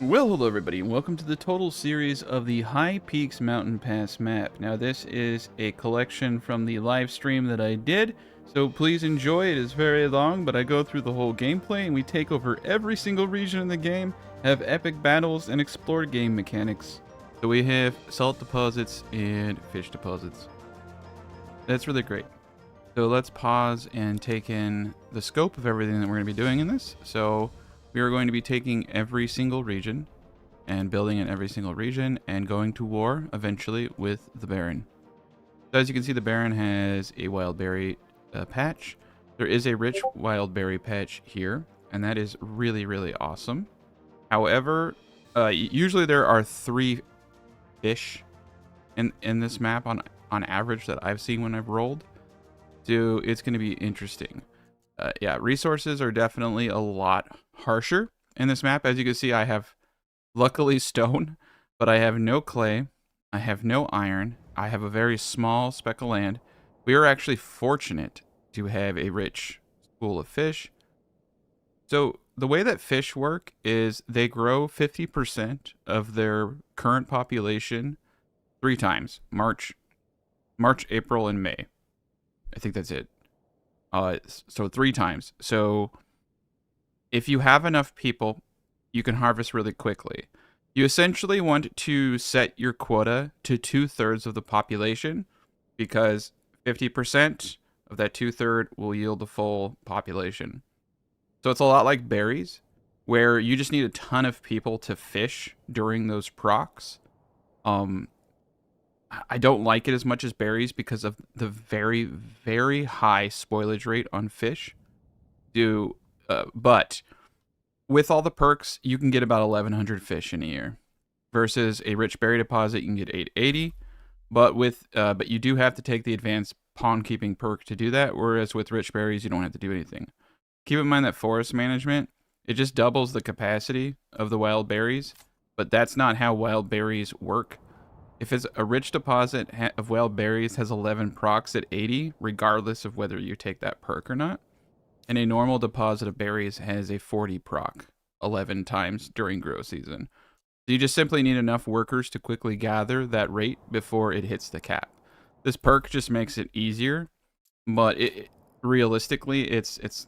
Well, hello everybody, and welcome to the total series of the High Peaks Mountain Pass map. Now, this is a collection from the live stream that I did, so please enjoy. It is very long, but I go through the whole gameplay, and we take over every single region in the game, have epic battles, and explore game mechanics. So we have salt deposits and fish deposits. That's really great. So let's pause and take in the scope of everything that we're going to be doing in this. So we are going to be taking every single region and building in every single region and going to war eventually with the Baron. So as you can see, the Baron has a wild berry patch. There is a rich wild berry patch here, and that is really, really awesome. However, usually there are 3 fish in this map on average that I've seen when I've rolled. So it's going to be interesting. Yeah, resources are definitely a lot harsher in this map. As you can see, I have luckily stone, but I have no clay. I have no iron. I have a very small speck of land. We are actually fortunate to have a rich pool of fish. So the way that fish work is they grow 50% of their current population 3 times: March, April, and May. I think that's it. So 3 times. So if you have enough people, you can harvest really quickly. You essentially want to set your quota to 2/3 of the population, because 50% of that 2/3 will yield the full population. So it's a lot like berries, where you just need a ton of people to fish during those procs. I don't like it as much as berries because of the very, very high spoilage rate on fish. But with all the perks, you can get about 1,100 fish in a year, versus a rich berry deposit you can get 880. But you do have to take the advanced pond keeping perk to do that, whereas with rich berries you don't have to do anything. Keep in mind that forest management, it just doubles the capacity of the wild berries, but that's not how wild berries work. If it's a rich deposit of wild berries has 11 procs at 80, regardless of whether you take that perk or not. And a normal deposit of berries has a 40 proc 11 times during grow season. So you just simply need enough workers to quickly gather that rate before it hits the cap. This perk just makes it easier, but realistically, it's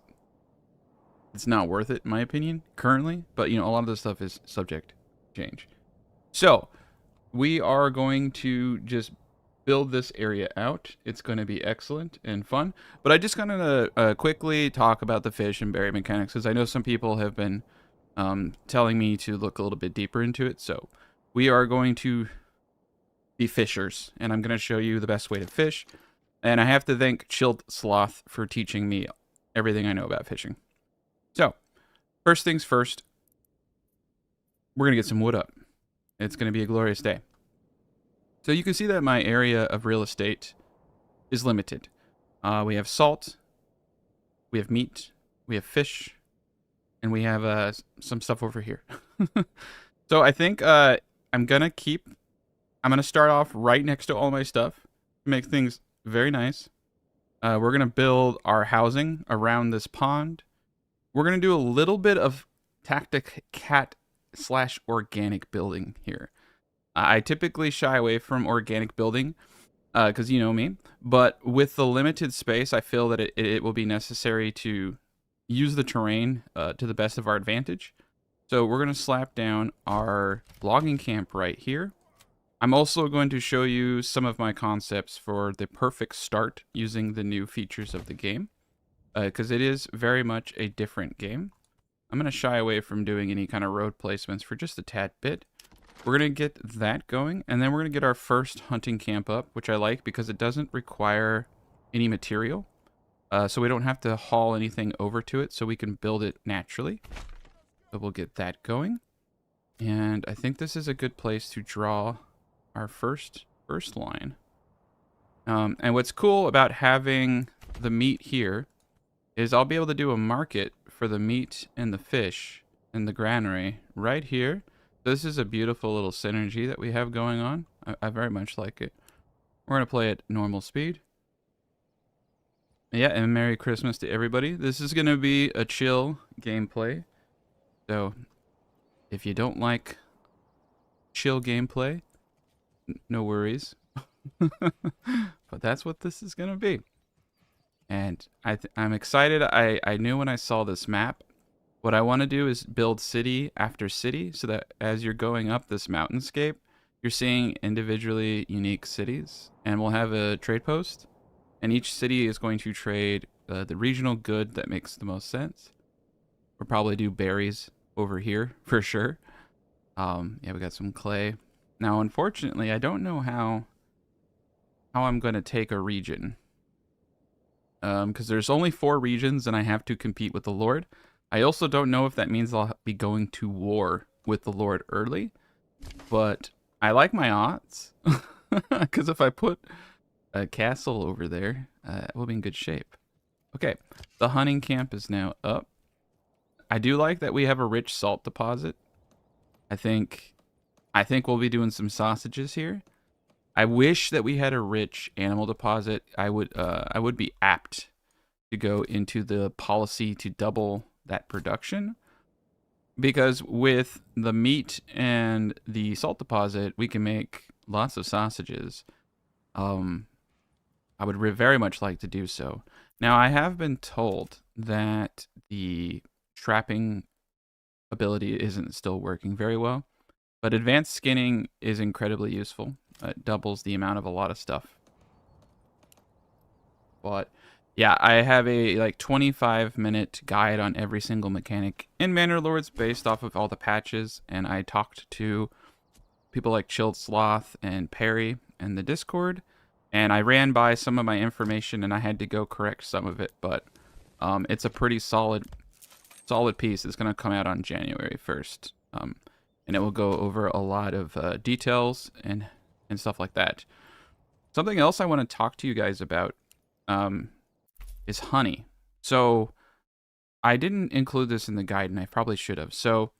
not worth it in my opinion currently. But a lot of this stuff is subject to change. So we are going to just build this area out. It's going to be excellent and fun. But I just going to quickly talk about the fish and berry mechanics, because I know some people have been telling me to look a little bit deeper into it. So we are going to be fishers, and I'm going to show you the best way to fish. And I have to thank Chilled Sloth for teaching me everything I know about fishing. So first things first, we're going to get some wood up. It's going to be a glorious day. So you can see that my area of real estate is limited. We have salt, we have meat, we have fish, and we have some stuff over here. So I think I'm going to start off right next to all my stuff to make things very nice. We're going to build our housing around this pond. We're going to do a little bit of tactic cat / organic building here. I typically shy away from organic building because you know me, but with the limited space, I feel that it will be necessary to use the terrain to the best of our advantage. So we're going to slap down our logging camp right here. I'm also going to show you some of my concepts for the perfect start using the new features of the game, because it is very much a different game. I'm going to shy away from doing any kind of road placements for just a tad bit. We're going to get that going, and then we're going to get our first hunting camp up, which I like because it doesn't require any material. So we don't have to haul anything over to it, so we can build it naturally. So we'll get that going. And I think this is a good place to draw our first line. And what's cool about having the meat here is I'll be able to do a market for the meat and the fish in the granary right here. This is a beautiful little synergy that we have going on. I very much like it. We're going to play at normal speed. Yeah, and Merry Christmas to everybody. This is going to be a chill gameplay. So If you don't like chill gameplay, no worries. But that's what this is gonna be. And I'm excited. I knew when I saw this map, what I want to do is build city after city so that as you're going up this mountainscape, you're seeing individually unique cities. And we'll have a trade post. And each city is going to trade the regional good that makes the most sense. We'll probably do berries over here for sure. Yeah, we got some clay. Now, unfortunately, I don't know how I'm going to take a region. Because there's only 4 regions and I have to compete with the Lord. I also don't know if that means I'll be going to war with the Lord early. But I like my odds. Because if I put a castle over there, we'll be in good shape. Okay, the hunting camp is now up. I do like that we have a rich salt deposit. I think we'll be doing some sausages here. I wish that we had a rich animal deposit. I would be apt to go into the policy to double that production, because with the meat and the salt deposit, we can make lots of sausages. I would very much like to do so. Now, I have been told that the trapping ability isn't still working very well, but advanced skinning is incredibly useful. It doubles the amount of a lot of stuff. But yeah, I have a like 25-minute guide on every single mechanic in Manor Lords based off of all the patches, and I talked to people like Chilled Sloth and Perry in the Discord, and I ran by some of my information and I had to go correct some of it, but it's a pretty solid piece. It's going to come out on January 1st, and it will go over a lot of details and stuff like that. Something else I want to talk to you guys about is honey. So I didn't include this in the guide, and I probably should have. So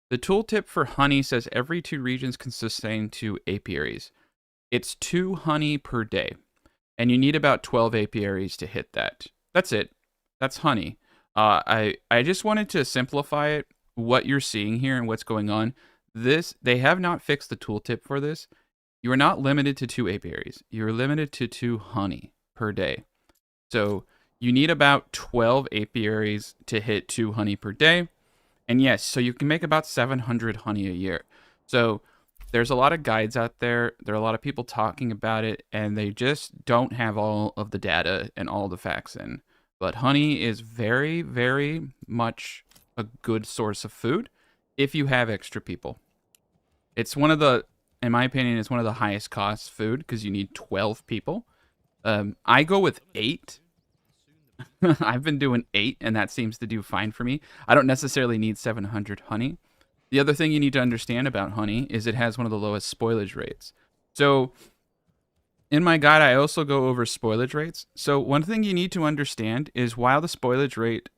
the tooltip for honey says every 2 regions can sustain 2 apiaries. It's 2 honey per day, and you need about 12 apiaries to hit that. That's it. That's honey. I just wanted to simplify it, what you're seeing here and what's going on. They have not fixed the tooltip for this. You are not limited to 2 apiaries. You're limited to 2 honey per day. So you need about 12 apiaries to hit 2 honey per day. And yes, so you can make about 700 honey a year. So there's a lot of guides out there. There are a lot of people talking about it, and they just don't have all of the data and all the facts in. But honey is very, very much a good source of food if you have extra people. It's one of the, in my opinion, it's one of the highest cost food because you need 12 people. I go with 8. I've been doing 8, and that seems to do fine for me. I don't necessarily need 700 honey. The other thing you need to understand about honey is it has one of the lowest spoilage rates. So in my guide, I also go over spoilage rates. So one thing you need to understand is while the spoilage rate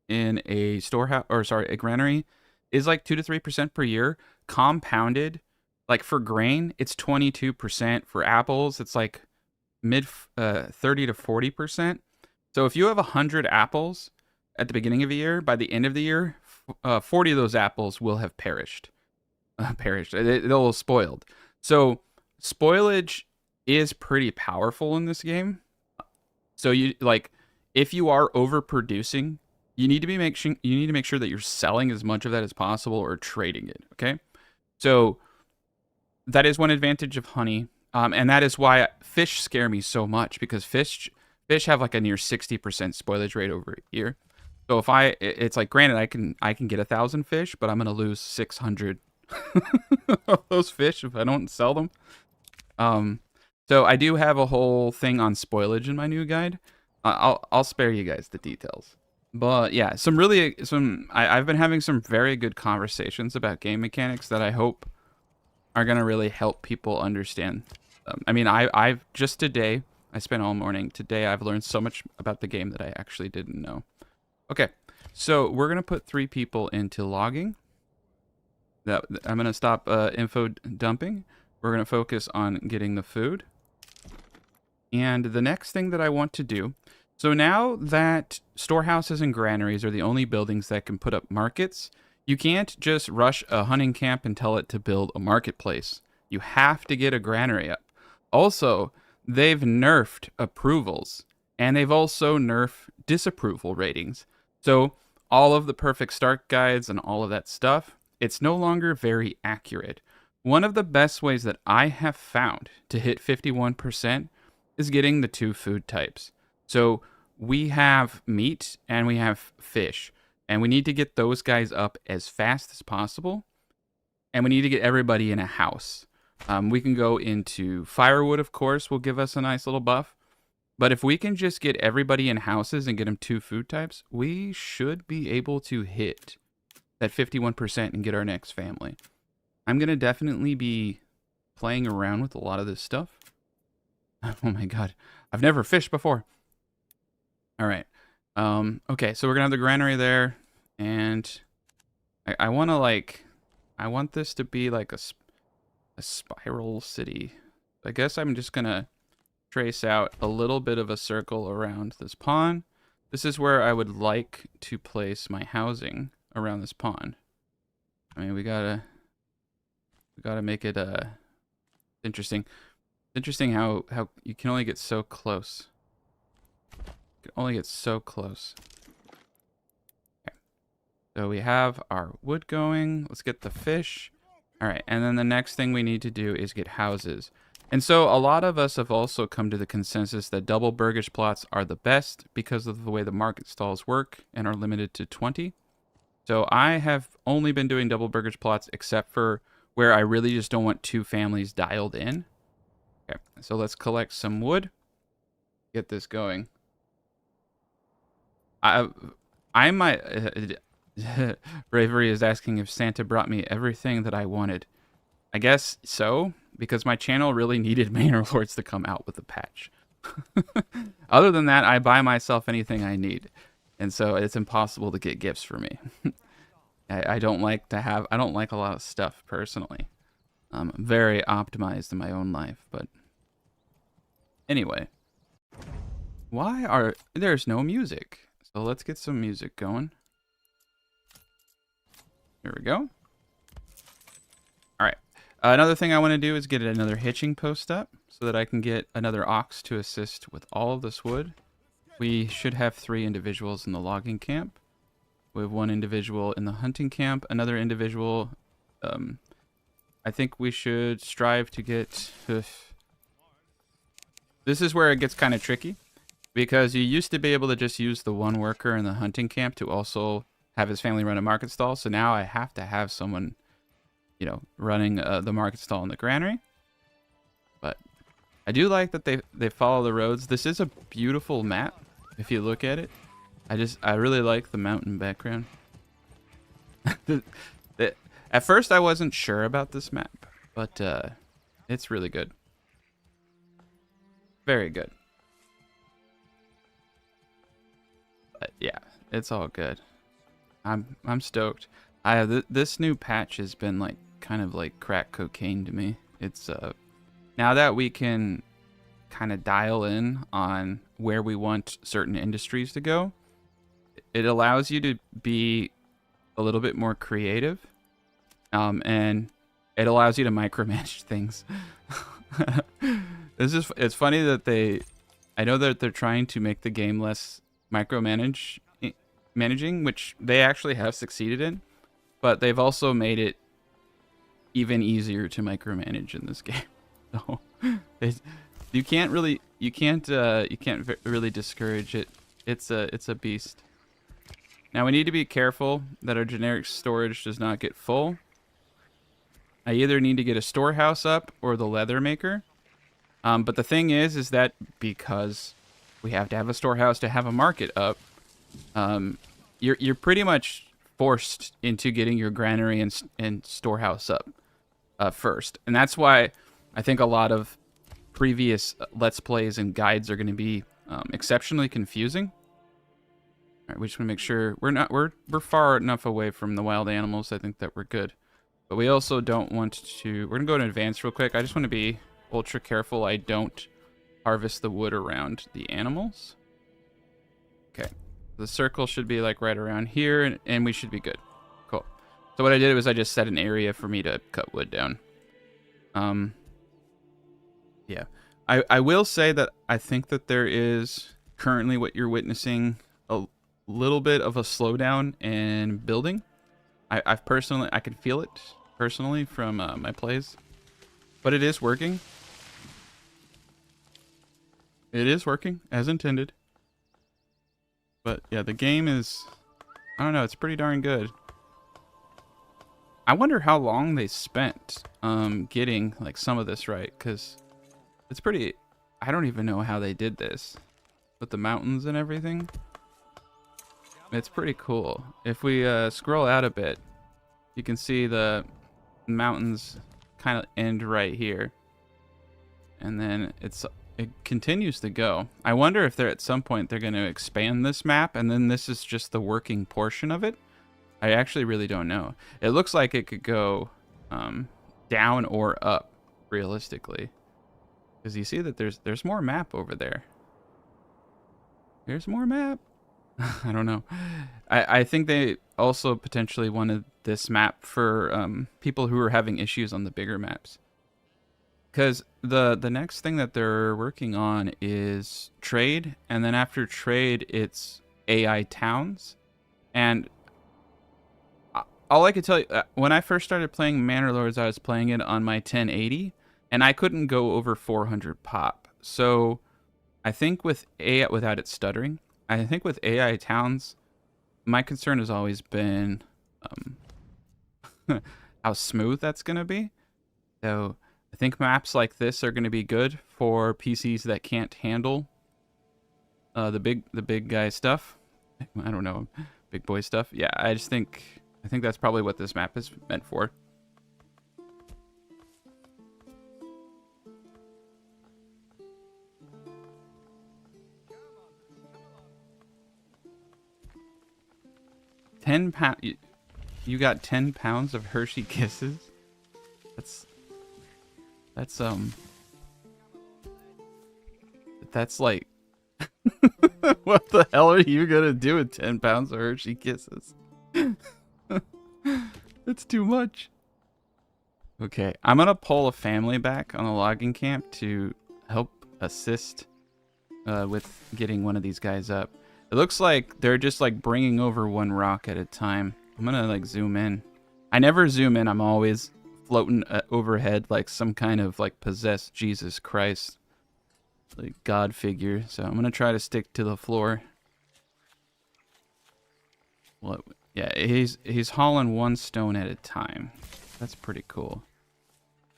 in a storehouse, or sorry, a granary is like 2 to 3% per year, compounded, like for grain, it's 22%. For apples, it's like mid 30 to 40%. So if you have 100 apples at the beginning of the year, by the end of the year, 40 of those apples will have perished. They'll have spoiled. So spoilage is pretty powerful in this game. So you like, if you are overproducing, you need to make sure that you're selling as much of that as possible or trading it. Okay, so that is one advantage of honey, and that is why fish scare me so much, because fish have like a near 60% spoilage rate over a year. So it's like, granted, I can get 1,000 fish, but I'm gonna lose 600 of those fish if I don't sell them. So I do have a whole thing on spoilage in my new guide. I'll spare you guys the details. But yeah, I've been having some very good conversations about game mechanics that I hope are gonna really help people understand. I mean, I've just today, I spent all morning today. I've learned so much about the game that I actually didn't know. Okay, so we're gonna put 3 people into logging. I'm gonna stop info dumping. We're gonna focus on getting the food. And the next thing that I want to do, so now that storehouses and granaries are the only buildings that can put up markets, You can't just rush a hunting camp and tell it to build a marketplace. You have to get a granary up. Also, they've nerfed approvals, and they've also nerfed disapproval ratings. So all of the perfect start guides and all of that stuff, it's no longer very accurate. One of the best ways that I have found to hit 51% is getting the 2 food types. So we have meat and we have fish, and we need to get those guys up as fast as possible, and we need to get everybody in a house. We can go into firewood, of course, will give us a nice little buff. But if we can just get everybody in houses and get them 2 food types, we should be able to hit that 51% and get our next family. I'm going to definitely be playing around with a lot of this stuff. Oh my god. I've never fished before. All right. Okay, so we're going to have the granary there. And I want to like... I want this to be like a spiral city. I guess I'm just going to trace out a little bit of a circle around this pond. This is where I would like to place my housing around this pond. I mean, we gotta make it interesting. Interesting how you can only get so close. You can only get so close. Okay. So we have our wood going. Let's get the fish. All right, and then the next thing we need to do is get houses. And so a lot of us have also come to the consensus that double burgish plots are the best because of the way the market stalls work and are limited to 20. So I have only been doing double burgish plots except for where I really just don't want 2 families dialed in. Okay, so let's collect some wood. Get this going. I might... Bravery is asking if Santa brought me everything that I wanted. I guess so, because my channel really needed Manor Lords to come out with a patch. Other than that, I buy myself anything I need. And so it's impossible to get gifts for me. I don't like a lot of stuff personally. I'm very optimized in my own life, but anyway. There's no music? So let's get some music going. Here we go. All right. Another thing I want to do is get another hitching post up so that I can get another ox to assist with all of this wood. We should have 3 individuals in the logging camp. We have 1 individual in the hunting camp, another individual. I think we should strive to get... This is where it gets kind of tricky, because you used to be able to just use the 1 worker in the hunting camp to also have his family run a market stall. So now I have to have someone, you know, running the market stall in the granary. But I do like that they follow the roads. This is a beautiful map if you look at it. I really like the mountain background. At first I wasn't sure about this map, but it's really good. Very good. But yeah, it's all good. I'm stoked. This new patch has been like kind of like crack cocaine to me. It's now that we can kind of dial in on where we want certain industries to go, it allows you to be a little bit more creative, and it allows you to micromanage things. It's funny that I know that they're trying to make the game less managing, which they actually have succeeded in, but they've also made it even easier to micromanage in this game. So you can't really discourage it. It's a beast. Now we need to be careful that our generic storage does not get full. I either need to get a storehouse up or the leather maker. But the thing is that because we have to have a storehouse to have a market up, you're pretty much forced into getting your granary and storehouse up first. And that's why I think a lot of previous Let's Plays and guides are going to be exceptionally confusing. All right, we just want to make sure we're far enough away from the wild animals. I think that we're good. But we also don't want to... We're going to go to advance real quick. I just want to be ultra careful I don't harvest the wood around the animals. Okay. The circle should be like right around here, and we should be good. Cool. So what I did was I just set an area for me to cut wood down. Yeah. I will say that I think that there is currently what you're witnessing a little bit of a slowdown in building. I've personally, I can feel it personally from my plays, but it is working. It is working as intended. But yeah, the game is, I don't know, it's pretty darn good. I wonder how long they spent getting like some of this right, because it's pretty, I don't even know how they did this with the mountains and everything. It's pretty cool. If we scroll out a bit, you can see the mountains kind of end right here. And then it continues to go. I wonder if they're at some point they're going to expand this map, and then this is just the working portion of it. I actually really don't know. It looks like it could go down or up, realistically. Because you see that there's more map over there. There's more map. I don't know. I think they also potentially wanted this map for people who are having issues on the bigger maps. Because the next thing that they're working on is trade, and then after trade, it's AI towns. And all I could tell you, when I first started playing Manor Lords, I was playing it on my 1080, and I couldn't go over 400 pop. So I think with AI, without it stuttering, I think with AI towns, my concern has always been how smooth that's going to be. So I think maps like this are going to be good for PCs that can't handle the big guy stuff. I don't know, big boy stuff. Yeah, I think that's probably what this map is meant for. £10. You got 10 pounds of Hershey Kisses? That's like what the hell are you gonna do with 10 pounds of Hershey Kisses? That's too much. Okay, I'm gonna pull a family back on a logging camp to help assist with getting one of these guys up. It looks like they're just like bringing over one rock at a time. I'm gonna like zoom in. I never zoom in. I'm always floating overhead like some kind of like possessed Jesus Christ, like God figure. So I'm gonna try to stick to the floor. What? Yeah, he's hauling one stone at a time. That's pretty cool.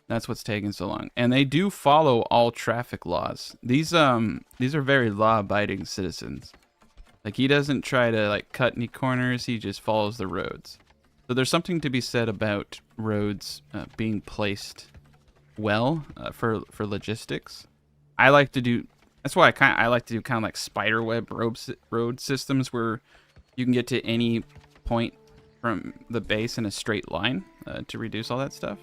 That's what's taking so long. And they do follow all traffic laws. These are very law-abiding citizens. Like, he doesn't try to like cut any corners. He just follows the roads. So there's something to be said about roads being placed well for logistics. I like to do. That's why I like to do kind of like spiderweb road systems where you can get to any point from the base in a straight line to reduce all that stuff.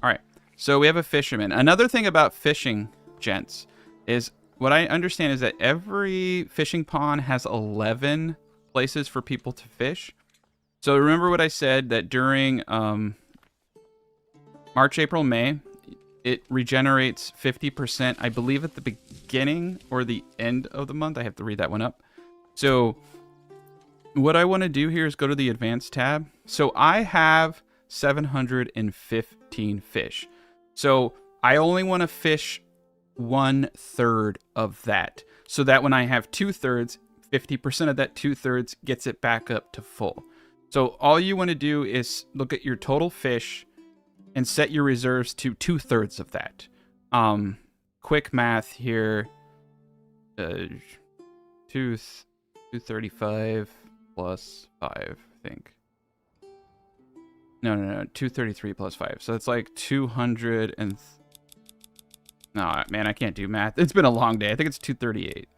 All right. So we have a fisherman. Another thing about fishing, gents, is what I understand is that every fishing pond has 11 places for people to fish. So remember what I said, that during March, April, May, it regenerates 50%, I believe, at the beginning or the end of the month. I have to read that one up. So what I want to do here is go to the advanced tab. So I have 715 fish. So I only want to fish 1/3 of that, so that when I have 2/3, 50% of that 2/3 gets it back up to full. So all you want to do is look at your total fish and set your reserves to 2/3 of that. Quick math here. 235 plus 5, I think. No, 233 plus 5. So it's like 200 and... No, man, I can't do math. It's been a long day. I think it's 238.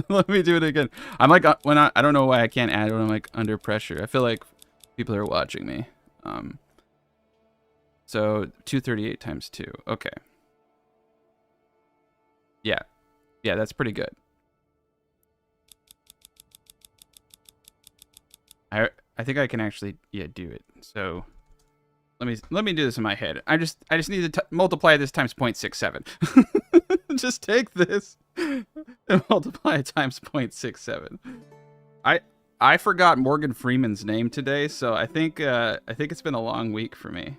Let me do it again. I'm like, I don't know why I can't add when I'm like under pressure. I feel like people are watching me. So 238 times 2. Okay. Yeah, that's pretty good. I can actually do it. So let me do this in my head. I just need to multiply this times 0.67. Just take this and multiply it times 0.67. I forgot Morgan Freeman's name today, so I think it's been a long week for me.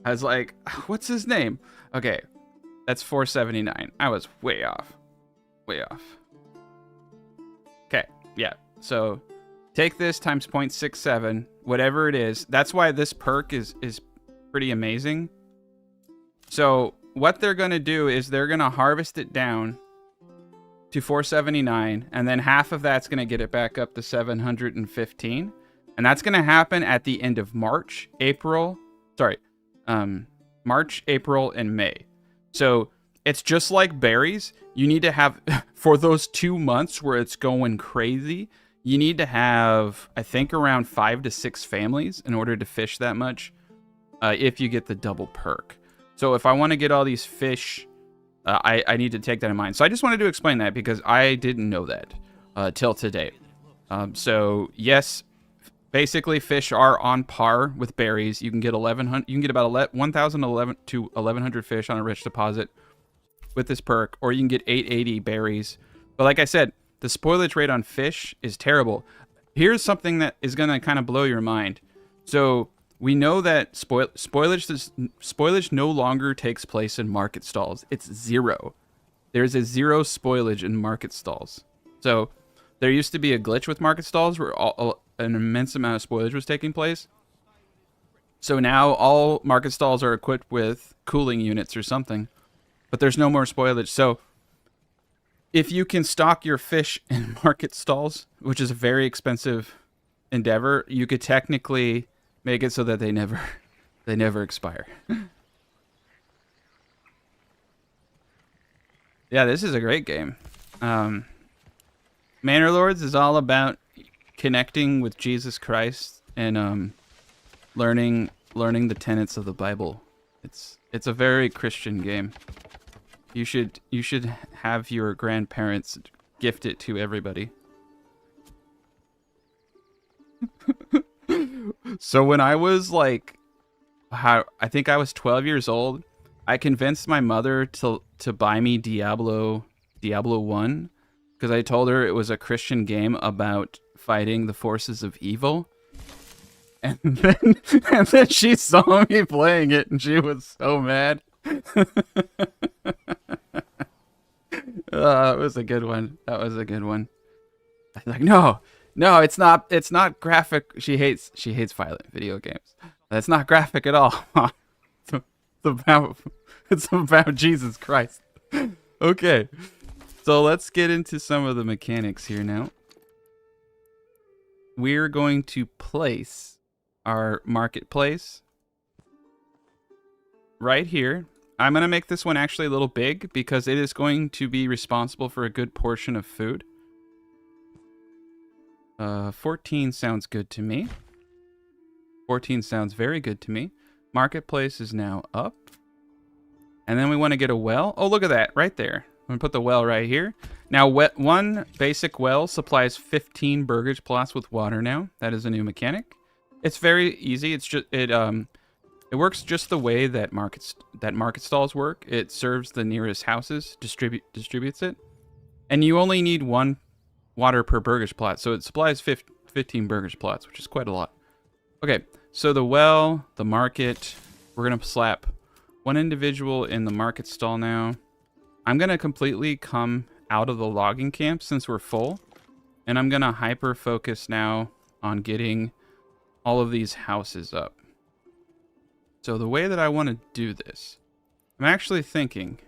I was like, what's his name? Okay, that's 479. I was way off. Way off. Okay, yeah. So take this times 0.67, whatever it is. That's why this perk is pretty amazing. So what they're going to do is they're going to harvest it down to 479, and then half of that's going to get it back up to 715. And that's going to happen at the end of March, April, and May. So it's just like berries. You need to have, for those 2 months where it's going crazy, you need to have, I think, around 5 to 6 families in order to fish that much if you get the double perk. So if I want to get all these fish, I need to take that in mind. So I just wanted to explain that because I didn't know that till today. So yes, basically fish are on par with berries. You can get 1,100. You can get about 1,011 to 1,100 fish on a rich deposit with this perk, or you can get 880 berries. But like I said, the spoilage rate on fish is terrible. Here's something that is gonna kind of blow your mind. So we know that spoilage no longer takes place in market stalls. It's 0. There's a 0 spoilage in market stalls. So there used to be a glitch with market stalls where an immense amount of spoilage was taking place. So now all market stalls are equipped with cooling units or something, but there's no more spoilage. So if you can stock your fish in market stalls, which is a very expensive endeavor, you could technically make it so that they never expire. Yeah, this is a great game. Manor Lords is all about connecting with Jesus Christ and learning the tenets of the Bible. It's a very Christian game. You should have your grandparents gift it to everybody. So when I was like, I think I was 12 years old, I convinced my mother to buy me Diablo 1 because I told her it was a Christian game about fighting the forces of evil. And then she saw me playing it and she was so mad. It was a good one. That was a good one. I was like, no, it's not graphic. She hates violent video games. That's not graphic at all. It's about Jesus Christ. Okay. So let's get into some of the mechanics here now. We're going to place our marketplace right here. I'm going to make this one actually a little big because it is going to be responsible for a good portion of food. 14 sounds good to me. 14 sounds very good to me. Marketplace is now up. And then we want to get a well. Oh, look at that right there. I'm going to put the well right here. Now, one basic well supplies 15 burgage plots with water now. That is a new mechanic. It's very easy. It's just it works just the way that market stalls work. It serves the nearest houses, distributes it. And you only need 1 water per burgage plot. So it supplies 15 burgage plots, which is quite a lot. Okay, so the well, the market, we're going to slap 1 individual in the market stall now. I'm going to completely come out of the logging camp since we're full. And I'm going to hyper focus now on getting all of these houses up. So the way that I want to do this, I'm actually thinking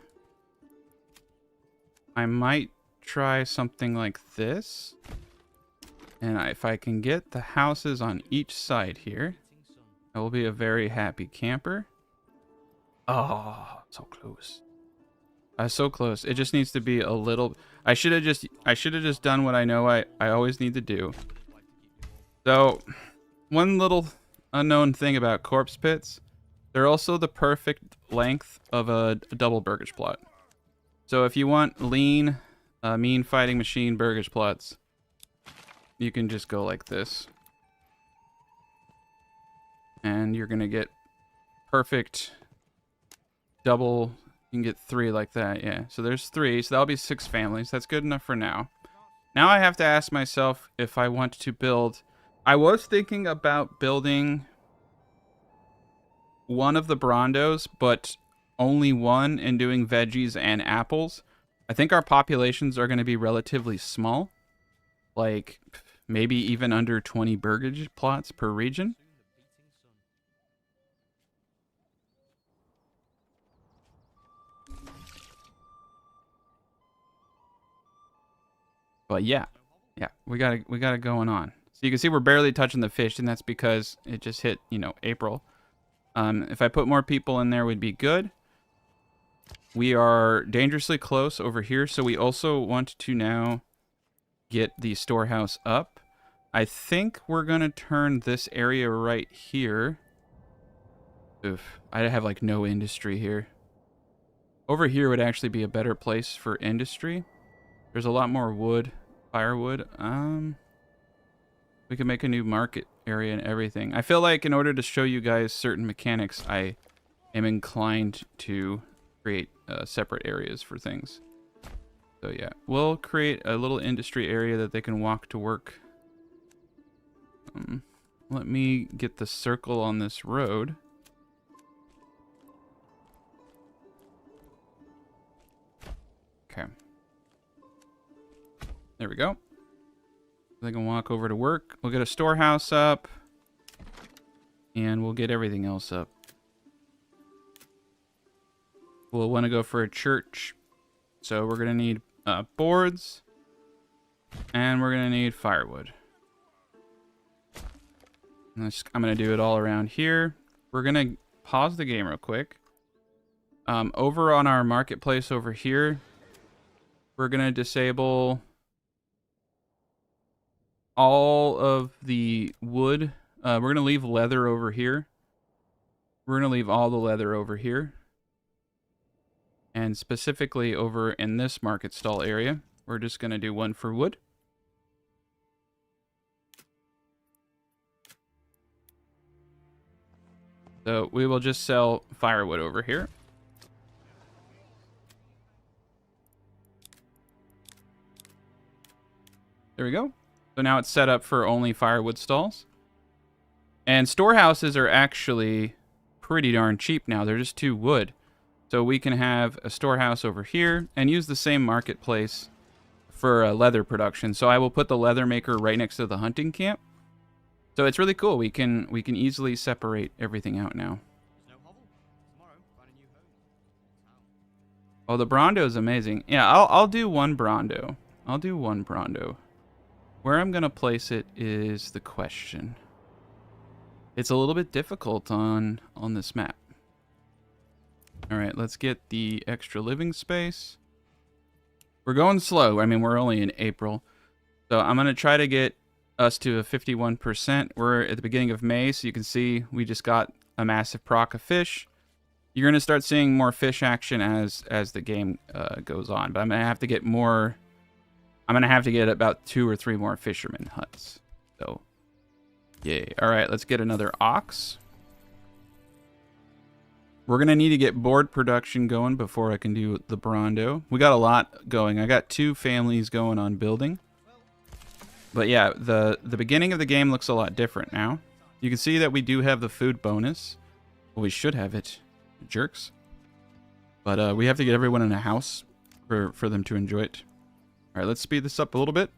I might try something like this. And if I can get the houses on each side here, I will be a very happy camper. Oh, so close. So close. It just needs to be a little. I should have just done what I know I always need to do. So, one little unknown thing about corpse pits, they're also the perfect length of a double burgage plot. So if you want lean, mean fighting machine burgage plots, you can just go like this. And you're going to get perfect double. You can get 3 like that, yeah. So there's 3, so that'll be 6 families. That's good enough for now. Now I have to ask myself if I want to build... I was thinking about building one of the Brawndos, but only one, and doing veggies and apples. I think our populations are going to be relatively small. Like, maybe even under 20 burgage plots per region. But yeah, we got it going on. So you can see we're barely touching the fish, and that's because it just hit, you know, April. If I put more people in there, would be good. We are dangerously close over here, so we also want to now get the storehouse up. I think we're gonna turn this area right here. Oof, I have like no industry here. Over here would actually be a better place for industry. There's a lot more wood, firewood. We can make a new market area and everything. I feel like in order to show you guys certain mechanics, I am inclined to create separate areas for things. So yeah, we'll create a little industry area that they can walk to work. Let me get the circle on this road. Okay. There we go. They can walk over to work. We'll get a storehouse up. And we'll get everything else up. We'll want to go for a church. So we're going to need boards. And we're going to need firewood. I'm going to do it all around here. We're going to pause the game real quick. Over on our marketplace over here, we're going to disable all of the wood. We're going to leave leather over here. We're going to leave all the leather over here. And specifically over in this market stall area, we're just going to do 1 for wood. So we will just sell firewood over here. There we go. So now it's set up for only firewood stalls. And storehouses are actually pretty darn cheap now. They're just 2 wood. So we can have a storehouse over here and use the same marketplace for leather production. So I will put the leather maker right next to the hunting camp. So it's really cool. We can easily separate everything out now. Oh, the Brawndo is amazing. Yeah, I'll do 1 Brawndo. I'll do 1 Brawndo. Where I'm going to place it is the question. It's a little bit difficult on this map. All right, let's get the extra living space. We're going slow. I mean, we're only in April. So I'm going to try to get us to a 51%. We're at the beginning of May, so you can see we just got a massive proc of fish. You're going to start seeing more fish action as the game goes on. But I'm going to have to get more... I'm going to have to get about 2 or 3 more fisherman huts. So, yay. All right, let's get another ox. We're going to need to get board production going before I can do the Brawndo. We got a lot going. I got 2 families going on building. But yeah, the beginning of the game looks a lot different now. You can see that we do have the food bonus. Well, we should have it, jerks. But we have to get everyone in a house for them to enjoy it. All right, let's speed this up a little bit.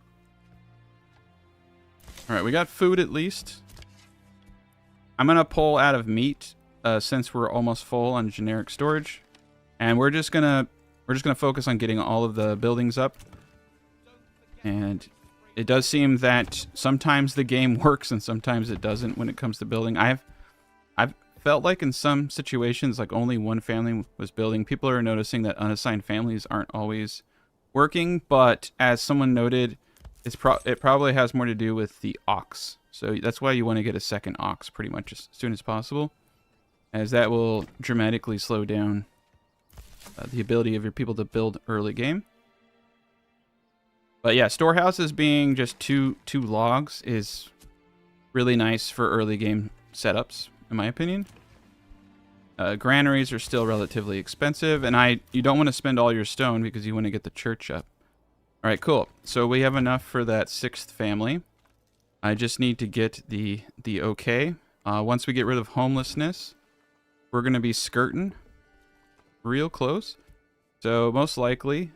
All right, we got food at least. I'm going to pull out of meat since we're almost full on generic storage. And we're just going to focus on getting all of the buildings up. And it does seem that sometimes the game works and sometimes it doesn't when it comes to building. I've felt like in some situations, like only 1 family was building. People are noticing that unassigned families aren't always working, but as someone noted, it probably has more to do with the ox. So that's why you want to get a second ox pretty much as soon as possible, as that will dramatically slow down the ability of your people to build early game. But yeah, storehouses being just two logs is really nice for early game setups. in my opinion. Granaries are still relatively expensive, and you don't want to spend all your stone because you want to get the church up. All right, cool. So we have enough for that 6th family. I just need to get the okay. Once we get rid of homelessness, we're going to be skirting real close. So most likely,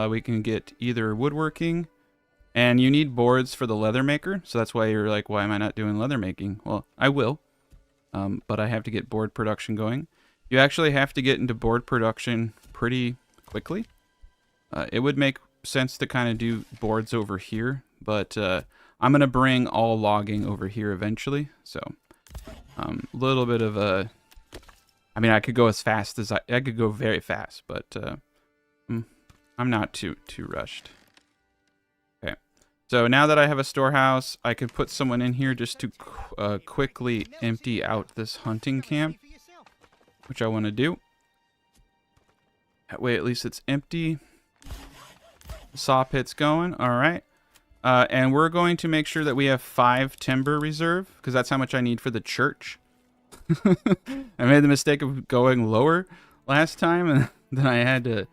we can get either woodworking, and you need boards for the leather maker. So that's why you're like, why am I not doing leather making? Well, I will, but I have to get board production going. You actually have to get into board production pretty quickly. It would make sense to kind of do boards over here, but I'm going to bring all logging over here eventually. So a little bit of a... I mean, I could go as fast as I could go very fast, but I'm not too rushed. Okay. So now that I have a storehouse, I could put someone in here just to quickly empty out this hunting camp, which I want to do. That way, at least it's empty. The saw pit's going. All right. And we're going to make sure that we have 5 timber reserve, because that's how much I need for the church. I made the mistake of going lower last time, and then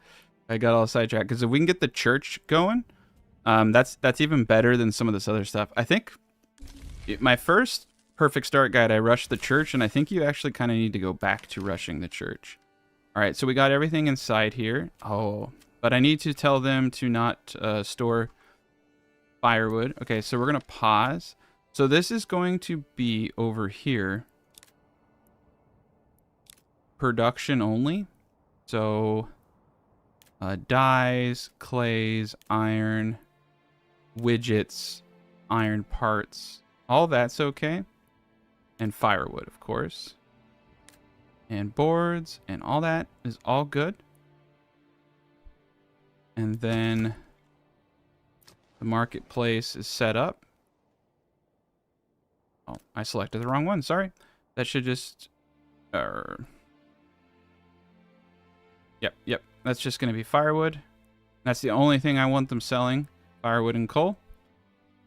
I got all sidetracked. Because if we can get the church going, that's even better than some of this other stuff. I think my first perfect start guide, I rushed the church, and I think you actually kind of need to go back to rushing the church. All right, so we got everything inside here. Oh, but I need to tell them to not store firewood. Okay, so we're going to pause. So this is going to be over here. Production only. So dyes, clays, iron, widgets, iron parts. All that's okay. And firewood, of course. And boards and all that is all good. And then the marketplace is set up. Oh, I selected the wrong one. Sorry. That should just... Yep. That's just going to be firewood. That's the only thing I want them selling. Firewood and coal.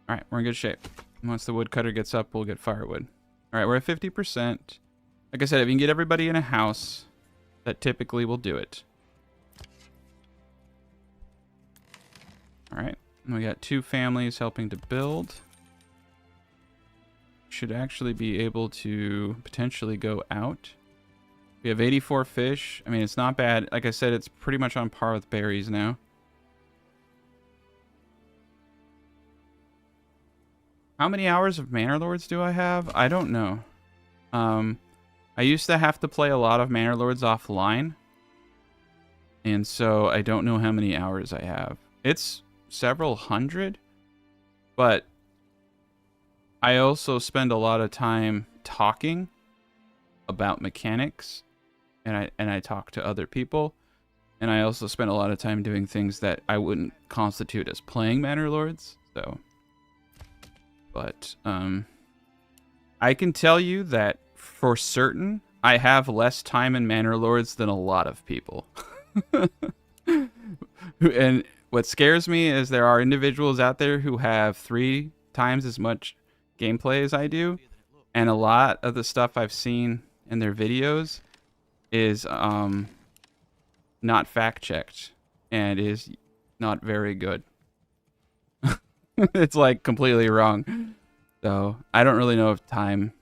All right, we're in good shape. Once the woodcutter gets up, we'll get firewood. All right, we're at 50%. Like I said, if you can get everybody in a house, that typically will do it. All right, and we got 2 families helping to build. Should actually be able to potentially go out. We have 84 fish. I mean, it's not bad. Like I said, it's pretty much on par with berries now. How many hours of Manor Lords do I have? I don't know. I used to have to play a lot of Manor Lords offline. And so I don't know how many hours I have. It's several hundred. But I also spend a lot of time talking about mechanics. And I talk to other people. And I also spend a lot of time doing things that I wouldn't constitute as playing Manor Lords. So... But I can tell you that for certain, I have less time in Manor Lords than a lot of people. And what scares me is there are individuals out there who have 3 times as much gameplay as I do. And a lot of the stuff I've seen in their videos is not fact-checked and is not very good. It's like completely wrong. So I don't really know if time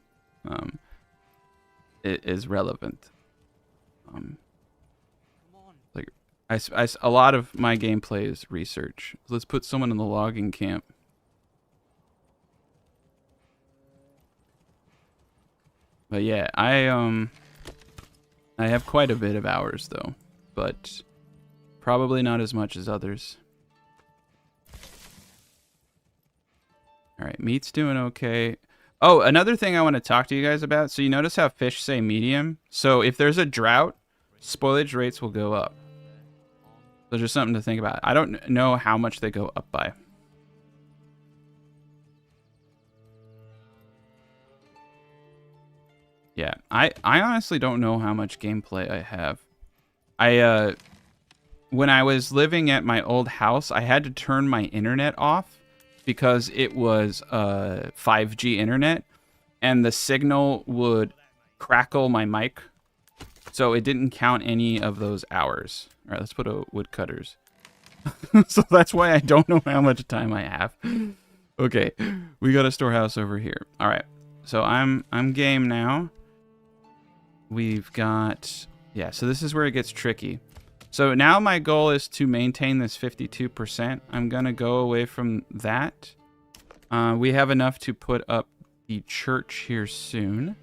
is relevant. Like a lot of my gameplay is research. Let's put someone in the logging camp. But yeah, I have quite a bit of hours though, but probably not as much as others. All right, meat's doing okay. Oh, another thing I want to talk to you guys about. So you notice how fish say medium? So if there's a drought, spoilage rates will go up. So just something to think about. I don't know how much they go up by. Yeah, I honestly don't know how much gameplay I have. When I was living at my old house, I had to turn my internet off because it was 5G internet, and the signal would crackle my mic, so it didn't count any of those hours. All right, let's put a woodcutters. So that's why I don't know how much time I have. Okay, we got a storehouse over here. All right, so I'm game now. We've got, yeah, so this is where it gets tricky. So now my goal is to maintain this 52%. I'm gonna go away from that. We have enough to put up the church here soon.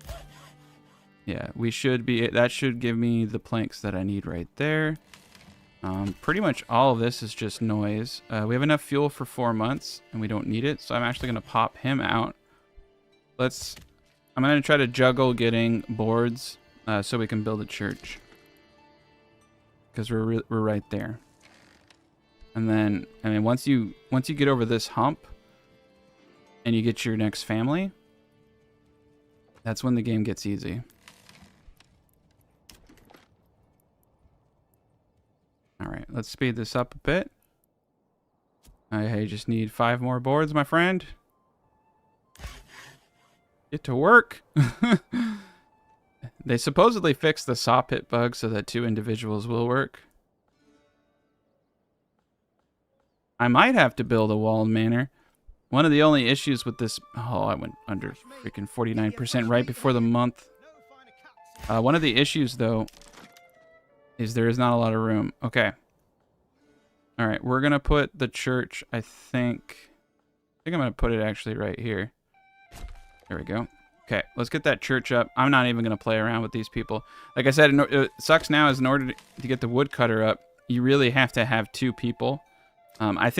Yeah, we should be, that should give me the planks that I need right there. Pretty much all of this is just noise. We have enough fuel for 4 months, and we don't need it, so I'm actually going to pop him out. I'm going to try to juggle getting boards so we can build a church. Because we're right there. And then, I mean, once you get over this hump, and you get your next family, that's when the game gets easy. Alright, let's speed this up a bit. I just need 5 more boards, my friend. Get to work. They supposedly fixed the saw pit bug so that 2 individuals will work. I might have to build a walled manor. One of the only issues with this... Oh, I went under freaking 49% right before the month. One of the issues, though, is there is not a lot of room. Okay. All right, we're going to put the church, I think I'm going to put it actually right here. There we go. Okay, let's get that church up. I'm not even going to play around with these people. Like I said, it sucks now is in order to get the woodcutter up, you really have to have 2 people. I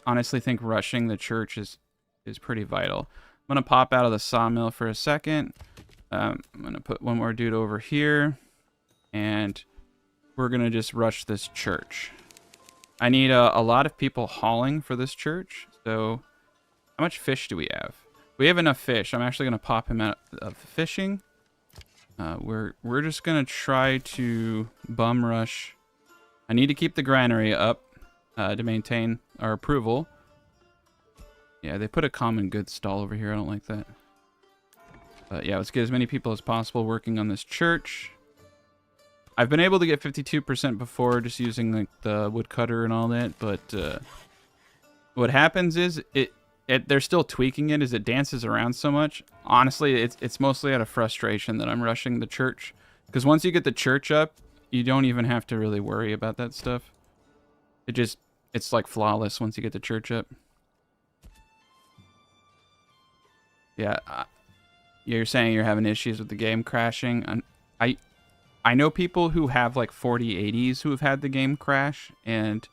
honestly think rushing the church is pretty vital. I'm going to pop out of the sawmill for a second. I'm going to put one more dude over here. And we're going to just rush this church. I need a lot of people hauling for this church. So how much fish do we have? We have enough fish. I'm actually going to pop him out of fishing. We're just going to try to bum rush. I need to keep the granary up to maintain our approval. Yeah, they put a common goods stall over here. I don't like that. But yeah, let's get as many people as possible working on this church. I've been able to get 52% before just using like the woodcutter and all that, but what happens is they're still tweaking it as it dances around so much. Honestly, it's mostly out of frustration that I'm rushing the church, because once you get the church up, you don't even have to really worry about that stuff. It's like flawless once you get the church up. Yeah, you're saying you're having issues with the game crashing. And I know people who have like 4080s who have had the game crash, and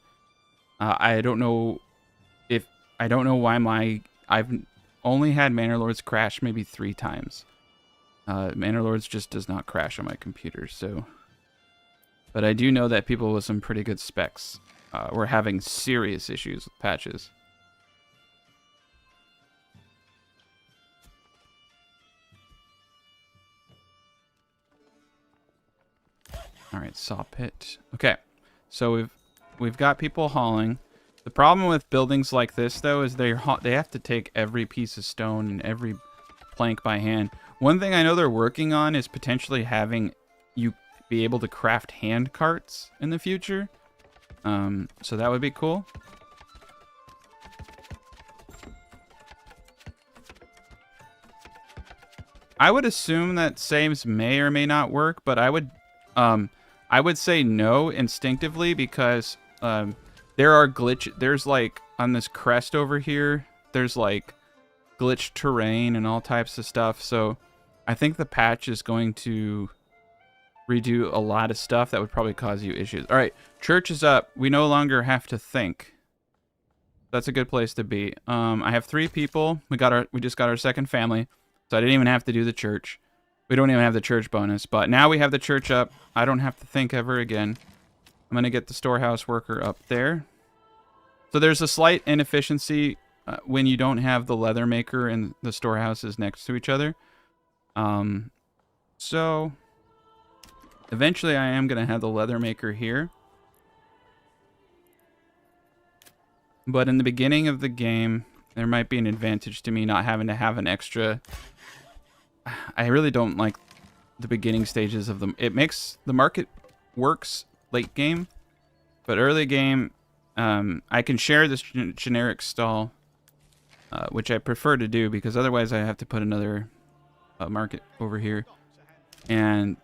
I don't know why I've only had Manor Lords crash maybe 3 times. Manor Lords just does not crash on my computer, so. But I do know that people with some pretty good specs were having serious issues with patches. All right, saw pit. Okay, so we've got people hauling. The problem with buildings like this, though, is they have to take every piece of stone and every plank by hand. One thing I know they're working on is potentially having you be able to craft hand carts in the future. So that would be cool. I would assume that saves may or may not work, but I would say no instinctively, because there are there's like on this crest over here, there's like glitched terrain and all types of stuff. So I think the patch is going to redo a lot of stuff that would probably cause you issues. All right, church is up. We no longer have to think. That's a good place to be. I have 3 people. We just got our second family, so I didn't even have to do the church. We don't even have the church bonus, but now we have the church up. I don't have to think ever again. I'm going to get the storehouse worker up there. So there's a slight inefficiency when you don't have the leather maker and the storehouses next to each other. So eventually I am going to have the leather maker here. But in the beginning of the game, there might be an advantage to me not having to have an extra... I really don't like the beginning stages of them. It makes the market works late game, but early game, I can share this generic stall, which I prefer to do because otherwise I have to put another market over here. And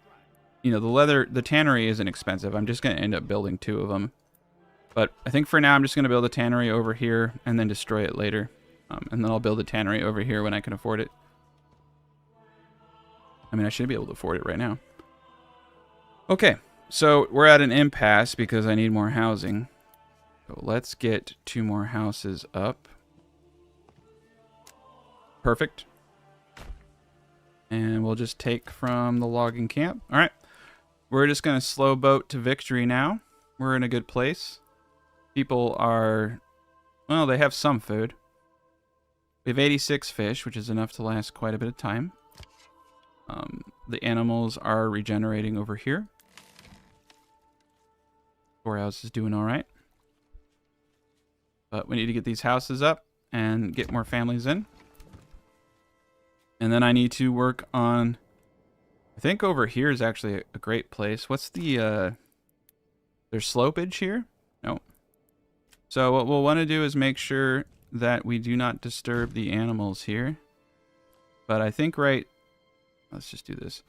you know, the tannery isn't expensive. I'm just going to end up building 2 of them. But I think for now I'm just going to build a tannery over here and then destroy it later. And then I'll build a tannery over here when I can afford it. I mean, I should be able to afford it right now. Okay, so we're at an impasse because I need more housing. So let's get 2 more houses up. Perfect. And we'll just take from the logging camp. All right. We're just going to slow boat to victory now. We're in a good place. People are, well, they have some food. We have 86 fish, which is enough to last quite a bit of time. The animals are regenerating over here. Storehouse is doing all right. But we need to get these houses up and get more families in. And then I need to work on, I think over here is actually a great place. What's the, there's slopage here? No. So what we'll want to do is make sure that we do not disturb the animals here. But I think let's just do this.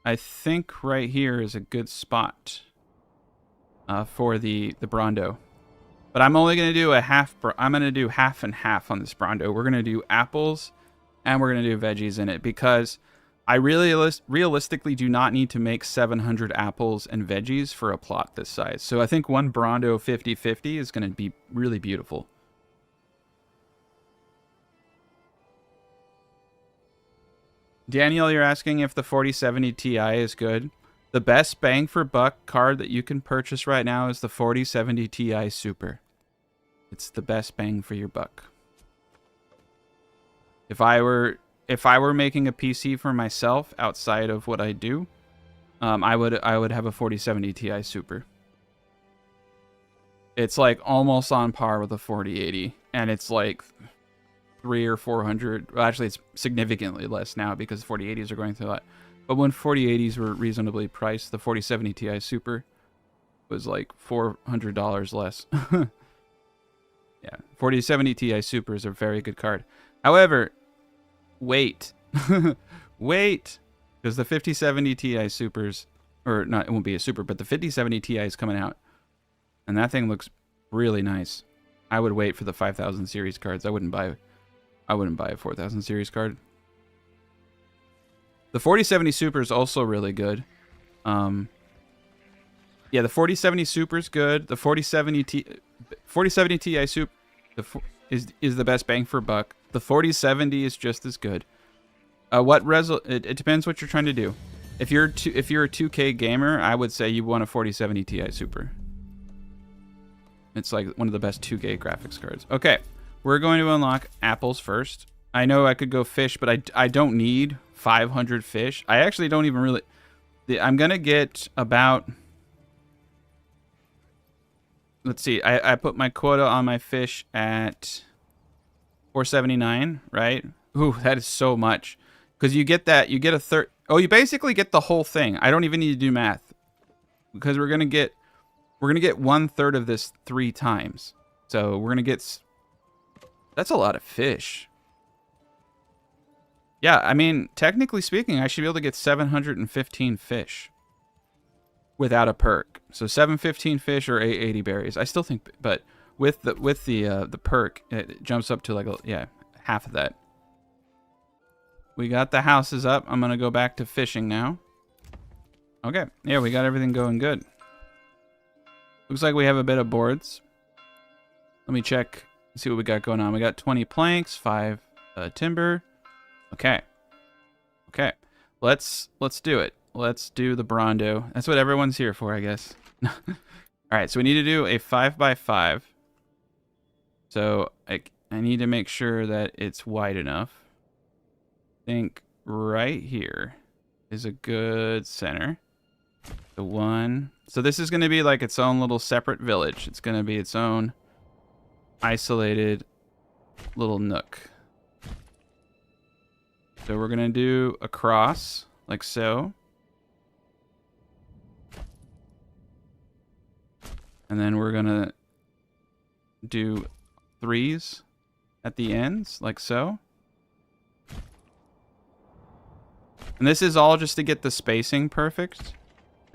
I think right here is a good spot for the Brawndo. But I'm only going to do I'm going to do half and half on this Brawndo. We're going to do apples and we're going to do veggies in it because I really realistically do not need to make 700 apples and veggies for a plot this size. So I think one Brawndo 50/50 is going to be really beautiful. Daniel, you're asking if the 4070 Ti is good. The best bang for buck card that you can purchase right now is the 4070 Ti Super. It's the best bang for your buck. If I were making a PC for myself outside of what I do, I would have a 4070 Ti Super. It's like almost on par with a 4080, and it's like 300 or 400. Well, actually, it's significantly less now because 4080s are going through that. But when 4080s were reasonably priced, the 4070 Ti Super was like $400 less. Yeah, 4070 Ti Super is a very good card. However, wait. Wait. Because the 5070 Ti Supers, or not, it won't be a Super, but the 5070 Ti is coming out. And that thing looks really nice. I would wait for the 5000 series cards. I wouldn't buy a 4000 series card. The 4070 Super is also really good. Yeah, the 4070 Super is good. The 4070 Ti Super is the best bang for buck. The 4070 is just as good. It depends what you're trying to do. If you're a 2K gamer, I would say you want a 4070 Ti Super. It's like one of the best 2K graphics cards. Okay, we're going to unlock apples first. I know I could go fish, but I don't need 500 fish. I actually don't even really... I'm going to get about... Let's see. I put my quota on my fish at 479, right? Ooh, that is so much. Because you get that, you get a third... Oh, you basically get the whole thing. I don't even need to do math. Because we're going to get 1/3 of this 3 times. So we're going to get... That's a lot of fish. Yeah, I mean, technically speaking, I should be able to get 715 fish without a perk. So 715 fish or 880 berries. I still think, but with the perk, it jumps up to like half of that. We got the houses up. I'm gonna go back to fishing now. Okay, yeah, we got everything going good. Looks like we have a bit of boards. Let me check, see what we got going on. We got 20 planks, 5 timber. Okay. Okay. Let's do it. Let's do the Brawndo. That's what everyone's here for, I guess. All right, so we need to do a 5x5. So I need to make sure that it's wide enough. I think right here is a good center. The one. So this is going to be like its own little separate village. It's going to be its own isolated little nook. So we're going to do a cross, like so. And then we're gonna do 3s at the ends, like so. And this is all just to get the spacing perfect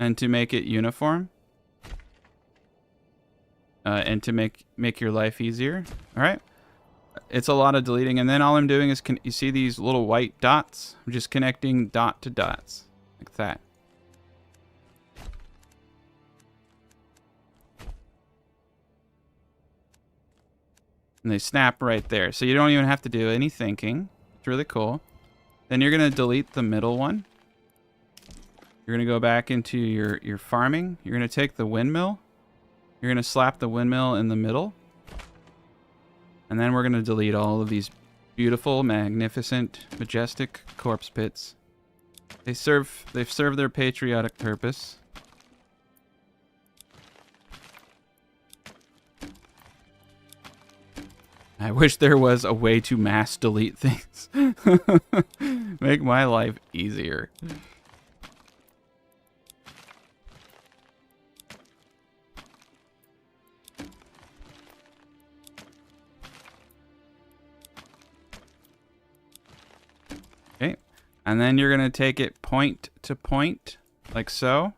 and to make it uniform. And to make your life easier. All right. It's a lot of deleting. And then all I'm doing is, you see these little white dots? I'm just connecting dot to dots like that. And they snap right there. So you don't even have to do any thinking. It's really cool. Then you're going to delete the middle one. You're going to go back into your farming. You're going to take the windmill. You're going to slap the windmill in the middle. And then we're going to delete all of these beautiful, magnificent, majestic corpse pits. They've served their patriotic purpose. I wish there was a way to mass delete things. Make my life easier. Okay. And then you're going to take it point to point, like so.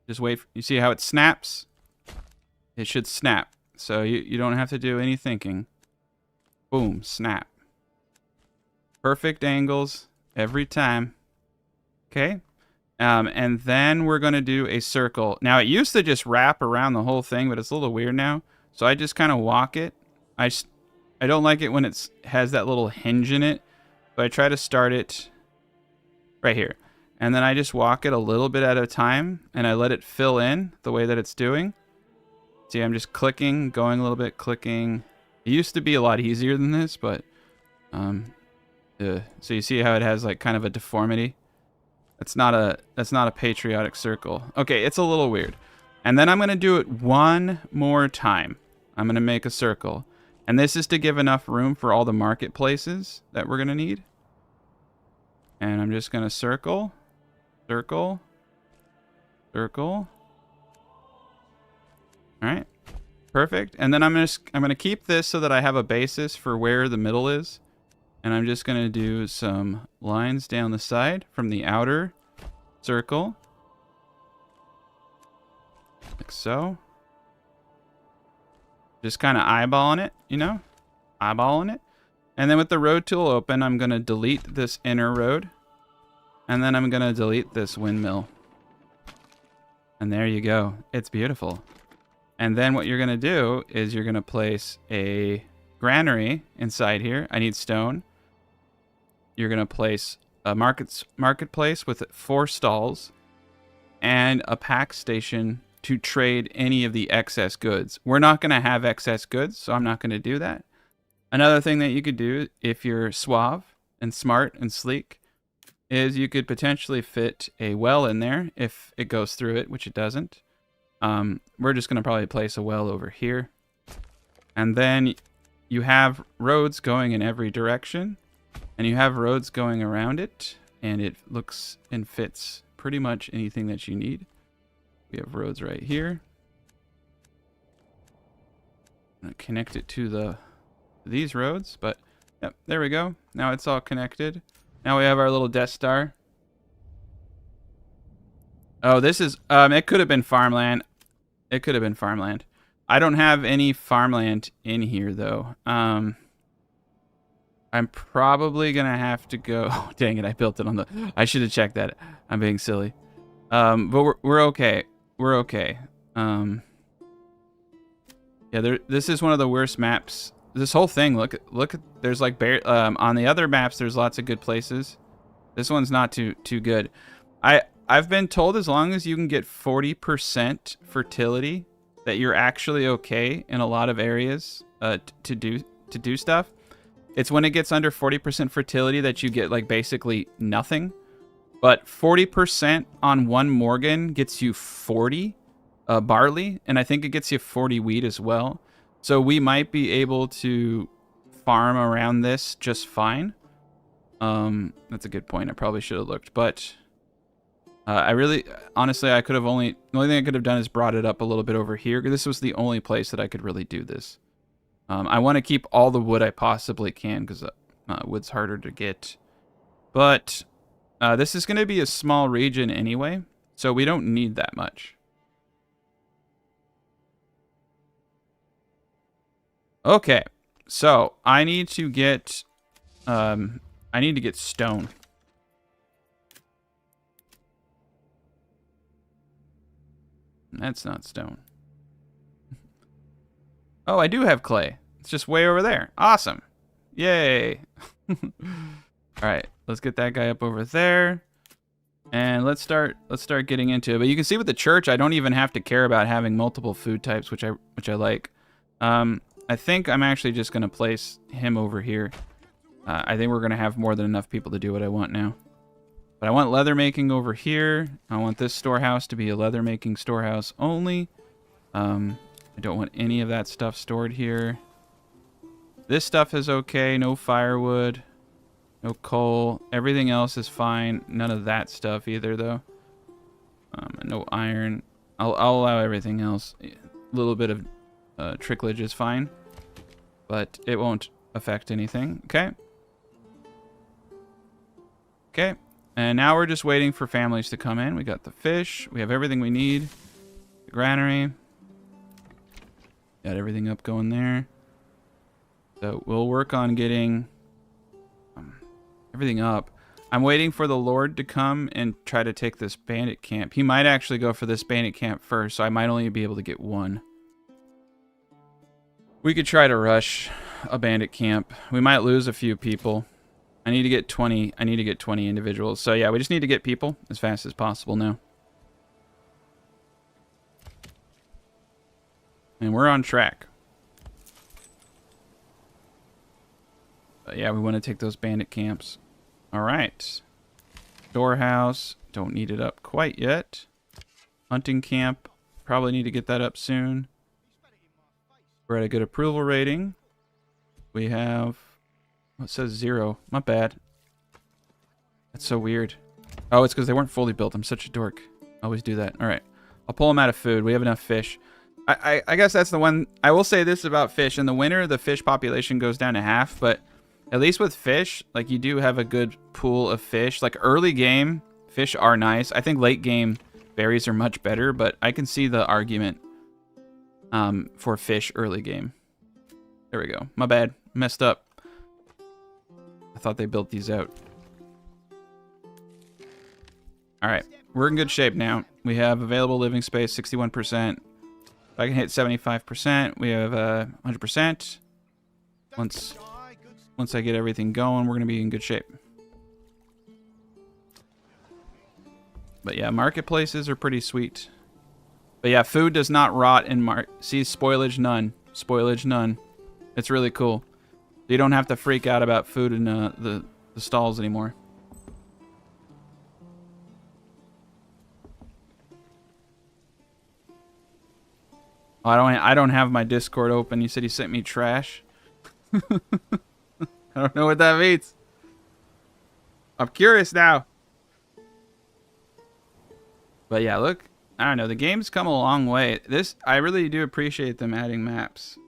Just wait. You see how it snaps? It should snap. So you don't have to do any thinking. Boom, snap. Perfect angles every time. Okay. And then we're going to do a circle. Now, it used to just wrap around the whole thing, but it's a little weird now. So I just kind of walk it. I don't like it when it has that little hinge in it. So I try to start it right here. And then I just walk it a little bit at a time, and I let it fill in the way that it's doing. See, I'm just clicking, going a little bit, clicking. It used to be a lot easier than this, but so you see how it has like kind of a deformity. That's not a patriotic circle. Okay, it's a little weird. And then I'm gonna do it one more time. I'm gonna make a circle, and this is to give enough room for all the marketplaces that we're gonna need. And I'm just gonna circle, circle, circle. All right, perfect. And then I'm gonna keep this so that I have a basis for where the middle is, and I'm just gonna do some lines down the side from the outer circle, like so. Just kind of eyeballing it, you know, eyeballing it. And then with the road tool open, I'm gonna delete this inner road, and then I'm gonna delete this windmill. And there you go. It's beautiful. And then what you're going to do is you're going to place a granary inside here. I need stone. You're going to place a marketplace with 4 stalls and a pack station to trade any of the excess goods. We're not going to have excess goods, so I'm not going to do that. Another thing that you could do if you're suave and smart and sleek is you could potentially fit a well in there if it goes through it, which it doesn't. We're just going to probably place a well over here. And then you have roads going in every direction. And you have roads going around it. And it looks and fits pretty much anything that you need. We have roads right here. I'm going to connect it to these roads. But, yep, there we go. Now it's all connected. Now we have our little Death Star. Oh, this is... it could have been farmland. It could have been farmland. I don't have any farmland in here, though. I'm probably going to have to go... Oh, dang it, I built it on the... I should have checked that. I'm being silly. But we're okay. We're okay. Yeah, this is one of the worst maps. This whole thing, look at... There's like... on the other maps, there's lots of good places. This one's not too good. I've been told as long as you can get 40% fertility, that you're actually okay in a lot of areas to do stuff. It's when it gets under 40% fertility that you get like basically nothing. But 40% on 1 Morgan gets you 40 barley, and I think it gets you 40 wheat as well. So we might be able to farm around this just fine. That's a good point. I probably should have looked, but Honestly, I could have the only thing I could have done is brought it up a little bit over here. This was the only place that I could really do this. I want to keep all the wood I possibly can because wood's harder to get. But this is going to be a small region anyway, so we don't need that much. Okay, so I need to get stone. That's not stone. Oh, I do have clay. It's just way over there. Awesome. Yay. All right, let's get that guy up over there. And let's start getting into it. But you can see with the church, I don't even have to care about having multiple food types, which I like. I think I'm actually just going to place him over here. I think we're going to have more than enough people to do what I want now. But I want leather making over here. I want this storehouse to be a leather making storehouse only. I don't want any of that stuff stored here. This stuff is okay. No firewood. No coal. Everything else is fine. None of that stuff either, though. No iron. I'll allow everything else. A little bit of tricklage is fine. But it won't affect anything. Okay. Okay. And now we're just waiting for families to come in. We got the fish. We have everything we need. The granary. Got everything up going there. So we'll work on getting everything up. I'm waiting for the Lord to come and try to take this bandit camp. He might actually go for this bandit camp first, so I might only be able to get one. We could try to rush a bandit camp. We might lose a few people. I need to get 20. I need to get 20 individuals. So yeah, we just need to get people as fast as possible now. And we're on track. But yeah, we want to take those bandit camps. All right. Storehouse. Don't need it up quite yet. Hunting camp. Probably need to get that up soon. We're at a good approval rating. We have... Oh, it says 0. My bad. That's so weird. Oh, it's because they weren't fully built. I'm such a dork. I always do that. All right. I'll pull them out of food. We have enough fish. I guess that's the one. I will say this about fish. In the winter, the fish population goes down to half, but at least with fish, like, you do have a good pool of fish. Like, early game, fish are nice. I think late game berries are much better, but I can see the argument for fish early game. There we go. My bad. Messed up. I thought they built these out. All right. We're in good shape now. We have available living space, 61%. If I can hit 75%, we have 100%. Once I get everything going, we're going to be in good shape. But yeah, marketplaces are pretty sweet. But yeah, food does not rot in see, spoilage none. Spoilage none. It's really cool. You don't have to freak out about food in the stalls anymore. Oh, I don't have my Discord open. You said he sent me trash. I don't know what that means. I'm curious now. But yeah, look. I don't know. The game's come a long way. I really do appreciate them adding maps.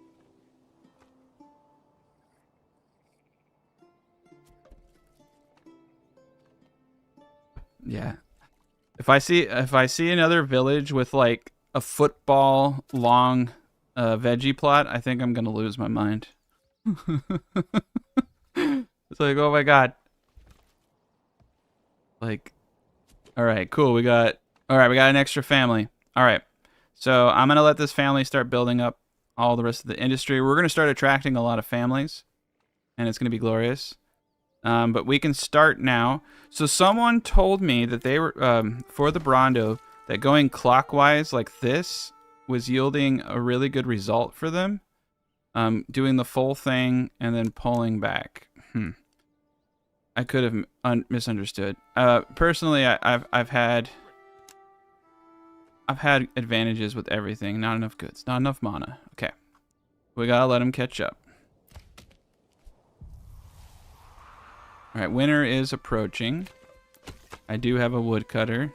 Yeah. If I see another village with like a football long veggie plot, I think I'm gonna lose my mind. It's like, oh my god. Like, all right, cool. We got an extra family. All right. So I'm gonna let this family start building up all the rest of the industry. We're gonna start attracting a lot of families, and it's gonna be glorious. But we can start now. So someone told me that they were for the Brawndo, that going clockwise like this was yielding a really good result for them. Doing the full thing and then pulling back. I could have misunderstood. Personally, I've had advantages with everything. Not enough goods. Not enough mana. Okay. We gotta let them catch up. Alright, winter is approaching. I do have a woodcutter.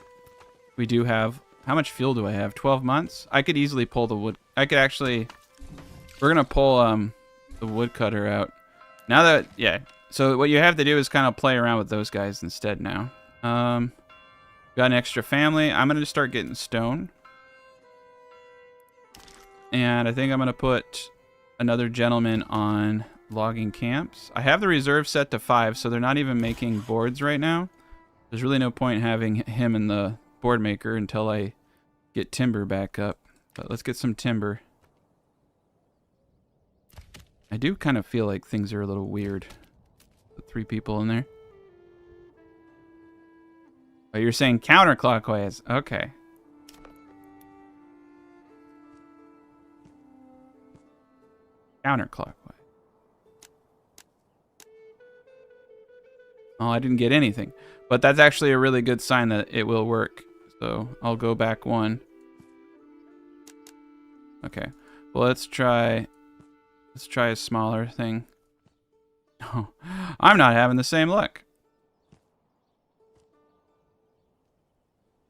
we do have... How much fuel do I have? 12 months? I could easily pull the wood... I could actually... We're going to pull the woodcutter out. Now that... Yeah. So what you have to do is kind of play around with those guys instead now. Got an extra family. I'm going to start getting stone. And I think I'm going to put another gentleman on logging camps. I have the reserve set to 5, so they're not even making boards right now. There's really no point having him in the board maker until I get timber back up. But let's get some timber. I do kind of feel like things are a little weird. The 3 people in there. Oh, you're saying counterclockwise. Okay. Counterclockwise. Oh, I didn't get anything. But that's actually a really good sign that it will work. So I'll go back 1. Okay. Well, let's try a smaller thing. Oh, I'm not having the same luck.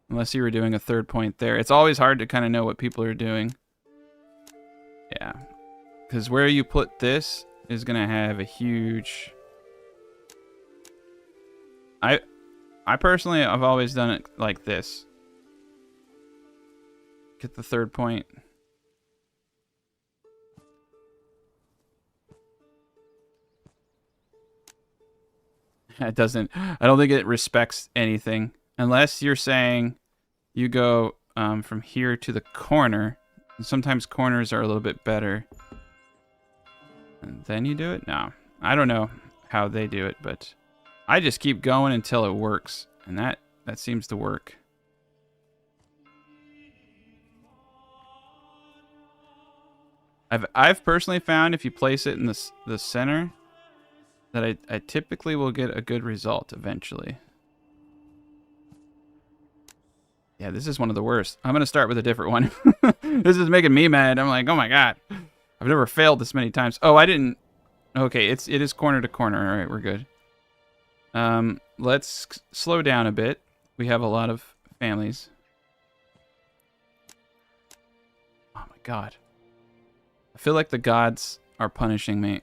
Unless you were doing a 3rd point there. It's always hard to kind of know what people are doing. Yeah. Because where you put this is going to have a huge... I personally, I've always done it like this. Get the 3rd point. It doesn't... I don't think it respects anything. Unless you're saying you go from here to the corner. Sometimes corners are a little bit better. And then you do it? No. I don't know how they do it, but I just keep going until it works. And that seems to work. I've personally found if you place it in the center that I typically will get a good result eventually. Yeah, this is one of the worst. I'm going to start with a different one. This is making me mad. I'm like, oh my god. I've never failed this many times. Oh, I didn't... Okay, it is corner to corner. All right, we're good. Let's slow down a bit. We have a lot of families. Oh my god. I feel like the gods are punishing me.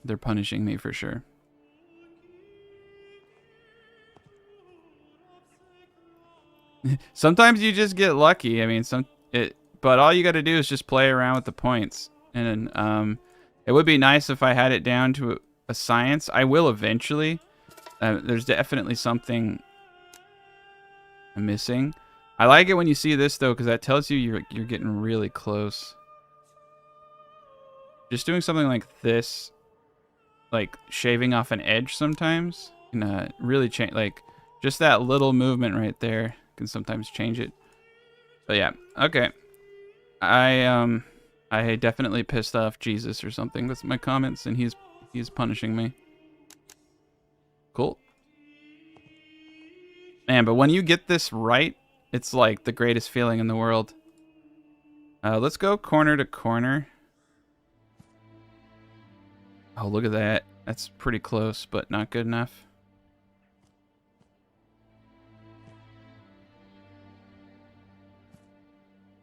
They're punishing me for sure. Sometimes you just get lucky. I mean, but all you got to do is just play around with the points. And it would be nice if I had it down to a science. I will eventually. There's definitely something I'm missing. I like it when you see this though, because that tells you you're getting really close. Just doing something like this, like shaving off an edge sometimes, can really change. Like just that little movement right there can sometimes change it. But yeah, okay. I definitely pissed off Jesus or something with my comments, and he's punishing me. Cool. Man, but when you get this right, it's like the greatest feeling in the world. Let's go corner to corner. Oh, look at that. That's pretty close, but not good enough.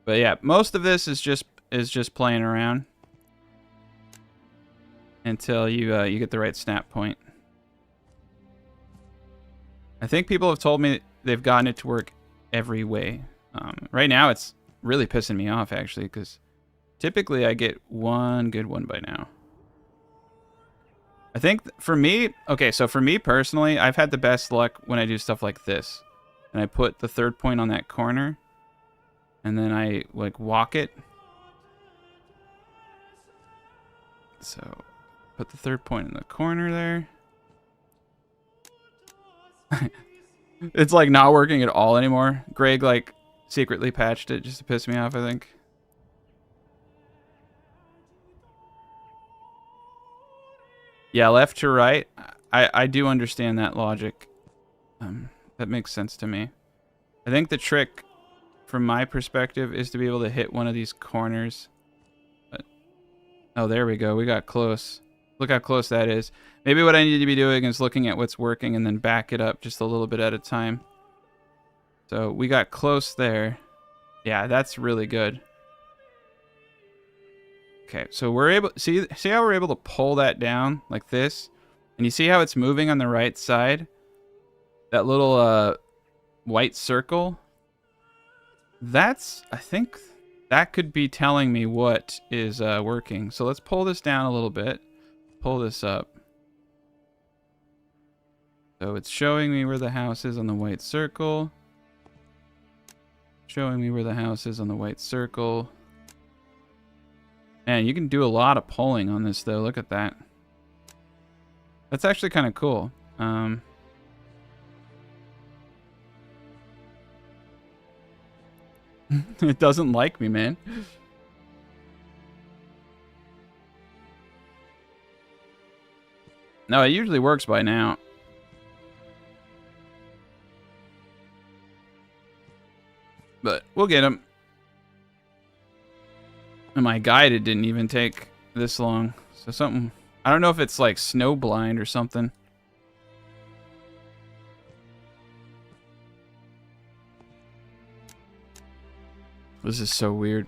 But yeah, most of this is just playing around until you get the right snap point. I think people have told me they've gotten it to work every way. Right now, it's really pissing me off actually, because typically I get one good one by now. I think for me, okay, so for me personally, I've had the best luck when I do stuff like this. And I put the 3rd point on that corner. And then I, like, walk it. So, put the 3rd point in the corner there. It's, like, not working at all anymore. Greg, like, secretly patched it just to piss me off, I think. Yeah, left to right. I do understand that logic. That makes sense to me. I think the trick, from my perspective, is to be able to hit one of these corners. But, oh, there we go. We got close. Look how close that is. Maybe what I need to be doing is looking at what's working and then back it up just a little bit at a time. So we got close there. Yeah, that's really good. Okay, so we're able... See how we're able to pull that down like this? And you see how it's moving on the right side? That little white circle? That's... I think that could be telling me what is working. So let's pull this down a little bit. Pull this up. So it's showing me where the house is on the white circle. Showing me where the house is on the white circle. And you can do a lot of pulling on this, though. Look at that. That's actually kind of cool. It doesn't like me, man. No, it usually works by now. But we'll get him. And my guide, it didn't even take this long. So something... I don't know if it's like snow blind or something. This is so weird.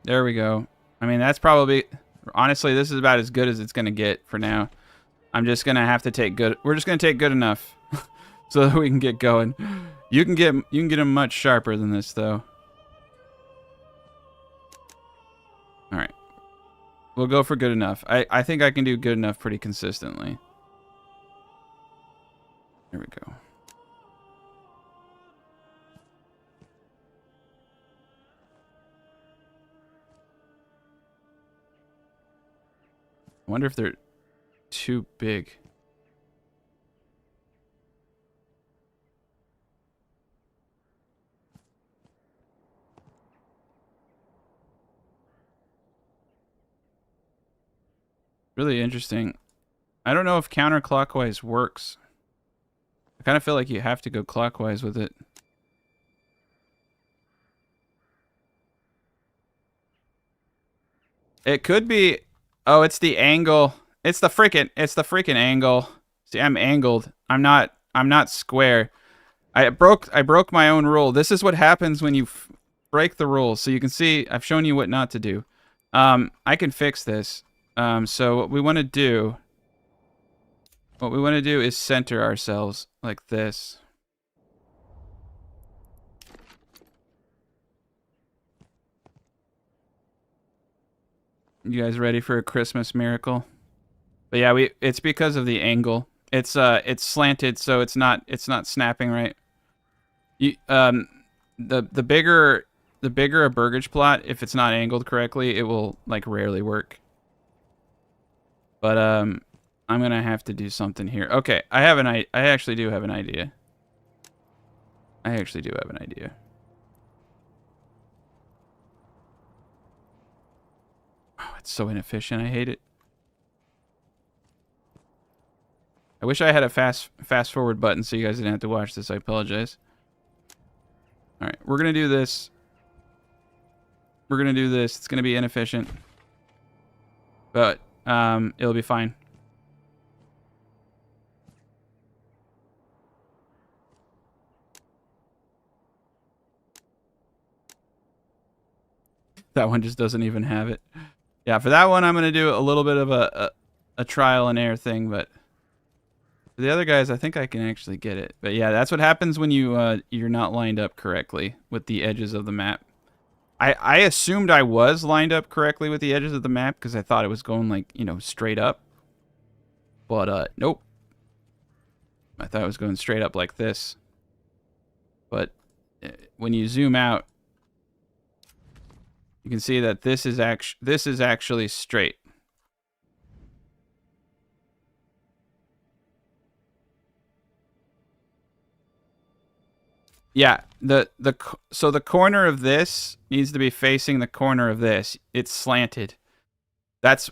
There we go. I mean, that's probably... Honestly, this is about as good as it's going to get for now. I'm just going to have to take good... We're just going to take good enough. So that we can get going. You can get them much sharper than this, though. Alright. We'll go for good enough. I think I can do good enough pretty consistently. There we go. I wonder if they're too big. Really interesting. I don't know if counterclockwise works. I kind of feel like you have to go clockwise with it. It could be... Oh, it's the angle. It's the freaking angle. See, I'm angled. I'm not square. I broke my own rule. This is what happens when you break the rules. So you can see I've shown you what not to do. I can fix this. So what we want to do is center ourselves like this. You guys ready for a Christmas miracle? But yeah, it's because of the angle. It's slanted, so it's not snapping right. You the bigger a burgage plot, if it's not angled correctly, it will like rarely work. But I'm gonna have to do something here. Okay, I actually do have an idea. Oh, it's so inefficient. I hate it. I wish I had a fast forward button so you guys didn't have to watch this. I apologize. All right, we're gonna do this. It's gonna be inefficient, but it'll be fine. That one just doesn't even have it. Yeah, for that one, I'm going to do a little bit of a trial and error thing, but for the other guys, I think I can actually get it. But yeah, that's what happens when you're not lined up correctly with the edges of the map. I assumed I was lined up correctly with the edges of the map because I thought it was going like, you know, straight up. But nope. I thought it was going straight up like this. But when you zoom out, you can see that this is actually straight. Yeah, so the corner of this needs to be facing the corner of this. It's slanted. That's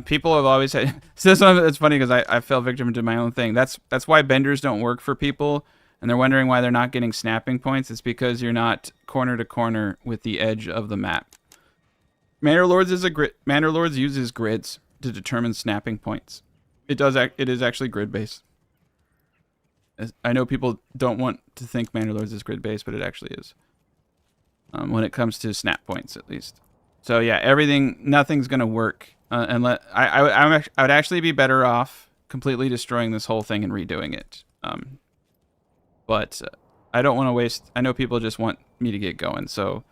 people have always said. So it's funny because I fell victim to my own thing. That's why benders don't work for people, and they're wondering why they're not getting snapping points. It's because you're not corner to corner with the edge of the map. Manor Lords is a grid. Manor Lords uses grids to determine snapping points. It is actually grid based. I know people don't want to think Manor Lords is grid based, but it actually is. When it comes to snap points, at least. So yeah, nothing's gonna work unless I would actually be better off completely destroying this whole thing and redoing it. But I don't want to waste. I know people just want me to get going, so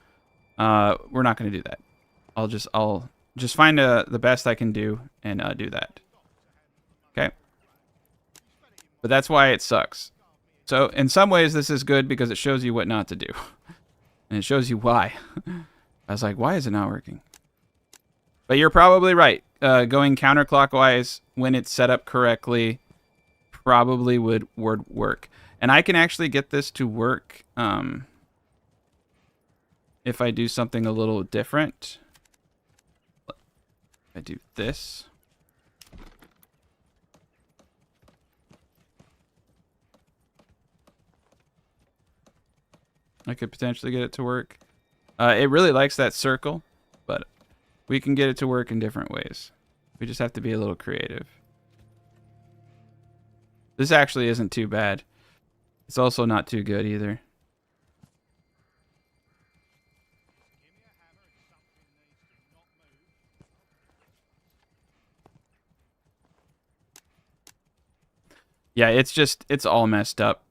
we're not gonna do that. I'll just find the best I can do and do that. Okay. But that's why it sucks. So in some ways this is good because it shows you what not to do. And it shows you why. I was like, why is it not working? But you're probably right. Going counterclockwise when it's set up correctly probably would work. And I can actually get this to work if I do something a little different. I do this. I could potentially get it to work. It really likes that circle, but we can get it to work in different ways. We just have to be a little creative. This actually isn't too bad. It's also not too good either. Yeah, it's all messed up.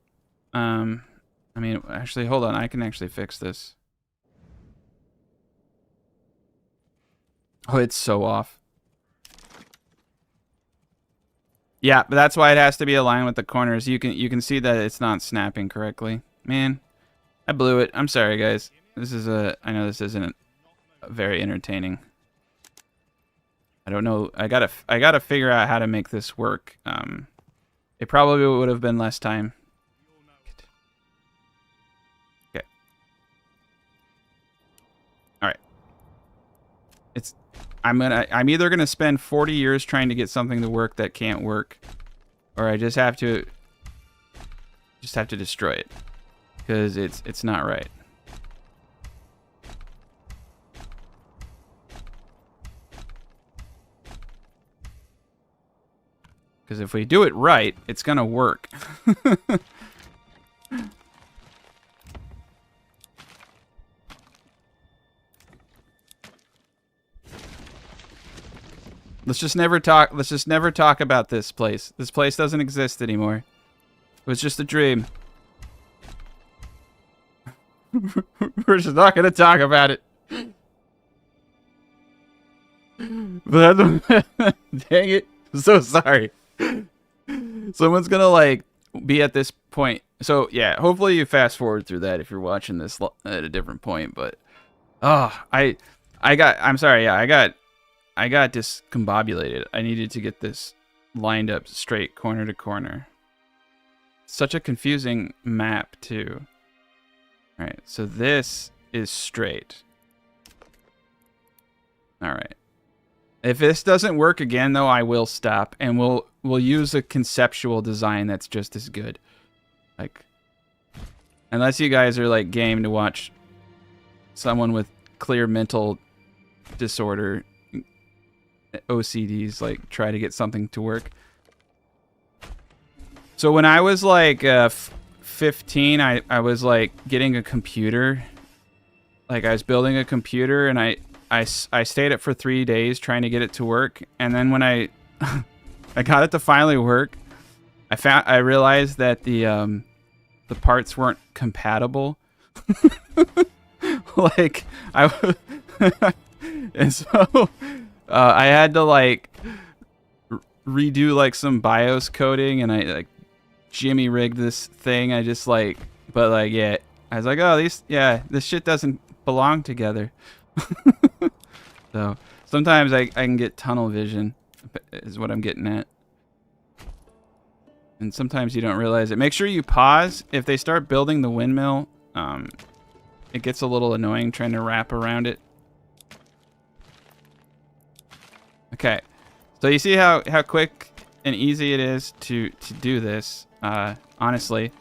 I mean, actually, hold on. I can actually fix this. Oh, it's so off. Yeah, but that's why it has to be aligned with the corners. You can see that it's not snapping correctly. Man, I blew it. I'm sorry, guys. I know this isn't very entertaining. I don't know. I gotta figure out how to make this work. It probably would have been less time. Okay. All right. I'm either gonna spend 40 years trying to get something to work that can't work, or I just have to destroy it because it's not right. Because if we do it right, it's gonna work. Let's just never talk about this place. This place doesn't exist anymore. It was just a dream. We're just not gonna talk about it. But dang it. I'm so sorry. Someone's gonna like be at this point. So yeah, hopefully you fast forward through that if you're watching this at a different point. But I'm sorry. Yeah, I got discombobulated. I needed to get this lined up straight, corner to corner. Such a confusing map too. All right, so this is straight. All right. If this doesn't work again, though, I will stop, and we'll use a conceptual design that's just as good. Like, unless you guys are like game to watch someone with clear mental disorder, OCDs, like try to get something to work. So when I was like 15, I was like getting a computer. Like I was building a computer, and I stayed up for 3 days trying to get it to work, and then when I got it to finally work, I realized that the parts weren't compatible. Like and so I had to like redo like some BIOS coding, and I like jimmy rigged this thing. I just like, but like yeah, I was like, oh, this shit doesn't belong together. So sometimes I can get tunnel vision, is what I'm getting at. And sometimes you don't realize it. Make sure you pause. If they start building the windmill, it gets a little annoying trying to wrap around it. Okay, so you see how quick and easy it is to do this. Honestly,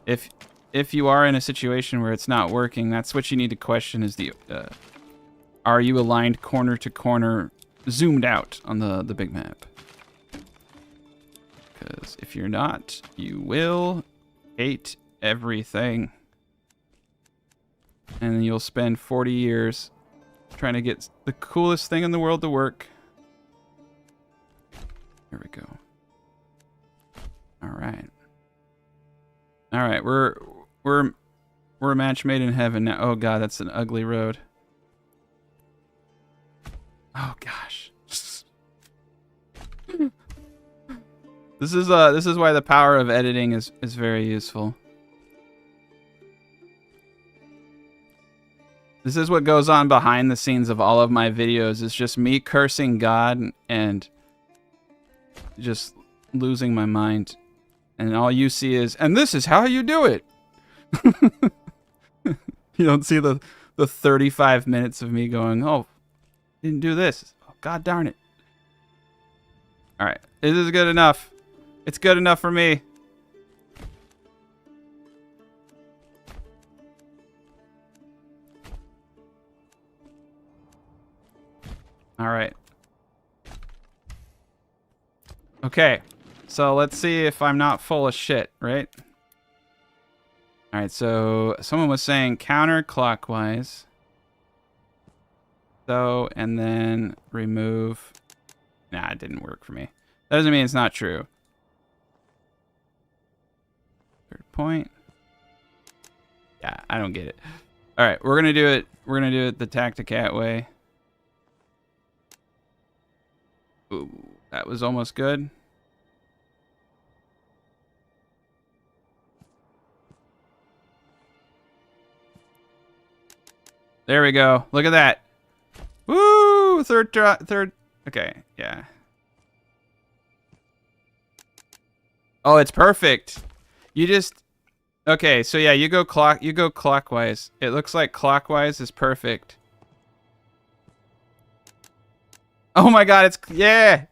if you are in a situation where it's not working, that's what you need to question: is are you aligned corner to corner, zoomed out on the big map? Because if you're not, you will hate everything. And then you'll spend 40 years trying to get the coolest thing in the world to work. There we go. All right. All right, we're a match made in heaven now. Oh god, that's an ugly road. Oh gosh. This is why the power of editing is very useful. This is what goes on behind the scenes of all of my videos. It's just me cursing God and just losing my mind. And all you see is, and this is how you do it. You don't see the 35 minutes of me going, oh, didn't do this. Oh, god darn it. All right, this is good enough. It's good enough for me. All right. Okay, so let's see if I'm not full of shit, right? All right, so someone was saying counterclockwise. So, and then remove. Nah, it didn't work for me. That doesn't mean it's not true. Third point. Yeah, I don't get it. All right, we're gonna do it. We're gonna do it the Tacticat way. Ooh, that was almost good. There we go. Look at that. Woo! Third. Okay, yeah. Oh, it's perfect. You just. Okay, so yeah, you go clockwise. It looks like clockwise is perfect. Oh my god, it's yeah.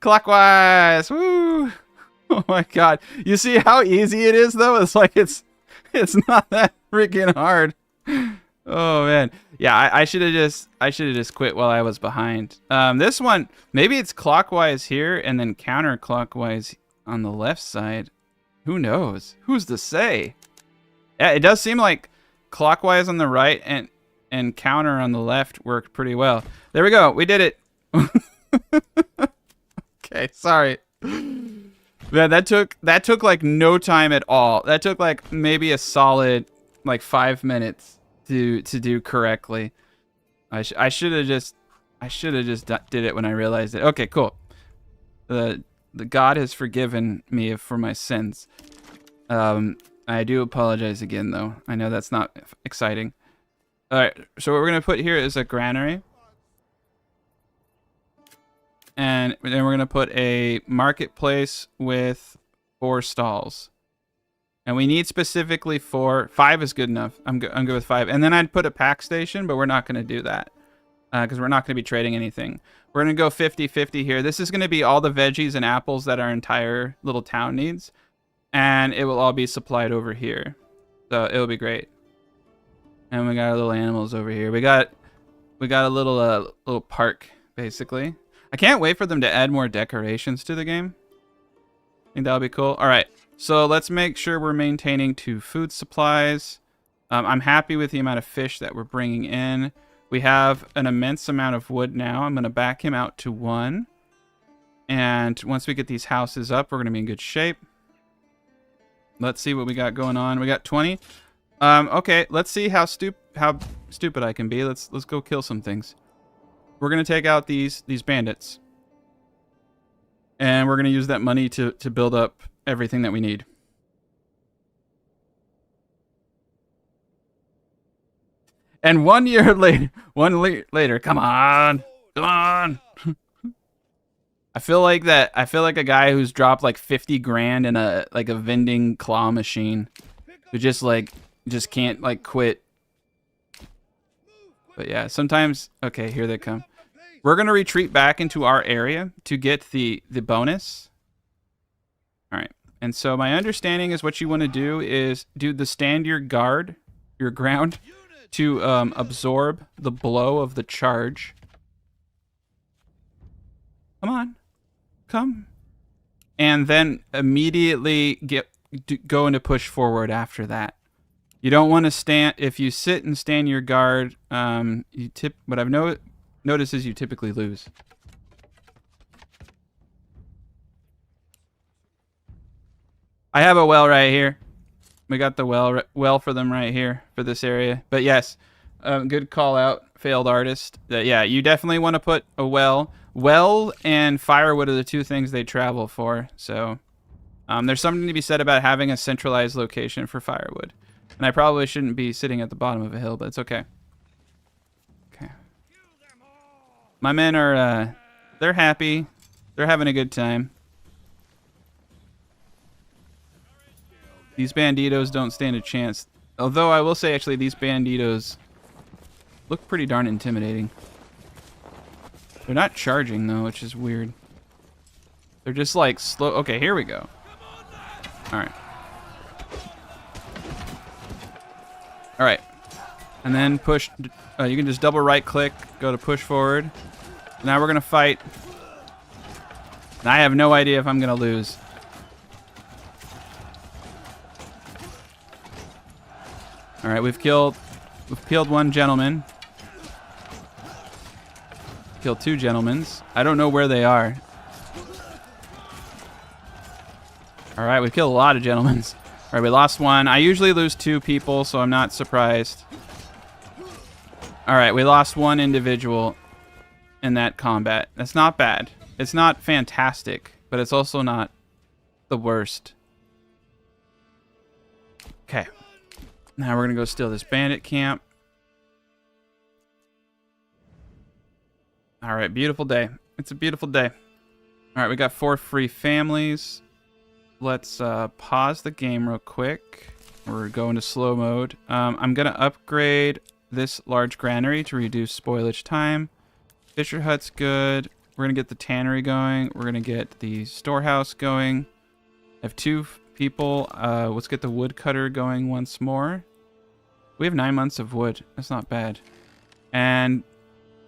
Clockwise. Woo! Oh my god. You see how easy it is though? It's like it's not that freaking hard. Oh man. Yeah, I should have just quit while I was behind. This one, maybe it's clockwise here and then counterclockwise on the left side. Who knows? Who's to say? Yeah, it does seem like clockwise on the right and counter on the left worked pretty well. There we go. We did it. Okay, sorry. Man, that took like no time at all. That took like maybe a solid like 5 minutes to do correctly. I should have just did it when I realized it. Okay, cool. The God has forgiven me for my sins. I do apologize again though. I know that's not exciting. All right, so what we're gonna put here is a granary. And then we're going to put a marketplace with 4 stalls. And we need specifically 4. 5 is good enough. I'm good with 5. And then I'd put a pack station, but we're not going to do that. Because we're not going to be trading anything. We're going to go 50-50 here. This is going to be all the veggies and apples that our entire little town needs. And it will all be supplied over here. So it'll be great. And we got our little animals over here. We got a little park, basically. I can't wait for them to add more decorations to the game. I think that'll be cool. All right, so let's make sure we're maintaining 2 food supplies. I'm happy with the amount of fish that we're bringing in. We have an immense amount of wood now. I'm going to back him out to 1. And once we get these houses up, we're going to be in good shape. Let's see what we got going on. We got 20. Okay, let's see how stupid I can be. Let's go kill some things. We're going to take out these bandits. And we're going to use that money to build up everything that we need. And 1 year later, come on. I feel like a guy who's dropped like 50 grand in a vending claw machine who just can't like quit. But yeah, sometimes, okay, here they come. We're going to retreat back into our area to get the bonus. All right. And so my understanding is what you want to do is do the stand your guard, your ground, to absorb the blow of the charge. Come on. Come. And then immediately go into push forward after that. You don't want to stand. If you sit and stand your guard, what I've noticed is you typically lose. I have a well right here. We got the well for them right here for this area. But yes, good call out, failed artist. Yeah, you definitely want to put a well. Well and firewood are the two things they travel for. So there's something to be said about having a centralized location for firewood. And I probably shouldn't be sitting at the bottom of a hill, but it's okay. Okay. My men are, they're happy. They're having a good time. These banditos don't stand a chance. Although I will say, actually, these banditos look pretty darn intimidating. They're not charging, though, which is weird. They're just, like, slow. Okay, here we go. All right. All right. And then push. You can just double right-click, go to push forward. Now we're going to fight. And I have no idea if I'm going to lose. All right, we've killed one gentleman. Killed two gentlemen. I don't know where they are. All right, we've killed a lot of gentlemen. All right, we lost one. I usually lose two people, so I'm not surprised. All right, we lost one individual in that combat. That's not bad. It's not fantastic, but it's also not the worst. Okay. Now we're going to go steal this bandit camp. All right, beautiful day. It's a beautiful day. All right, we got 4 free families. Let's pause the game real quick. We're going to slow mode. I'm going to upgrade this large granary to reduce spoilage time. Fisher hut's good. We're going to get the tannery going. We're going to get the storehouse going. I have 2 people. Let's get the woodcutter going once more. We have 9 months of wood. That's not bad. And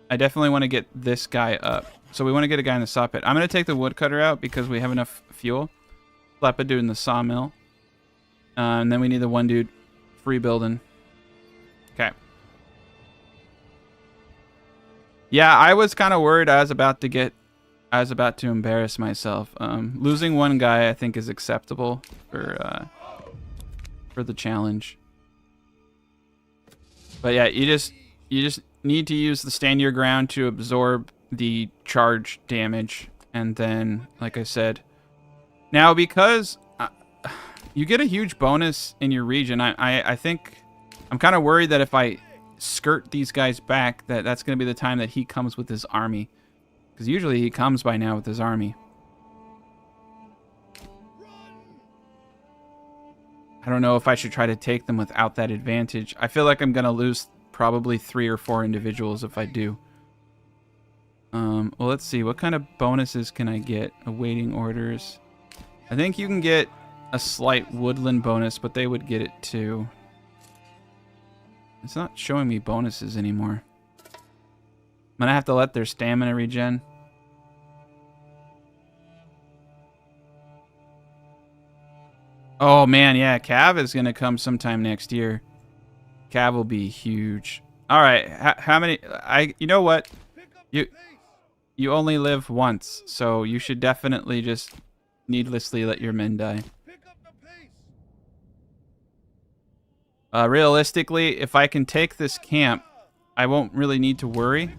I definitely want to get this guy up. So we want to get a guy in the saw pit. I'm going to take the woodcutter out because we have enough fuel. Slap a dude in the sawmill. And then we need the one dude free building. Okay. Yeah, I was kind of worried I was about to embarrass myself. Losing one guy I think is acceptable for the challenge. But yeah, you just need to use the stand your ground to absorb the charge damage, and then, like I said, now because you get a huge bonus in your region, I think I'm kind of worried that if I skirt these guys back, that's going to be the time that he comes with his army, because usually he comes by now with his army. I don't know if I should try to take them without that advantage. I feel like I'm going to lose probably 3 or 4 individuals if I do. Well, let's see. What kind of bonuses can I get? Awaiting orders. I think you can get a slight woodland bonus, but they would get it too. It's not showing me bonuses anymore. I'm going to have to let their stamina regen. Oh, man, yeah. Cav is going to come sometime next year. Cav will be huge. All right. How many... You know what? You only live once, so you should definitely just needlessly let your men die. Realistically, if I can take this camp, I won't really need to worry.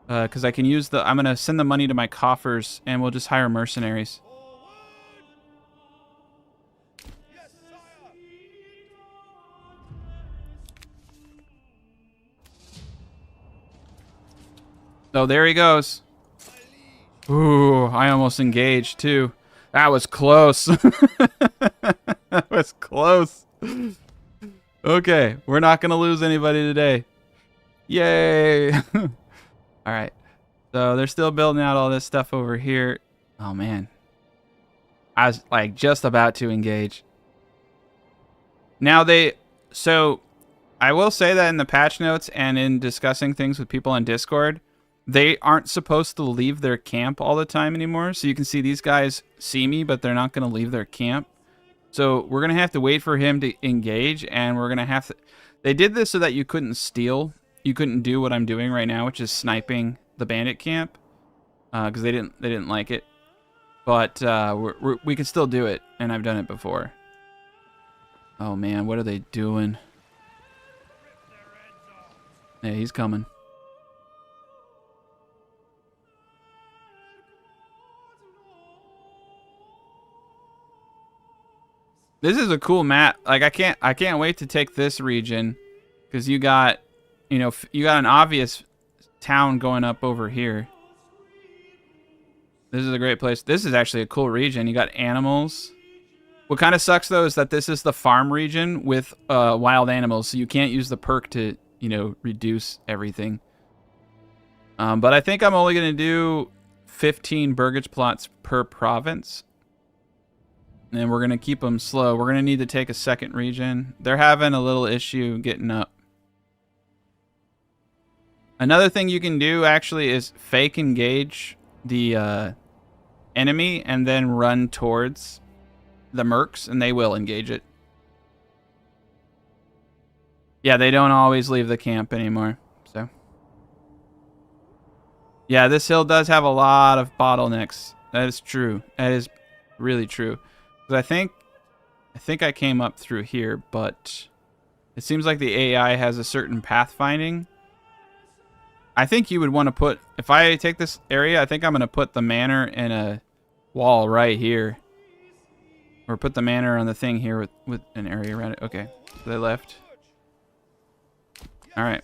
Because I can use the... I'm going to send the money to my coffers, and we'll just hire mercenaries. Oh, there he goes. Ooh, I almost engaged, too. That was close. That was close. Okay, we're not going to lose anybody today. Yay. All right. So they're still building out all this stuff over here. Oh, man. I was, like, just about to engage. Now so I will say that in the patch notes and in discussing things with people on Discord, they aren't supposed to leave their camp all the time anymore. So you can see these guys see me, but they're not going to leave their camp. So we're going to have to wait for him to engage, and we're going to have to... They did this so that you couldn't steal. You couldn't do what I'm doing right now, which is sniping the bandit camp, because they didn't like it. But we can still do it, and I've done it before. Oh man, what are they doing? Yeah, he's coming. This is a cool map. Like I can't wait to take this region, because you got, you know, you got an obvious town going up over here. This is a great place. This is actually a cool region. You got animals. What kind of sucks though is that this is the farm region with wild animals, so you can't use the perk to, you know, reduce everything. But I think I'm only gonna do 15 burgage plots per province. And we're going to keep them slow. We're going to need to take a second region. They're having a little issue getting up. Another thing you can do, actually, is fake engage the enemy and then run towards the mercs, and they will engage it. Yeah, they don't always leave the camp anymore. So, yeah, this hill does have a lot of bottlenecks. That is true. That is really true. I think I came up through here, but it seems like the AI has a certain pathfinding. I think you would want to put, if I take this area, I think I'm going to put the manor in a wall right here. Or put the manor on the thing here with an area around it. Okay, so they left. Alright.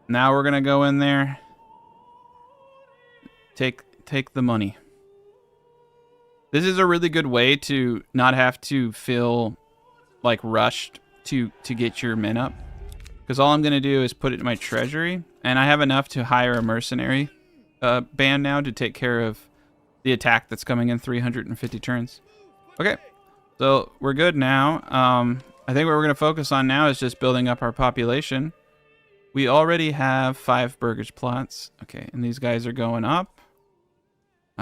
Now we're going to go in there. Take the money. This is a really good way to not have to feel like rushed to get your men up. Because all I'm going to do is put it in my treasury. And I have enough to hire a mercenary band now to take care of the attack that's coming in 350 turns. Okay, so we're good now. I think what we're going to focus on now is just building up our population. We already have 5 burgage plots. Okay, and these guys are going up.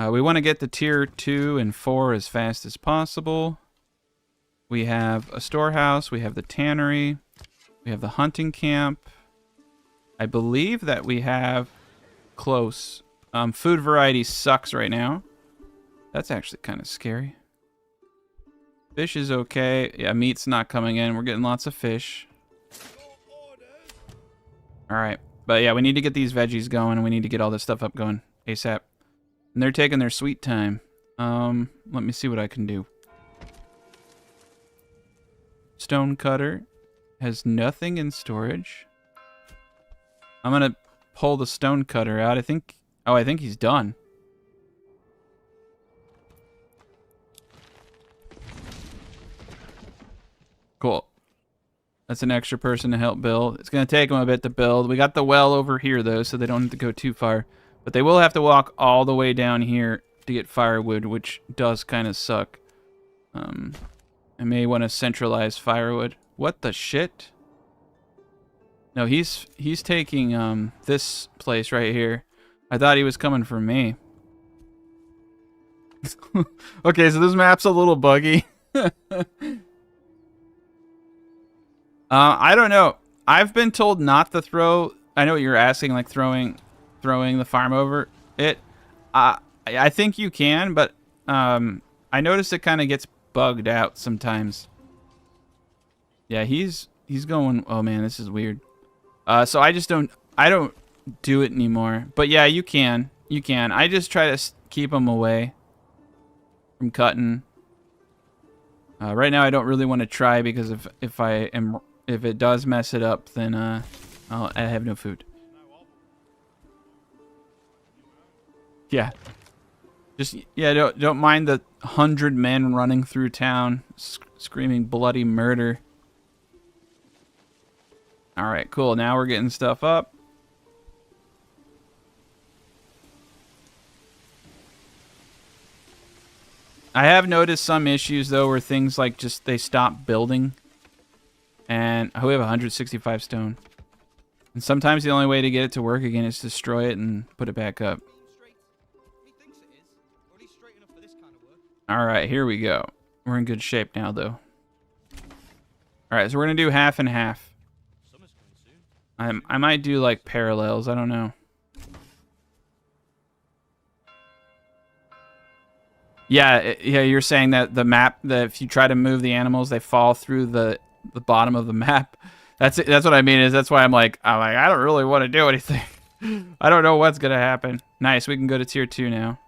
We want to get the tier 2 and 4 as fast as possible. We have a storehouse. We have the tannery. We have the hunting camp. I believe that we have close. Food variety sucks right now. That's actually kind of scary. Fish is okay. Yeah, meat's not coming in. We're getting lots of fish. All right. But yeah, we need to get these veggies going, and we need to get all this stuff up going ASAP. And they're taking their sweet time. Let me see what I can do. Stone cutter has nothing in storage. I'm gonna pull the stone cutter out. I think he's done. Cool. That's an extra person to help build. It's gonna take them a bit to build. We got the well over here though, so they don't have to go too far. But they will have to walk all the way down here to get firewood, which does kind of suck. I may want to centralize firewood. What the shit? No, he's taking this place right here. I thought he was coming for me. Okay, so this map's a little buggy. I don't know. I've been told not to throw. I know what you're asking, like throwing the farm over it. I think you can, but I noticed it kind of gets bugged out sometimes. Yeah, he's going. Oh man, this is weird. So I don't do it anymore. But yeah, you can. I just try to keep them away from cutting. Right now, I don't really want to try because if it does mess it up, then I have no food. Yeah. Don't mind the 100 men running through town, screaming bloody murder. All right, cool. Now we're getting stuff up. I have noticed some issues though, where things like just they stop building. And oh, we have 165 stone. And sometimes the only way to get it to work again is to destroy it and put it back up. Alright, here we go. We're in good shape now, though. Alright, so we're going to do half and half. I might do, like, parallels. I don't know. Yeah, you're saying that the map, that if you try to move the animals, they fall through the bottom of the map. That's what I mean. Is that's why I'm like I don't really want to do anything. I don't know what's gonna happen. Nice, we can go to tier 2 now.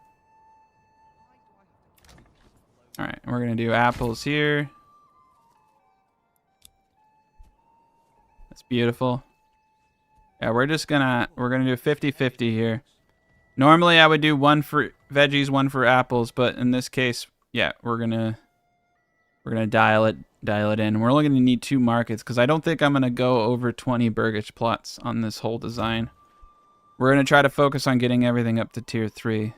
All right, we're gonna do apples here. That's beautiful. Yeah, we're gonna do 50-50 here. Normally I would do one for veggies, one for apples, but in this case, yeah, we're gonna dial it in. We're only gonna need 2 markets because I don't think I'm gonna go over 20 burgage plots on this whole design. We're gonna try to focus on getting everything up to tier 3.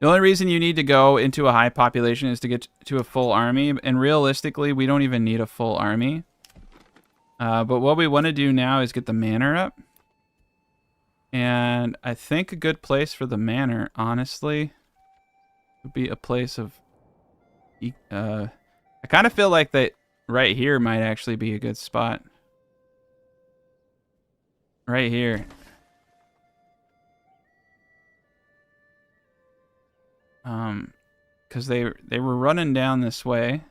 The only reason you need to go into a high population is to get to a full army, and realistically, we don't even need a full army. But what we want to do now is get the manor up. And I think a good place for the manor, honestly, would be a place of... I kind of feel like that right here might actually be a good spot. Right here. Because they were running down this way.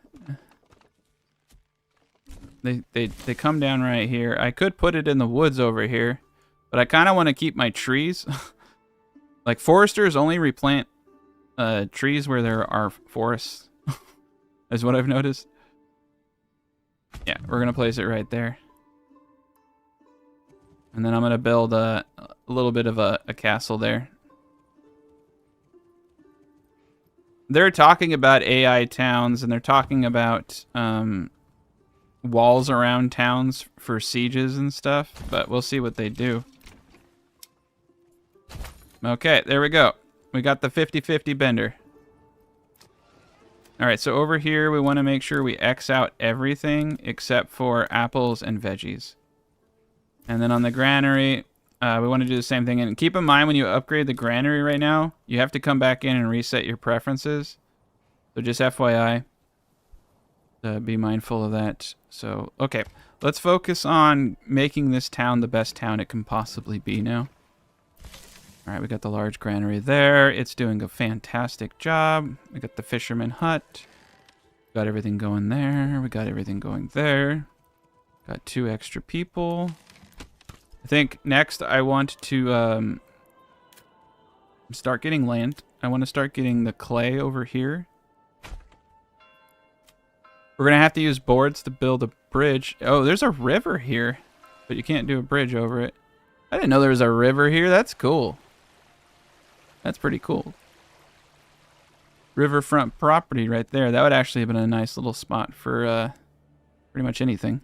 They come down right here. I could put it in the woods over here. But I kind of want to keep my trees. Like, foresters only replant trees where there are forests. Is what I've noticed. Yeah, we're going to place it right there. And then I'm going to build a little bit of a castle there. They're talking about AI towns, and they're talking about walls around towns for sieges and stuff. But we'll see what they do. Okay, there we go. We got the 50-50 bender. All right, so over here, we want to make sure we X out everything except for apples and veggies. And then on the granary, we want to do the same thing. And keep in mind, when you upgrade the granary right now, you have to come back in and reset your preferences. So just FYI, be mindful of that. So, okay, let's focus on making this town the best town it can possibly be now. All right, we got the large granary there. It's doing a fantastic job. We got the fisherman hut. Got everything going there. We got everything going there. Got 2 extra people. I think next I want to start getting land. I want to start getting the clay over here. We're going to have to use boards to build a bridge. Oh, there's a river here, but you can't do a bridge over it. I didn't know there was a river here. That's cool. That's pretty cool. Riverfront property right there. That would actually have been a nice little spot for pretty much anything.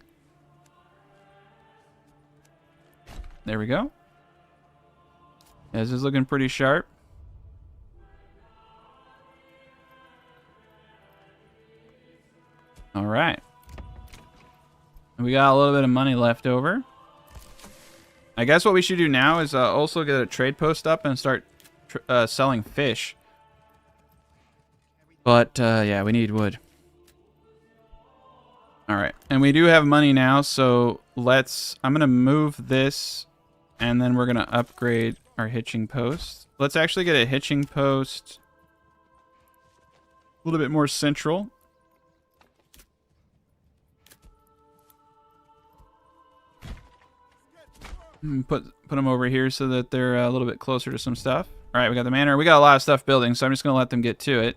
There we go. Yeah, this is looking pretty sharp. All right. We got a little bit of money left over. I guess what we should do now is also get a trade post up and start selling fish. But yeah, we need wood. All right, and we do have money now, so I'm gonna move this, and then we're gonna upgrade our hitching post. Let's actually get a hitching post a little bit more central. Put them over here so that they're a little bit closer to some stuff. All right, we got the manor. We got a lot of stuff building, so I'm just going to let them get to it.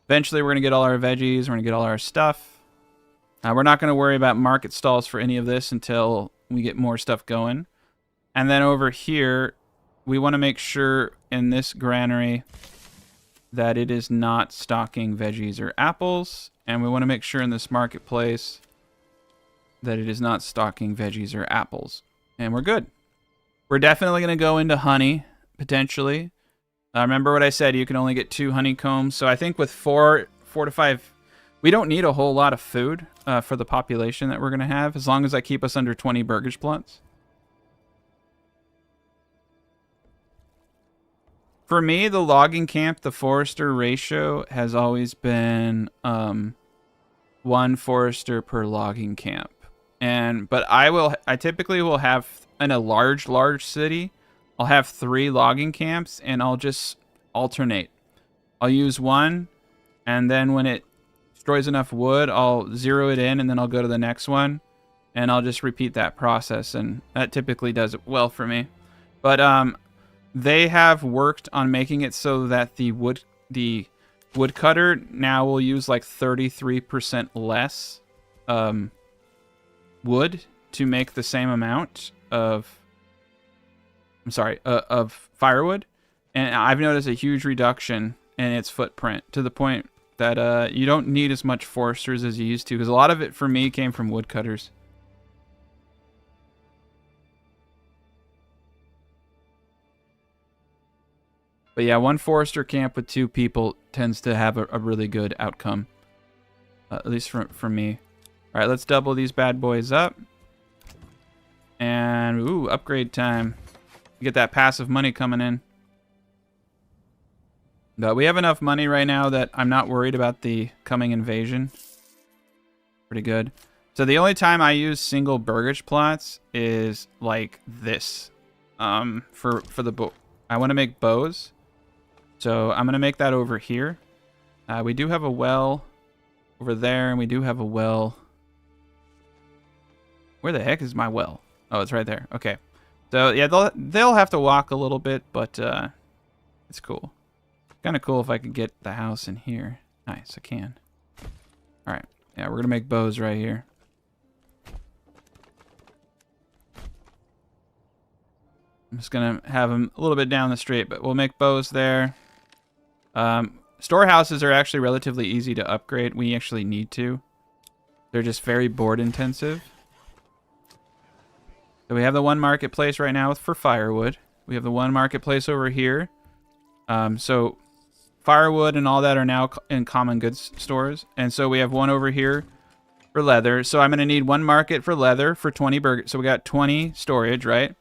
Eventually, we're going to get all our veggies. We're going to get all our stuff. We're not going to worry about market stalls for any of this until we get more stuff going. And then over here, we want to make sure in this granary that it is not stocking veggies or apples. And we want to make sure in this marketplace that it is not stocking veggies or apples. And we're good. We're definitely going to go into honey, potentially. Remember what I said, you can only get 2 honeycombs. So I think with 4 to 5 We don't need a whole lot of food for the population that we're going to have, as long as I keep us under 20 burgage plots. For me, the logging camp, the forester ratio has always been 1 forester per logging camp. But I typically will have, in a large city, I'll have 3 logging camps, and I'll just alternate. I'll use one, and then when it destroys enough wood, I'll zero it in, and then I'll go to the next one, and I'll just repeat that process, and that typically does it well for me. But they have worked on making it so that the woodcutter now will use like 33% less wood to make the same amount of firewood, and I've noticed a huge reduction in its footprint to the point that you don't need as much foresters as you used to, because a lot of it for me came from woodcutters. But yeah, 1 forester camp with 2 people tends to have a really good outcome, at least for me. All right, let's double these bad boys up. And, ooh, upgrade time. You get that passive money coming in. But we have enough money right now that I'm not worried about the coming invasion. Pretty good. So the only time I use single burgage plots is like this. For the bow. I want to make bows. So I'm going to make that over here. We do have a well over there, and we do have a well. Where the heck is my well? Oh, it's right there. Okay. So yeah, they'll have to walk a little bit, but it's cool. Kind of cool if I could get the house in here. Nice, I can. All right. Yeah, we're going to make bows right here. I'm just going to have them a little bit down the street, but we'll make bows there. Storehouses are actually relatively easy to upgrade. We actually need to. They're just very board intensive. So we have the one marketplace right now for firewood. We have the one marketplace over here. So firewood and all that are now in common goods stores. And so we have one over here for leather. So I'm going to need one market for leather for 20 burgers. So we got 20 storage, right?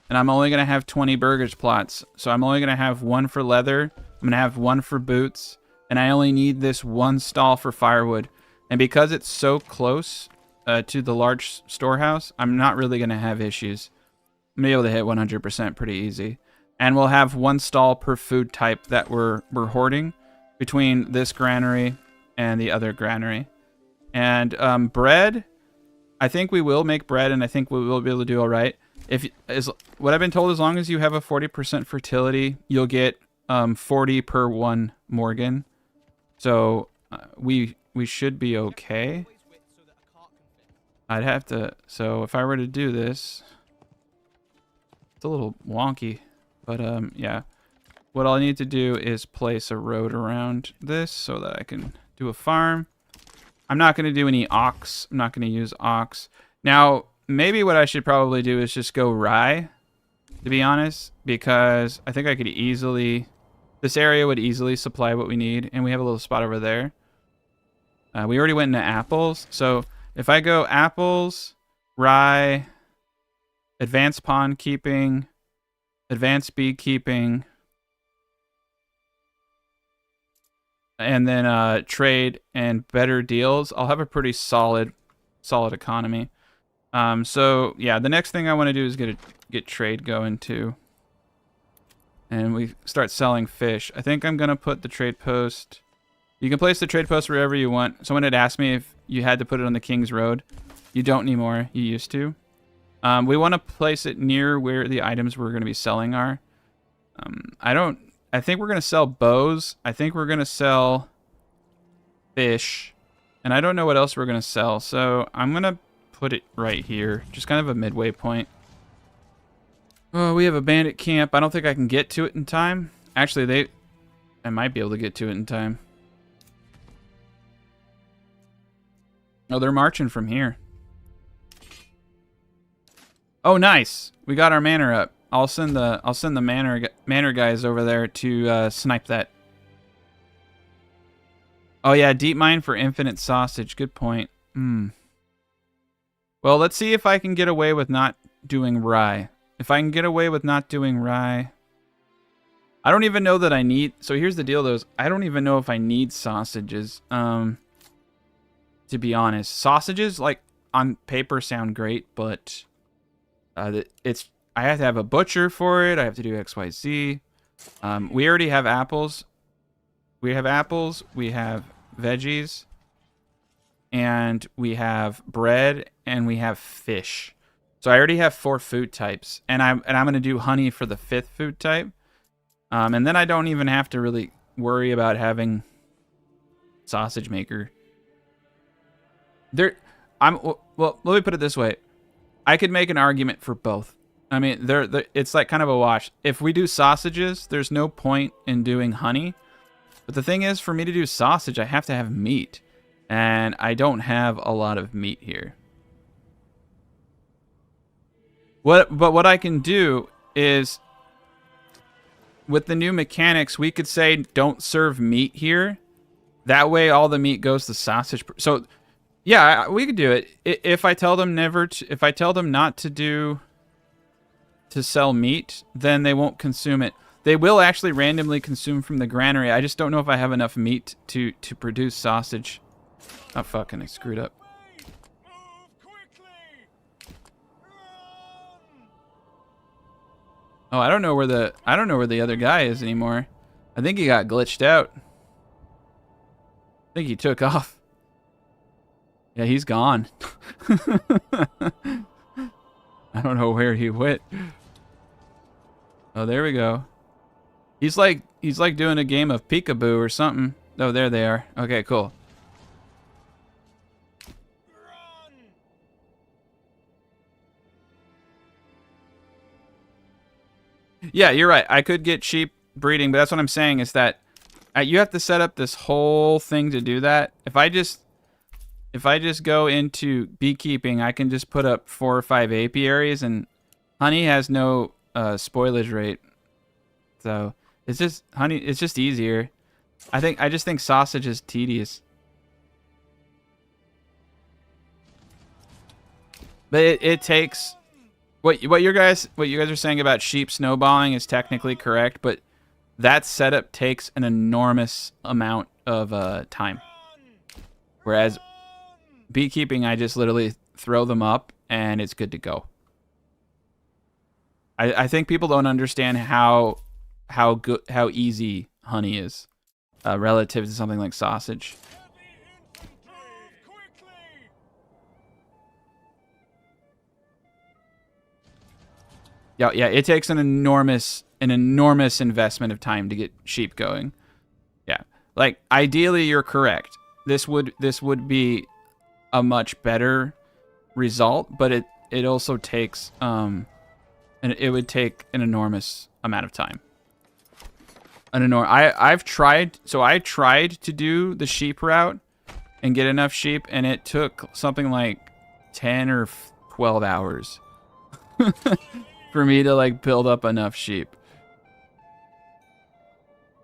And I'm only going to have 20 burgage plots. So I'm only going to have one for leather. I'm going to have one for boots. And I only need this one stall for firewood. And because it's so close to the large storehouse, I'm not really going to have issues. I'm going to be able to hit 100% pretty easy. And we'll have one stall per food type that we're hoarding between this granary and the other granary. And bread, I think we will make bread, and I think we will be able to do all right. What I've been told, as long as you have a 40% fertility, you'll get 40 per 1 Morgan. So we should be okay. I'd have to, so if I were to do this, it's a little wonky, but yeah. What I'll need to do is place a road around this so that I can do a farm. I'm not going to do any ox. I'm not going to use ox. Now, maybe what I should probably do is just go rye, to be honest, because I think I could easily, this area would easily supply what we need, and we have a little spot over there. We already went into apples, so if I go apples, rye, advanced pond keeping, advanced beekeeping, and then trade and better deals, I'll have a pretty solid economy. So yeah, the next thing I want to do is get trade going too, and we start selling fish. I think I'm gonna put the trade post. You can place the trade post wherever you want. Someone had asked me if you had to put it on the King's Road. You don't anymore. You used to. We want to place it near where the items we're going to be selling are. I think we're going to sell bows. I think we're going to sell fish. And I don't know what else we're going to sell. So I'm going to put it right here. Just kind of a midway point. Oh, we have a bandit camp. I don't think I can get to it in time. Actually, I might be able to get to it in time. Oh, they're marching from here. Oh, nice. We got our manor up. I'll send the manor guys over there to snipe that. Oh yeah, deep mine for infinite sausage. Good point. Hmm. Well, let's see if I can get away with not doing rye. If I can get away with not doing rye... I don't even know that I need... So here's the deal, though. I don't even know if I need sausages. To be honest. Sausages, like, on paper sound great, but... I have to have a butcher for it. I have to do XYZ. We already have apples. We have apples. We have veggies. And we have bread. And we have fish. So I already have 4 food types. And I'm going to do honey for the 5th food type. And then I don't even have to really worry about having sausage maker. Well, let me put it this way. I could make an argument for both. I mean, it's like kind of a wash. If we do sausages, there's no point in doing honey. But the thing is, for me to do sausage, I have to have meat. And I don't have a lot of meat here. But what I can do is... With the new mechanics, we could say don't serve meat here. That way, all the meat goes to sausage. So, yeah, we could do it. If I tell them if I tell them not to sell meat, then they won't consume it. They will actually randomly consume from the granary. I just don't know if I have enough meat to produce sausage. Oh, fucking, I screwed up. Oh, I don't know where the other guy is anymore. I think he got glitched out. I think he took off. Yeah, he's gone. I don't know where he went. Oh, there we go. He's like doing a game of peekaboo or something. Oh, there they are. Okay, cool. Yeah, you're right. I could get sheep breeding, but that's what I'm saying is that you have to set up this whole thing to do that. If I just go into beekeeping, I can just put up 4 or 5 apiaries, and honey has no spoilage rate. So it's just honey. It's just easier. I just think sausage is tedious. But it takes. What you guys are saying about sheep snowballing is technically correct, but that setup takes an enormous amount of time. Whereas beekeeping, I just literally throw them up and it's good to go. I think people don't understand how easy honey is relative to something like sausage. Yeah, it takes an enormous investment of time to get sheep going. Yeah, like ideally you're correct. This would be a much better result, but it also takes and it would take an enormous amount of time. I tried to do the sheep route and get enough sheep, and it took something like 10 or 12 hours. For me to like build up enough sheep.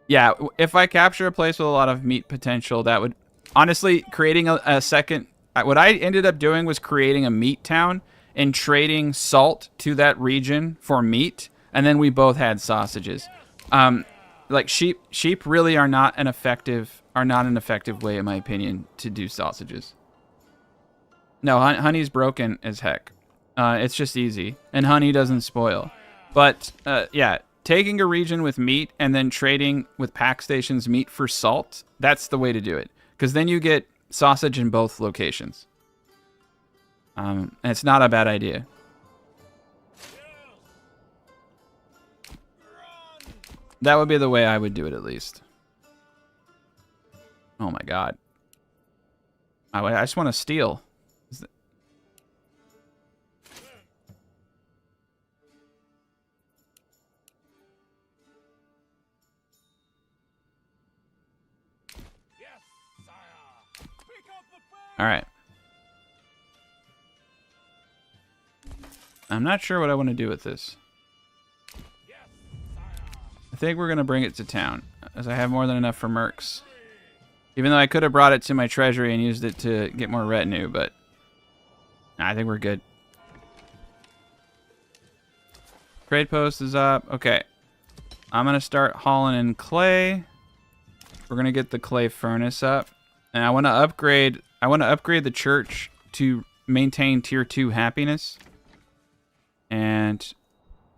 Yeah, if I capture a place with a lot of meat potential, that would honestly creating a second. What I ended up doing was creating a meat town and trading salt to that region for meat, and then we both had sausages. Like sheep really are not an effective way, in my opinion, to do sausages. No, honey's broken as heck. It's just easy, and honey doesn't spoil. But, yeah, taking a region with meat and then trading with pack stations meat for salt, that's the way to do it. Because then you get sausage in both locations. And it's not a bad idea. That would be the way I would do it, at least. Oh my god. I just want to steal. Alright. I'm not sure what I want to do with this. I think we're going to bring it to town, as I have more than enough for mercs. Even though I could have brought it to my treasury and used it to get more retinue, but nah, I think we're good. Trade post is up. Okay. I'm going to start hauling in clay. We're going to get the clay furnace up. And I want to upgrade the church to maintain tier 2 happiness. And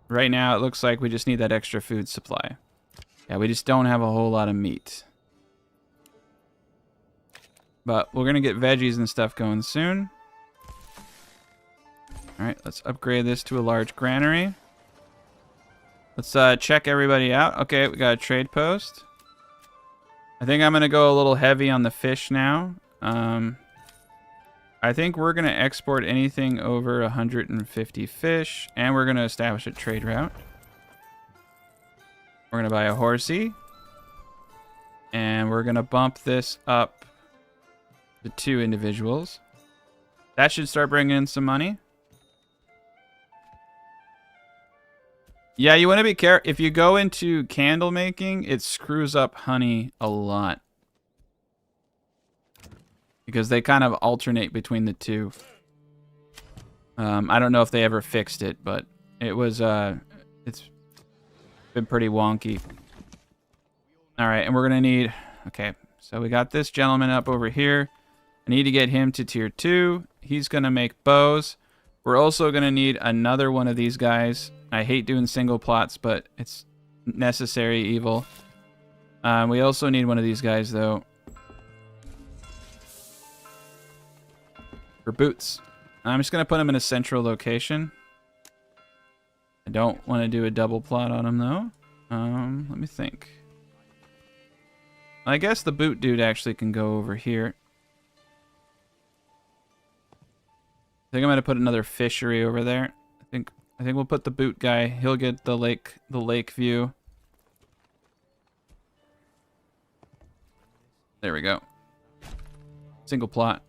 right now it looks like we just need that extra food supply. Yeah, we just don't have a whole lot of meat. But we're going to get veggies and stuff going soon. Alright, let's upgrade this to a large granary. Let's check everybody out. Okay, we got a trade post. I think I'm going to go a little heavy on the fish now. I think we're going to export anything over 150 fish. And we're going to establish a trade route. We're going to buy a horsey. And we're going to bump this up to 2 individuals. That should start bringing in some money. Yeah, you want to be careful. If you go into candle making, it screws up honey a lot. Because they kind of alternate between the two. I don't know if they ever fixed it, but it was, it's been pretty wonky. Alright, and we're going to need, okay, so we got this gentleman up over here. I need to get him to tier 2. He's going to make bows. We're also going to need another one of these guys. I hate doing single plots, but it's necessary evil. We also need one of these guys, though. For boots. I'm just going to put him in a central location. I don't want to do a double plot on him, though. Let me think. I guess the boot dude actually can go over here. I think I'm going to put another fishery over there. I think we'll put the boot guy. He'll get the lake view. There we go. Single plot.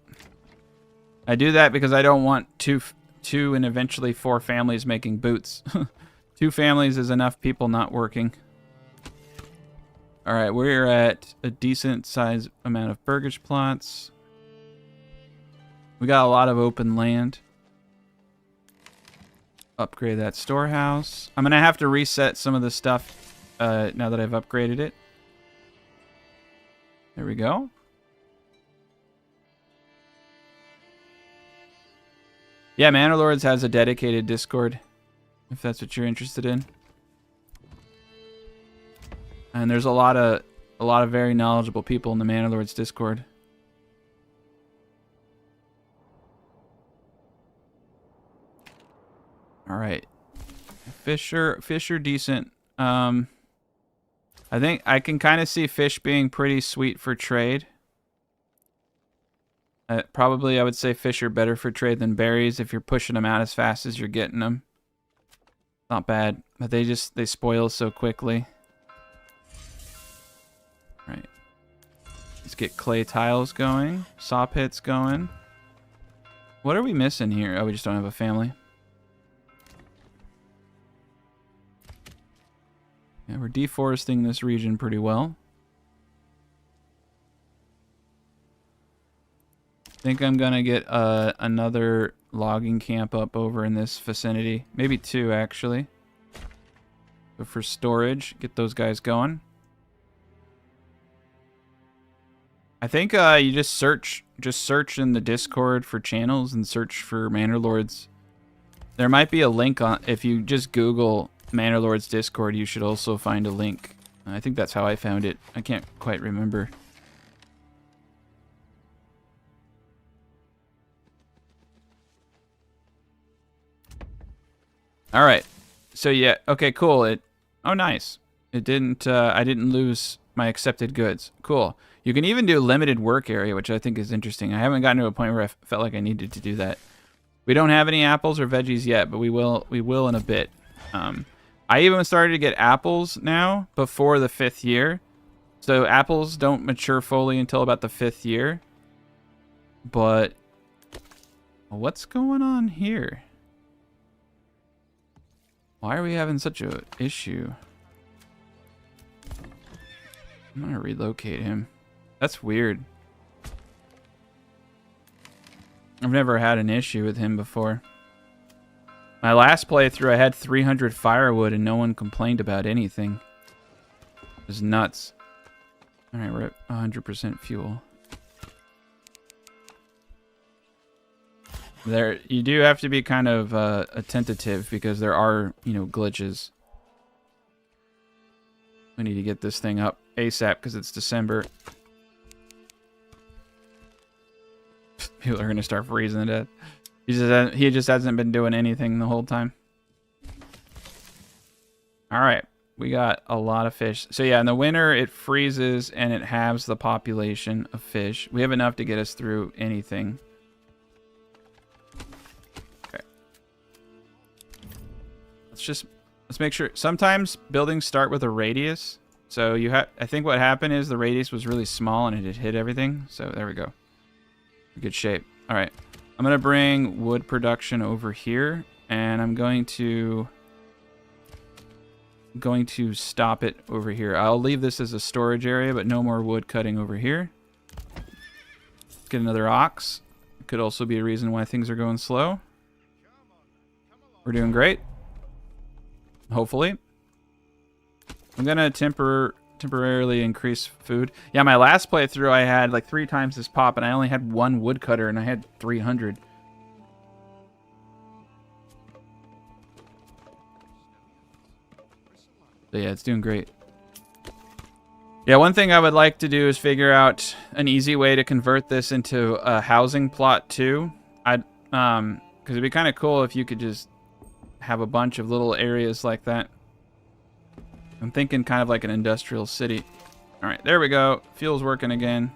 I do that because I don't want two and eventually 4 families making boots. 2 families is enough people not working. All right, we're at a decent size amount of burgage plots. We got a lot of open land. Upgrade that storehouse. I'm going to have to reset some of the stuff now that I've upgraded it. There we go. Yeah, Manor Lords has a dedicated Discord, if that's what you're interested in. And there's a lot of very knowledgeable people in the Manor Lords Discord. All right, fish are decent. I think I can kind of see fish being pretty sweet for trade. Probably I would say fish are better for trade than berries if you're pushing them out as fast as you're getting them. Not bad, but they spoil so quickly. All right, let's get clay tiles going, saw pits going. What are we missing here? Oh, we just don't have a family. Yeah, we're deforesting this region pretty well. I think I'm going to get another logging camp up over in this vicinity. Maybe 2, actually. So for storage, get those guys going. I think you just search in the Discord for channels and search for Manor Lords. There might be a link on, if you just Google Manor Lords Discord, you should also find a link. I think that's how I found it. I can't quite remember. All right. So yeah, okay, cool. Oh nice. It didn't I didn't lose my accepted goods. Cool. You can even do limited work area, which I think is interesting. I haven't gotten to a point where I felt like I needed to do that. We don't have any apples or veggies yet, but we will in a bit. I even started to get apples now before the 5th year. So apples don't mature fully until about the 5th year. But what's going on here? Why are we having such a issue? I'm gonna relocate him. That's weird. I've never had an issue with him before. My last playthrough, I had 300 firewood and no one complained about anything. It was nuts. Alright, we're at 100% fuel. There, you do have to be kind of attentive because there are, you know, glitches. We need to get this thing up ASAP because it's December. People are gonna start freezing to death. He just hasn't been doing anything the whole time. All right, we got a lot of fish. So yeah, in the winter it freezes and it halves the population of fish. We have enough to get us through anything. Okay. Let's make sure. Sometimes buildings start with a radius. So I think what happened is the radius was really small and it had hit everything. So there we go. Good shape. All right. I'm going to bring wood production over here and I'm going to stop it over here. I'll leave this as a storage area, but no more wood cutting over here. Let's get another ox. It could also be a reason why things are going slow. We're doing great. Hopefully. I'm going to temporarily increase food. Yeah, my last playthrough I had like 3 times this pop and I only had 1 woodcutter and I had 300. So yeah, it's doing great. Yeah, one thing I would like to do is figure out an easy way to convert this into a housing plot too. Because it'd be kind of cool if you could just have a bunch of little areas like that. I'm thinking kind of like an industrial city. All right, there we go. Fuel's working again.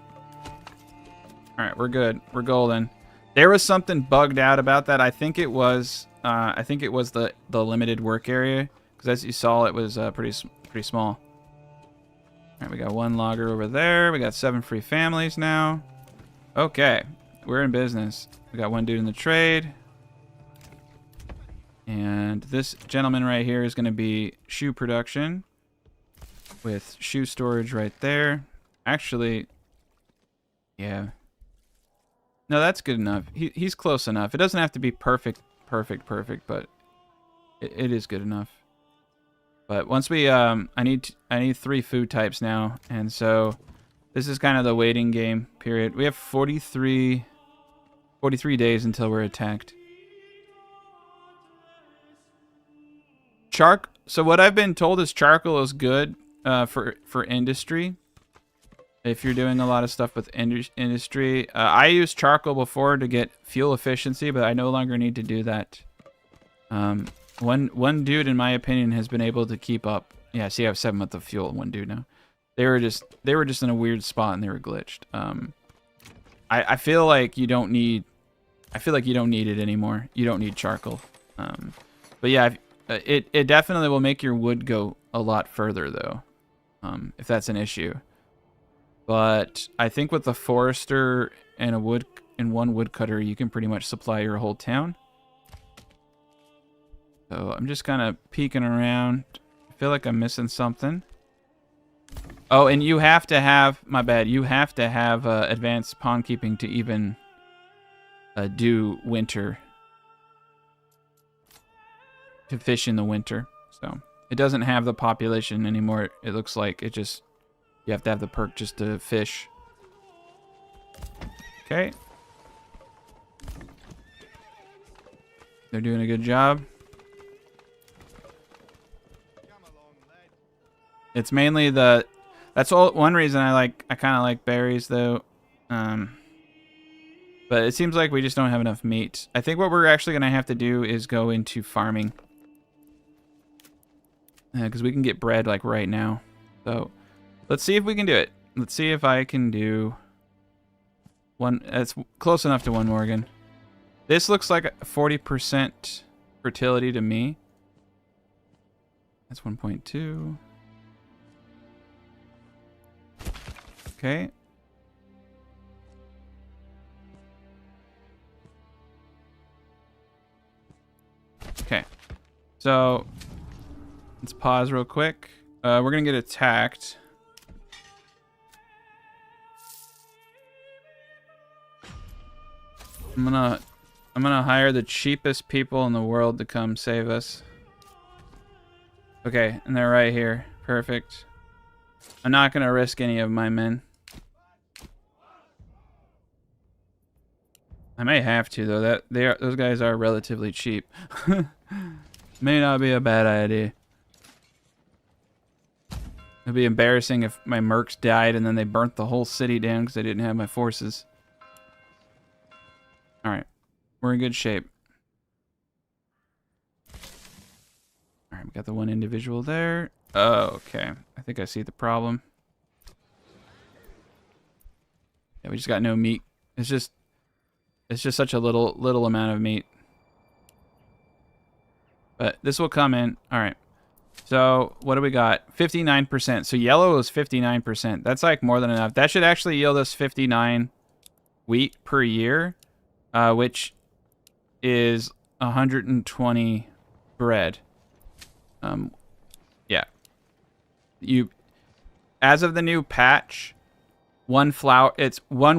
All right, we're good. We're golden. There was something bugged out about that. I think it was the limited work area, because as you saw, it was pretty small. All right, we got 1 logger over there. We got 7 free families now. Okay, we're in business. We got 1 dude in the trade. And this gentleman right here is going to be shoe production with shoe storage right there. Actually, yeah. No, that's good enough. He's close enough. It doesn't have to be perfect, but it is good enough. But once we, I need 3 food types now, and so this is kind of the waiting game period. We have 43 days until we're attacked. So what I've been told is charcoal is good for industry. If you're doing a lot of stuff with industry. I used charcoal before to get fuel efficiency, but I no longer need to do that. One dude, in my opinion, has been able to keep up. Yeah, see, I have 7 months of fuel and 1 dude now. They were just in a weird spot and they were glitched. I feel like you don't need it anymore. You don't need charcoal. But yeah, it definitely will make your wood go a lot further though, if that's an issue. But I think with the forester and 1 woodcutter, you can pretty much supply your whole town. So I'm just kind of peeking around. I feel like I'm missing something. Oh, and you have to have, my bad, you have to have advanced pond keeping to even do winter. To fish in the winter. So it doesn't have the population anymore. It looks like it just, you have to have the perk just to fish. Okay. They're doing a good job. It's mainly that's one reason I kind of like berries though. But it seems like we just don't have enough meat. I think what we're actually going to have to do is go into farming. Because we can get bread like right now. So let's see if we can do it. Let's see if I can do one. It's close enough to 1 Morgan. This looks like a 40% fertility to me. That's 1.2. Okay. Okay. So let's pause real quick. We're gonna get attacked. I'm gonna hire the cheapest people in the world to come save us. Okay, and they're right here. Perfect. I'm not gonna risk any of my men. I may have to though. Those guys are relatively cheap. May not be a bad idea. It'd be embarrassing if my mercs died and then they burnt the whole city down because I didn't have my forces. Alright. We're in good shape. Alright, we got the one individual there. Oh, okay. I think I see the problem. Yeah, we just got no meat. It's just such a little amount of meat. But this will come in. Alright. So, what do we got? 59%. So, yellow is 59%. That's like more than enough. That should actually yield us 59 wheat per year, which is 120 bread. Yeah. As of the new patch, one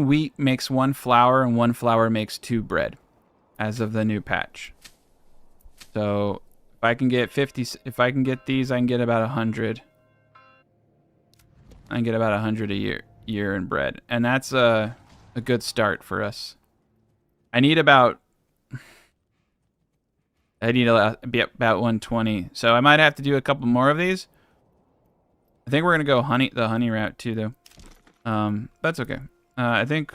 wheat makes one flour and one flour makes 2 bread. As of the new patch. So, if I can get 50, if I can get these, I can get about 100. I can get about 100 a year in bread, and that's a good start for us. I need about 120, so I might have to do a couple more of these. I think we're gonna go the honey route too, though. That's okay. I think.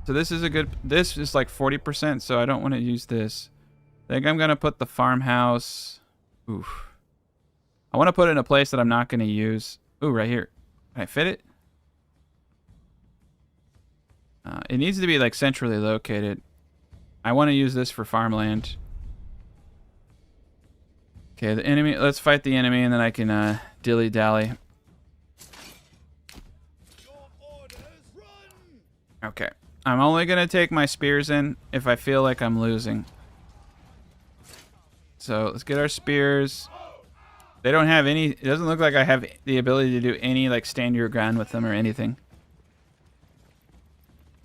So this is a good. This is like 40%, so I don't want to use this. I think I'm gonna put the farmhouse. Oof. I want to put it in a place that I'm not gonna use. Ooh, right here. Can I fit it? It needs to be like centrally located. I want to use this for farmland. Okay, the enemy. Let's fight the enemy, and then I can dilly dally. Okay, I'm only gonna take my spears in if I feel like I'm losing. So let's get our spears. They don't have any. It doesn't look like I have the ability to do any like stand your ground with them or anything.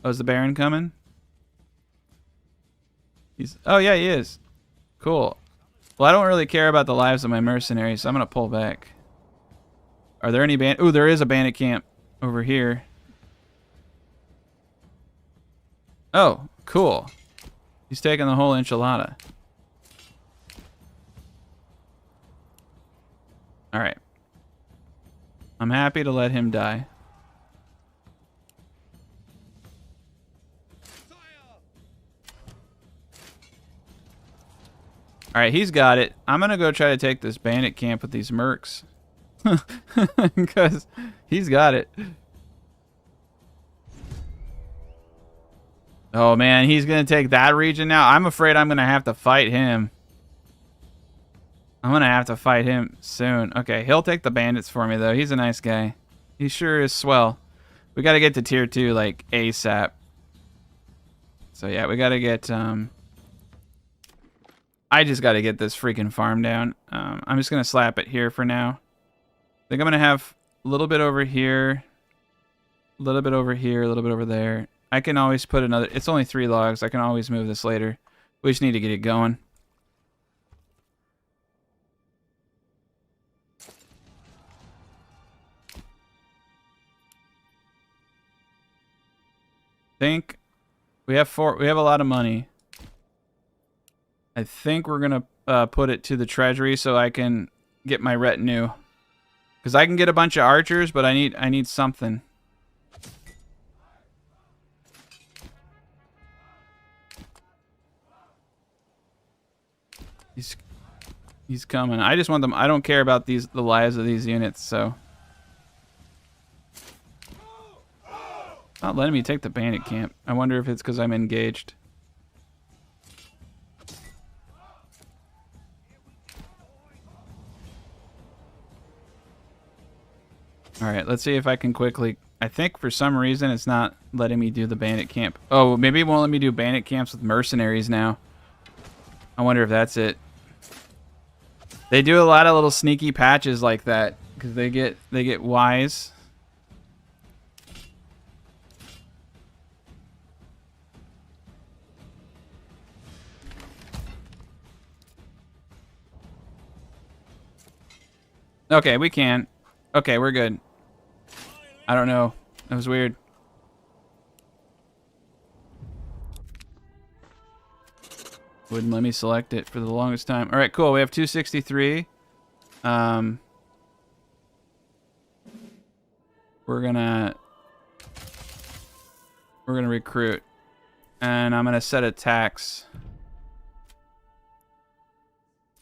Oh, is the Baron coming? Oh yeah, he is. Cool. Well, I don't really care about the lives of my mercenaries, so I'm gonna pull back. Are there any Ooh, there is a bandit camp over here. Oh, cool. He's taking the whole enchilada. Alright. I'm happy to let him die. Alright, he's got it. I'm gonna go try to take this bandit camp with these mercs. Because he's got it. Oh man, he's gonna take that region now? I'm afraid I'm gonna have to fight him. I'm gonna have to fight him soon. Okay, he'll take the bandits for me though. He's a nice guy. He sure is swell. We gotta get to tier 2 like ASAP. So yeah, we gotta get I just gotta get this freaking farm down. I'm just gonna slap it here for now. I think I'm gonna have a little bit over here, a little bit over here, a little bit over there. I can always put another. It's only 3 logs. I can always move this later. We just need to get it going. Think we have a lot of money. I think we're gonna put it to the treasury so I can get my retinue. Because I can get a bunch of archers, but I need something. He's coming. I just want them. I don't care about the lives of these units, so. Not letting me take the bandit camp. I wonder if it's because I'm engaged. Alright, let's see if I can quickly... I think for some reason it's not letting me do the bandit camp. Oh, maybe it won't let me do bandit camps with mercenaries now. I wonder if that's it. They do a lot of little sneaky patches like that because they get wise. Okay, we can. Okay, we're good. I don't know. That was weird. Wouldn't let me select it for the longest time. All right, cool. We have 263. We're gonna recruit, and I'm gonna set a tax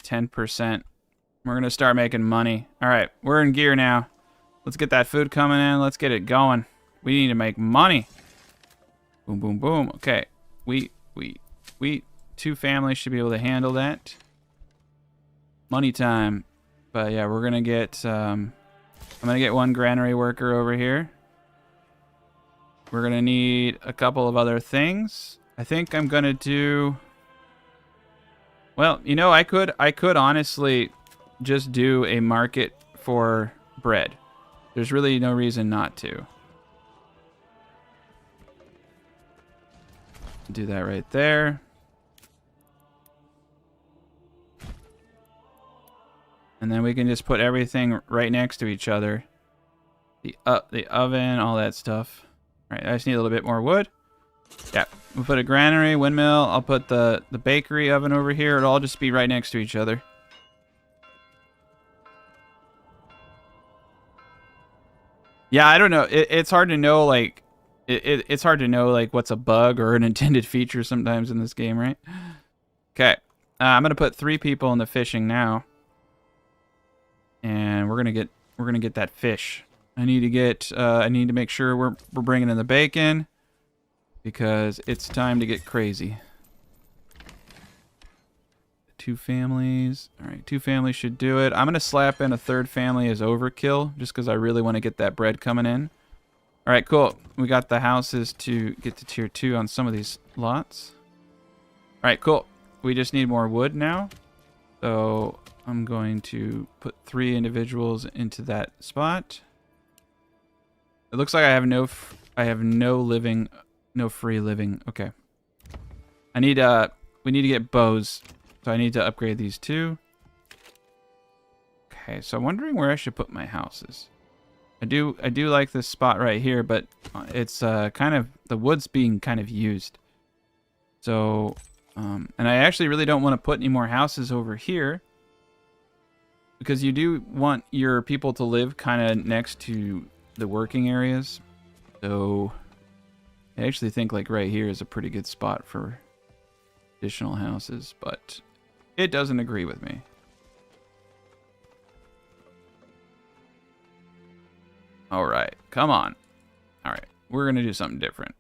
10%. We're gonna start making money. All right, we're in gear now. Let's get that food coming in. Let's get it going. We need to make money. Boom, boom, boom. Okay, wheat. 2 families should be able to handle that. Money time. But yeah, we're gonna get. I'm gonna get 1 granary worker over here. We're gonna need a couple of other things. I think I'm gonna do. Well, you know, I could honestly just do a market for bread. There's really no reason not to. Do that right there. And then we can just put everything right next to each other. The oven, all that stuff. All right, I just need a little bit more wood. Yeah, we'll put a granary, windmill. I'll put the bakery oven over here. It'll all just be right next to each other. Yeah, I don't know. It's hard to know, like, it's hard to know, like, what's a bug or an intended feature sometimes in this game, right? Okay, I'm gonna put 3 people in the fishing now, and we're gonna get that fish. I need to make sure we're bringing in the bacon because it's time to get crazy. 2 families. All right, 2 families should do it. I'm going to slap in a 3rd family as overkill just because I really want to get that bread coming in. All right, cool. We got the houses to get to tier 2 on some of these lots. All right, cool. We just need more wood now. So I'm going to put 3 individuals into that spot. It looks like I have no free living. Okay. We need to get bows. So I need to upgrade these 2. Okay, so I'm wondering where I should put my houses. I do like this spot right here, but it's kind of the wood's being kind of used. So and I actually really don't want to put any more houses over here because you do want your people to live kind of next to the working areas. So I actually think like right here is a pretty good spot for additional houses, but it doesn't agree with me. All right, come on. All right, we're going to do something different.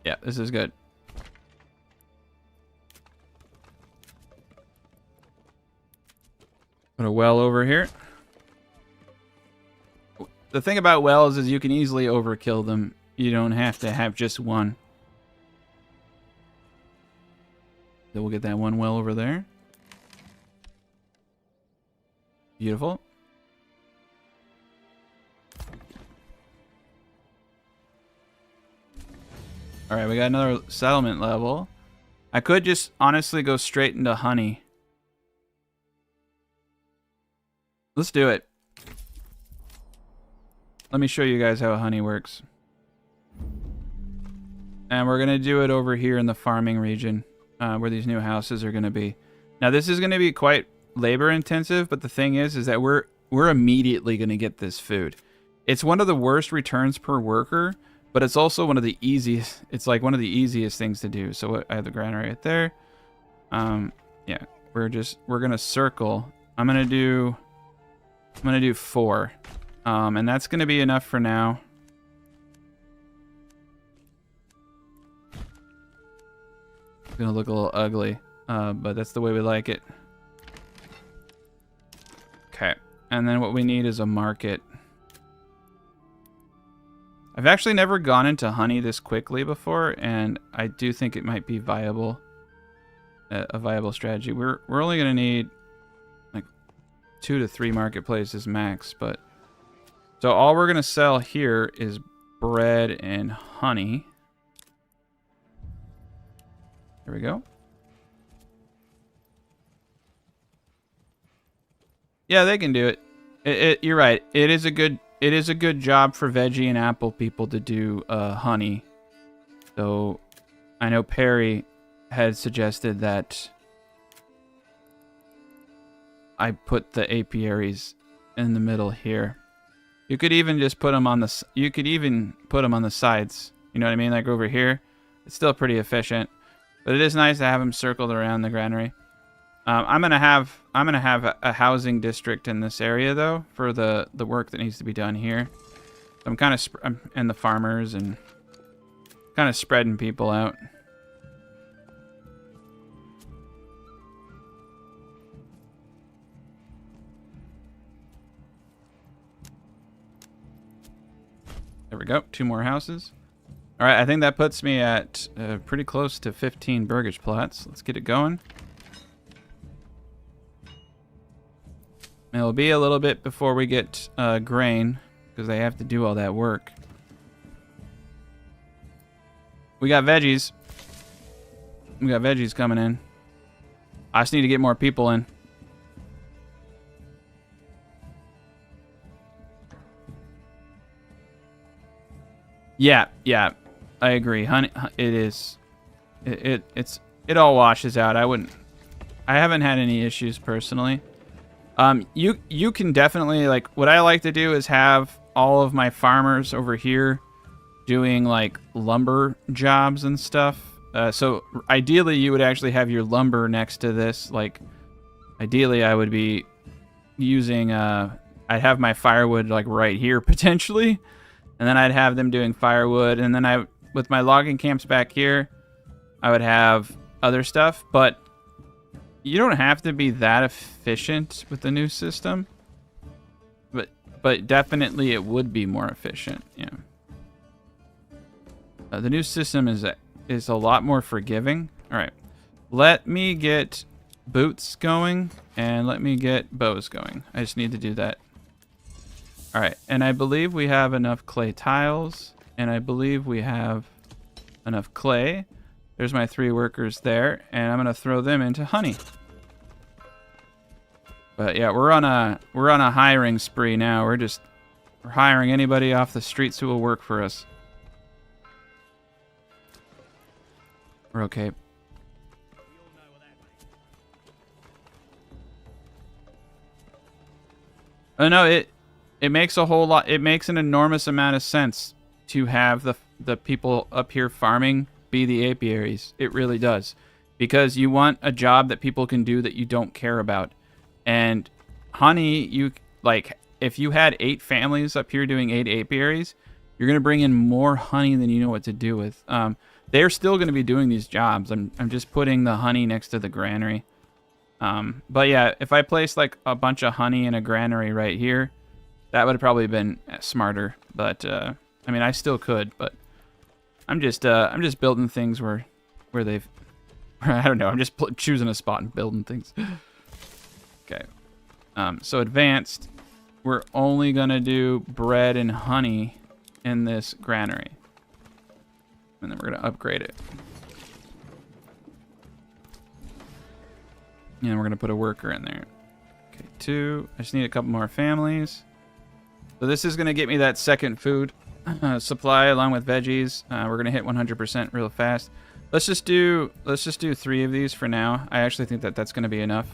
Yeah, this is good. Put a well over here. The thing about wells is you can easily overkill them. You don't have to have just one. Then we'll get that 1 well over there. Beautiful. All right, we got another settlement level. I could just honestly go straight into honey. Let's do it. Let me show you guys how honey works. And we're going to do it over here in the farming region where these new houses are going to be. Now, this is going to be quite labor intensive, but the thing is that we're immediately going to get this food. It's one of the worst returns per worker, but it's also one of the easiest. It's like one of the easiest things to do. So I have the granary right there. Yeah, we're going to circle. I'm going to do 4. And that's going to be enough for now. It's going to look a little ugly, but that's the way we like it. Okay, and then what we need is a market. I've actually never gone into honey this quickly before, and I do think it might be viable, a viable strategy. We're only going to need like 2 to 3 marketplaces max, but so all we're going to sell here is bread and honey. There we go. Yeah, they can do it. You're right. It is a good job for veggie and apple people to do honey. So I know Perry had suggested that I put the apiaries in the middle here. You could even just put them on the. You could even put them on the sides. You know what I mean? Like over here, it's still pretty efficient, but it is nice to have them circled around the granary. I'm gonna have a housing district in this area though for the work that needs to be done here. I'm kind of and the farmers and kind of spreading people out. There we go. 2 more houses. All right, I think that puts me at pretty close to 15 burgage plots. Let's get it going. It'll be a little bit before we get grain, because they have to do all that work. We got veggies. We got veggies coming in. I just need to get more people in. Yeah, I agree. Honey, it is. It all washes out. I haven't had any issues personally. You can definitely, like, what I like to do is have all of my farmers over here doing like lumber jobs and stuff. So ideally you would actually have your lumber next to this. Like ideally I would be using, I'd have my firewood like right here potentially. And then I'd have them doing firewood. And then with my logging camps back here, I would have other stuff, but you don't have to be that efficient with the new system, but definitely it would be more efficient. Yeah. The new system is a lot more forgiving. All right, let me get boots going and let me get bows going. I just need to do that. All right, and I believe we have enough clay tiles, and I believe we have enough clay. There's my 3 workers there, and I'm gonna throw them into honey. But yeah, we're on a hiring spree now. We're hiring anybody off the streets who will work for us. We're okay. Oh no, it makes a whole lot. It makes an enormous amount of sense to have the people up here farming be the apiaries. It really does, because you want a job that people can do that you don't care about. And honey, if you had 8 families up here doing 8 apiaries, you're going to bring in more honey than you know what to do with. They're still going to be doing these jobs. I'm just putting the honey next to the granary. But yeah, if I placed like a bunch of honey in a granary right here, that would have probably been smarter. But I mean, I still could. But I'm just building things where they've. I don't know. I'm just choosing a spot and building things. Okay. So advanced, we're only gonna do bread and honey in this granary, and then we're gonna upgrade it. And we're gonna put a worker in there. Okay, 2. I just need a couple more families. So this is gonna get me that second food supply along with veggies. We're gonna hit 100% real fast. Let's just do 3 of these for now. I actually think that that's gonna be enough.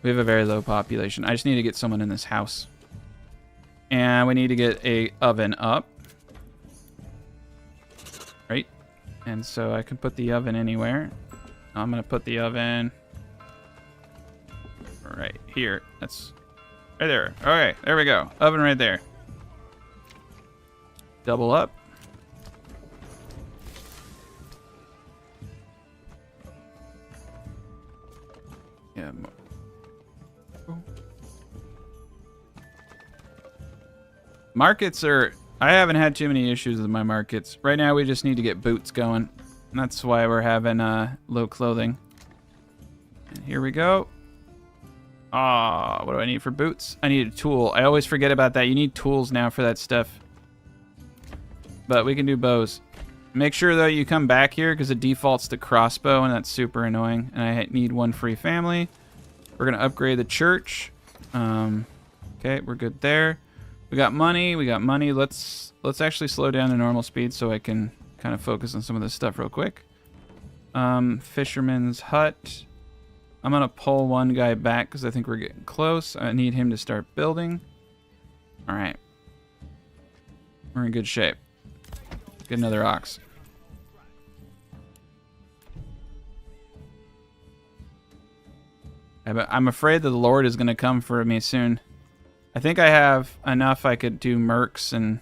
We have a very low population. I just need to get someone in this house. And we need to get a oven up. Right? And so I can put the oven anywhere. I'm going to put the oven right here. That's right there. All right, there we go. Oven right there. Double up. Yeah. Markets are... I haven't had too many issues with my markets. Right now we just need to get boots going. And that's why we're having low clothing. And here we go. What do I need for boots? I need a tool. I always forget about that. You need tools now for that stuff. But we can do bows. Make sure, though, you come back here because it defaults to crossbow, and that's super annoying. And I need 1 free family. We're going to upgrade the church. Okay, we're good there. We got money. We got money. Let's actually slow down to normal speed so I can kind of focus on some of this stuff real quick. Fisherman's hut. I'm going to pull one guy back because I think we're getting close. I need him to start building. All right. We're in good shape. Get another ox. I'm afraid that the Lord is going to come for me soon. I think I have enough I could do mercs and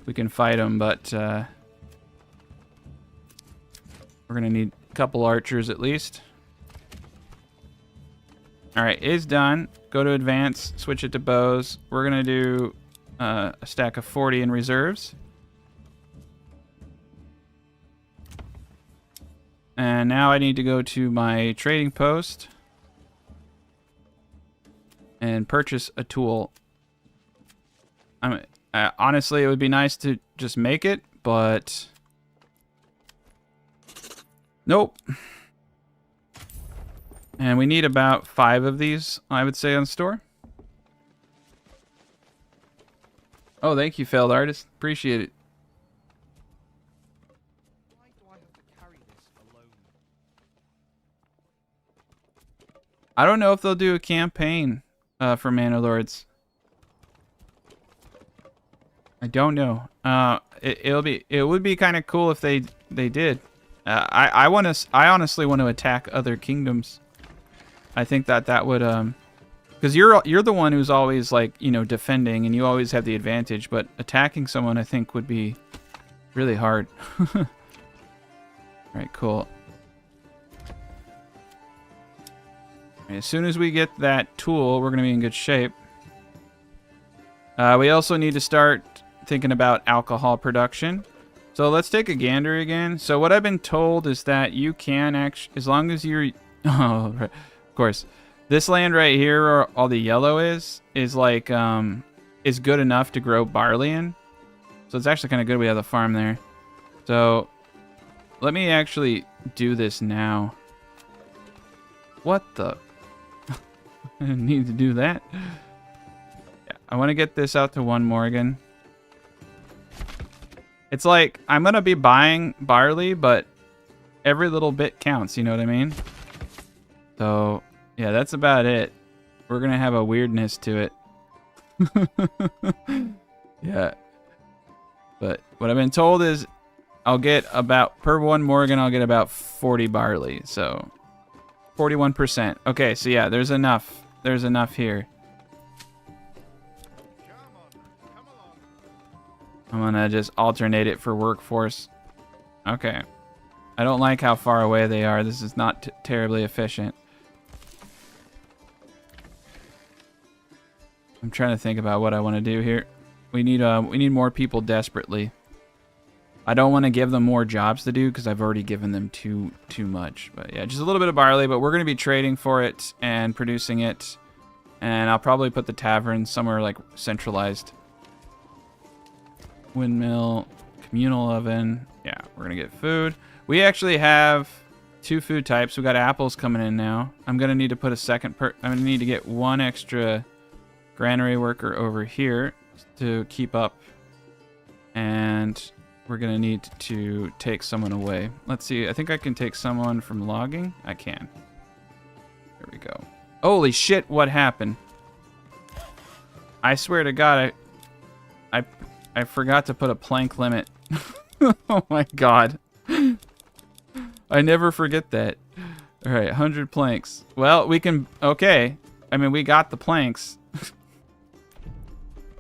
we can fight him, but we're going to need a couple archers at least. Alright, is done. Go to advance, switch it to bows. We're going to do a stack of 40 in reserves. And now I need to go to my trading post and purchase a tool. Honestly, it would be nice to just make it, but nope. And we need about 5 of these, I would say, on store. Oh, thank you, failed artist. Appreciate it. Why do I have to carry this alone? I don't know if they'll do a campaign for Manor Lords. I don't know. It would be kind of cool if they did. I honestly want to attack other kingdoms. I think that would because you're the one who's always, like, you know, defending, and you always have the advantage, but attacking someone I think would be really hard. All right, cool. As soon as we get that tool, we're going to be in good shape. We also need to start thinking about alcohol production. So let's take a gander again. So what I've been told is that you can actually, as long as you're... Oh, right. Of course. This land right here, where all the yellow is like, is good enough to grow barley in. So it's actually kind of good we have the farm there. So let me actually do this now. What the... I didn't need to do that. Yeah, I want to get this out to 1 Morgan. It's like, I'm going to be buying barley, but every little bit counts, you know what I mean? So, yeah, that's about it. We're going to have a weirdness to it. Yeah. But what I've been told is I'll get about, per 1 Morgan, I'll get about 40 barley. So, 41%. Okay, so yeah, there's enough. There's enough here. I'm gonna just alternate it for workforce. Okay. I don't like how far away they are. This is not terribly efficient. I'm trying to think about what I want to do here. We need more people desperately. I don't want to give them more jobs to do because I've already given them too much. But yeah, just a little bit of barley, but we're going to be trading for it and producing it. And I'll probably put the tavern somewhere like centralized. Windmill, communal oven. Yeah, we're going to get food. We actually have 2 food types. We got apples coming in now. I'm going to need to put a second I'm going to need to get 1 extra granary worker over here to keep up. And we're going to need to take someone away. Let's see. I think I can take someone from logging. I can. There we go. Holy shit, what happened? I swear to God, I forgot to put a plank limit. Oh my God. I never forget that. All right, 100 planks. Well, we can... Okay. I mean, we got the planks.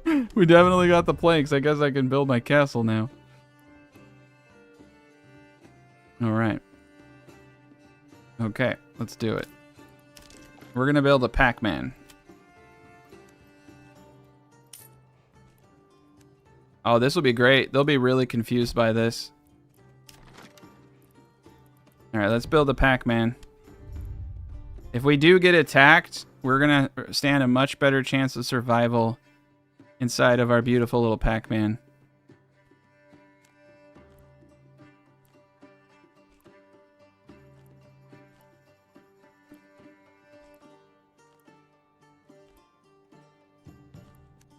We definitely got the planks. I guess I can build my castle now. All right. Okay, let's do it. We're going to build a Pac-Man. Oh, this will be great. They'll be really confused by this. All right, let's build a Pac-Man. If we do get attacked, we're going to stand a much better chance of survival inside of our beautiful little Pac-Man.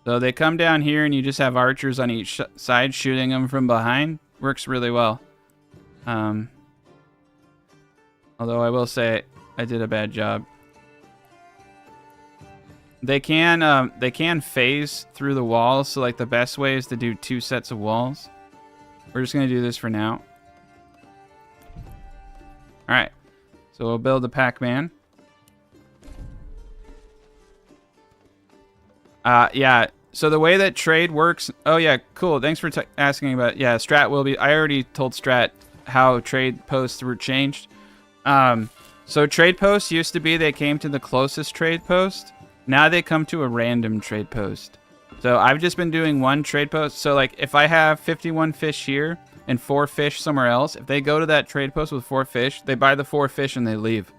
So they come down here and you just have archers on each side shooting them from behind. Works really well. Although I will say I did a bad job. They can phase through the walls, so like the best way is to do 2 sets of walls. We're just gonna do this for now. Alright. So we'll build the Pac-Man. Yeah, so the way that trade works... Oh, yeah, cool. Thanks for asking about... Yeah, Strat will be... I already told Strat how trade posts were changed. So trade posts used to be they came to the closest trade post. Now they come to a random trade post. So I've just been doing 1 trade post. So, like, if I have 51 fish here and 4 fish somewhere else, if they go to that trade post with 4 fish, they buy the 4 fish and they leave.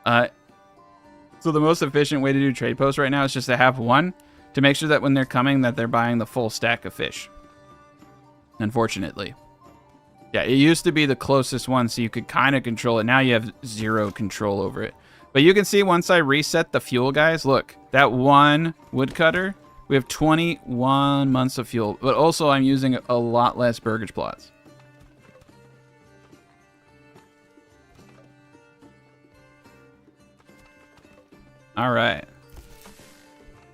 So the most efficient way to do trade posts right now is just to have 1 to make sure that when they're coming that they're buying the full stack of fish. Unfortunately. Yeah, it used to be the closest one so you could kind of control it. Now you have 0 control over it. But you can see once I reset the fuel, guys, look, that 1 woodcutter, we have 21 months of fuel. But also I'm using a lot less burgage plots. All right.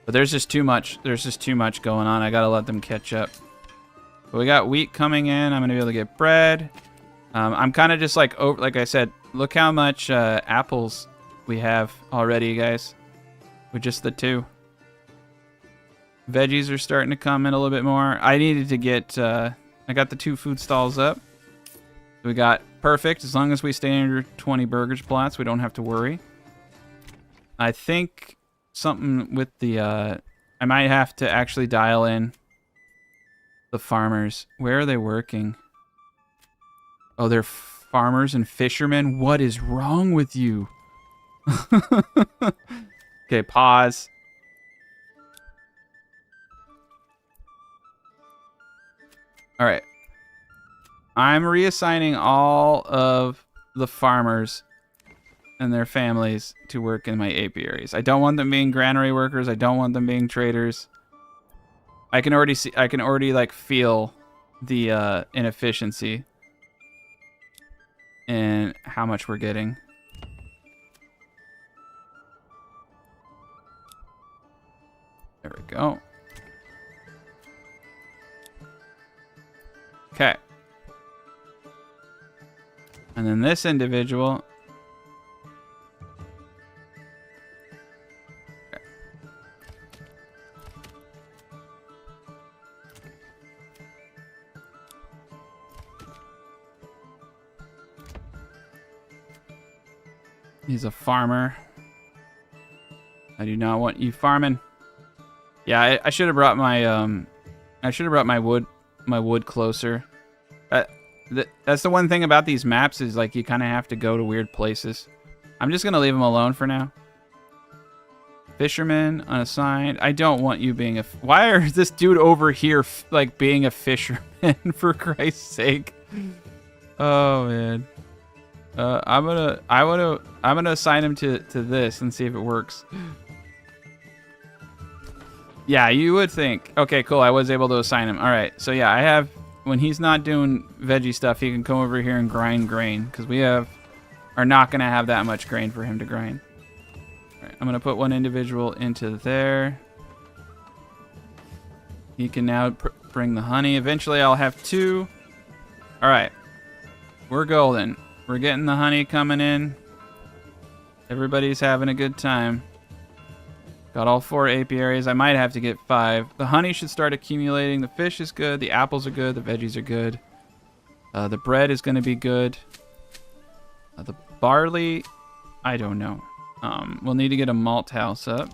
But there's just too much. There's just too much going on. I gotta let them catch up. But we got wheat coming in. I'm gonna be able to get bread. I'm kind of just like like I said. Look how much apples we have already, guys. With just the 2. Veggies are starting to come in a little bit more. I needed to get. I got the 2 food stalls up. We got perfect. As long as we stay under 20 burgage plots, we don't have to worry. I think something with the, I might have to actually dial in the farmers. Where are they working? Oh, they're farmers and fishermen? What is wrong with you? Okay, pause. All right. I'm reassigning all of the farmers and their families to work in my apiaries. I don't want them being granary workers. I don't want them being traders. I can already see. I can already like feel the inefficiency and how much we're getting. There we go. Okay. And then this individual. He's a farmer. I do not want you farming. Yeah, I should have brought my my wood closer. That's the one thing about these maps is like you kind of have to go to weird places. I'm just gonna leave him alone for now. Fisherman unassigned. I don't want you being a. Why is this dude over here like being a fisherman? For Christ's sake. Oh man. I'm gonna assign him to this and see if it works. Yeah, you would think. Okay, cool. I was able to assign him. All right. So yeah, I have when he's not doing veggie stuff, he can come over here and grind grain because we are not gonna have that much grain for him to grind. All right, I'm gonna put 1 individual into there. He can now bring the honey. Eventually, I'll have 2. All right, we're golden. We're getting the honey coming in. Everybody's having a good time. Got all 4 apiaries. I might have to get 5. The honey should start accumulating. The fish is good. The apples are good. The veggies are good. The bread is going to be good. The barley, I don't know. We'll need to get a malt house up.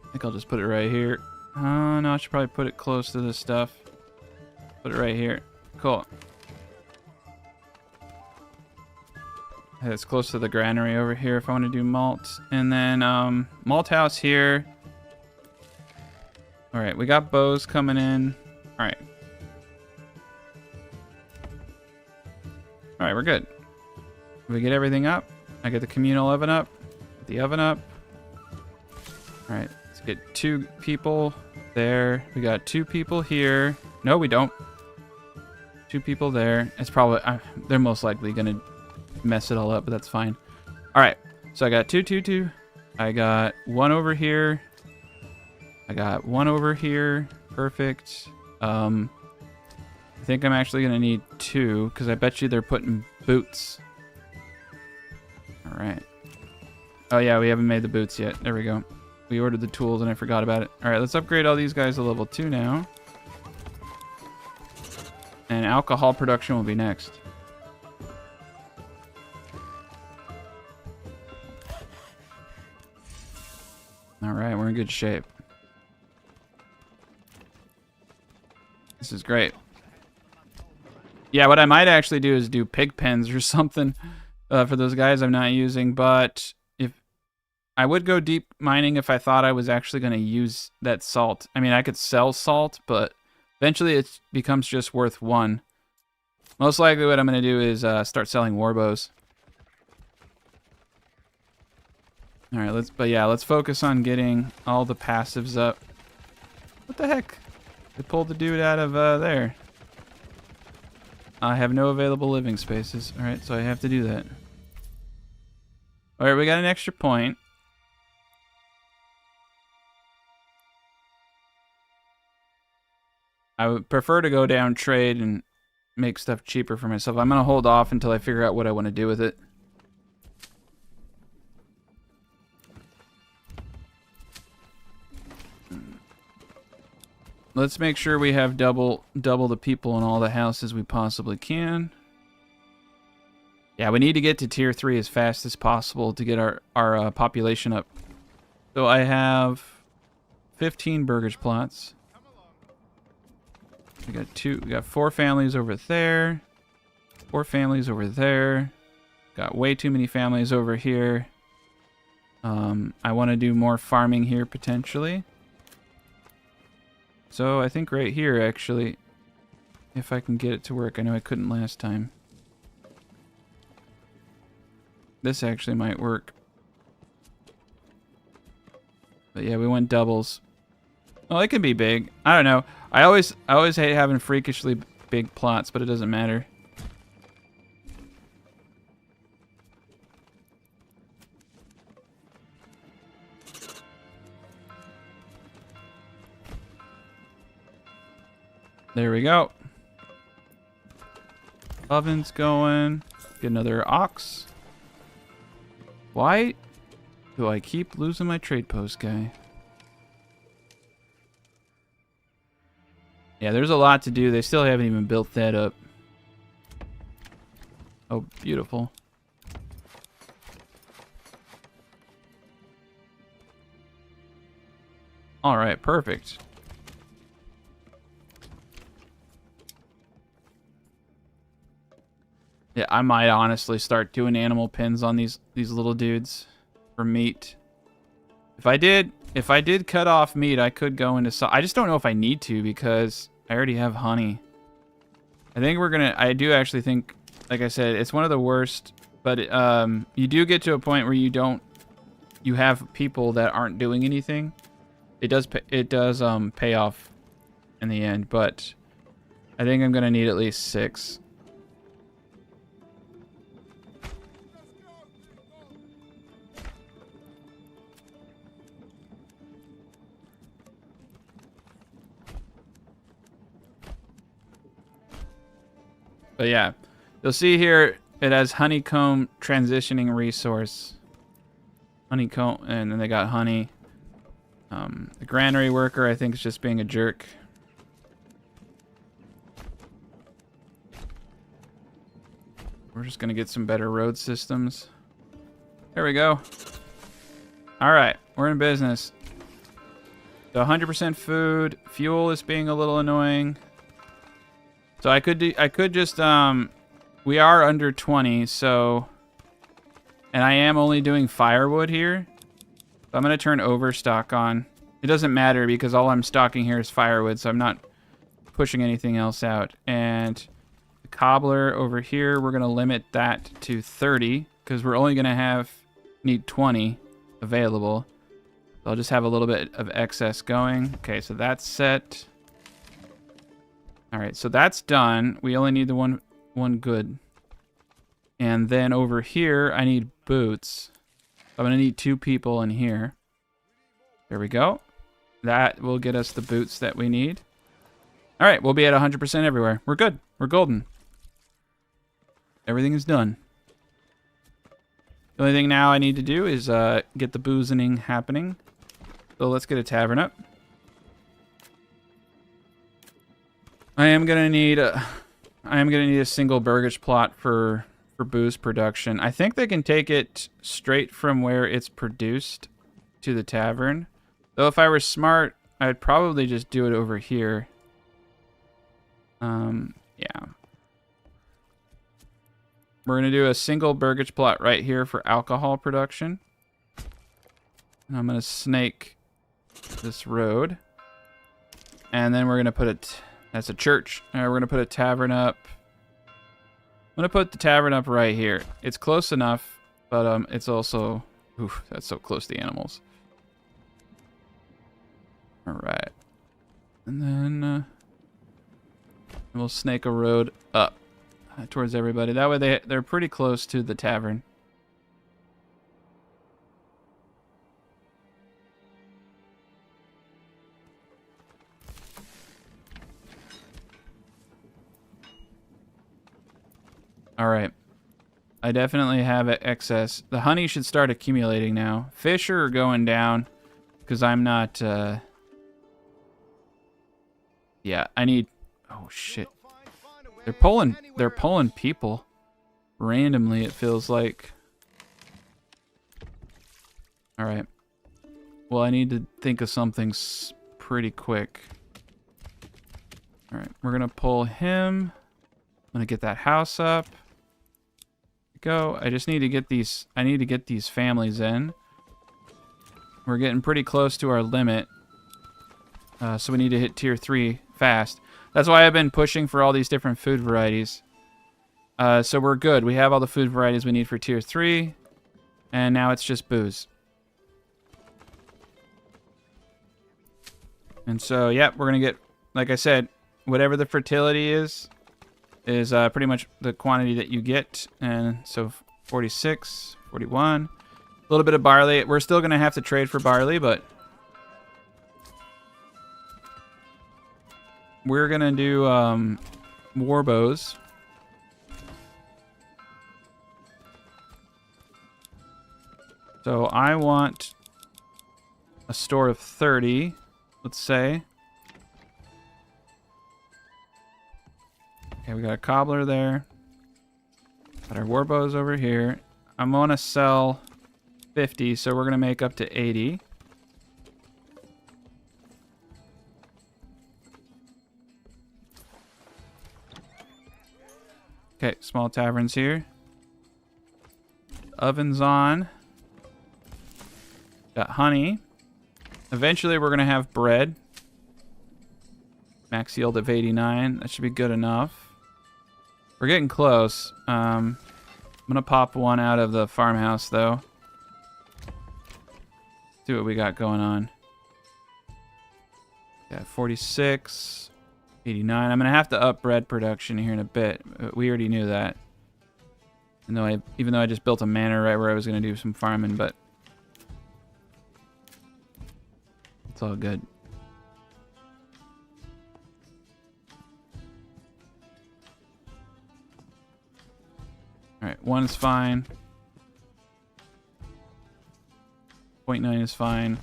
I think I'll just put it right here. Oh, no, I should probably put it close to this stuff. Put it right here. Cool. It's close to the granary over here if I want to do malt. And then malt house here. All right, we got bows coming in. All right. All right, we're good. We get everything up. I get the communal oven up. Get the oven up. All right, let's get 2 people there. We got 2 people here. No, we don't. 2 people there. It's probably they're most likely gonna mess it all up, but that's fine. All right, so I got 2, 2, 2. I got 1 over here. I got 1 over here. Perfect. I think I'm actually gonna need 2 because I bet you they're putting boots. All right. Oh yeah, we haven't made the boots yet. There we go. We ordered the tools and I forgot about it. All right, let's upgrade all these guys to level 2 now. And alcohol production will be next. All right, we're in good shape. This is great. Yeah, what I might actually do is do pig pens or something for those guys I'm not using. But if I would go deep mining if I thought I was actually going to use that salt. I mean, I could sell salt, but eventually it becomes just worth 1. Most likely what I'm going to do is start selling warbows. All right, let's focus on getting all the passives up. What the heck? They pulled the dude out of there. I have no available living spaces. All right, so I have to do that. All right, we got an extra point. I would prefer to go down trade and make stuff cheaper for myself. I'm going to hold off until I figure out what I want to do with it. Let's make sure we have double the people in all the houses we possibly can. Yeah, we need to get to tier 3 as fast as possible to get our population up. So I have 15 burgage plots. We got 4 families over there. 4 families over there. Got way too many families over here. I want to do more farming here potentially. So I think right here, actually, if I can get it to work. I know I couldn't last time. This actually might work. But yeah, we went doubles. Well, it can be big. I don't know. I always hate having freakishly big plots, but it doesn't matter. There we go. Oven's going. Get another ox. Why do I keep losing my trade post guy? Yeah, there's a lot to do. They still haven't even built that up. Oh, beautiful. All right, perfect. Yeah, I might honestly start doing animal pens on these little dudes for meat. If I did cut off meat, I could go into I just don't know if I need to because I already have honey. I do actually think, like I said, it's one of the worst, but you do get to a point where you have people that aren't doing anything. It does pay off in the end, but I think I'm gonna need at least 6. But yeah, you'll see here it has honeycomb transitioning resource. Honeycomb, and then they got honey. The granary worker, I think, is just being a jerk. We're just gonna get some better road systems. There we go. All right, we're in business. So 100% food. Fuel is being a little annoying. So I could just, we are under 20, so, and I am only doing firewood here. So I'm going to turn overstock on. It doesn't matter because all I'm stocking here is firewood, so I'm not pushing anything else out. And the cobbler over here, we're going to limit that to 30 because we're only going to need 20 available. So I'll just have a little bit of excess going. Okay, so that's set. All right, so that's done. We only need the one good. And then over here, I need boots. I'm going to need 2 people in here. There we go. That will get us the boots that we need. All right, we'll be at 100% everywhere. We're good. We're golden. Everything is done. The only thing now I need to do is get the boozing happening. So let's get a tavern up. I am gonna need a single burgage plot for booze production. I think they can take it straight from where it's produced to the tavern. Though if I were smart, I'd probably just do it over here. Yeah. We're gonna do a single burgage plot right here for alcohol production. And I'm gonna snake this road. And then we're gonna put it, that's a church. We're gonna put a tavern up. I'm gonna put the tavern up right here. It's close enough, but it's also, oof, that's so close to the animals. All right, and then we'll snake a road up towards everybody. That way they're pretty close to the tavern. All right. I definitely have excess. The honey should start accumulating now. Fish are going down because I'm not... Yeah, I need... Oh, shit. They're pulling people. Randomly, it feels like. All right. Well, I need to think of something pretty quick. All right, we're going to pull him. I'm going to get that house up. Go. I just need to get these families in. We're getting pretty close to our limit. So we need to hit tier 3 fast. That's why I've been pushing for all these different food varieties. So we're good. We have all the food varieties we need for tier 3. And now it's just booze. And so, yeah, we're going to get, like I said, whatever the fertility is pretty much the quantity that you get. And so 46, 41, a little bit of barley. We're still going to have to trade for barley, but we're going to do war bows. So I want a store of 30, let's say. Okay, we got a cobbler there. Got our war bows over here. I'm going to sell 50, so we're going to make up to 80. Okay, small taverns here. Ovens on. Got honey. Eventually we're going to have bread. Max yield of 89. That should be good enough. We're getting close. I'm going to pop one out of the farmhouse, though. See what we got going on. Yeah, 46. 89. I'm going to have to up bread production here in a bit. We already knew that. Even though I just built a manor right where I was going to do some farming, but it's all good. Alright, 1 is fine. 0.9 is fine.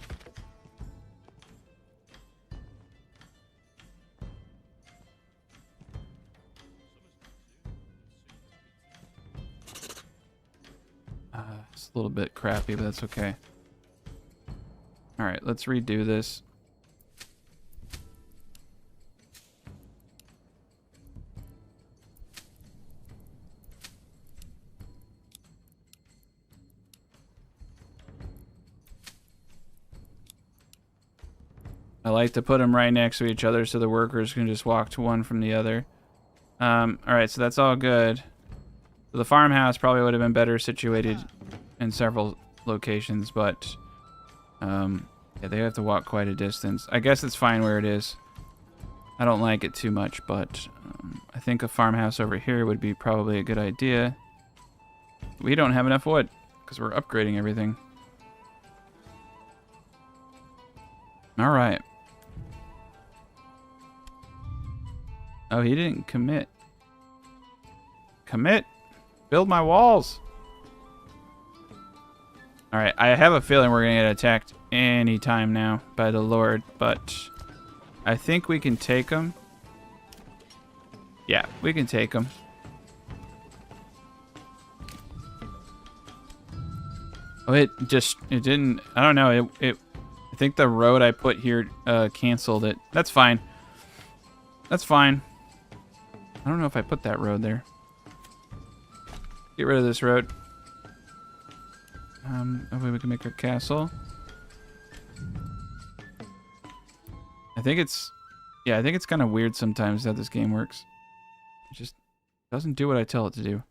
It's a little bit crappy, but that's okay. Alright, let's redo this. I like to put them right next to each other so the workers can just walk to one from the other. All right, so that's all good. So the farmhouse probably would have been better situated in several locations, but yeah, they have to walk quite a distance. I guess it's fine where it is. I don't like it too much, but I think a farmhouse over here would be probably a good idea. We don't have enough wood because we're upgrading everything. All right. Oh, he didn't commit. Commit. Build my walls. All right, I have a feeling we're gonna get attacked anytime now by the Lord, but I think we can take them. Yeah, we can take them. Oh, it didn't. I don't know. I think the road I put here canceled it. That's fine. That's fine. I don't know if I put that road there. Get rid of this road. That way we can make a castle. I think it's kind of weird sometimes how this game works. It just doesn't do what I tell it to do.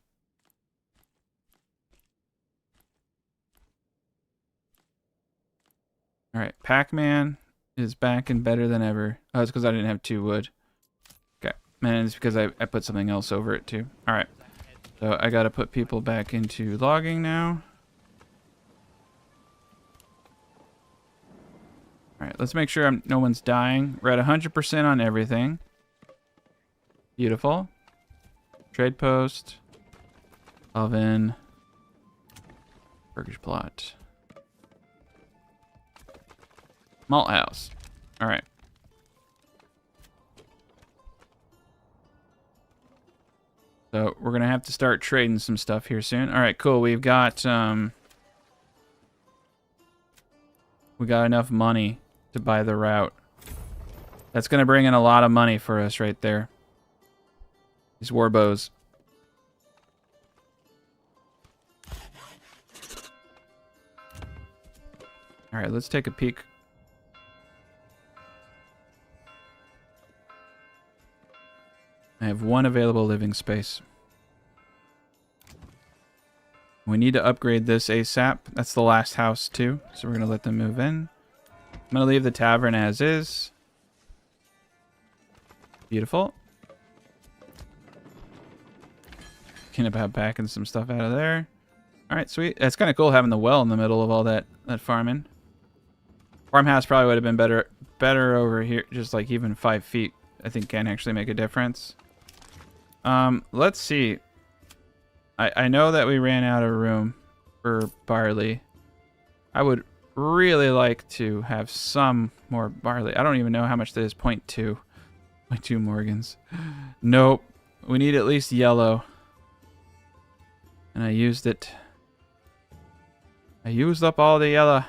All right, Pac-Man is back and better than ever. Oh, it's because I didn't have 2 wood. Okay, and it's because I put something else over it too. All right, so I got to put people back into logging now. All right, let's make sure no one's dying. We're at 100% on everything. Beautiful. Trade post. Oven. Burgers plot. Malt house. All right. So we're going to have to start trading some stuff here soon. All right, cool. We got enough money to buy the route. That's going to bring in a lot of money for us right there. These war bows. All right, let's take a peek. I have 1 available living space. We need to upgrade this ASAP. That's the last house too, so we're going to let them move in. I'm going to leave the tavern as is. Beautiful. Can about backing some stuff out of there. All right, sweet. That's kind of cool having the well in the middle of all that farming. Farmhouse probably would have been better over here. Just like even 5 feet, I think can actually make a difference. Let's see. I know that we ran out of room for barley. I would really like to have some more barley. I don't even know how much that is. 0.2. 0.2 Morgans. Nope. We need at least yellow. And I used it. I used up all the yellow.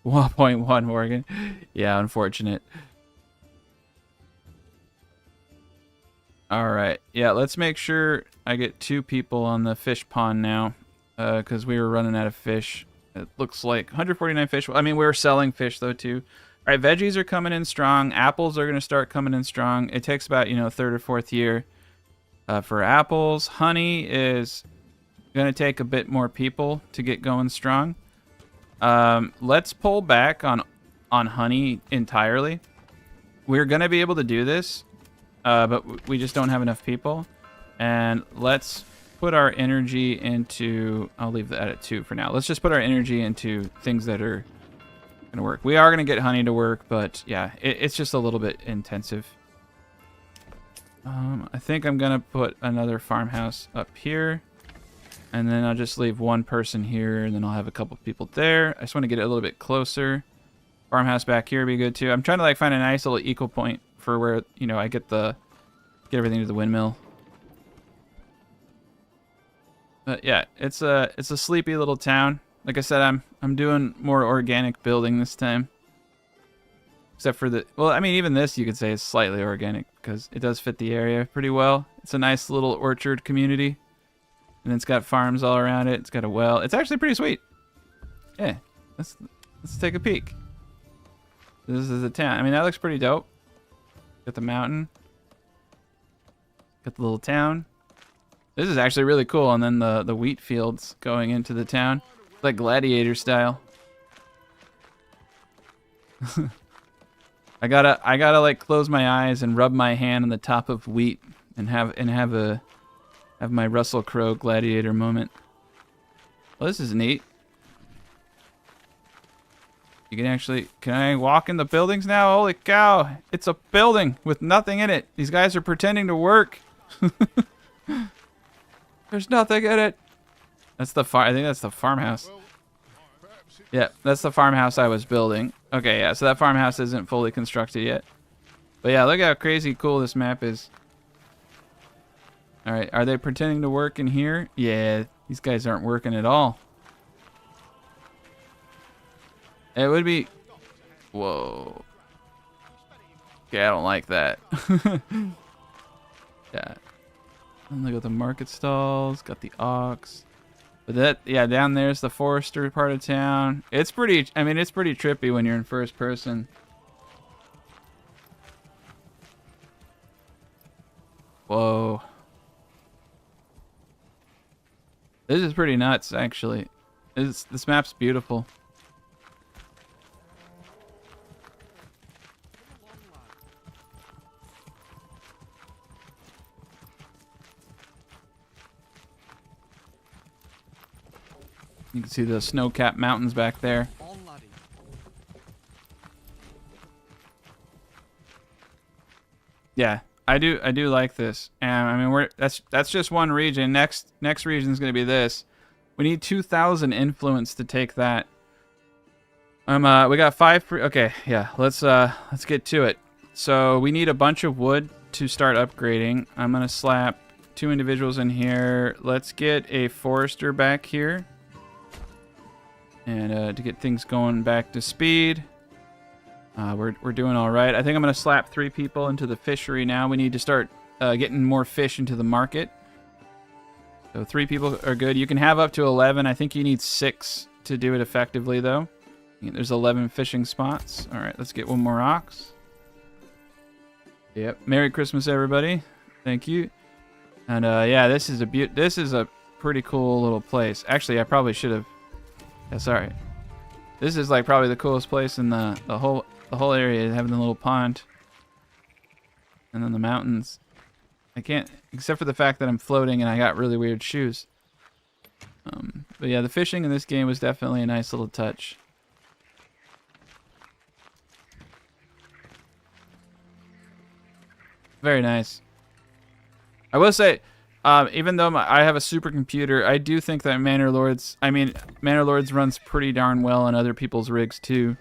1.1 Morgan. Yeah, unfortunate. Alright. Yeah, let's make sure I get 2 people on the fish pond now. Because we were running out of fish. It looks like 149 fish. I mean, we were selling fish, though, too. All right, veggies are coming in strong. Apples are going to start coming in strong. It takes about, 3rd or 4th year for apples. Honey is going to take a bit more people to get going strong. Let's pull back on honey entirely. We're going to be able to do this, but we just don't have enough people. And let's put our energy into... I'll leave that at 2 for now. Let's just put our energy into things that are going to work. We are going to get honey to work, but yeah, it's just a little bit intensive. I think I'm going to put another farmhouse up here. And then I'll just leave 1 person here, and then I'll have a couple people there. I just want to get it a little bit closer. Farmhouse back here would be good too. I'm trying to find a nice little equal point for where, I get everything to the windmill. But yeah, it's a sleepy little town. Like I said, I'm doing more organic building this time. Except for even this you could say is slightly organic because it does fit the area pretty well. It's a nice little orchard community. And it's got farms all around it. It's got a well. It's actually pretty sweet. Yeah, let's take a peek. This is the town. I mean, that looks pretty dope. Got the mountain. Got the little town. This is actually really cool. And then the wheat fields going into the town. It's like gladiator style. I gotta like close my eyes and rub my hand on the top of wheat and have my Russell Crowe gladiator moment. Well, this is neat. You can I walk in the buildings now? Holy cow, it's a building with nothing in it. These guys are pretending to work. There's nothing in it. I think that's the farmhouse. Yeah, that's the farmhouse I was building. Okay, yeah, so that farmhouse isn't fully constructed yet. But yeah, look how crazy cool this map is. Alright, are they pretending to work in here? Yeah, these guys aren't working at all. It would be... Whoa. Okay, I don't like that. Yeah. And look at the market stalls. Got the ox. But that, yeah, down there's the forester part of town. It's pretty, I mean, it's pretty trippy when you're in first person. Whoa. This is pretty nuts, actually. This map's beautiful. You can see the snow-capped mountains back there. Yeah, I do like this. And I mean, that's just one region. Next region is going to be this. We need 2,000 influence to take that. We got 5 okay, yeah. Let's get to it. So, we need a bunch of wood to start upgrading. I'm going to slap 2 individuals in here. Let's get a forester back here. And to get things going back to speed. We're doing all right. I think I'm going to slap 3 people into the fishery now. We need to start getting more fish into the market. So 3 people are good. You can have up to 11. I think you need 6 to do it effectively, though. There's 11 fishing spots. All right, let's get 1 more ox. Yep. Merry Christmas, everybody. Thank you. And yeah, this is a pretty cool little place. Actually, I probably should have. Yeah, sorry. This is like probably the coolest place in the whole area, having the little pond. And then the mountains. I can't, except for the fact that I'm floating and I got really weird shoes. But yeah, the fishing in this game was definitely a nice little touch. Very nice. I will say, even though I have a supercomputer, I do think that Manor Lords runs pretty darn well on other people's rigs too.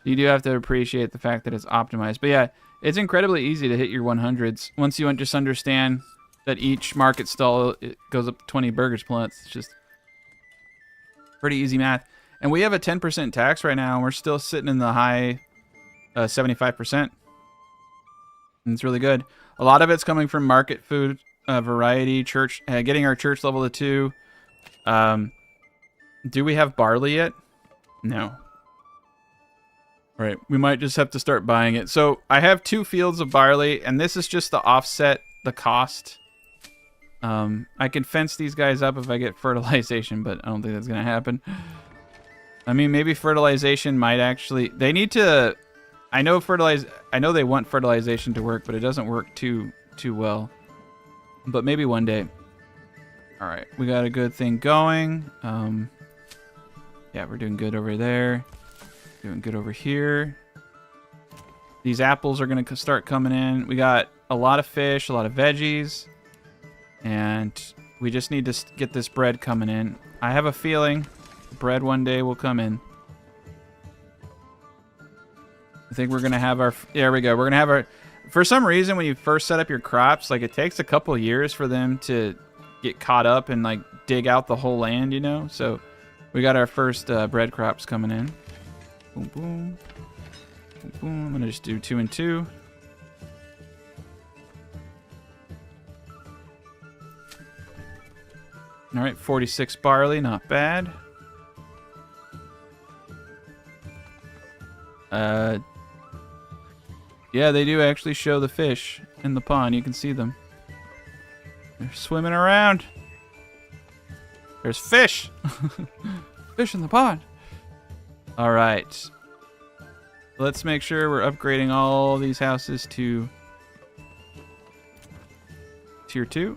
You do have to appreciate the fact that it's optimized. But yeah, it's incredibly easy to hit your 100s once you just understand that each market stall it goes up 20 burgers plus. It's just pretty easy math. And we have a 10% tax right now, and we're still sitting in the high 75%. And it's really good. A lot of it's coming from market food. Variety, church, getting our church level to 2. Do we have barley yet? No. Right, we might just have to start buying it. So I have 2 fields of barley, and this is just to offset the cost. I can fence these guys up if I get fertilization, but I don't think that's gonna happen. I mean, maybe fertilization might actually. They need to. I know they want fertilization to work, but it doesn't work too well. But maybe one day. Alright, we got a good thing going. Yeah, we're doing good over there. Doing good over here. These apples are going to start coming in. We got a lot of fish, a lot of veggies. And we just need to get this bread coming in. I have a feeling bread one day will come in. I think we're going to have our... There we go. We're going to have our... For some reason, when you first set up your crops, like it takes a couple years for them to get caught up and like dig out the whole land, you know? So we got our first bread crops coming in. Boom, boom. Boom, boom. I'm going to just do 2 and 2. All right, 46 barley, not bad. Yeah, they do actually show the fish in the pond. You can see them. They're swimming around. There's fish. Fish in the pond. All right. Let's make sure we're upgrading all these houses to tier 2.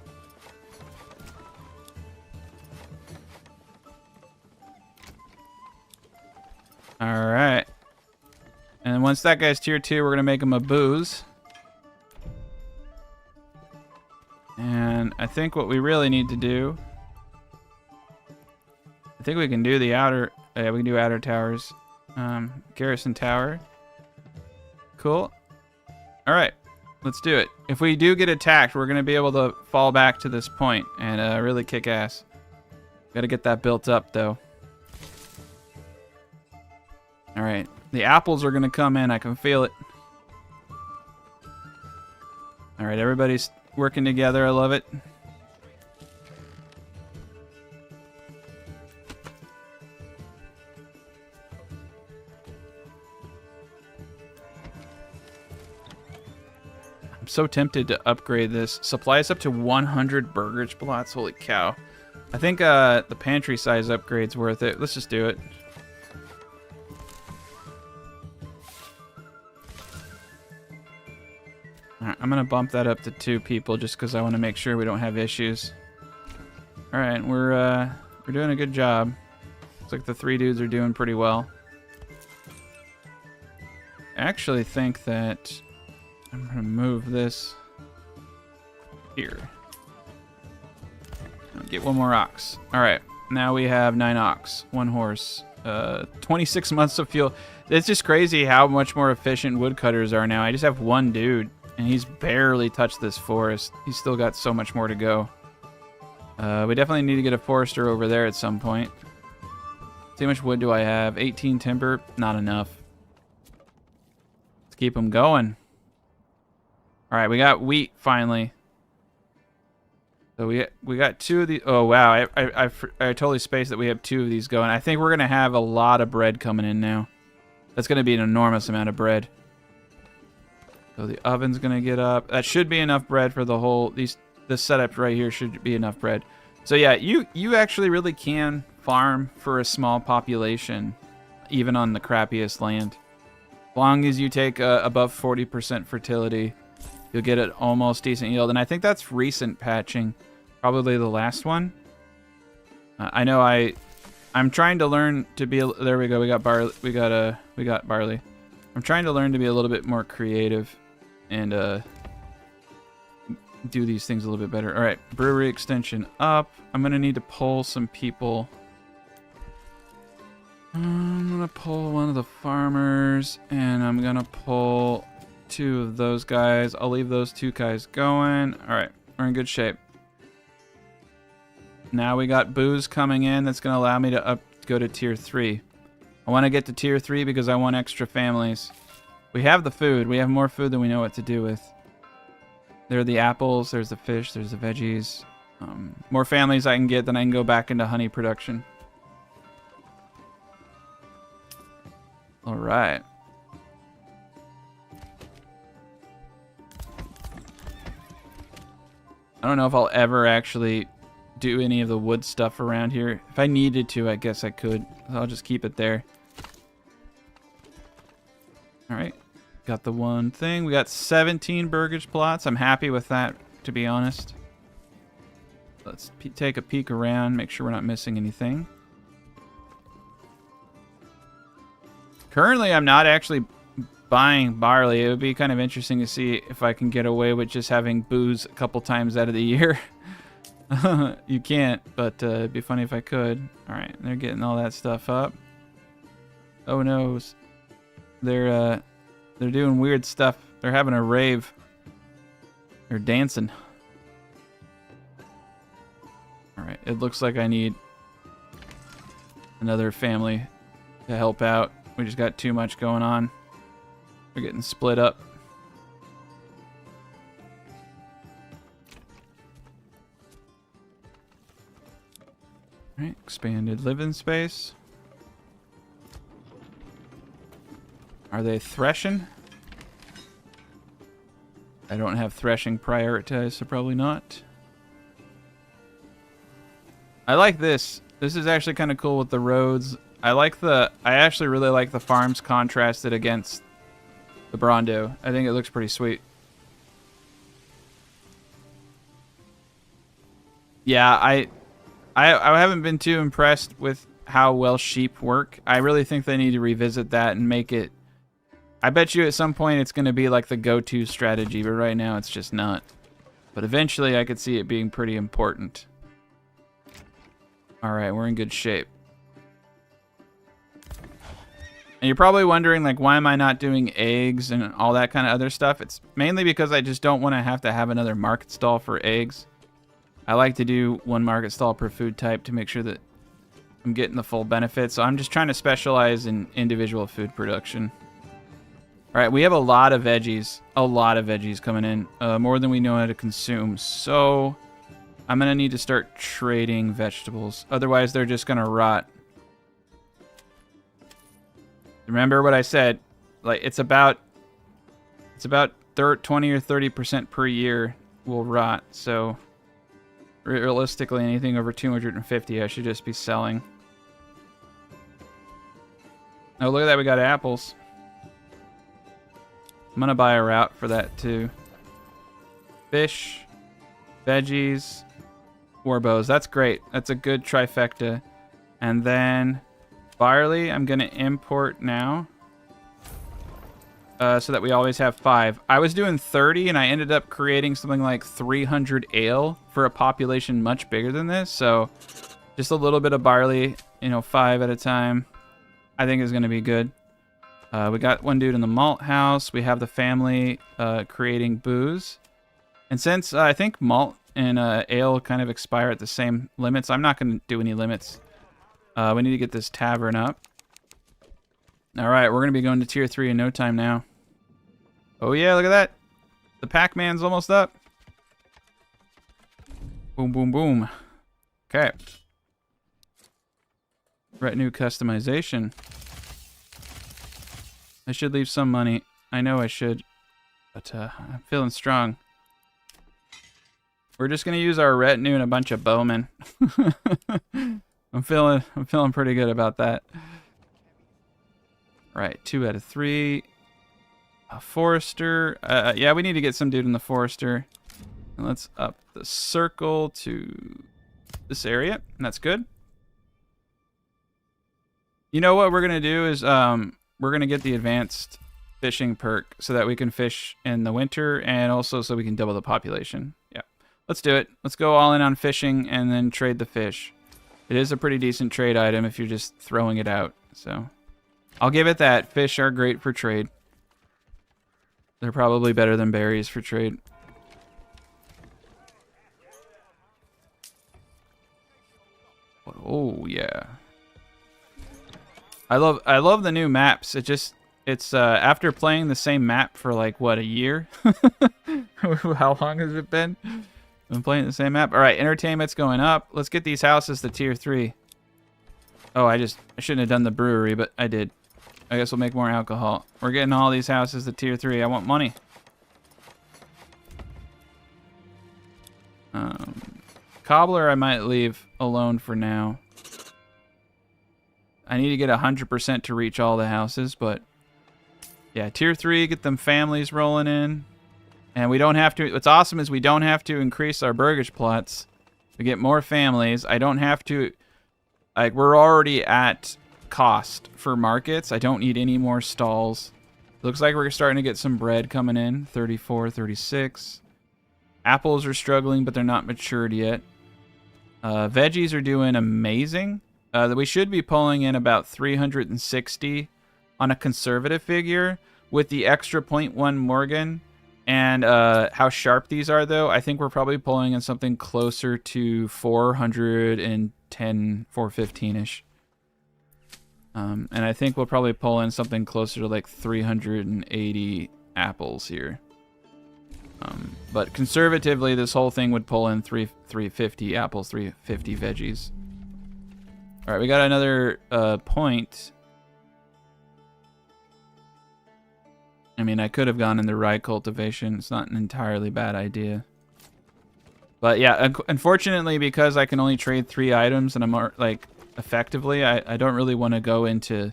All right. And once that guy's tier 2, we're going to make him a booze. And I think what we really need to do... I think we can do the outer... Yeah, we can do outer towers. Garrison tower. Cool. All right. Let's do it. If we do get attacked, we're going to be able to fall back to this point and really kick ass. Got to get that built up, though. All right. The apples are going to come in. I can feel it. All right. Everybody's working together. I love it. I'm so tempted to upgrade this. Supply us up to 100 burgage plots. Holy cow. I think the pantry size upgrade's worth it. Let's just do it. Alright, I'm going to bump that up to 2 people just because I want to make sure we don't have issues. Alright, we're doing a good job. Looks like the 3 dudes are doing pretty well. I actually think that I'm going to move this here. I'll get 1 more ox. Alright, now we have 9 ox, 1 horse, 26 months of fuel. It's just crazy how much more efficient woodcutters are now. I just have 1 dude, and he's barely touched this forest. He's still got so much more to go. We definitely need to get a forester over there at some point. See how much wood do I have? 18 timber, not enough. Let's keep them going. All right, we got wheat finally. So we got 2 of these. Oh wow, I totally spaced that we have 2 of these going. I think we're gonna have a lot of bread coming in now. That's gonna be an enormous amount of bread. So the oven's gonna get up. That should be enough bread for the whole. This setup right here should be enough bread. So yeah, you actually really can farm for a small population, even on the crappiest land. As long as you take above 40% fertility, you'll get an almost decent yield. And I think that's recent patching, probably the last one. I know I'm trying to learn to be. There we go. We got barley. We got barley. I'm trying to learn to be a little bit more creative and do these things a little bit better. All right, brewery extension up. I'm gonna need to pull some people. I'm gonna pull one of the farmers, and I'm gonna pull 2 of those guys. I'll leave those 2 guys going. All right, we're in good shape. Now we got booze coming in. That's gonna allow me to go to tier 3. I want to get to tier 3 because I want extra families. We have the food. We have more food than we know what to do with. There are the apples. There's the fish. There's the veggies. More families I can get, then I can go back into honey production. All right. I don't know if I'll ever actually do any of the wood stuff around here. If I needed to, I guess I could. I'll just keep it there. All right. Got the 1 thing. We got 17 burgage plots. I'm happy with that, to be honest. Let's take a peek around, make sure we're not missing anything. Currently, I'm not actually buying barley. It would be kind of interesting to see if I can get away with just having booze a couple times out of the year. You can't, but it'd be funny if I could. All right, they're getting all that stuff up. Oh no, they're doing weird stuff. They're having a rave. They're dancing. All right, it looks like I need another family to help out. We just got too much going on. We're getting split up. All right, expanded living space. Are they threshing? I don't have threshing prioritized, so probably not. I like this. This is actually kind of cool with the roads. I actually really like the farms contrasted against the Brawndo. I think it looks pretty sweet. Yeah, I haven't been too impressed with how well sheep work. I really think they need to revisit that and make it... I bet you at some point it's going to be like the go-to strategy, but right now it's just not. But eventually I could see it being pretty important. Alright, we're in good shape. And you're probably wondering, like, why am I not doing eggs and all that kind of other stuff? It's mainly because I just don't want to have another market stall for eggs. I like to do one market stall per food type to make sure that I'm getting the full benefit. So I'm just trying to specialize in individual food production. All right, we have a lot of veggies. A lot of veggies coming in. More than we know how to consume. So I'm going to need to start trading vegetables. Otherwise, they're just going to rot. Remember what I said, like it's about 20 or 30% per year will rot. So realistically, anything over 250, I should just be selling. Oh, look at that, we got apples. I'm gonna buy a route for that too. Fish, veggies, warbows. That's great. That's a good trifecta. And then barley, I'm going to import now so that we always have 5. I was doing 30, and I ended up creating something like 300 ale for a population much bigger than this. So just a little bit of barley, 5 at a time, I think is going to be good. We got one dude in the malt house. We have the family creating booze. And since I think malt and ale kind of expire at the same limits, I'm not going to do any limits. We need to get this tavern up. Alright, we're going to be going to tier 3 in no time now. Oh yeah, look at that. The Pac-Man's almost up. Boom, boom, boom. Okay. Retinue customization. I should leave some money. I know I should. But I'm feeling strong. We're just going to use our retinue and a bunch of bowmen. I'm feeling pretty good about that. Right, 2 out of 3. A forester. Yeah, we need to get some dude in the forester. And let's up the circle to this area. And that's good. You know what we're gonna do is we're gonna get the advanced fishing perk so that we can fish in the winter and also so we can double the population. Yeah, let's do it. Let's go all in on fishing and then trade the fish. It is a pretty decent trade item if you're just throwing it out. So I'll give it that. Fish are great for trade. They're probably better than berries for trade. Oh yeah. I love the new maps. It's after playing the same map for like what, a year? How long has it been? Been playing the same map. All right, entertainment's going up. Let's get these houses to tier 3. Oh, I shouldn't have done the brewery, but I did. I guess we'll make more alcohol. We're getting all these houses to tier 3. I want money. Cobbler I might leave alone for now. I need to get 100% to reach all the houses, but yeah, tier 3, get them families rolling in. And we don't have to, what's awesome is we don't have to increase our burgage plots. We get more families. I don't have to, like, we're already at cost for markets. I don't need any more stalls. Looks like we're starting to get some bread coming in. 34, 36. Apples are struggling, but they're not matured yet. Veggies are doing amazing. We should be pulling in about 360 on a conservative figure with the extra 0.1 Morgan. And how sharp these are, though, I think we're probably pulling in something closer to 410, 415-ish. And I think we'll probably pull in something closer to like 380 apples here. But conservatively, this whole thing would pull in 350 apples, 350 veggies. All right, we got another point. I mean, I could have gone into rye cultivation. It's not an entirely bad idea. But yeah, unfortunately, because I can only trade 3 items and I'm like effectively, I don't really want to go into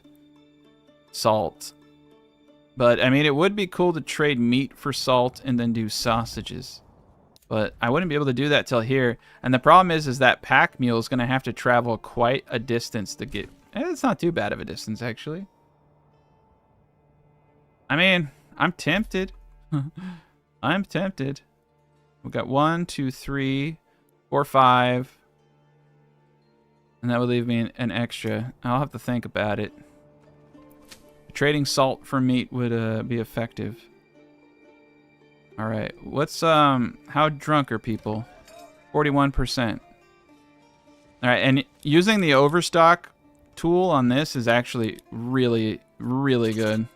salt. But I mean, it would be cool to trade meat for salt and then do sausages. But I wouldn't be able to do that till here. And the problem is that pack mule is going to have to travel quite a distance to get... it's not too bad of a distance, actually. I mean, I'm tempted. I'm tempted. We've got 1, 2, 3, 4, 5. And that would leave me an extra. I'll have to think about it. Trading salt for meat would be effective. All right, what's how drunk are people? 41%. All right, and using the overstock tool on this is actually really, really good.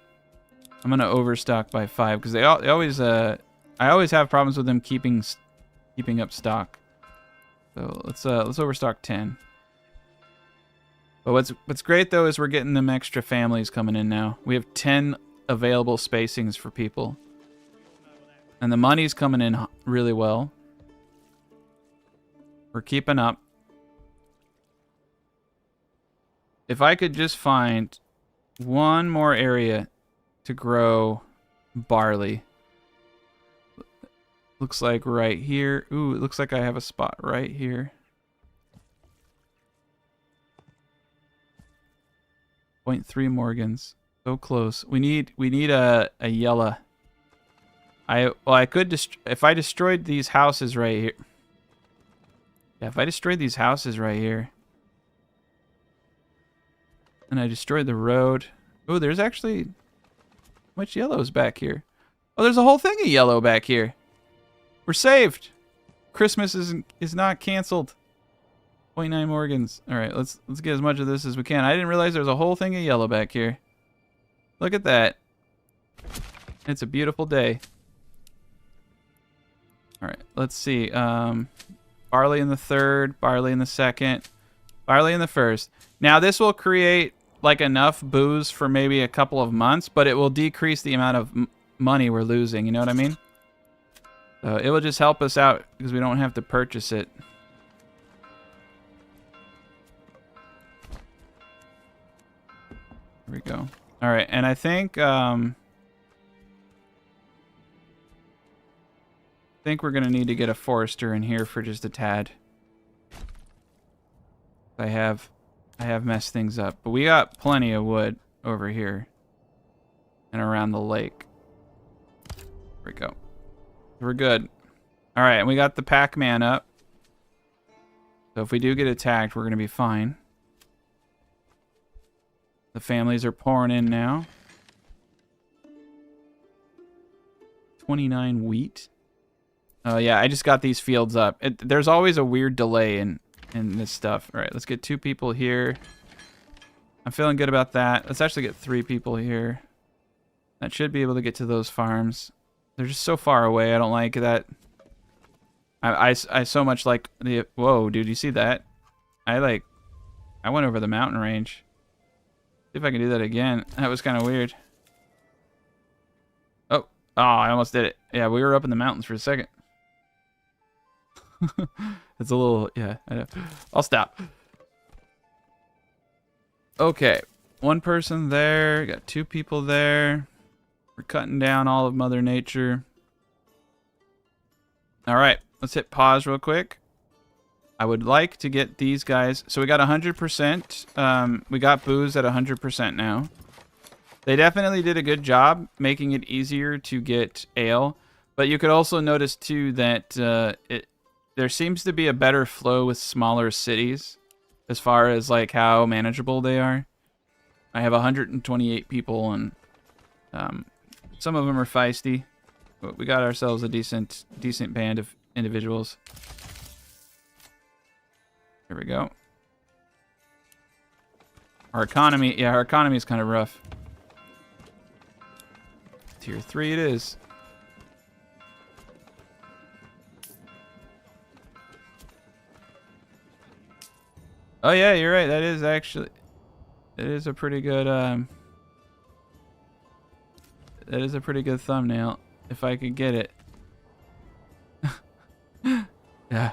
I'm gonna overstock by 5 because they always I always have problems with them keeping up stock. So let's overstock 10. But what's great though is we're getting them extra families coming in now. We have 10 available spacings for people. And the money's coming in really well. We're keeping up. If I could just find one more area to grow barley. Looks like right here. Ooh, it looks like I have a spot right here. 0.3 Morgans. So close. We need a yellow. I could if I destroyed these houses right here. Yeah, if I destroyed these houses right here. And I destroyed the road. Oh, there's actually much yellows back here. Oh, there's a whole thing of yellow back here. We're saved. Christmas is not canceled. 0.9 Morgans. All right, let's get as much of this as we can. I didn't realize there was a whole thing of yellow back here. Look at that. It's a beautiful day. All right, let's see. Barley in the third, barley in the second, barley in the first. Now this will create like enough booze for maybe a couple of months, but it will decrease the amount of money we're losing. You know what I mean? So it will just help us out because we don't have to purchase it. There we go. All right, and I think we're gonna need to get a forester in here for just a tad. I have messed things up, but we got plenty of wood over here and around the lake. There we go. We're good. All right, and we got the Pac-Man up. So if we do get attacked, we're gonna be fine. The families are pouring in now. 29 wheat. Oh yeah, I just got these fields up. There's always a weird delay in this stuff. All right, let's get 2 people here. I'm feeling good about that. Let's actually get 3 people here. That should be able to get to those farms. They're just so far away. I don't like that. I so much like the... Whoa, dude, you see that? I went over the mountain range. See if I can do that again. That was kind of weird. Oh, I almost did it. Yeah, we were up in the mountains for a second. It's a little, yeah, I know. I'll stop. Okay, 1 person there. Got 2 people there. We're cutting down all of Mother Nature. All right, let's hit pause real quick. I would like to get these guys. So we got 100%. We got booze at 100% now. They definitely did a good job making it easier to get ale. But you could also notice too that there seems to be a better flow with smaller cities as far as like how manageable they are. I have 128 people and some of them are feisty. But we got ourselves a decent band of individuals. There we go. Our economy is kind of rough. Tier 3 it is. Oh yeah, you're right. That is actually... It is a pretty good... That is a pretty good thumbnail. If I could get it. Yeah.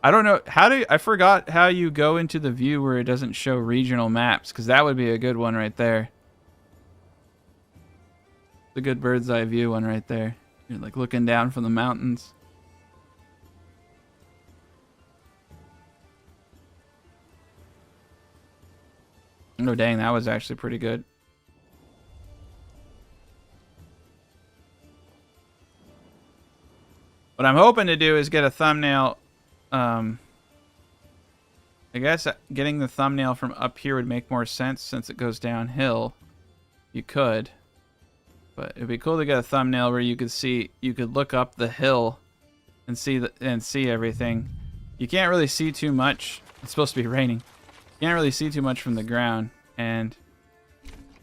I don't know I forgot how you go into the view where it doesn't show regional maps, because that would be a good one right there. The good bird's eye view one right there. You're like looking down from the mountains. Oh dang, that was actually pretty good. What I'm hoping to do is get a thumbnail. I guess getting the thumbnail from up here would make more sense since it goes downhill. You could. But it'd be cool to get a thumbnail where you could look up the hill and see everything. You can't really see too much. It's supposed to be raining. You can't really see too much from the ground. And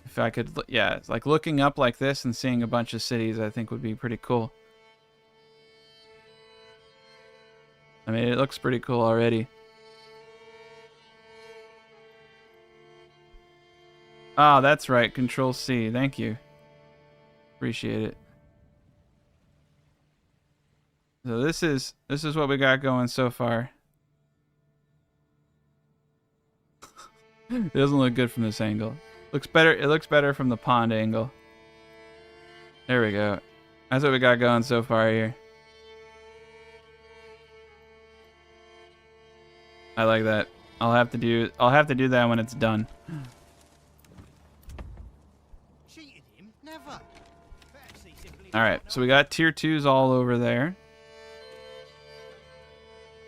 if I could, yeah, it's like looking up like this and seeing a bunch of cities, I think would be pretty cool. I mean, it looks pretty cool already. Oh, that's right. Control C. Thank you. Appreciate it. So this is what we got going so far. It doesn't look good from this angle. Looks better. It looks better from the pond angle. There we go. That's what we got going so far here. I like that. I'll have to do that when it's done. Cheated him? Never. All right, so we got tier 2s all over there.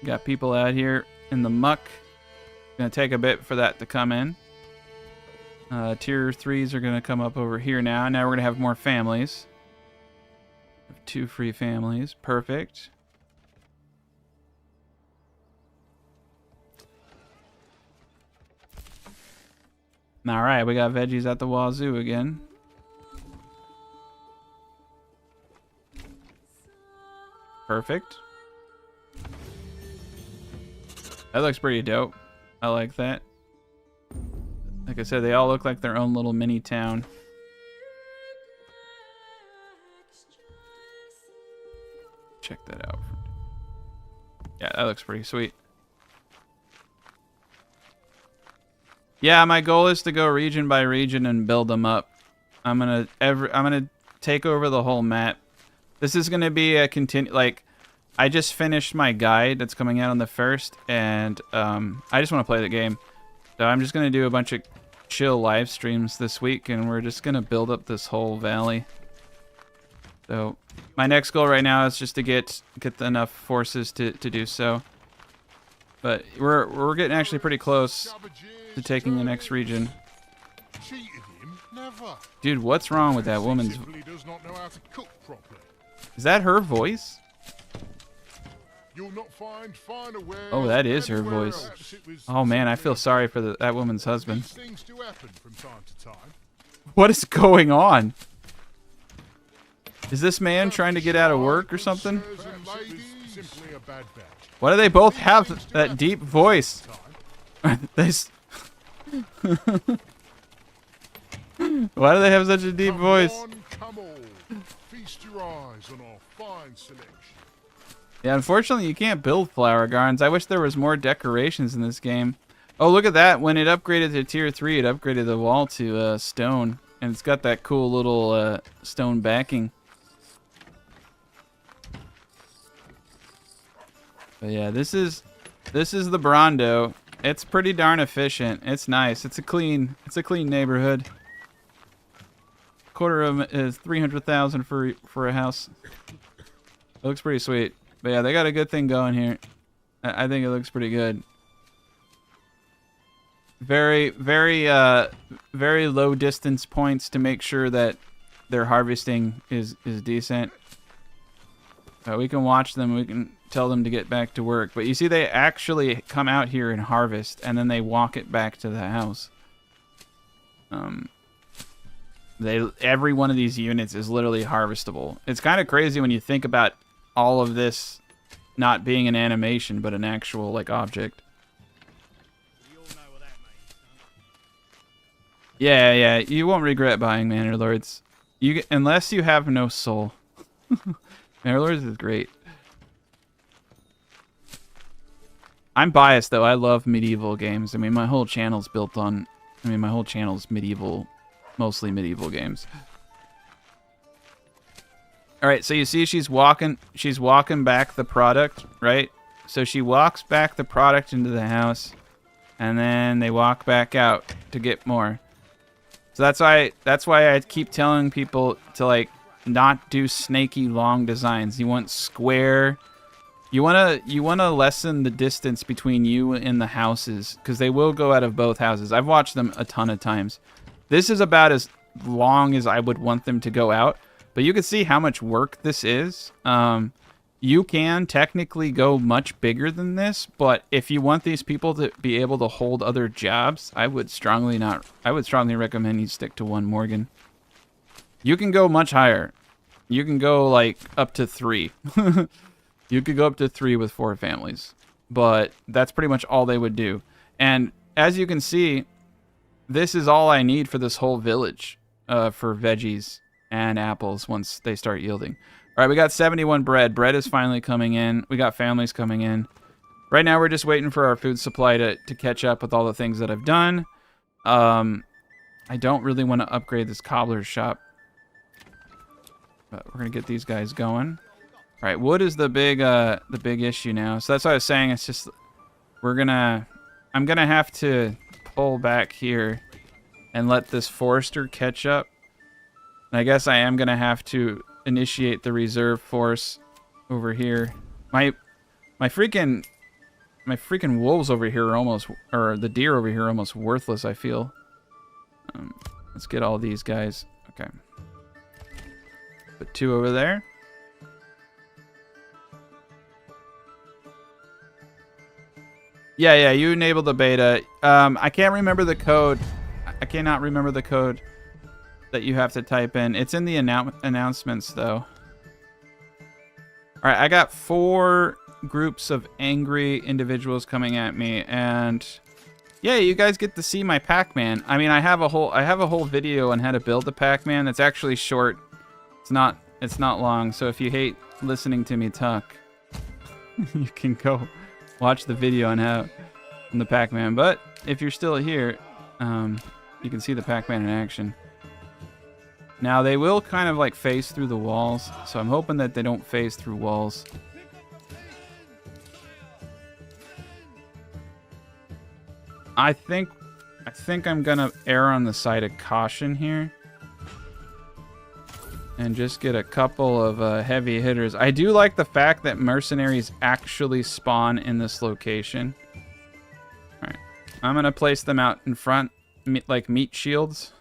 Got people out here in the muck. Gonna take a bit for that to come in. Tier 3s are gonna come up over here now. Now we're gonna have more families. 2 free families. Perfect. All right, we got veggies at the wazoo again. Perfect. That looks pretty dope. I like that. Like I said, they all look like their own little mini town. Check that out. Yeah, that looks pretty sweet. Yeah, my goal is to go region by region and build them up. I'm gonna take over the whole map. This is gonna be a I just finished my guide that's coming out on the 1st, and I just want to play the game. So I'm just gonna do a bunch of chill live streams this week, and we're just gonna build up this whole valley. So my next goal right now is just to get enough forces to do so. But we're getting actually pretty close to taking the next region. Dude, what's wrong with that woman's? Is that her voice? Oh, that is her voice. Oh man, I feel sorry for that woman's husband. What is going on? Is this man trying to get out of work or something? Why do they both have that deep voice? Why do they have such a deep voice? Yeah, unfortunately you can't build flower gardens. I wish there was more decorations in this game. Oh, look at that. When it upgraded to tier 3, it upgraded the wall to stone. And it's got that cool little stone backing. But yeah, this is the Brawndo. It's pretty darn efficient. It's nice. It's a clean neighborhood. Quarter of them is 300,000 for a house. It looks pretty sweet. But yeah, they got a good thing going here. I think it looks pretty good. Very low distance points to make sure that their harvesting is decent. We can watch them. We can tell them to get back to work. But you see, they actually come out here and harvest, and then they walk it back to the house. Every one of these units is literally harvestable. It's kind of crazy when you think about all of this not being an animation, but an actual like object. Yeah, you won't regret buying Manor Lords. Unless you have no soul. Manor Lords is great. I'm biased though. I love medieval games. I mean, my whole channel's built on. I mean, my whole channel's medieval, mostly medieval games. All right, so you see she's walking back the product, right? So she walks back the product into the house, and then they walk back out to get more. So that's why I keep telling people to like not do snaky long designs. You want square. You wanna lessen the distance between you and the houses, because they will go out of both houses. I've watched them a ton of times. This is about as long as I would want them to go out. But you can see how much work this is. You can technically go much bigger than this, but if you want these people to be able to hold other jobs, I would strongly recommend you stick to 1 Morgan. You can go much higher. You can go like up to 3. You could go up to 3 with 4 families, but that's pretty much all they would do. And as you can see, this is all I need for this whole village for veggies and apples once they start yielding. All right, we got 71 bread. Bread is finally coming in. We got families coming in. Right now, we're just waiting for our food supply to catch up with all the things that I've done. I don't really want to upgrade this cobbler's shop, but we're gonna get these guys going. All right, wood is the big issue now. So that's what I was saying. It's just I'm gonna have to pull back here and let this forester catch up. And I guess I am gonna have to initiate the reserve force over here. My freaking wolves over here are almost, or the deer over here are almost worthless, I feel. Let's get all these guys. Okay. Put 2 over there. Yeah, you enabled the beta. I can't remember the code. I cannot remember the code that you have to type in. It's in the announcements, though. All right, I got 4 groups of angry individuals coming at me, and yeah, you guys get to see my Pac-Man. I mean, I have a whole video on how to build the Pac-Man. That's actually short. It's not long. So if you hate listening to me talk, you can go watch the video on the Pac-Man. But if you're still here, you can see the Pac-Man in action. Now, they will kind of like phase through the walls, so I'm hoping that they don't phase through walls. I think I'm gonna err on the side of caution here and just get a couple of heavy hitters. I do like the fact that mercenaries actually spawn in this location. All right, I'm gonna place them out in front, like meat shields.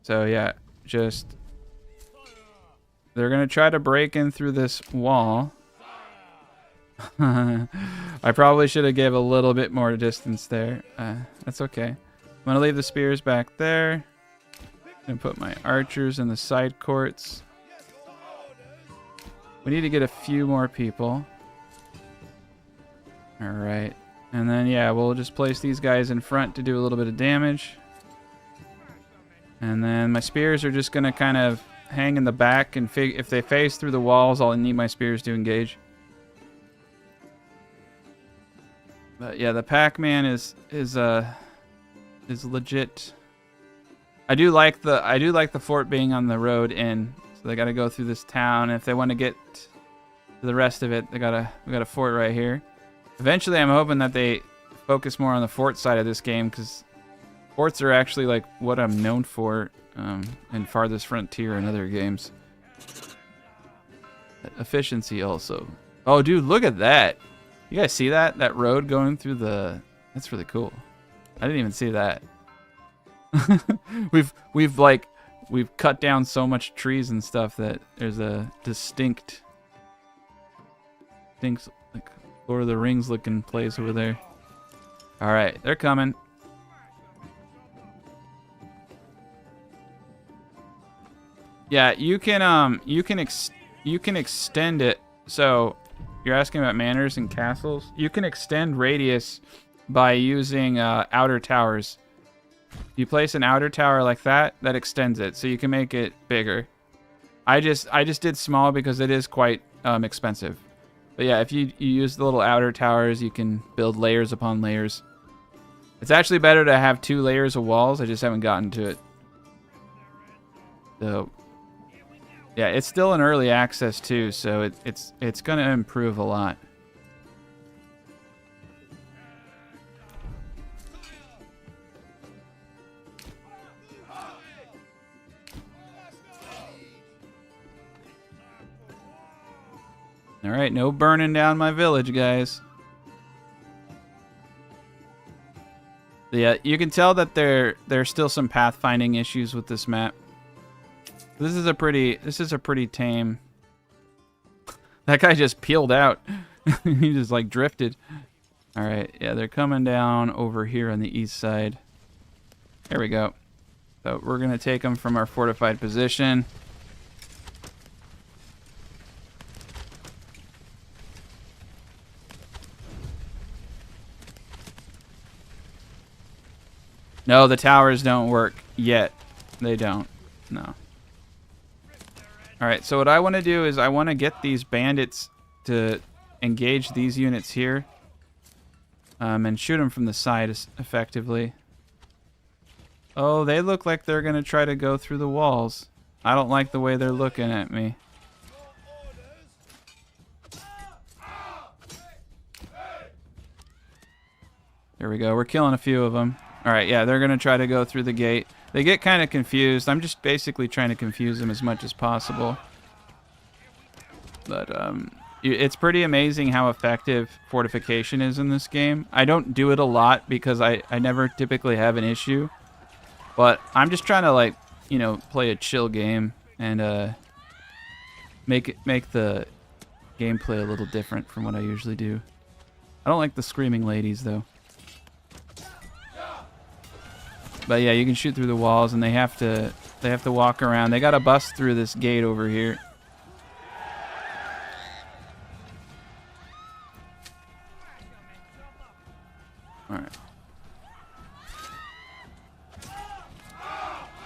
So yeah, they're gonna try to break in through this wall. I probably should have gave a little bit more distance there. That's okay. I'm gonna leave the spears back there. I'm gonna put my archers in the side courts. We need to get a few more people. All right, and then yeah, we'll just place these guys in front to do a little bit of damage. And then my spears are just going to kind of hang in the back, and if they phase through the walls, I'll need my spears to engage. But yeah, the Pac-Man is legit. I do like the fort being on the road in, so they got to go through this town. If they want to get to the rest of it, we got a fort right here. Eventually, I'm hoping that they focus more on the fort side of this game, because forts are actually like what I'm known for in Farthest Frontier and other games. Efficiency also. Oh, dude, look at that. You guys see that? That road going through the... That's really cool. I didn't even see that. We've cut down so much trees and stuff that there's a distinct like Lord of the Rings looking place over there. All right, they're coming. Yeah, you can extend it. So you're asking about manors and castles. You can extend radius by using outer towers. You place an outer tower like that, that extends it, so you can make it bigger. I just did small because it is quite expensive. But yeah, if you use the little outer towers, you can build layers upon layers. It's actually better to have 2 layers of walls. I just haven't gotten to it. So, yeah, it's still in early access too, so it's going to improve a lot. All right, no burning down my village, guys. Yeah, you can tell that there's still some pathfinding issues with this map. This is a pretty tame. That guy just peeled out. He just like drifted. All right, yeah, they're coming down over here on the east side. There we go. So we're gonna take them from our fortified position. No, the towers don't work yet. They don't. No. Alright, so what I want to do is I want to get these bandits to engage these units here. And shoot them from the side effectively. Oh, they look like they're going to try to go through the walls. I don't like the way they're looking at me. There we go. We're killing a few of them. Alright, yeah, they're going to try to go through the gate. They get kind of confused. I'm just basically trying to confuse them as much as possible. But it's pretty amazing how effective fortification is in this game. I don't do it a lot because I never typically have an issue. But I'm just trying to, like, you know, play a chill game and make the gameplay a little different from what I usually do. I don't like the screaming ladies, though. But yeah, you can shoot through the walls, and they have to walk around. They gotta bust through this gate over here. All right.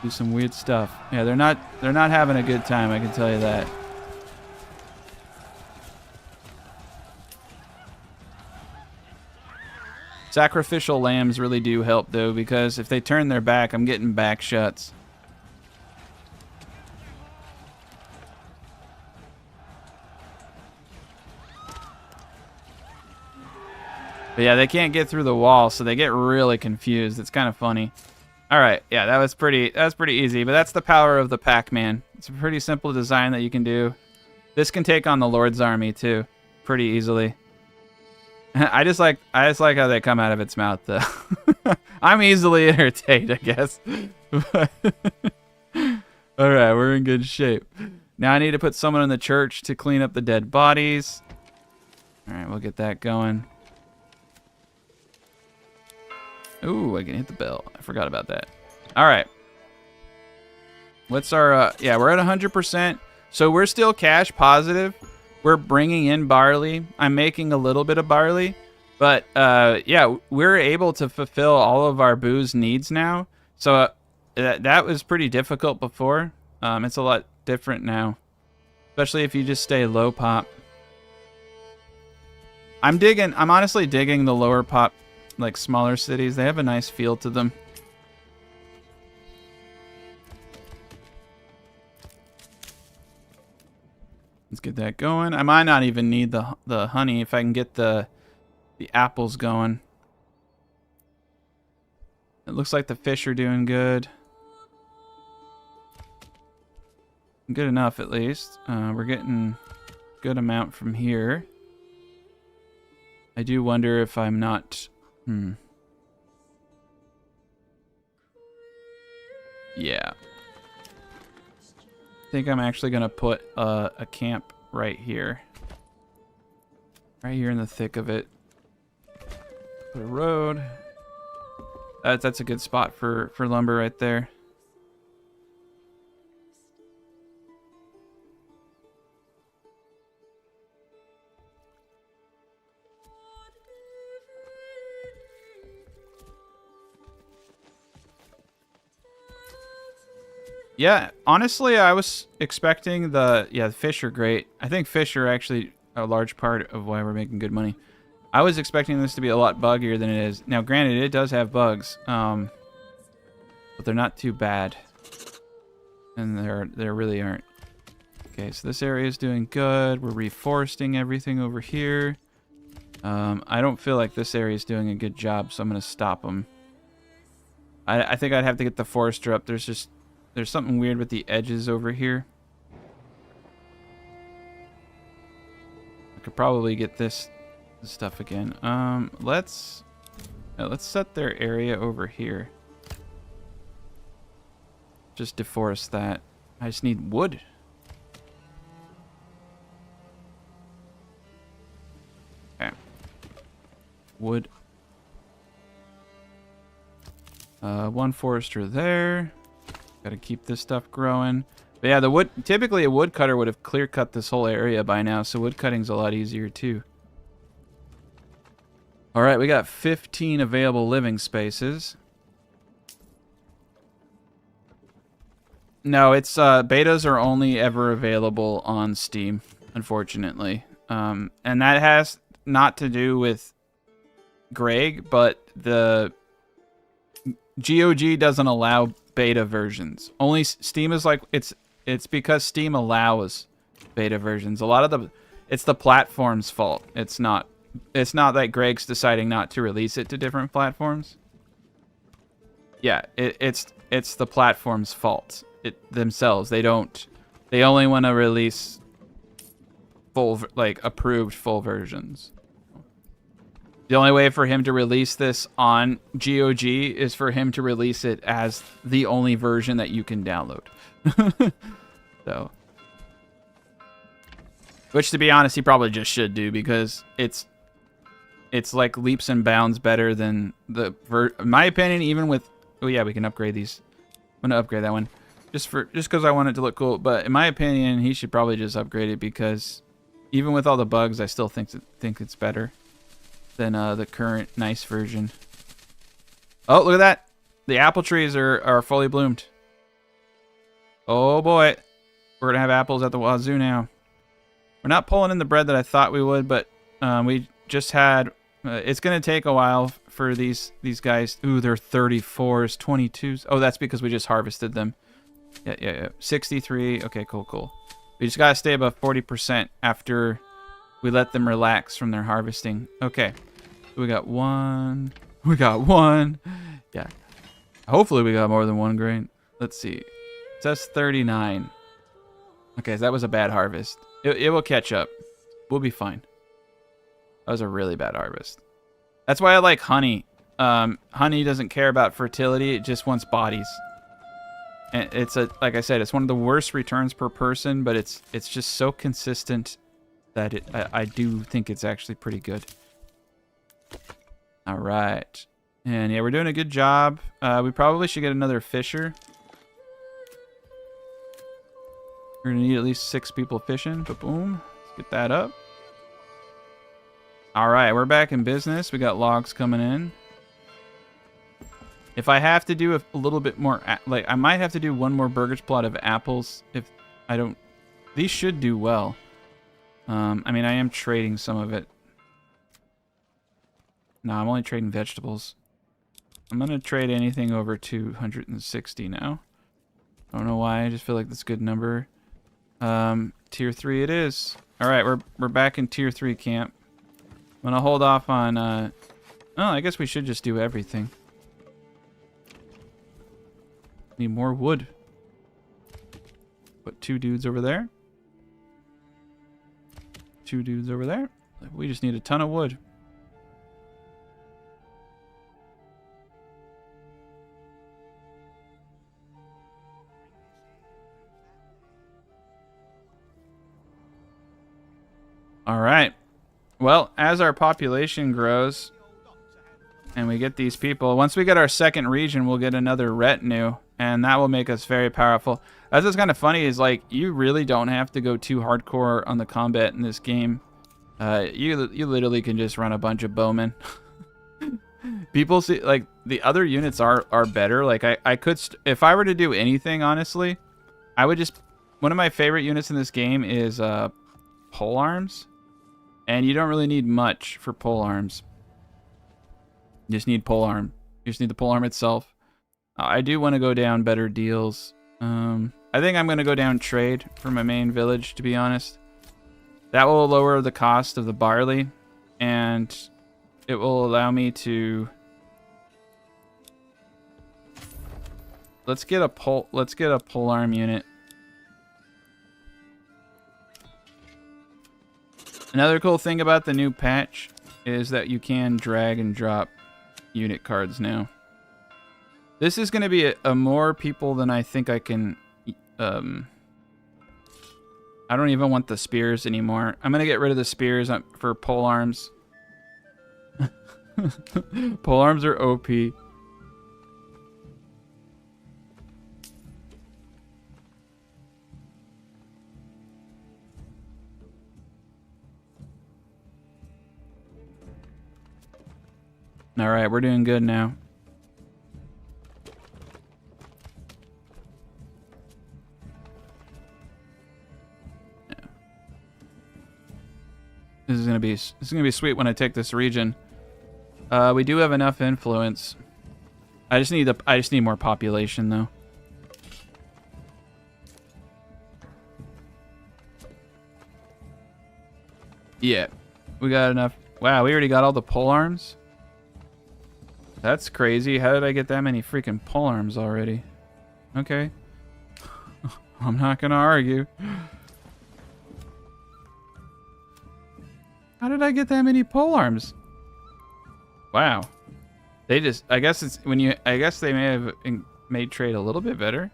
Do some weird stuff. Yeah, they're not having a good time, I can tell you that. Sacrificial lambs really do help, though, because if they turn their back, I'm getting back shots. But yeah, they can't get through the wall, so they get really confused. It's kind of funny. All right, yeah, that was pretty easy, but that's the power of the Pac-Man. It's a pretty simple design that you can do. This can take on the Lord's army too, pretty easily. I just like how they come out of its mouth, though. I'm easily entertained, I guess. All right, we're in good shape. Now I need to put someone in the church to clean up the dead bodies. All right, we'll get that going. Ooh, I can hit the bell. I forgot about that. All right. What's our... yeah, we're at 100%. So we're still cash positive. We're bringing in barley. I'm making a little bit of barley. But, yeah, we're able to fulfill all of our booze needs now. So that was pretty difficult before. It's a lot different now. Especially if you just stay low pop. I'm honestly digging the lower pop, like, smaller cities. They have a nice feel to them. Let's get that going. I might not even need the honey if I can get the apples going. It looks like the fish are doing good. Good enough, at least. We're getting a good amount from here. I do wonder if I'm not... Yeah. I think I'm actually going to put a camp right here. Right here in the thick of it. Put a road. That's a good spot for lumber right there. Yeah, honestly, I was expecting the fish are great. I think fish are actually a large part of why we're making good money. I was expecting this to be a lot buggier than it is. Now, granted, it does have bugs, but they're not too bad. And there really aren't. Okay, so this area is doing good. We're reforesting everything over here. I don't feel like this area is doing a good job, so I'm going to stop them. I think I'd have to get the forester up. There's something weird with the edges over here. I could probably get this stuff again. Let's set their area over here. Just deforest that. I just need wood. Okay. Wood. One forester there. Gotta keep this stuff growing. But yeah, the wood. Typically, a woodcutter would have clear cut this whole area by now, so wood cutting's a lot easier too. All right, we got 15 available living spaces. No, it's betas are only ever available on Steam, unfortunately. And that has not to do with Greg, but the GOG doesn't allow beta versions. Only Steam is like it's because Steam allows beta versions. A lot of it's the platform's fault. It's not that Greg's deciding not to release it to different platforms. Yeah, it's the platform's fault. Themselves. They only want to release full, like, approved full versions. The only way for him to release this on GOG is for him to release it as the only version that you can download. So, which, to be honest, he probably just should do, because it's like leaps and bounds better than in my opinion, even with, oh yeah, we can upgrade these. I'm gonna upgrade that one. Just because I want it to look cool, but in my opinion, he should probably just upgrade it, because even with all the bugs, I still think it's better than the current nice version. Oh, look at that! The apple trees are fully bloomed. Oh boy, we're gonna have apples at the wazoo now. We're not pulling in the bread that I thought we would, but we just had. It's gonna take a while for these guys. Ooh, they're 34s, 22s. Oh, that's because we just harvested them. Yeah. 63. Okay, cool. We just gotta stay above 40% after we let them relax from their harvesting. Okay. We got one. Yeah. Hopefully we got more than one grain. Let's see. It says 39. Okay, so that was a bad harvest. It will catch up. We'll be fine. That was a really bad harvest. That's why I like honey. Honey doesn't care about fertility. It just wants bodies. And like I said, it's one of the worst returns per person, but it's just so consistent that I do think it's actually pretty good. All right. And yeah, we're doing a good job. We probably should get another fisher. We're gonna need at least 6 people fishing. But boom, let's get that up. All right, we're back in business. We got logs coming in. If I have to do a little bit more, like I might have to do one more burgers plot of apples. If I don't, these should do well. I mean, I am trading some of it. No, I'm only trading vegetables. I'm gonna trade anything over 260 now. I don't know why. I just feel like that's a good number. Tier 3 it is. All right, we're back in tier 3 camp. I'm gonna hold off on. Oh, I guess we should just do everything. Need more wood. Put 2 dudes over there. 2 dudes over there. We just need a ton of wood. All right. Well, as our population grows and we get these people, once we get our second region, we'll get another retinue. And that will make us very powerful. That's what's kind of funny is, like, you really don't have to go too hardcore on the combat in this game. You literally can just run a bunch of bowmen. People see, like, the other units are better. Like, I could, if I were to do anything, honestly, I would just, one of my favorite units in this game is pole arms. And you don't really need much for pole arms. You just need pole arm. You just need the pole arm itself. I do want to go down better deals. I think I'm going to go down trade for my main village, to be honest. That will lower the cost of the barley, and it will allow me to... Let's get a pole arm unit. Another cool thing about the new patch is that you can drag and drop unit cards now. This is going to be a more people than I think I can... I don't even want the spears anymore. I'm going to get rid of the spears for pole arms. Pole arms are OP. Alright, we're doing good now. This is gonna be sweet when I take this region. We do have enough influence. I just need more population though. Yeah, we got enough. Wow, we already got all the pole arms. That's crazy. How did I get that many freaking pole arms already? Okay. I'm not gonna argue. How did I get that many pole arms? Wow. They just, I guess they may have made trade a little bit better.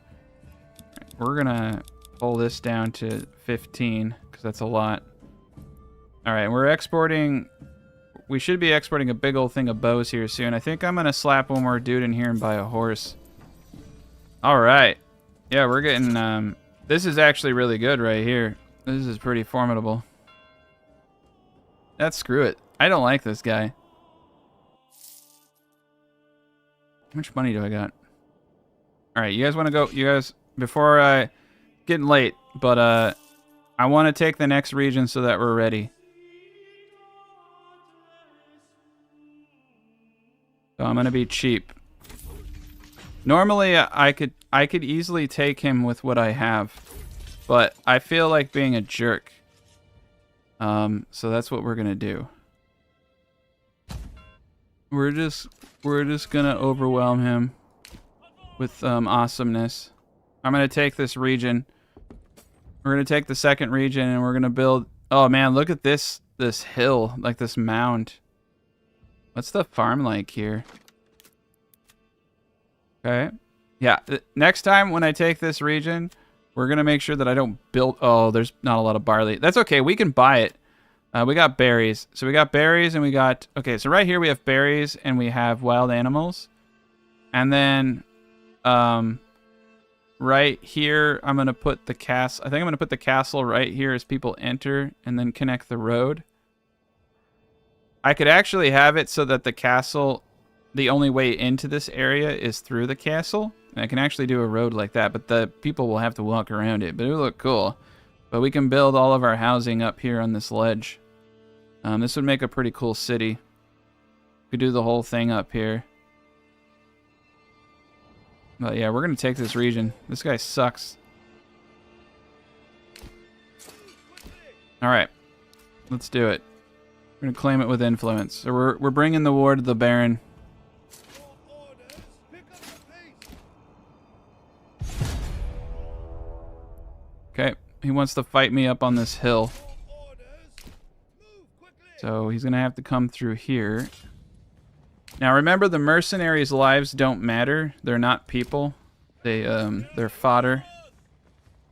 We're gonna pull this down to 15 because that's a lot. All right, we're exporting. We should be exporting a big old thing of bows here soon. I think I'm gonna slap one more dude in here and buy a horse. All right. Yeah, we're getting, this is actually really good right here. This is pretty formidable. Screw it. I don't like this guy. How much money do I got? All right, you guys want to go? You guys, before getting late, but I want to take the next region so that we're ready. So I'm gonna be cheap. Normally, I could easily take him with what I have, but I feel like being a jerk. So that's what we're gonna do. We're just gonna overwhelm him with awesomeness. I'm gonna take this region. We're gonna take the second region and we're gonna build. Oh man, look at this hill, like this mound. What's the farm like here? Okay. Yeah, next time when I take this region, we're going to make sure that I don't build... Oh, there's not a lot of barley. That's okay. We can buy it. We got berries. So we got berries and we got... Okay, so right here we have berries and we have wild animals. And then right here, I'm going to put the castle... I think I'm going to put the castle right here as people enter and then connect the road. I could actually have it so that the castle... The only way into this area is through the castle. And I can actually do a road like that, but the people will have to walk around it. But it'll look cool. But we can build all of our housing up here on this ledge. This would make a pretty cool city. We could do the whole thing up here. But yeah, we're going to take this region. This guy sucks. Alright. Let's do it. We're going to claim it with influence. So we're bringing the war to the Baron. Okay, he wants to fight me up on this hill. So he's going to have to come through here. Now remember, the mercenaries' lives don't matter. They're not people. They're fodder.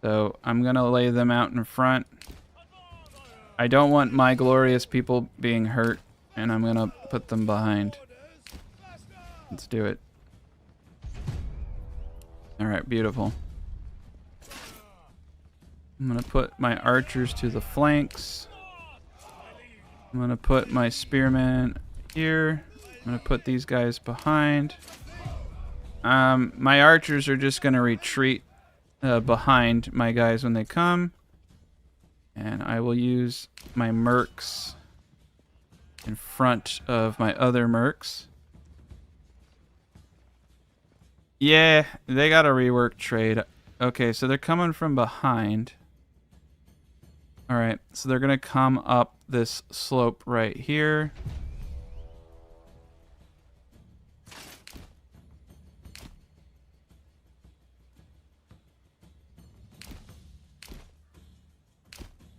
So I'm going to lay them out in front. I don't want my glorious people being hurt, and I'm going to put them behind. Let's do it. All right, beautiful. I'm going to put my archers to the flanks. I'm going to put my spearmen here. I'm going to put these guys behind. My archers are just going to retreat behind my guys when they come. And I will use my mercs in front of my other mercs. Yeah, they got a rework trade. Okay, so they're coming from behind. Alright, so they're going to come up this slope right here.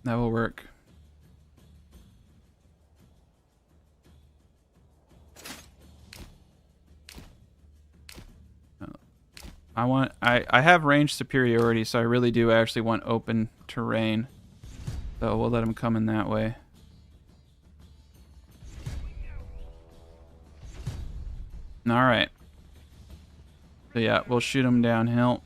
That will work. I have range superiority, so I really do actually want open terrain. So we'll let them come in that way. Alright. So yeah, we'll shoot them downhill.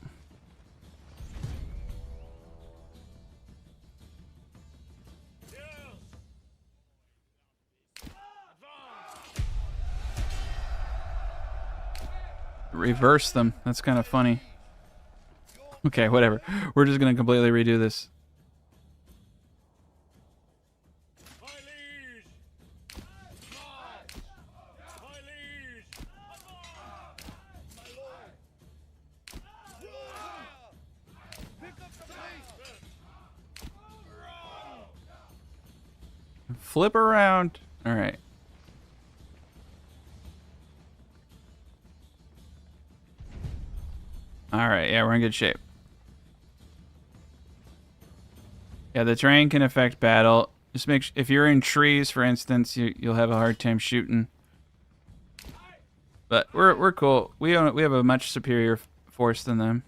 Reverse them. That's kind of funny. Okay, whatever. We're just gonna completely redo this. Flip around. All right. All right. Yeah, we're in good shape. Yeah, the terrain can affect battle. Just make if you're in trees, for instance, you'll have a hard time shooting. But we're cool. We have a much superior force than them.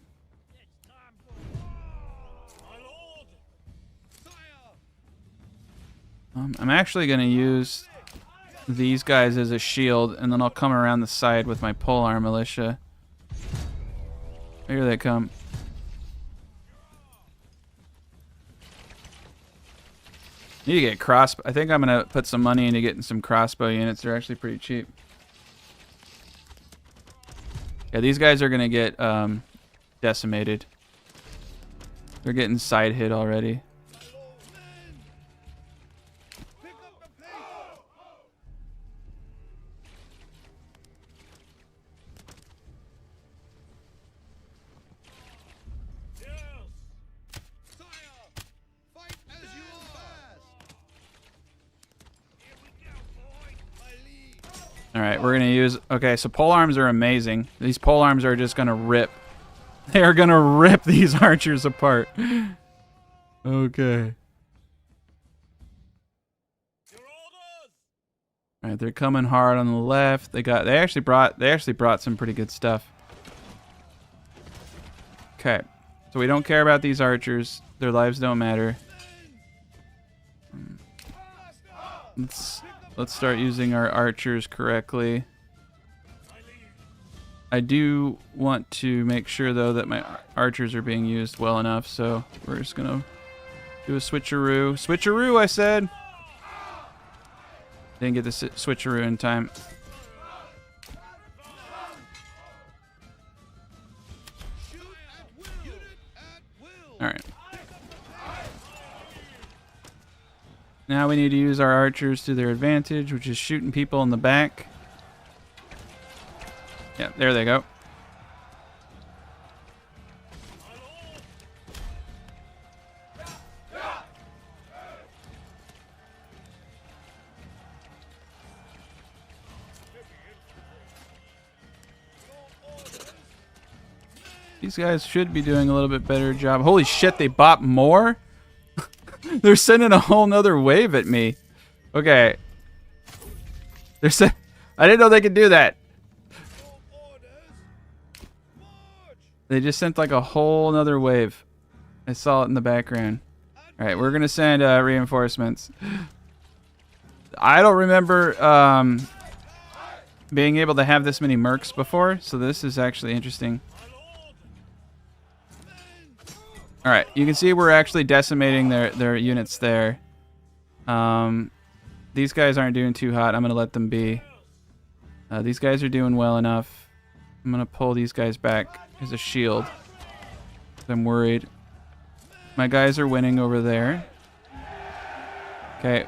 I'm actually gonna use these guys as a shield, and then I'll come around the side with my polearm militia. Here they come. Need to get I think I'm gonna put some money into getting some crossbow units. They're actually pretty cheap. Yeah, these guys are gonna get decimated. They're getting side hit already. Alright, we're gonna use... Okay, so polearms are amazing. These polearms are just gonna rip. They are gonna rip these archers apart. Okay. Alright, they're coming hard on the left. They actually brought some pretty good stuff. Okay. So we don't care about these archers. Their lives don't matter. Let's start using our archers correctly. I do want to make sure, though, that my archers are being used well enough, so we're just gonna do a switcheroo. Switcheroo, I said! Didn't get the switcheroo in time. Alright. Now we need to use our archers to their advantage, which is shooting people in the back. Yeah, there they go. These guys should be doing a little bit better job. Holy shit, they bought more? They're sending a whole nother wave at me. Okay. I didn't know they could do that. They just sent like a whole nother wave. I saw it in the background. Alright, we're gonna send reinforcements. I don't remember being able to have this many mercs before, so this is actually interesting. Alright, you can see we're actually decimating their units there. These guys aren't doing too hot. I'm going to let them be. These guys are doing well enough. I'm going to pull these guys back as a shield. I'm worried. My guys are winning over there. Okay,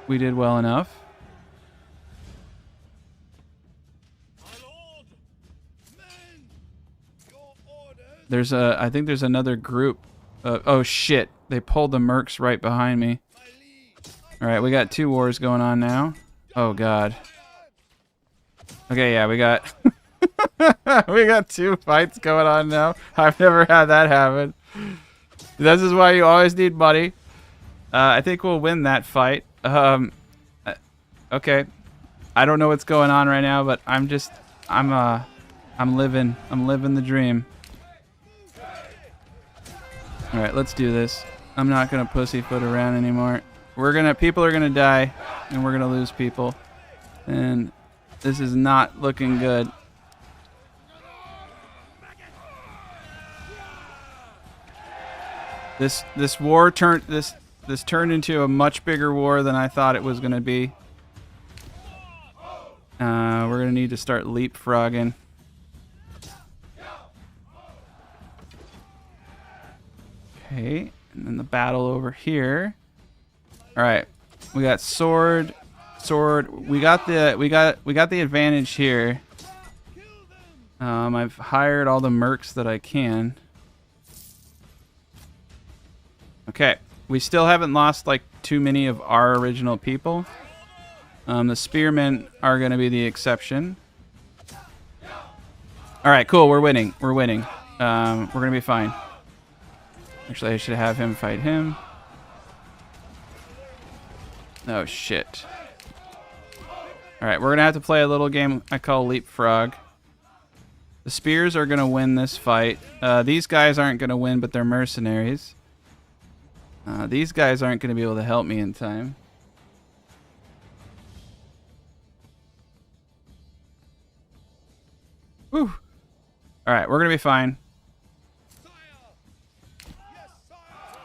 we did well enough. I think there's another group. Oh shit! They pulled the mercs right behind me. All right, we got 2 wars going on now. Oh god. Okay, yeah, we got we got 2 fights going on now. I've never had that happen. This is why you always need money. I think we'll win that fight. Okay. I don't know what's going on right now, but I'm living the dream. All right, let's do this. I'm not gonna pussyfoot around anymore. People are gonna die, and we're gonna lose people, and this is not looking good. This war turned this turned into a much bigger war than I thought it was gonna be. We're gonna need to start leapfrogging. Okay, and then the battle over here. All right, we got sword. We got the advantage here. I've hired all the mercs that I can. Okay, we still haven't lost like too many of our original people. The spearmen are going to be the exception. All right, cool. We're winning. We're winning. We're going to be fine. Actually, I should have him fight him. Oh, shit. All right, we're going to have to play a little game I call Leapfrog. The spears are going to win this fight. These guys aren't going to win, but they're mercenaries. These guys aren't going to be able to help me in time. Whew. All right, we're going to be fine.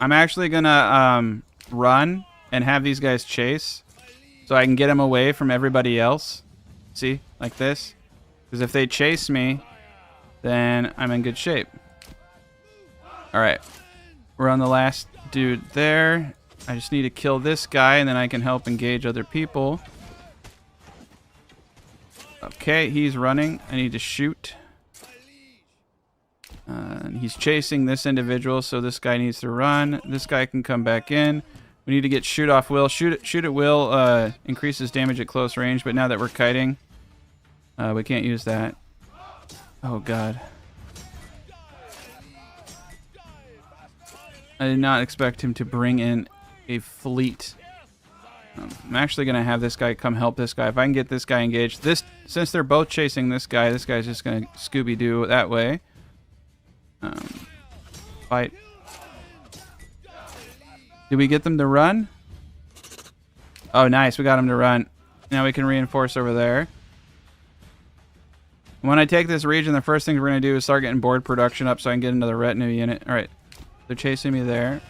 I'm actually going to run and have these guys chase so I can get them away from everybody else. See? Like this. Because if they chase me, then I'm in good shape. All right. We're on the last dude there. I just need to kill this guy, and then I can help engage other people. Okay, he's running. I need to shoot. And he's chasing this individual, so this guy needs to run. This guy can come back in. We need to get shoot off will. Shoot at will increases damage at close range, but now that we're kiting, we can't use that. Oh god. I did not expect him to bring in a fleet. I'm actually going to have this guy come help this guy. If I can get this guy engaged. Since they're both chasing this guy's just going to Scooby-Doo that way. Fight. Did we get them to run? Oh, nice. We got them to run. Now we can reinforce over there. When I take this region, the first thing we're going to do is start getting board production up so I can get another retinue unit. All right. They're chasing me there.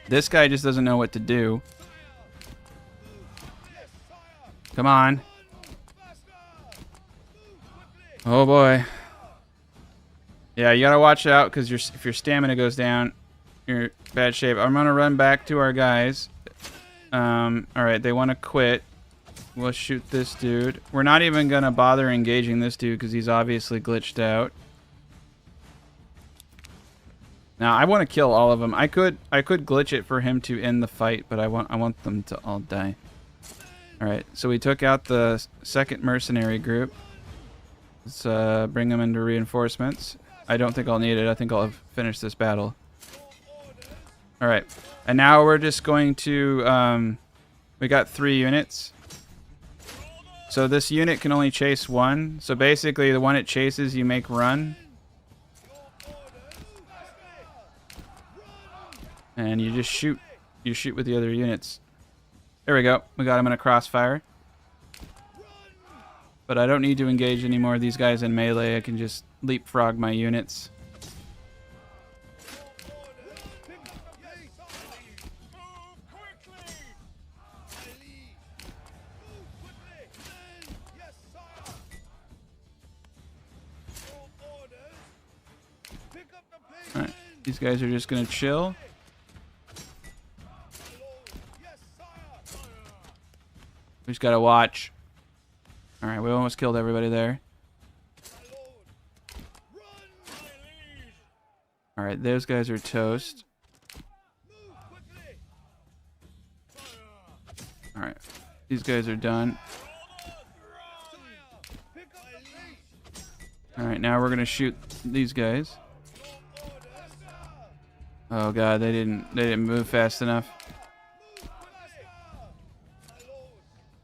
This guy just doesn't know what to do. Come on. Oh boy. Yeah, you gotta watch out because if your stamina goes down, you're in bad shape. I'm gonna run back to our guys. Alright, they want to quit. We'll shoot this dude. We're not even gonna bother engaging this dude because he's obviously glitched out. Now I want to kill all of them. I could glitch it for him to end the fight, but I want them to all die. All right, so we took out the second mercenary group. Let's bring them into reinforcements. I don't think I'll need it. I think I'll have finished this battle. All right, and now we're just going to. We got 3 units. So this unit can only chase 1. So basically, the one it chases, you make run. And you just shoot. You shoot with the other units. There we go. We got him in a crossfire. But I don't need to engage any more of these guys in melee. I can just leapfrog my units. Alright, these guys are just gonna chill. We just gotta watch. All right, we almost killed everybody there. All right, those guys are toast. All right, these guys are done. All right, now we're gonna shoot these guys. Oh god, they didn't move fast enough.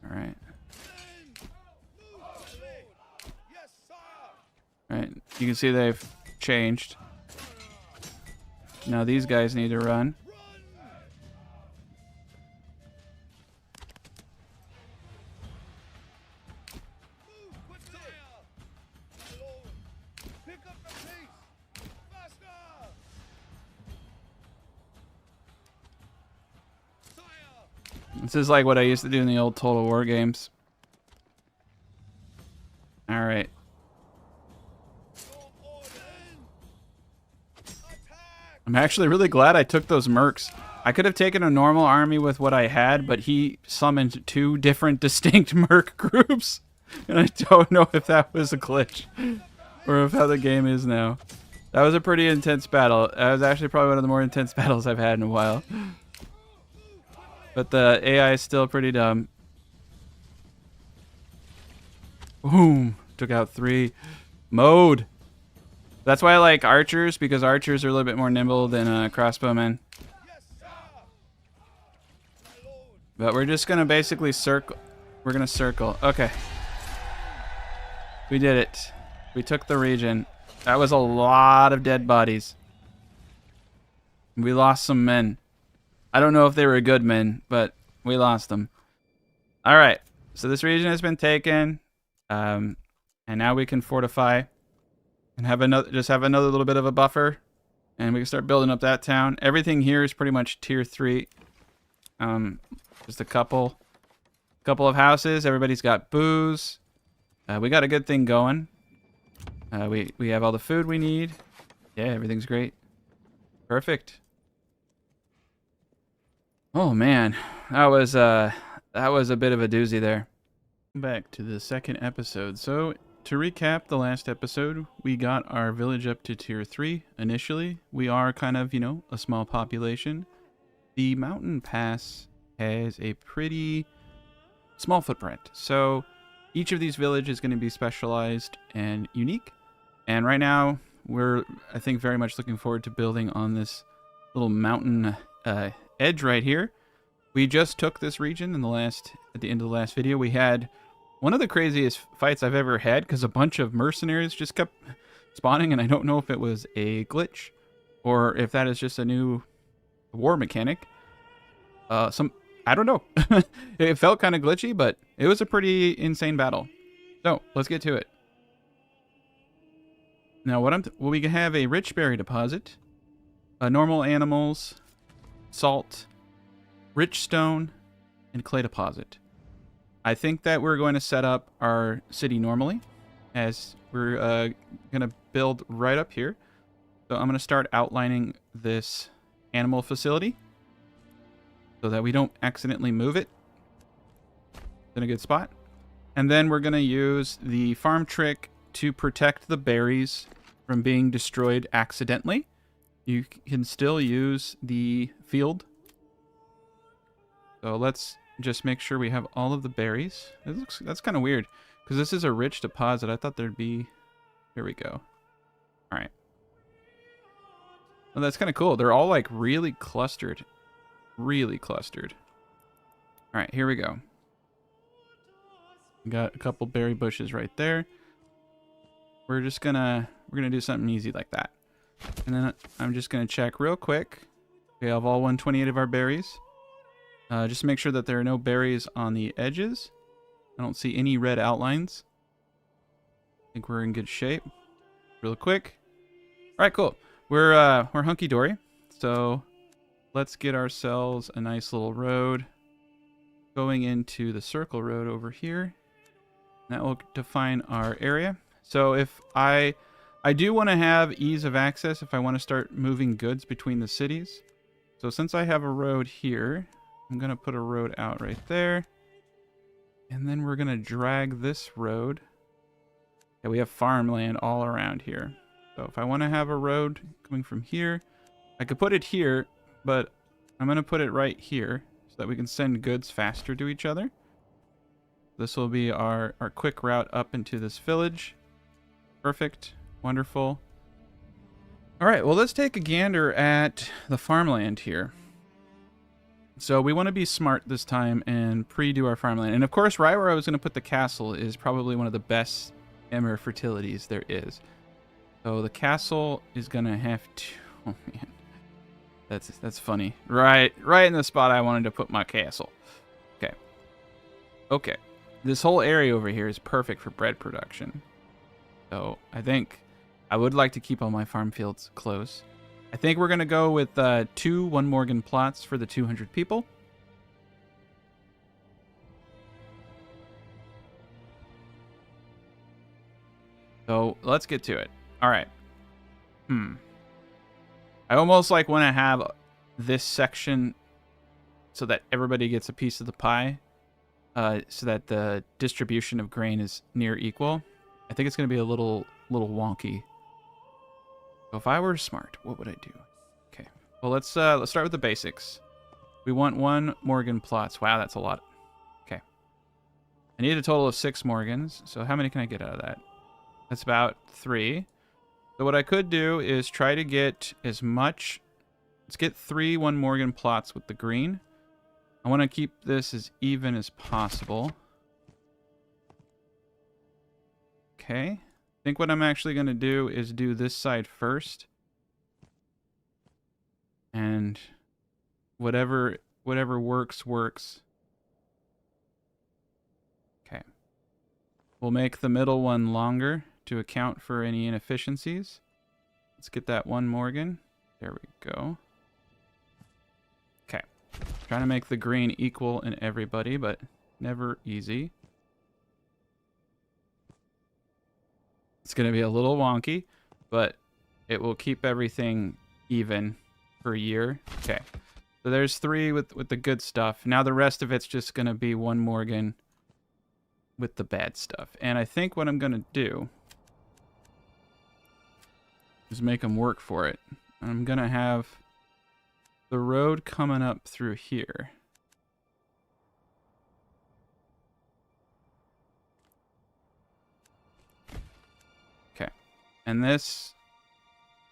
All right. All right, you can see they've changed. Now these guys need to run. This is like what I used to do in the old Total War games. All right. I'm actually really glad I took those mercs. I could have taken a normal army with what I had, but he summoned 2 different distinct merc groups. And I don't know if that was a glitch or if how the game is now. That was a pretty intense battle. That was actually probably one of the more intense battles I've had in a while. But the AI is still pretty dumb. Boom. Took out 3. Mode. That's why I like archers, because archers are a little bit more nimble than crossbowmen. But we're just going to basically circle. We're going to circle. Okay. We did it. We took the region. That was a lot of dead bodies. We lost some men. I don't know if they were good men, but we lost them. All right. So this region has been taken. And now we can fortify and have another little bit of a buffer, and we can start building up that town. Everything here is pretty much tier 3. Just a couple of houses. Everybody's got booze. We got a good thing going. We have all the food we need. Yeah, everything's great. Perfect. Oh man, that was a bit of a doozy there. Back to the second episode. So to recap the last episode, we got our village up to tier 3 initially. We are kind of, you know, a small population. The mountain pass has a pretty small footprint. So each of these villages is going to be specialized and unique. And right now, we're, I think, very much looking forward to building on this little mountain edge right here. We just took this region at the end of the last video. We had one of the craziest fights I've ever had because a bunch of mercenaries just kept spawning, and I don't know if it was a glitch or if that is just a new war mechanic. I don't know. It felt kind of glitchy, but it was a pretty insane battle. So let's get to it. Now, we have a rich berry deposit, normal animals, salt, rich stone, and clay deposit. I think that we're going to set up our city normally, as we're going to build right up here. So I'm going to start outlining this animal facility so that we don't accidentally move it. In a good spot. And then we're going to use the farm trick to protect the berries from being destroyed accidentally. You can still use the field. So let's just make sure we have all of the berries. That's kind of weird because this is a rich deposit. I thought there'd be. Here we go. All right. Well, that's kind of cool. They're all like really clustered. Really clustered. All right, here we go. Got a couple berry bushes right there. We're gonna do something easy like that. And then I'm just gonna check real quick. We have all 128 of our berries. Just make sure that there are no berries on the edges. I don't see any red outlines. I think we're in good shape. Real quick. All right, cool. We're hunky dory. So let's get ourselves a nice little road going into the circle road over here. That will define our area. So if I do want to have ease of access if I want to start moving goods between the cities. So since I have a road here, I'm going to put a road out right there. And then we're going to drag this road. Yeah, we have farmland all around here. So if I want to have a road coming from here, I could put it here, but I'm going to put it right here so that we can send goods faster to each other. This will be our quick route up into this village. Perfect. Wonderful. All right, well, let's take a gander at the farmland here. So we want to be smart this time and pre-do our farmland. And of course, right where I was going to put the castle is probably one of the best emmer fertilities there is. So the castle is going to have to... Oh, man. That's funny. Right in the spot I wanted to put my castle. Okay. Okay. This whole area over here is perfect for bread production. So I think I would like to keep all my farm fields close. I think we're going to go with 2 1 Morgan plots for the 200 people. So let's get to it. All right. I almost like want to have this section so that everybody gets a piece of the pie, so that the distribution of grain is near equal. I think it's going to be a little wonky. So if I were smart, what would I do? Okay. Well, let's start with the basics. We want 1 Morgan plots. Wow, that's a lot. Okay. I need a total of 6 Morgans. So how many can I get out of that? That's about 3. So what I could do is try to get as much. Let's get 3 1 Morgan plots with the green. I want to keep this as even as possible. Okay. I think what I'm actually going to do is do this side first. And whatever works. Okay. We'll make the middle one longer to account for any inefficiencies. Let's get that 1 Morgan. There we go. Okay. Trying to make the green equal in everybody, but never easy. It's going to be a little wonky, but it will keep everything even for a year. Okay. So there's 3 with the good stuff. Now the rest of it's just going to be 1 Morgan with the bad stuff. And I think what I'm going to do is make them work for it. I'm going to have the road coming up through here. Okay. And this,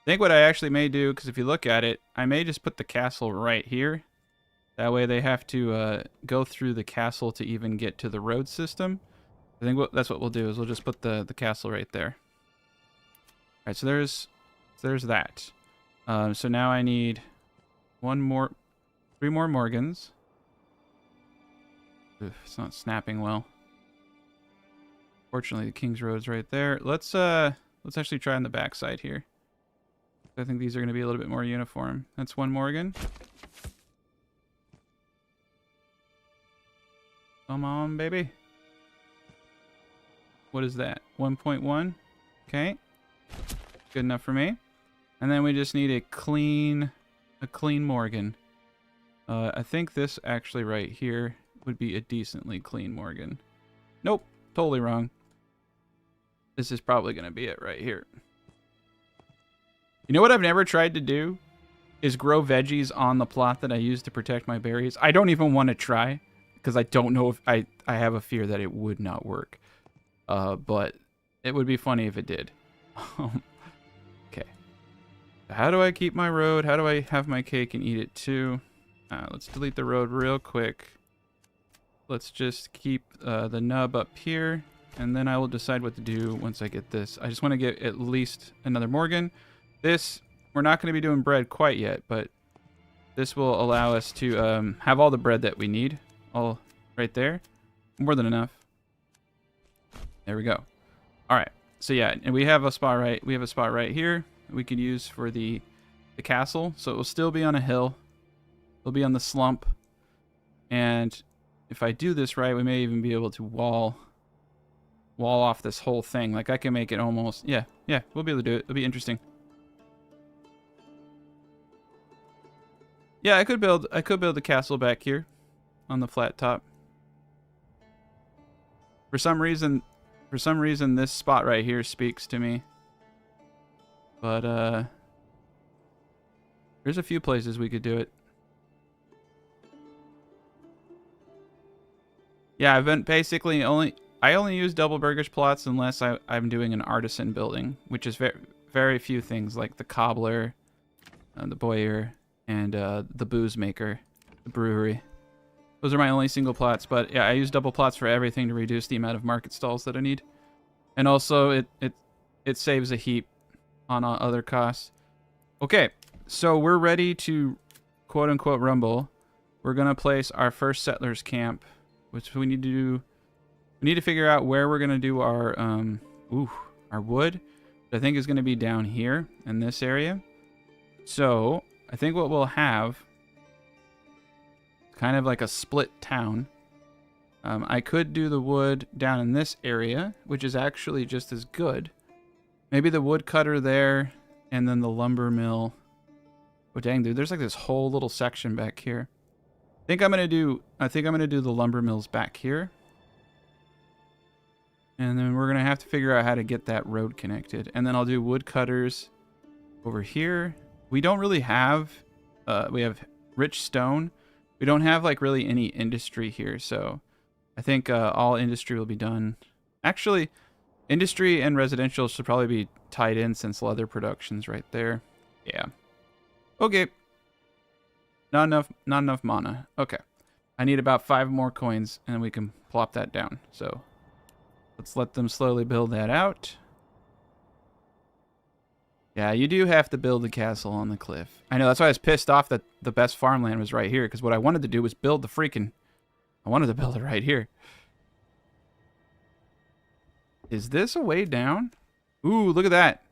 I think what I actually may do, because if you look at it, I may just put the castle right here. That way they have to go through the castle to even get to the road system. I think that's what we'll do, is we'll just put the castle right there. All right, so there's that. So now I need 3 more Morgans. Ugh, it's not snapping well. Fortunately, the King's Road's right there. Let's actually try on the back side here. I think these are going to be a little bit more uniform. That's 1 Morgan. Come on, baby. What is that? 1.1. Okay. Good enough for me. And then we just need a clean Morgan. I think this actually right here would be a decently clean Morgan. Nope, totally wrong. This is probably going to be it right here. You know what I've never tried to do is grow veggies on the plot that I use to protect my berries. I don't even want to try because I don't know if I have a fear that it would not work. But it would be funny if it did. Okay. How do I keep my road? How do I have my cake and eat it too? Let's delete the road real quick. Let's just keep the nub up here. And then I will decide what to do once I get this. I just want to get at least another Morgan. This, we're not going to be doing bread quite yet, but this will allow us to have all the bread that we need. All right there. More than enough. There we go. All right. So yeah, and we have a spot right here we could use for the castle. So it will still be on a hill. It'll be on the slump. And if I do this right, we may even be able to wall off this whole thing. Like I can make it almost, yeah, we'll be able to do it. It'll be interesting. Yeah, I could build the castle back here on the flat top. For some reason, this spot right here speaks to me. But there's a few places we could do it. Yeah, I've been basically I only use double burgage plots unless I'm doing an artisan building, which is very few things like the cobbler, the boyer, and the booze maker, the brewery. Those are my only single plots, but yeah, I use double plots for everything to reduce the amount of market stalls that I need. And also it saves a heap on other costs. Okay, so we're ready to quote unquote rumble. We're gonna place our first settlers camp, which we need to do. We need to figure out where we're gonna do our wood. I think is gonna be down here in this area. So I think what we'll have, kind of like a split town. I could do the wood down in this area, which is actually just as good. Maybe the wood cutter there, and then the lumber mill. Oh dang, dude! There's like this whole little section back here. I think I'm gonna do the lumber mills back here, and then we're gonna have to figure out how to get that road connected. And then I'll do wood cutters over here. We don't really have. We have rich stone. We don't have like really any industry here, so I think all industry will be done. Actually, industry and residential should probably be tied in since leather production's right there. Yeah. Okay. Not enough mana. Okay. I need about 5 more coins and we can plop that down. So let's let them slowly build that out. Yeah, you do have to build the castle on the cliff. I know, that's why I was pissed off that the best farmland was right here, because what I wanted to do was build the freaking... I wanted to build it right here. Is this a way down? Ooh, look at that.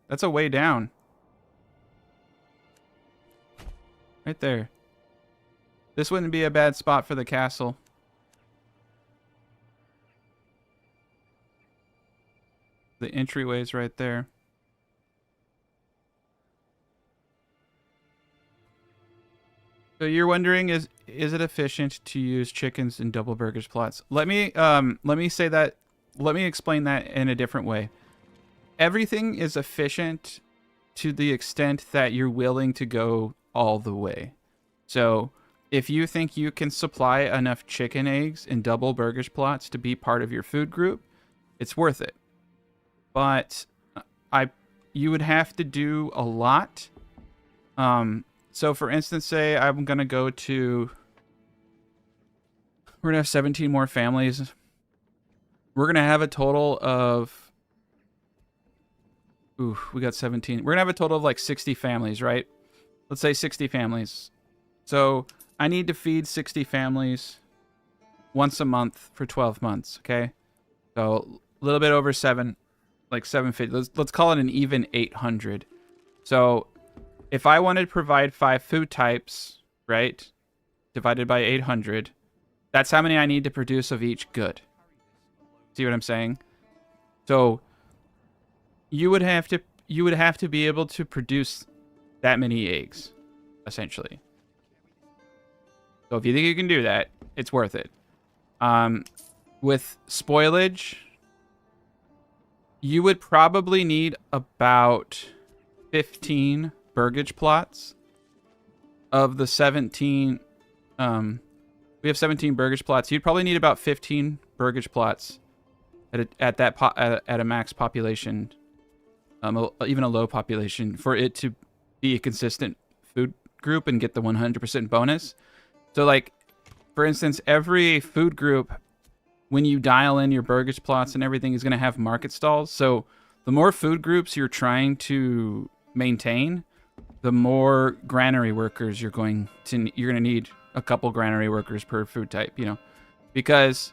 That's a way down. Right there. This wouldn't be a bad spot for the castle. The entryway's right there. So you're wondering, is it efficient to use chickens in double burgage plots? Let me explain that in a different way. Everything is efficient to the extent that you're willing to go all the way. So if you think you can supply enough chicken eggs in double burgage plots to be part of your food group, it's worth it. But you would have to do a lot. So for instance, say I'm going to go to... We're going to have 17 more families. We're going to have a total of... Ooh, we got 17. We're going to have a total of like 60 families, right? Let's say 60 families. So I need to feed 60 families once a month for 12 months, okay? So a little bit over 750. Let's call it an even 800. So... if I wanted to provide 5 food types, right, divided by 800, that's how many I need to produce of each good. See what I'm saying? So you would have to be able to produce that many eggs, essentially. So if you think you can do that, it's worth it. With spoilage, you would probably need about 15 burgage plots. Of the 17, we have 17 burgage plots. You'd probably need about 15 burgage plots at a max population, even a low population, for it to be a consistent food group and get the 100% bonus. So like, for instance, every food group, when you dial in your burgage plots and everything, is going to have market stalls. So the more food groups you're trying to maintain, the more granary workers you're going to need. A couple granary workers per food type, you know, because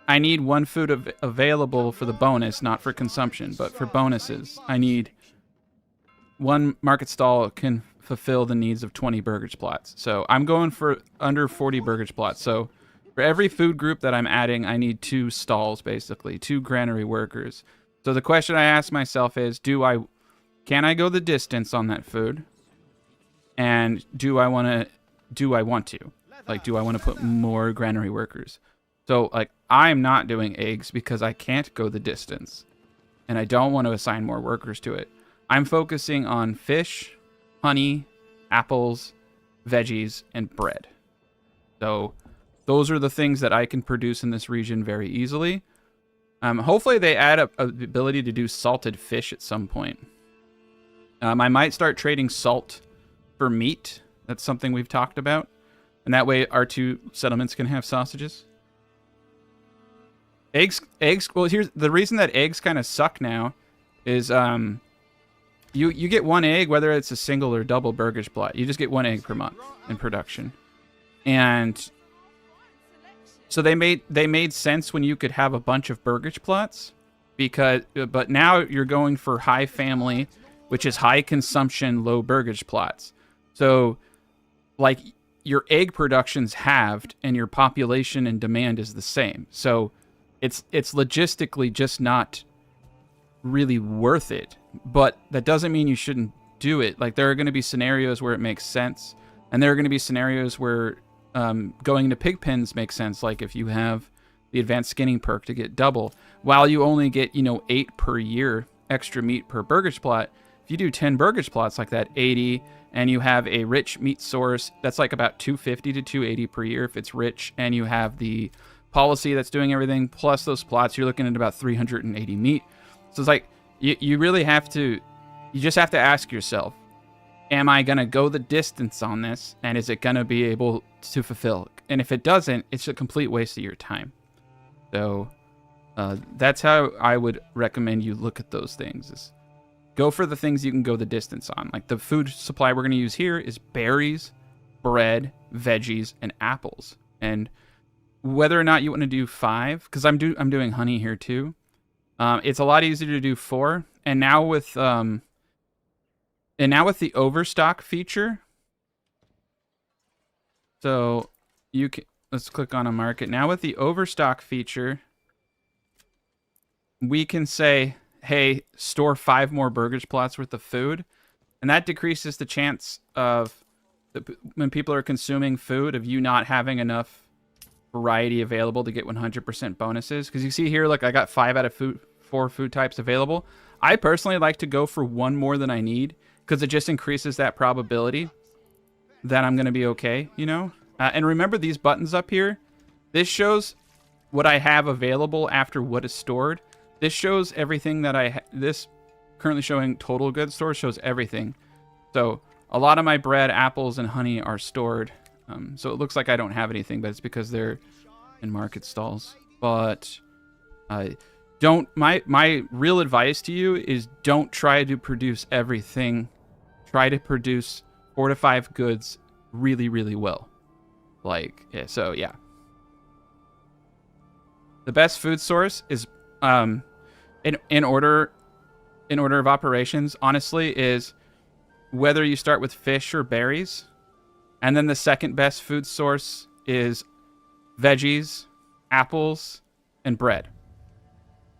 I need one food available for the bonus, not for consumption, but for bonuses. I need one market stall can fulfill the needs of 20 burgage plots. So I'm going for under 40 burgage plots. So for every food group that I'm adding, I need 2 stalls, basically 2 granary workers. So the question I ask myself is, can I go the distance on that food? And do I want to? Like, do I want to put more granary workers? So, like, I'm not doing eggs because I can't go the distance. And I don't want to assign more workers to it. I'm focusing on fish, honey, apples, veggies, and bread. So those are the things that I can produce in this region very easily. Hopefully they add up the ability to do salted fish at some point. I might start trading salt for meat. That's something we've talked about. And that way our 2 settlements can have sausages. Eggs, well, here's the reason that eggs kind of suck now is you get 1 egg, whether it's a single or double burgage plot. You just get 1 egg per month in production. And so they made sense when you could have a bunch of burgage plots, but now you're going for high family, which is high consumption, low burgage plots. So like your egg production's halved and your population and demand is the same. So it's logistically just not really worth it. But that doesn't mean you shouldn't do it. Like, there are going to be scenarios where it makes sense, and there are going to be scenarios where going into pig pens makes sense. Like if you have the advanced skinning perk to get double, while you only get 8 per year extra meat per burgage plot. If you do 10 burgage plots like that, 80, and you have a rich meat source, that's like about 250 to 280 per year if it's rich, and you have the policy that's doing everything plus those plots, you're looking at about 380 meat. So it's like you really have to, you just have to ask yourself, am I going to go the distance on this, and is it going to be able to fulfill? And if it doesn't, it's a complete waste of your time. So that's how I would recommend you look at those things, is go for the things you can go the distance on. Like the food supply we're going to use here is berries, bread, veggies, and apples. And whether or not you want to do 5, because I'm doing honey here too. It's a lot easier to do 4. And now with the overstock feature, so you can, let's click on a market. Now with the overstock feature, we can say, hey, store 5 more burgage plots worth of food, and that decreases the chance of when people are consuming food of you not having enough variety available to get 100% bonuses. Because you see here, look, I got 5 out of 4 food types available. I personally like to go for 1 more than I need, because it just increases that probability that I'm going to be okay, and remember these buttons up here, this shows what I have available after what is stored. This shows everything that this currently showing total goods store shows everything. So a lot of my bread, apples, and honey are stored. So it looks like I don't have anything, but it's because they're in market stalls. But my real advice to you is don't try to produce everything. Try to produce 4 to 5 goods really, really well. Like, yeah, so yeah. The best food source is in order of operations, honestly, is whether you start with fish or berries. And then the second best food source is veggies, apples, and bread,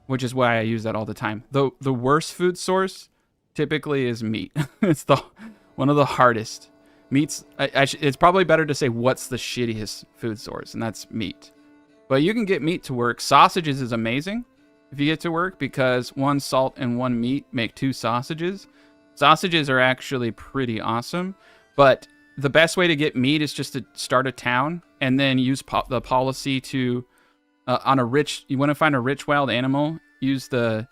which is why I use that all the time. The worst food source typically is meat. It's one of the hardest. Meats, it's probably better to say what's the shittiest food source, and that's meat. But you can get meat to work. Sausages is amazing if you get to work, because 1 salt and 1 meat make 2 sausages. Sausages are actually pretty awesome, but the best way to get meat is just to start a town and then use the policy to, you want to find a rich wild animal, use the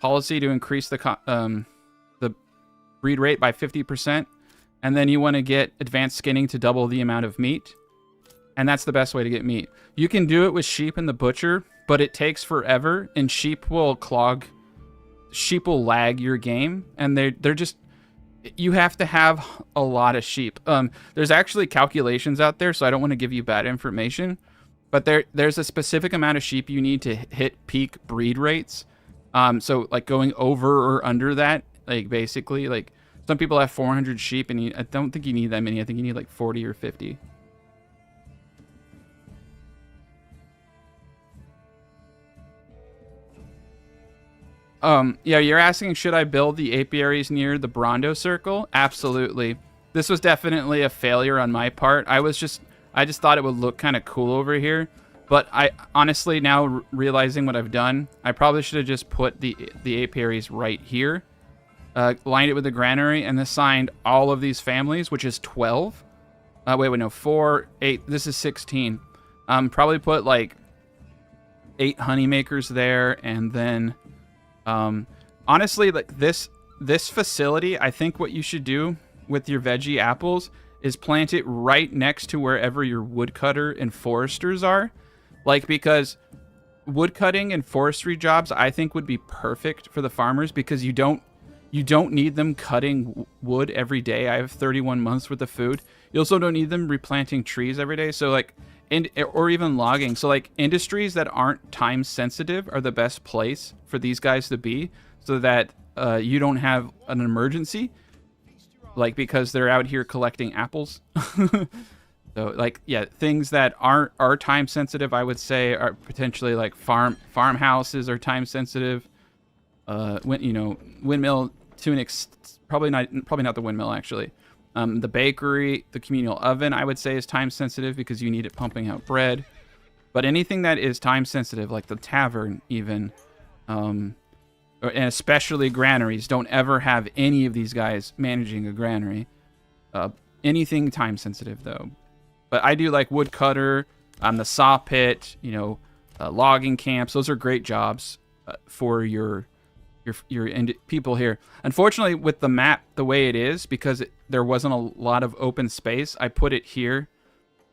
policy to increase the breed rate by 50%, and then you want to get advanced skinning to double the amount of meat, and that's the best way to get meat. You can do it with sheep and the butcher, but it takes forever, and sheep will lag your game, and they're just, you have to have a lot of sheep. There's actually calculations out there, so I don't want to give you bad information, but there's a specific amount of sheep you need to hit peak breed rates. So like going over or under that, like basically, like some people have 400 sheep, and I don't think you need that many. I think you need like 40 or 50. Yeah, you're asking, should I build the apiaries near the Brawndo circle? Absolutely. This was definitely a failure on my part. I just thought it would look kind of cool over here. But I honestly, now realizing what I've done, I probably should have just put the apiaries right here, lined it with the granary, and assigned all of these families, which is 12. Wait, no, 4, 8. This is 16. Probably put like 8 honey makers there, and then, honestly, like this facility, I think what you should do with your veggie apples is plant it right next to wherever your woodcutter and foresters are. Like, because woodcutting and forestry jobs, I think, would be perfect for the farmers, because you don't need them cutting wood every day. I have 31 months worth of food. You also don't need them replanting trees every day. So like, or even logging. So like, industries that aren't time sensitive are the best place for these guys to be, so that you don't have an emergency, like, because they're out here collecting apples. So like, yeah, things that are time sensitive, I would say, are potentially like farmhouses are time sensitive. Windmill to an probably not the windmill, actually. The bakery, the communal oven, I would say, is time sensitive because you need it pumping out bread. But anything that is time sensitive, like the tavern, even, and especially granaries, don't ever have any of these guys managing a granary. Anything time sensitive, though. But I do like woodcutter, the saw pit, logging camps. Those are great jobs for your people here. Unfortunately, with the map the way it is, because there wasn't a lot of open space, I put it here,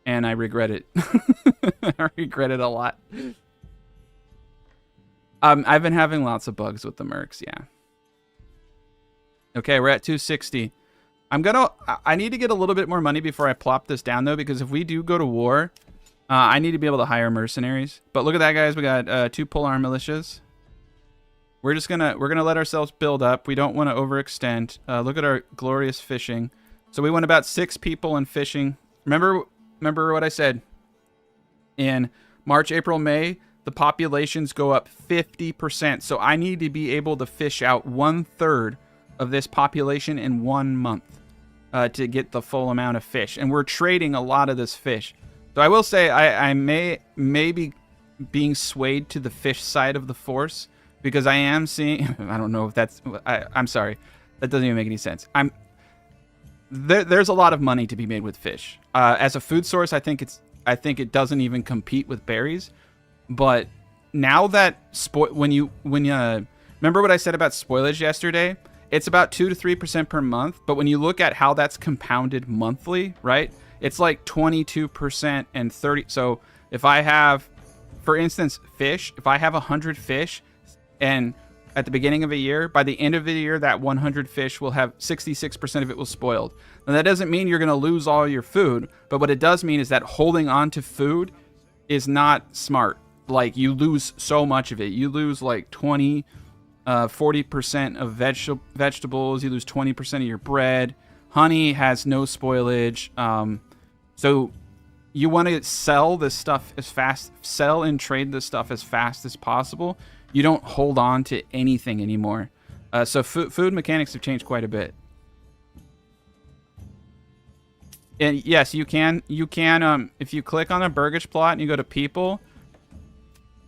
and I regret it. I regret it a lot. I've been having lots of bugs with the mercs, yeah. Okay, we're at 260. I need to get a little bit more money before I plop this down, though, because if we do go to war, I need to be able to hire mercenaries. But look at that, guys. We got 2 polearm militias. We're gonna let ourselves build up. We don't want to overextend. Look at our glorious fishing. So we want about 6 people in fishing. Remember what I said. In March, April, May, the populations go up 50%. So I need to be able to fish out 1/3 of this population in 1 month to get the full amount of fish. And we're trading a lot of this fish. So I will say I may be being swayed to the fish side of the force, because I am seeing, I don't know if that's, I'm sorry, that doesn't even make any sense. There's a lot of money to be made with fish. As a food source, I think it doesn't even compete with berries. But now that when you remember what I said about spoilage yesterday? It's about 2 to 3% per month. But when you look at how that's compounded monthly, right? It's like 22% and 30. So if I have, for instance, fish, if I have 100 fish, and at the beginning of a year, by the end of the year, that 100 fish will have 66% of it will spoiled. Now, that doesn't mean you're going to lose all your food, but what it does mean is that holding on to food is not smart. Like, you lose so much of it. You lose like 20, 40% of vegetables. You lose 20% of your bread. Honey has no spoilage. So you want to sell this stuff sell and trade this stuff as fast as possible. You don't hold on to anything anymore. So food mechanics have changed quite a bit. And yes, you can, if you click on a Burgish plot and you go to people,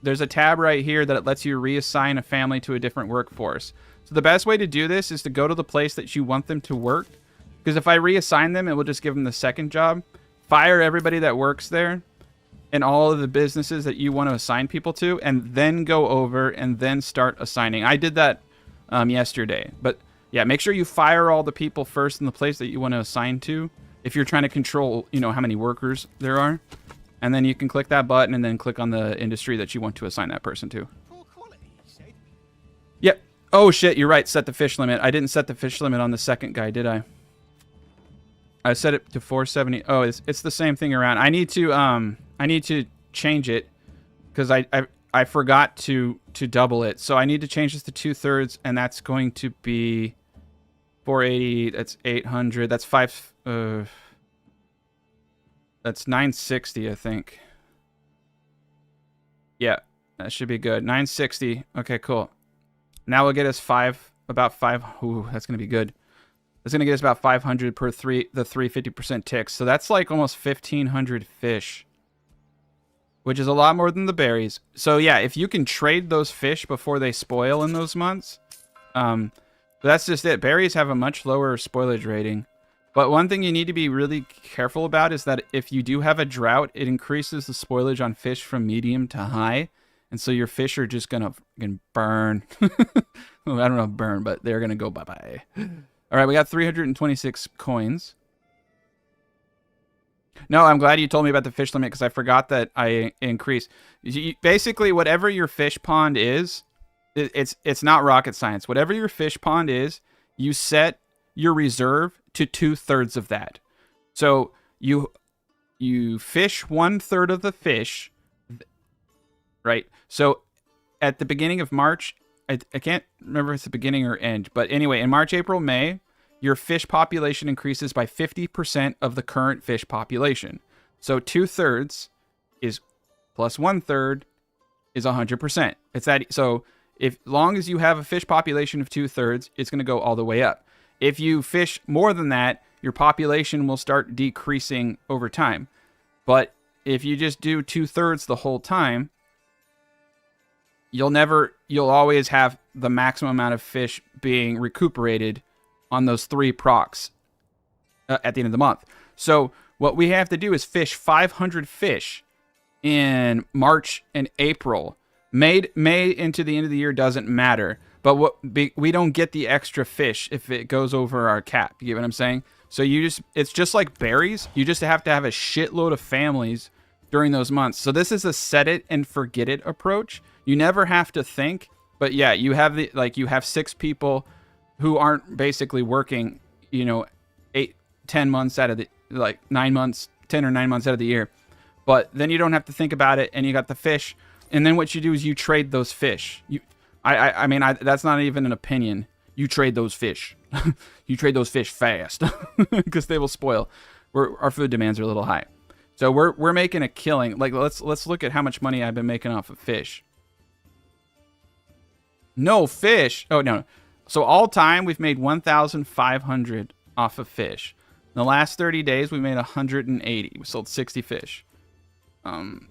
there's a tab right here that it lets you reassign a family to a different workforce. So the best way to do this is to go to the place that you want them to work. Because if I reassign them, it will just give them the second job. Fire everybody that works there and all of the businesses that you want to assign people to, and then go over and then start assigning. I did that yesterday. But yeah, make sure you fire all the people first in the place that you want to assign to, if you're trying to control, how many workers there are. And then you can click that button and then click on the industry that you want to assign that person to. Poor quality, you said. Yep. Oh shit, you're right. Set the fish limit. I didn't set the fish limit on the second guy, did I? I set it to 470. Oh, it's the same thing around. I need to change it because I forgot to double it. So I need to change this to 2/3, and that's going to be 480. That's 800. That's that's 960, I think. Yeah, that should be good. 960. Okay, cool. Now we'll get us about 5. Ooh, that's gonna be good. It's gonna get us about 500 per the 350% ticks. So that's like almost 1,500 fish. which is a lot more than the berries. So yeah, if you can trade those fish before they spoil in those months, that's just it. Berries have a much lower spoilage rating. But one thing you need to be really careful about is that if you do have a drought, it increases the spoilage on fish from medium to high. And so your fish are just going to burn. Well, I don't know burn, but they're going to go bye-bye. All right, we got 326 coins. No, I'm glad you told me about the fish limit because I forgot that I increased. Basically, whatever your fish pond is, it's not rocket science. Whatever your fish pond is, you set your reserve to 2/3 of that. So you fish 1/3 of the fish, right? So at the beginning of March, I can't remember if it's the beginning or end, but anyway, in March, April, May, your fish population increases by 50% of the current fish population. So 2/3 is plus 1/3 is 100%. It's that. So if long as you have a fish population of 2/3, it's going to go all the way up. If you fish more than that, your population will start decreasing over time. But if you just do 2/3 the whole time, you'll always have the maximum amount of fish being recuperated on those 3 procs at the end of the month. So what we have to do is fish 500 fish in March and April. May into the end of the year doesn't matter. But we don't get the extra fish if it goes over our cap. You get what I'm saying? So it's just like berries. You just have to have a shitload of families during those months. So this is a set it and forget it approach. You never have to think. But yeah, you have you have 6 people who aren't basically working, 10 months out of the 9 months, 10 or 9 months out of the year. But then you don't have to think about it, and you got the fish. And then what you do is you trade those fish. I mean, that's not even an opinion. You trade those fish. You trade those fish fast because they will spoil. Our food demands are a little high, so we're making a killing. Like let's look at how much money I've been making off of fish. No fish. Oh no. So all time we've made 1,500 off of fish. In the last 30 days we made 180. We sold 60 fish.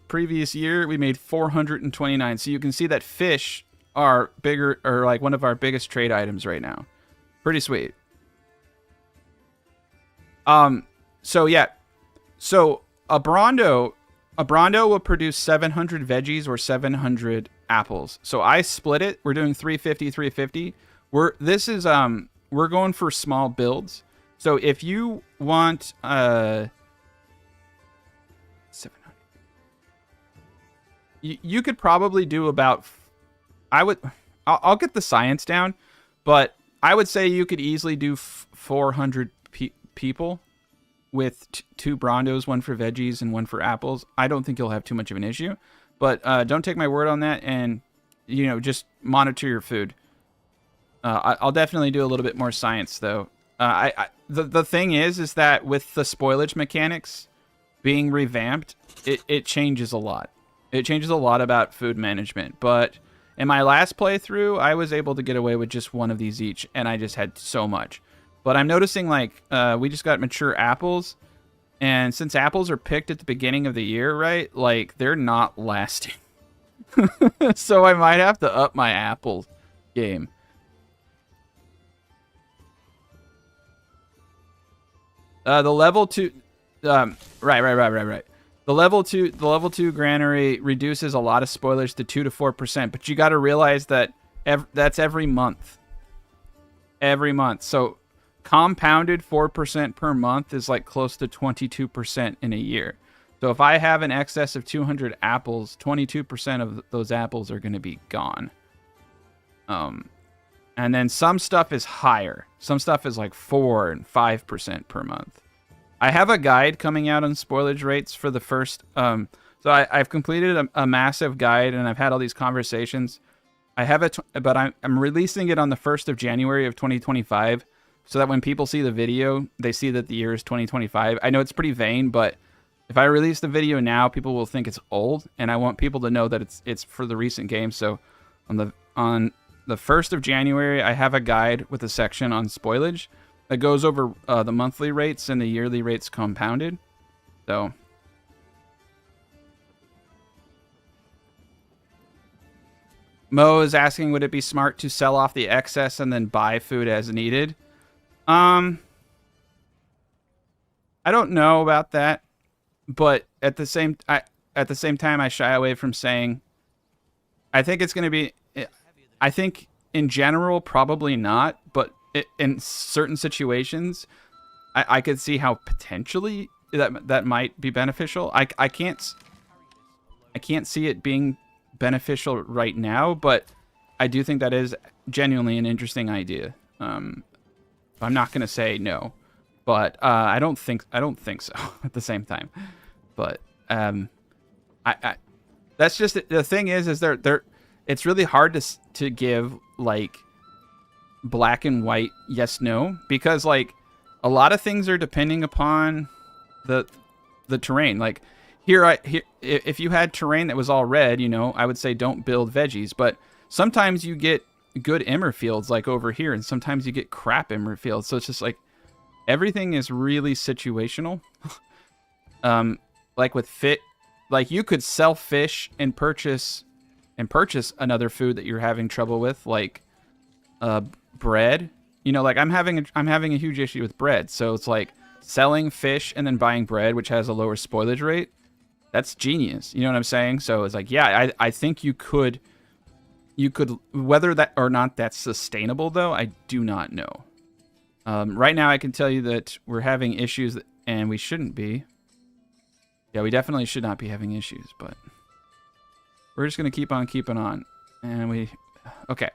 Previous year we made 429. So you can see that fish are bigger, or like one of our biggest trade items right now. Pretty sweet. So yeah. So a Brawndo will produce 700 veggies or 700 apples. So I split it. We're doing 350. We're going for small builds. So if you want 700, you could probably do about. I'll get the science down, but I would say you could easily do 400 people with 2 Brawndos, one for veggies and one for apples. I don't think you'll have too much of an issue, but don't take my word on that, and just monitor your food. I'll definitely do a little bit more science though. The thing is that with the spoilage mechanics being revamped, it changes a lot. It changes a lot about food management, but in my last playthrough, I was able to get away with just one of these each, and I just had so much. But I'm noticing, we just got mature apples, and since apples are picked at the beginning of the year, right, they're not lasting. So I might have to up my apple game. The level 2... right. The level 2 granary reduces a lot of spoilage to 2 to 4%, but you got to realize that that's every month. Every month. So compounded 4% per month is close to 22% in a year. So if I have an excess of 200 apples, 22% of those apples are going to be gone. And then some stuff is higher. Some stuff is 4 and 5% per month. I have a guide coming out on spoilage rates for the first. So I've completed a massive guide, and I've had all these conversations. I have it, but I'm releasing it on the 1st of January of 2025, so that when people see the video, they see that the year is 2025. I know it's pretty vain, but if I release the video now, people will think it's old, and I want people to know that it's for the recent game. So on the 1st of January, I have a guide with a section on spoilage that goes over the monthly rates and the yearly rates compounded. So Mo is asking, would it be smart to sell off the excess and then buy food as needed? I don't know about that, but at the same time, I shy away from saying. I think it's going to be. I think in general, probably not, but in certain situations, I could see how potentially that might be beneficial. I can't see it being beneficial right now, but I do think that is genuinely an interesting idea. I'm not going to say no, but I don't think so at the same time. But I that's just the thing is there it's really hard to give like black and white yes no, because like a lot of things are depending upon the terrain. Like here if you had terrain that was all red, you know, I would say don't build veggies, but sometimes you get good emmer fields like over here, and sometimes you get crap emmer fields. So it's just like everything is really situational. Like with fit, like you could sell fish and purchase another food that you're having trouble with, like bread. You know, like I'm having a huge issue with bread. So it's like selling fish and then buying bread, which has a lower spoilage rate. That's genius. You know what I'm saying? So it's like, yeah, I think you could, whether that or not that's sustainable though, I do not know. Right now I can tell you that we're having issues and we shouldn't be. Yeah, we definitely should not be having issues, but we're just going to keep on keeping on. And okay.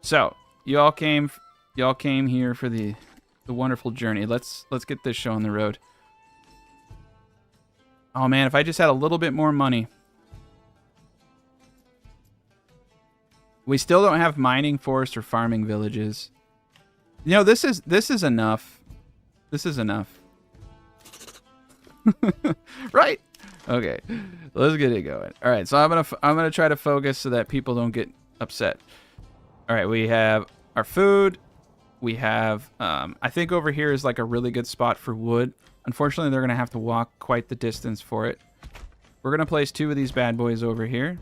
So, you all came here for the wonderful journey. Let's get this show on the road. Oh man, if I just had a little bit more money. We still don't have mining, forest, or farming villages. You know, this is enough. This is enough. Right. Okay. Let's get it going. All right. So I'm gonna try to focus so that people don't get upset. All right. We have our food. We have. I think over here is like a really good spot for wood. Unfortunately, they're gonna have to walk quite the distance for it. We're gonna place 2 of these bad boys over here.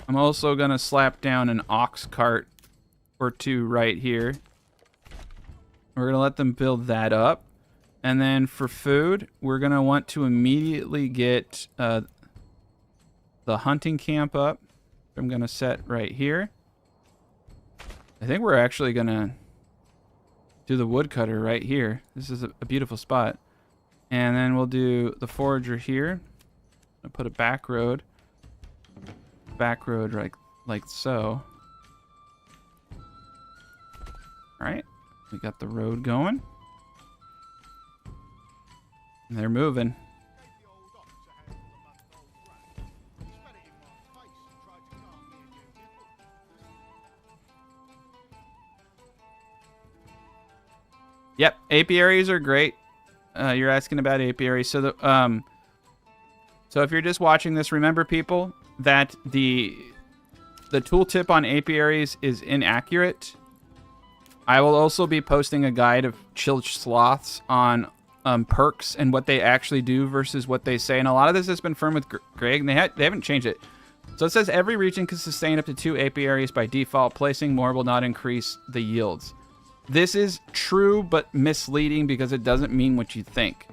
I'm also gonna slap down an ox cart or 2 right here. We're going to let them build that up. And then for food, we're going to want to immediately get the hunting camp up. I'm going to set right here. I think we're actually going to do the woodcutter right here. This is a beautiful spot. And then we'll do the forager here. I'll put a back road. Back road like so. All right. We got the road going. And they're moving. Yep, apiaries are great. You're asking about apiaries. So so if you're just watching this, remember people that the tooltip on apiaries is inaccurate. I will also be posting a guide of chilled sloths on perks and what they actually do versus what they say. And a lot of this has been firmed with Greg, and they haven't changed it. So it says every region can sustain up to 2 apiaries by default. Placing more will not increase the yields. This is true, but misleading because it doesn't mean what you think.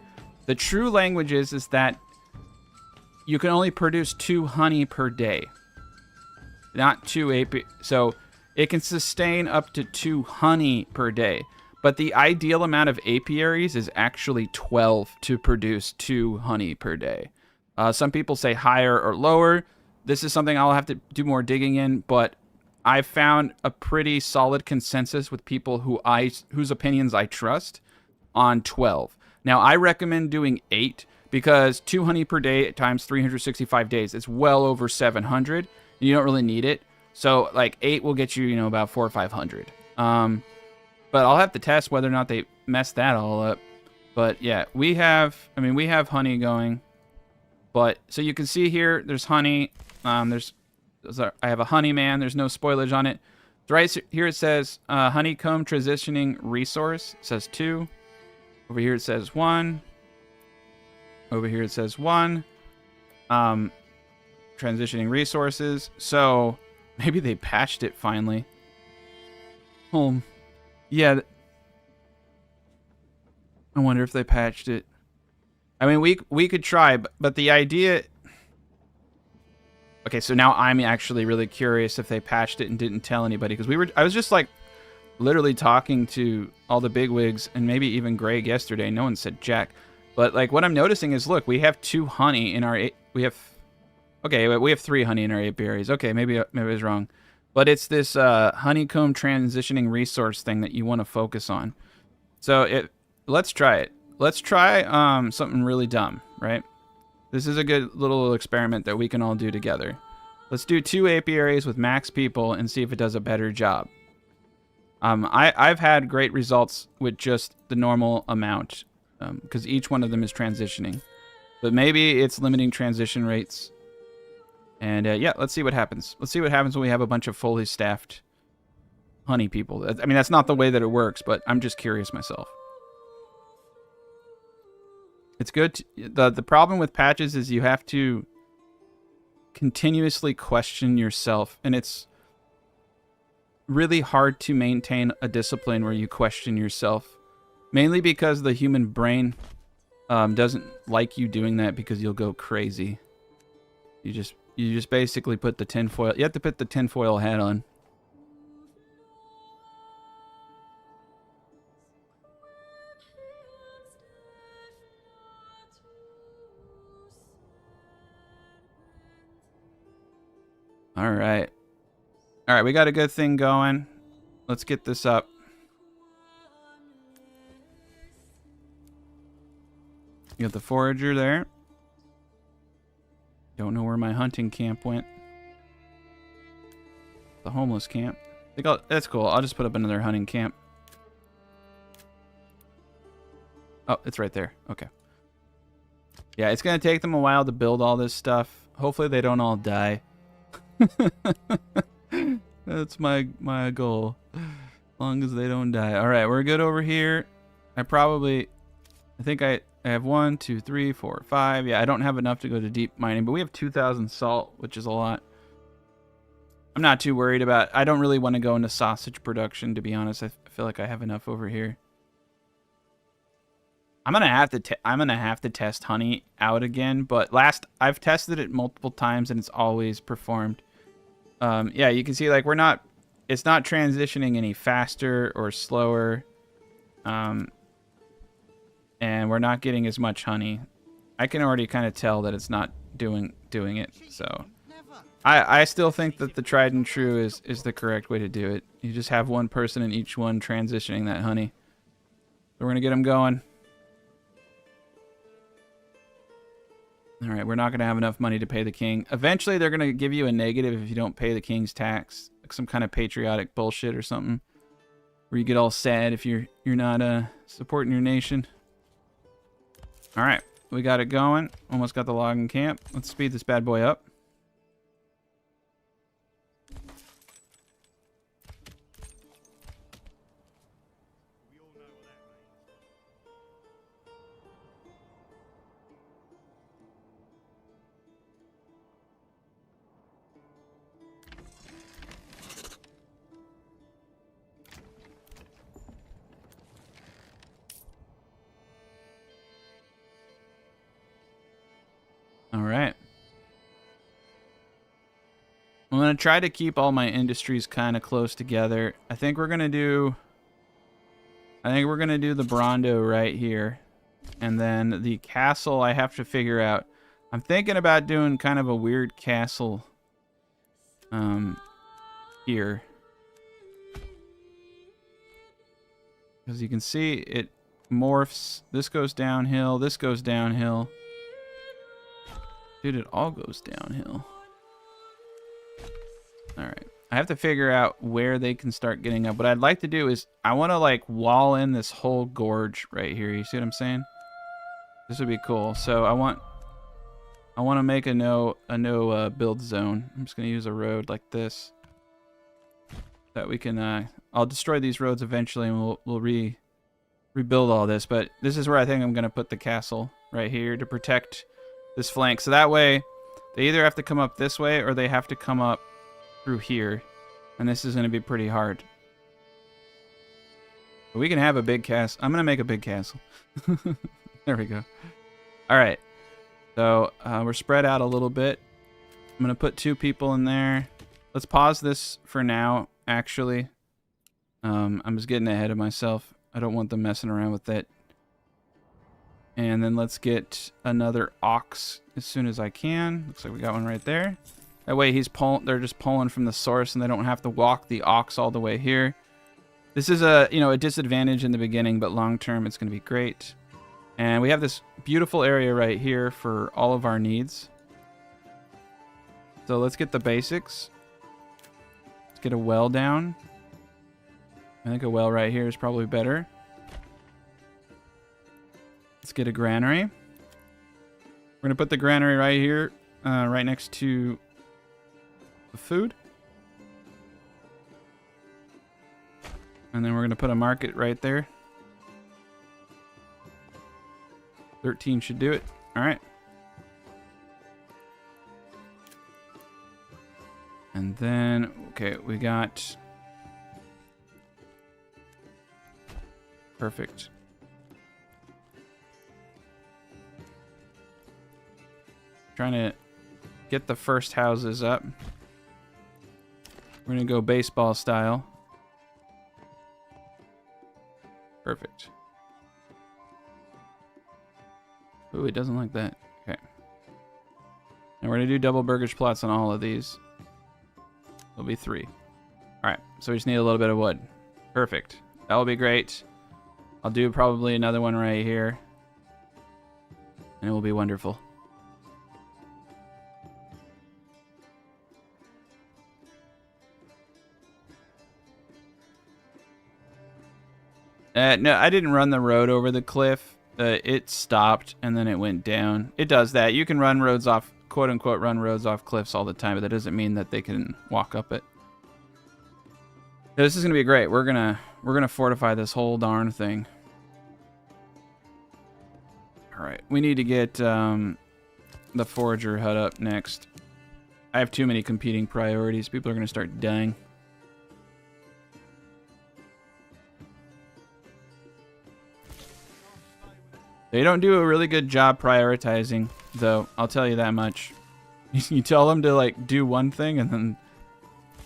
The true language is that you can only produce 2 honey per day. Not 2 apiaries. So it can sustain up to 2 honey per day. But the ideal amount of apiaries is actually 12 to produce 2 honey per day. Some people say higher or lower. This is something I'll have to do more digging in, but I've found a pretty solid consensus with people whose opinions I trust on 12. Now, I recommend doing 8 because 2 honey per day times 365 days is well over 700. You don't really need it. So, like, 8 will get you, about 400 or 500. But I'll have to test whether or not they mess that all up. But, yeah, we have honey going. But, so you can see here, there's honey. I have a honey man. There's no spoilage on it. Right here it says honeycomb transitioning resource. It says 2. Over here it says 1. Over here it says 1. Transitioning resources. So maybe they patched it finally. Yeah. I wonder if they patched it. I mean, we could try, but the idea... Okay, so now I'm actually really curious if they patched it and didn't tell anybody, because I was just like literally talking to all the bigwigs and maybe even Greg yesterday. No one said jack. But like what I'm noticing is, look, we have 2 honey in our we have 3 honey in our apiaries. Okay, maybe I was wrong. But it's this honeycomb transitioning resource thing that you want to focus on. So let's try it. Let's try something really dumb, right? This is a good little experiment that we can all do together. Let's do 2 apiaries with max people and see if it does a better job. I've had great results with just the normal amount, because each one of them is transitioning. But maybe it's limiting transition rates. And yeah, let's see what happens. Let's see what happens when we have a bunch of fully staffed honey people. I mean, that's not the way that it works, but I'm just curious myself. It's good. The problem with patches is you have to continuously question yourself, and it's really hard to maintain a discipline where you question yourself, mainly because the human brain doesn't like you doing that, because you'll go crazy. You just basically put the tinfoil. You have to put the tinfoil hat on. All right. All right, we got a good thing going. Let's get this up. You got the forager there. Don't know where my hunting camp went. The homeless camp. That's cool. I'll just put up another hunting camp. Oh, it's right there. Okay. Yeah, it's going to take them a while to build all this stuff. Hopefully they don't all die. That's my goal. As long as they don't die. All right, we're good over here. I think I have 1, 2, 3, 4, 5. Yeah, I don't have enough to go to deep mining, but we have 2,000 salt, which is a lot. I'm not too worried about... I don't really want to go into sausage production, to be honest. I feel like I have enough over here. I'm gonna have to test honey out again, but I've tested it multiple times and it's always performed. Yeah, you can see like it's not transitioning any faster or slower, and we're not getting as much honey. I can already kind of tell that it's not doing it. So I still think that the tried and true is the correct way to do it. You just have one person in each one transitioning that honey. So we're gonna get them going. All right, we're not going to have enough money to pay the king. Eventually, they're going to give you a negative if you don't pay the king's tax. Like some kind of patriotic bullshit or something. Where you get all sad if you're not supporting your nation. All right, we got it going. Almost got the logging camp. Let's speed this bad boy up. All right. I'm going to try to keep all my industries kind of close together. I think we're going to do the Brawndo right here. And then the castle I have to figure out. I'm thinking about doing kind of a weird castle here. As you can see, it morphs. This goes downhill. This goes downhill. Dude, it all goes downhill. Alright. I have to figure out where they can start getting up. What I'd like to do is, I want to like wall in this whole gorge right here. You see what I'm saying? This would be cool. So I want to make a no build zone. I'm just going to use a road like this. That we can, I'll destroy these roads eventually and we'll rebuild all this. But this is where I think I'm going to put the castle right here to protect this flank. So that way, They either have to come up this way or they have to come up through here. And this is going to be pretty hard. But we can have a big castle. I'm going to make a big castle. There we go. All right. So we're spread out a little bit. I'm going to put 2 people in there. Let's pause this for now, actually. I'm just getting ahead of myself. I don't want them messing around with that. And then let's get another ox as soon as I can. Looks like we got one right there. That way they're just pulling from the source and they don't have to walk the ox all the way here. This is a disadvantage in the beginning, but long term it's going to be great. And we have this beautiful area right here for all of our needs. So let's get the basics. Let's get a well down. I think a well right here is probably better. Let's get a granary. We're going to put the granary right here, right next to the food. And then we're going to put a market right there. 13 should do it. All right. And then, okay, we got... Perfect. Trying to get the first houses up. We're going to go baseball style. Perfect. Ooh, it doesn't like that. Okay. And we're going to do double burgage plots on all of these. There'll be 3. Alright, so we just need a little bit of wood. Perfect. That will be great. I'll do probably another one right here. And it will be wonderful. No, I didn't run the road over the cliff. It stopped and then it went down. It does that. You can run roads off, quote unquote, run roads off cliffs all the time, but that doesn't mean that they can walk up it. This is gonna be great. We're gonna fortify this whole darn thing. All right, we need to get the forager hut up next. I have too many competing priorities. People are gonna start dying. They don't do a really good job prioritizing, though. I'll tell you that much. You tell them to like do one thing and then,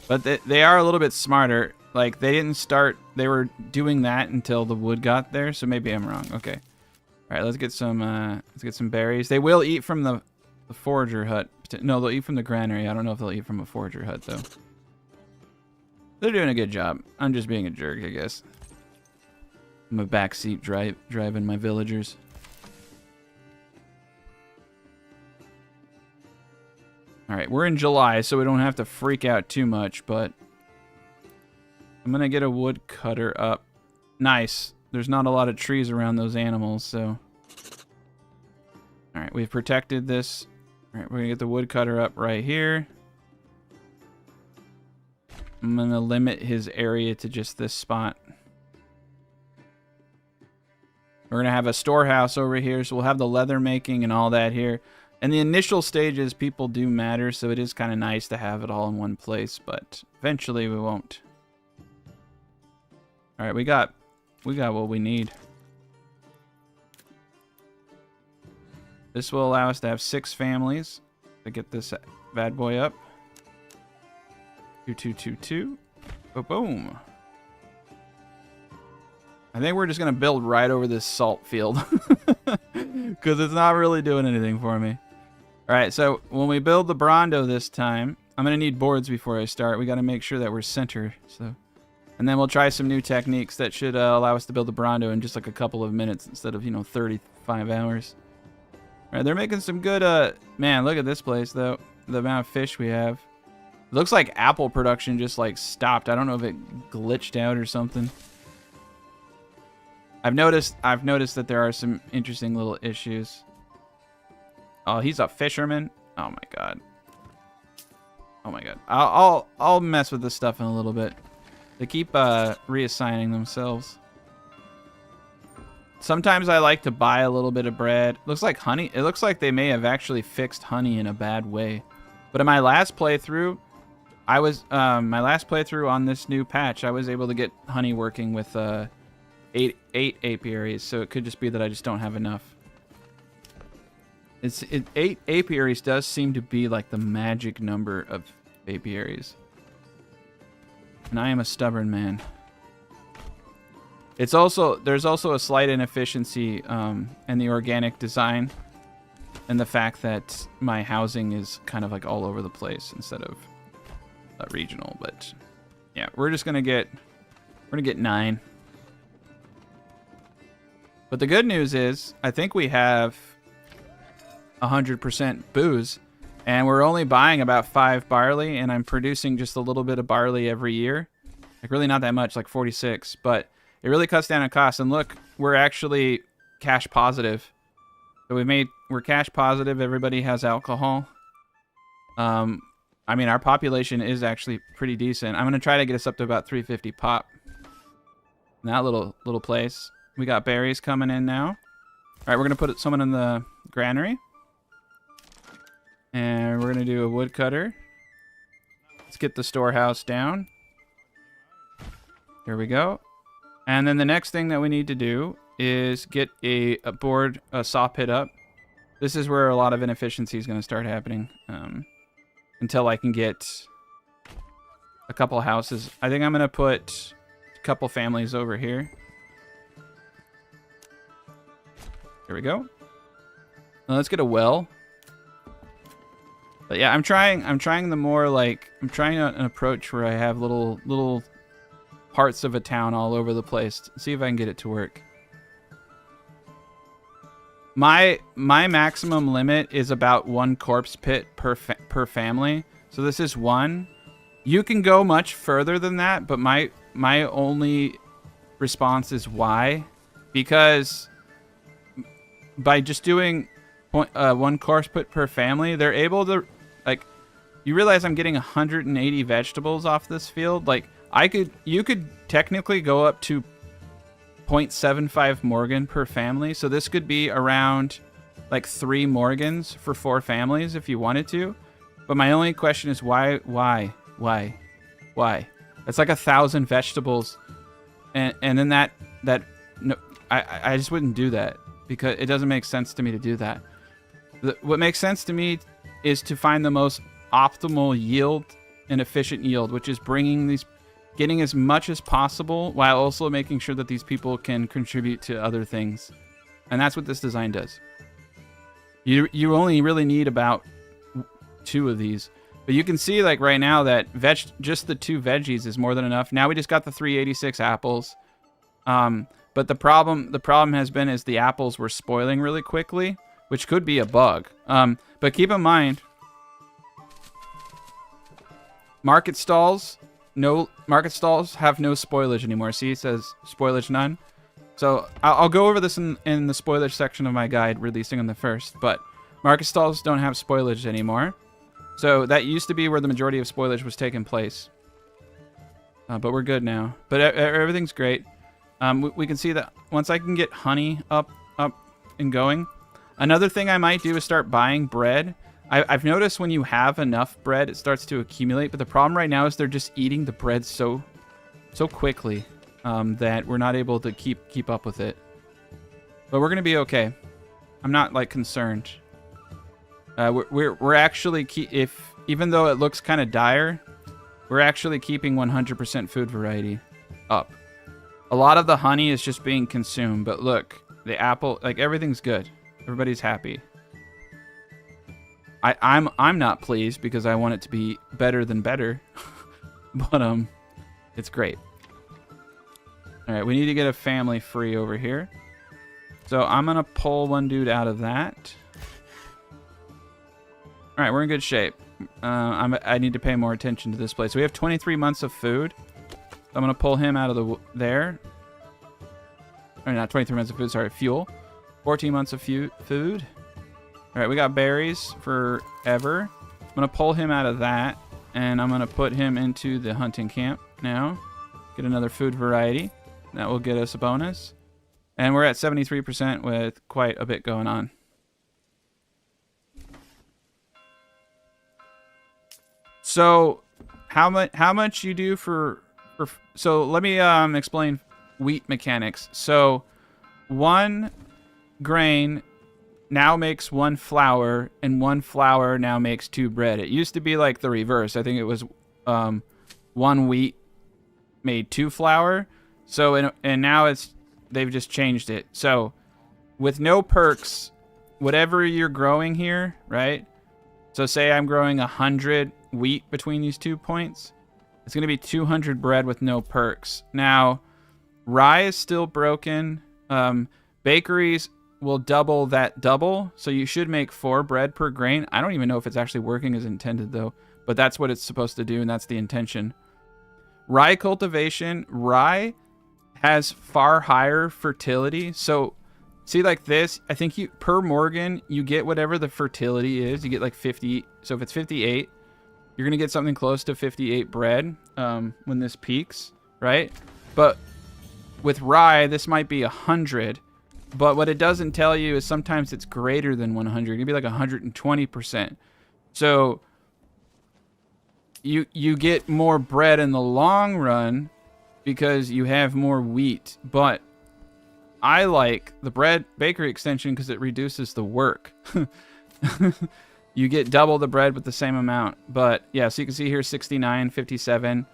but they are a little bit smarter. Like they didn't start. They were doing that until the wood got there. So maybe I'm wrong. Okay. All right. Let's get some berries. They will eat from the forager hut. No, they'll eat from the granary. I don't know if they'll eat from a forager hut though. They're doing a good job. I'm just being a jerk, I guess. I'm a backseat driving my villagers. All right, we're in July, so we don't have to freak out too much, but I'm going to get a wood cutter up. Nice. There's not a lot of trees around those animals, so... All right, we've protected this. All right, we're going to get the wood cutter up right here. I'm going to limit his area to just this spot. We're going to have a storehouse over here, so we'll have the leather making and all that here. And the initial stages, people do matter, so it is kind of nice to have it all in one place, but eventually we won't. All right, we got what we need. This will allow us to have 6 families to get this bad boy up. 2222. Boom. I think we're just going to build right over this salt field because it's not really doing anything for me. All right, so when we build the Brawndo this time, I'm going to need boards before I start. We got to make sure that we're center. So, and then we'll try some new techniques that should allow us to build the Brawndo in just like a couple of minutes instead of, 35 hours. All right, they're making some good, man, look at this place, though. The amount of fish we have. It looks like apple production just, like, stopped. I don't know if it glitched out or something. I've noticed that there are some interesting little issues. Oh, he's a fisherman. Oh my god. Oh my god. I'll mess with this stuff in a little bit. They keep reassigning themselves. Sometimes I like to buy a little bit of bread. Looks like honey. It looks like they may have actually fixed honey in a bad way. But in my last playthrough, my last playthrough on this new patch, I was able to get honey working with eight apiaries. So it could just be that I just don't have enough. 8 apiaries does seem to be like the magic number of apiaries. And I am a stubborn man. There's also a slight inefficiency in the organic design, and the fact that my housing is kind of like all over the place instead of regional. But yeah, we're gonna get 9. But the good news is, I think we have 100% booze, and we're only buying about 5 barley, and I'm producing just a little bit of barley every year. Like really not that much, like 46, but it really cuts down on costs. And look, we're actually cash positive. So we're cash positive. Everybody has alcohol. I mean, our population is actually pretty decent. I'm gonna try to get us up to about 350 pop. In that little place. We got berries coming in now. All right, we're gonna put someone in the granary. And we're going to do a woodcutter. Let's get the storehouse down. There we go. And then the next thing that we need to do is get a saw pit up. This is where a lot of inefficiency is going to start happening. Until I can get a couple houses. I think I'm going to put a couple families over here. There we go. Now let's get a well. But yeah, I'm trying the more like, I'm trying an approach where I have little parts of a town all over the place. See if I can get it to work. My maximum limit is about 1 corpse pit per family. So this is 1. You can go much further than that, but my only response is why? Because by just doing 1 corpse pit per family, they're able to, like, you realize I'm getting 180 vegetables off this field. Like, you could technically go up to 0.75 Morgan per family. So this could be around like 3 Morgans for 4 families if you wanted to. But my only question is why? It's like 1,000 vegetables, and then that no, I just wouldn't do that because it doesn't make sense to me to do that. What makes sense to me is to find the most optimal yield and efficient yield, which is getting as much as possible while also making sure that these people can contribute to other things. And that's what this design does. You only really need about 2 of these. But you can see, like, right now that just the 2 veggies is more than enough. Now we just got the 386 apples. But the problem has been is the apples were spoiling really quickly, which could be a bug. But keep in mind, market stalls have no spoilage anymore. See, it says spoilage none. So I'll go over this in the spoilage section of my guide, releasing on the 1st. But market stalls don't have spoilage anymore. So that used to be where the majority of spoilage was taking place. But we're good now. But everything's great. We can see that once I can get honey up and going. Another thing I might do is start buying bread. I've noticed when you have enough bread, it starts to accumulate. But the problem right now is they're just eating the bread so quickly that we're not able to keep up with it. But we're gonna be okay. I'm not like concerned. We're actually even though it looks kind of dire, we're actually keeping 100% food variety up. A lot of the honey is just being consumed, but look, the apple, like, everything's good. Everybody's happy. I'm not pleased because I want it to be better than better. But it's great. All right, we need to get a family free over here. So I'm gonna pull one dude out of that. All right, we're in good shape. I need to pay more attention to this place. We have 23 months of food. I'm gonna pull him out of there. Or not 23 months of food, sorry, fuel. 14 months of food. All right, we got berries forever. I'm gonna pull him out of that, and I'm gonna put him into the hunting camp now. Get another food variety. That will get us a bonus. And we're at 73% with quite a bit going on. So how much you do for so let me explain wheat mechanics. So 1 grain now makes 1 flour, and 1 flour now makes 2 bread. It used to be like the reverse. I think it was 1 wheat made 2 flour. So and now they've just changed it. So with no perks, whatever you're growing here, right? So say I'm growing 100 wheat between these 2 points. It's going to be 200 bread with no perks. Now, rye is still broken. Bakeries will double that double. So you should make 4 bread per grain. I don't even know if it's actually working as intended, though. But that's what it's supposed to do, and that's the intention. Rye cultivation. Rye has far higher fertility. So see, like this, I think per Morgan, you get whatever the fertility is. You get like 50. So if it's 58, you're going to get something close to 58 bread when this peaks, right? But with rye, this might be 100. But what it doesn't tell you is sometimes it's greater than 100. It could be like 120%. So you get more bread in the long run because you have more wheat. But I like the bakery extension because it reduces the work. You get double the bread with the same amount. But yeah, so you can see here 69, 57.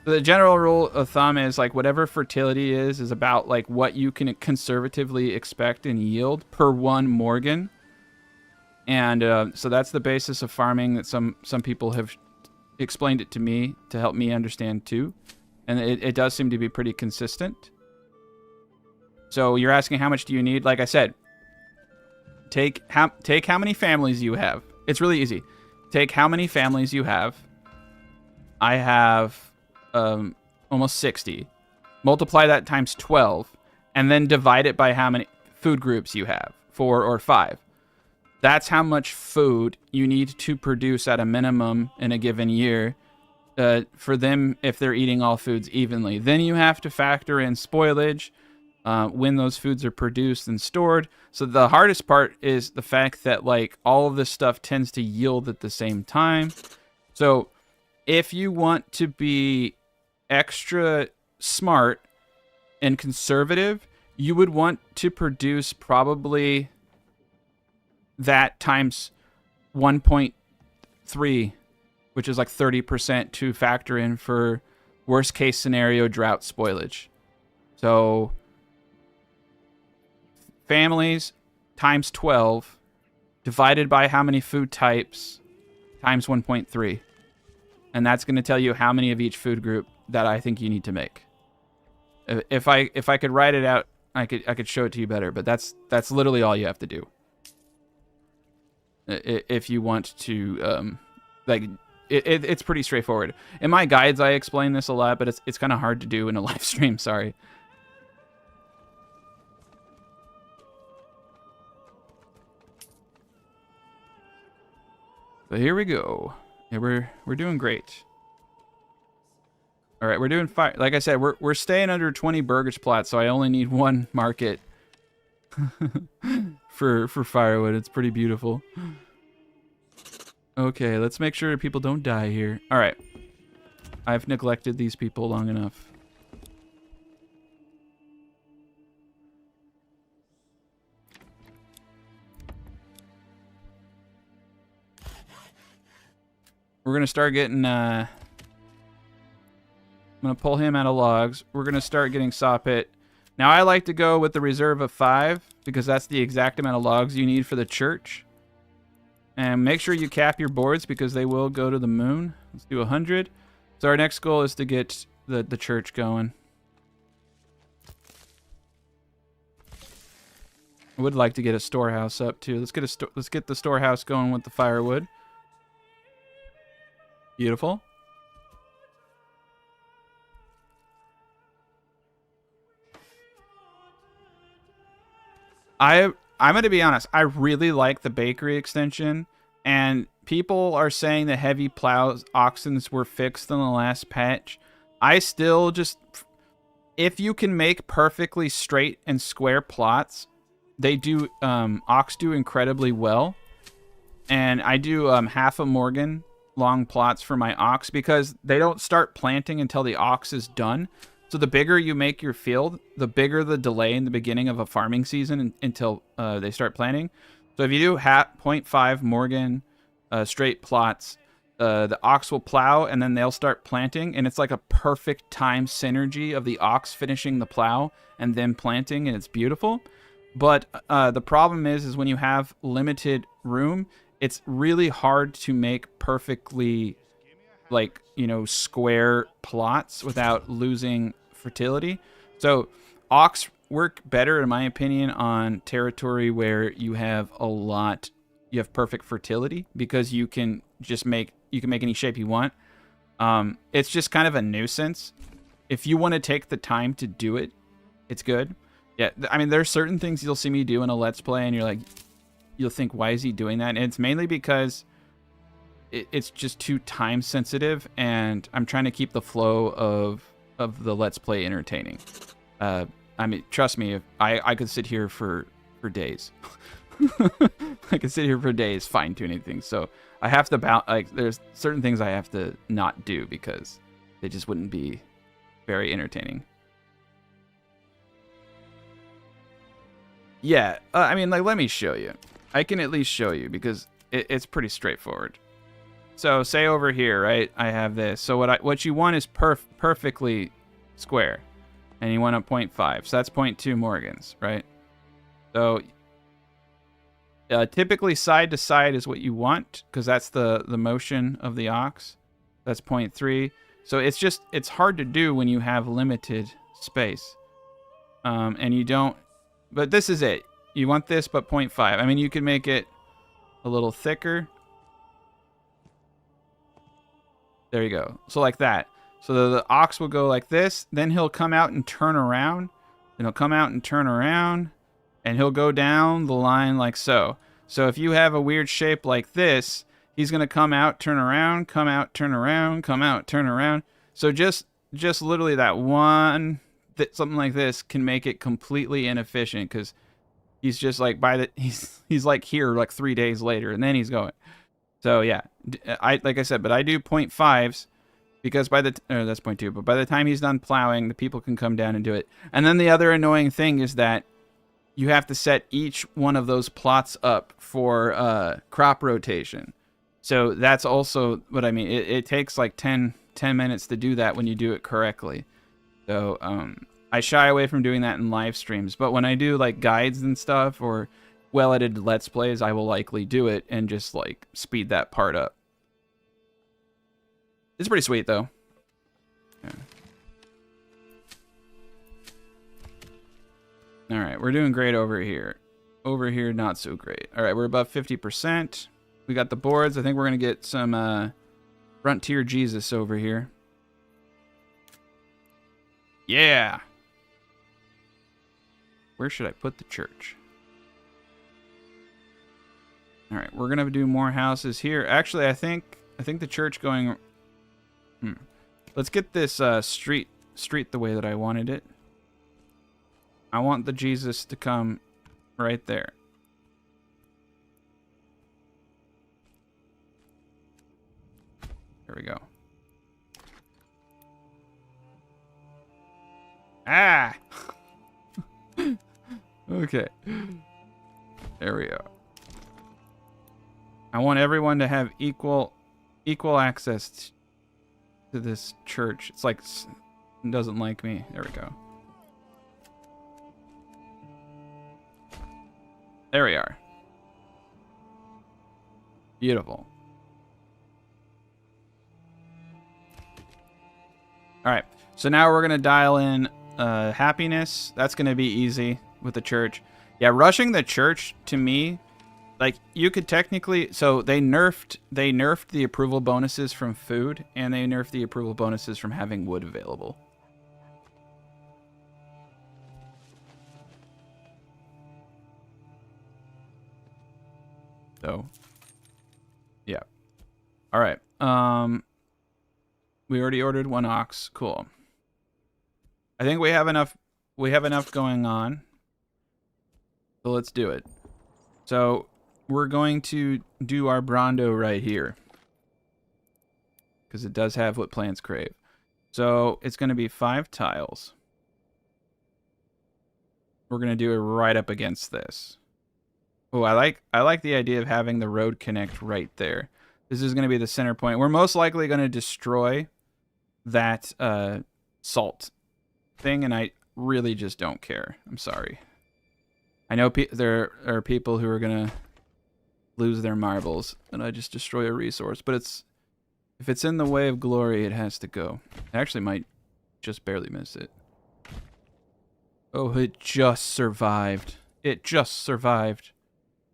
The general rule of thumb is like whatever fertility is about like what you can conservatively expect in yield per 1 Morgan. And so that's the basis of farming that some people have explained it to me to help me understand too. And it does seem to be pretty consistent. So you're asking how much do you need? Like I said, take how many families you have. It's really easy. Take how many families you have. I have almost 60. Multiply that times 12, and then divide it by how many food groups you have, 4 or 5. That's how much food you need to produce at a minimum in a given year for them if they're eating all foods evenly. Then you have to factor in spoilage when those foods are produced and stored. So the hardest part is the fact that like all of this stuff tends to yield at the same time. So if you want to be extra smart and conservative, you would want to produce probably that times 1.3, which is like 30% to factor in for worst case scenario drought spoilage. So families times 12 divided by how many food types times 1.3. And that's going to tell you how many of each food group that I think you need to make. If I could write it out, I could show it to you better, but that's literally all you have to do. If you want to it's pretty straightforward. In my guides I explain this a lot, but it's kind of hard to do in a live stream, sorry. But here we go. Yeah, we're doing great. All right, we're doing fine. Like I said, we're staying under 20 burgage plots, so I only need 1 market for firewood. It's pretty beautiful. Okay, let's make sure people don't die here. All right, I've neglected these people long enough. We're going to start getting, I'm going to pull him out of logs. We're going to start getting saw pit. Now, I like to go with the reserve of 5 because that's the exact amount of logs you need for the church. And make sure you cap your boards because they will go to the moon. Let's do 100. So our next goal is to get the church going. I would like to get a storehouse up too. Let's get the storehouse going with the firewood. Beautiful. I'm going to be honest. I really like the bakery extension, and people are saying the heavy plows oxens were fixed in the last patch. I still just if you can make perfectly straight and square plots, they do ox do incredibly well. And I do half a Morgan long plots for my ox because they don't start planting until the ox is done. So the bigger you make your field, the bigger the delay in the beginning of a farming season until they start planting. So if you do 0.5 Morgan straight plots, the ox will plow and then they'll start planting, and it's like a perfect time synergy of the ox finishing the plow and then planting, and it's beautiful. But the problem is when you have limited room, it's really hard to make perfectly, like, you know, square plots without losing fertility. So ox work better, in my opinion, on territory where you have you have perfect fertility, because you can make any shape you want. It's just kind of a nuisance. If you want to take the time to do it, it's good. Yeah, I mean, there's certain things you'll see me do in a Let's Play, and you'll think, why is he doing that? And it's mainly because it's just too time sensitive, and I'm trying to keep the flow of the Let's Play entertaining. I mean, trust me, if I could sit here for days. I could sit here for days fine-tuning things. So I have to there's certain things I have to not do because they just wouldn't be very entertaining. Yeah, I mean, like, let me show you. I can at least show you because it's pretty straightforward. So say over here, right? I have this. So what you want is perfectly square, and you want a 0.5. So that's 0.2 Morgans, right? So typically side to side is what you want because that's the motion of the ox. That's 0.3. So it's hard to do when you have limited space, and you don't. But this is it. You want this, but 0.5. I mean, you can make it a little thicker. There you go. So like that. So the ox will go like this. Then he'll come out and turn around. Then he'll come out and turn around. And he'll go down the line like so. So if you have a weird shape like this, he's going to come out, turn around, come out, turn around, come out, turn around. So just literally that one... something like this can make it completely inefficient because he's just like he's like here like 3 days later and then he's going. So yeah, like I said, but I do 0.5s because that's 0.2. But by the time he's done plowing, the people can come down and do it. And then the other annoying thing is that you have to set each one of those plots up for crop rotation. So that's also what I mean. It takes like 10 minutes to do that when you do it correctly. So I shy away from doing that in live streams, but when I do like guides and stuff or well-edited Let's Plays, I will likely do it and just like speed that part up. It's pretty sweet though. Yeah. All right, we're doing great over here. Over here, not so great. All right, we're above 50%. We got the boards. I think we're gonna get some Frontier Jesus over here. Yeah. Where should I put the church? All right, we're gonna do more houses here. Actually, I think the church going. Let's get this street the way that I wanted it. I want the Jesus to come right there. There we go. Ah! Okay. There we go. I want everyone to have equal access to this church. It's like it doesn't like me. There we go. There we are. Beautiful. All right. So now we're going to dial in happiness. That's going to be easy with the church. Yeah, rushing the church, to me, like, you could technically... So they nerfed the approval bonuses from food, and they nerfed the approval bonuses from having wood available. So, yeah. All right. We already ordered one ox. Cool. I think we have enough. We have enough going on. So let's do it. So we're going to do our Brawndo right here, because it does have what plants crave. So it's going to be 5 tiles. We're going to do it right up against this. Oh, I like the idea of having the road connect right there. This is going to be the center point. We're most likely going to destroy that salt thing, and I really just don't care. I'm sorry. I know there are people who are going to lose their marbles, and I just destroy a resource. But if it's in the way of glory, it has to go. I actually might just barely miss it. Oh, it just survived. It just survived.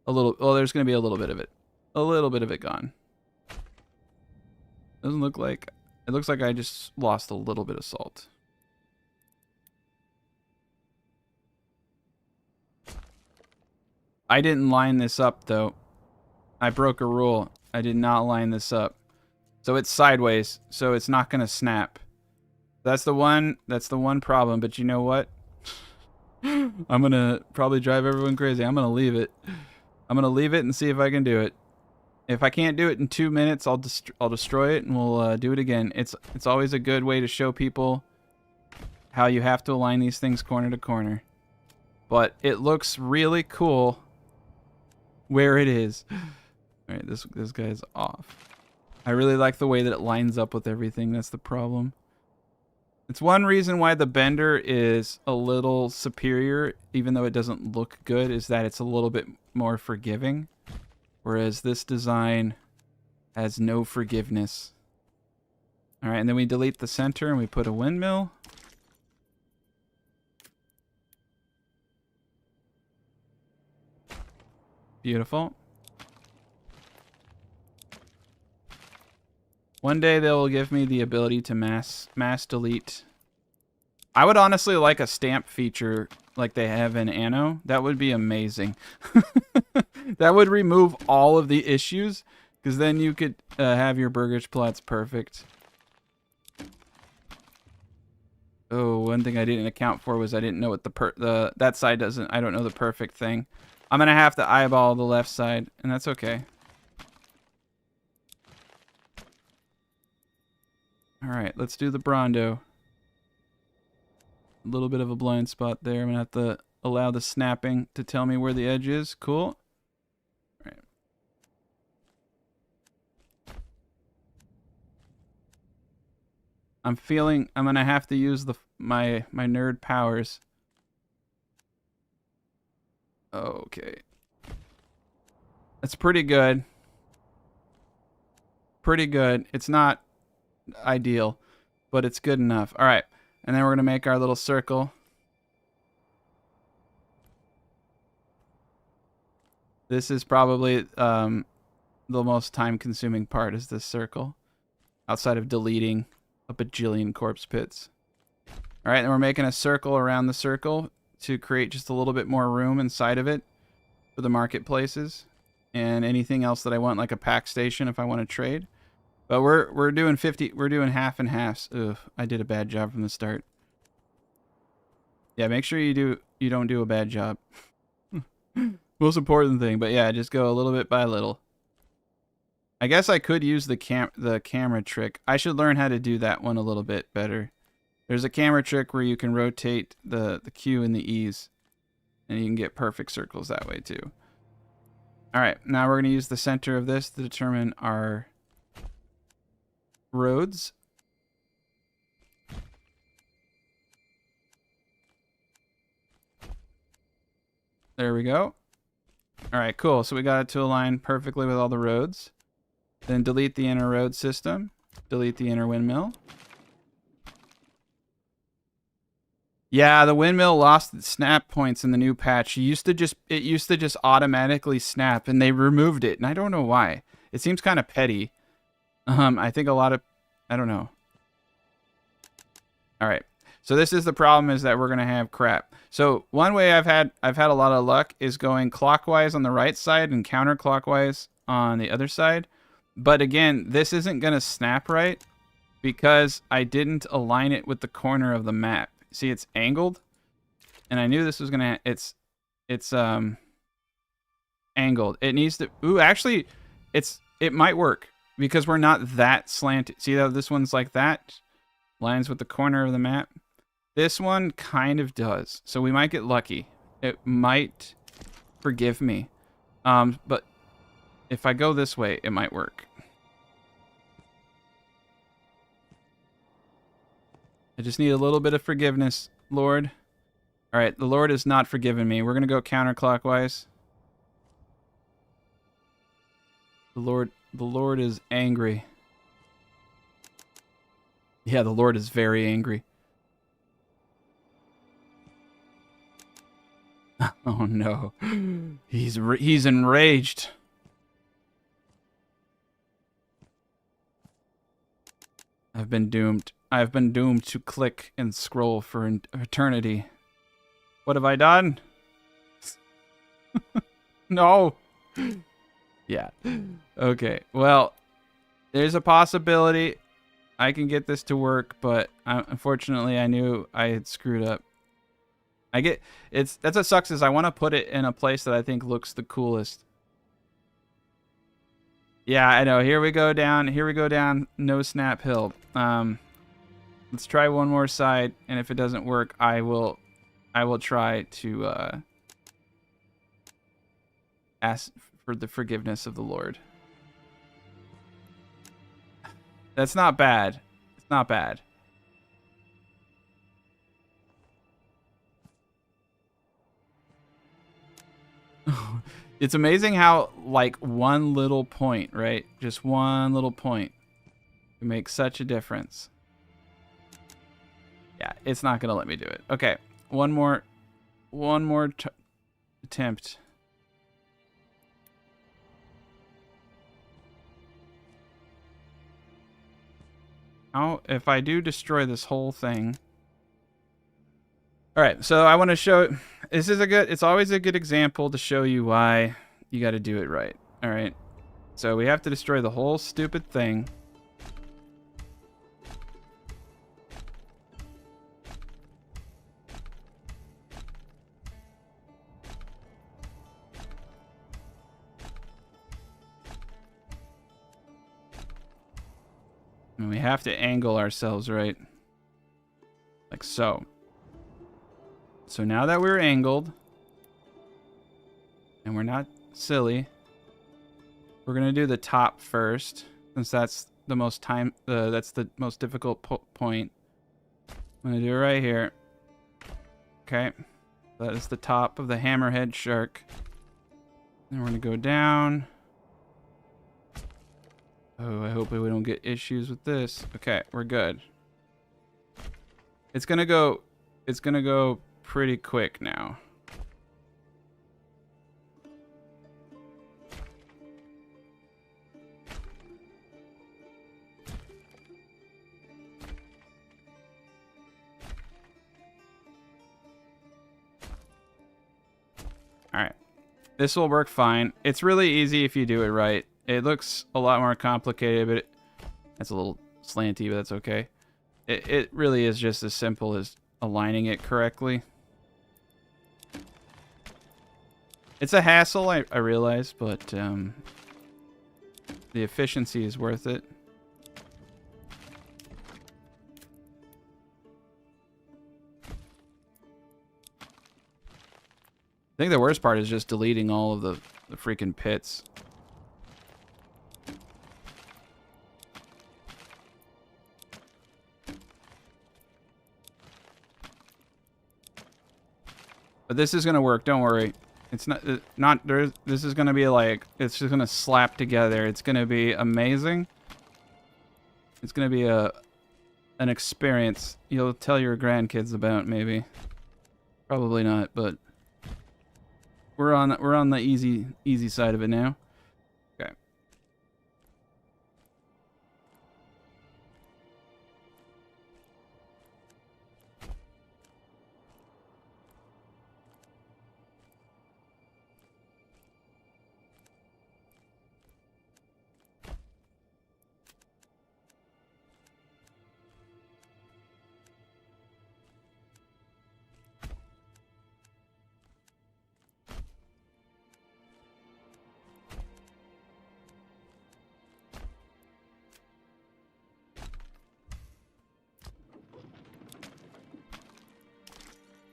A little. Oh, there's going to be a little bit of it. A little bit of it gone. Doesn't look like. It looks like I just lost a little bit of salt. I didn't line this up, though. I broke a rule. I did not line this up. So it's sideways, so it's not going to snap. That's the one problem, but you know what? I'm going to probably drive everyone crazy. I'm going to leave it. I'm going to leave it and see if I can do it. If I can't do it in 2 minutes, I'll destroy it and we'll do it again. It's always a good way to show people how you have to align these things corner to corner. But it looks really cool where it is. All right, this guy's off. I really like the way that it lines up with everything. That's the problem. It's one reason why the bender is a little superior, even though it doesn't look good, is that it's a little bit more forgiving. Whereas this design has no forgiveness. All right, and then we delete the center and we put a windmill. Beautiful. One day they will give me the ability to mass delete. I would honestly like a stamp feature like they have in Anno. That would be amazing. That would remove all of the issues, because then you could have your burgage plots perfect. Oh, one thing I didn't account for was I didn't know what that side doesn't. I don't know the perfect thing. I'm gonna have to eyeball the left side, and that's okay. All right, let's do the Brawndo. A little bit of a blind spot there. I'm gonna have to allow the snapping to tell me where the edge is. Cool. All right. I'm feeling I'm gonna have to use my nerd powers. Okay. That's pretty good. Pretty good. It's not ideal, but it's good enough. All right. And then we're going to make our little circle. This is probably the most time-consuming part, is this circle, outside of deleting a bajillion corpse pits. All right, and we're making a circle around the circle to create just a little bit more room inside of it for the marketplaces and anything else that I want, like a pack station if I want to trade. But we're doing half and halves. Ugh, I did a bad job from the start. Yeah, make sure you don't do a bad job. Most important thing, but yeah, just go a little bit by little. I guess I could use the camera trick. I should learn how to do that one a little bit better. There's a camera trick where you can rotate the Q and the E's, and you can get perfect circles that way too. All right, now we're going to use the center of this to determine our roads. There we go. All right, cool. So we got it to align perfectly with all the roads. Then delete the inner road system. Delete the inner windmill. Yeah, the windmill lost its snap points in the new patch. It used to just automatically snap, and they removed it, and I don't know why. It seems kind of petty. I think I don't know. All right. So this is the problem, is that we're going to have crap. So one way I've had a lot of luck is going clockwise on the right side and counterclockwise on the other side. But again, this isn't going to snap right because I didn't align it with the corner of the map. See, it's angled, and I knew this was gonna. It's angled. It needs to. Ooh, actually, it might work because we're not that slanted. See how this one's like that, lines with the corner of the map. This one kind of does, so we might get lucky. It might forgive me, but if I go this way, it might work. I just need a little bit of forgiveness, Lord. All right, the Lord has not forgiven me. We're going to go counterclockwise. The Lord is angry. Yeah, the Lord is very angry. Oh no. He's enraged. I've been doomed. I've been doomed to click and scroll for eternity. What have I done? No. Yeah. Okay. Well, there's a possibility I can get this to work, but unfortunately I knew I had screwed up. That's what sucks is I want to put it in a place that I think looks the coolest. Yeah, I know. Here we go down. Here we go down No Snap Hill. Let's try one more side, and if it doesn't work, I will try to ask for the forgiveness of the Lord. That's not bad. It's not bad. It's amazing how, like, one little point, right? Just one little point can make such a difference. Yeah, it's not going to let me do it. Okay, one more attempt. How, if I do destroy this whole thing... All right, so I want to show, it's always a good example to show you why you got to do it right. All right, so we have to destroy the whole stupid thing. And we have to angle ourselves right, like so. So now that we're angled, and we're not silly, we're gonna do the top first, since that's the most that's the most difficult point. I'm gonna do it right here. Okay, that is the top of the hammerhead shark. Then we're gonna go down. Oh, I hope we don't get issues with this. Okay, we're good. It's gonna go pretty quick now. All right, this will work fine. It's really easy if you do it right. It looks a lot more complicated, but that's a little slanty, but that's okay. It really is just as simple as aligning it correctly. It's a hassle, I realize, but the efficiency is worth it. I think the worst part is just deleting all of the freaking pits. But this is gonna work, don't worry. It's this is gonna be like, it's just gonna slap together. It's gonna be amazing. It's gonna be an experience you'll tell your grandkids about, maybe. Probably not, but we're on the easy side of it now. Okay.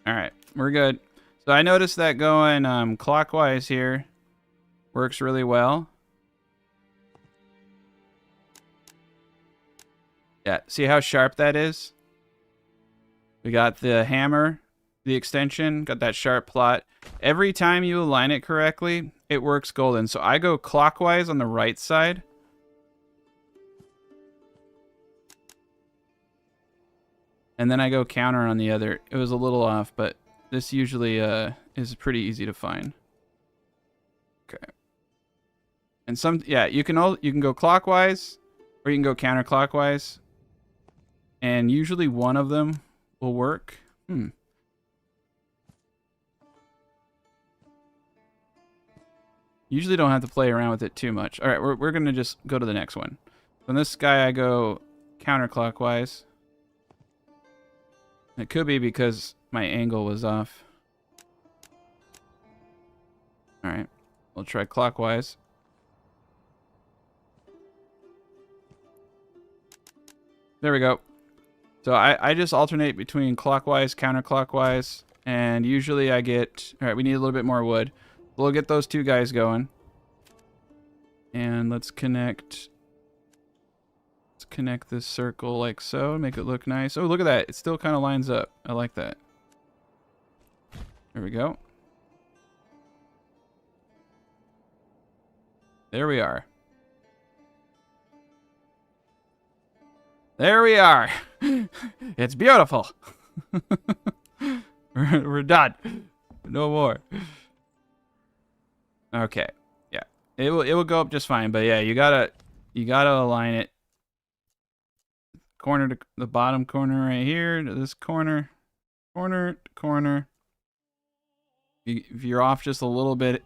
All right, we're good. So I noticed that going clockwise here works really well. Yeah, see how sharp that is? We got the hammer, the extension, got that sharp plot. Every time you align it correctly, it works golden. So I go clockwise on the right side. And then I go counter on the other. It was a little off, but this usually is pretty easy to find. Okay. And you can go clockwise or you can go counterclockwise. And usually one of them will work. Usually don't have to play around with it too much. All right, we're going to just go to the next one. On this guy, I go counterclockwise. It could be because my angle was off. All right, we'll try clockwise. There we go. So I just alternate between clockwise, counterclockwise, and usually I get... All right, we need a little bit more wood. We'll get those two guys going. And let's connect this circle like so, make it look nice. Oh, look at that. It still kind of lines up. I like that. There we go. There we are. There we are. It's beautiful. We're done. No more. Okay. Yeah. It will go up just fine, but yeah, you gotta align it. Corner to the bottom corner right here to this corner. Corner to corner. If you're off just a little bit,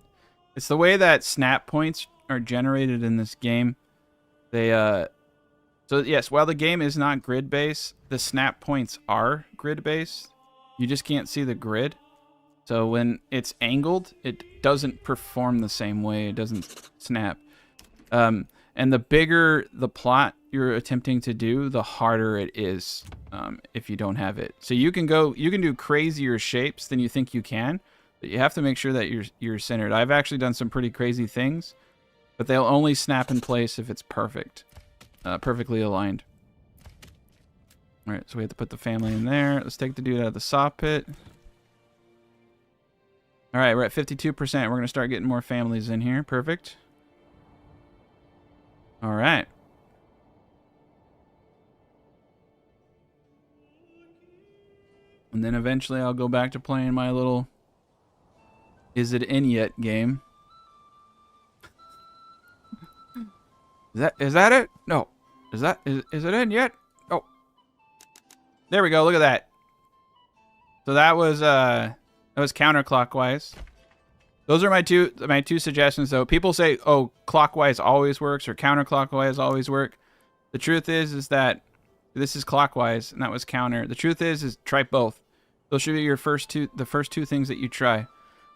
it's the way that snap points are generated in this game. They so yes, while the game is not grid based, the snap points are grid based. You just can't see the grid. So when it's angled, it doesn't perform the same way. It doesn't snap. And the bigger the plot you're attempting to do, the harder it is if you don't have it. So you can do crazier shapes than you think you can, but you have to make sure that you're centered. I've actually done some pretty crazy things, but they'll only snap in place if it's perfect, perfectly aligned. All right, so we have to put the family in there. Let's take the dude out of the saw pit. All right, we're at 52%. We're going to start getting more families in here. Perfect. All right. And then eventually I'll go back to playing my little Is It In Yet game. Is that it? No. Is it in yet? Oh. There we go. Look at that. So that was counterclockwise. Those are my two suggestions though. People say, "Oh, clockwise always works," or counterclockwise always work. The truth is that this is clockwise and that was counter. The truth is try both. Those should be the first two things that you try.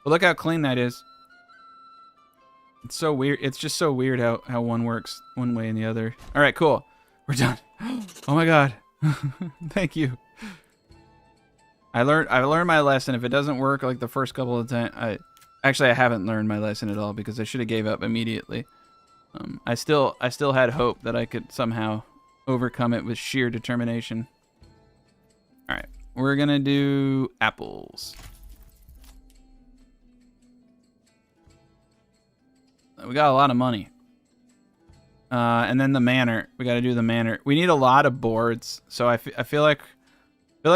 But look how clean that is. It's so weird. It's just so weird how one works one way and the other. All right, cool. We're done. Oh my god. Thank you. I learned my lesson. If it doesn't work like the first couple of times, I haven't learned my lesson at all because I should have gave up immediately. I still had hope that I could somehow overcome it with sheer determination. All right, we're gonna do apples. We got a lot of money. And then the manor. We got to do the manor. We need a lot of boards. So I feel like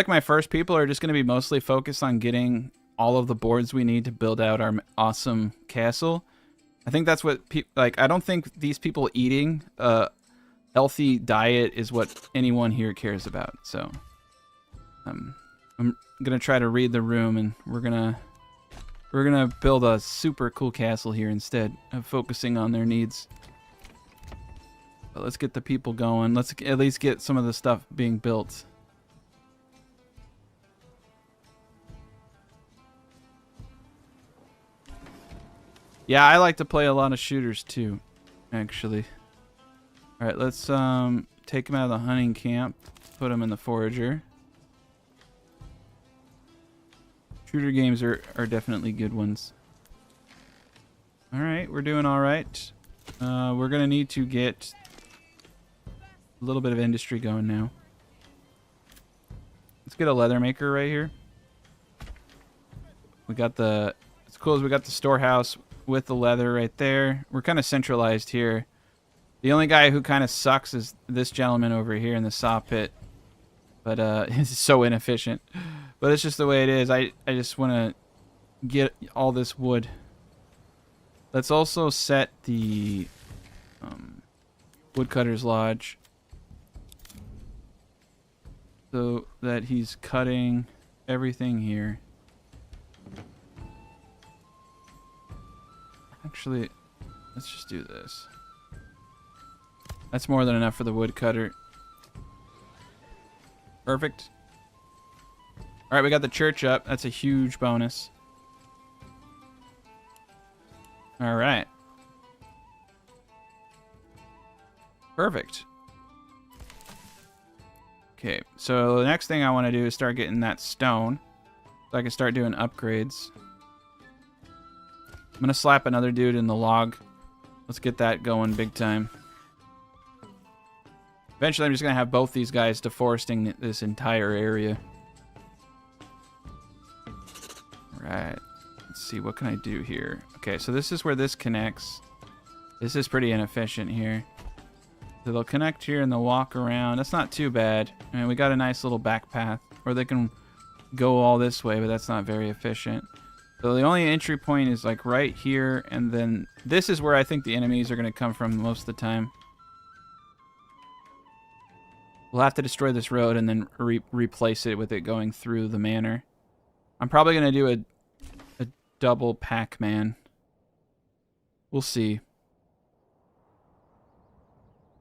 my first people are just going to be mostly focused on getting all of the boards we need to build out our awesome castle. I think that's what I don't think these people eating a healthy diet is what anyone here cares about. So I'm going to try to read the room, and we're going to build a super cool castle here instead of focusing on their needs. But let's get the people going. Let's at least get some of the stuff being built. Yeah, I like to play a lot of shooters too, actually. All right, let's take them out of the hunting camp, put them in the forager. Shooter games are definitely good ones. All right, we're doing all right. We're going to need to get a little bit of industry going now. Let's get a leather maker right here. We got the... It's cool as we got the storehouse with the leather right there. We're kind of centralized here. The only guy who kind of sucks is this gentleman over here in the saw pit. But he's so inefficient. But it's just the way it is. I just want to get all this wood. Let's also set the woodcutter's lodge so that he's cutting everything here. Actually, let's just do this. That's more than enough for the woodcutter. Perfect. All right, we got the church up. That's a huge bonus. All right. Perfect. Okay, so the next thing I want to do is start getting that stone so I can start doing upgrades. I'm going to slap another dude in the log. Let's get that going big time. Eventually, I'm just going to have both these guys deforesting this entire area. Alright. Let's see, what can I do here? Okay, so this is where this connects. This is pretty inefficient here. So they'll connect here and they'll walk around. That's not too bad. I mean, we got a nice little back path. Or they can go all this way, but that's not very efficient. So the only entry point is like right here, and then this is where I think the enemies are going to come from most of the time. We'll have to destroy this road and then replace it with it going through the manor. I'm probably going to do a double Pac-Man. We'll see.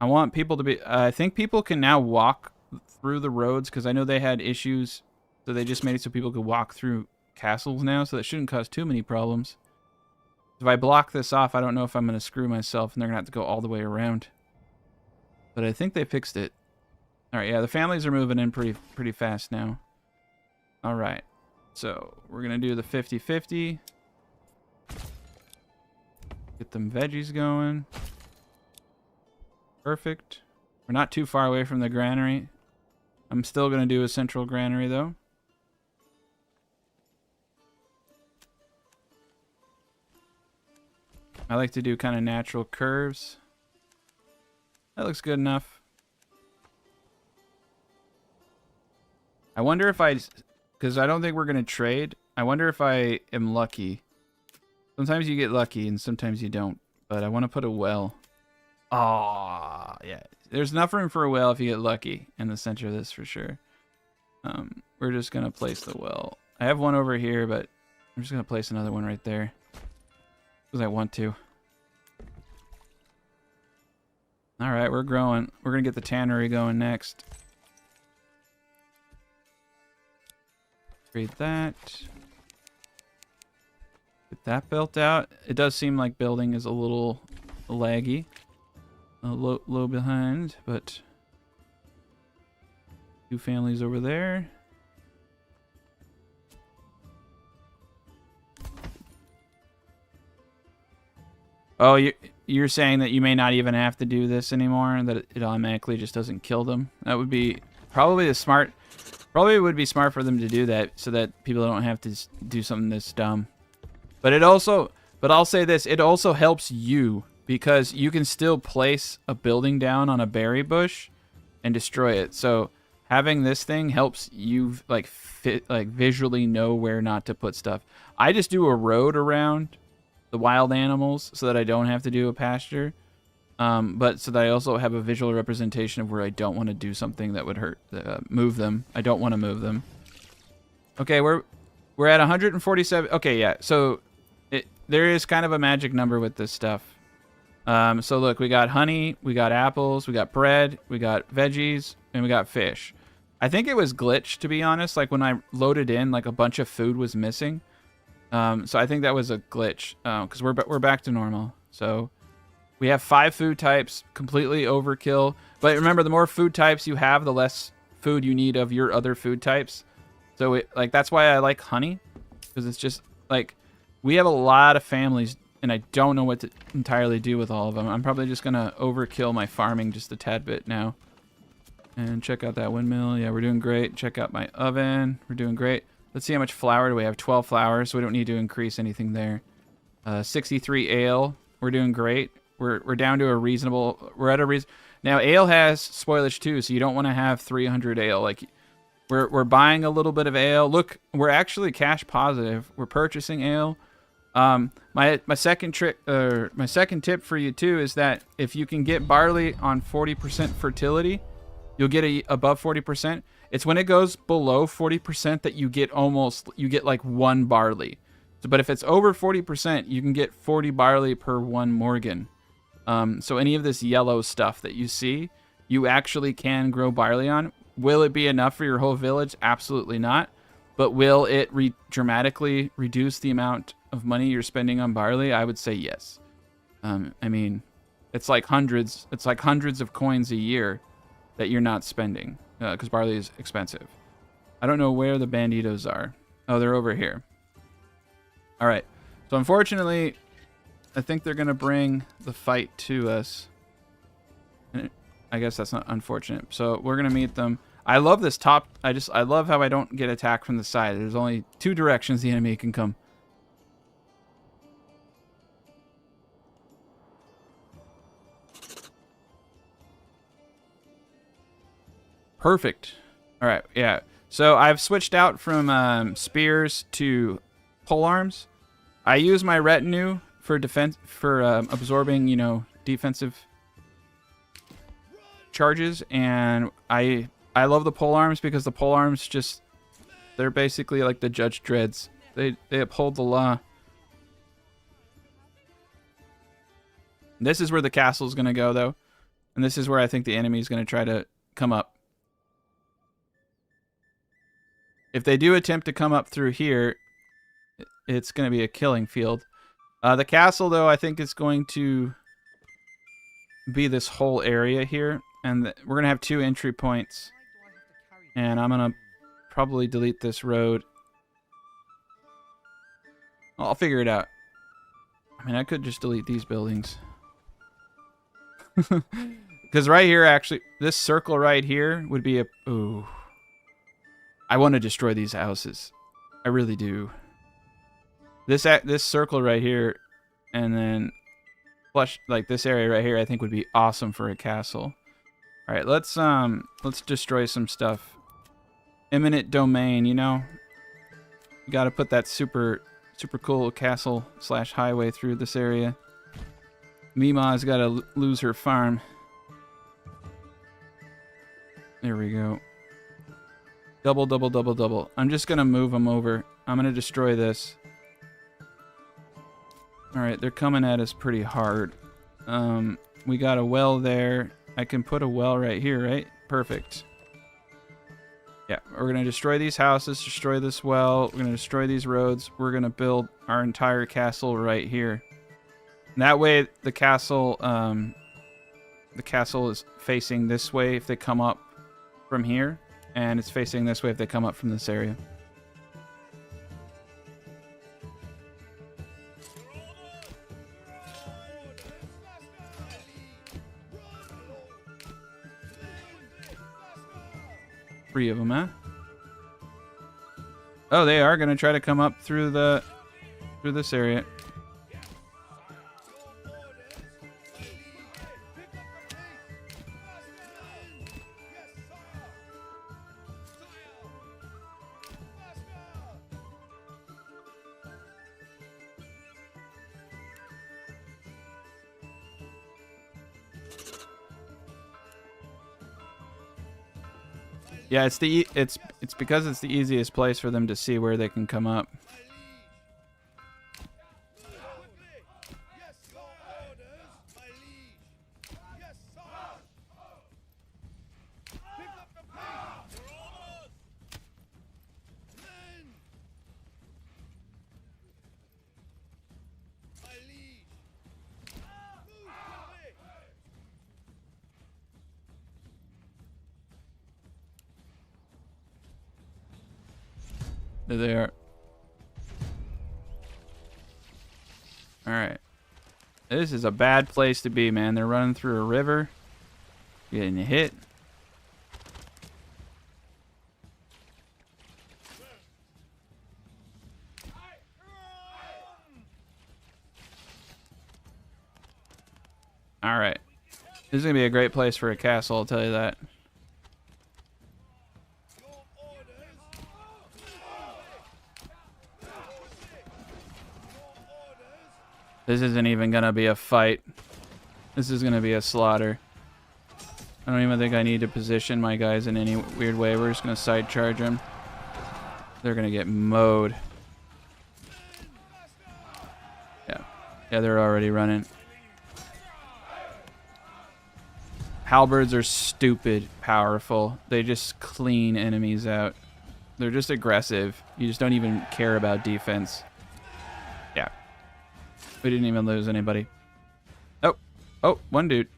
I want people to be... I think people can now walk through the roads because I know they had issues. So they just made it so people could walk through castles now, so that shouldn't cause too many problems. If I block this off, I don't know if I'm going to screw myself and they're going to have to go all the way around. But I think they fixed it. Alright, yeah, the families are moving in pretty fast now. Alright, so we're going to do the 50-50. Get them veggies going. Perfect. We're not too far away from the granary. I'm still going to do a central granary, though. I like to do kind of natural curves. That looks good enough. I wonder if because I don't think we're going to trade. I wonder if I am lucky. Sometimes you get lucky and sometimes you don't. But I want to put a well. Oh, yeah. There's enough room for a well if you get lucky in the center of this for sure. We're just going to place the well. I have one over here, but I'm just going to place another one right there. Because I want to. Alright, we're growing. We're going to get the tannery going next. Read that. Get that built out. It does seem like building is a little laggy. Low behind, but... Two families over there. Oh, you're saying that you may not even have to do this anymore, and that it automatically just doesn't kill them? That would be probably the smart... Probably it would be smart for them to do that so that people don't have to do something this dumb. But it also... But I'll say this, it also helps you because you can still place a building down on a berry bush and destroy it. So having this thing helps you like visually know where not to put stuff. I just do a road around the wild animals so that I don't have to do a pasture. But so that I also have a visual representation of where I don't want to do something that would hurt, move them. I don't want to move them. Okay, we're at 147. Okay, yeah. So there is kind of a magic number with this stuff. So look, we got honey, we got apples, we got bread, we got veggies, and we got fish. I think it was glitched, to be honest. Like when I loaded in, like a bunch of food was missing. So I think that was a glitch because we're back to normal. So we have 5 food types, completely overkill. But remember, the more food types you have, the less food you need of your other food types. So like that's why I like honey. because it's just like we have a lot of families, and I don't know what to entirely do with all of them. I'm probably just gonna overkill my farming just a tad bit now. And check out that windmill. Yeah, we're doing great. Check out my oven. We're doing great. Let's see how much flour do we have. 12 flour, so we don't need to increase anything there. 63 ale. We're doing great. We're down to a reasonable. We're at a reason. Now ale has spoilage too, so you don't want to have 300 ale. Like we're buying a little bit of ale. Look, we're actually cash positive. We're purchasing ale. My second trick, my second tip for you too is that if you can get barley on 40% fertility, you'll get above 40%. It's when it goes below 40% that you get like 1 barley. So, but if it's over 40%, you can get 40 barley per 1 Morgan. So any of this yellow stuff that you see, you actually can grow barley on. Will it be enough for your whole village? Absolutely not. But will it dramatically reduce the amount of money you're spending on barley? I would say yes. I mean, it's like hundreds of coins a year that you're not spending because barley is expensive. I don't know where the banditos are. Oh, they're over here. All right. So unfortunately, I think they're going to bring the fight to us. And I guess that's not unfortunate. So we're going to meet them. I love this top. I love how I don't get attacked from the side. There's only 2 directions the enemy can come. Perfect. All right. Yeah. So I've switched out from spears to polearms. I use my retinue for defense, for absorbing, you know, defensive charges, and I love the polearms because the polearms just, they're basically like the Judge Dreads. They uphold the law. This is where the castle is going to go though, and this is where I think the enemy is going to try to come up. If they do attempt to come up through here, it's going to be a killing field. The castle, though, I think is going to be this whole area here. And we're going to have 2 entry points. And I'm going to probably delete this road. I'll figure it out. I mean, I could just delete these buildings. Because right here, actually, this circle right here would be a... Ooh. I want to destroy these houses. I really do. This circle right here, and then flush like this area right here, I think would be awesome for a castle. All right, let's destroy some stuff. Eminent domain, you know. You got to put that super cool castle / highway through this area. Mima's got to lose her farm. There we go. Double, double, double, double. I'm just going to move them over. I'm going to destroy this. Alright, they're coming at us pretty hard. We got a well there. I can put a well right here, right? Perfect. Yeah, we're going to destroy these houses, destroy this well. We're going to destroy these roads. We're going to build our entire castle right here. And that way, the castle is facing this way if they come up from here. And it's facing this way if they come up from this area. Three of them, huh? Oh, they are gonna try to come up through this area. Yeah, it's because it's the easiest place for them to see where they can come up. There they are. All right. This is a bad place to be, man. They're running through a river. Getting hit. All right. This is going to be a great place for a castle, I'll tell you that. This isn't even going to be a fight. This is going to be a slaughter. I don't even think I need to position my guys in any weird way. We're just going to side charge them. They're going to get mowed. Yeah. Yeah, they're already running. Halberds are stupid powerful. They just clean enemies out. They're just aggressive. You just don't even care about defense. Yeah. We didn't even lose anybody. Oh. Oh, one dude.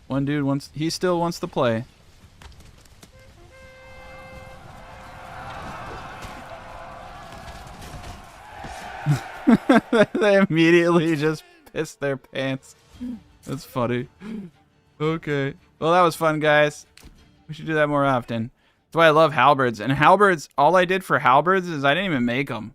One dude wants... He still wants to play. They immediately just pissed their pants. That's funny. Okay. Well, that was fun, guys. We should do that more often. That's why I love halberds. And halberds, all I did for halberds is I didn't even make them.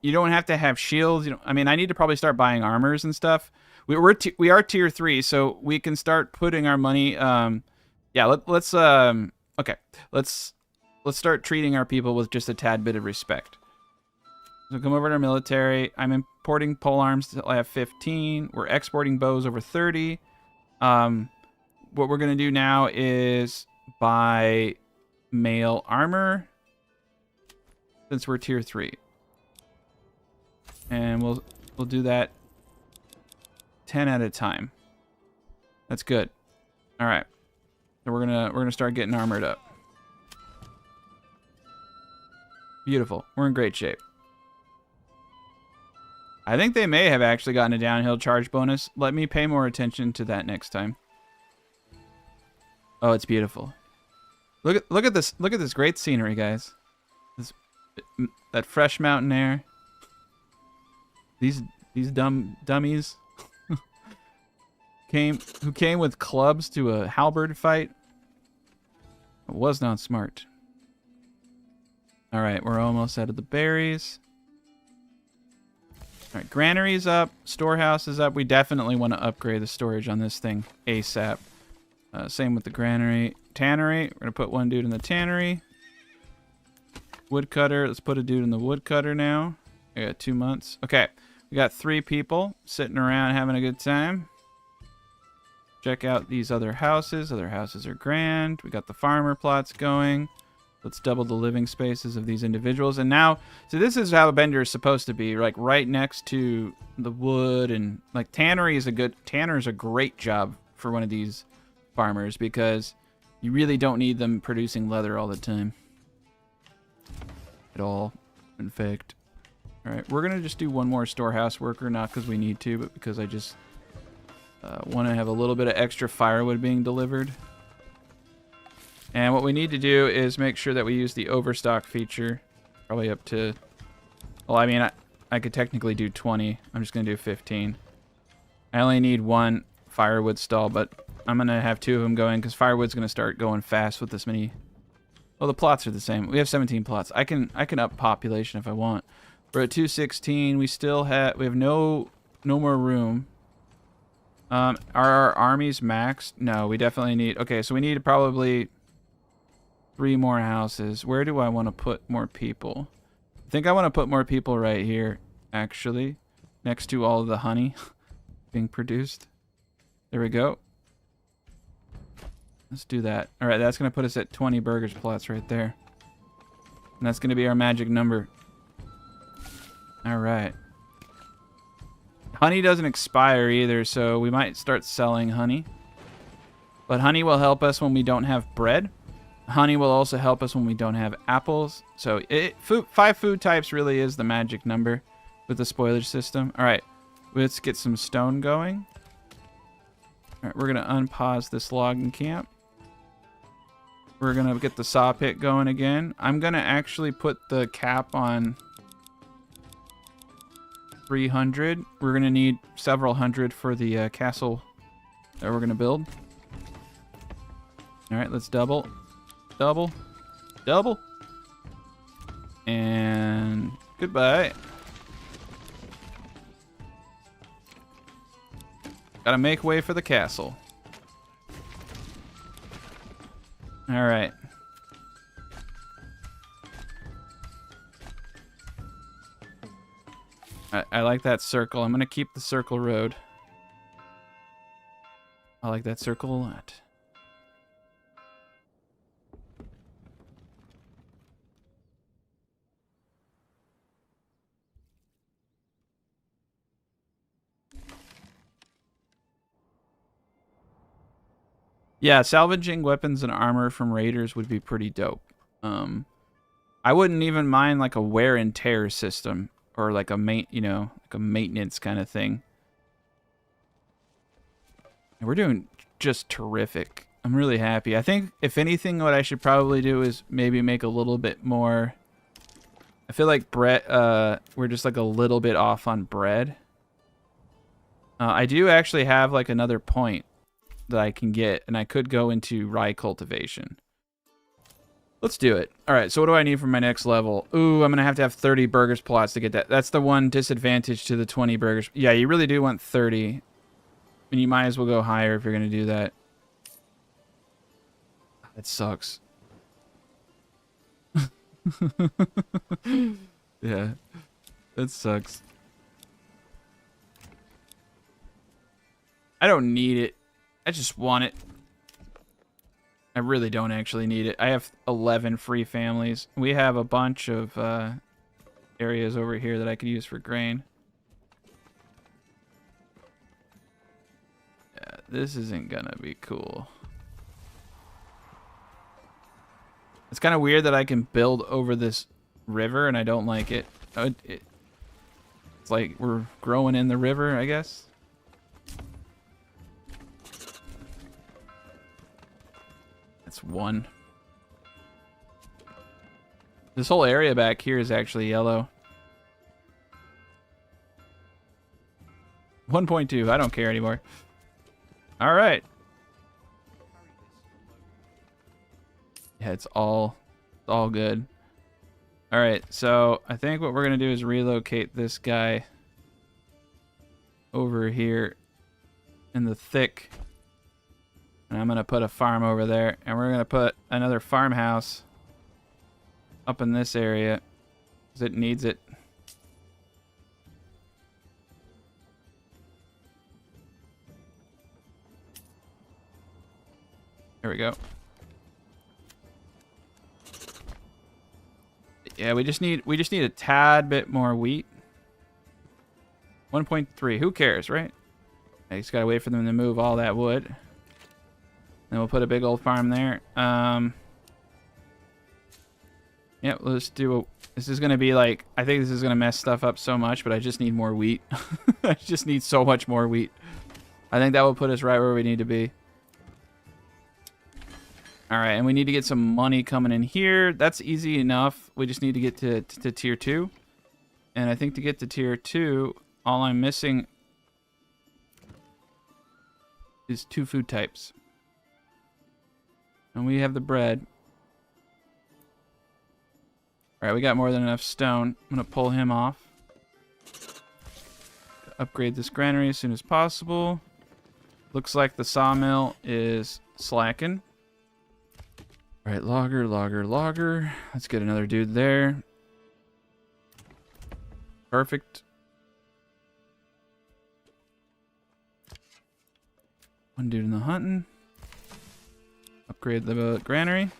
You don't have to have shields. I mean, I need to probably start buying armors and stuff. We are tier 3, so we can start putting our money. Yeah, let's start treating our people with just a tad bit of respect. So come over to our military. I'm importing pole arms till I have 15. We're exporting bows over 30. What we're gonna do now is buy mail armor since we're tier 3, and we'll do that 10 at a time. That's good. All right. So we're gonna start getting armored up. Beautiful. We're in great shape. I think they may have actually gotten a downhill charge bonus. Let me pay more attention to that next time. Oh, it's beautiful. Look at this. Look at this great scenery, guys. That fresh mountain air. These dummies who came with clubs to a halberd fight. It was not smart. All right, we're almost out of the berries. All right, granary's up, storehouse is up. We definitely want to upgrade the storage on this thing ASAP. Same with the granary. Tannery, we're gonna put one dude in the tannery. Woodcutter, let's put a dude in the woodcutter now. We got 2 months. Okay, we got 3 people sitting around having a good time. Check out these other houses. Other houses are grand. We got the farmer plots going. Let's double the living spaces of these individuals. And now, so this is how a bender is supposed to be, like right next to the wood, and like tanner is a great job for one of these farmers because you really don't need them producing leather all the time. At all, in fact. All right, we're gonna just do one more storehouse worker, not because we need to, but because I just want to have a little bit of extra firewood being delivered. And what we need to do is make sure that we use the overstock feature. Probably up to... Well, I mean, I could technically do 20. I'm just going to do 15. I only need 1 firewood stall, but I'm going to have 2 of them going because firewood's going to start going fast with this many... Well, the plots are the same. We have 17 plots. I can up population if I want. We're at 216. We have no more room. Are our armies maxed? No, we definitely need... Okay, so we need probably... 3 more houses. Where do I want to put more people? I think I want to put more people right here, actually. Next to all of the honey being produced. There we go. Let's do that. Alright, that's going to put us at 20 burgers plots right there. And that's going to be our magic number. Alright. Honey doesn't expire either, so we might start selling honey. But honey will help us when we don't have bread. Honey will also help us when we don't have apples. So 5 food types really is the magic number with the spoilage system. All right, let's get some stone going. All right, we're going to unpause this logging camp. We're gonna get the saw pit going again. I'm gonna actually put the cap on 300. We're gonna need several hundred for the castle that we're gonna build. All right, let's double, double, double, and goodbye. Gotta make way for the castle. All right. I like that circle. I'm gonna keep the circle road. I like that circle a lot. Yeah, salvaging weapons and armor from raiders would be pretty dope. I wouldn't even mind like a wear and tear system or like a like a maintenance kind of thing. And we're doing just terrific. I'm really happy. I think if anything, what I should probably do is maybe make a little bit more. I feel like bread. We're just like a little bit off on bread. I do actually have like another point that I can get, and I could go into rye cultivation. Let's do it. All right, so what do I need for my next level? Ooh, I'm going to have 30 burgers plots to get that. That's the one disadvantage to the 20 burgers. Yeah, you really do want 30. And you might as well go higher if you're going to do that. That sucks. Yeah, that sucks. I don't need it. I just want it. I really don't actually need it. I have 11 free families. We have a bunch of areas over here that I could use for grain. Yeah, this isn't gonna be cool. It's kind of weird that I can build over this river and I don't like it. It's like we're growing in the river, I guess. That's one. This whole area back here is actually yellow. 1.2. I don't care anymore. All right. Yeah, it's all good. All right, so I think what we're gonna do is relocate this guy over here in the thick. And I'm going to put a farm over there. And we're going to put another farmhouse up in this area. Because it needs it. There we go. Yeah, we just need a tad bit more wheat. 1.3. Who cares, right? I just got to wait for them to move all that wood. Then we'll put a big old farm there. Yep, let's do this is gonna be like, I think this is gonna mess stuff up so much, but I just need more wheat. I just need so much more wheat. I think that will put us right where we need to be. Alright, and we need to get some money coming in here. That's easy enough. We just need to get to tier 2. And I think to get to tier 2, all I'm missing is 2 food types. And we have the bread. Alright, we got more than enough stone. I'm going to pull him off. Upgrade this granary as soon as possible. Looks like the sawmill is slacking. Alright, logger, logger, logger. Let's get another dude there. Perfect. One dude in the hunting. Upgrade the granary.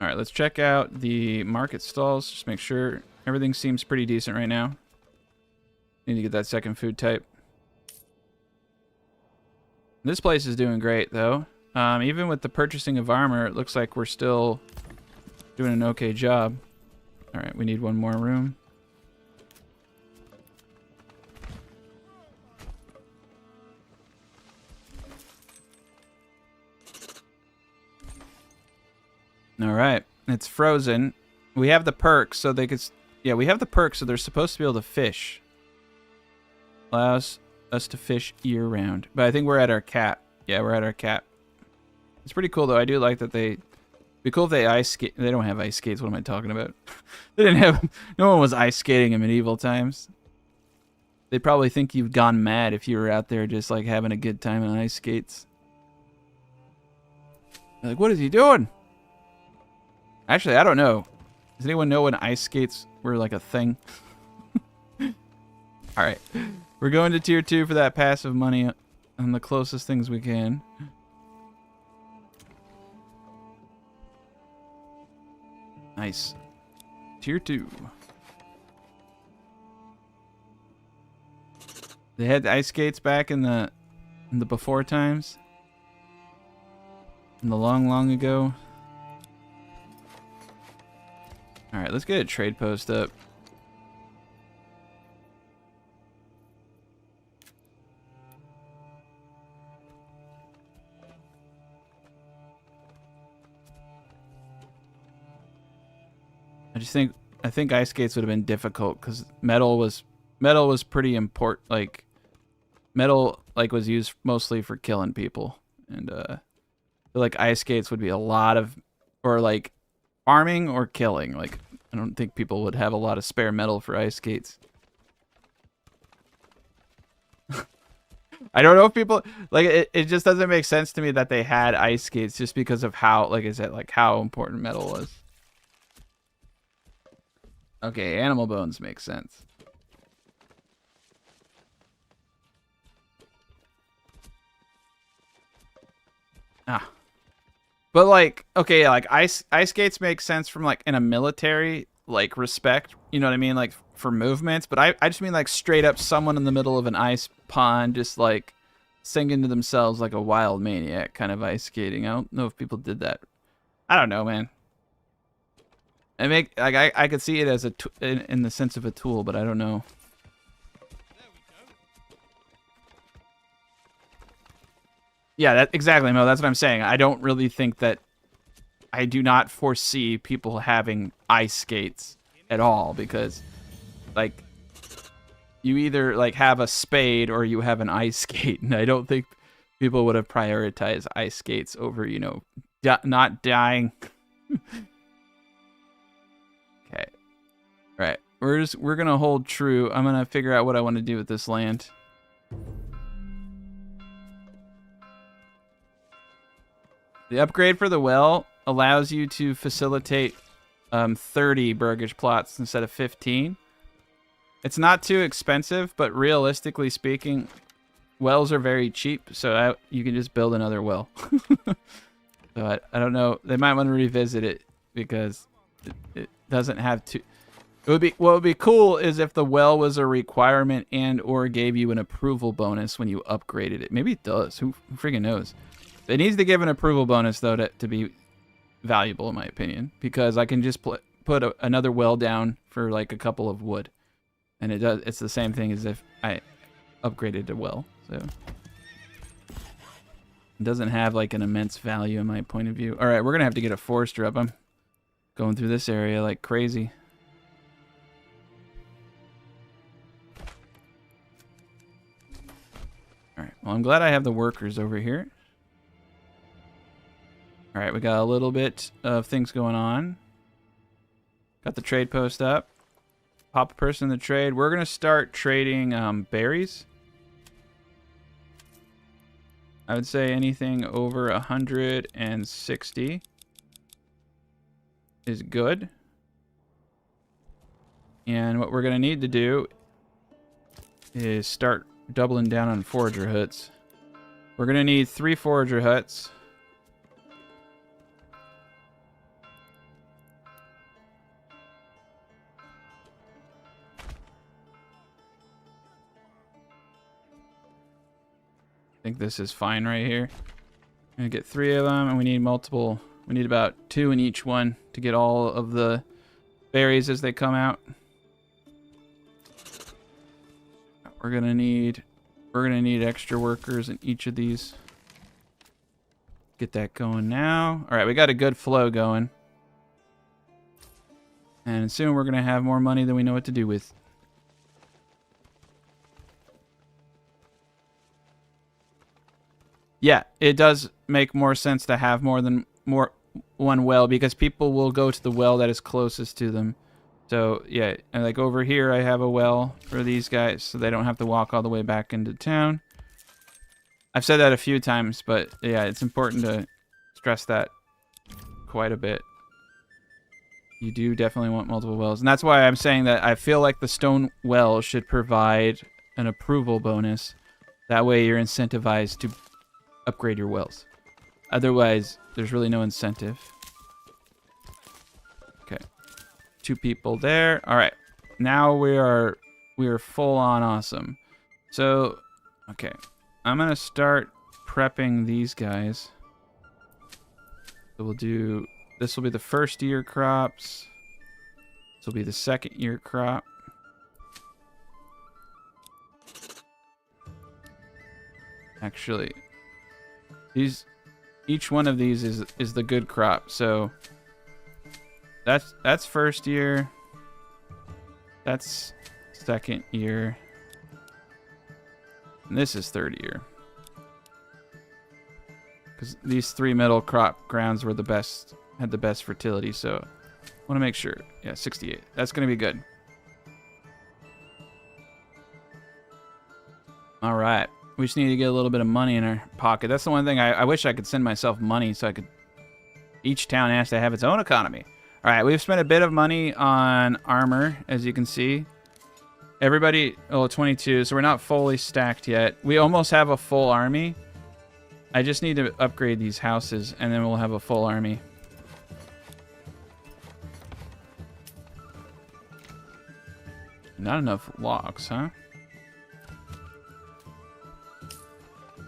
Alright, let's check out the market stalls. Just make sure everything seems pretty decent right now. Need to get that second food type. This place is doing great, though. Even with the purchasing of armor, it looks like we're still doing an okay job. Alright, we need one more room. All right. It's frozen. We have the perks, so they could... Yeah, we have the perks, so they're supposed to be able to fish. Allows us to fish year-round. But I think we're at our cap. Yeah, we're at our cap. It's pretty cool, though. I do like that they... It'd be cool if they ice skate... They don't have ice skates. What am I talking about? They didn't have... No one was ice skating in medieval times. They'd probably think you've gone mad if you were out there just, like, having a good time on ice skates. They're like, what is he doing? Actually, I don't know. Does anyone know when ice skates were, like, a thing? Alright. We're going to tier 2 for that passive money on the closest things we can. Nice. Tier 2. They had ice skates back in the before times. In the long, long ago. Alright, let's get a trade post up. I think ice skates would have been difficult because metal was pretty important. Like metal was used mostly for killing people, and I feel like ice skates would be a lot of, or like farming or killing. Like I don't think people would have a lot of spare metal for ice skates. I don't know if people like it just doesn't make sense to me that they had ice skates just because of how, like I said, like how important metal was. Okay, animal bones make sense. Ah. But like, okay, like ice skates make sense from like in a military like respect, you know what I mean? Like for movements, but I just mean like straight up someone in the middle of an ice pond just like singing to themselves like a wild maniac kind of ice skating. I don't know if people did that. I don't know, man. I could see it as a in the sense of a tool, but I don't know. Yeah, that exactly, Mo. That's what I'm saying. I don't really think that. I do not foresee people having ice skates at all because, like, you either like have a spade or you have an ice skate, and I don't think people would have prioritized ice skates over, you know, not dying. Okay, right. We're gonna hold true. I'm gonna figure out what I want to do with this land. The upgrade for the well allows you to facilitate 30 burgish plots instead of 15. It's not too expensive, but realistically speaking, wells are very cheap, so you can just build another well. But I don't know. They might want to revisit it because it doesn't have to. What would be cool is if the well was a requirement and or gave you an approval bonus when you upgraded it. Maybe it does. Who freaking knows? It needs to give an approval bonus though to be valuable in my opinion, because I can just put another well down for like a couple of wood, and it's the same thing as if I upgraded a well. So it doesn't have like an immense value in my point of view. All right, we're gonna have to get a forester up. I'm going through this area like crazy. All right, well, I'm glad I have the workers over here. All right, we got a little bit of things going on. Got the trade post up. Pop a person in the trade. We're going to start trading berries. I would say anything over 160 is good. And what we're going to need to do is start doubling down on forager huts. We're going to need 3 forager huts. I think this is fine right here. I'm gonna get 3 of them, and we need multiple. We need about 2 in each one to get all of the berries as they come out. We're gonna need extra workers in each of these. Get that going now. All right, we got a good flow going. And soon we're going to have more money than we know what to do with. Yeah, it does make more sense to have one well because people will go to the well that is closest to them. So, yeah, and like over here I have a well for these guys so they don't have to walk all the way back into town. I've said that a few times, but yeah, it's important to stress that quite a bit. You do definitely want multiple wells. And that's why I'm saying that I feel like the stone well should provide an approval bonus. That way you're incentivized to upgrade your wells. Otherwise, there's really no incentive. Okay. 2 people there. All right. Now we are full on awesome. So, okay. I'm going to start prepping these guys. So we'll do, this will be the first year crops. This will be the second year crop. Actually, each one of these is the good crop. So that's first year. That's second year. And this is third year. Because these 3 middle crop grounds were had the best fertility, so I want to make sure. Yeah, 68. That's going to be good. All right. We just need to get a little bit of money in our pocket. That's the one thing I wish I could send myself money so I could... Each town has to have its own economy. All right, we've spent a bit of money on armor, as you can see. Everybody... Oh, 22, so we're not fully stacked yet. We almost have a full army. I just need to upgrade these houses, and then we'll have a full army. Not enough logs, huh?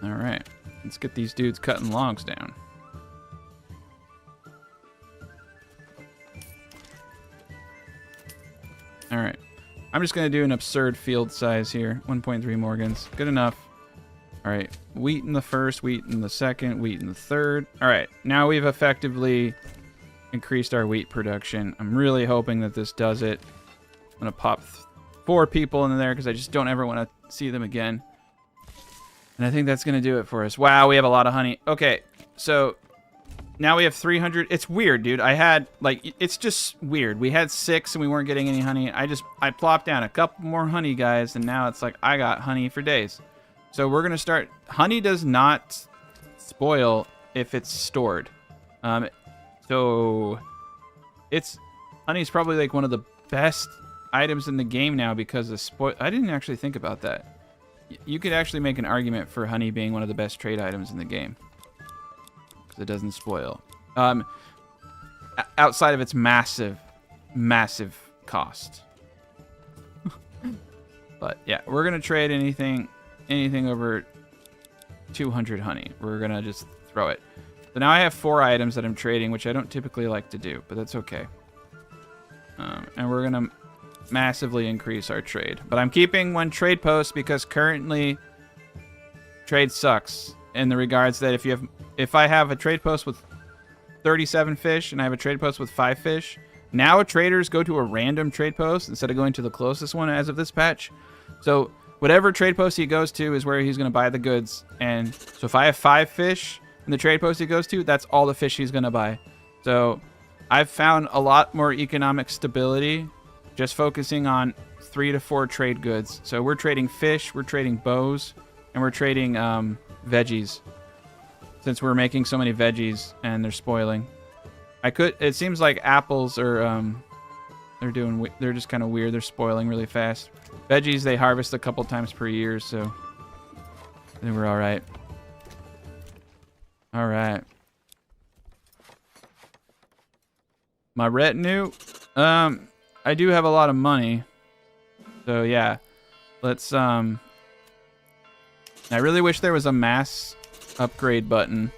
Alright, let's get these dudes cutting logs down. Alright, I'm just going to do an absurd field size here. 1.3 Morgans, good enough. Alright, wheat in the first, wheat in the second, wheat in the third. Alright, now we've effectively increased our wheat production. I'm really hoping that this does it. I'm going to pop 4 people in there because I just don't ever want to see them again. And I think that's going to do it for us. Wow, we have a lot of honey. Okay, so now we have 300. It's weird, dude. I had, like, it's just weird. We had 6 and we weren't getting any honey. I plopped down a couple more honey, guys, and now it's like I got honey for days. So we're going to start. Honey does not spoil if it's stored. So honey's probably like one of the best items in the game now because of spoil. I didn't actually think about that. You could actually make an argument for honey being one of the best trade items in the game because it doesn't spoil. Outside of its massive cost. But yeah, we're gonna trade anything over 200 honey. We're gonna just throw it. So now I have 4 items that I'm trading, which I don't typically like to do, but that's okay. And we're gonna massively increase our trade. But I'm keeping 1 trade post because currently trade sucks in the regards that if I have a trade post with 37 fish and I have a trade post with 5 fish, now traders go to a random trade post instead of going to the closest one as of this patch. So whatever trade post he goes to is where he's going to buy the goods. And so if I have 5 fish in the trade post he goes to, that's all the fish he's going to buy. So I've found a lot more economic stability just focusing on 3 to 4 trade goods. So we're trading fish, we're trading bows, and we're trading veggies. Since we're making so many veggies and they're spoiling. It seems like apples are they're just kind of weird. They're spoiling really fast. Veggies they harvest a couple times per year, so I think we're all right. All right. My retinue, I do have a lot of money. So yeah, let's I really wish there was a mass upgrade button,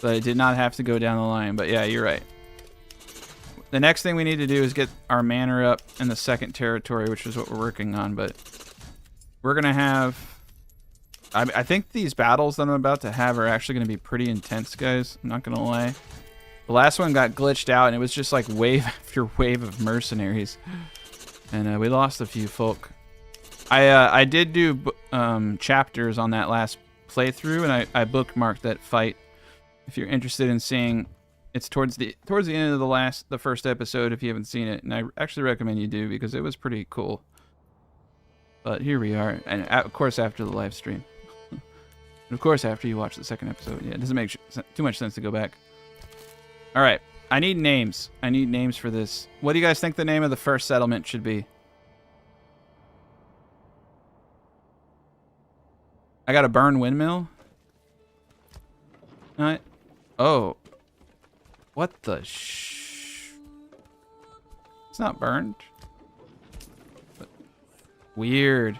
but it did not have to go down the line. But yeah, you're right. The next thing we need to do is get our manor up in the second territory, which is what we're working on. But we're gonna have, I think these battles that I'm about to have are actually gonna be pretty intense, guys. I'm not gonna lie. The last one got glitched out, and it was just like wave after wave of mercenaries. And we lost a few folk. I did do chapters on that last playthrough, and I bookmarked that fight. If you're interested in seeing, it's towards the end of the first episode if you haven't seen it, and I actually recommend you do because it was pretty cool. But here we are, and of course after the live stream, and of course after you watch the second episode. Yeah, it doesn't make too much sense to go back. All right, I need names. I need names for this. What do you guys think the name of the first settlement should be? I got a burn windmill. Oh. What the It's not burned. But weird.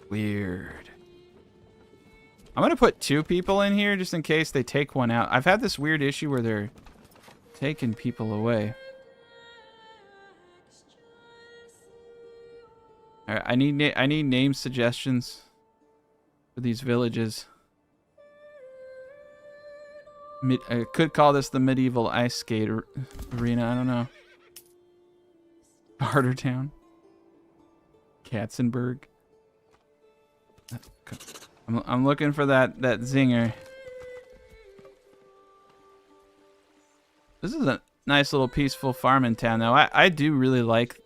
Weird. I'm gonna put 2 people in here just in case they take one out. I've had this weird issue where they're taking people away. Alright, I need name suggestions for these villages. I could call this the medieval ice skate arena. I don't know. Bartertown. Katzenberg. I'm looking for that zinger. This is a nice little peaceful farming town, though. I do really like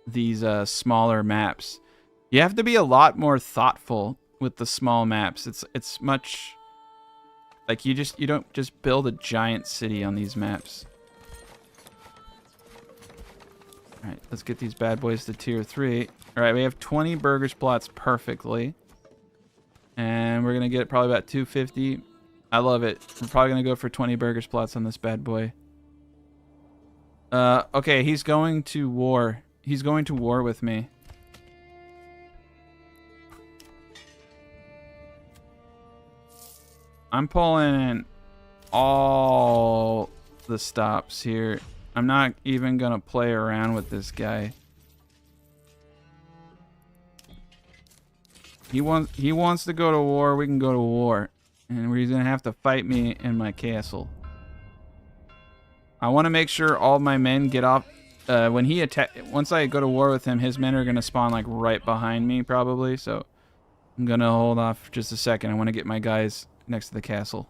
these smaller maps. You have to be a lot more thoughtful with the small maps. It's much like you don't just build a giant city on these maps. All right, let's get these bad boys to tier 3. All right, we have 20 burgers plots perfectly. And we're going to get probably about 250. I love it. We're probably going to go for 20 burgers plots on this bad boy. Okay, he's going to war. He's going to war with me. I'm pulling in all the stops here. I'm not even going to play around with this guy. He wants to go to war. We can go to war. And he's going to have to fight me in my castle. I want to make sure all my men get off. When he once I go to war with him, his men are going to spawn like right behind me probably. So I'm going to hold off for just a second. I want to get my guys next to the castle.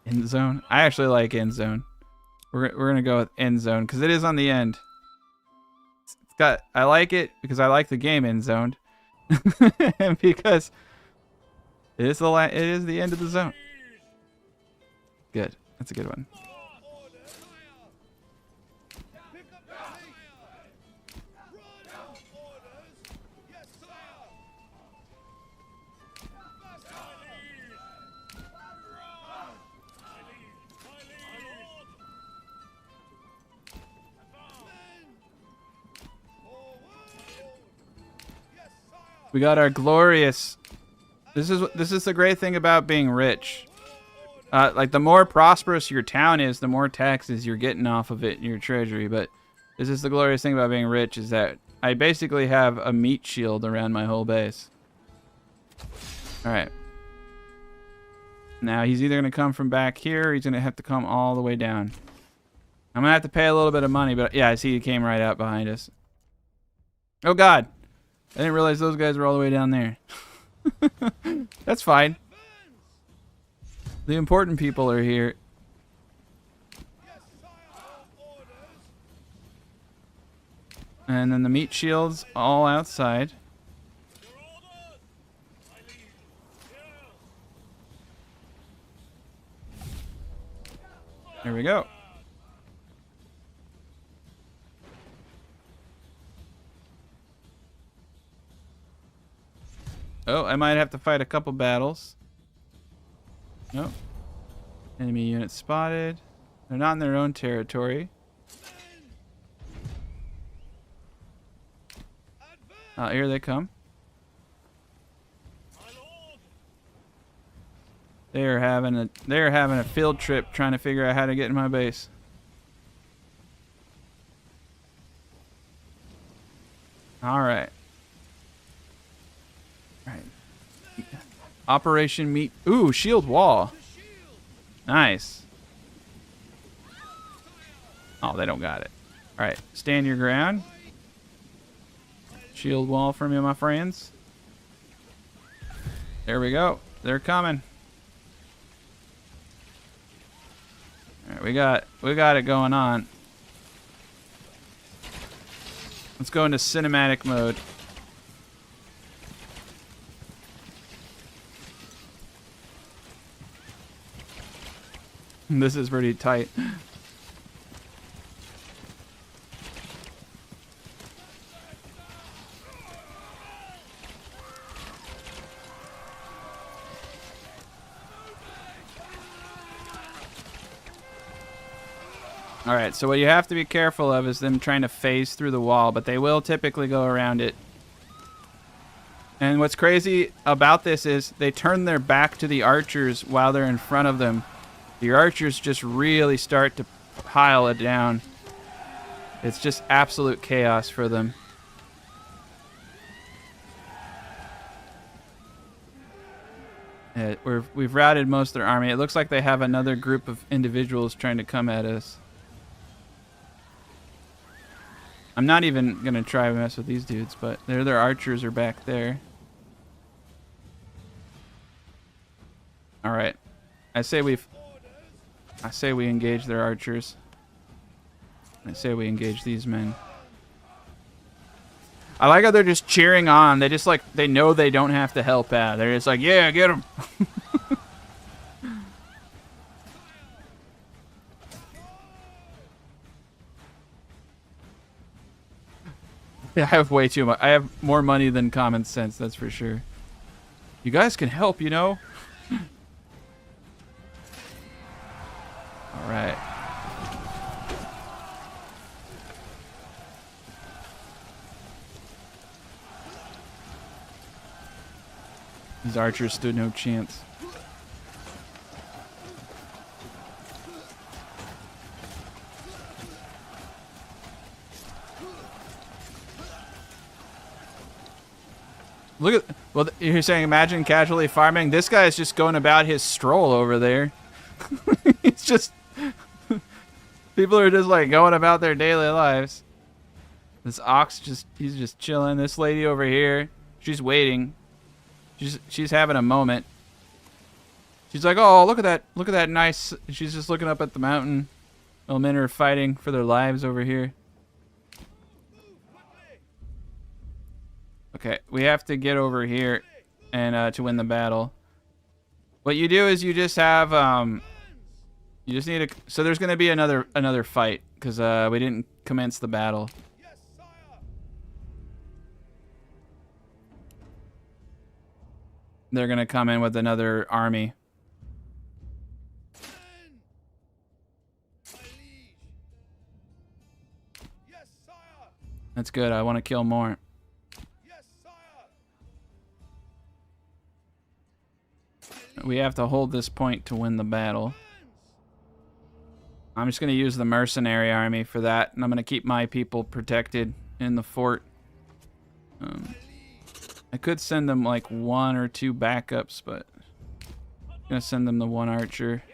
End zone. I actually like end zone. We're gonna go with end zone because it is on the end. It's got. I like it because I like the game end zoned, and because it is the end of the zone. Good. That's a good one. We got our glorious. This is the great thing about being rich. Like the more prosperous your town is, the more taxes you're getting off of it in your treasury. But this is the glorious thing about being rich is that I basically have a meat shield around my whole base. All right. Now he's either gonna come from back here, or he's gonna have to come all the way down. I'm gonna have to pay a little bit of money, but yeah, I see he came right out behind us. Oh God. I didn't realize those guys were all the way down there. That's fine. The important people are here. And then the meat shields all outside. There we go. Oh, I might have to fight a couple battles. Nope. Enemy unit spotted. They're not in their own territory. Here they come. They are having a field trip trying to figure out how to get in my base. All right. All right. Operation Meet. Ooh, shield wall. Nice. Oh, they don't got it. All right, stand your ground. Shield wall from you, my friends. There we go. They're coming. All right, we got it going on. Let's go into cinematic mode. This is pretty tight. Alright, so what you have to be careful of is them trying to phase through the wall, but they will typically go around it. And what's crazy about this is they turn their back to the archers while they're in front of them. The archers just really start to pile it down. It's just absolute chaos for them. We've routed most of their army. It looks like they have another group of individuals trying to come at us. I'm not even going to try to mess with these dudes, but their archers are back there. Alright. I say we engage their archers. I say we engage these men. I like how they're just cheering on. They just they know they don't have to help out. They're just like, yeah, get them. Yeah, I have way too much. I have more money than common sense, that's for sure. You guys can help, you know? Alright. These archers stood no chance. Look at, well, you're saying imagine casually farming. This guy is just going about his stroll over there. It's just, people are just like going about their daily lives. This ox he's just chilling. This lady over here, she's waiting. She's having a moment. She's like, oh, look at that nice. She's just looking up at the mountain. While men are fighting for their lives over here. Okay, we have to get over here and to win the battle. What you do is you just have you just need to. So there's gonna be another fight because we didn't commence the battle. They're gonna come in with another army. That's good. I want to kill more. We have to hold this point to win the battle. I'm just going to use the mercenary army for that, and I'm going to keep my people protected in the fort. I could send them like 1 or 2 backups, but I'm going to send them the 1 archer.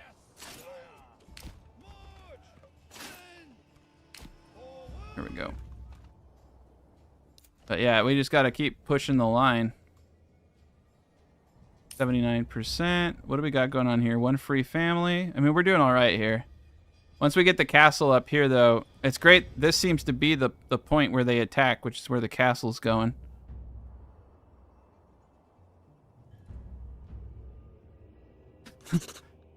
There we go. But yeah, we just got to keep pushing the line. 79%. What do we got going on here? 1 free family. I mean, we're doing all right here. Once we get the castle up here, though, it's great. This seems to be the point where they attack, which is where the castle's going.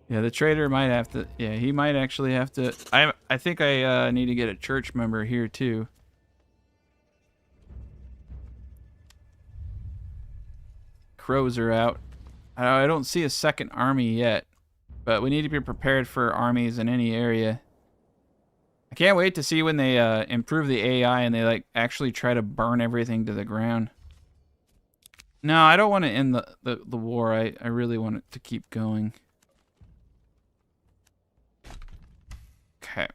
Yeah, the trader might have to. Yeah, he might actually have to. I think I need to get a church member here, too. Crows are out. I don't see a second army yet, but we need to be prepared for armies in any area. I can't wait to see when they improve the AI and they actually try to burn everything to the ground. No, I don't want to end the war. I really want it to keep going. Okay.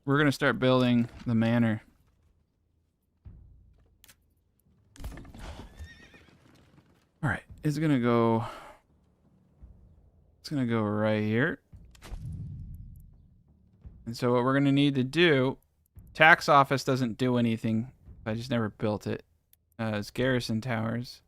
We're going to start building the manor. is gonna go. It's gonna go right here. And so what we're gonna need to do, tax office doesn't do anything. I just never built it. It's garrison towers.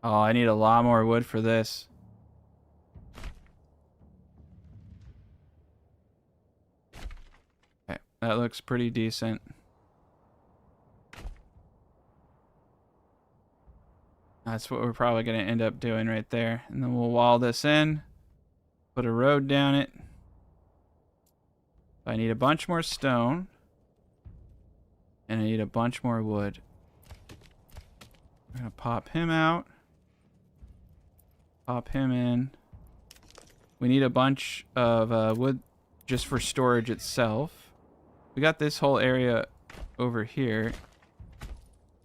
Oh, I need a lot more wood for this. Okay, that looks pretty decent. That's what we're probably going to end up doing right there. And then we'll wall this in. Put a road down it. I need a bunch more stone. And I need a bunch more wood. I'm going to pop him out. Pop him in. We need a bunch of wood just for storage itself. We got this whole area over here.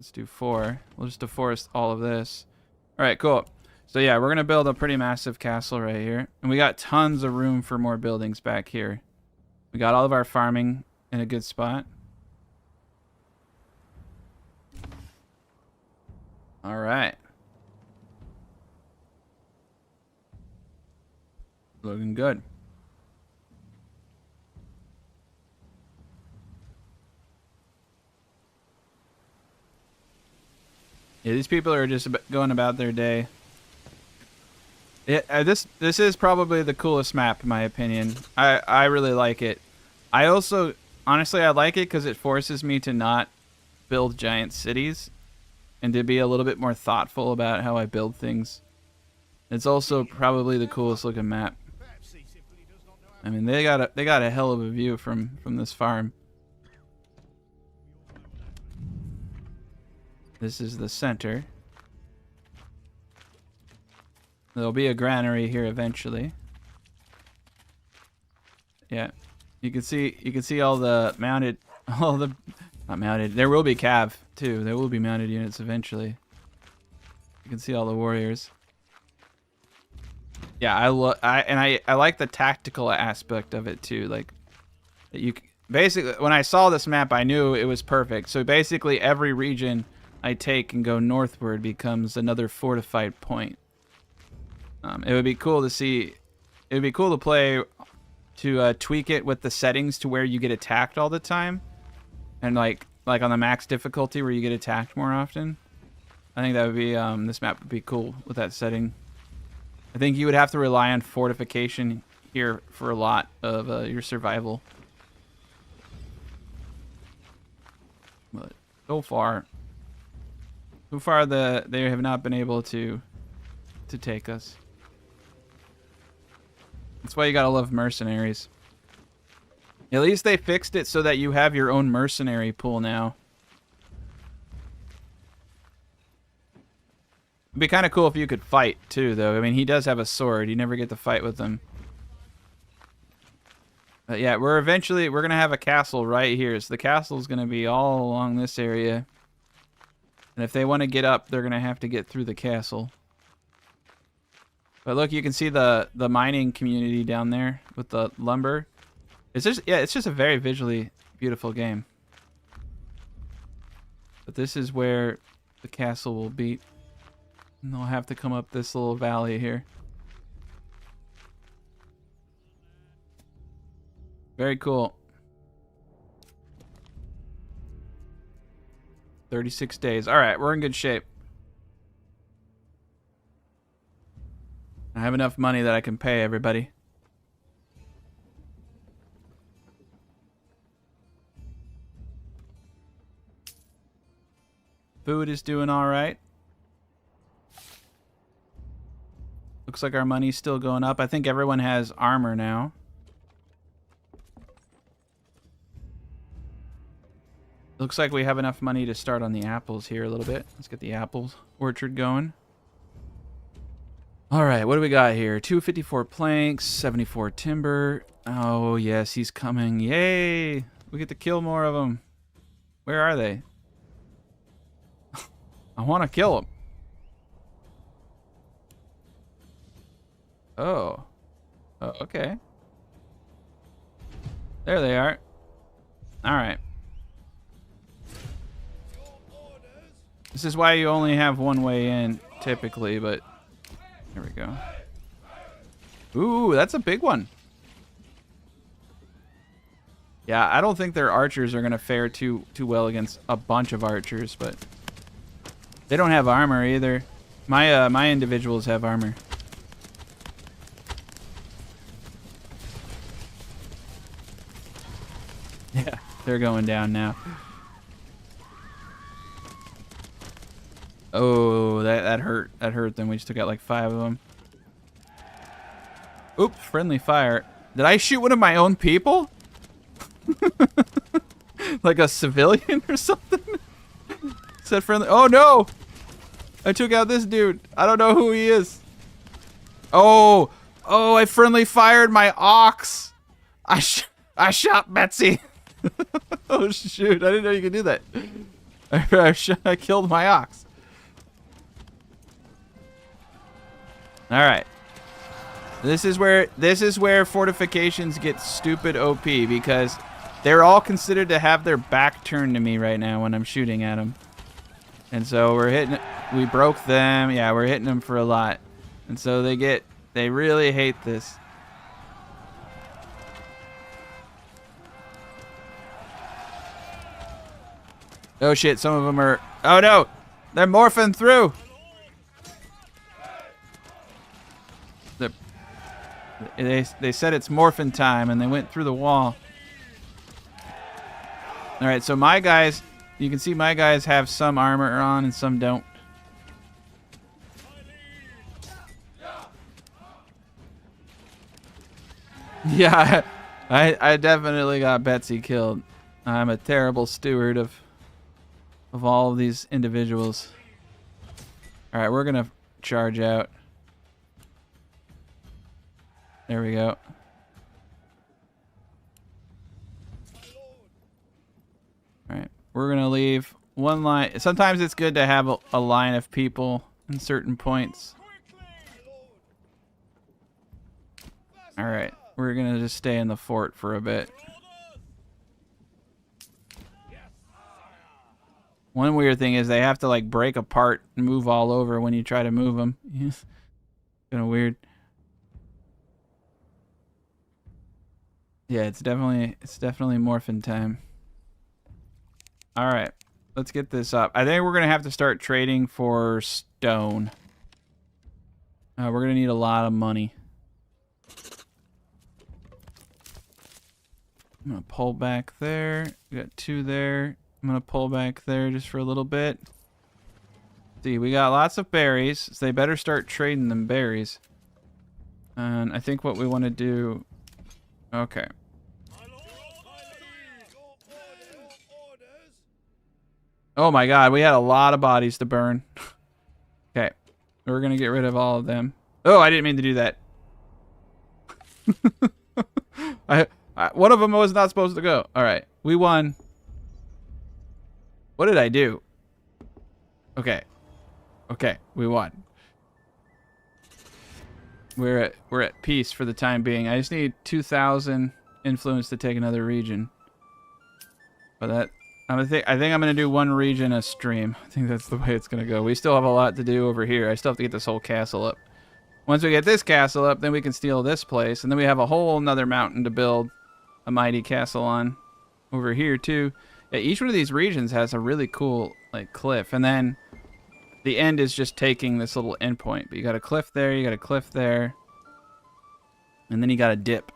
Let's do 4. We'll just deforest all of this. All right, cool. So yeah, we're going to build a pretty massive castle right here. And we got tons of room for more buildings back here. We got all of our farming in a good spot. All right. Looking good. Yeah, these people are just going about their day. Yeah, this is probably the coolest map in my opinion. I really like it. I also, honestly, I like it because it forces me to not build giant cities and to be a little bit more thoughtful about how I build things. It's also probably the coolest looking map. I mean, they got a hell of a view from this farm. This is the center. There'll be a granary here eventually. Yeah, you can see all the mounted, not mounted. There will be cav too. There will be mounted units eventually. You can see all the warriors. Yeah, I like the tactical aspect of it too. Like, you basically, when I saw this map, I knew it was perfect. So basically, every region I take and go northward becomes another fortified point. It would be cool to see. It would be cool to play, to tweak it with the settings to where you get attacked all the time, and like on the max difficulty where you get attacked more often. I think that would be this map would be cool with that setting. I think you would have to rely on fortification here for a lot of your survival. But so far they have not been able to take us. That's why you gotta love mercenaries. At least they fixed it so that you have your own mercenary pool now. It'd be kind of cool if you could fight too, though. I mean, he does have a sword. You never get to fight with him. But yeah, we're gonna have a castle right here. So the castle's gonna be all along this area. And if they want to get up, they're gonna have to get through the castle. But look, you can see the mining community down there with the lumber. It's just a very visually beautiful game. But this is where the castle will be. And they'll have to come up this little valley here. Very cool. 36 days. All right, we're in good shape. I have enough money that I can pay everybody. Food is doing all right. Looks like our money's still going up. I think everyone has armor now. Looks like we have enough money to start on the apples here a little bit. Let's get the apples orchard going. All right, what do we got here? 254 planks, 74 timber. Oh, yes, he's coming. Yay! We get to kill more of them. Where are they? I want to kill them. Oh. Oh, okay. There they are. All right. This is why you only have one way in, typically, but there we go. Ooh, that's a big one. Yeah, I don't think their archers are going to fare too well against a bunch of archers, but they don't have armor either. My individuals have armor. Yeah, they're going down now. Oh, that hurt. That hurt them. We just took out like 5 of them. Oops, friendly fire. Did I shoot one of my own people? Like a civilian or something? Said friendly. Oh no! I took out this dude. I don't know who he is. Oh, I friendly fired my ox. I shot Betsy. Oh shoot! I didn't know you could do that. I killed my ox. All right. This is where fortifications get stupid OP because they're all considered to have their back turned to me right now when I'm shooting at them. And so we broke them. Yeah, we're hitting them for a lot. And so they really hate this. Oh shit, some of them are, oh no, they're morphing through. They said it's morphin' time, and they went through the wall. All right, so my guys, you can see my guys have some armor on and some don't. Yeah, I definitely got Betsy killed. I'm a terrible steward of all of these individuals. All right, we're gonna charge out. There we go. All right, we're gonna leave one line. Sometimes it's good to have a line of people in certain points. All right, we're gonna just stay in the fort for a bit. One weird thing is they have to like break apart and move all over when you try to move them. Kind of weird. Yeah, it's definitely morphin' time. All right, let's get this up. I think we're gonna have to start trading for stone. We're gonna need a lot of money. I'm gonna pull back there. We got 2 there. I'm gonna pull back there just for a little bit. See, we got lots of berries, so they better start trading them berries. And I think what we want to do. Okay. Oh my god, we had a lot of bodies to burn. Okay. We're gonna get rid of all of them. Oh, I didn't mean to do that. One of them was not supposed to go. Alright, we won. What did I do? Okay. Okay, we won. We're at peace for the time being. I just need 2,000 influence to take another region. But that I think I'm gonna do one region a stream. I think that's the way it's gonna go. We still have a lot to do over here. I still have to get this whole castle up. Once we get this castle up, then we can steal this place, and then we have a whole nother mountain to build a mighty castle on over here too. Yeah, each one of these regions has a really cool like cliff, and then the end is just taking this little endpoint. But you got a cliff there, you got a cliff there, and then you got a dip.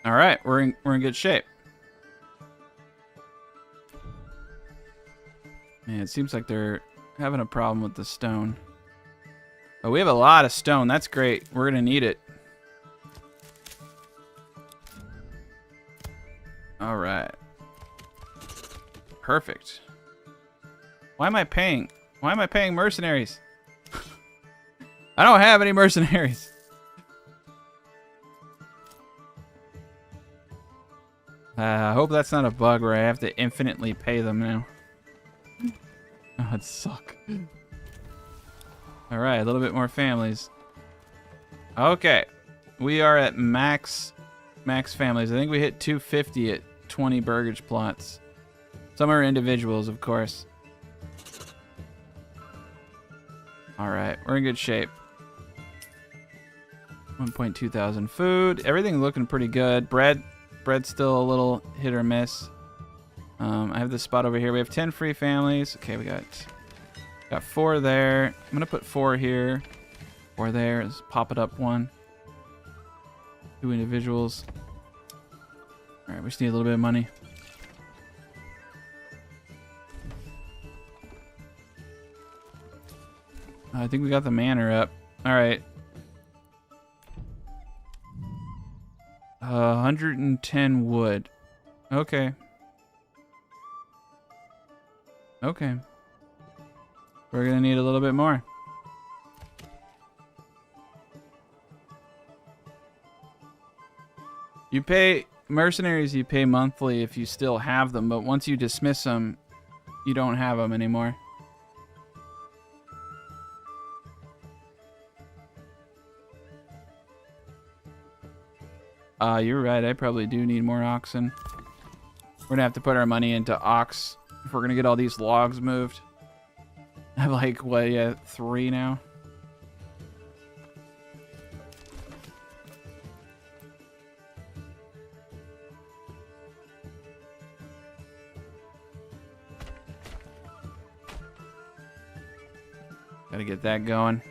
All right, we're in good shape. Man, it seems like they're having a problem with the stone. Oh, we have a lot of stone. That's great. We're gonna need it. All right. Perfect. Why am I paying? Why am I paying mercenaries? I don't have any mercenaries. I hope that's not a bug where I have to infinitely pay them now. Oh, it'd suck. Alright, a little bit more families. Okay. We are at max families. I think we hit 250 at 20 burgage plots. Some are individuals, of course. Alright, we're in good shape. 1.2 thousand food. Everything looking pretty good. Bread's still a little hit or miss. I have this spot over here. We have 10 free families. Okay, we got 4 there. I'm gonna put 4 here. 4 there. Let's pop it up 1. 2 individuals. Alright, we just need a little bit of money. I think we got the manor up. Alright. 110 wood. Okay. Okay. We're gonna need a little bit more. You pay mercenaries, you pay monthly if you still have them, but once you dismiss them, you don't have them anymore. You're right. I probably do need more oxen. We're gonna have to put our money into ox if we're gonna get all these logs moved. I have like, what, yeah, 3 now? Gotta get that going.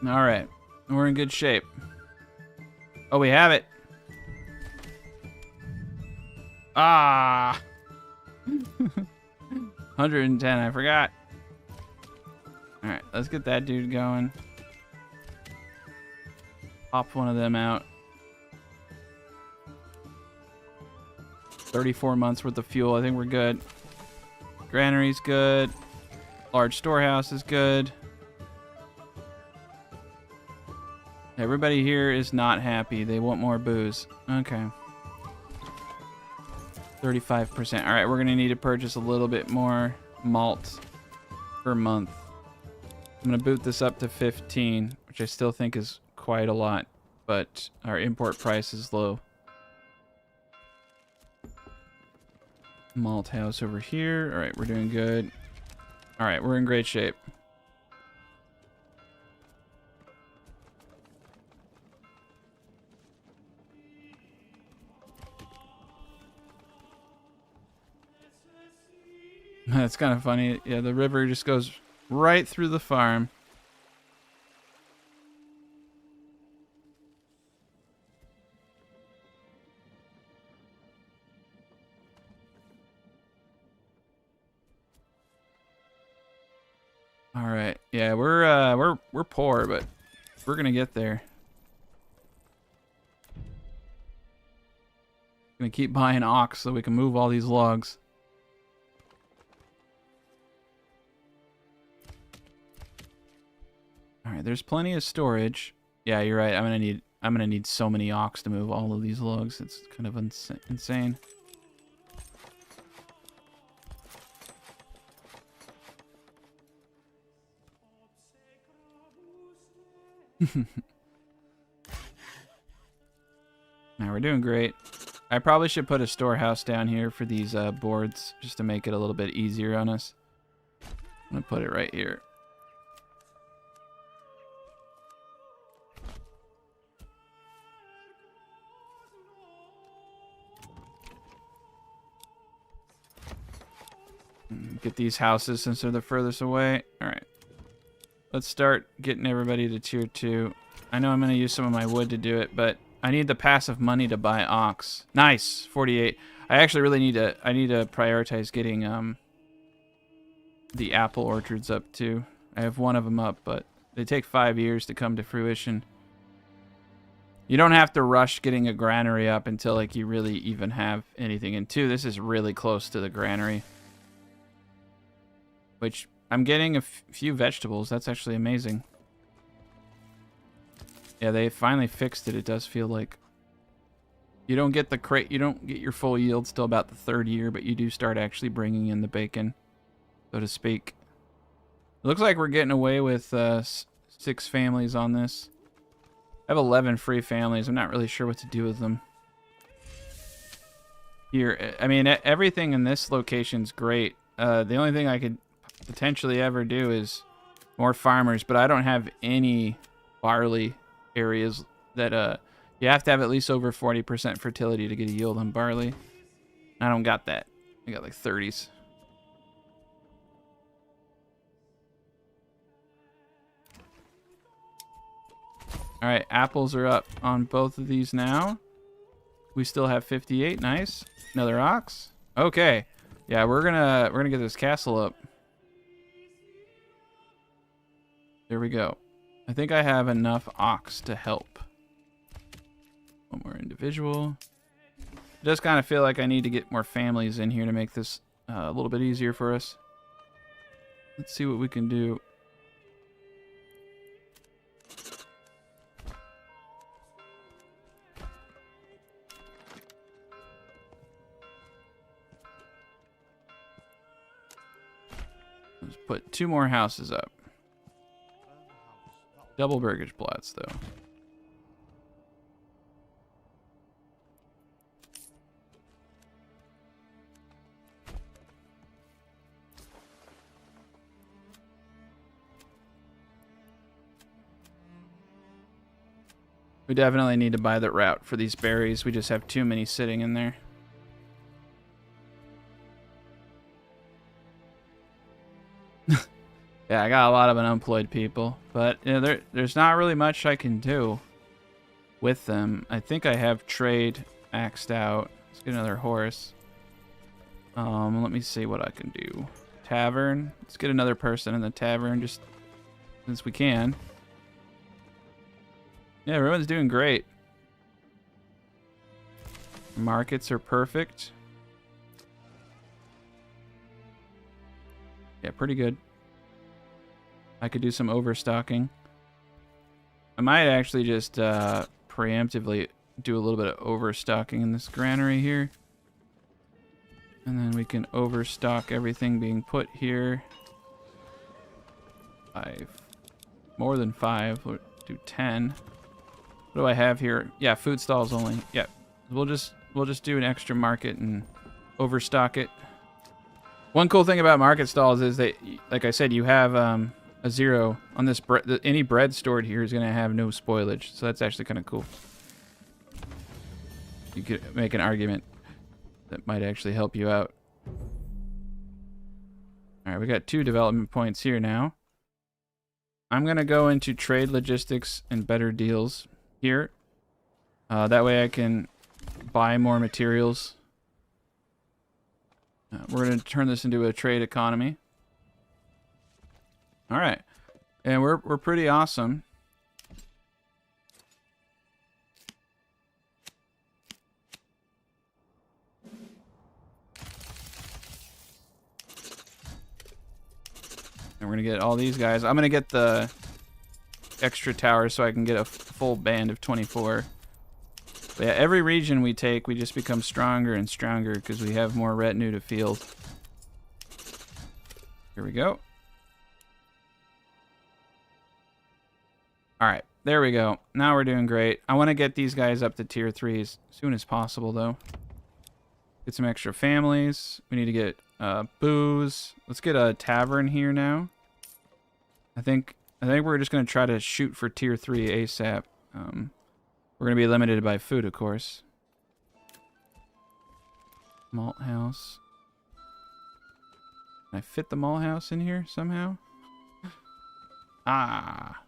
All right, we're in good shape. Oh, we have it. Ah, 110. I forgot. All right, let's get that dude going. Pop one of them out. 34 months worth of fuel. I think we're good. Granary's good. Large storehouse is good. Everybody here is not happy. They want more booze. Okay. 35%. All right, we're going to need to purchase a little bit more malt per month. I'm going to boot this up to 15, which I still think is quite a lot, but our import price is low. Malt house over here. All right, we're doing good. All right, we're in great shape. That's kind of funny. Yeah, the river just goes right through the farm. All right. Yeah, we're poor, but we're gonna get there. Gonna keep buying ox so we can move all these logs. All right, there's plenty of storage. Yeah, you're right. I'm gonna need so many ox to move all of these logs. It's kind of insane. Now we're doing great. I probably should put a storehouse down here for these boards just to make it a little bit easier on us. I'm gonna put it right here. Get these houses since they're the furthest away. All right. Let's start getting everybody to tier 2. I know I'm going to use some of my wood to do it, but I need the passive money to buy ox. Nice, 48. I actually really need to prioritize getting the apple orchards up too. I have one of them up, but they take 5 years to come to fruition. You don't have to rush getting a granary up until like you really even have anything. And two, this is really close to the granary. Which, I'm getting a few vegetables. That's actually amazing. Yeah, they finally fixed it, it does feel like. You don't get the crate, you don't get your full yield till about the 3rd year, but you do start actually bringing in the bacon, so to speak. It looks like we're getting away with 6 families on this. I have 11 free families. I'm not really sure what to do with them. Here, I mean, everything in this location's great. The only thing I could potentially ever do is more farmers, but I don't have any barley areas that you have to have at least over 40% fertility to get a yield on barley. I don't got that. I got like 30s. All right, apples are up on both of these now. We still have 58. Nice. Another ox. Okay. Yeah, we're gonna get this castle up. There we go. I think I have enough ox to help. One more individual. I just kind of feel like I need to get more families in here to make this a little bit easier for us. Let's see what we can do. Let's put 2 more houses up. Double burgage plots, though. We definitely need to buy the route for these berries. We just have too many sitting in there. Yeah, I got a lot of unemployed people, but you know, there's not really much I can do with them. I think I have trade maxed out. Let's get another horse. Let me see what I can do. Tavern. Let's get another person in the tavern, just since we can. Yeah, everyone's doing great. Markets are perfect. Yeah, pretty good. I could do some overstocking. I might actually just preemptively do a little bit of overstocking in this granary here. And then we can overstock everything being put here. 5. More than 5. We'll do 10. What do I have here? Yeah, food stalls only. Yeah. We'll just do an extra market and overstock it. One cool thing about market stalls is that, like I said, you have a 0 on this bread. Any bread stored here is going to have no spoilage, so that's actually kind of cool. You could make an argument that might actually help you out. All right, we got 2 development points here now. I'm going to go into trade logistics and better deals here. That way I can buy more materials. We're going to turn this into a trade economy. All right, and we're pretty awesome. And we're gonna get all these guys. I'm gonna get the extra towers so I can get a full band of 24. But yeah, every region we take, we just become stronger and stronger because we have more retinue to field. Here we go. All right, there we go. Now we're doing great. I want to get these guys up to tier 3 as soon as possible, though. Get some extra families. We need to get booze. Let's get a tavern here now. I think we're just gonna try to shoot for tier 3 ASAP. We're gonna be limited by food, of course. Malt house. Can I fit the malt house in here somehow? Ah.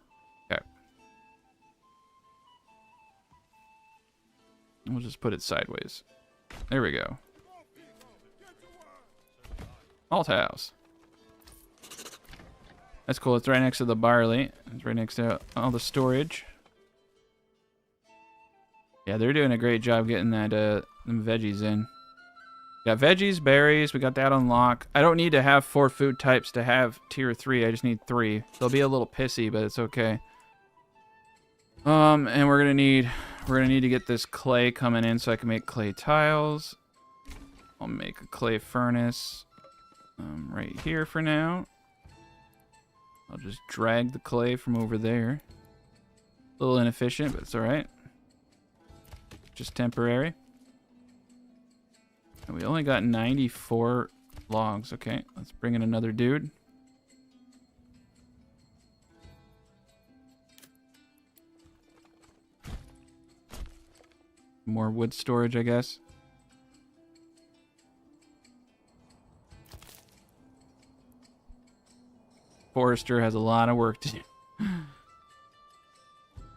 Okay. We'll just put it sideways. There we go. Malt house. That's cool. It's right next to the barley. It's right next to all the storage. Yeah, they're doing a great job getting that them veggies in. Got veggies, berries. We got that on lock. I don't need to have 4 food types to have tier 3. I just need 3. They'll be a little pissy, but it's okay. And we're gonna need to get this clay coming in so I can make clay tiles. I'll make a clay furnace right here for now. I'll just drag the clay from over there. A little inefficient, but it's all right. Just temporary. And we only got 94 logs. Okay, let's bring in another dude. More wood storage, I guess. Forester has a lot of work to do.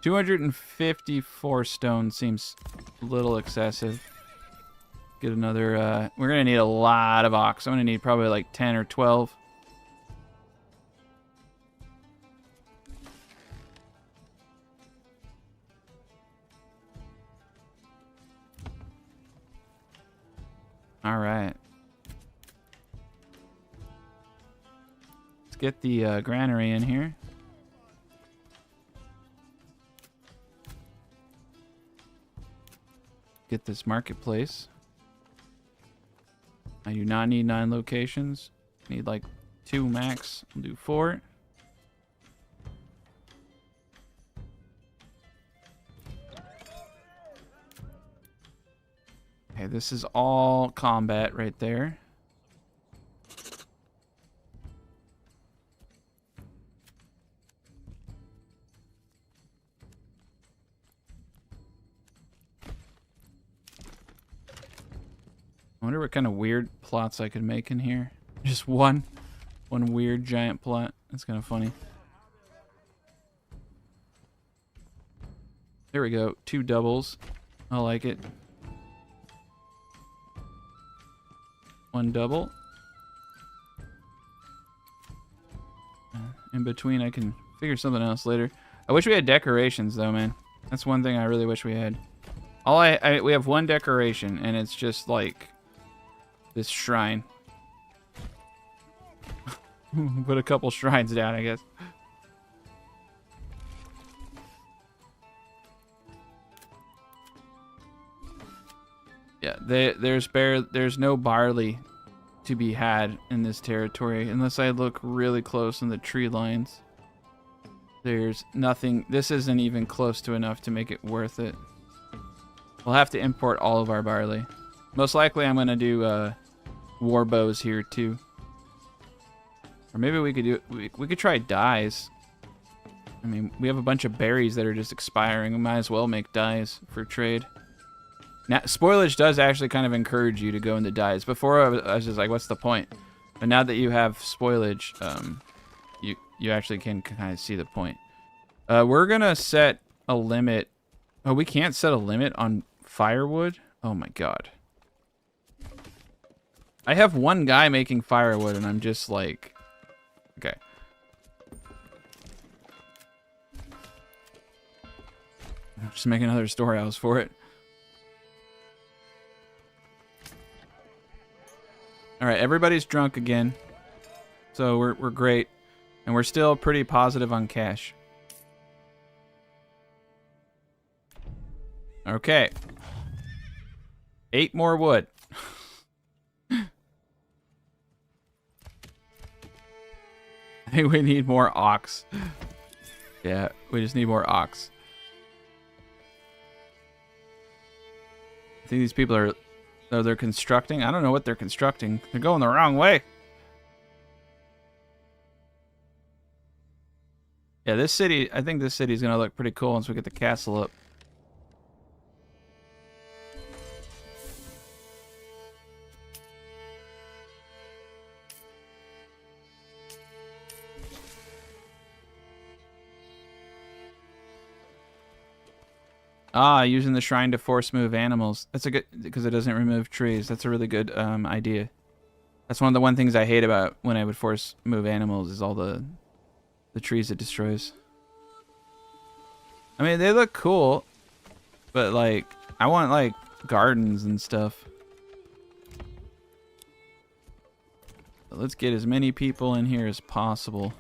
254 stone seems a little excessive. Get another, we're gonna need a lot of ox. I'm gonna need probably like 10 or 12. All right. Let's get the granary in here. Get this marketplace. I do not need 9 locations. I need like 2 max. I'll do 4. Okay, this is all combat right there. I wonder what kind of weird plots I could make in here. Just one weird giant plot. That's kind of funny. There we go. 2 doubles. I like it. 1 double. In between, I can figure something else later. I wish we had decorations, though, man. That's one thing I really wish we had. We have 1 decoration, and it's just like this shrine. Put a couple shrines down, I guess. Yeah, there's no barley to be had in this territory unless I look really close in the tree lines. There's nothing. This isn't even close to enough to make it worth it. We'll have to import all of our barley. Most likely I'm gonna do war bows here too. Or maybe we could do we could try dyes. I mean, we have a bunch of berries that are just expiring. We might as well make dyes for trade. Now, spoilage does actually kind of encourage you to go into dyes. Before I was just like, what's the point? But now that you have spoilage, you actually can kind of see the point. We're gonna set a limit. Oh, we can't set a limit on firewood? Oh my god. I have 1 guy making firewood and I'm just like, okay. Just make another storehouse for it. All right, everybody's drunk again. So we're great. And we're still pretty positive on cash. Okay. 8 more wood. I think we need more ox. Yeah, we just need more ox. I think these people are... Oh, they're constructing? I don't know what they're constructing. They're going the wrong way. Yeah, this city... I think this city's going to look pretty cool once we get the castle up. Ah, using the shrine to force move animals. That's a good, because it doesn't remove trees. That's a really good idea. That's one of the things I hate about when I would force move animals is all the trees it destroys. I mean, they look cool, but like, I want like gardens and stuff. But let's get as many people in here as possible.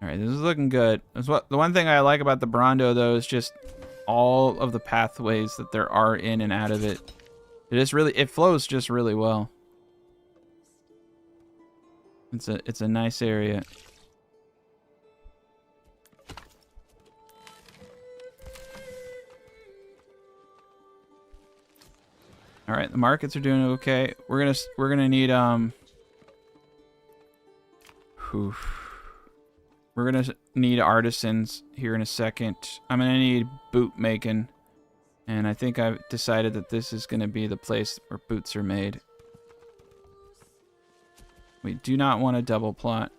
All right, this is looking good. The one thing I like about the Brawndo though is just all of the pathways that there are in and out of it. It flows just really well. It's a nice area. All right, the markets are doing okay. We're gonna need we're gonna need artisans here in a second. I'm gonna need boot making, and I think I've decided that this is gonna be the place where boots are made. We do not want a double plot.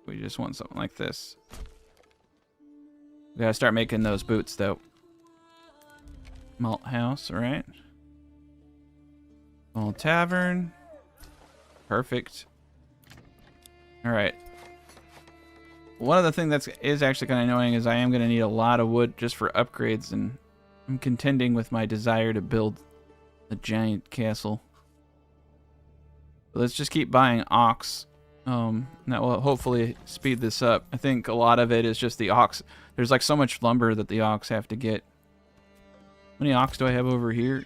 We just want something like this. We gotta start making those boots though. Malt house, all right. Small tavern. Perfect. All right. One of the things that is actually kind of annoying is I am going to need a lot of wood just for upgrades, and I'm contending with my desire to build a giant castle. But let's just keep buying ox. That will hopefully speed this up. I think a lot of it is just the ox. There's like so much lumber that the ox have to get. How many ox do I have over here?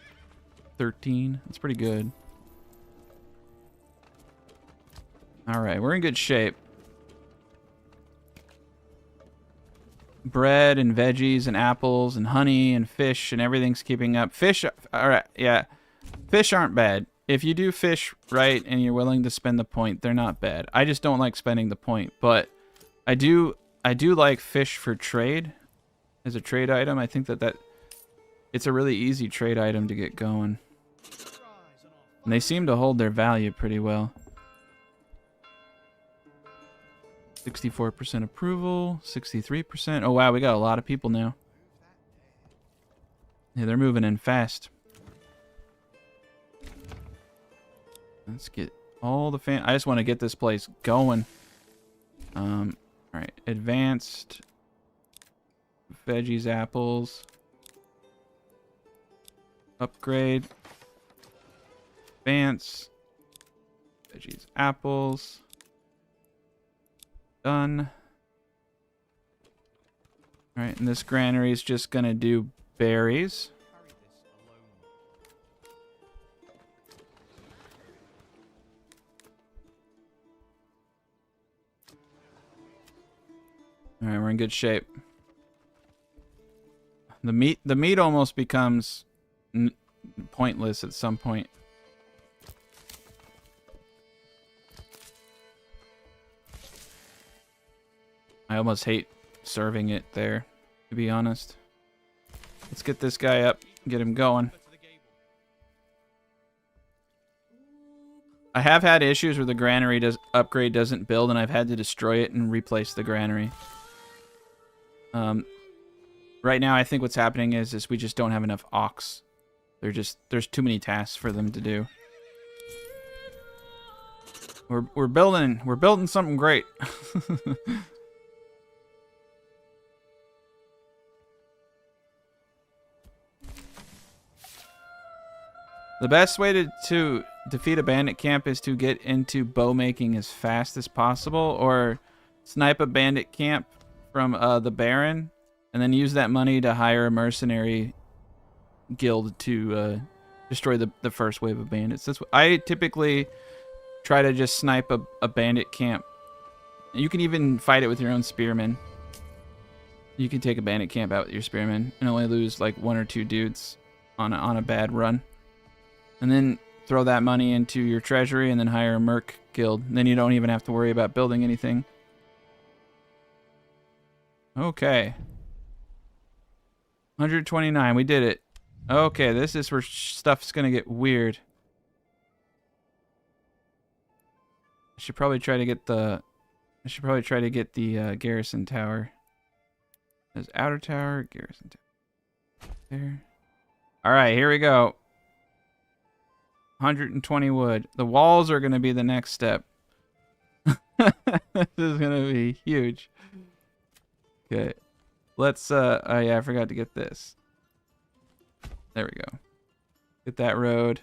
13. That's pretty good. All right, we're in good shape. Bread and veggies and apples and honey and fish and everything's keeping up. Fish, all right, yeah. Fish aren't bad. If you do fish right and you're willing to spend the point, they're not bad. I just don't like spending the point, but I do like fish for trade as a trade item. I think that it's a really easy trade item to get going. And they seem to hold their value pretty well. 64% approval, 63%. Oh, wow, we got a lot of people now. Yeah, they're moving in fast. Let's get all the I just want to get this place going. All right, advanced. Veggies, apples. Upgrade. Advance. Veggies, apples. Done. All right, and this granary is just gonna do berries. All right, we're in good shape. The meat almost becomes pointless at some point. I almost hate serving it there, to be honest. Let's get this guy up, get him going. I have had issues where the granary upgrade doesn't build, and I've had to destroy it and replace the granary. Right now, I think what's happening is we just don't have enough ox. There's too many tasks for them to do. We're building something great. The best way to defeat a bandit camp is to get into bow making as fast as possible, or snipe a bandit camp from the Baron, and then use that money to hire a mercenary guild to destroy the first wave of bandits. That's what I typically try to just snipe a bandit camp. You can even fight it with your own spearmen. You can take a bandit camp out with your spearmen and only lose like 1 or 2 dudes on a bad run. And then throw that money into your treasury and then hire a merc guild. And then you don't even have to worry about building anything. Okay. 129, we did it. Okay, this is where stuff's gonna get weird. I should probably try to get the garrison tower. There's outer tower, garrison tower. There. Alright, here we go. 120 wood. The walls are going to be the next step. This is gonna be huge. Okay. Let's oh yeah, I forgot to get this. There we go. Get that road.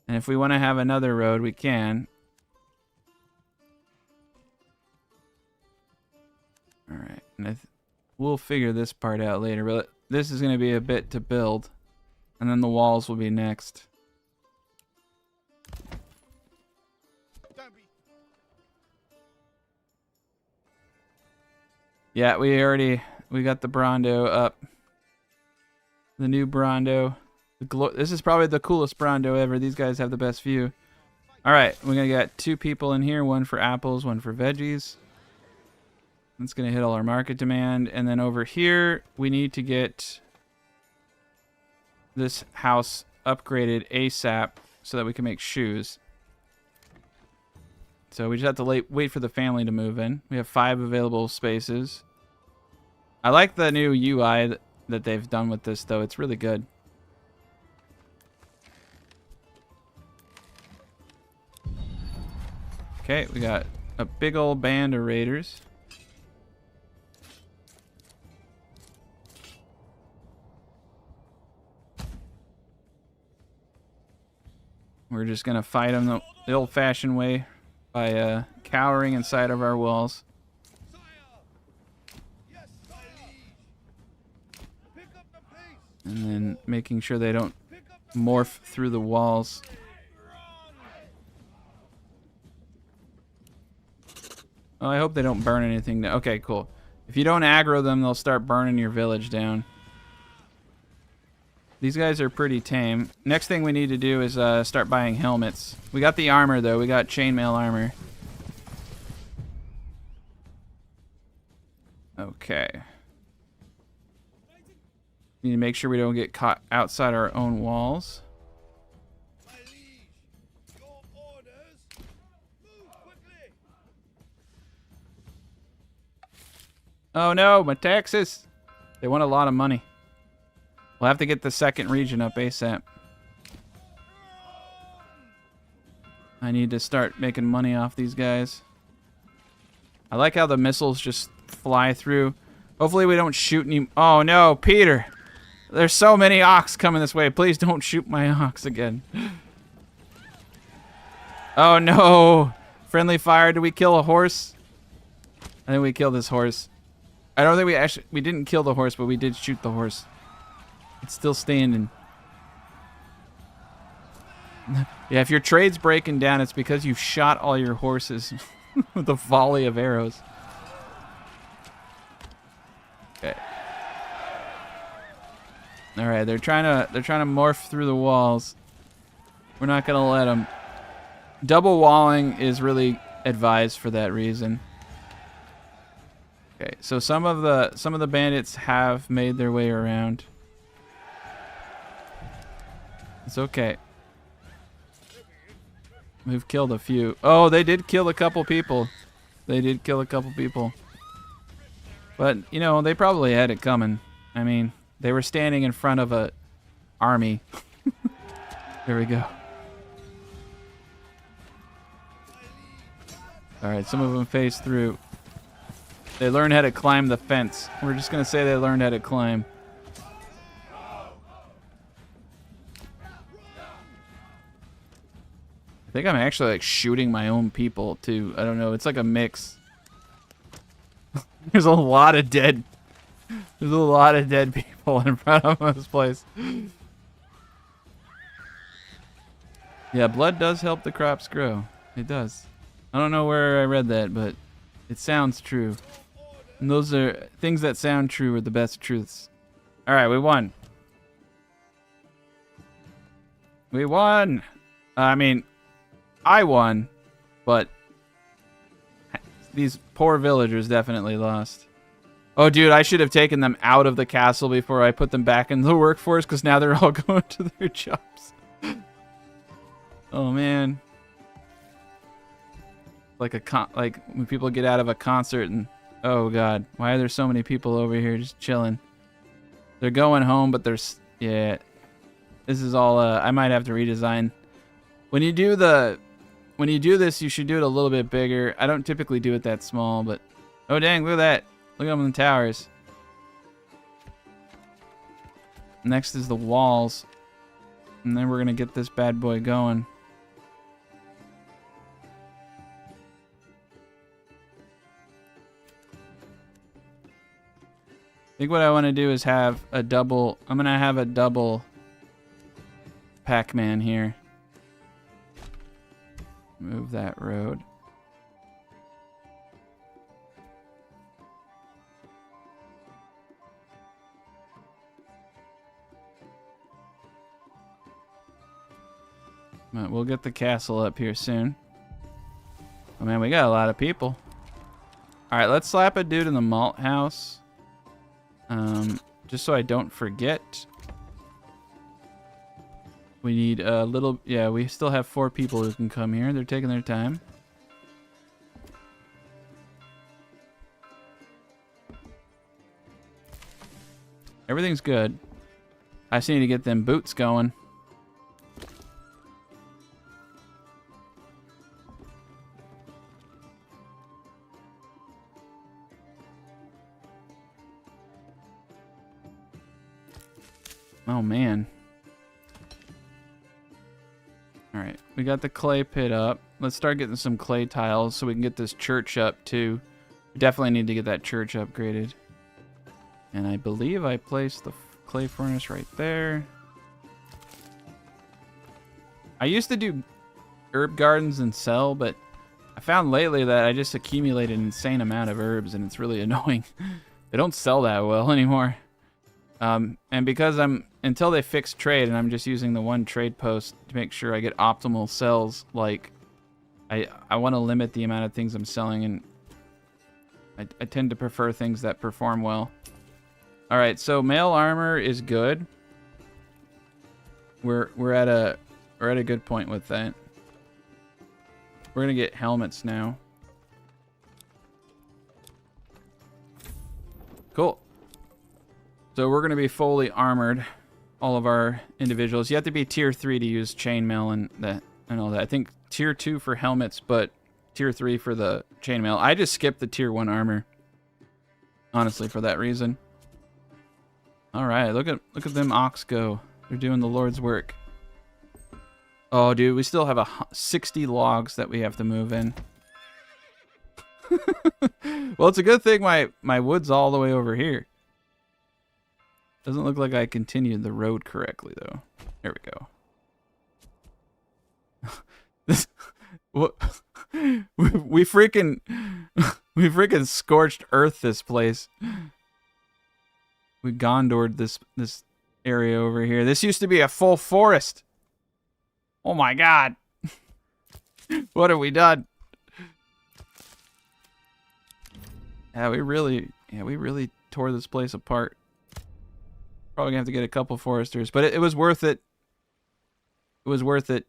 And if we want to have another road, we can. Alright. And we'll figure this part out later, but this is gonna be a bit to build. And then the walls will be next. Yeah, we got the Brawndo up. The new Brawndo. This is probably the coolest Brawndo ever. These guys have the best view. Alright, we're gonna get 2 people in here, 1 for apples, 1 for veggies. That's gonna hit all our market demand. And then over here, we need to get this house upgraded ASAP so that we can make shoes. So we just have to wait for the family to move in. We have 5 available spaces. I like the new UI that they've done with this, though. It's really good. Okay, we got a big old band of raiders. We're just gonna fight them the old-fashioned way by cowering inside of our walls. And then making sure they don't morph through the walls. Oh, I hope they don't burn anything down. Okay, cool. If you don't aggro them, they'll start burning your village down. These guys are pretty tame. Next thing we need to do is start buying helmets. We got the armor, though. We got chainmail armor. Okay. We need to make sure we don't get caught outside our own walls. Oh no, my taxes! They want a lot of money. We'll have to get the second region up ASAP. I need to start making money off these guys. I like how the missiles just fly through. Hopefully we don't shoot any... Oh no, Peter! There's so many ox coming this way. Please don't shoot my ox again. Oh no! Friendly fire. Did we kill a horse? I think we killed this horse. I don't think we didn't kill the horse, but we did shoot the horse. It's still standing. Yeah, if your trade's breaking down, it's because you shot all your horses with a volley of arrows. Okay. All right, they're trying to morph through the walls. We're not gonna let them. Double walling is really advised for that reason. Okay, so some of the bandits have made their way around. It's okay. We've killed a few. Oh, they did kill a couple people. They did kill a couple people. But, you know, they probably had it coming. I mean, they were standing in front of a army. There we go. Alright, some of them phased through. They learned how to climb the fence. We're just going to say they learned how to climb. I think I'm actually like shooting my own people too. I don't know. It's like a mix. There's a lot of dead. There's a lot of dead people in front of this place. Yeah, blood does help the crops grow. It does. I don't know where I read that, but it sounds true. And those are things that sound true are the best truths. All right, we won. We won. I mean, I won, but these poor villagers definitely lost. Oh, dude, I should have taken them out of the castle before I put them back in the workforce, because now they're all going to their jobs. Oh, man. Like when people get out of a concert and... Oh, God. Why are there so many people over here just chilling? They're going home, but there's... Yeah. This is all... I might have to redesign. When you do the when you do this, you should do it a little bit bigger. I don't typically do it that small, but oh dang, look at that. Look at them in the towers. Next is the walls. And then we're going to get this bad boy going. I think what I want to do is have a double... I'm going to have a double Pac-Man here. Move that road. But we'll get the castle up here soon. Oh man, we got a lot of people. Alright, let's slap a dude in the malt house. Just so I don't forget. We need a little... Yeah, we still have 4 people who can come here. They're taking their time. Everything's good. I just need to get them boots going. Oh, man. Alright, we got the clay pit up. Let's start getting some clay tiles so we can get this church up, too. We definitely need to get that church upgraded. And I believe I placed the clay furnace right there. I used to do herb gardens and sell, but I found lately that I just accumulate an insane amount of herbs, and it's really annoying. They don't sell that well anymore. And because until they fix trade, and I'm just using the one trade post to make sure I get optimal sells, like, I want to limit the amount of things I'm selling, and I tend to prefer things that perform well. Alright, so mail armor is good. We're at a good point with that. We're gonna get helmets now. Cool. So we're going to be fully armored, all of our individuals. You have to be tier 3 to use chainmail and all that. I think tier 2 for helmets, but tier 3 for the chainmail. I just skipped the tier 1 armor, honestly, for that reason. All right, look at them ox go. They're doing the Lord's work. Oh, dude, we still have 60 logs that we have to move in. Well, it's a good thing my wood's all the way over here. Doesn't look like I continued the road correctly, though. There we go. This, what? we freaking scorched earth this place. We Gondored this area over here. This used to be a full forest. Oh my god. What have we done? Yeah, we really tore this place apart. Probably gonna have to get a couple foresters, but it was worth it. It was worth it.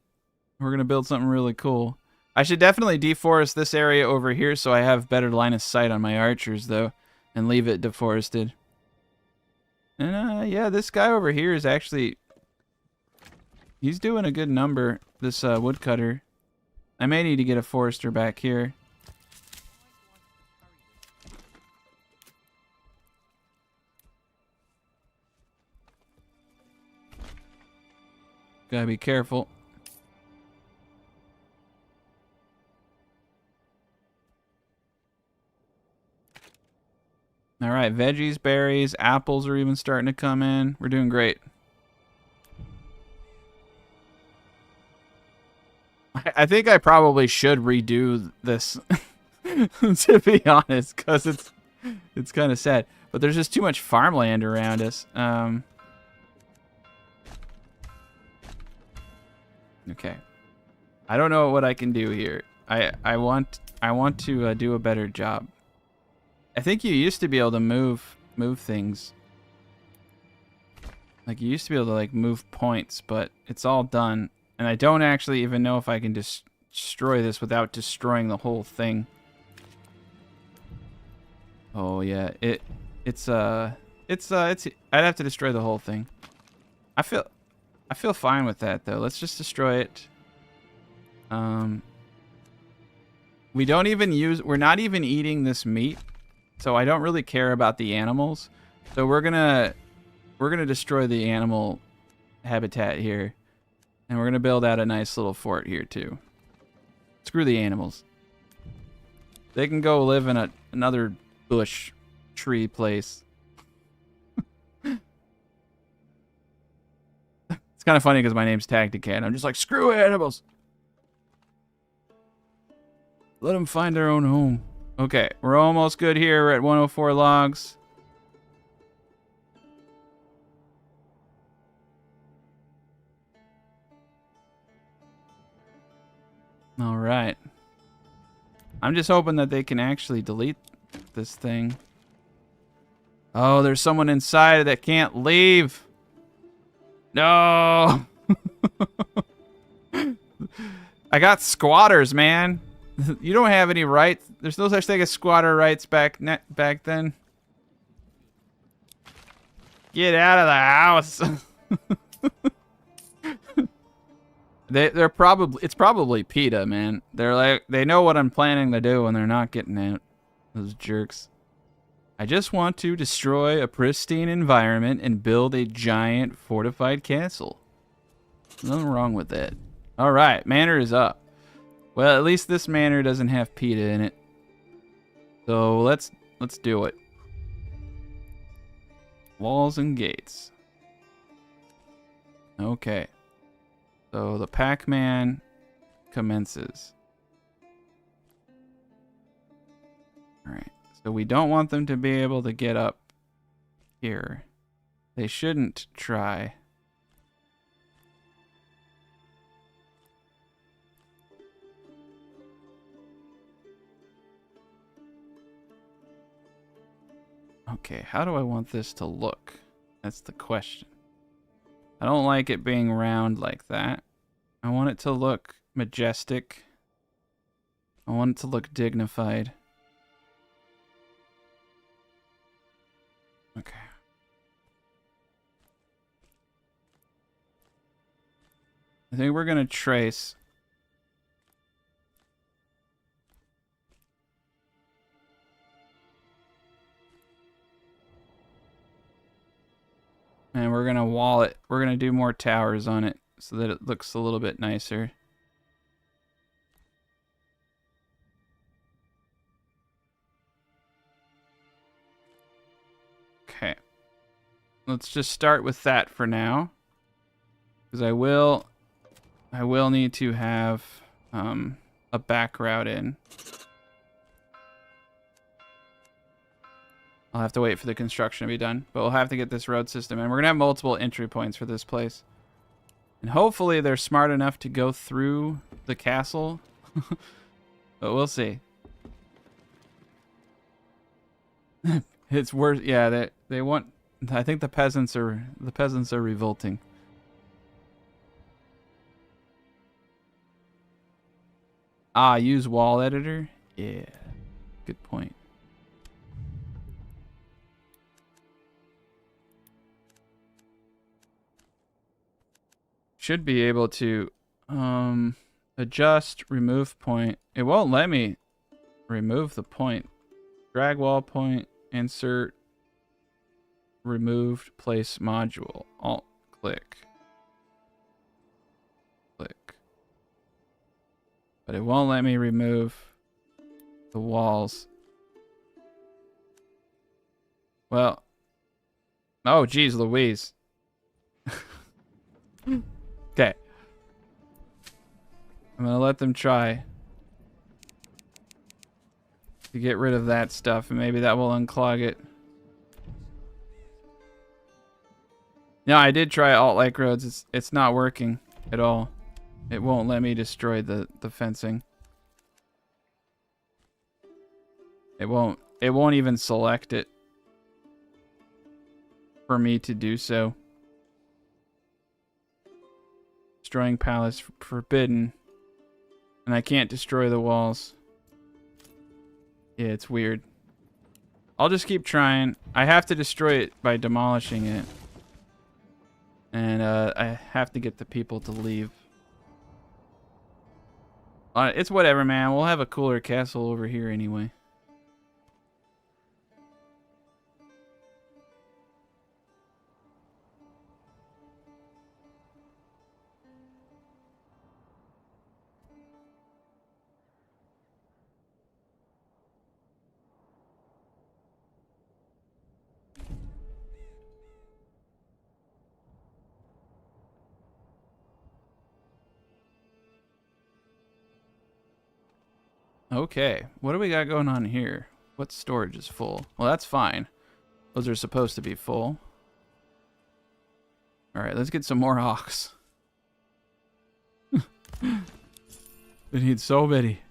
We're gonna build something really cool. I should definitely deforest this area over here so I have better line of sight on my archers, though, and leave it deforested. And yeah, this guy over here is actually... He's doing a good number, this woodcutter. I may need to get a forester back here. Gotta be careful. All right, veggies, berries, apples are even starting to come in. We're doing great. I think I probably should redo this, to be honest, because it's kind of sad. But there's just too much farmland around us. Okay, I don't know what I can do here. I want to do a better job. I think you used to be able to move things. Like you used to be able to like move points, but it's all done, and I don't actually even know if I can destroy this without destroying the whole thing. Oh yeah, it's I'd have to destroy the whole thing. I feel fine with that, though. Let's just destroy it. we're not even eating this meat, so I don't really care about the animals. So we're gonna destroy the animal habitat here, and we're gonna build out a nice little fort here too. Screw the animals. They can go live in another bush tree place. It's kind of funny because my name's Tacticat. I'm just like, screw animals. Let them find their own home. Okay, we're almost good here. We're at 104 logs. All right. I'm just hoping that they can actually delete this thing. Oh, there's someone inside that can't leave. No. I got squatters, man. You don't have any rights. There's no such thing as squatter rights back then. Get out of the house. They're probably, it's probably PETA, man. They're like, they know what I'm planning to do and they're not getting out. Those jerks. I just want to destroy a pristine environment and build a giant fortified castle. Nothing wrong with that. All right, manor is up. Well, at least this manor doesn't have PETA in it. So let's do it. Walls and gates. Okay. So the Pac-Man commences. All right. So we don't want them to be able to get up here. They shouldn't try. Okay, how do I want this to look? That's the question. I don't like it being round like that. I want it to look majestic. I want it to look dignified. Okay. I think we're gonna trace. And we're gonna wall it. We're gonna do more towers on it so that it looks a little bit nicer. Okay. Let's just start with that for now. Because I will need to have a back route in. I'll have to wait for the construction to be done, but we'll have to get this road system in. We're gonna have multiple entry points for this place. And hopefully they're smart enough to go through the castle. But we'll see. It's worse. Yeah, they want, I think the peasants are revolting. Ah, use wall editor? Yeah. Good point. Should be able to adjust, remove point. It won't let me remove the point. Drag wall point, insert, removed, place module. Alt click. Click. But it won't let me remove the walls. Well, oh geez Louise. Okay. I'm gonna let them try to get rid of that stuff, and maybe that will unclog it. No, I did try alt-like roads. It's not working at all. It won't let me destroy the fencing. It won't even select it for me to do so. Destroying palace forbidden. And I can't destroy the walls. Yeah, it's weird. I'll just keep trying. I have to destroy it by demolishing it. And I have to get the people to leave. It's whatever, man. We'll have a cooler castle over here anyway. Okay, what do we got going on here? What storage is full? Well, that's fine. Those are supposed to be full. Alright, let's get some more ox. We need so many.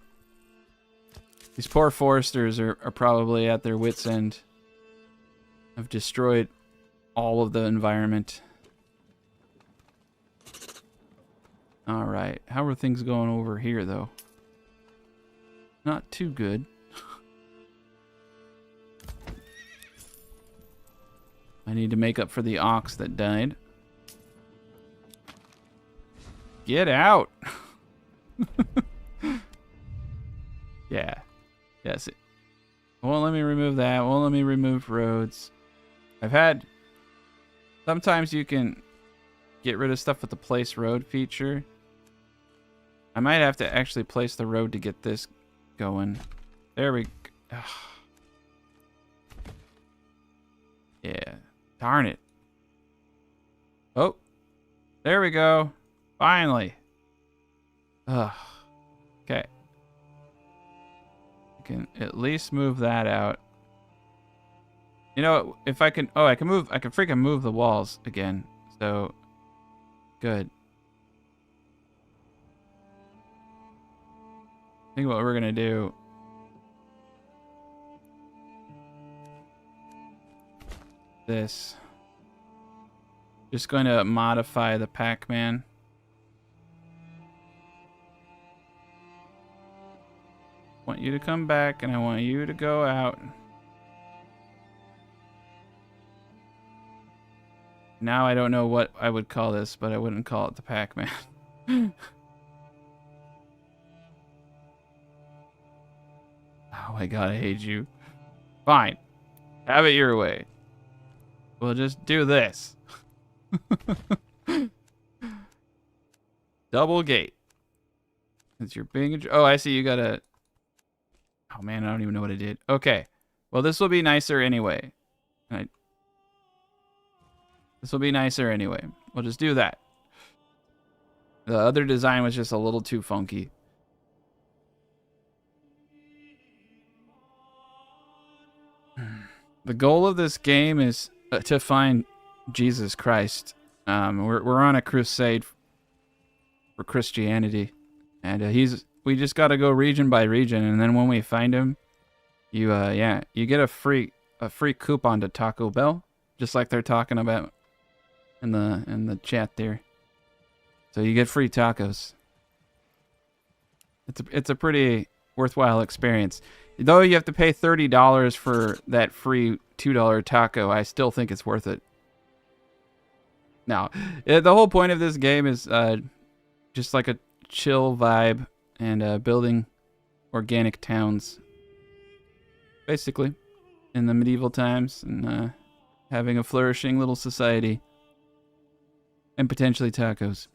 These poor foresters are probably at their wits' end. I've destroyed all of the environment. Alright, how are things going over here, though? Not too good. I need to make up for the ox that died. Get out! Yeah. Yes. It won't let me remove that. Won't let me remove roads. I've had... Sometimes you can get rid of stuff with the place road feature. I might have to actually place the road to get this going. There we go. Yeah. Darn it. Oh. There we go. Finally. Ugh. Okay. I can at least move that out. You know, if I can... Oh, I can freaking move the walls again. So, good. I think what we're gonna do... This. Just going to modify the Pac-Man. Want you to come back, and I want you to go out. Now I don't know what I would call this, but I wouldn't call it the Pac-Man. Oh my god, I hate you. Fine. Have it your way. We'll just do this. Double gate. Since you're being... Oh, I see you got a... Oh man, I don't even know what I did. Okay. Well, this will be nicer anyway. This will be nicer anyway. We'll just do that. The other design was just a little too funky. The goal of this game is to find Jesus Christ. We're on a crusade for Christianity, and we just got to go region by region, and then when we find him, you get a free coupon to Taco Bell, just like they're talking about in the chat there. So you get free tacos. It's a pretty worthwhile experience. Though you have to pay $30 for that free $2 taco, I still think it's worth it. Now, the whole point of this game is just like a chill vibe and building organic towns, basically, in the medieval times, and having a flourishing little society, and potentially tacos.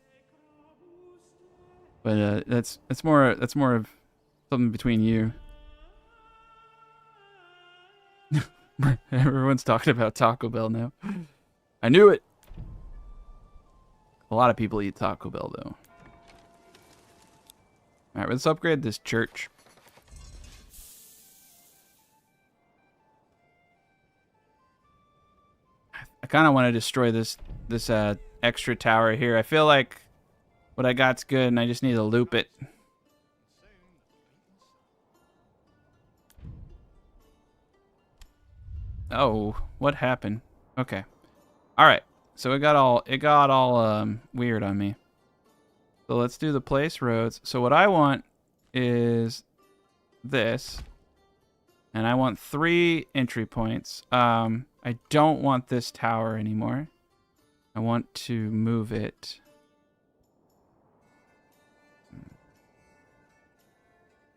But that's more of something between you. Everyone's talking about Taco Bell now. I knew it. A lot of people eat Taco Bell though. All right, let's upgrade this church. I kind of want to destroy this extra tower here. I feel like what I got's good, and I just need to loop it. Oh, what happened? Okay. All right. So it got all weird on me. So let's do the place roads. So what I want is this, and I want 3 entry points. I don't want this tower anymore. I want to move it.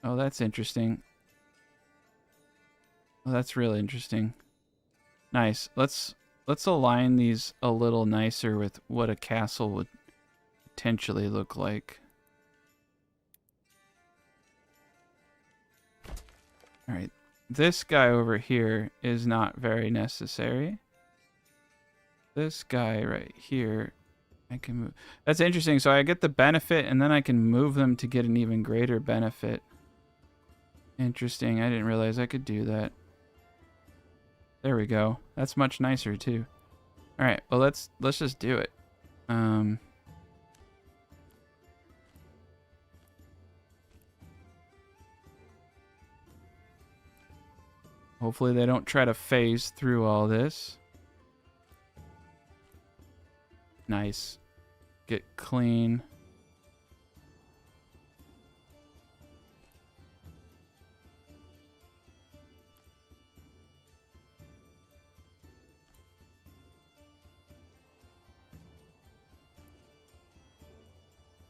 Oh, that's interesting. Oh, that's really interesting. Nice. Let's align these a little nicer with what a castle would potentially look like. All right. This guy over here is not very necessary. This guy right here, I can move. That's interesting. So I get the benefit, and then I can move them to get an even greater benefit. Interesting. I didn't realize I could do that. There we go. That's much nicer too. All right. Well, let's just do it. Hopefully they don't try to phase through all this. Nice. Get clean.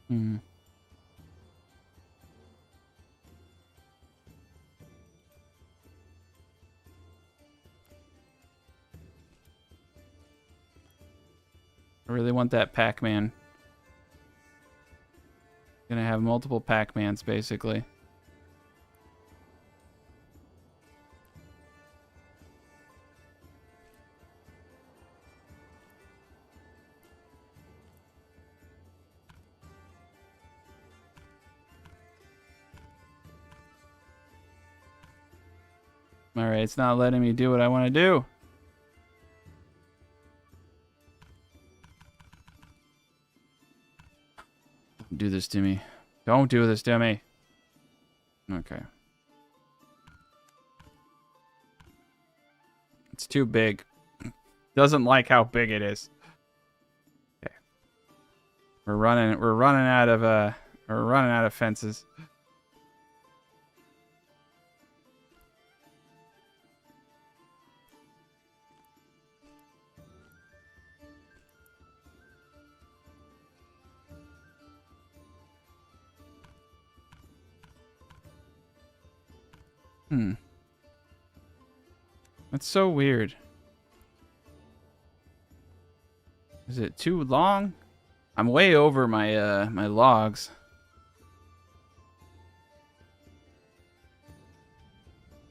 Hmm. I really want that Pac-Man. Gonna have multiple Pac-Mans, basically. Alright, it's not letting me do what I want to do. Don't do this to me. Don't do this to me. Okay. It's too big. Doesn't like how big it is. Okay. We're running out of fences. That's so weird. Is it too long? I'm way over my my logs.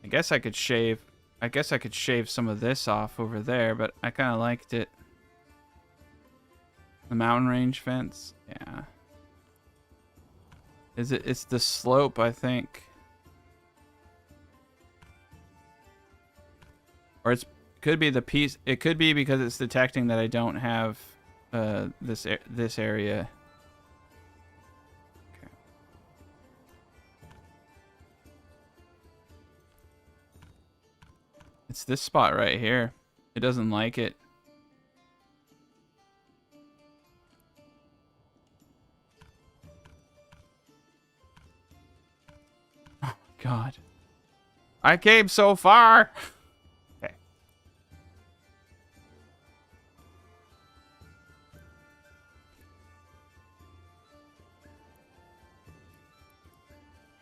I guess I could shave some of this off over there, but I kind of liked it. The mountain range fence. Yeah. It's the slope, I think. Or could be the piece. It could be because it's detecting that I don't have this area. Okay. It's this spot right here. It doesn't like it. Oh my god. I came so far.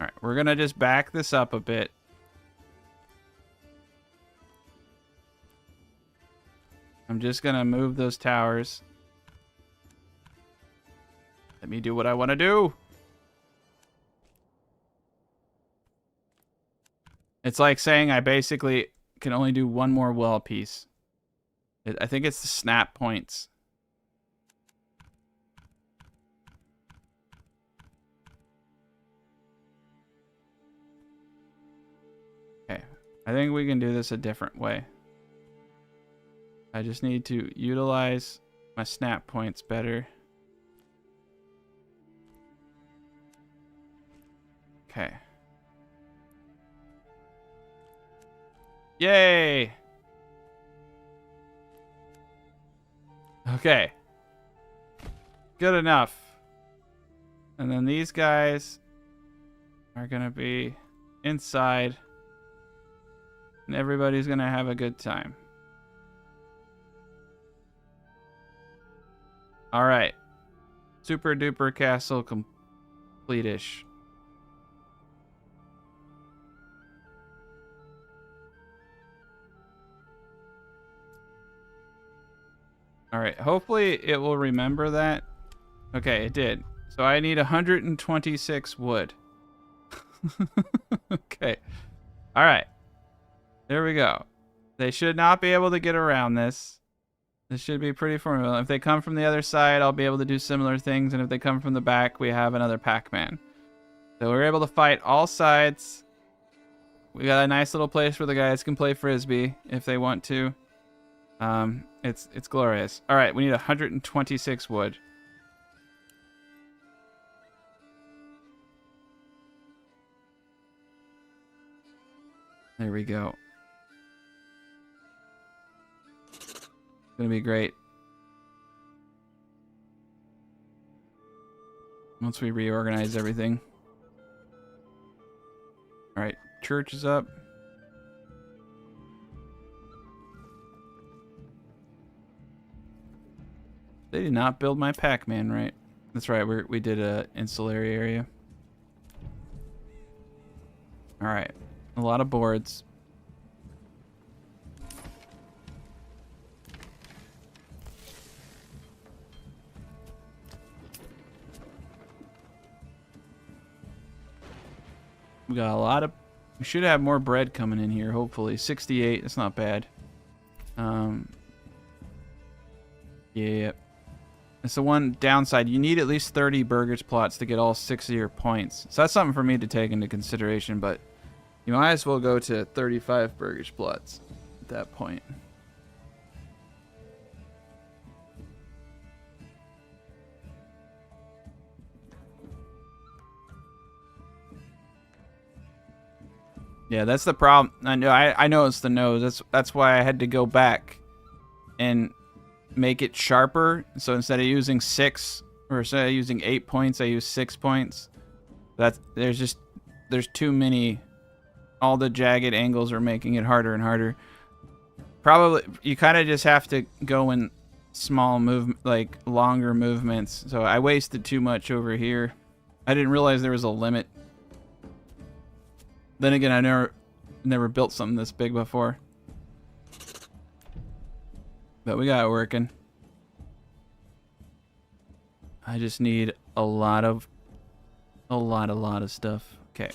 Alright, we're gonna just back this up a bit. I'm just gonna move those towers. Let me do what I want to do. It's like saying I basically can only do one more wall piece. I think it's the snap points. Okay, I think we can do this a different way. I just need to utilize my snap points better. Okay. Yay! Okay. Good enough. And then these guys are gonna be inside. And everybody's gonna have a good time. Alright. Super duper castle complete-ish. All right. Hopefully it will remember that. Okay, it did. So I need 126 wood. Okay. All right. There we go. They should not be able to get around this. This should be pretty formidable. If they come from the other side, I'll be able to do similar things. And if they come from the back, we have another Pac-Man. So we're able to fight all sides. We got a nice little place where the guys can play Frisbee if they want to. It's glorious. All right, we need 126 wood. There we go. It's gonna be great. Once we reorganize everything. All right, church is up. They did not build my Pac-Man right. That's right, we did a insulary area. All right, a lot of boards. We got a lot of... We should have more bread coming in here, hopefully. 68, that's not bad. Yeah. That's the one downside. You need at least 30 burgers plots to get all 6 of your points. So that's something for me to take into consideration, but you might as well go to 35 burgers plots at that point. Yeah, that's the problem. I know it's the nose. That's why I had to go back and make it sharper. So instead of using 6 or instead of using 8 points, I use 6 points. There's too many. All the jagged angles are making it harder and harder. Probably you kind of just have to go in small like longer movements. So I wasted too much over here. I didn't realize there was a limit. Then again, I never built something this big before. But we got it working. I just need a lot of stuff. Okay.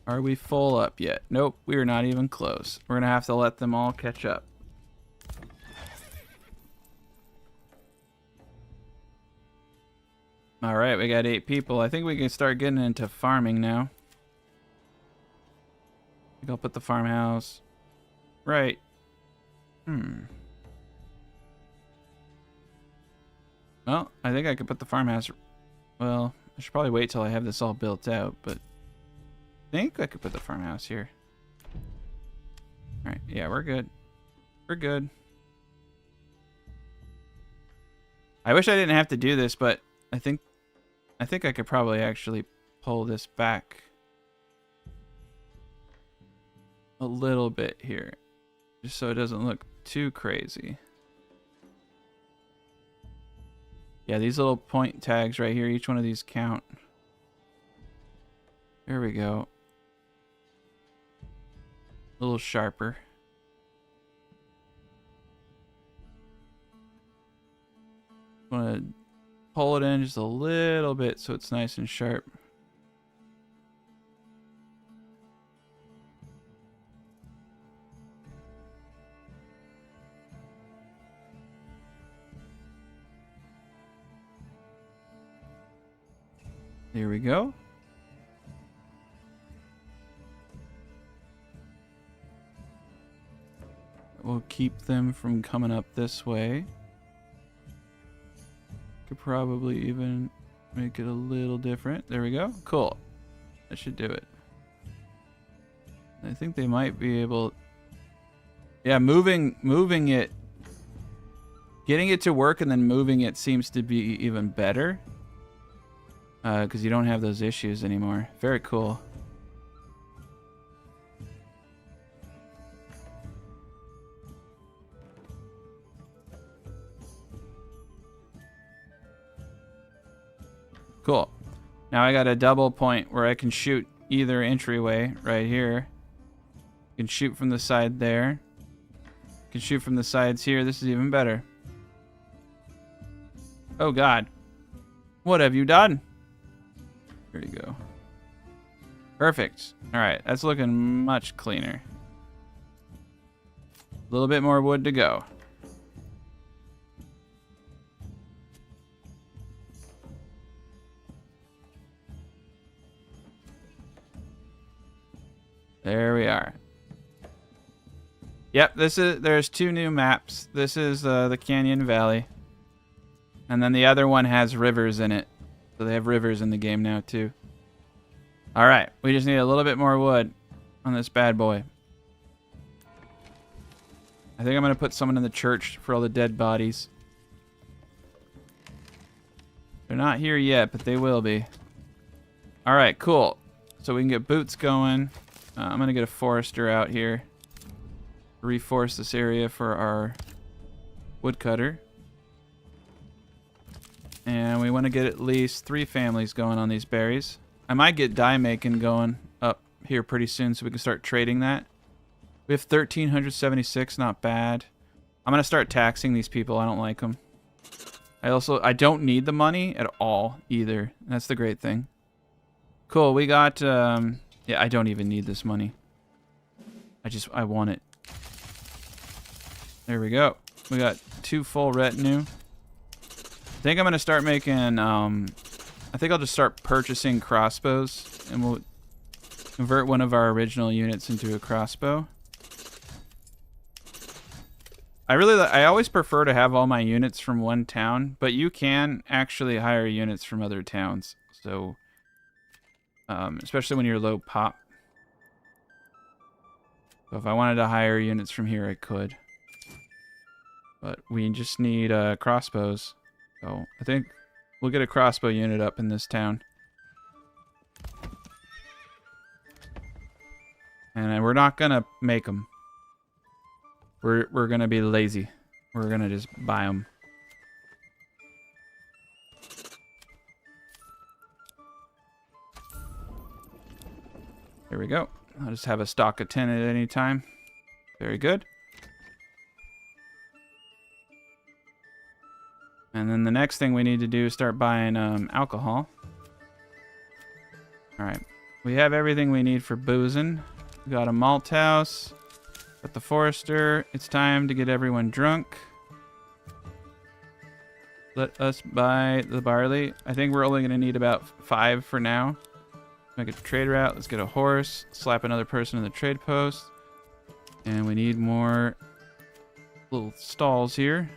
Are we full up yet? Nope, we are not even close. We're gonna have to let them all catch up. All right, we got 8 people. I think we can start getting into farming now. I think I'll put the farmhouse right. Well, I think I could put the farmhouse... Well, I should probably wait till I have this all built out, but... I think I could put the farmhouse here. Alright, yeah, we're good. We're good. I wish I didn't have to do this, but I think I could probably actually pull this back a little bit here, just so it doesn't look too crazy. Yeah, these little point tags right here, each one of these count. There we go. A little sharper. Want to pull it in just a little bit so it's nice and sharp. There we go. We'll keep them from coming up this way. Could probably even make it a little different. There we go. Cool. That should do it. I think they might be able... Yeah, moving it... Getting it to work and then moving it seems to be even better. Because you don't have those issues anymore. Very cool. Cool. Now I got a double point where I can shoot either entryway right here. You can shoot from the side there. You can shoot from the sides here. This is even better. Oh, God. What have you done? Here you go. Perfect. All right, that's looking much cleaner. A little bit more wood to go. There we are. Yep, there's 2 new maps. This is the Canyon Valley. And then the other one has rivers in it. So they have rivers in the game now too. All right, we just need a little bit more wood on this bad boy. I think I'm gonna put someone in the church for all the dead bodies. They're not here yet, but they will be. All right, cool. So we can get boots going. I'm gonna get a forester out here. Reforest this area for our woodcutter. And we want to get at least 3 families going on these berries. I might get dye making going up here pretty soon so we can start trading that. We have 1,376, not bad. I'm going to start taxing these people. I don't like them. I don't need the money at all either. That's the great thing. Cool, we got, yeah, I don't even need this money. I want it. There we go. We got 2 full retinue. I think I'm going to start making, I think I'll just start purchasing crossbows, and we'll convert one of our original units into a crossbow. I always prefer to have all my units from one town, but you can actually hire units from other towns. So, especially when you're low pop. So if I wanted to hire units from here, I could. But we just need crossbows. So I think we'll get a crossbow unit up in this town. And we're not gonna make them. We're gonna be lazy. We're gonna just buy them. There we go. I'll just have a stock of 10 at any time. Very good. And then the next thing we need to do is start buying alcohol. Alright. We have everything we need for boozing. We got a malt house. Got the forester. It's time to get everyone drunk. Let us buy the barley. I think we're only going to need about 5 for now. Make a trade route. Let's get a horse. Slap another person in the trade post. And we need more little stalls here.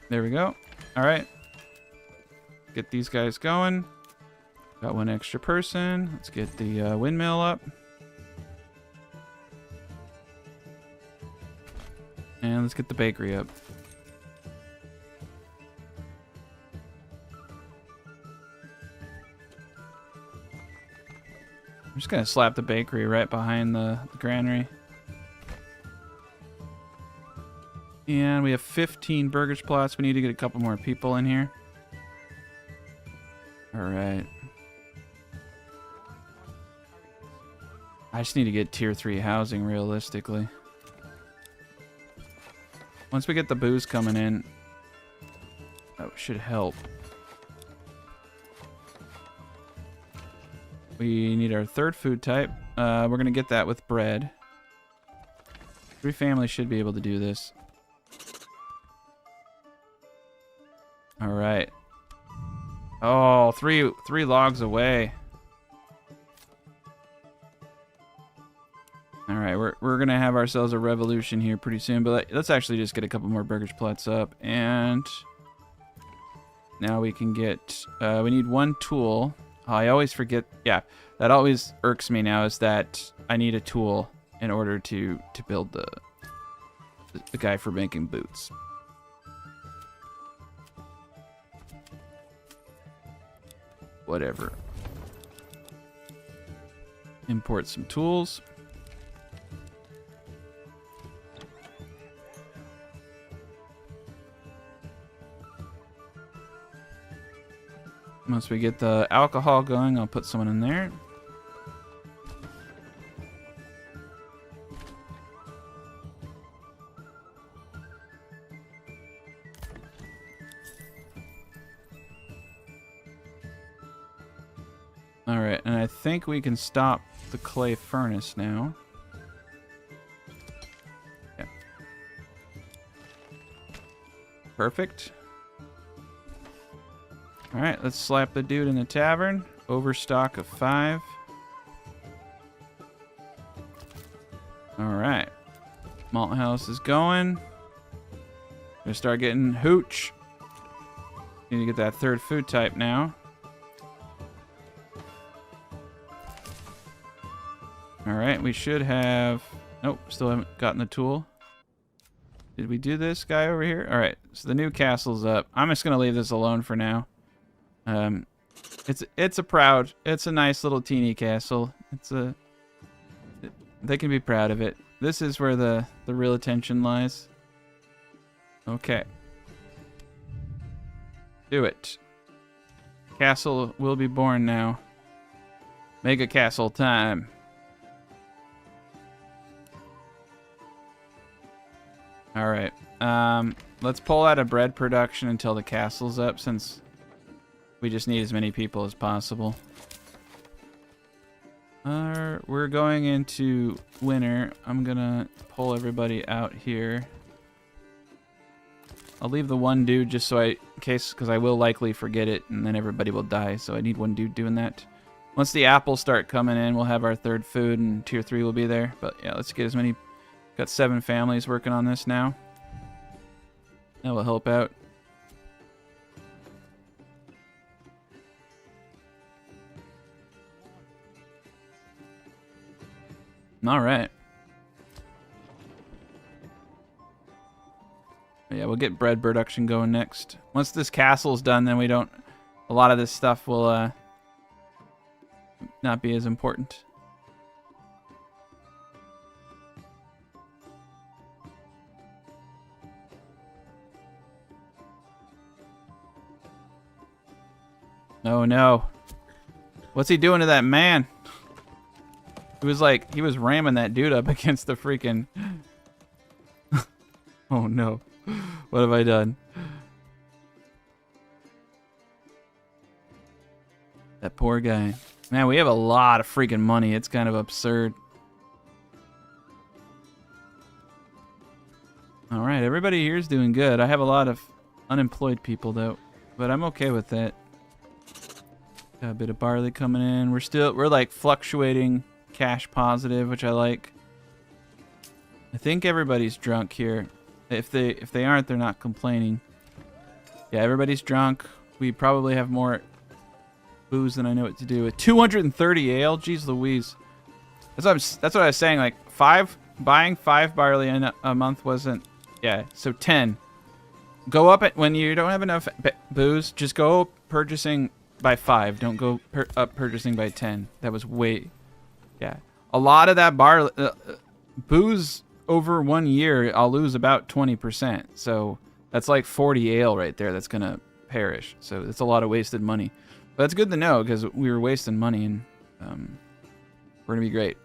There we go. All right. Get these guys going. Got 1 extra person. Let's get the windmill up. And let's get the bakery up. I'm just going to slap the bakery right behind the granary. And we have 15 burgers plots. We need to get a couple more people in here. Alright. I just need to get tier 3 housing realistically. Once we get the booze coming in, that should help. We need our 3rd food type. We're going to get that with bread. 3 families should be able to do this. All right. Oh, three logs away. All right, we're gonna have ourselves a revolution here pretty soon, but let's actually just get a couple more burgers plots up, and now we can get. We need 1 tool. Oh, I always forget. Yeah, that always irks me now. Is that I need a tool in order to build the guy for making boots. Whatever. Import some tools. Once we get the alcohol going, I'll put someone in there. Alright, and I think we can stop the clay furnace now. Yeah. Perfect. Alright, let's slap the dude in the tavern. Overstock of 5. Alright. Malt house is going. Gonna start getting hooch. Need to get that third food type now. Alright, we should have... Nope, still haven't gotten the tool. Did we do this guy over here? Alright, so the new castle's up. I'm just going to leave this alone for now. It's a nice little teeny castle. They can be proud of it. This is where the real attention lies. Okay. Do it. Castle will be born now. Mega castle time. Alright, let's pull out of bread production until the castle's up, since we just need as many people as possible. We're going into winter. I'm gonna pull everybody out here. I'll leave the one dude just so because I will likely forget it, and then everybody will die, so I need one dude doing that. Once the apples start coming in, we'll have our third food, and tier 3 will be there. But yeah, let's get as many... Got 7 families working on this now. That will help out. All right. Yeah, we'll get bread production going next. Once this castle's done, then we don't... A lot of this stuff will not be as important. Oh no. What's he doing to that man? It was like he was ramming that dude up against the freaking... Oh no. What have I done? That poor guy. Man, we have a lot of freaking money. It's kind of absurd. Alright, everybody here is doing good. I have a lot of unemployed people though, but I'm okay with that. Got a bit of barley coming in. We're like fluctuating cash positive, which I like. I think everybody's drunk here. If they aren't, they're not complaining. Yeah, everybody's drunk. We probably have more booze than I know what to do with. 230 ale, jeez Louise. That's what I was saying. Like buying 5 barley in a month wasn't. Yeah, so 10. Go up when you don't have enough booze. Just go purchasing by 5. Don't go up purchasing by 10. That was way... Yeah. A lot of that booze over 1 year, I'll lose about 20%. So that's like 40 ale right there that's going to perish. So it's a lot of wasted money. But that's good to know because we were wasting money and we're going to be great.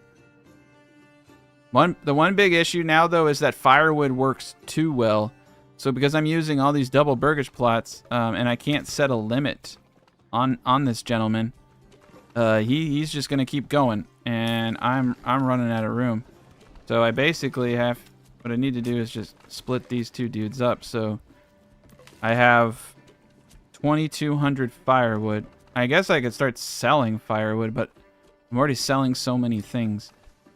The one big issue now, though, is that firewood works too well. So because I'm using all these double burgage plots and I can't set a limit on this gentleman, he's just gonna keep going, and I'm running out of room. So I basically what I need to do is just split these two dudes up. So I have 2,200 firewood. I guess I could start selling firewood, but I'm already selling so many things.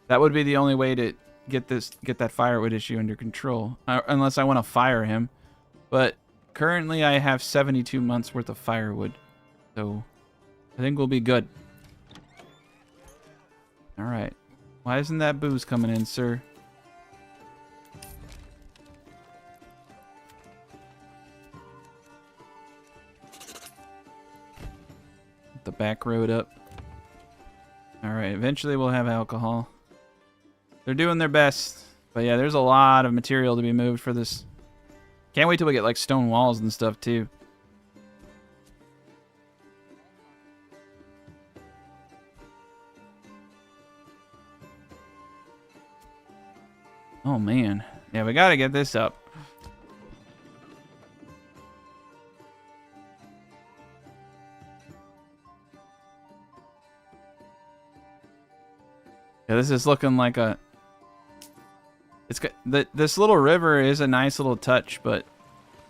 That would be the only way to get that firewood issue under control, unless I want to fire him. But currently I have 72 months worth of firewood. So I think we'll be good. Alright. Why isn't that booze coming in, sir? The back road up. Alright, eventually we'll have alcohol. They're doing their best. But yeah, there's a lot of material to be moved for this. Can't wait till we get like stone walls and stuff too. Oh, man. Yeah, we gotta get this up. Yeah, this is looking like a... It's got... This little river is a nice little touch, but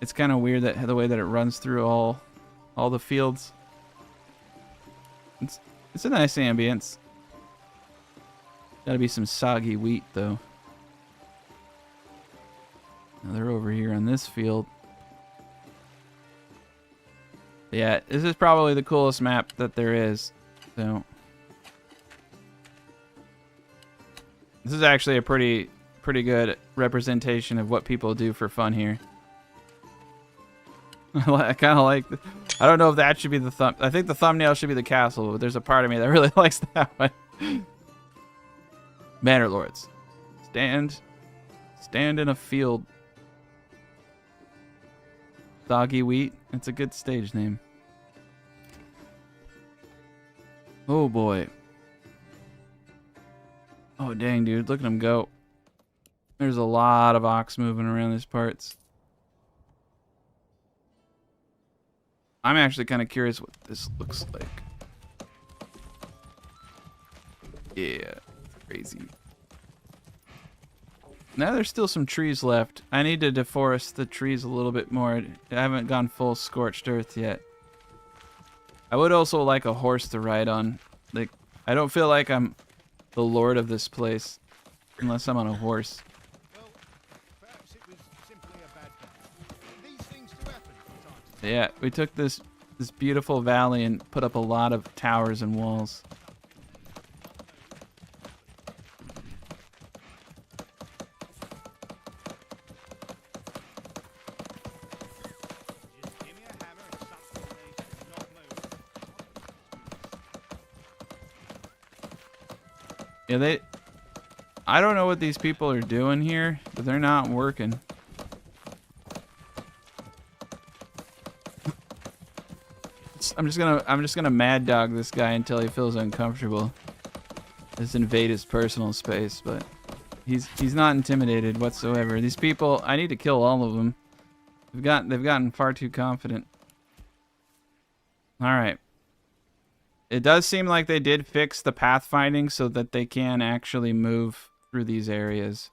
it's kind of weird that the way that it runs through all the fields. It's a nice ambience. Gotta be some soggy wheat, though. Now they're over here on this field. Yeah, this is probably the coolest map that there is. So this is actually a pretty good representation of what people do for fun here. I kind of like... I don't know if that should be the thumb... I think the thumbnail should be the castle, but there's a part of me that really likes that one. Manor Lords. Stand in a field. Doggy Wheat. It's a good stage name. Oh boy. Oh dang, dude. Look at him go. There's a lot of ox moving around these parts. I'm actually kind of curious what this looks like. Yeah, crazy. Now there's still some trees left. I need to deforest the trees a little bit more. I haven't gone full scorched earth yet. I would also like a horse to ride on. Like, I don't feel like I'm the lord of this place unless I'm on a horse. Well, perhaps it was simply a bad day. These things do happen from time to time. Yeah, we took this beautiful valley and put up a lot of towers and walls. Just give me a hammer and something will not move. Yeah, I don't know what these people are doing here, but they're not working. I'm just gonna mad dog this guy until he feels uncomfortable. Just invade his personal space, but he's not intimidated whatsoever. These people, I need to kill all of them. They've gotten far too confident. All right. It does seem like they did fix the pathfinding so that they can actually move through these areas.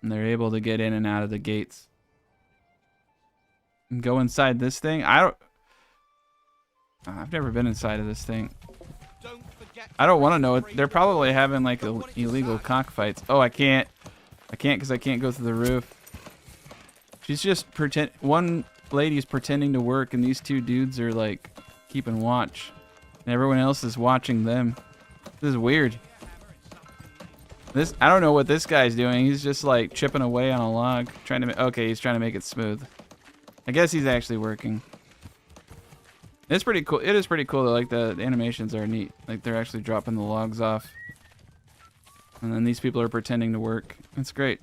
And they're able to get in and out of the gates. And go inside this thing. I've never been inside of this thing. I don't want to know it. They're probably having like illegal cockfights. Oh, I can't because I can't go through the roof. She's just one lady's pretending to work and these two dudes are like keeping watch. And everyone else is watching them. This is weird. I don't know what this guy's doing. He's just like chipping away on a log. Okay, he's trying to make it smooth. I guess he's actually working. It's pretty cool. It is pretty cool though. Like the animations are neat. Like they're actually dropping the logs off. And then these people are pretending to work. It's great.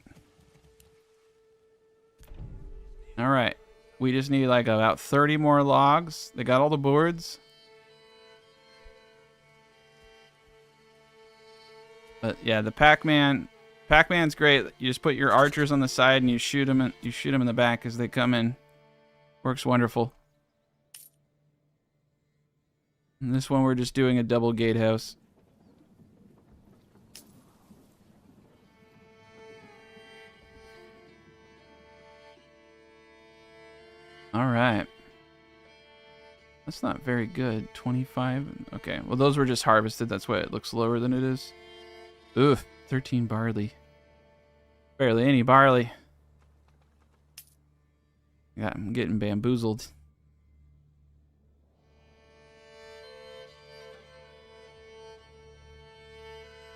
All right. We just need like about 30 more logs. They got all the boards. But yeah, the Pac-Man's great. You just put your archers on the side and you shoot them in the back as they come in. Works wonderful. And this one we're just doing a double gatehouse. All right. That's not very good. 25. Okay. Well, those were just harvested. That's why it looks lower than it is. Oof. 13 barley. Barely any barley. Yeah, I'm getting bamboozled.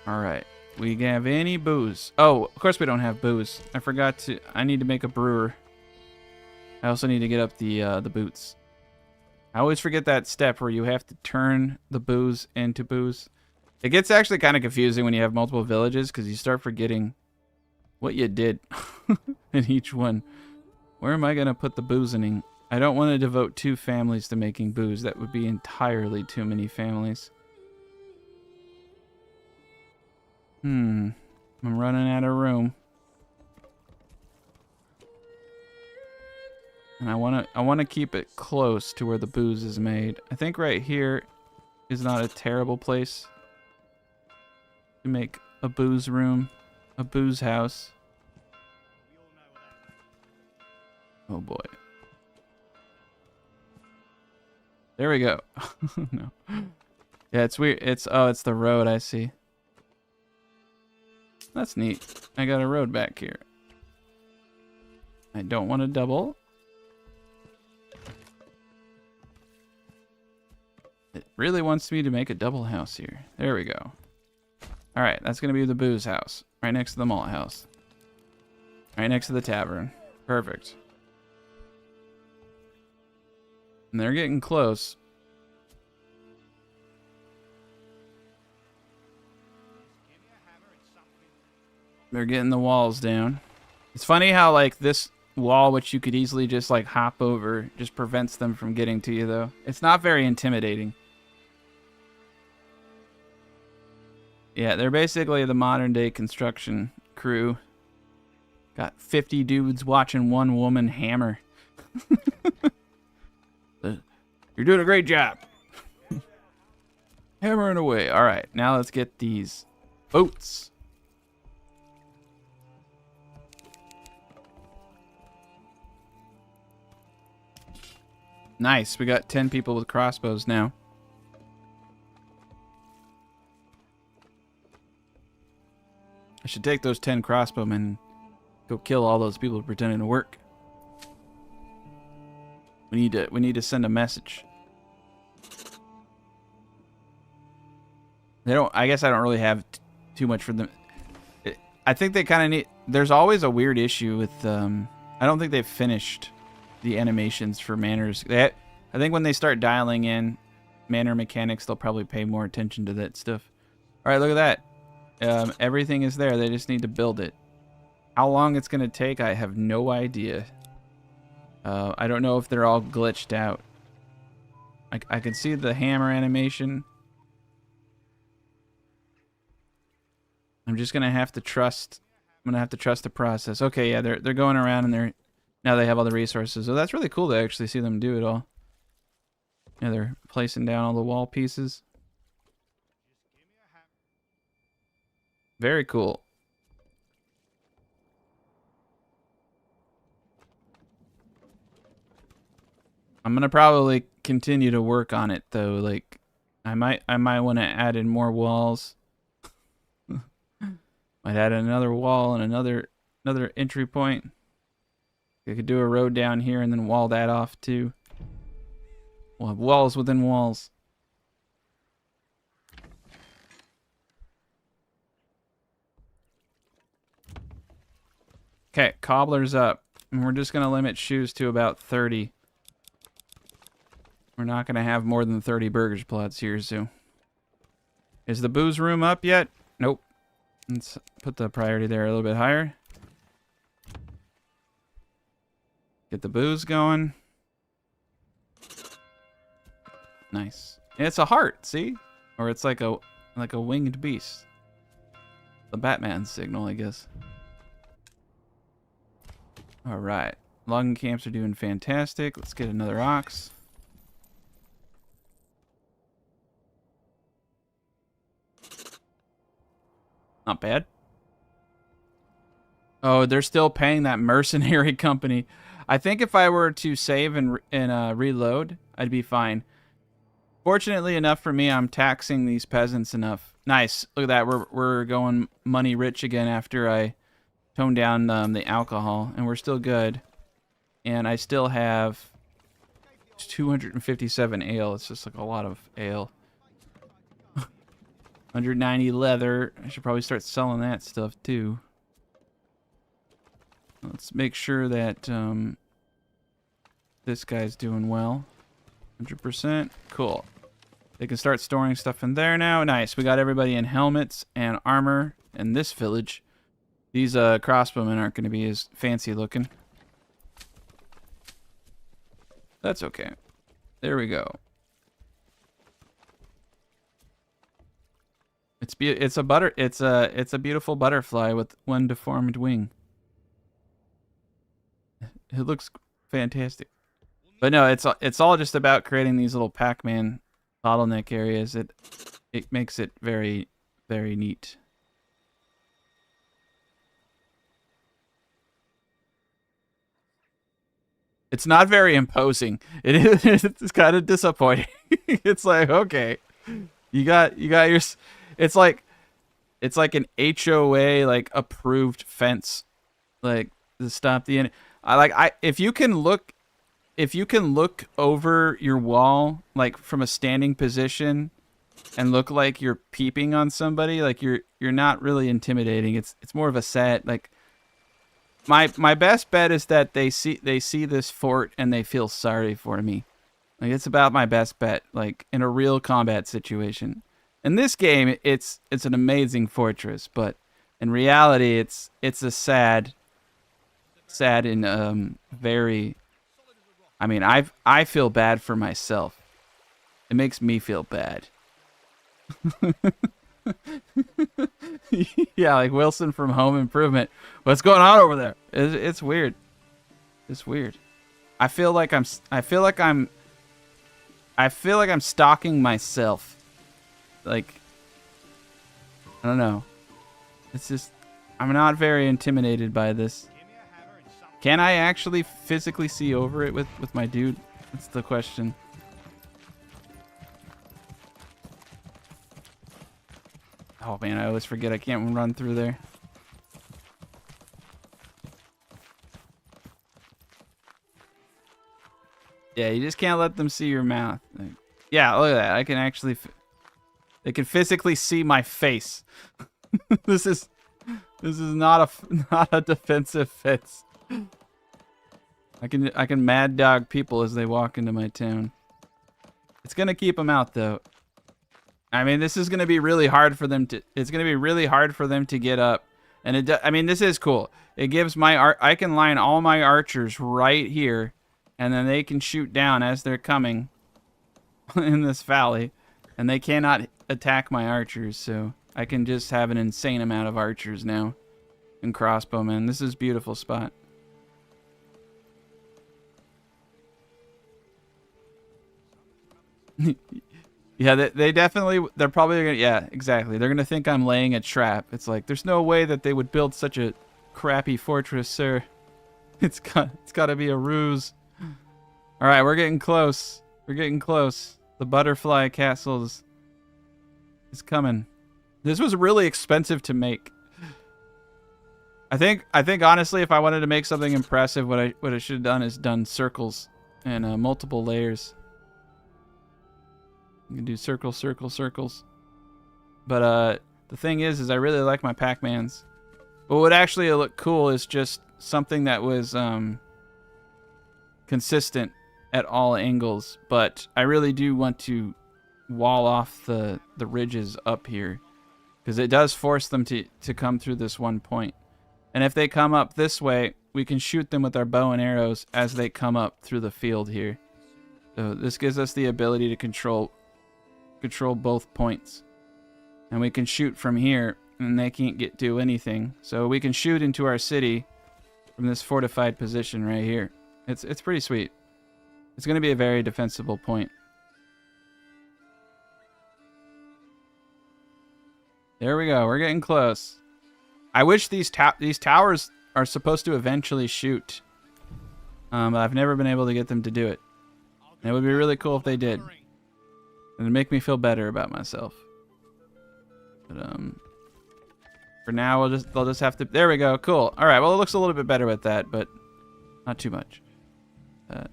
All right. We have any booze? Oh, of course we don't have booze. I forgot to. I need to make a brewer. I also need to get up the boots. I always forget that step where you have to turn the booze into booze. It gets actually kind of confusing when you have multiple villages because you start forgetting what you did in each one. Where am I going to put the boozing? I don't want to devote 2 families to making booze. That would be entirely too many families. I'm running out of room. And I wanna keep it close to where the booze is made. I think right here is not a terrible place to make a booze room, a booze house. Oh boy. There we go. No. Yeah, it's weird. It's the road, I see. That's neat. I got a road back here. I don't want to double. It really wants me to make a double house here. There we go. All right, that's going to be the booze house. Right next to the malt house. Right next to the tavern. Perfect. And they're getting close. They're getting the walls down. It's funny how, like, this wall, which you could easily just, like, hop over, just prevents them from getting to you, though. It's not very intimidating. Yeah, they're basically the modern-day construction crew. Got 50 dudes watching one woman hammer. You're doing a great job. Hammering away. All right, now let's get these boats. Nice. We got 10 people with crossbows now. I should take those 10 crossbowmen and go kill all those people pretending to work. We need to send a message. They don't. I guess I don't really have too much for them. I think they kind of need. There's always a weird issue with. I don't think they've finished the animations for Manors. I think when they start dialing in Manor mechanics, they'll probably pay more attention to that stuff. All right, look at that. Everything is there. They just need to build it. How long it's gonna take, I have no idea. I don't know if they're all glitched out. I can see the hammer animation. I'm just gonna have to trust. I'm gonna have to trust the process. Okay, yeah, they're going around and now they have all the resources. So that's really cool to actually see them do it all. Yeah, they're placing down all the wall pieces. Very cool. I'm gonna probably continue to work on it though. Like, I might want to add in more walls. Might add another wall and another entry point. I could do a road down here and then wall that off too. We'll have walls within walls. Okay, cobbler's up. And we're just gonna limit shoes to about 30. We're not gonna have more than 30 burgers plots here, so. Is the booze room up yet? Nope. Let's put the priority there a little bit higher. Get the booze going. Nice. It's a heart, see? Or it's like a winged beast. The Batman signal, I guess. All right. Logging camps are doing fantastic. Let's get another ox. Not bad. Oh, they're still paying that mercenary company. I think if I were to save and reload, I'd be fine. Fortunately enough for me, I'm taxing these peasants enough. Nice. Look at that. We're going money rich again after I tone down the alcohol, and we're still good. And I still have 257 ale. It's just like a lot of ale. 190 leather. I should probably start selling that stuff too. Let's make sure that this guy's doing well. 100%. Cool. They can start storing stuff in there now. Nice. We got everybody in helmets and armor in this village. These crossbowmen aren't going to be as fancy looking. That's okay. There we go. It's a beautiful butterfly with one deformed wing. It looks fantastic. But no, it's all just about creating these little Pac-Man bottleneck areas. It makes it very, very neat. It's not very imposing. It is. It's kind of disappointing. It's like, okay, you got your. It's like an HOA like approved fence, like to stop the. If you can look over your wall like from a standing position and look like you're peeping on somebody, like you're not really intimidating. It's more of a set like. My best bet is that they see this fort and they feel sorry for me. Like it's about my best bet, like in a real combat situation. In this game, it's an amazing fortress, but in reality, it's a sad and very. I mean, I feel bad for myself. It makes me feel bad. Yeah, like Wilson from Home Improvement. What's going on over there? It's weird. It's weird. I feel like I'm stalking myself. Like I don't know. It's just I'm not very intimidated by this. Can I actually physically see over it with my dude? That's the question. Oh man, I always forget I can't run through there. Yeah, you just can't let them see your mouth. Like, yeah, look at that. I can actually... They can physically see my face. This is not a defensive fence. I can mad dog people as they walk into my town. It's gonna keep them out though. I mean, this is going to be really hard for them to. It's going to be really hard for them to get up, and I mean, this is cool. It gives I can line all my archers right here, and then they can shoot down as they're coming in this valley, and they cannot attack my archers. So I can just have an insane amount of archers now, and crossbowmen. This is a beautiful spot. Yeah, they definitely, they're probably gonna, yeah, exactly. They're gonna think I'm laying a trap. It's like, there's no way that they would build such a crappy fortress, sir. It's gotta be a ruse. All right, we're getting close. We're getting close. The butterfly castle is coming. This was really expensive to make. I think honestly, if I wanted to make something impressive, what I should have done is done circles and multiple layers. You can do circles, circles, circles. But the thing is I really like my Pac-Mans. But what would actually look cool is just something that was consistent at all angles. But I really do want to wall off the ridges up here, because it does force them to come through this one point. And if they come up this way, we can shoot them with our bow and arrows as they come up through the field here. So this gives us the ability to control both points, and we can shoot from here and they can't do anything. So we can shoot into our city from this fortified position right here. It's pretty sweet. It's going to be a very defensible point. There we go. We're getting close. I wish these towers are supposed to eventually shoot, but I've never been able to get them to do it. And it would be really cool if they did. And it'd make me feel better about myself. But for now they'll just have to. There we go. Cool. All right. Well, it looks a little bit better with that, but not too much.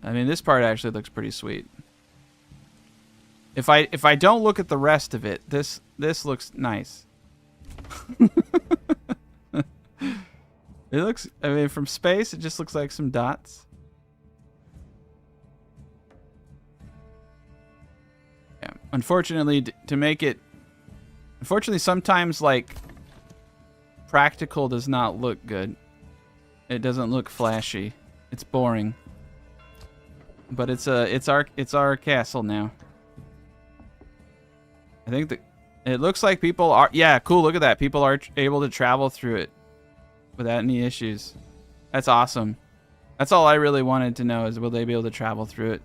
I mean, this part actually looks pretty sweet. If I don't look at the rest of it, this looks nice. It looks. I mean, from space, it just looks like some dots. Yeah. Unfortunately, to make it. Unfortunately, sometimes like practical does not look good. It doesn't look flashy. It's boring. But it's our castle now. I think It looks like people are... Yeah, cool. Look at that. People are able to travel through it without any issues. That's awesome. That's all I really wanted to know is will they be able to travel through it?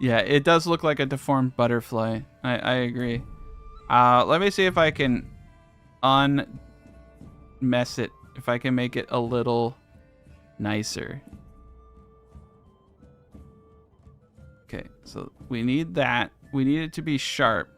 Yeah, it does look like a deformed butterfly. I agree. Let me see if I can unmess it. If I can make it a little nicer. Okay, so we need that. We need it to be sharp.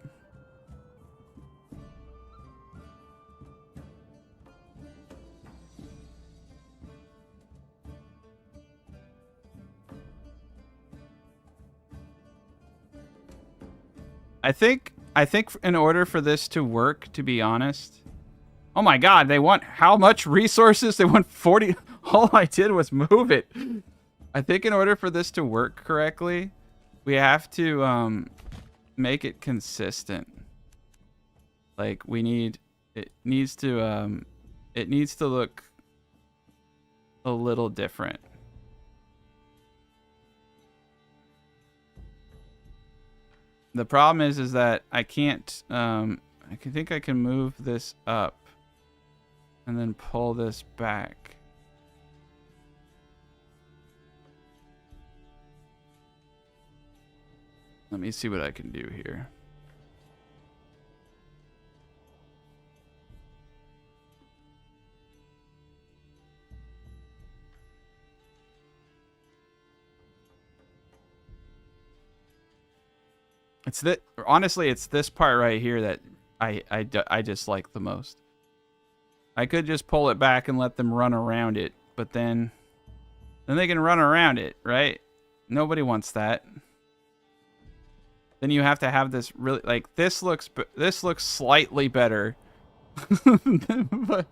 I think in order for this to work, to be honest. Oh my god, they want how much resources? They want 40. All I did was move it. I think in order for this to work correctly, we have to make it consistent. Like it needs to look a little different. The problem is that I can't I think I can move this up and then pull this back. Let me see what I can do here. Honestly, it's this part right here that I dislike the most. I could just pull it back and let them run around it, but then they can run around it, right? Nobody wants that. Then you have to have this really like this looks slightly better. but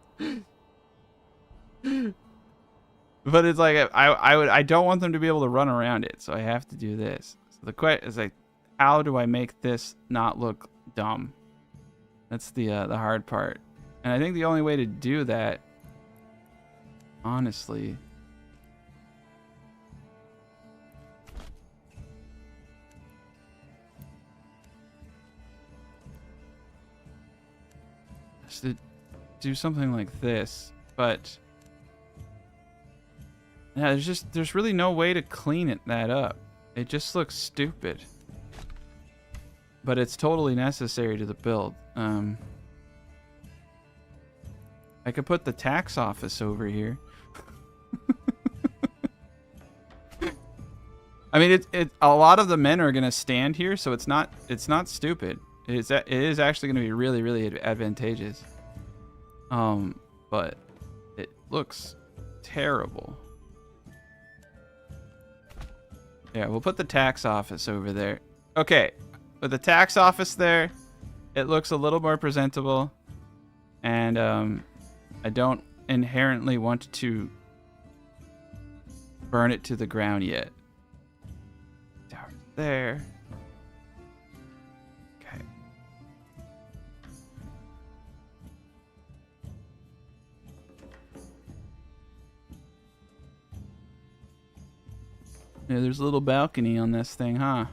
it's like I don't want them to be able to run around it, so I have to do this. So the question is like, how do I make this not look dumb? That's the hard part. And I think the only way to do that, honestly, is to do something like this. But yeah, there's really no way to clean that up. It just looks stupid. But it's totally necessary to the build. I could put the tax office over here. I mean, a lot of the men are gonna stand here, so it's not stupid. It is actually gonna be really, really advantageous. But it looks terrible. Yeah, we'll put the tax office over there. Okay, with the tax office there, it looks a little more presentable, and I don't inherently want to burn it to the ground yet. Down there. Okay. Yeah, there's a little balcony on this thing, huh?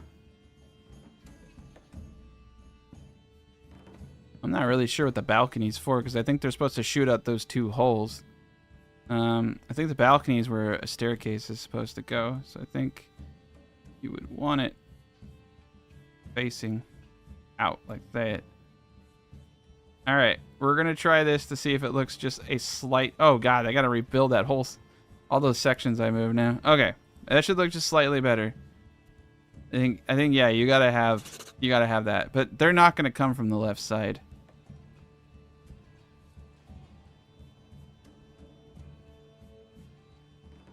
I'm not really sure what the balcony's for, because I think they're supposed to shoot out those two holes. I think the balcony is where a staircase is supposed to go, so I think you would want it facing out like that. Alright, we're going to try this to see if it looks just a slight... Oh god, I got to rebuild that whole... all those sections I moved now. Okay, that should look just slightly better. I think yeah, you gotta have that, but they're not going to come from the left side.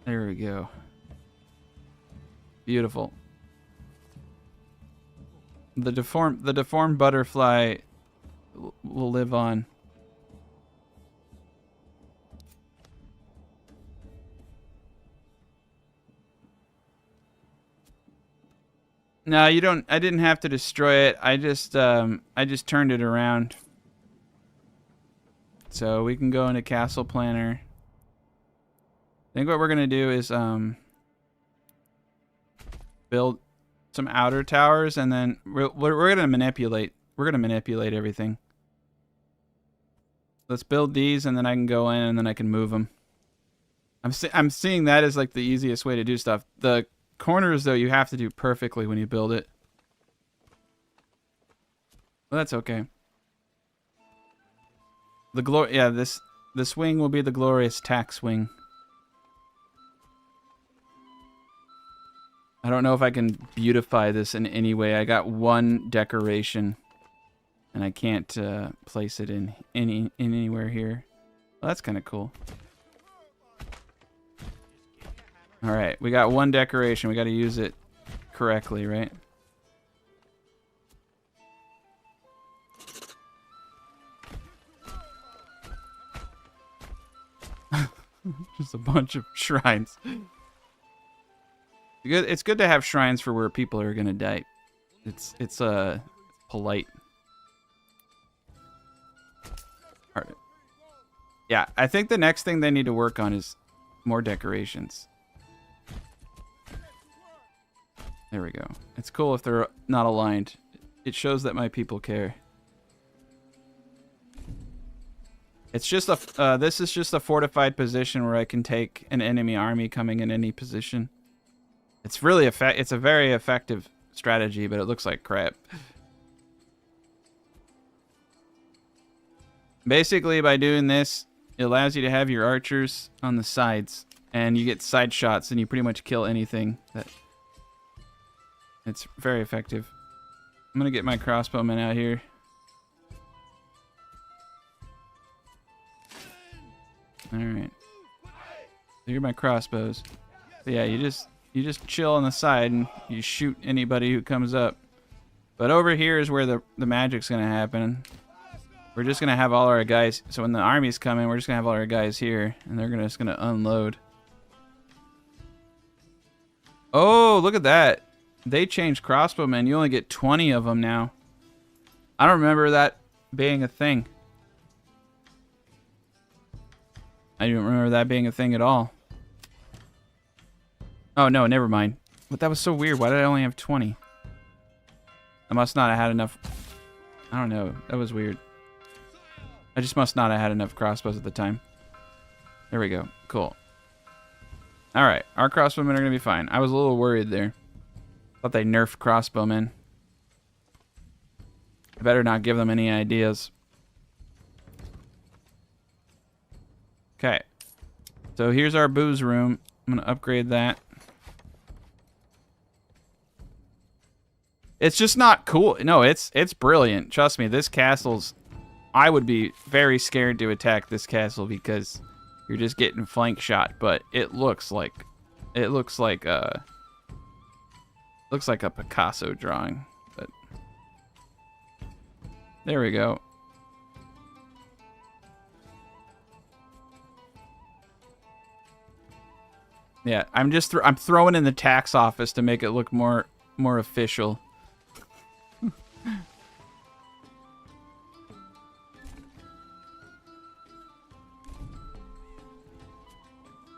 There we go. Beautiful. The deformed butterfly will live on. No, you don't. I didn't have to destroy it. I just turned it around. So we can go into Castle Planner. I think what we're gonna do is build some outer towers, and then we're gonna manipulate. We're gonna manipulate everything. Let's build these, and then I can go in, and then I can move them. I'm seeing that as like the easiest way to do stuff. The corners, though, you have to do perfectly when you build it. Well, that's okay. This wing will be the glorious tax wing. I don't know if I can beautify this in any way. I got one decoration, and I can't place it in anywhere here. Well, that's kind of cool. All right, we got one decoration. We got to use it correctly, right? Just a bunch of shrines. It's good to have shrines for where people are gonna die. It's polite. All right. Yeah, I think the next thing they need to work on is more decorations. There we go. It's cool if they're not aligned. It shows that my people care. It's just a this is just a fortified position where I can take an enemy army coming in any position. It's really it's a very effective strategy, but it looks like crap. Basically, by doing this, it allows you to have your archers on the sides, and you get side shots, and you pretty much kill anything. It's very effective. I'm gonna get my crossbowmen out here. Alright. Here are my crossbows. But yeah, you just chill on the side and you shoot anybody who comes up. But over here is where the magic's gonna happen. We're just gonna have all our guys, so when the armies come in, we're just gonna have all our guys here, and they're just gonna unload. Oh, look at that. They changed crossbowmen. You only get 20 of them now. I don't remember that being a thing. I don't remember that being a thing at all. Oh, no, never mind. But that was so weird. Why did I only have 20? I must not have had enough. I don't know. That was weird. I just must not have had enough crossbows at the time. There we go. Cool. Alright. Our crossbowmen are going to be fine. I was a little worried there. Thought they nerfed crossbowmen. I better not give them any ideas. Okay. So here's our booze room. I'm going to upgrade that. It's just not cool. No, it's brilliant. Trust me, this castle's... I would be very scared to attack this castle because you're just getting flank shot, but it looks like a Picasso drawing. But there we go. Yeah, I'm throwing in the tax office to make it look more official.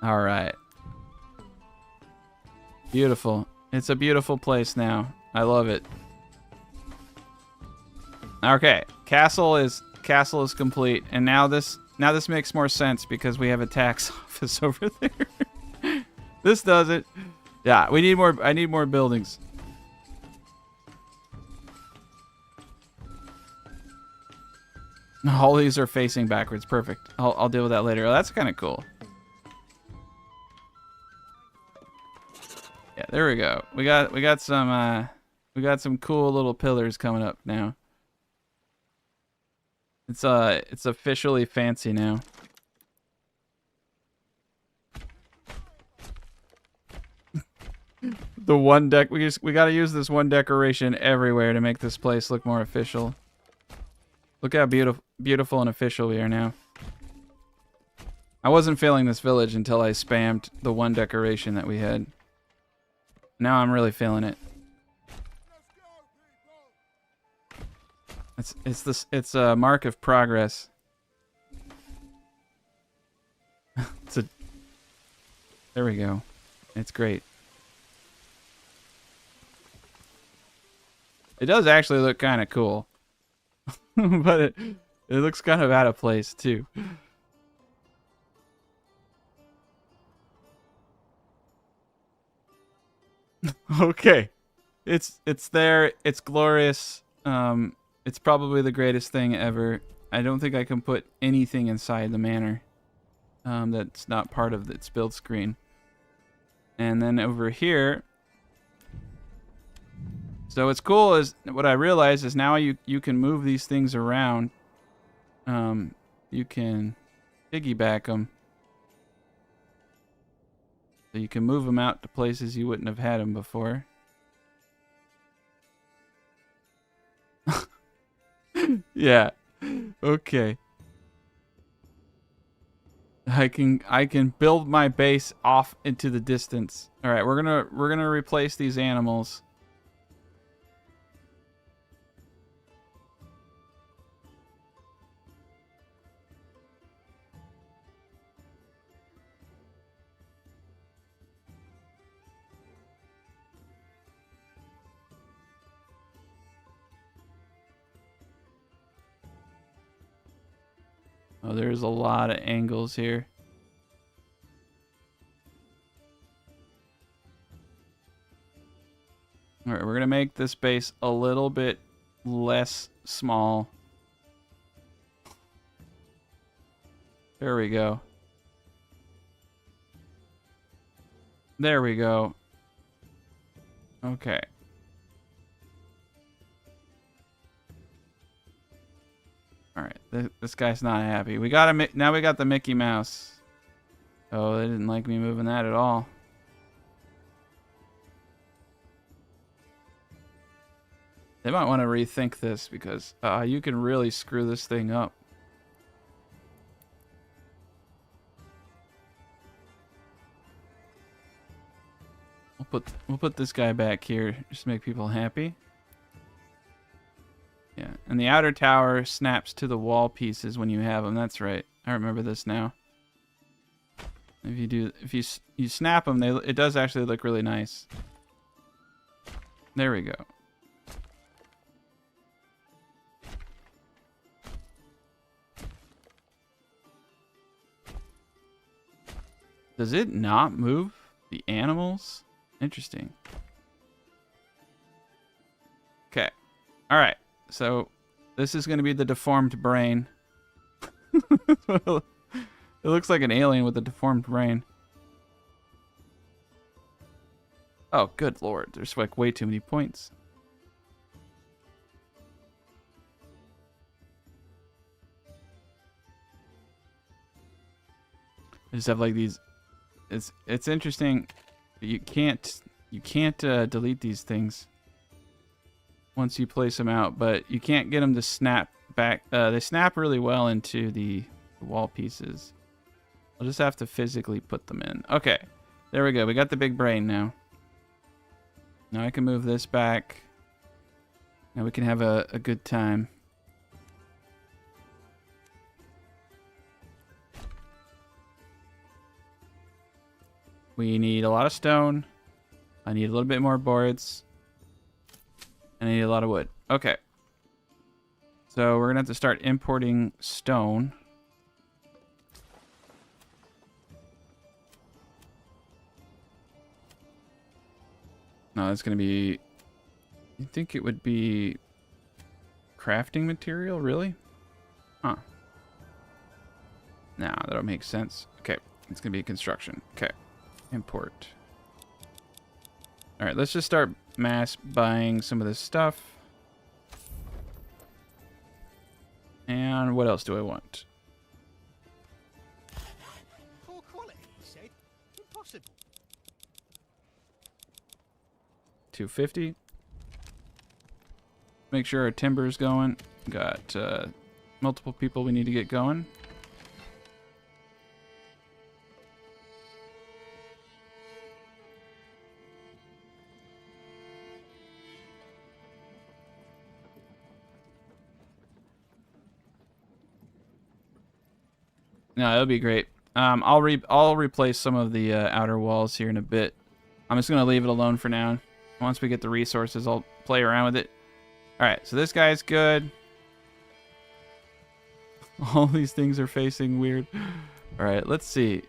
All right. Beautiful. It's a beautiful place now. I love it. Okay, castle is complete, and now this makes more sense because we have a tax office over there. This does it. Yeah, we need more. I need more buildings. All these are facing backwards. Perfect. I'll deal with that later. Oh, that's kind of cool. Yeah, there we go. We got some cool little pillars coming up now. It's officially fancy now. The one deck we got to use this one decoration everywhere to make this place look more official. Look how beautiful and official we are now. I wasn't feeling this village until I spammed the one decoration that we had. Now I'm really feeling it. It's a mark of progress. There we go. It's great. It does actually look kind of cool. But it looks kind of out of place too. Okay. It's there. It's glorious. It's probably the greatest thing ever. I don't think I can put anything inside the manor that's not part of its build screen. And then over here, so what's cool is what I realized is now you can move these things around. You can piggyback them. So you can move them out to places you wouldn't have had them before. Yeah. Okay. I can build my base off into the distance. All right, we're gonna replace these animals. Oh, there's a lot of angles here. All right, we're gonna make this base a little bit less small. There we go. There we go. Okay. All right, this guy's not happy. We got him. Now we got the Mickey Mouse. Oh, they didn't like me moving that at all. They might want to rethink this because you can really screw this thing up. We'll put this guy back here just to make people happy. Yeah, and the outer tower snaps to the wall pieces when you have them. That's right. I remember this now. If you snap them, it does actually look really nice. There we go. Does it not move the animals? Interesting. Okay. All right. So this is going to be the deformed brain. It looks like an alien with a deformed brain. Oh, good lord. There's like way too many points. I just have like these. It's interesting. You can't delete these things once you place them out, but you can't get them to snap back. They snap really well into the wall pieces. I'll just have to physically put them in. Okay, there we go. We got the big brain now. Now I can move this back. Now we can have a good time. We need a lot of stone. I need a little bit more boards. And I need a lot of wood. Okay. So we're going to have to start importing stone. No, that's going to be... You think it would be crafting material, really? Huh. Nah, that don't make sense. Okay, it's going to be construction. Okay, import. All right, let's just start mass buying some of this stuff. And what else do I want? Poor quality, he said. Impossible. 250. Make sure our timber's going. Got multiple people we need to get going. No, it'll be great. I'll replace some of the outer walls here in a bit. I'm just gonna leave it alone for now. Once we get the resources, I'll play around with it. Alright, so this guy's good. All these things are facing weird. Alright, let's see.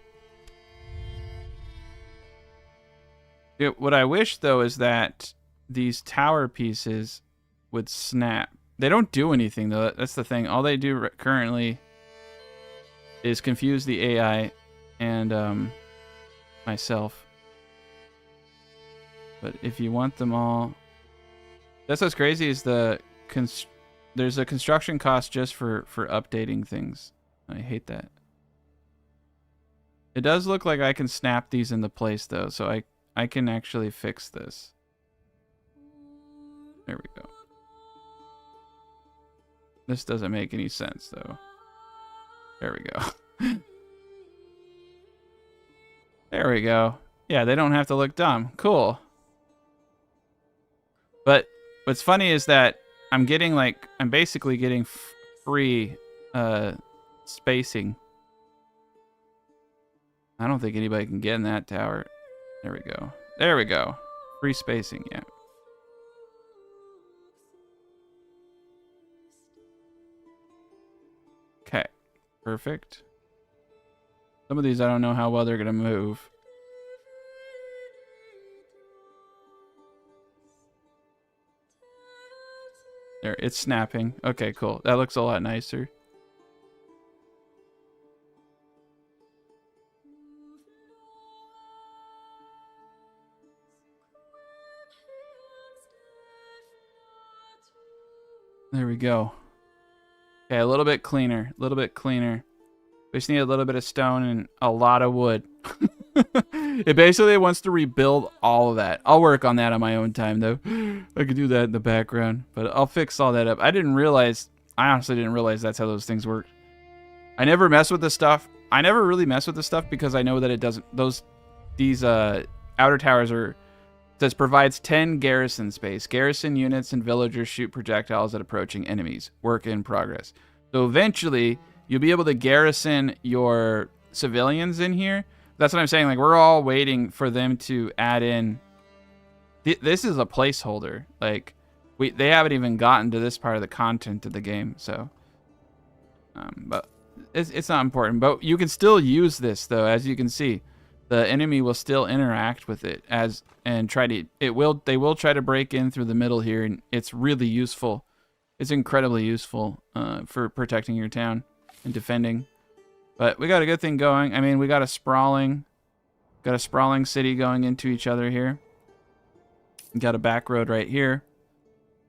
What I wish, though, is that these tower pieces would snap. They don't do anything, though. That's the thing. All they do currently is confuse the AI and myself. But if you want them all... That's what's crazy is there's a construction cost just for updating things. I hate that. It does look like I can snap these into place, though, so I can actually fix this. There we go. This doesn't make any sense, though. There we go. There we go. Yeah, they don't have to look dumb. Cool. But what's funny is that I'm basically getting free spacing. I don't think anybody can get in that tower. There we go. There we go. Free spacing, yeah. Okay. Perfect. Some of these I don't know how well they're going to move. There, it's snapping. Okay, cool. That looks a lot nicer. There we go. Okay, a little bit cleaner. A little bit cleaner. We just need a little bit of stone and a lot of wood. It basically wants to rebuild all of that. I'll work on that on my own time, though. I could do that in the background, but I'll fix all that up. I honestly didn't realize that's how those things work. I never mess with this stuff. I never really mess with this stuff because I know that it doesn't. These outer towers provides 10 garrison space. Garrison units and villagers shoot projectiles at approaching enemies. Work in progress. So eventually, you'll be able to garrison your civilians in here. That's what I'm saying. Like, we're all waiting for them to add in. This is a placeholder. Like, they haven't even gotten to this part of the content of the game. So, but it's not important. But you can still use this, though. As you can see, the enemy will still interact with it they will try to break in through the middle here, and it's really useful. It's incredibly useful for protecting your town and defending. But we got a good thing going. I mean, we got a sprawling city going into each other here. We got a back road right here.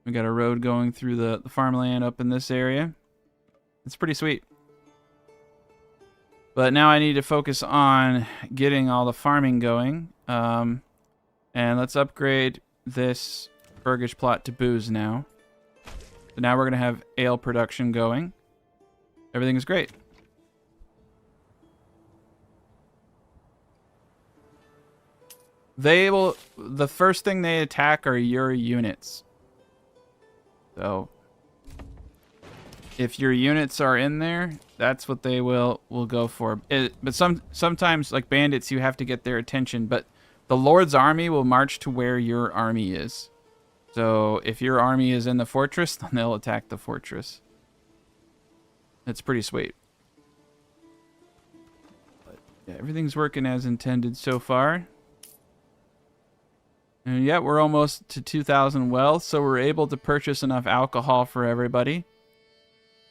We got a road going through the farmland up in this area. It's pretty sweet. But now I need to focus on getting all the farming going. And let's upgrade this burgage plot to booze now. So now we're going to have ale production going. Everything is great. The first thing they attack are your units. So if your units are in there, that's what they will go for. But sometimes, like bandits, you have to get their attention. But the Lord's army will march to where your army is. So if your army is in the fortress, then they'll attack the fortress. It's pretty sweet. But yeah, everything's working as intended so far. And yeah, we're almost to 2,000 wealth, so we're able to purchase enough alcohol for everybody.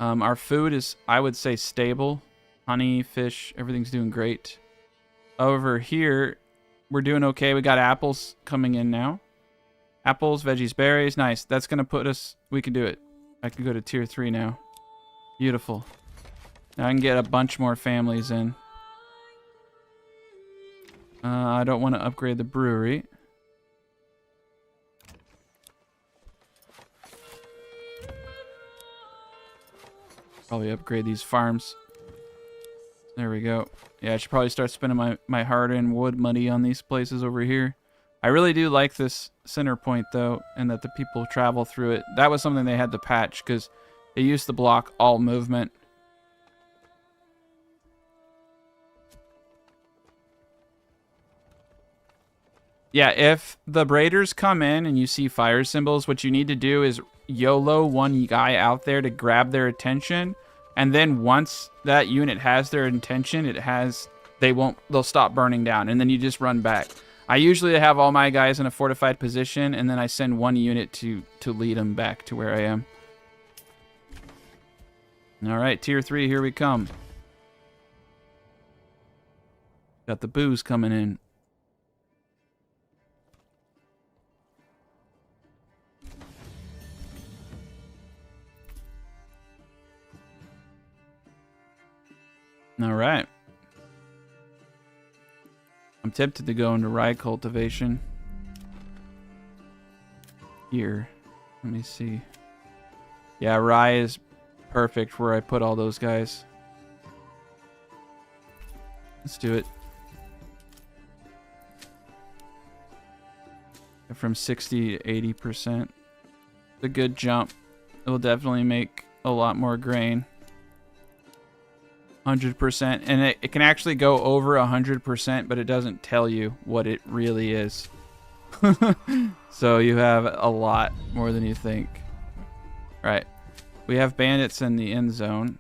Our food is, I would say, stable. Honey, fish, everything's doing great. Over here, we're doing okay. We got apples coming in now. Apples, veggies, berries. Nice. That's going to put us... We can do it. I can go to tier 3 now. Beautiful. Now I can get a bunch more families in. I don't want to upgrade the brewery. Probably upgrade these farms. There we go. Yeah, I should probably start spending my hard-earned wood money on these places over here. I really do like this center point, though, and that the people travel through it. That was something they had to patch, because they used to block all movement. Yeah, if the braiders come in and you see fire symbols, what you need to do is YOLO one guy out there to grab their attention, and then once that unit has their intention, they'll stop burning down, and then you just run back. I usually have all my guys in a fortified position, and then I send one unit to lead them back to where I am. All right, tier 3, here we come. Got the booze coming in. All right. I'm tempted to go into rye cultivation. Here. Let me see. Yeah, rye is perfect where I put all those guys. Let's do it. From 60 to 80%. It's a good jump. It will definitely make a lot more grain. 100%, and it can actually go over 100%, but it doesn't tell you what it really is. So you have a lot more than you think. Right, we have bandits in the end zone.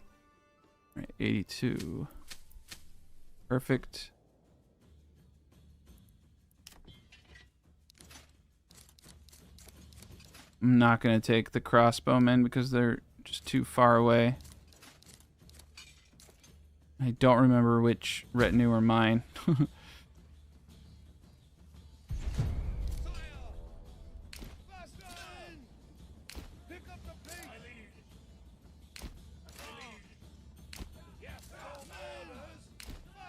Right, 82. Perfect. I'm not going to take the crossbowmen because they're just too far away. I don't remember which retinue are mine.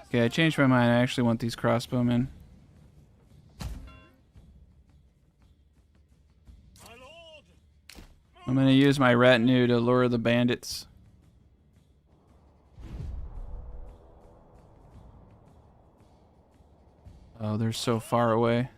Okay, I changed my mind. I actually want these crossbowmen. I'm going to use my retinue to lure the bandits. Oh, they're so far away.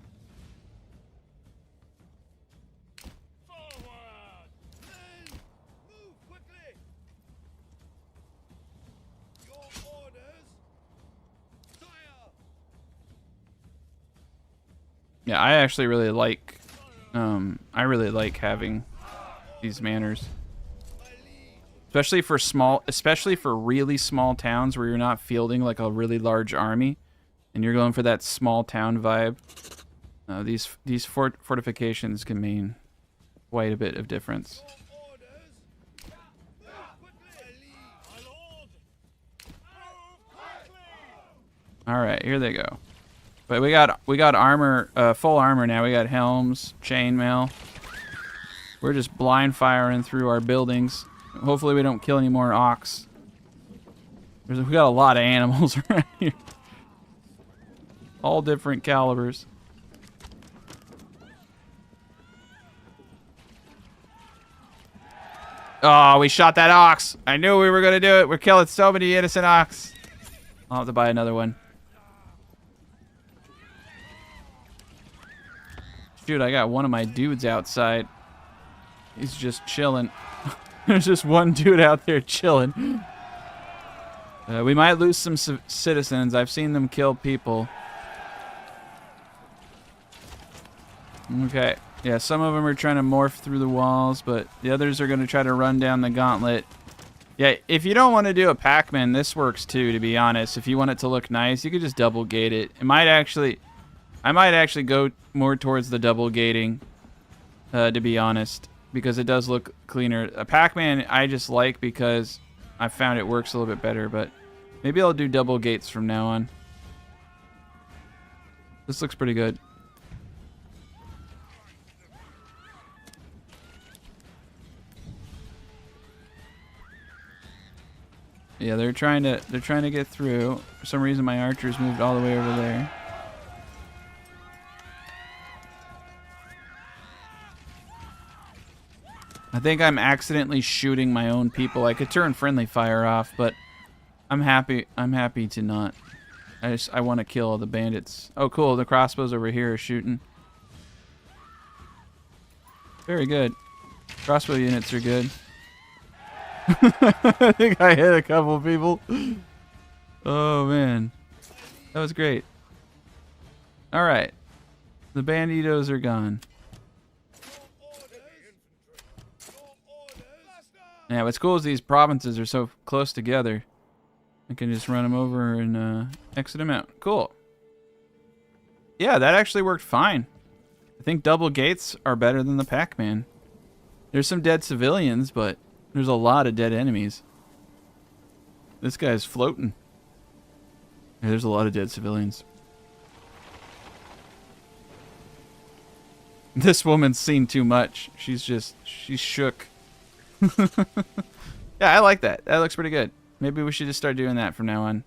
Yeah, I actually really like having these manors. Especially for really small towns where you're not fielding like a really large army. And you're going for that small town vibe. These fortifications can mean quite a bit of difference. All right, here they go. But we got armor, full armor now. We got helms, chainmail. We're just blind firing through our buildings. Hopefully we don't kill any more ox. We got a lot of animals around here. All different calibers. Oh, we shot that ox. I knew we were going to do it. We're killing so many innocent ox. I'll have to buy another one. Shoot, I got one of my dudes outside. He's just chilling. There's just one dude out there chilling. We might lose some citizens. I've seen them kill people. Okay. Yeah, some of them are trying to morph through the walls, but the others are going to try to run down the gauntlet. Yeah, if you don't want to do a Pac-Man, this works too, to be honest. If you want it to look nice, you could just double gate it. I might actually go more towards the double gating, to be honest, because it does look cleaner. A Pac-Man I just like because I found it works a little bit better, but maybe I'll do double gates from now on. This looks pretty good. Yeah, they're trying to get through. For some reason my archers moved all the way over there. I think I'm accidentally shooting my own people. I could turn friendly fire off, but I'm happy to not. I want to kill all the bandits. Oh cool, the crossbows over here are shooting. Very good. Crossbow units are good. I think I hit a couple people. Oh man, that was great. All right, The banditos are gone. Yeah, what's cool is these provinces are so close together. I can just run them over and exit them out. Cool. Yeah, that actually worked fine. I think double gates are better than the Pac-Man. There's some dead civilians, but there's a lot of dead enemies. This guy's floating. Yeah, there's a lot of dead civilians. This woman's seen too much. She's shook. Yeah, I like that. That looks pretty good. Maybe we should just start doing that from now on.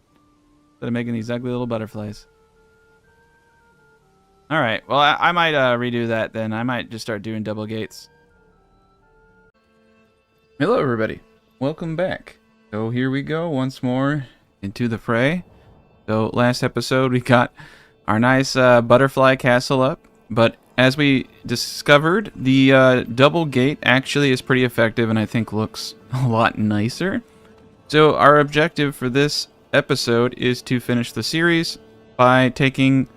Instead of making these ugly little butterflies. Alright, well, I might redo that then. I might just start doing double gates. Hello, everybody. Welcome back. So here we go once more into the fray. So last episode we got our nice butterfly castle up. But as we discovered, the double gate actually is pretty effective and I think looks a lot nicer. So our objective for this episode is to finish the series by taking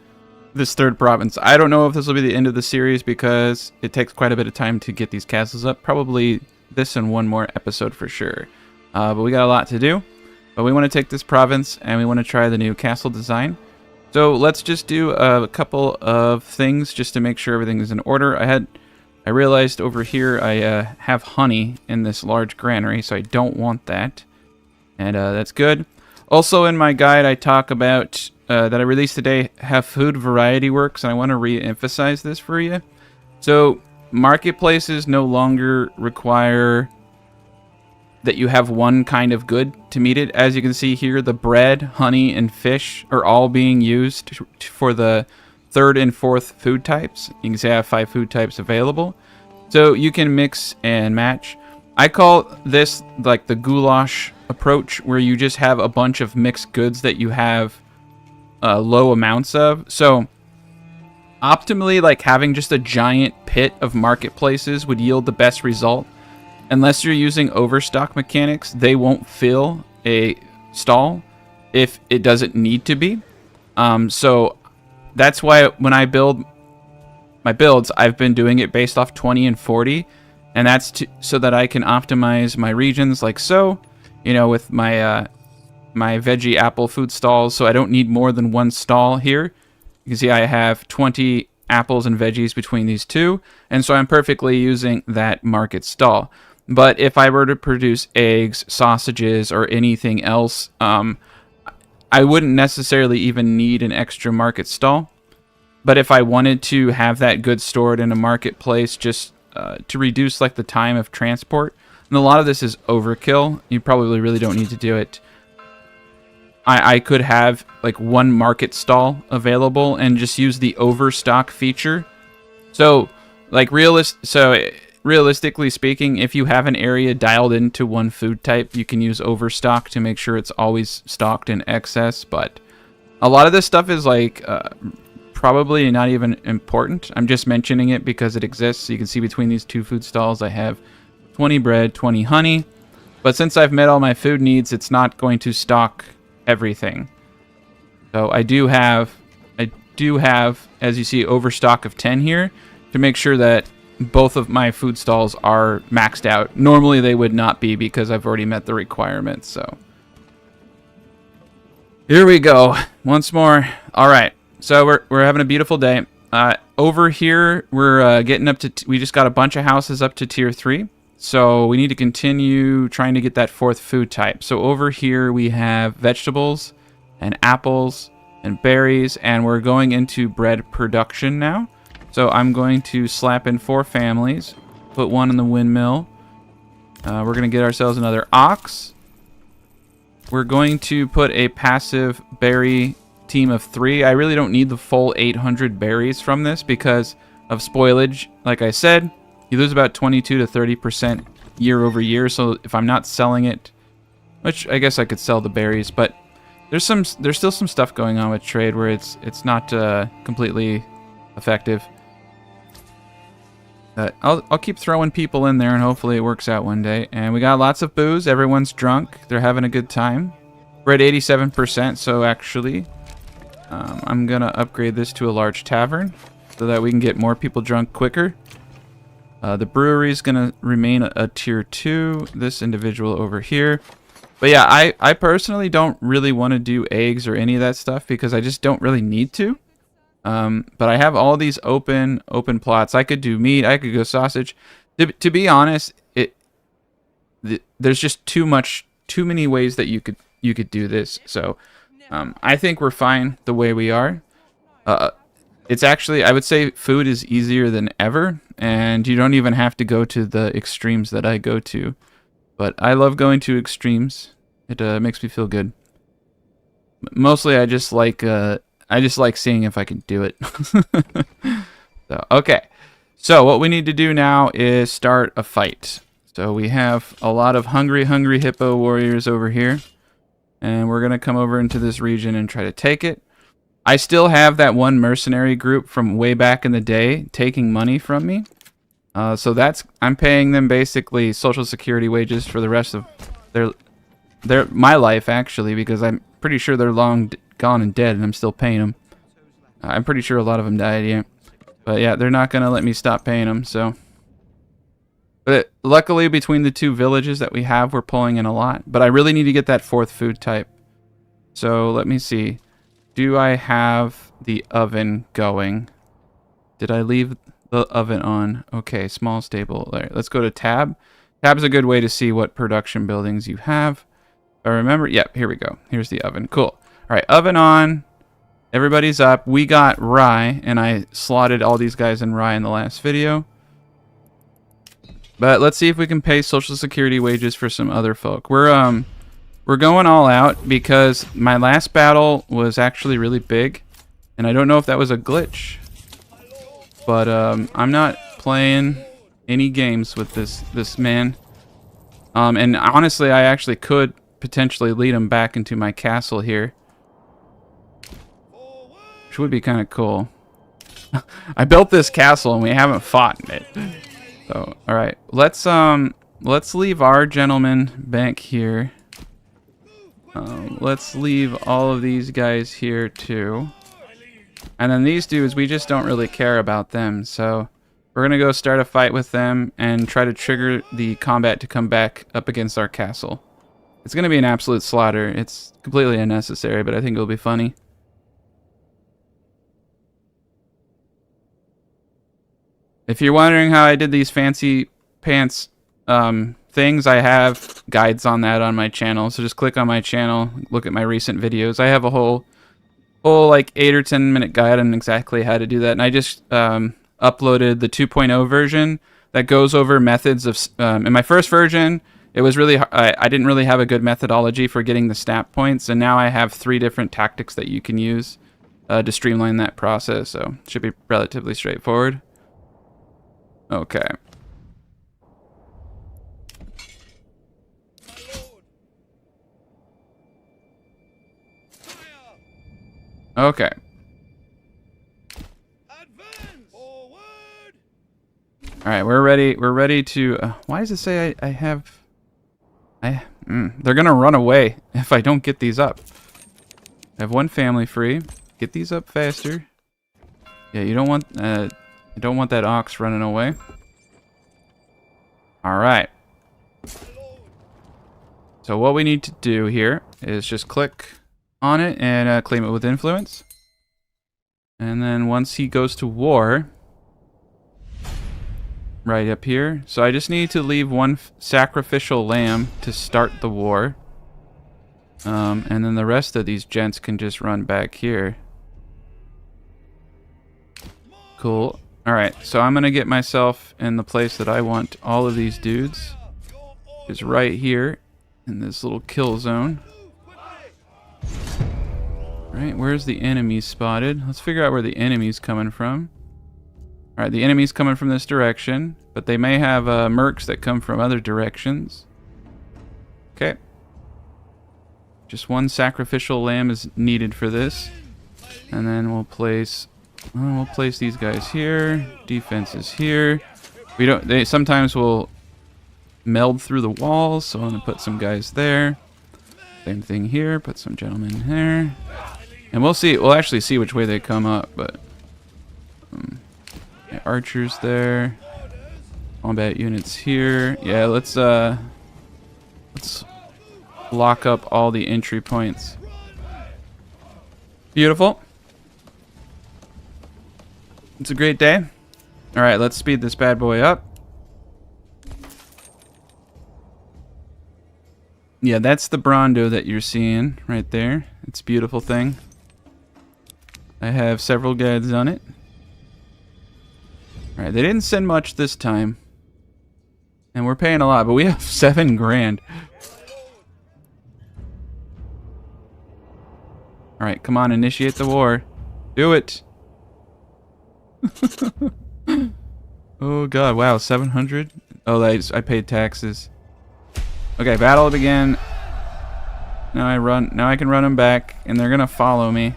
this third province. I don't know if this will be the end of the series because it takes quite a bit of time to get these castles up. Probably this and one more episode for sure. But we got a lot to do. But we want to take this province and we want to try the new castle design. So let's just do a couple of things just to make sure everything is in order. I realized over here I have honey in this large granary, so I don't want that. And that's good. Also in my guide I talk about that I released today, have food variety works, and I want to re-emphasize this for you. So marketplaces no longer require that you have one kind of good to meet it. As you can see here, the bread, honey, and fish are all being used for the third and fourth food types. You can say I have 5 food types available. So you can mix and match. I call this like the goulash approach, where you just have a bunch of mixed goods that you have low amounts of. So optimally, like having just a giant pit of marketplaces would yield the best result. Unless you're using overstock mechanics, they won't fill a stall if it doesn't need to be. So that's why when I build my builds, I've been doing it based off 20 and 40. And that's so that I can optimize my regions like so, you know, with my my veggie apple food stalls. So I don't need more than one stall here. You can see I have 20 apples and veggies between these two. And so I'm perfectly using that market stall. But if I were to produce eggs, sausages, or anything else, I wouldn't necessarily even need an extra market stall. But if I wanted to have that good stored in a marketplace just to reduce like the time of transport, and a lot of this is overkill, you probably really don't need to do it. I could have like one market stall available and just use the overstock feature. So like realistically speaking, if you have an area dialed into one food type, you can use overstock to make sure it's always stocked in excess. But a lot of this stuff is like probably not even important. I'm just mentioning it because it exists. You can see between these two food stalls I have 20 bread, 20 honey. But since I've met all my food needs, it's not going to stock everything. So I do have, as you see, overstock of 10 here to make sure that both of my food stalls are maxed out. Normally they would not be because I've already met the requirements. So here we go once more. All right, so we're having a beautiful day. Over here we're getting up to we just got a bunch of houses up to tier 3, so we need to continue trying to get that 4th food type. So over here we have vegetables and apples and berries, and we're going into bread production now. So I'm going to slap in 4 families, put 1 in the windmill. We're going to get ourselves another ox. We're going to put a passive berry team of 3. I really don't need the full 800 berries from this because of spoilage. Like I said, you lose about 22 to 30% year over year. So if I'm not selling it, which I guess I could sell the berries, but there's still some stuff going on with trade where it's not completely effective. I'll keep throwing people in there and hopefully it works out one day. And we got lots of booze. Everyone's drunk. They're having a good time. We're at 87%, so actually I'm going to upgrade this to a large tavern. so that we can get more people drunk quicker. The brewery is going to remain a tier 2. This individual over here. But yeah, I personally don't really want to do eggs or any of that stuff because I just don't really need to. But I have all these open plots. I could do meat. I could go sausage. To be honest, there's just too many ways that you could do this. So I think we're fine the way we are. It's actually, I would say food is easier than ever, and you don't even have to go to the extremes that I go to. But I love going to extremes. It makes me feel good. Mostly, I just like seeing if I can do it. So okay. So what we need to do now is start a fight. So we have a lot of hungry hippo warriors over here, and we're gonna come over into this region and try to take it. I still have that one mercenary group from way back in the day taking money from me. So I'm paying them basically social security wages for the rest of my life, actually, because I'm pretty sure they're long gone and dead, and I'm still paying them. I'm pretty sure a lot of them died, yeah. But yeah, they're not gonna let me stop paying them, so. But luckily, between the two villages that we have, we're pulling in a lot. But I really need to get that 4th food type. So let me see. Do I have the oven going? Did I leave the oven on? Okay, small stable. All right, let's go to tab. Tab's a good way to see what production buildings you have. I remember. Yep, here we go. Here's the oven. Cool. All right, oven on. Everybody's up. We got rye, and I slotted all these guys in rye in the last video. But let's see if we can pay social security wages for some other folk. We're going all out because my last battle was actually really big, and I don't know if that was a glitch. But I'm not playing any games with this man. And honestly, I actually could potentially lead him back into my castle here, which would be kind of cool. I built this castle and we haven't fought in it. So, all right, let's leave our gentleman back here. Let's leave all of these guys here too. And then these dudes, we just don't really care about them. So we're gonna go start a fight with them and try to trigger the combat to come back up against our castle. It's gonna be an absolute slaughter. It's completely unnecessary, but I think it'll be funny. If you're wondering how I did these fancy pants things, I have guides on that on my channel. So just click on my channel, look at my recent videos. I have a whole like 8 or 10 minute guide on exactly how to do that. And I just uploaded the 2.0 version that goes over methods of. In my first version, it was really I didn't really have a good methodology for getting the stat points, and now I have 3 different tactics that you can use to streamline that process. So it should be relatively straightforward. Okay. Okay. All right, we're ready. We're ready to. Why does it say I have? They're gonna run away if I don't get these up. I have 1 family free. Get these up faster. Yeah, you don't want. You don't want that ox running away. All right. So what we need to do here is just click on it and claim it with influence. And then once he goes to war, right up here. So I just need to leave 1 sacrificial lamb to start the war. And then the rest of these gents can just run back here. Cool. Alright, so I'm going to get myself in the place that I want all of these dudes. Is right here in this little kill zone. Right, where's the enemies spotted? Let's figure out where the enemy's coming from. Alright, the enemy's coming from this direction, but they may have mercs that come from other directions. Okay. Just 1 sacrificial lamb is needed for this. And then we'll place these guys here. Defense is here. They sometimes will meld through the walls, so I'm gonna put some guys there. Same thing here. Put some gentlemen there, and we'll see. We'll actually see which way they come up, but Okay, archers there. Combat units here. Yeah, let's lock up all the entry points. Beautiful. It's a great day. All right, let's speed this bad boy up. Yeah, that's the Brawndo that you're seeing right there. It's a beautiful thing. I have several guides on it. All right, they didn't send much this time. And we're paying a lot, but we have 7 grand. All right, come on, initiate the war. Do it. Oh god, wow, 700? Oh, I paid taxes. Okay, battle begin. Now I can run them back, and they're gonna follow me.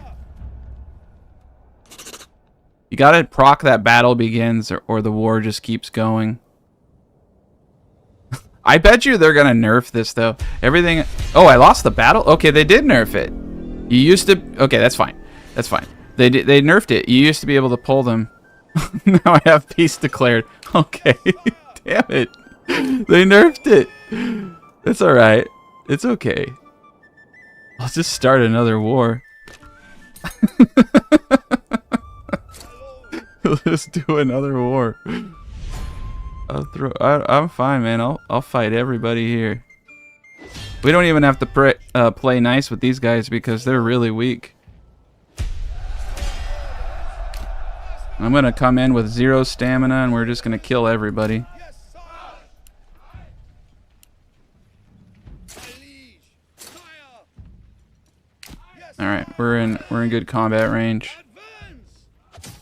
You gotta proc that battle begins, or the war just keeps going. I bet you they're gonna nerf this though. Everything. Oh, I lost the battle. Okay, they did nerf it. You used to. Okay, that's fine. That's fine. They nerfed it. You used to be able to pull them. Now I have peace declared. Okay, damn it. They nerfed it. It's all right. It's okay. I'll just start another war. Let's do another war. I'm fine, man. I'll fight everybody here. We don't even have to play nice with these guys because they're really weak. I'm gonna come in with 0 stamina and we're just gonna kill everybody. All right, we're in good combat range.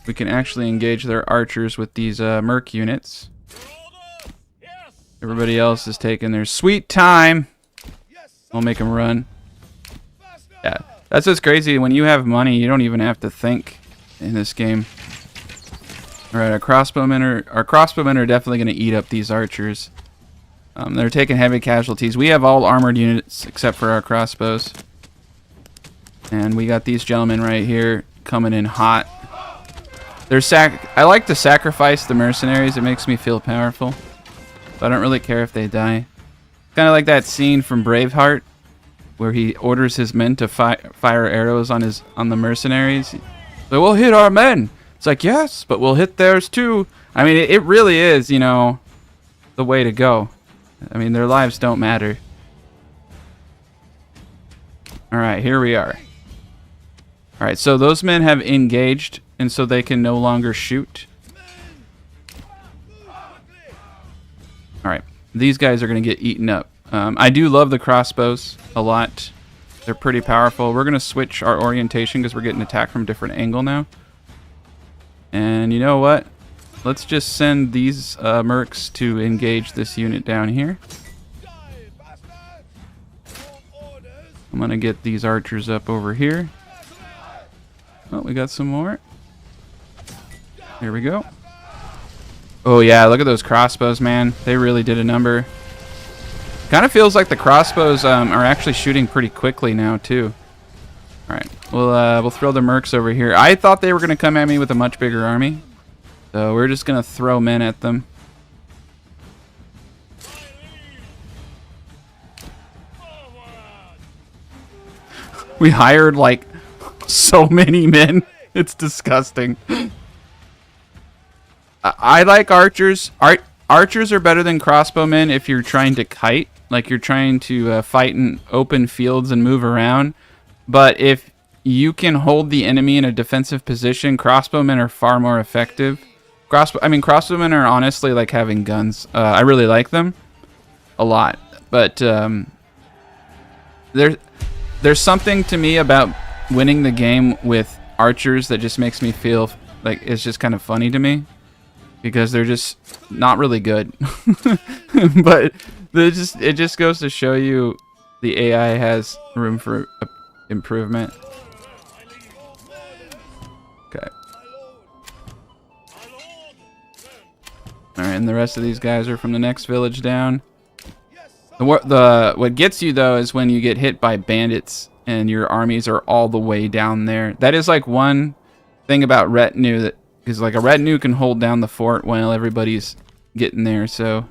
We can actually engage their archers with these merc units. Everybody else is taking their sweet time. I'll make them run. Yeah, that's what's crazy. When you have money, you don't even have to think in this game. All right, our crossbowmen are definitely going to eat up these archers. They're taking heavy casualties. We have all armored units except for our crossbows. And we got these gentlemen right here coming in hot. I like to sacrifice the mercenaries. It makes me feel powerful. So I don't really care if they die. Kind of like that scene from Braveheart where he orders his men to fire arrows on the mercenaries. They will hit our men. It's like, yes, but we'll hit theirs too. I mean, it really is, you know, the way to go. I mean, their lives don't matter. All right, here we are. All right, so those men have engaged, and so they can no longer shoot. All right, these guys are going to get eaten up. I do love the crossbows a lot. They're pretty powerful. We're going to switch our orientation because we're getting attacked from a different angle now. And you know what? Let's just send these mercs to engage this unit down here. I'm going to get these archers up over here. Oh, we got some more. Here we go. Oh yeah, look at those crossbows, man. They really did a number. Kind of feels like the crossbows are actually shooting pretty quickly now too. All right, we'll throw the mercs over here. I thought they were gonna come at me with a much bigger army, so we're just gonna throw men at them. We hired like so many men. It's disgusting. I like archers. Archers are better than crossbowmen if you're trying to kite, like you're trying to fight in open fields and move around. But if you can hold the enemy in a defensive position, crossbowmen are far more effective. Crossbowmen are honestly like having guns. I really like them a lot, but there's something to me about winning the game with archers that just makes me feel like it's just kind of funny to me. Because they're just not really good. But it just goes to show you the AI has room for improvement. Okay. Alright, and the rest of these guys are from the next village down. What gets you, though, is when you get hit by bandits and your armies are all the way down there. That is like one thing about retinue that Because like a retinue can hold down the fort while everybody's getting there, so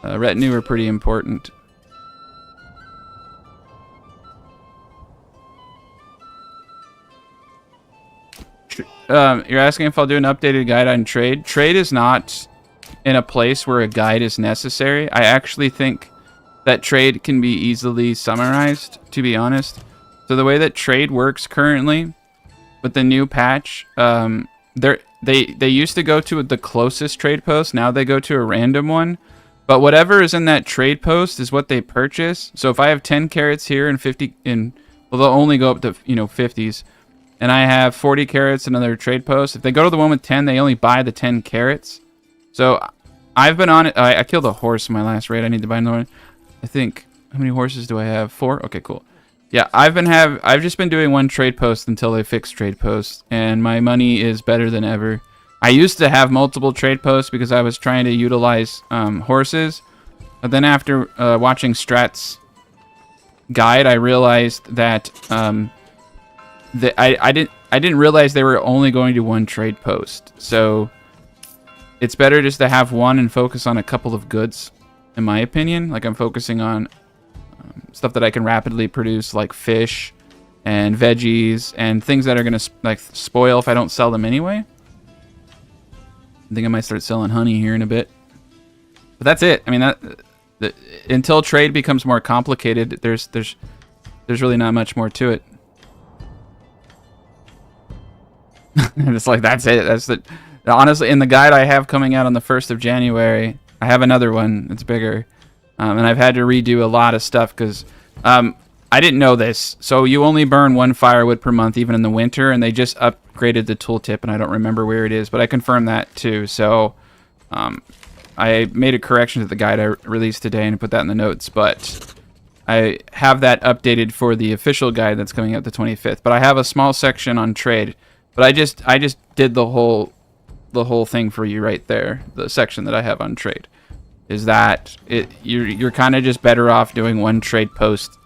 retinue are pretty important. You're asking if I'll do an updated guide on trade. Trade is not in a place where a guide is necessary. I actually think that trade can be easily summarized, to be honest. So the way that trade works currently with the new patch, they used to go to the closest trade post. Now they go to a random one. But whatever is in that trade post is what they purchase. So if I have 10 carrots here and 50 in, well, they'll only go up to 50s. And I have 40 carrots in another trade post. If they go to the one with 10, they only buy the 10 carrots. So I've been on it. I killed a horse in my last raid. I need to buy another one. I think, how many horses do I have? 4? Okay, cool. Yeah, I've just been doing one trade post until they fix trade posts, and my money is better than ever. I used to have multiple trade posts because I was trying to utilize horses, but then after watching Strat's guide, I realized that I didn't realize they were only going to one trade post. So it's better just to have one and focus on a couple of goods, in my opinion. Like I'm focusing on stuff that I can rapidly produce, like fish and veggies and things that are gonna like spoil if I don't sell them anyway. I think I might start selling honey here in a bit. But that's it. I mean, until trade becomes more complicated, there's really not much more to it. And it's like that's it. That's the honestly in the guide I have coming out on the 1st of January. I have another one that's bigger, and I've had to redo a lot of stuff because I didn't know this. So you only burn 1 firewood per month, even in the winter, and they just upgraded the tooltip, and I don't remember where it is, but I confirmed that too. So I made a correction to the guide I released today and put that in the notes, but I have that updated for the official guide that's coming out the 25th. But I have a small section on trade, but I just did the whole thing for you right there. The section that I have on trade is that you're kind of just better off doing one trade post.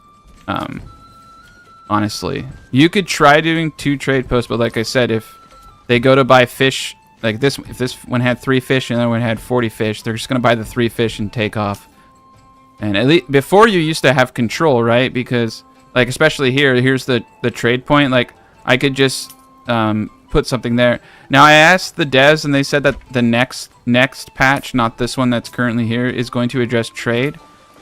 Honestly, you could try doing 2 trade posts, but like I said, if they go to buy fish, like this, if this one had 3 fish and the other one had 40 fish, they're just gonna buy the 3 fish and take off. And at least before you used to have control, right? Because like especially here's the trade point. Like I could just put something there. Now I asked the devs and they said that the next patch, not this one that's currently here, is going to address trade.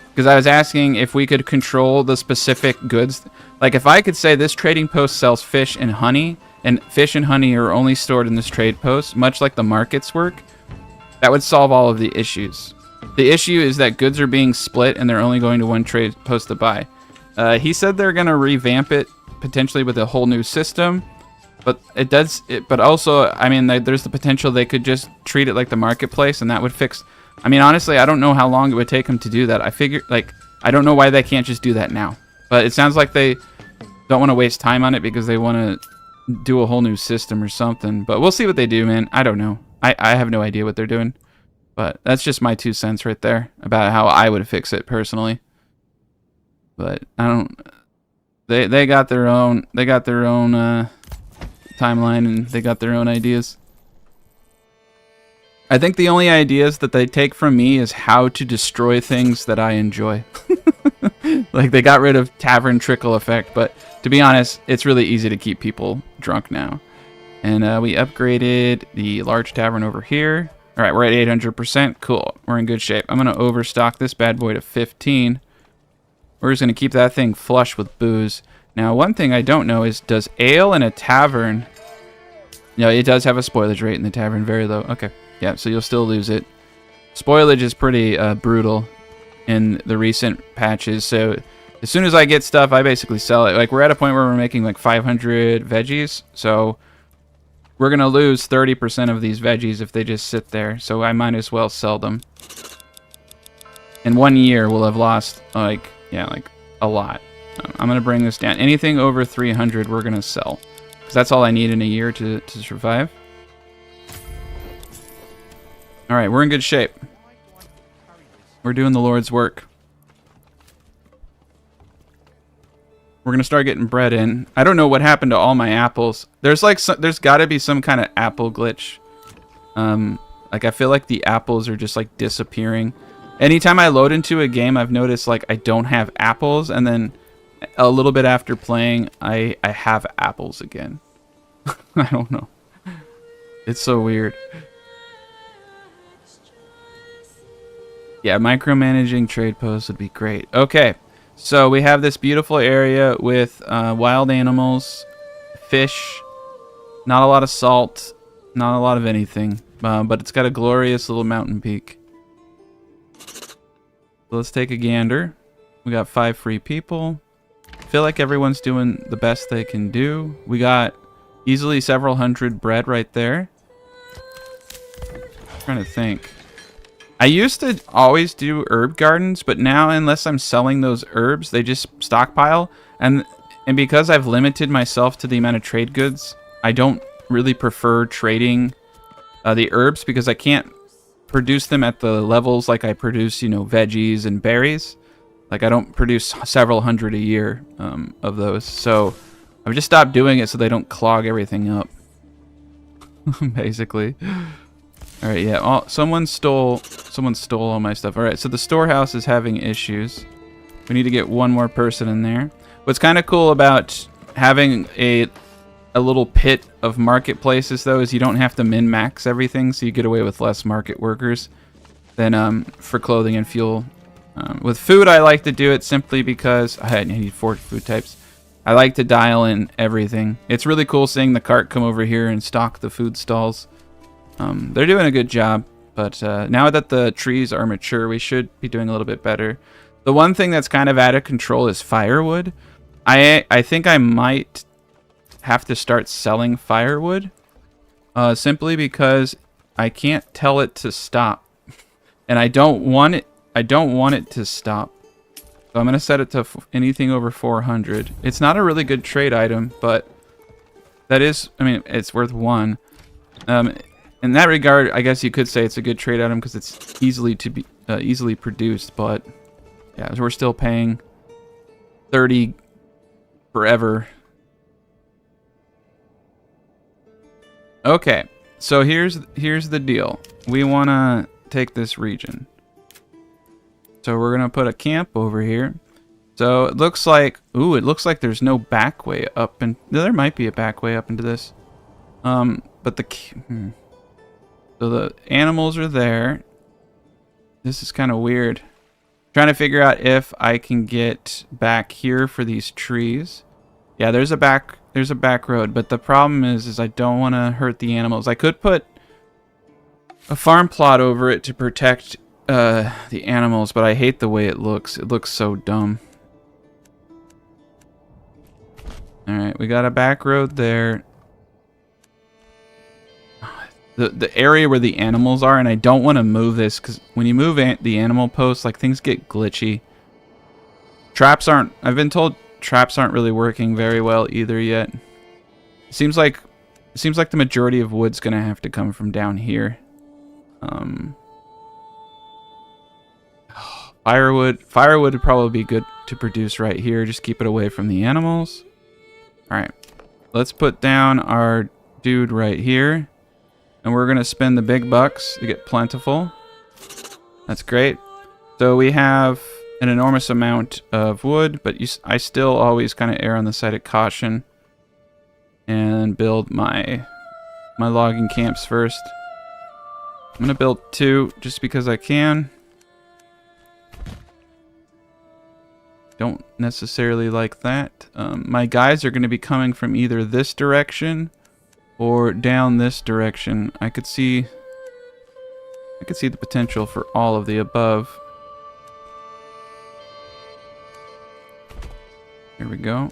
Because I was asking if we could control the specific goods. Like if I could say this trading post sells fish and honey, and fish and honey are only stored in this trade post, much like the markets work, that would solve all of the issues. The issue is that goods are being split and they're only going to one trade post to buy. He said they're going to revamp it potentially with a whole new system. But but also, I mean, there's the potential they could just treat it like the marketplace, and that would fix. I mean, honestly, I don't know how long it would take them to do that. I figure, like, I don't know why they can't just do that now. But it sounds like they don't want to waste time on it because they want to do a whole new system or something. But we'll see what they do, man. I don't know. I have no idea what they're doing. But that's just my 2 cents right there about how I would fix it personally. But I don't. They got their own. They got their own. Timeline, and they got their own ideas. I think the only ideas that they take from me is how to destroy things that I enjoy. Like they got rid of tavern trickle effect, but to be honest, it's really easy to keep people drunk now. And we upgraded the large tavern over here. All right, we're at 800%. Cool, we're in good shape. I'm gonna overstock this bad boy to 15. We're just gonna keep that thing flush with booze. Now, one thing I don't know is, does ale in a tavern... No, it does have a spoilage rate in the tavern, very low. Okay, yeah, so you'll still lose it. Spoilage is pretty brutal in the recent patches, so as soon as I get stuff, I basically sell it. Like, we're at a point where we're making like 500 veggies, so we're going to lose 30% of these veggies if they just sit there, so I might as well sell them. In 1 year, we'll have lost, like, yeah, like, a lot. I'm going to bring this down. Anything over 300, we're going to sell. Because that's all I need in a year to survive. Alright, we're in good shape. We're doing the Lord's work. We're gonna start getting bread in. I don't know what happened to all my apples. There's like there's got to be some kind of apple glitch. Like I feel like the apples are just like disappearing. Anytime I load into a game, I've noticed like I don't have apples, and then a little bit after playing, I have apples again. I don't know. It's so weird. Yeah, micromanaging trade posts would be great. Okay. So we have this beautiful area with wild animals, fish, not a lot of salt, not a lot of anything, but it's got a glorious little mountain peak. So let's take a gander. We got 5 free people. I feel like everyone's doing the best they can do. We got easily several hundred bread right there. I'm trying to think. I used to always do herb gardens, but now unless I'm selling those herbs, they just stockpile. And because I've limited myself to the amount of trade goods, I don't really prefer trading the herbs because I can't produce them at the levels like I produce, you know, veggies and berries. Like I don't produce several hundred a year of those. So I've just stopped doing it so they don't clog everything up. Basically. All right, yeah. Someone stole all my stuff. All right, so the storehouse is having issues. We need to get one more person in there. What's kind of cool about having a little pit of marketplaces, though, is you don't have to min-max everything, so you get away with less market workers than for clothing and fuel. With food, I like to do it simply because I need 4 food types. I like to dial in everything. It's really cool seeing the cart come over here and stock the food stalls. They're doing a good job, but now that the trees are mature, we should be doing a little bit better. The one thing that's kind of out of control is firewood. I think I might have to start selling firewood, simply because I can't tell it to stop, and I don't want it. I don't want it to stop. So I'm gonna set it to anything over 400. It's not a really good trade item, but that is, I mean, it's worth 1. In that regard, I guess you could say it's a good trade item because it's easily produced. But yeah, we're still paying 30 forever. Okay, so here's the deal. We want to take this region, so we're gonna put a camp over here. So it looks like, ooh, it looks like there's no back way up, and there might be a back way up into this. But so the animals are there. This is kind of weird. Trying to figure out if I can get back here for these trees. Yeah, there's a back road, but the problem is I don't want to hurt the animals. I could put a farm plot over it to protect the animals, but I hate the way it looks. It looks so dumb. All right, we got a back road there. The area where the animals are, and I don't want to move this because when you move the animal posts, like, things get glitchy. Traps aren't, I've been told traps aren't really working very well either yet. It seems like the majority of wood's gonna have to come from down here. Firewood would probably be good to produce right here. Just keep it away from the animals. All right, let's put down our dude right here. And we're going to spend the big bucks to get plentiful. That's great. So we have an enormous amount of wood, but I still always kind of err on the side of caution and build my logging camps first. I'm going to build 2 just because I can. Don't necessarily like that. My guys are going to be coming from either this direction or down this direction. I could see the potential for all of the above. There we go.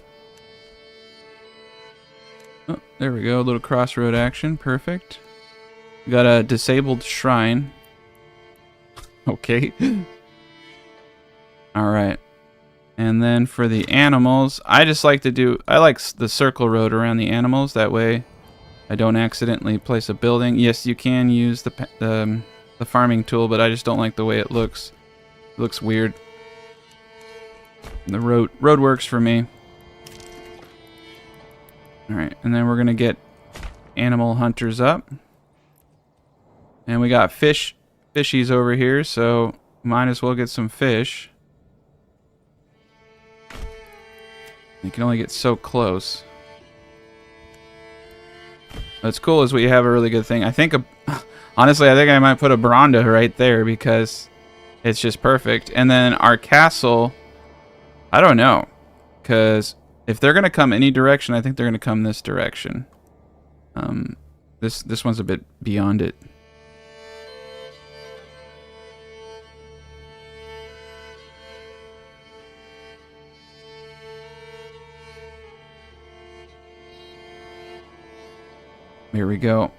Oh, there we go. A little crossroad action. Perfect. We got a disabled shrine. Okay. All right. And then for the animals, I like the circle road around the animals. That way I don't accidentally place a building. Yes, you can use the farming tool, but I just don't like the way it looks. It looks weird. The road works for me. Alright, and then we're going to get animal hunters up. And we got fishies over here, so might as well get some fish. You can only get so close. What's cool is we have a really good thing. I think, honestly, I think I might put a Brawndo right there because it's just perfect. And then our castle, I don't know. Because if they're going to come any direction, I think they're going to come this direction. This one's a bit beyond it. Here we go.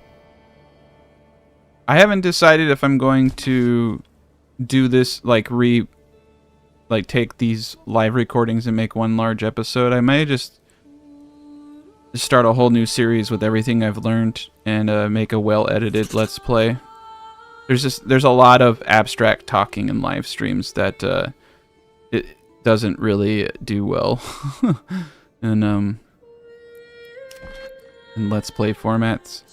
I haven't decided if I'm going to do this, like, take these live recordings and make one large episode. I may just start a whole new series with everything I've learned and make a well-edited Let's Play. There's a lot of abstract talking in live streams that it doesn't really do well in Let's Play formats.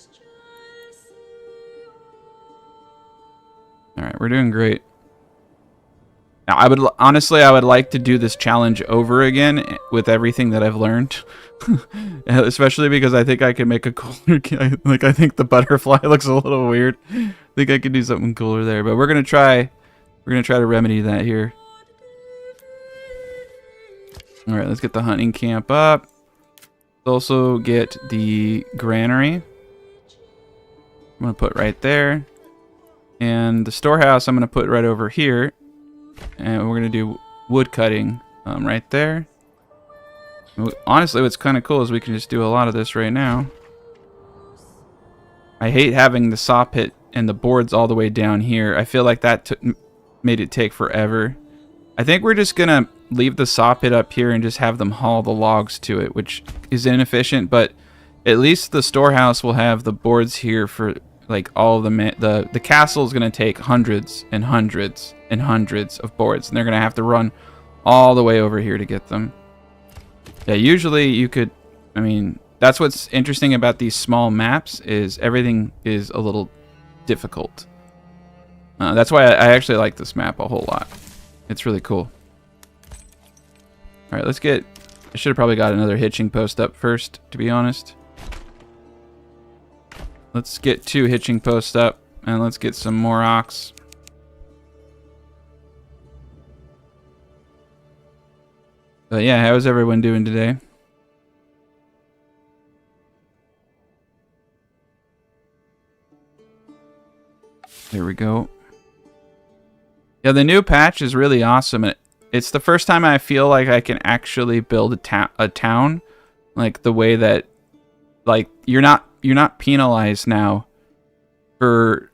Alright, we're doing great. Now, I would like to do this challenge over again with everything that I've learned. Especially because I think I can make a cooler... Like, I think the butterfly looks a little weird. I think I could do something cooler there. But we're gonna try to remedy that here. Alright, let's get the hunting camp up. Also get the granary. I'm going to put right there. And the storehouse I'm going to put right over here. And we're going to do wood cutting right there. Honestly, what's kind of cool is we can just do a lot of this right now. I hate having the saw pit and the boards all the way down here. I feel like that made it take forever. I think we're just going to leave the saw pit up here and just have them haul the logs to it, which is inefficient, but at least the storehouse will have the boards here for like all of the castle is going to take hundreds and hundreds and hundreds of boards, and they're going to have to run all the way over here to get them. Yeah, usually you could, I mean, that's what's interesting about these small maps is everything is a little difficult. That's why I actually like this map a whole lot. It's really cool. Alright, let's get... I should have probably got another hitching post up first, to be honest. Let's get 2 hitching posts up, and let's get some more ox. But yeah, how's everyone doing today? There we go. Yeah, the new patch is really awesome. It's the first time I feel like I can actually build a town, like the way that, like, you're not penalized now for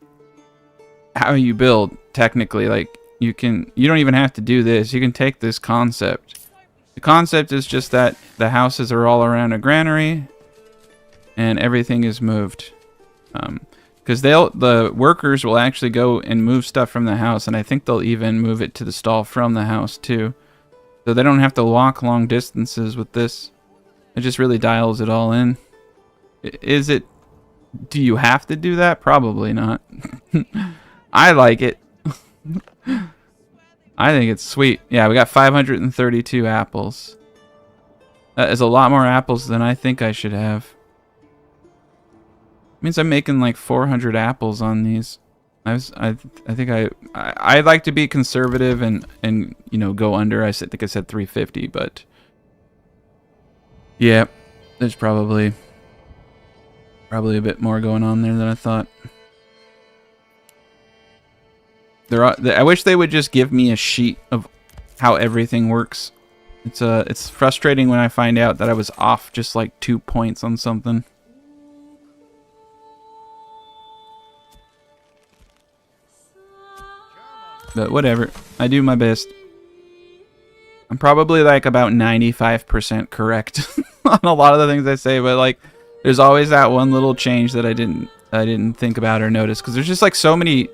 how you build. Technically, like you don't even have to do this. You can take this concept. The concept is just that the houses are all around a granary, and everything is moved. Because the workers will actually go and move stuff from the house, and I think they'll even move it to the stall from the house too. So they don't have to walk long distances with this. It just really dials it all in. Do you have to do that? Probably not. I like it. I think it's sweet. Yeah, we got 532 apples. That is a lot more apples than I think I should have. Means I'm making like 400 apples on these. I think I like to be conservative and you know, go under. I think I said 350, but yeah, there's probably a bit more going on there than I thought. I wish they would just give me a sheet of how everything works. It's frustrating when I find out that I was off just like 2 points on something. But whatever, I do my best. I'm probably like about 95% correct on a lot of the things I say, but like there's always that one little change that I didn't think about or notice, because there's just like so many.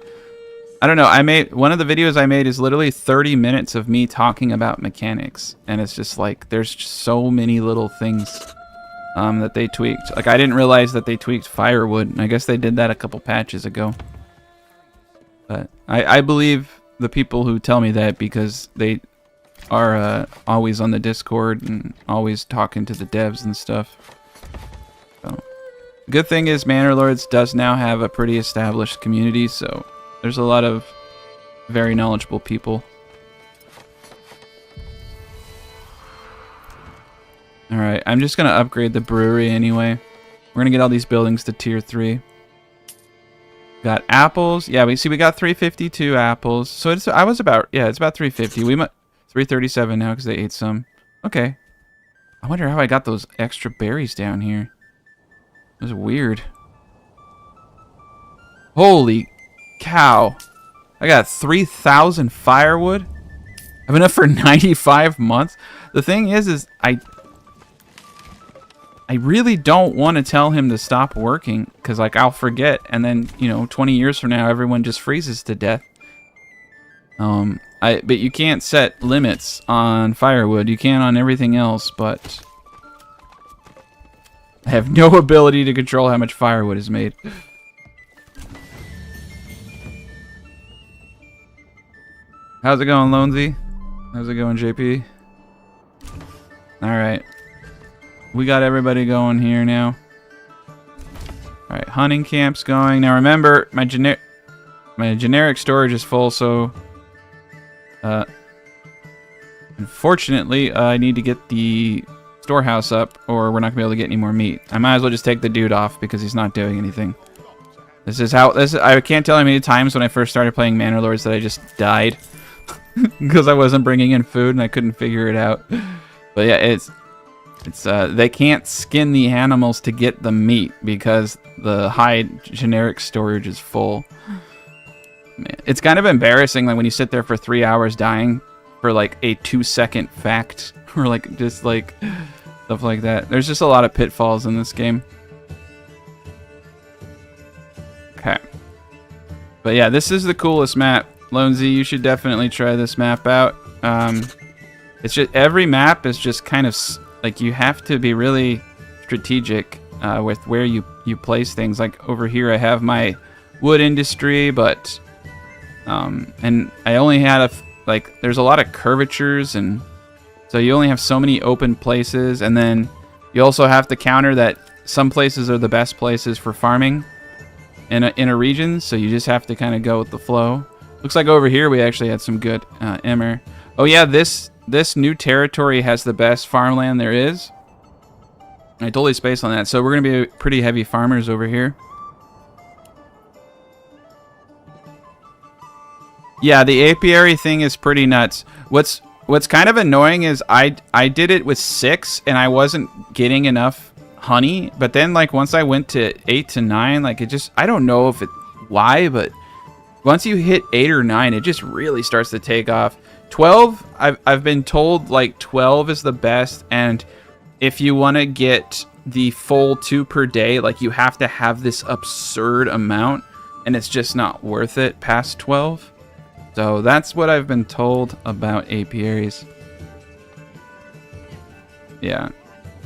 I don't know, one of the videos I made is literally 30 minutes of me talking about mechanics, and it's just like there's just so many little things that they tweaked. Like, I didn't realize that they tweaked firewood. I guess they did that a couple patches ago. But I believe the people who tell me that because they are always on the Discord and always talking to the devs and stuff. So, good thing is Manor Lords does now have a pretty established community, so there's a lot of very knowledgeable people. Alright, I'm just going to upgrade the brewery anyway. We're going to get all these buildings to tier 3. Got apples. Yeah, we got 352 apples. So it's it's about 350. We might 337 now because they ate some. Okay. I wonder how I got those extra berries down here. It was weird. Holy cow. I got 3,000 firewood. I have enough for 95 months. The thing is I really don't want to tell him to stop working because, like, I'll forget, and then, you know, 20 years from now, everyone just freezes to death. But you can't set limits on firewood. You can on everything else, but I have no ability to control how much firewood is made. How's it going, Lonesy? How's it going, JP? Alright. We got everybody going here now. Alright, hunting camp's going. Now remember, my generic storage is full, so unfortunately, I need to get the storehouse up, or we're not gonna be able to get any more meat. I might as well just take the dude off because he's not doing anything. I can't tell how many times when I first started playing Manor Lords that I just died because I wasn't bringing in food and I couldn't figure it out. But yeah, they can't skin the animals to get the meat because the high generic storage is full. Man, it's kind of embarrassing, like when you sit there for 3 hours dying for like a 2-second fact or like just like stuff like that. There's just a lot of pitfalls in this game. Okay. But yeah, this is the coolest map. Lonesy, you should definitely try this map out. It's just every map is just kind of like you have to be really strategic with where you place things. Like over here, I have my wood industry, but and I only had there's a lot of curvatures, and so you only have so many open places, and then you also have to counter that some places are the best places for farming in a region, so you just have to kind of go with the flow. Looks like over here we actually had some good emmer. Oh yeah, this new territory has the best farmland there is. I totally spaced on that, so we're gonna be pretty heavy farmers over here. Yeah, the apiary thing is pretty nuts. What's kind of annoying is I did it with 6 and I wasn't getting enough honey, but then like once I went to 8 to 9, like it just, I don't know why, but once you hit 8 or 9, it just really starts to take off. 12, I've been told like 12 is the best, and if you want to get the full 2 per day, like you have to have this absurd amount, and it's just not worth it past 12. So that's what I've been told about apiaries. Yeah.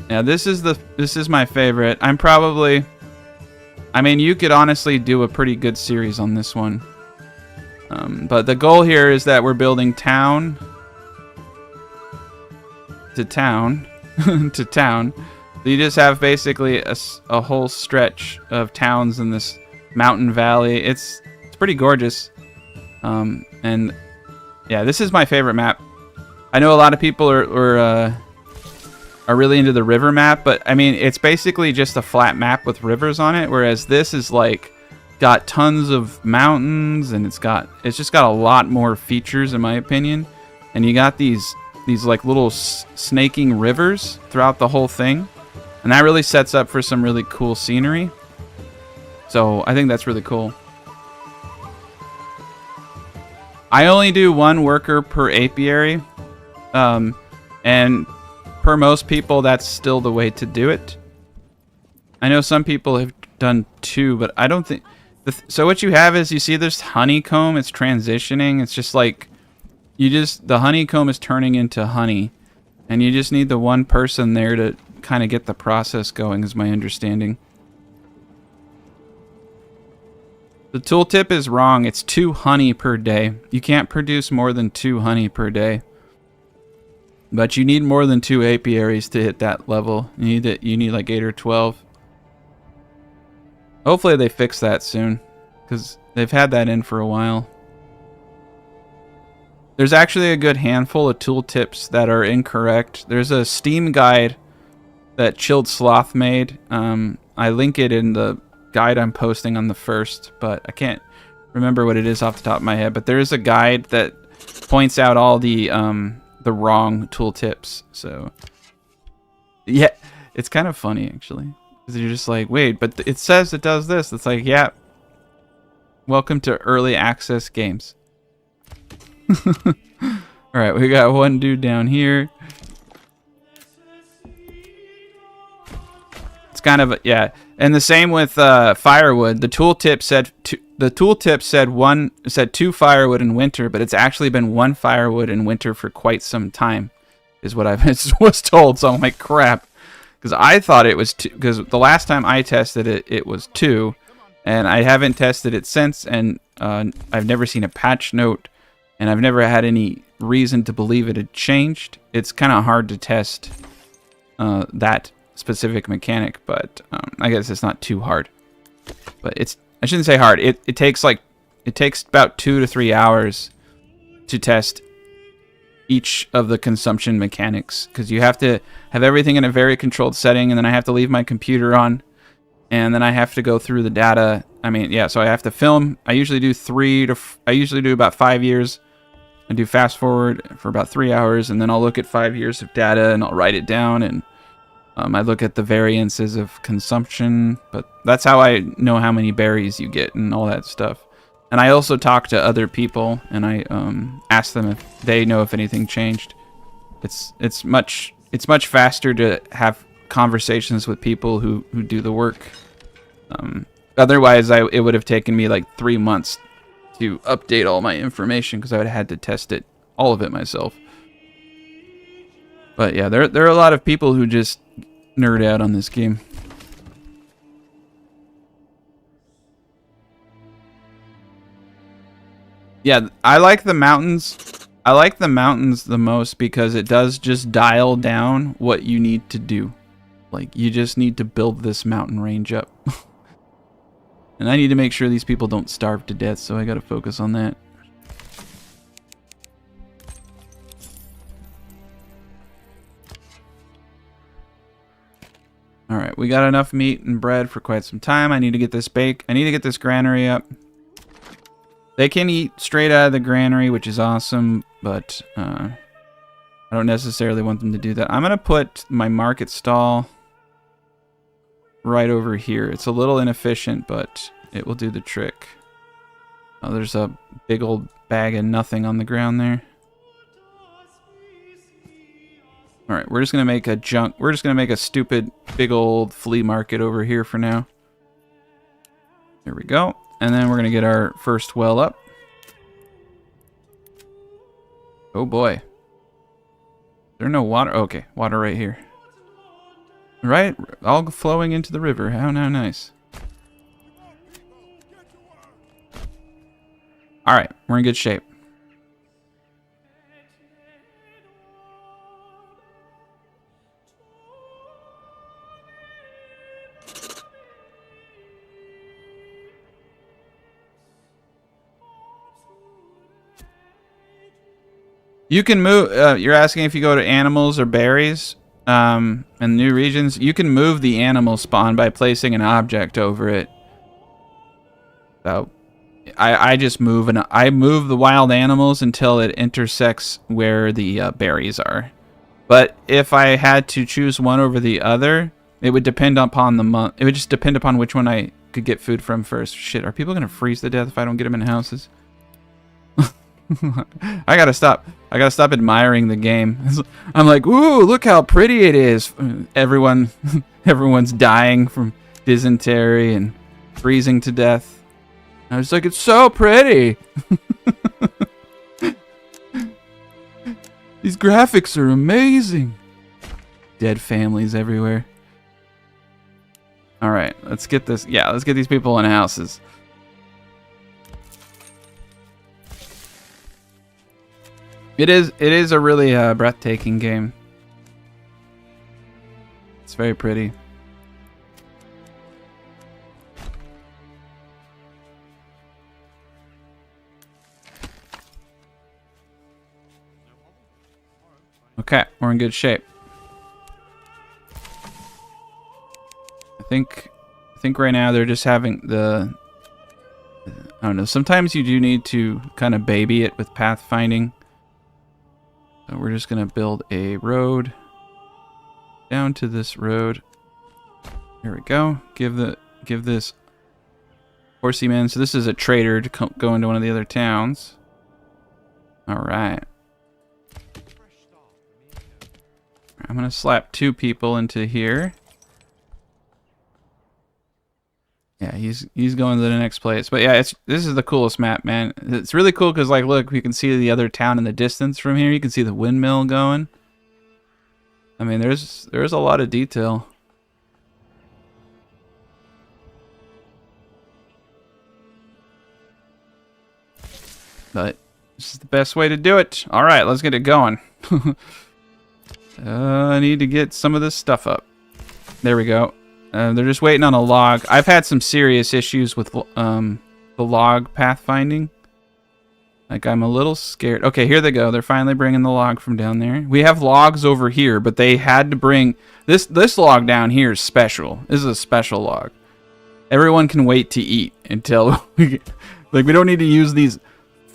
Yeah, this is my favorite. I mean, you could honestly do a pretty good series on this one. But the goal here is that we're building town to town to town. So you just have basically a whole stretch of towns in this mountain valley. It's pretty gorgeous. And yeah, this is my favorite map. I know a lot of people are really into the river map, but I mean, it's basically just a flat map with rivers on it, whereas this is like got tons of mountains, and it's just got a lot more features in my opinion. And you got these like little snaking rivers throughout the whole thing, and that really sets up for some really cool scenery. So I think that's really cool. I only do 1 worker per apiary, and per most people that's still the way to do it. I know some people have done 2, but I don't think so. What you have is, you see this honeycomb, it's transitioning. It's just like the honeycomb is turning into honey, and you just need the one person there to kind of get the process going, is my understanding. The tooltip is wrong. It's 2 honey per day. You can't produce more than 2 honey per day. But you need more than 2 apiaries to hit that level. You need like 8 or 12. Hopefully they fix that soon, because they've had that in for a while. There's actually a good handful of tooltips that are incorrect. There's a Steam guide that Chilled Sloth made. I link it in the guide I'm posting on the 1st, but I can't remember what it is off the top of my head. But there is a guide that points out all the wrong tooltips. So yeah, it's kind of funny actually, because you're just like, wait, but it says it does this. It's like, yeah, welcome to early access games. All right, we got one dude down here. It's kind of yeah, and the same with firewood. The tooltip said 2 firewood in winter, but it's actually been 1 firewood in winter for quite some time, is what I was told. So I'm like, crap, because I thought it was 2. Because the last time I tested it, it was 2, and I haven't tested it since. And I've never seen a patch note, and I've never had any reason to believe it had changed. It's kind of hard to test that specific mechanic, but I guess it's not too hard. But I shouldn't say hard. It takes about 2 to 3 hours to test each of the consumption mechanics, because you have to have everything in a very controlled setting, and then I have to leave my computer on, and then I have to go through the data. I mean, yeah, so I have to film. I usually do about 5 years. I do fast forward for about 3 hours, and then I'll look at 5 years of data and I'll write it down, and I look at the variances of consumption, but that's how I know how many berries you get and all that stuff. And I also talk to other people, and I ask them if they know if anything changed. It's much faster to have conversations with people who do the work. Otherwise, it would have taken me like 3 months to update all my information, because I would have had to test it, all of it myself. But yeah, there are a lot of people who just nerd out on this game. Yeah, I like the mountains. I like the mountains the most because it does just dial down what you need to do. Like, you just need to build this mountain range up. And I need to make sure these people don't starve to death, so I gotta focus on that. Alright, we got enough meat and bread for quite some time. I need to get this I need to get this granary up. They can eat straight out of the granary, which is awesome, but I don't necessarily want them to do that. I'm gonna put my market stall right over here. It's a little inefficient, but it will do the trick. Oh, there's a big old bag of nothing on the ground there. Alright, we're just gonna make a stupid big old flea market over here for now. There we go. And then we're gonna get our first well up. Oh boy. Is there no water? Okay, water right here. Right, all flowing into the river. How nice. Alright, we're in good shape. You can move, you're asking if you go to animals or berries in new regions. You can move the animal spawn by placing an object over it. So I just move, and I move the wild animals until it intersects where the berries are. But if I had to choose one over the other, it would depend upon the month. It would just depend upon which one I could get food from first. Shit, are people gonna freeze to death if I don't get them in houses? I gotta stop admiring the game. I'm like, ooh, look how pretty it is. Everyone's dying from dysentery and freezing to death. I was like, it's so pretty. These graphics are amazing. Dead families everywhere. All right, let's get this. Yeah, let's get these people in houses. It is a really breathtaking game. It's very pretty. Okay, we're in good shape. I think right now they're just having the, I don't know, sometimes you do need to kind of baby it with pathfinding. So we're just gonna build a road down to this road. Here we go. Give this horsey man. So this is a trader to go into one of the other towns. All right. I'm gonna slap 2 people into here. Yeah, he's going to the next place. But yeah, this is the coolest map, man. It's really cool because, like, look, you can see the other town in the distance from here. You can see the windmill going. I mean, there's a lot of detail. But this is the best way to do it. All right, let's get it going. I need to get some of this stuff up. There we go. They're just waiting on a log. I've had some serious issues with the log pathfinding. Like, I'm a little scared. Okay, here they go. They're finally bringing the log from down there. We have logs over here, but they had to bring... This log down here is special. This is a special log. Everyone can wait to eat until... like, we don't need to use these,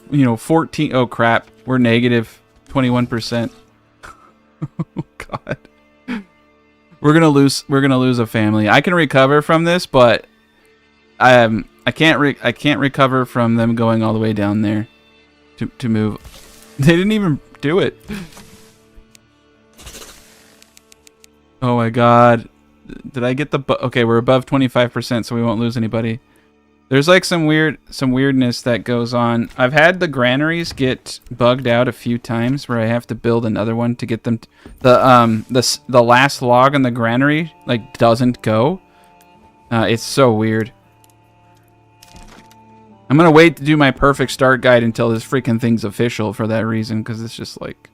14... Oh, crap. We're negative 21%. Oh, God. We're gonna lose a family. I can recover from this, but I can't recover from them going all the way down there to move. They didn't even do it. Oh my God. Did I get the okay, we're above 25%, so we won't lose anybody. There's like some weirdness that goes on. I've had the granaries get bugged out a few times where I have to build another one to get them the last log in the granary like doesn't go. It's so weird. I'm gonna wait to do my perfect start guide until this freaking thing's official for that reason, because it's just like...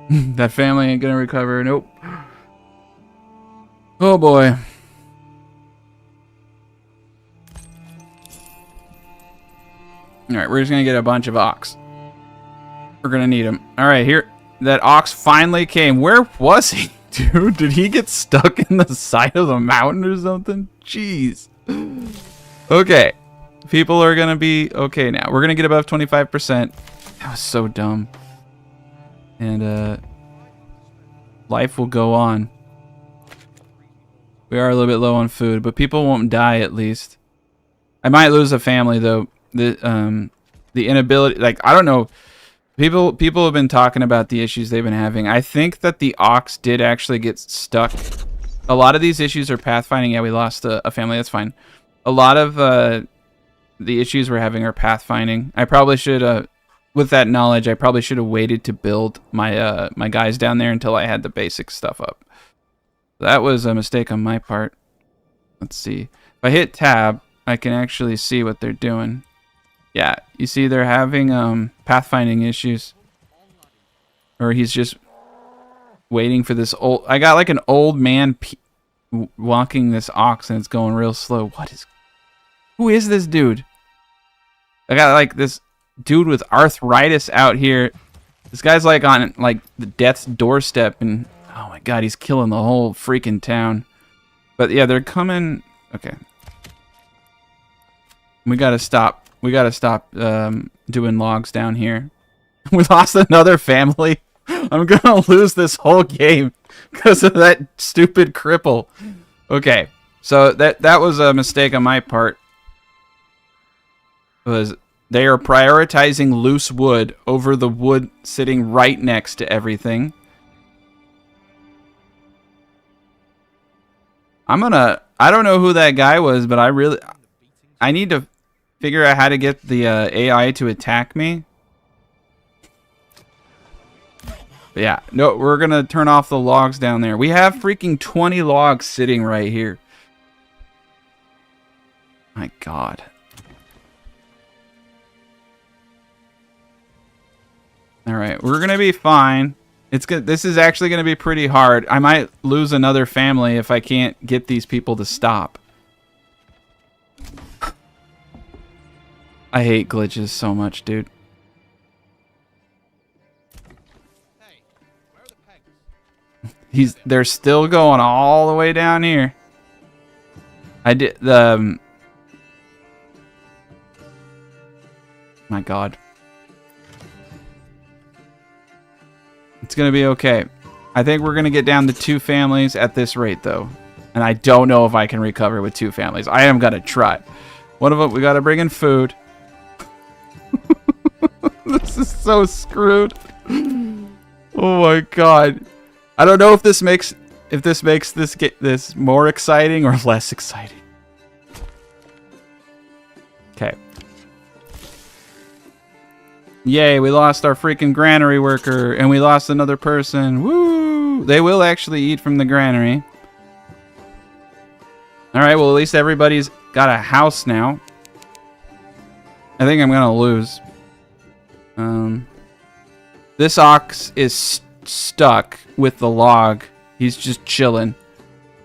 That family ain't gonna recover. Nope. Oh boy. Alright, we're just gonna get a bunch of ox. We're gonna need them. Alright, here. That ox finally came. Where was he, dude? Did he get stuck in the side of the mountain or something? Jeez. Okay. People are gonna be okay now. We're gonna get above 25%. That was so dumb. And life will go on. We are a little bit low on food, but people won't die at least. I might lose a family though. The inability, like, I don't know. People have been talking about the issues they've been having. I think that the ox did actually get stuck. A lot of these issues are pathfinding. Yeah, we lost a family. That's fine. A lot of the issues we're having are pathfinding. I probably should with that knowledge, I probably should have waited to build my my guys down there until I had the basic stuff up. That was a mistake on my part. Let's see. If I hit tab, I can actually see what they're doing. Yeah, you see they're having pathfinding issues. Or he's just waiting for this old... I got like an old man walking this ox and it's going real slow. Who is this dude? I got like this dude with arthritis out here. This guy's like on like the death's doorstep, and oh my God, he's killing the whole freaking town. But yeah, they're coming. Okay, we gotta stop. We gotta stop doing logs down here. We lost another family. I'm gonna lose this whole game because of that stupid cripple. Okay, so that was a mistake on my part. They are prioritizing loose wood over the wood sitting right next to everything. I don't know who that guy was, but I need to figure out how to get the AI to attack me. But yeah, no, we're gonna turn off the logs down there. We have freaking 20 logs sitting right here. My God. All right, we're gonna be fine. It's good. This is actually gonna be pretty hard. I might lose another family if I can't get these people to stop. I hate glitches so much, dude. Hey, where are the pegs? They're still going all the way down here. I did the my God. It's gonna be okay. I think we're gonna get down to 2 families at this rate though. And I don't know if I can recover with 2 families. I am gonna try. One of them, we gotta bring in food. This is so screwed. Oh my God. I don't know if this makes this more exciting or less exciting. Okay. Yay, we lost our freaking granary worker and we lost another person. Woo! They will actually eat from the granary. All right, well at least everybody's got a house now. I think I'm gonna lose. This ox is stuck with the log. He's just chilling.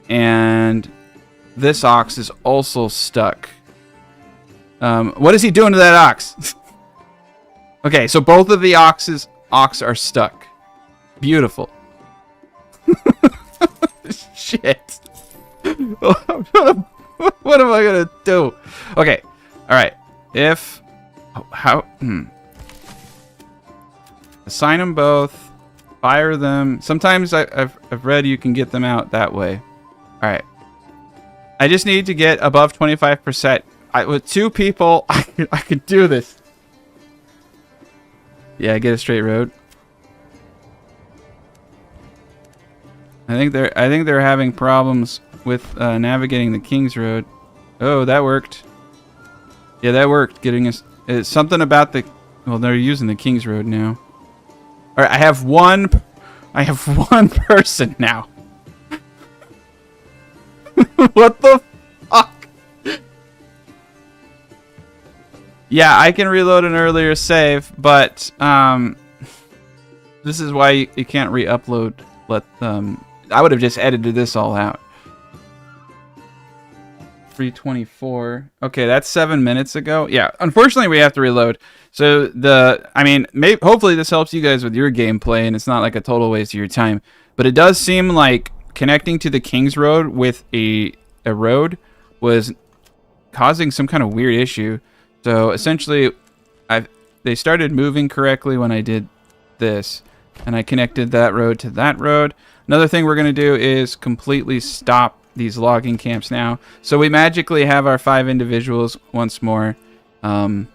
And this ox is also stuck. What is he doing to that ox? Okay, so both of the ox are stuck. Beautiful. Shit. What am I gonna do? Okay, all right. Assign them both. Fire them. Sometimes I've read you can get them out that way. All right. I just need to get above 25%. With 2 people, I could do this. Yeah, get a straight road. I think they're having problems with navigating the King's Road. Oh, that worked. Yeah, that worked. Getting us. It's something about the. Well, they're using the King's Road now. All right, I have one person now. What the fuck? Yeah, I can reload an earlier save, but this is why you can't re-upload. I would have just edited this all out. 324. Okay, that's 7 minutes ago. Yeah, unfortunately we have to reload. So hopefully this helps you guys with your gameplay and it's not like a total waste of your time. But it does seem like connecting to the King's Road with a road was causing some kind of weird issue. So essentially, they started moving correctly when I did this, and I connected that road to that road. Another thing we're going to do is completely stop these logging camps now. So we magically have our 5 individuals once more. I'm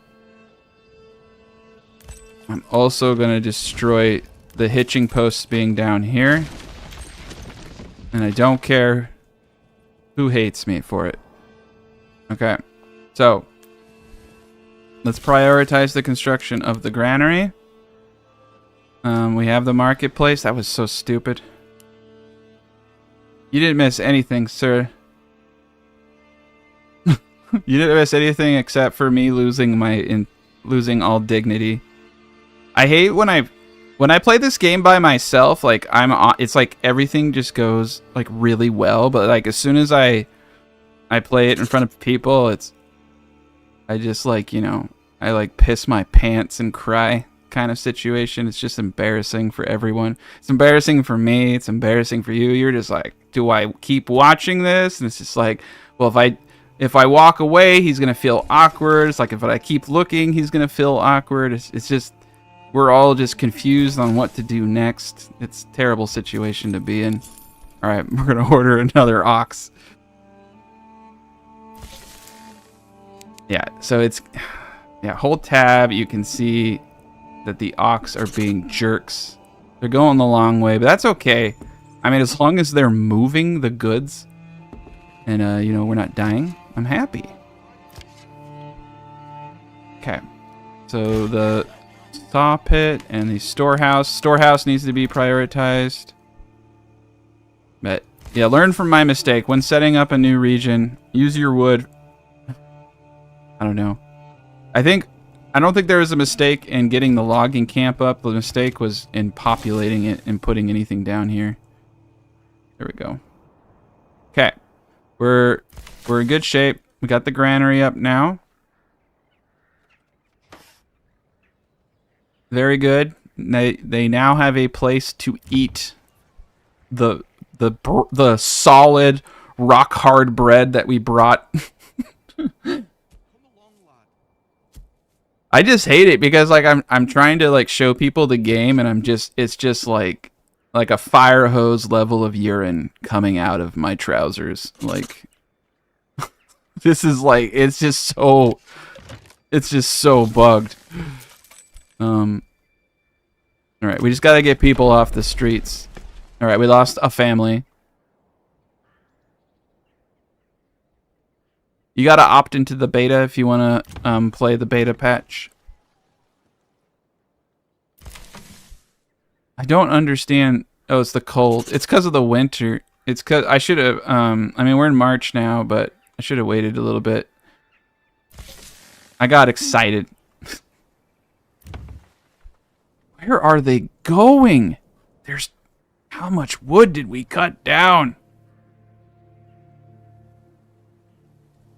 also going to destroy the hitching posts being down here. And I don't care who hates me for it. Okay, so let's prioritize the construction of the granary. We have the marketplace. That was so stupid. You didn't miss anything, sir. You didn't miss anything except for me losing all dignity. I hate when I play this game by myself. Like it's like everything just goes like really well, but like as soon as I play it in front of people, I just like, you know, I like piss my pants and cry kind of situation. It's just embarrassing for everyone. It's embarrassing for me. It's embarrassing for you. You're just like, do I keep watching this? And it's just like, well, if I walk away, he's gonna feel awkward. It's like if I keep looking, he's gonna feel awkward. It's just, we're all just confused on what to do next. It's a terrible situation to be in. All right, we're gonna order another ox. Yeah, so it's, yeah, hold tab. You can see that the ox are being jerks. They're going the long way, but that's okay. I mean, as long as they're moving the goods and, you know, we're not dying, I'm happy. Okay. So the saw pit and the storehouse. Storehouse needs to be prioritized. But yeah, learn from my mistake. When setting up a new region, use your wood. I don't know. I don't think there was a mistake in getting the logging camp up. The mistake was in populating it and putting anything down here. There we go. Okay. We're in good shape. We got the granary up now. Very good. They now have a place to eat the solid rock hard bread that we brought. I just hate it because like I'm trying to like show people the game and it's just like a fire hose level of urine coming out of my trousers. Like this is like it's just so bugged. All right, we just got to get people off the streets. All right, we lost a family. You got to opt into the beta if you want to play the beta patch. I don't understand. Oh, it's the cold. It's because of the winter. It's because I should have, I mean, we're in March now, but I should have waited a little bit. I got excited. Where are they going? How much wood did we cut down?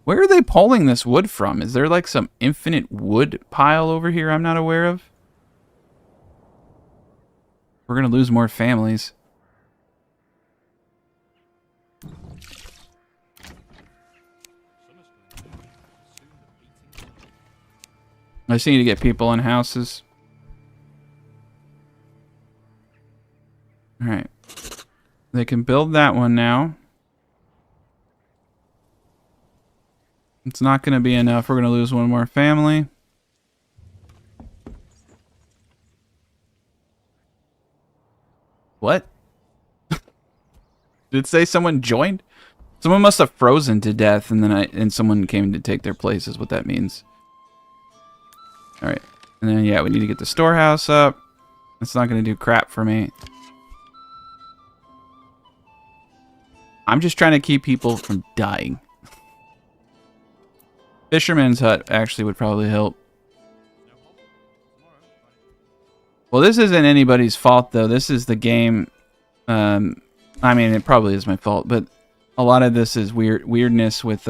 Where are they pulling this wood from? Is there like some infinite wood pile over here I'm not aware of? We're gonna lose more families. I just need to get people in houses. Alright. They can build that one now. It's not going to be enough. We're going to lose one more family. What? Did it say someone joined? Someone must have frozen to death and someone came to take their place is what that means. Alright. And then yeah, we need to get the storehouse up. It's not going to do crap for me. I'm just trying to keep people from dying. Fisherman's hut actually would probably help. Well, this isn't anybody's fault, though. This is the game. I mean, it probably is my fault, but a lot of this is weirdness with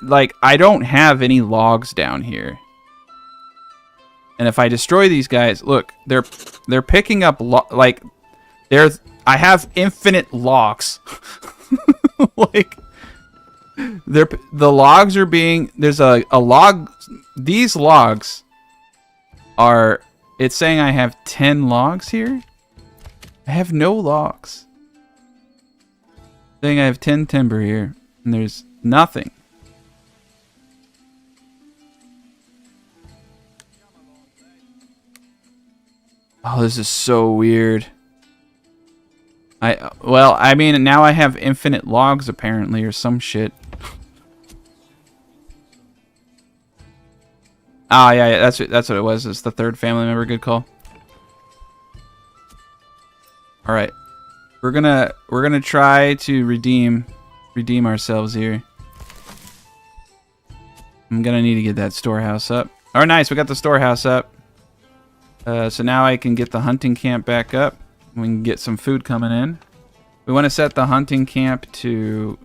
like I don't have any logs down here. And if I destroy these guys, look, they're picking up like I have infinite logs. Like the logs are being there's a log. These logs are, it's saying I have 10 logs here. I have no logs. Saying I have 10 timber here and there's nothing. Oh, this is so weird. Well, I mean, now I have infinite logs apparently, or some shit. Ah, yeah, that's what it was. It's the third family member. Good call. All right, we're gonna try to redeem ourselves here. I'm gonna need to get that storehouse up. Oh, nice, we got the storehouse up. So now I can get the hunting camp back up. We can get some food coming in. We want to set the hunting camp to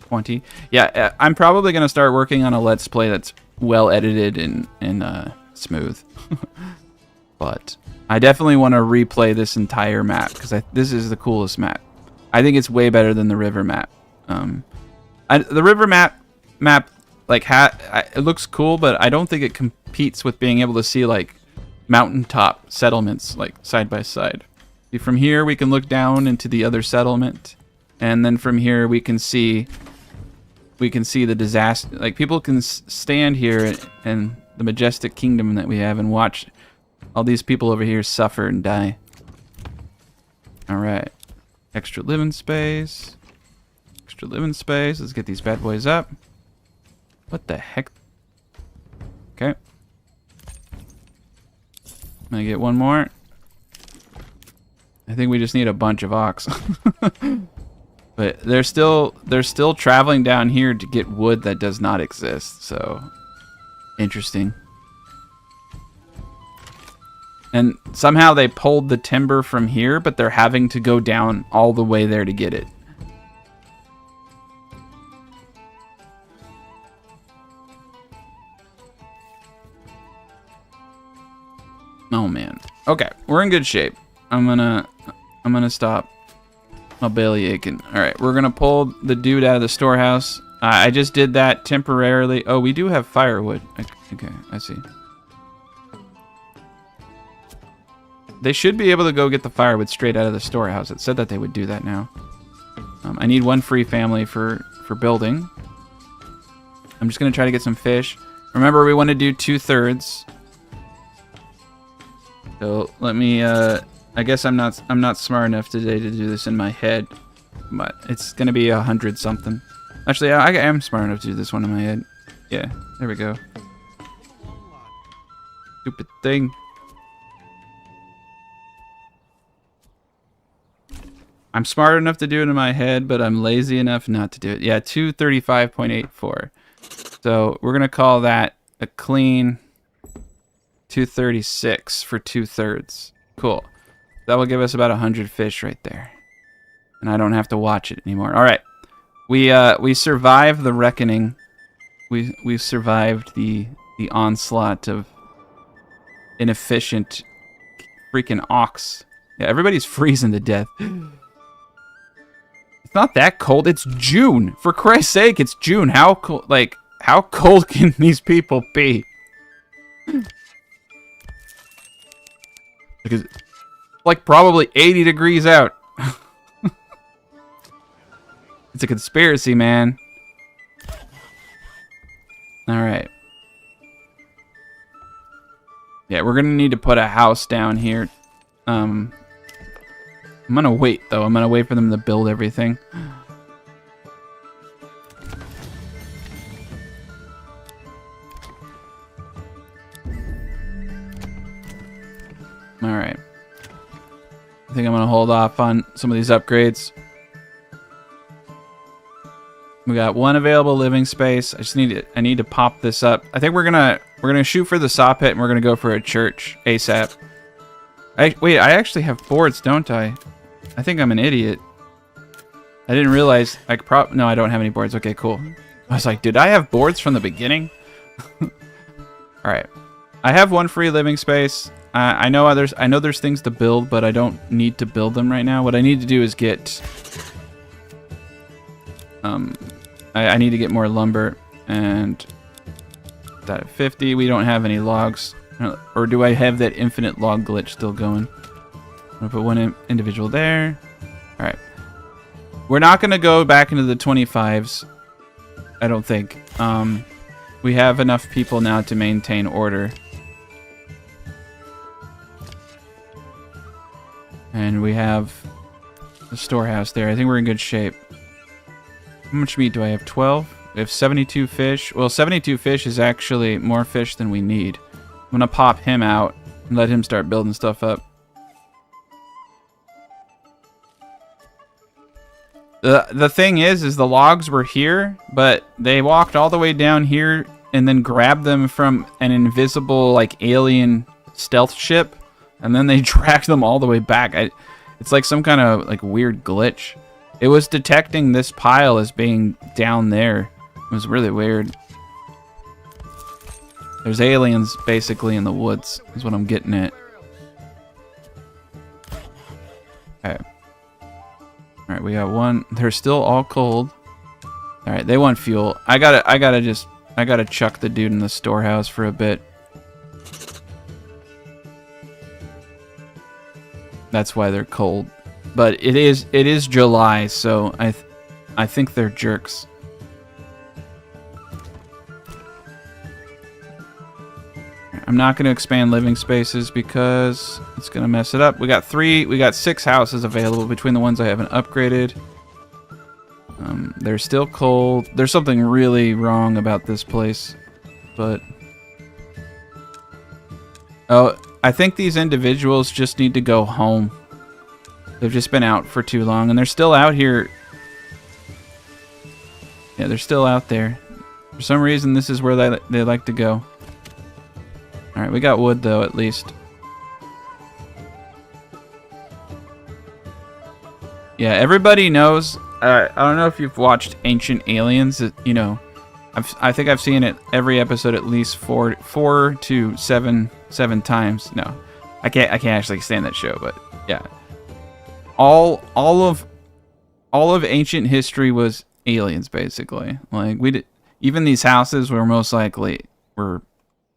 20. Yeah, I'm probably going to start working on a Let's Play that's well edited and smooth. But I definitely want to replay this entire map because this is the coolest map. I think it's way better than the river map. The river map like it looks cool, but I don't think it competes with being able to see like mountaintop settlements like side by side. From here we can look down into the other settlement, and then from here we can see the disaster. Like people can stand here and the majestic kingdom that we have and watch all these people over here suffer and die. All right, extra living space. Let's get these bad boys up. What the heck? Okay. Can I get one more? I think we just need a bunch of ox. But they're still traveling down here to get wood that does not exist. So interesting. And somehow they pulled the timber from here, but they're having to go down all the way there to get it. Oh man. Okay, we're in good shape. I'm gonna stop my belly aching. All right, we're gonna pull the dude out of the storehouse. I just did that temporarily. Oh, we do have firewood. Okay, I see. They should be able to go get the firewood straight out of the storehouse. It said that they would do that now. I need one free family for building. I'm just gonna try to get some fish. Remember, we want to do 2/3. So let me. I guess I'm not smart enough today to do this in my head, but it's gonna be 100 something. Actually, I am smart enough to do this one in my head. Yeah, there we go. Stupid thing. I'm smart enough to do it in my head, but I'm lazy enough not to do it. Yeah, 235.84. So we're gonna call that a clean 236 for 2/3. Cool. That will give us about 100 fish right there, and I don't have to watch it anymore. All right, we survived the reckoning. We survived the onslaught of inefficient freaking ox. Yeah, everybody's freezing to death. It's not that cold. It's June. For Christ's sake, it's June. How cold? Like, how cold can these people be? Because, like, probably 80 degrees out. It's a conspiracy, man. All right. Yeah, we're gonna need to put a house down here. I'm gonna wait, though. I'm gonna wait for them to build everything. Alright. I think I'm gonna hold off on some of these upgrades. We got one available living space. I need to pop this up. I think we're gonna shoot for the saw pit, and we're gonna go for a church ASAP. Wait, I actually have boards, don't I? I think I'm an idiot. I didn't realize no, I don't have any boards. Okay, cool. I was like, did I have boards from the beginning? Alright. I have one free living space. I know there's things to build, but I don't need to build them right now. What I need to do is get I need to get more lumber, and that at 50. We don't have any logs. Or do I have that infinite log glitch still going? I'm gonna put one individual there. Alright. We're not gonna go back into the 25s. I don't think. We have enough people now to maintain order. And we have the storehouse there. I think we're in good shape. How much meat do I have? 12? We have 72 fish. Well, 72 fish is actually more fish than we need. I'm gonna pop him out and let him start building stuff up. The thing is the logs were here, but they walked all the way down here and then grabbed them from an invisible, like, alien stealth ship, and then they dragged them all the way back. It's like some kind of, like, weird glitch. It was detecting this pile as being down there. It was really weird. There's aliens, basically, in the woods, is what I'm getting at. Okay. Alright, we got one. They're still all cold. Alright, they want fuel. I gotta chuck the dude in the storehouse for a bit. That's why they're cold. But it is July, so I think they're jerks. I'm not going to expand living spaces because it's going to mess it up. We got 6 houses available between the ones I haven't upgraded. They're still cold. There's something really wrong about this place, but oh, I think these individuals just need to go home. They've just been out for too long, and they're still out here. Yeah, they're still out there. For some reason, this is where they like to go. All right, we got wood though, at least. Yeah, everybody knows. I don't know if you've watched Ancient Aliens. You know, I think I've seen it every episode at least four to seven times. No, I can't actually stand that show, but yeah, all of ancient history was aliens basically. Like even these houses were most likely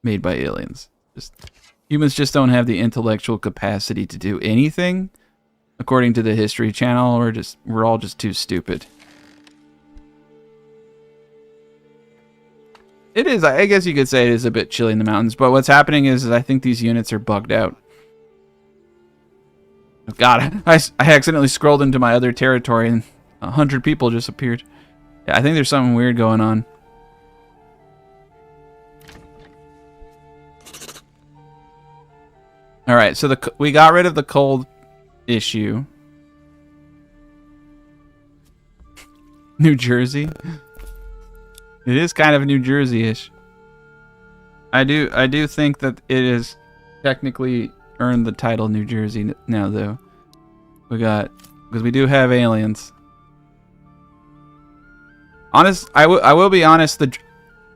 made by aliens. Just humans just don't have the intellectual capacity to do anything. According to the History Channel, we're all just too stupid. It is, I guess you could say it is a bit chilly in the mountains, but what's happening is I think these units are bugged out. God, I accidentally scrolled into my other territory and 100 people just appeared. Yeah, I think there's something weird going on. All right, so we got rid of the cold issue. New Jersey. It is kind of New Jersey-ish. I do think that it has technically earned the title New Jersey now, though. Because we do have aliens. I will be honest.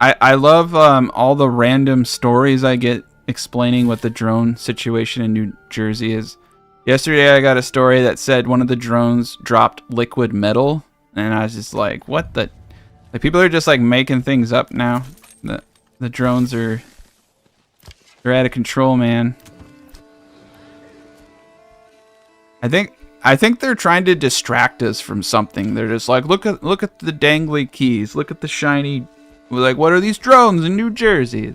I love all the random stories I get explaining what the drone situation in New Jersey is. Yesterday, I got a story that said one of the drones dropped liquid metal, and I was just like, "What the?" Like, people are just like making things up now. The drones they're out of control, man. I think they're trying to distract us from something. They're just like, look at the dangly keys, look at the shiny. We're like, what are these drones in New Jersey?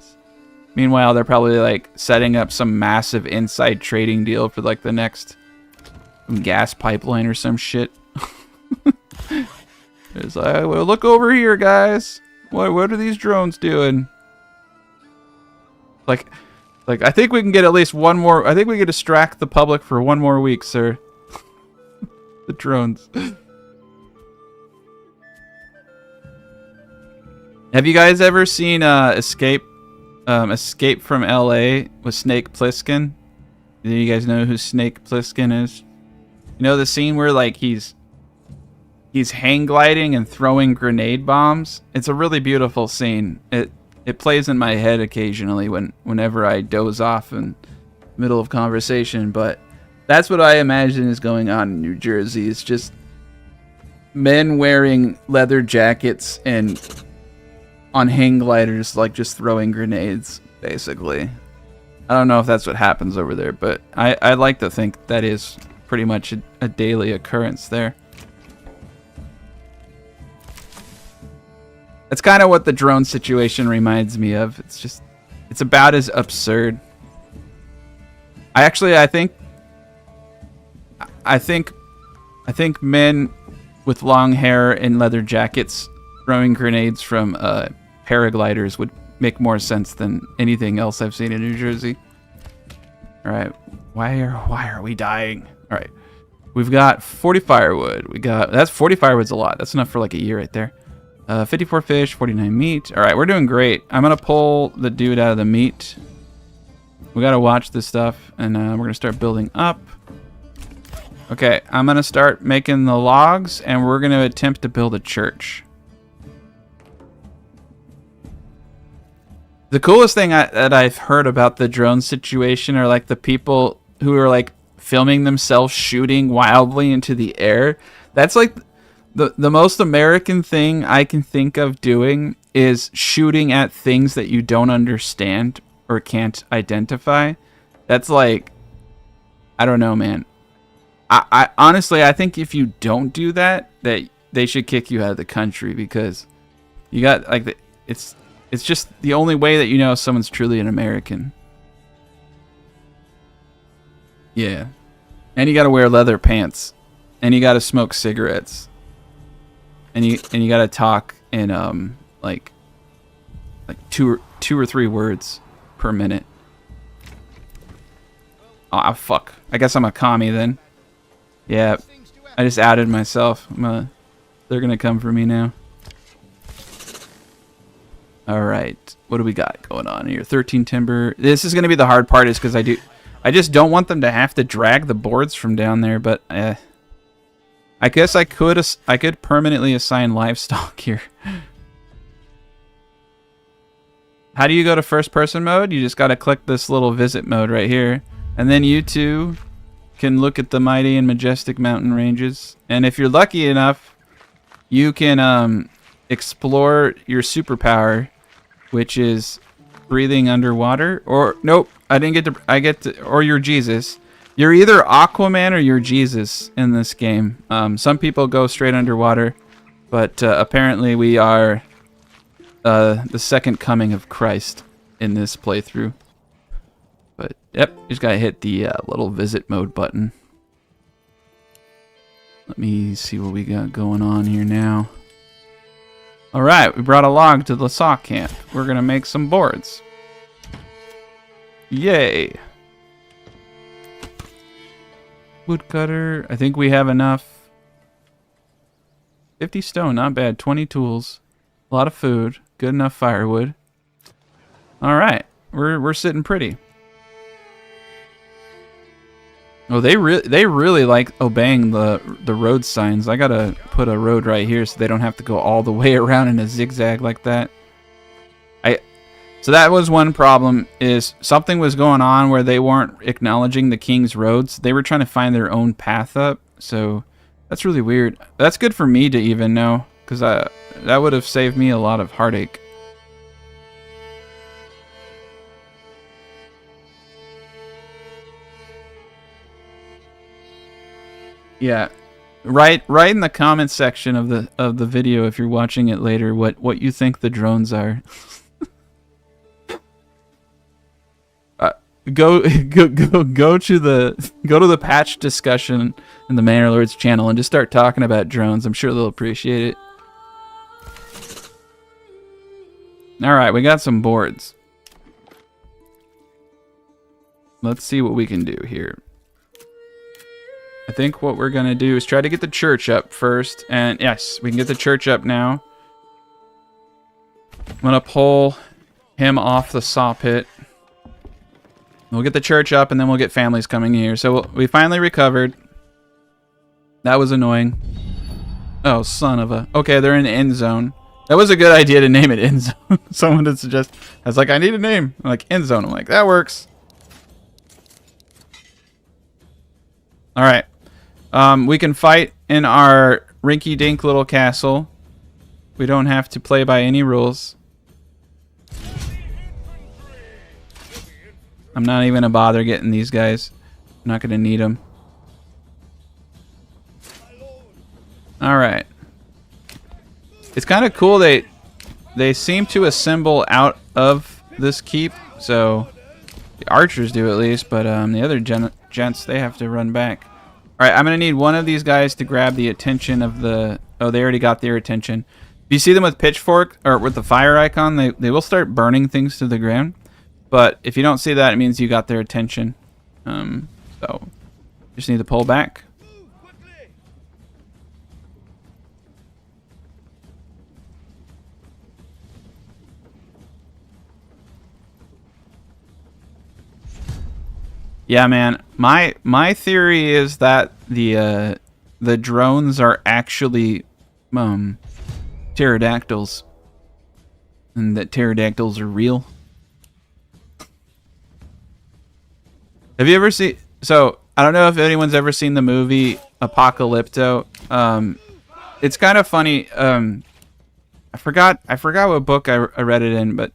Meanwhile, they're probably like setting up some massive inside trading deal for like the next gas pipeline or some shit. It's like, well, look over here, guys. What are these drones doing? Like I think we can get at least one more. I think we can distract the public for one more week, sir. The drones. Have you guys ever seen Escape from LA with Snake Plissken? Do you guys know who Snake Plissken is? You know the scene where like he's hang gliding and throwing grenade bombs? It's a really beautiful scene. It plays in my head occasionally whenever I doze off in the middle of conversation, but that's what I imagine is going on in New Jersey. It's just men wearing leather jackets and on hang gliders, like just throwing grenades, basically. I don't know if that's what happens over there, but I'd like to think that is pretty much a daily occurrence there. That's kind of what the drone situation reminds me of. It's about as absurd. I think men with long hair and leather jackets throwing grenades from paragliders would make more sense than anything else I've seen in New Jersey. All right, why are we dying? All right, we've got 40 firewood. That's 40 firewood's a lot. That's enough for like a year right there. 54 fish, 49 meat. All right, we're doing great. I'm gonna pull the dude out of the meat. We gotta watch this stuff, and we're gonna start building up. Okay, I'm gonna start making the logs, and we're gonna attempt to build a church. The coolest thing that I've heard about the drone situation are like the people who are like filming themselves shooting wildly into the air. That's like the most American thing I can think of doing is shooting at things that you don't understand or can't identify. That's like, I don't know, man. I honestly, I think if you don't do that they should kick you out of the country, because you got like it's just the only way that you know someone's truly an American. Yeah. And you gotta wear leather pants. And you gotta smoke cigarettes. and you gotta talk in like two or three words per minute. Ah, fuck. I guess I'm a commie then. Yeah, I just outed myself. They're gonna come for me now. All right, what do we got going on here? 13 timber. This is gonna be the hard part, is because I just don't want them to have to drag the boards from down there. But I guess I could permanently assign livestock here. How do you go to first person mode? You just gotta click this little visit mode right here, and then you two can look at the mighty and majestic mountain ranges. And if you're lucky enough, you can explore your superpower, which is breathing underwater. Or nope, I get to or you're Jesus. You're either Aquaman or you're Jesus in this game. Some people go straight underwater, but apparently we are the second coming of Christ in this playthrough. But yep, you just gotta hit the little visit mode button. Let me see what we got going on here now. Alright, we brought a log to the saw camp. We're gonna make some boards. Yay! Woodcutter. I think we have enough. 50 stone, not bad. 20 tools. A lot of food. Good enough firewood. Alright, we're sitting pretty. Oh, they really like obeying the road signs. I gotta put a road right here so they don't have to go all the way around in a zigzag like that. So that was one problem, is something was going on where they weren't acknowledging the king's roads. They were trying to find their own path up. So that's really weird. That's good for me to even know, because that would have saved me a lot of heartache. Yeah, write in the comments section of the video, if you're watching it later, what you think the drones are. Go to the patch discussion in the Manor Lords channel and just start talking about drones. I'm sure they'll appreciate it. All right, we got some boards. Let's see what we can do here. I think what we're gonna do is try to get the church up first, and yes, we can get the church up now. I'm gonna pull him off the saw pit. We'll get the church up, and then we'll get families coming here. So we finally recovered. That was annoying. Oh, son of a... Okay, they're in end zone. That was a good idea to name it end zone. Someone did suggest... I was like, I need a name. I'm like, end zone. I'm like, that works. Alright. We can fight in our rinky-dink little castle. We don't have to play by any rules. I'm not even gonna bother getting these guys. I'm not gonna need them. Alright. It's kind of cool they seem to assemble out of this keep, so the archers do at least, but the other gents, they have to run back. Alright, I'm gonna need one of these guys to grab the attention of the... Oh, they already got their attention. If you see them with pitchfork, or with the fire icon, they will start burning things to the ground. But if you don't see that, it means you got their attention. So, just need to pull back. Yeah, man. My theory is that the drones are actually pterodactyls, and that pterodactyls are real. Have you ever seen... So, I don't know if anyone's ever seen the movie Apocalypto. It's kind of funny. I forgot what book I read it in, but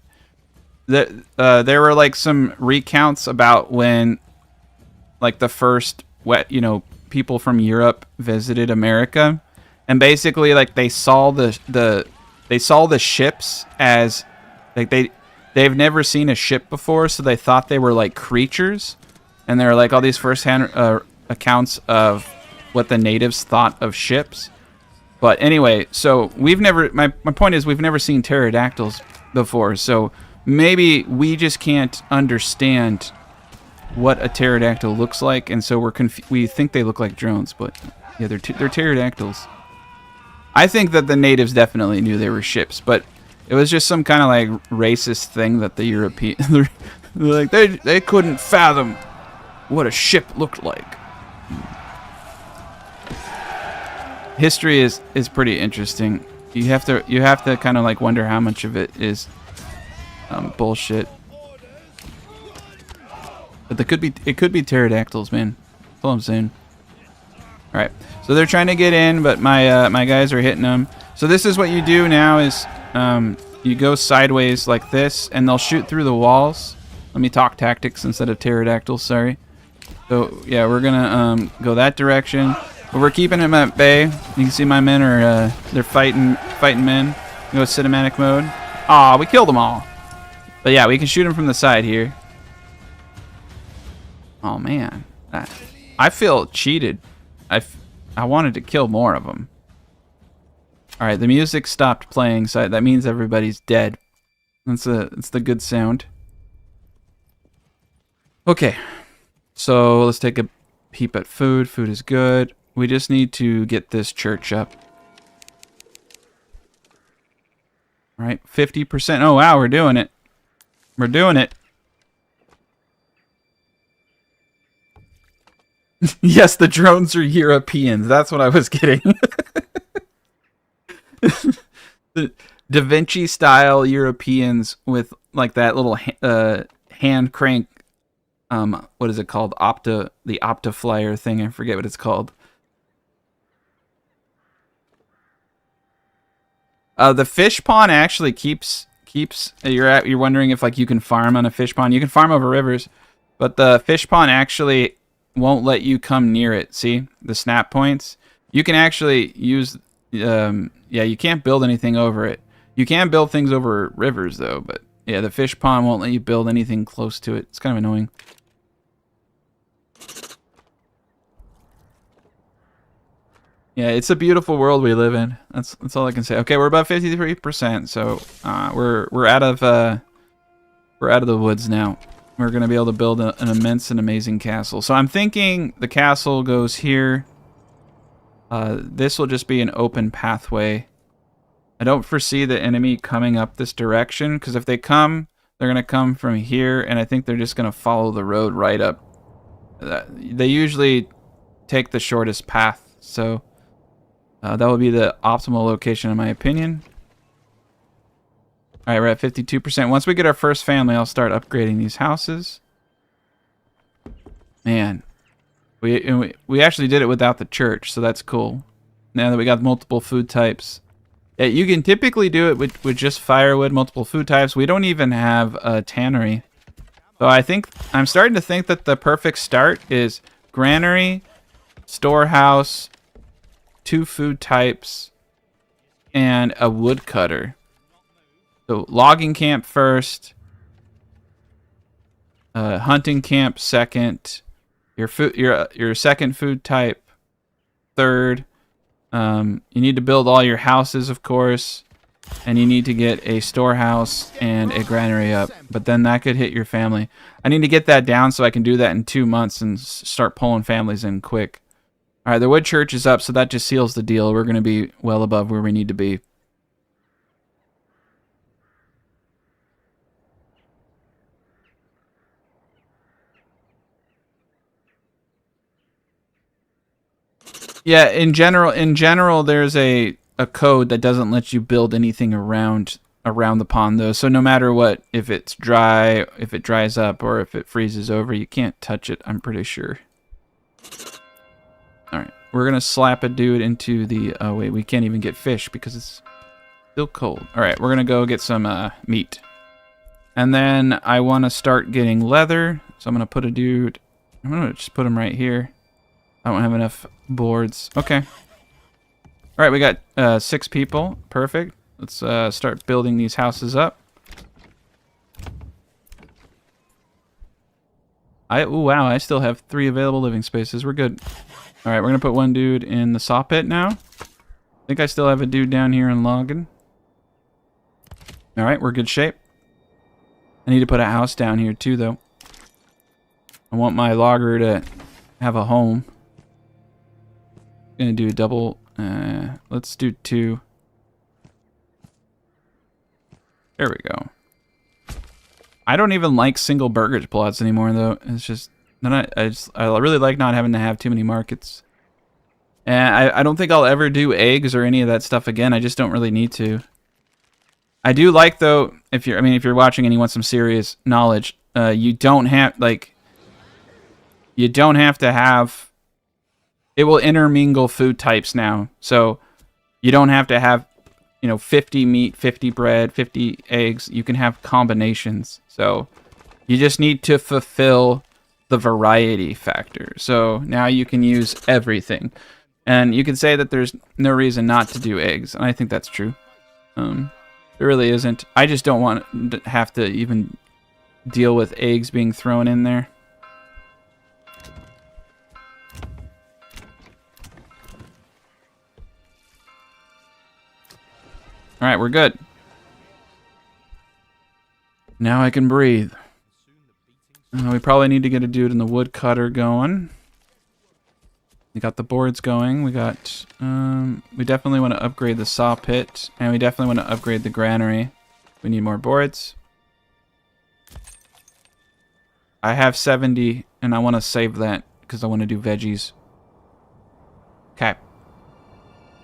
there were like some recounts about when like the first people from Europe visited America, and basically like they saw the ships as like they've never seen a ship before, so they thought they were like creatures. And there are like all these first-hand accounts of what the natives thought of ships. But anyway, so we've never, my point is we've never seen pterodactyls before, so maybe we just can't understand what a pterodactyl looks like, and so we think they look like drones, but yeah, they're pterodactyls. I think that the natives definitely knew they were ships, but it was just some kind of like racist thing that the European, like they couldn't fathom what a ship looked like. History is pretty interesting. You have to kind of like wonder how much of it is bullshit. But it could be pterodactyls, man. That's all I'm saying. All right, so they're trying to get in, but my guys are hitting them. So this is what you do now is you go sideways like this, and they'll shoot through the walls. Let me talk tactics instead of pterodactyls. Sorry. So yeah, we're gonna go that direction. But we're keeping them at bay. You can see my men are they're fighting men. Go cinematic mode. Aw, we killed them all. But yeah, we can shoot them from the side here. Oh man, I feel cheated. I wanted to kill more of them. All right, the music stopped playing, so that means everybody's dead. It's the good sound. Okay, so let's take a peep at food. Food is good. We just need to get this church up. All right, 50%. Oh, wow, we're doing it. We're doing it. Yes, the drones are Europeans. That's what I was getting. The Da Vinci style Europeans with like that little hand crank. What is it called? The Opta flyer thing. I forget what it's called. The fish pond actually keeps. You're wondering if like you can farm on a fish pond. You can farm over rivers, but the fish pond actually won't let you come near it. See the snap points? You can actually use. Yeah, you can't build anything over it. You can build things over rivers though, but yeah, the fish pond won't let you build anything close to it. It's kind of annoying. Yeah, it's a beautiful world we live in. That's all I can say. Okay, we're about 53%, so we're out of the woods now. We're gonna be able to build an immense and amazing castle. So I'm thinking the castle goes here. This will just be an open pathway. I don't foresee the enemy coming up this direction, because if they come, they're gonna come from here, and I think they're just gonna follow the road right up. They usually take the shortest path, so. That would be the optimal location in my opinion. Alright, we're at 52%. Once we get our first family, I'll start upgrading these houses. Man. We actually did it without the church, so that's cool. Now that we got multiple food types. Yeah, you can typically do it with just firewood, multiple food types. We don't even have a tannery. So I'm starting to think that the perfect start is granary, storehouse, 2 food types, and a woodcutter. So logging camp first, hunting camp second, your second food type third. You need to build all your houses, of course, and you need to get a storehouse and a granary up. But then that could hit your family. I need to get that down so I can do that in 2 months and start pulling families in quick. All right, the wood church is up, so that just seals the deal. We're going to be well above where we need to be. Yeah, in general, there's a code that doesn't let you build anything around the pond, though. So no matter what, if it's dry, if it dries up, or if it freezes over, you can't touch it, I'm pretty sure. All right, we're gonna slap a dude into the. Oh wait, we can't even get fish because it's still cold. All right, we're gonna go get some meat, and then I want to start getting leather. So I'm gonna put a dude. I'm gonna just put him right here. I don't have enough boards. Okay. All right, we got 6 people. Perfect. Let's start building these houses up. Oh wow, I still have 3 available living spaces. We're good. All right, we're gonna put one dude in the saw pit now. think I still have a dude down here in logging. Alright, we're good shape. I need to put a house down here too, though. I want my logger to have a home. Gonna do a double. Let's do 2. There we go. I don't even like single burgage plots anymore, though. It's just I really like not having to have too many markets. And I don't think I'll ever do eggs or any of that stuff again. I just don't really need to. I do like, though, if you're watching and you want some serious knowledge, you don't have to have. It will intermingle food types now, so you don't have to have, 50 meat, 50 bread, 50 eggs. You can have combinations. So you just need to fulfill the variety factor. So now you can use everything, and you can say that there's no reason not to do eggs, and I think that's true. There really isn't. I just don't want to have to even deal with eggs being thrown in there. Alright, we're good. Now I can breathe. We probably need to get a dude in the woodcutter going. We got the boards going. We got... we definitely want to upgrade the saw pit. And we definitely want to upgrade the granary. We need more boards. I have 70, and I want to save that because I want to do veggies. Okay.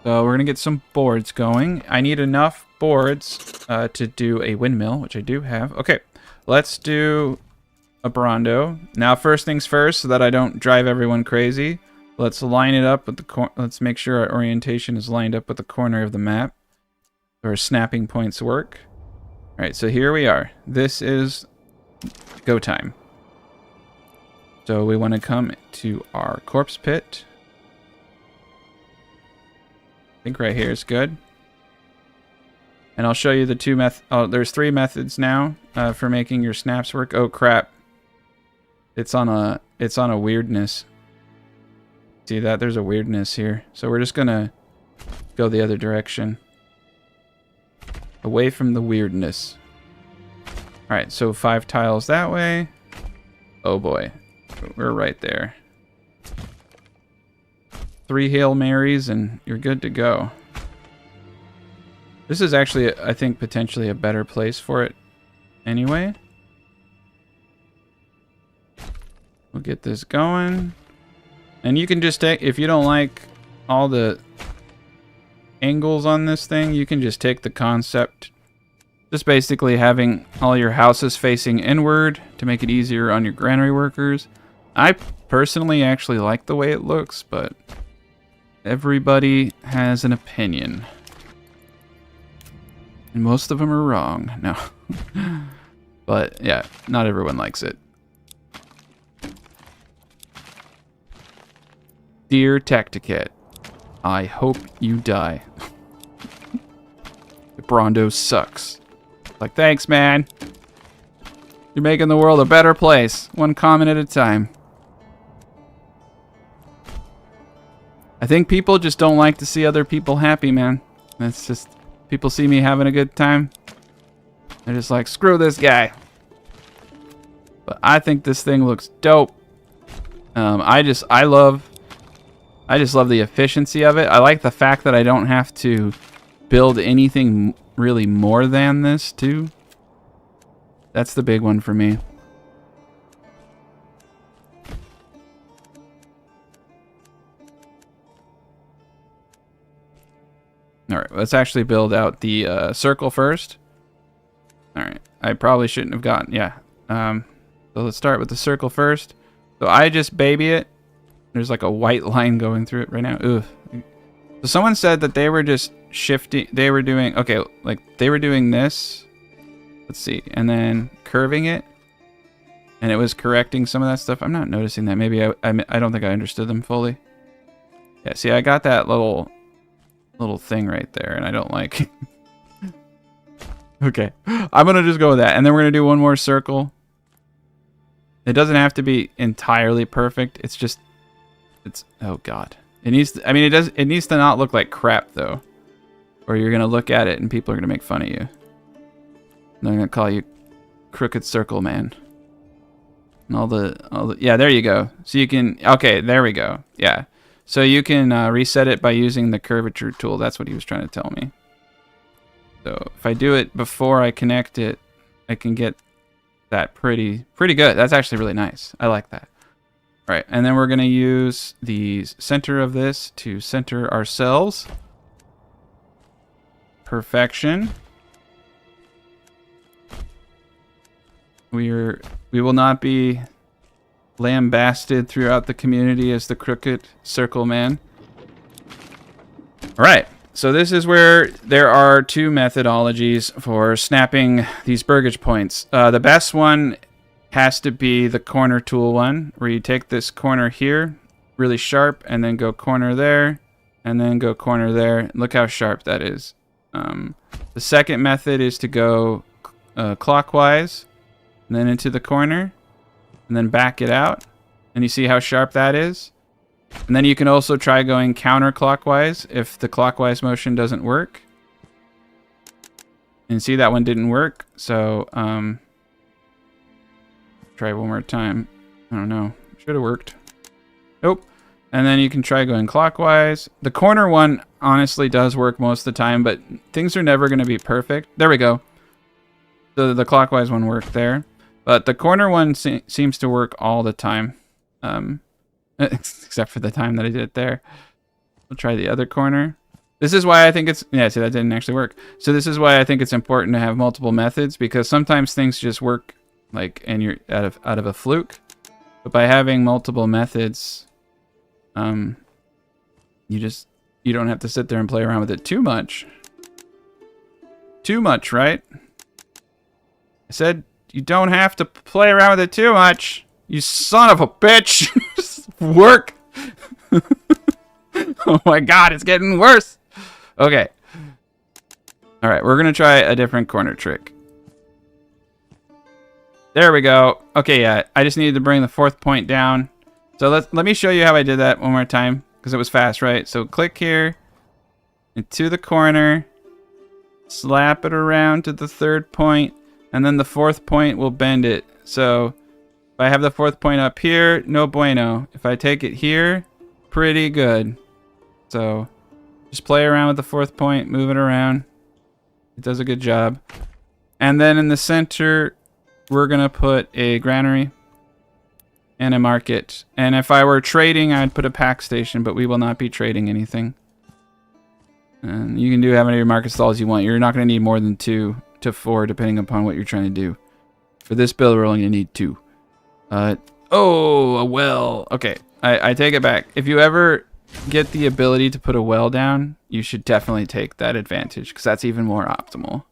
So we're going to get some boards going. I need enough boards to do a windmill, which I do have. Okay, let's do a Brawndo. Now, first things first, so that I don't drive everyone crazy, let's line it up with the let's make sure our orientation is lined up with the corner of the map, so our snapping points work. All right, so here we are. This is go time. So we want to come to our corpse pit. I think right here is good. And I'll show you the two there's 3 methods now for making your snaps work. Oh crap. It's on a weirdness. See that? There's a weirdness here. So we're just gonna go the other direction. Away from the weirdness. Alright, so 5 tiles that way. Oh boy. We're right there. 3 Hail Marys and you're good to go. This is actually, I think, potentially a better place for it anyway. We'll get this going. And you can just take, if you don't like all the angles on this thing, you can just take the concept. Just basically having all your houses facing inward to make it easier on your granary workers. I personally actually like the way it looks, but everybody has an opinion. And most of them are wrong. No. But yeah, not everyone likes it. Dear Tacticat, I hope you die. The Brawndo sucks. Like, thanks, man. You're making the world a better place, one comment at a time. I think people just don't like to see other people happy, man. That's just... People see me having a good time. They're just like, screw this guy. But I think this thing looks dope. I just love the efficiency of it. I like the fact that I don't have to build anything really more than this, too. That's the big one for me. Alright, let's actually build out the circle first. Alright, I probably shouldn't have gotten... Yeah. So let's start with the circle first. So I just baby it. There's like a white line going through it right now. Ugh. So someone said that they were just shifting... They were doing... Okay, like they were doing this. Let's see. And then curving it. And it was correcting some of that stuff. I'm not noticing that. Maybe I don't think I understood them fully. Yeah, see, I got that little thing right there, and I don't like. Okay, I'm gonna just go with that, and then we're gonna do one more circle. It doesn't have to be entirely perfect. It's just, oh god, it needs to, I mean, it needs to not look like crap though. or you're gonna look at it and people are gonna make fun of you. They're gonna call you Crooked Circle Man. And all the yeah, there you go. So you can, okay, there we go. Yeah. So you can reset it by using the curvature tool. That's what he was trying to tell me. So if I do it before I connect it, I can get that pretty good. That's actually really nice. I like that. All right, and then we're gonna use the center of this to center ourselves. Perfection. We will not be lambasted throughout the community as the Crooked Circle Man. All right, so this is where there are two methodologies for snapping these burgage points. The best one has to be the corner tool one, where you take this corner here, really sharp, and then go corner there, and then go corner there. Look how sharp that is. The second method is to go clockwise, and then into the corner, and then back it out. And you see how sharp that is? And then you can also try going counterclockwise if the clockwise motion doesn't work. And see, that one didn't work. So, try one more time. I don't know. Should have worked. Nope. And then you can try going clockwise. The corner one honestly does work most of the time, but things are never going to be perfect. There we go. So the clockwise one worked there. But the corner one seems to work all the time. Except for the time that I did it there. We'll try the other corner. This is why I think it's... Yeah, see, that didn't actually work. So this is why I think it's important to have multiple methods, because sometimes things just work, like, and you're out of a fluke. But by having multiple methods, you don't have to sit there and play around with it too much. Too much, right? I said you don't have to play around with it too much. You son of a bitch. Just work. Oh my god, it's getting worse. Okay. All right, we're going to try a different corner trick. There we go. Okay, yeah, I just needed to bring the fourth point down. So let me show you how I did that one more time, because it was fast, right? So click here, into the corner, slap it around to the third point, and then the fourth point will bend it. So if I have the fourth point up here, no bueno. If I take it here, pretty good. So just play around with the fourth point, move it around. It does a good job. And then in the center, we're going to put a granary and a market. And if I were trading, I'd put a pack station, but we will not be trading anything. And you can do how many market stalls you want. You're not going to need more than 2 to 4, depending upon what you're trying to do. For this build, we're only going to need 2. Oh, a well. Okay, I take it back. If you ever get the ability to put a well down, you should definitely take that advantage, because that's even more optimal.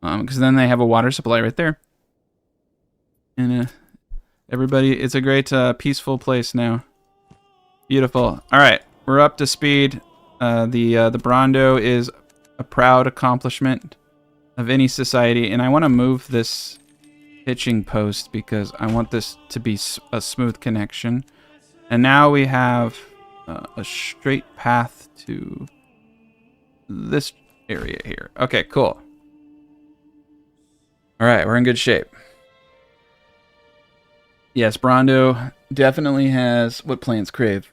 Because then they have a water supply right there. And everybody, it's a great peaceful place now. Beautiful. All right, we're up to speed. The Brawndo is a proud accomplishment of any society, and I want to move this hitching post because I want this to be a smooth connection. And now we have a straight path to this area here. Okay, cool. All right, we're in good shape. Yes, Brawndo definitely has what plants crave.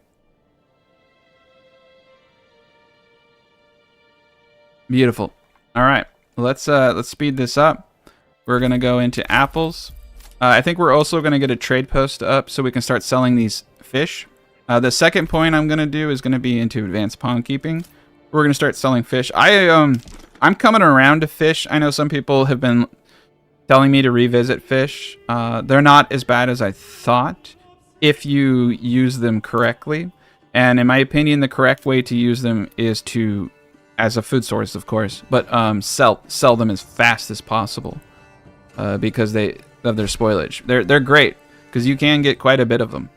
Beautiful. All right, let's speed this up. We're gonna go into apples. I think we're also gonna get a trade post up so we can start selling these fish. The second point I'm gonna do is gonna be into advanced pond keeping. We're gonna start selling fish. I'm coming around to fish. I know some people have been telling me to revisit fish. They're not as bad as I thought if you use them correctly. And in my opinion, the correct way to use them is to, as a food source, of course, but sell them as fast as possible because of their spoilage. They're great because you can get quite a bit of them.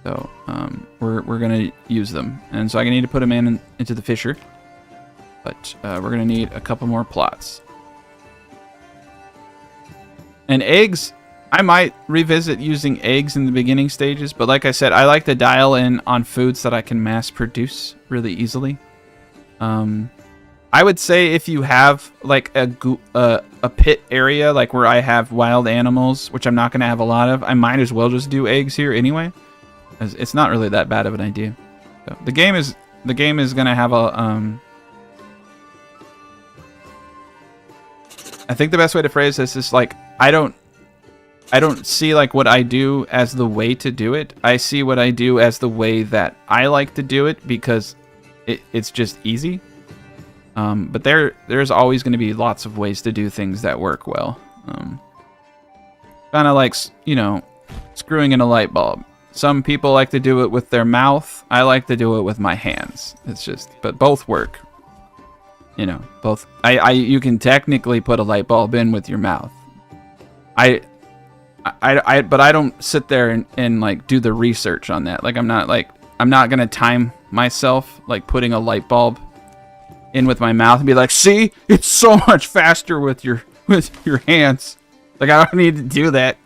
So we're gonna use them, and so I need to put them into the fisher. But we're gonna need a couple more plots. And eggs, I might revisit using eggs in the beginning stages, but like I said, I like to dial in on foods that I can mass produce really easily. I would say if you have like a pit area, like where I have wild animals, which I'm not going to have a lot of, I might as well just do eggs here anyway. It's not really that bad of an idea. So the game is going to have a I think the best way to phrase this is like I don't see like what I do as the way to do it. I see what I do as the way that I like to do it because it's just easy. But there's always going to be lots of ways to do things that work well. Kind of like, you know, screwing in a light bulb. Some people like to do it with their mouth. I like to do it with my hands. It's just, but both work. You know, both. You can technically put a light bulb in with your mouth. But I don't sit there and like do the research on that. Like I'm not gonna time myself like putting a light bulb in with my mouth and be like, see, it's so much faster with your hands. Like I don't need to do that.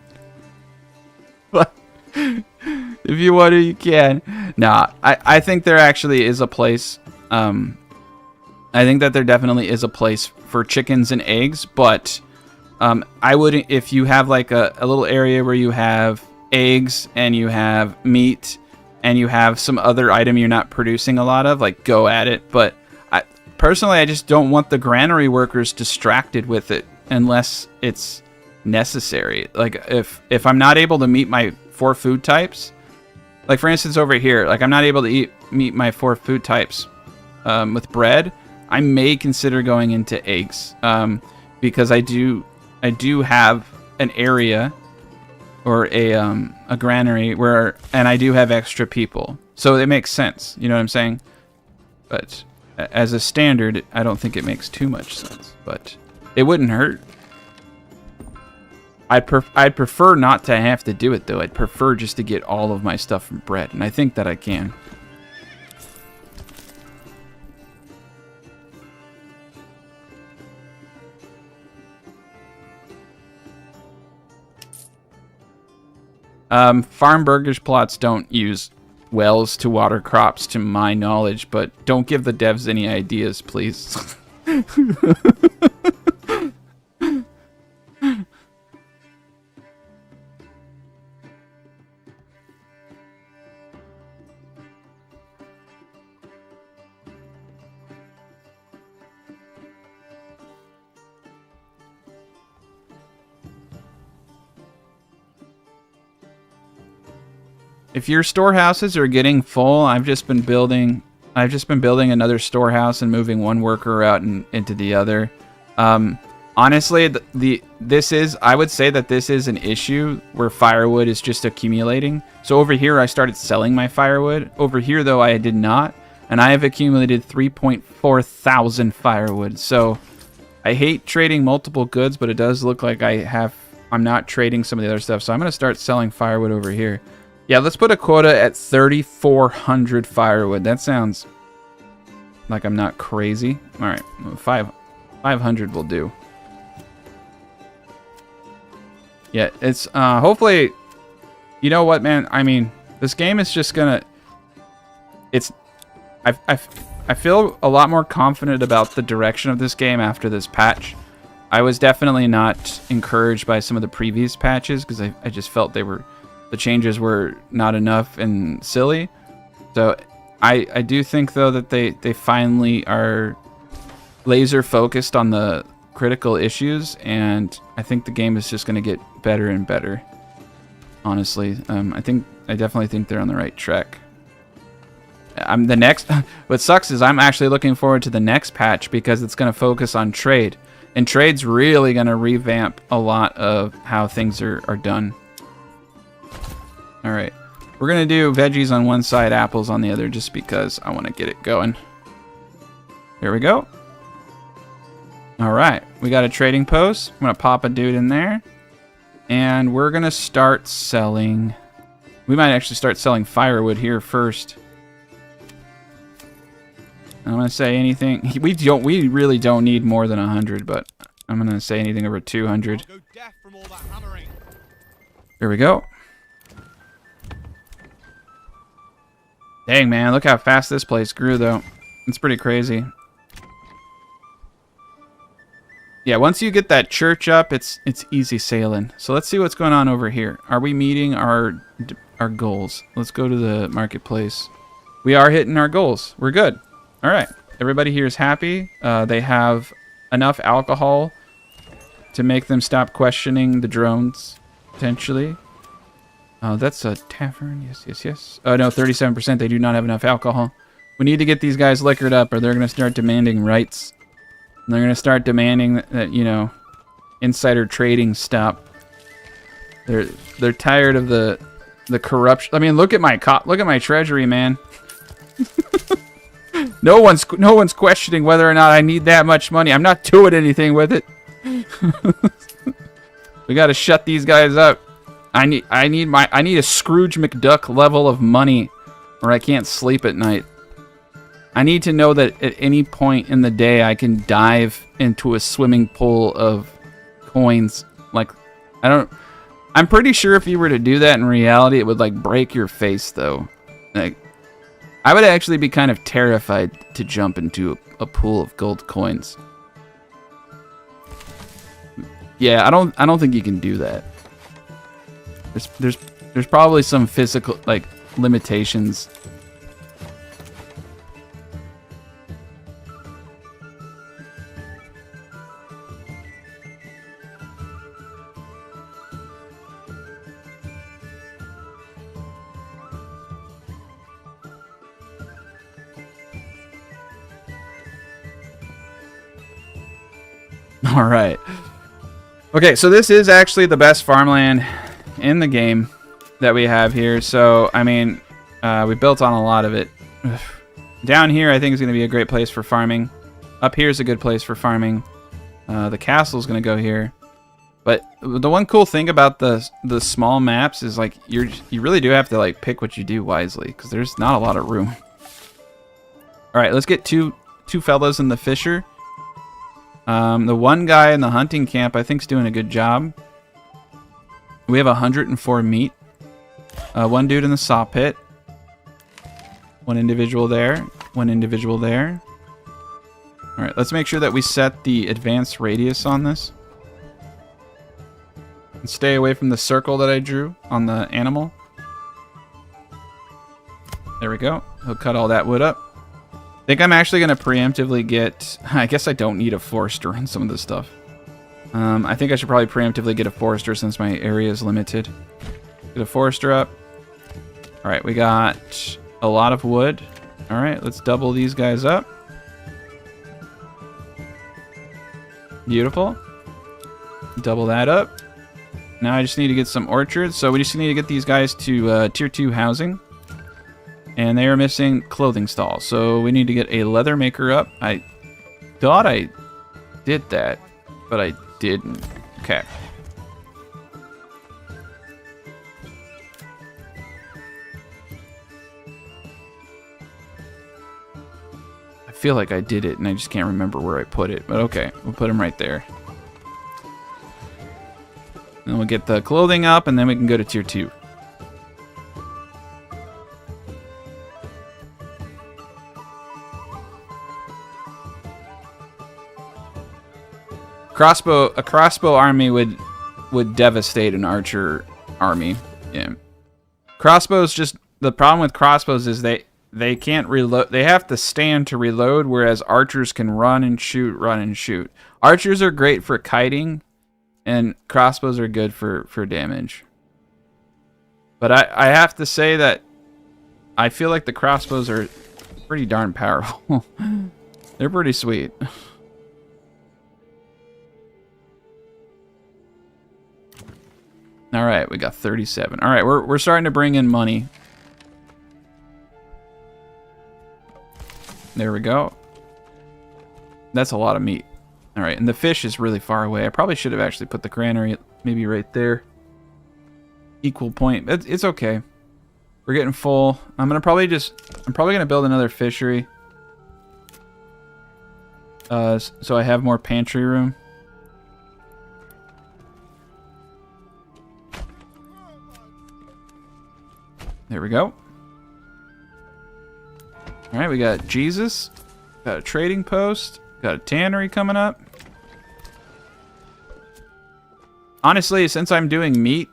But if you want to, you can. Nah, I think there actually is a place. I think that there definitely is a place for chickens and eggs, but I wouldn't, if you have like a little area where you have eggs and you have meat and you have some other item you're not producing a lot of, like go at it. But personally, I just don't want the granary workers distracted with it unless it's necessary. Like if I'm not able to meet my 4 food types, like for instance over here, like I'm not able to meet my 4 food types with bread, I may consider going into eggs because I do have an area or a granary and I do have extra people, so it makes sense. You know what I'm saying? But as a standard, I don't think it makes too much sense. But it wouldn't hurt. I'd prefer not to have to do it though. I'd prefer just to get all of my stuff from bread, and I think that I can. Farm burgers plots don't use wells to water crops, to my knowledge, but don't give the devs any ideas, please. If your storehouses are getting full, I've just been building another storehouse and moving one worker out into the other. Honestly, I would say that this is an issue where firewood is just accumulating. So over here, I started selling my firewood. Over here, though, I did not, and I have accumulated 3.4 thousand firewood. So I hate trading multiple goods, but it does look like I'm not trading some of the other stuff. So I'm gonna start selling firewood over here. Yeah, let's put a quota at 3,400 firewood. That sounds like I'm not crazy. All right, 500 will do. Yeah, it's hopefully, you know what, man? I mean, this game is just gonna. I feel a lot more confident about the direction of this game after this patch. I was definitely not encouraged by some of the previous patches because I just felt the changes were not enough and silly. So I do think though that they finally are laser focused on the critical issues, and I think the game is just going to get better and better. Honestly, I definitely think they're on the right track. What sucks is I'm actually looking forward to the next patch because it's going to focus on trade, and trade's really going to revamp a lot of how things are done. All right, we're gonna do veggies on one side, apples on the other, just because I want to get it going. There we go. All right, we got a trading post. I'm gonna pop a dude in there, and we're gonna start selling. We might actually start selling firewood here first. I'm gonna say anything. We really don't need more than 100, but I'm gonna say anything over 200. There we go. Dang, man, look how fast this place grew, though. It's pretty crazy. Yeah, once you get that church up, it's easy sailing. So let's see what's going on over here. Are we meeting our goals? Let's go to the marketplace. We are hitting our goals. We're good. All right. Everybody here is happy. They have enough alcohol to make them stop questioning the drones, potentially. That's a tavern. Yes, yes, yes. Oh, no, 37%. They do not have enough alcohol. We need to get these guys liquored up or they're going to start demanding rights. And they're going to start demanding that, you know, insider trading stop. They're tired of the corruption. I mean, look at my treasury, man. No one's questioning whether or not I need that much money. I'm not doing anything with it. We got to shut these guys up. I need a Scrooge McDuck level of money or I can't sleep at night. I need to know that at any point in the day I can dive into a swimming pool of coins. Like, I'm pretty sure if you were to do that in reality, it would like break your face though. Like, I would actually be kind of terrified to jump into a pool of gold coins. Yeah, I don't think you can do that. There's probably some physical like limitations. All right. Okay, so this is actually the best farmland in the game that we have here. So, I mean, we built on a lot of it. Down here, I think is going to be a great place for farming. Up here is a good place for farming. The castle is going to go here. But the one cool thing about the small maps is like you really do have to like pick what you do wisely because there's not a lot of room. All right, let's get two fellas in the fisher. The one guy in the hunting camp, I think, is doing a good job. We have 104 meat. One dude in the saw pit. One individual there. One individual there. All right, let's make sure that we set the advanced radius on this. And stay away from the circle that I drew on the animal. There we go. He'll cut all that wood up. I think I'm actually going to preemptively get... I guess I don't need a forester on some of this stuff. I think I should probably preemptively get a forester since my area is limited. Get a forester up. Alright, we got a lot of wood. Alright, let's double these guys up. Beautiful. Double that up. Now I just need to get some orchards. So we just need to get these guys to tier 2 housing. And they are missing clothing stall. So we need to get a leather maker up. I thought I did that, but I didn't. Okay. I feel like I did it and I just can't remember where I put it. But okay, we'll put them right there. Then we'll get the clothing up and then we can go to tier 2. A crossbow army would devastate an archer army. Yeah. Crossbows just the problem with crossbows is they can't reload. They have to stand to reload, whereas archers can run and shoot, run and shoot. Archers are great for kiting, and crossbows are good for damage. But I have to say that I feel like the crossbows are pretty darn powerful. They're pretty sweet. All right, we got 37. All right, we're starting to bring in money. There we go. That's a lot of meat. All right, and the fish is really far away. I probably should have actually put the granary maybe right there. Equal point. It's okay. We're getting full. I'm probably gonna build another fishery. So I have more pantry room. There we go. All right, we got Jesus. Got a trading post. Got a tannery coming up. honestly, since I'm doing meat,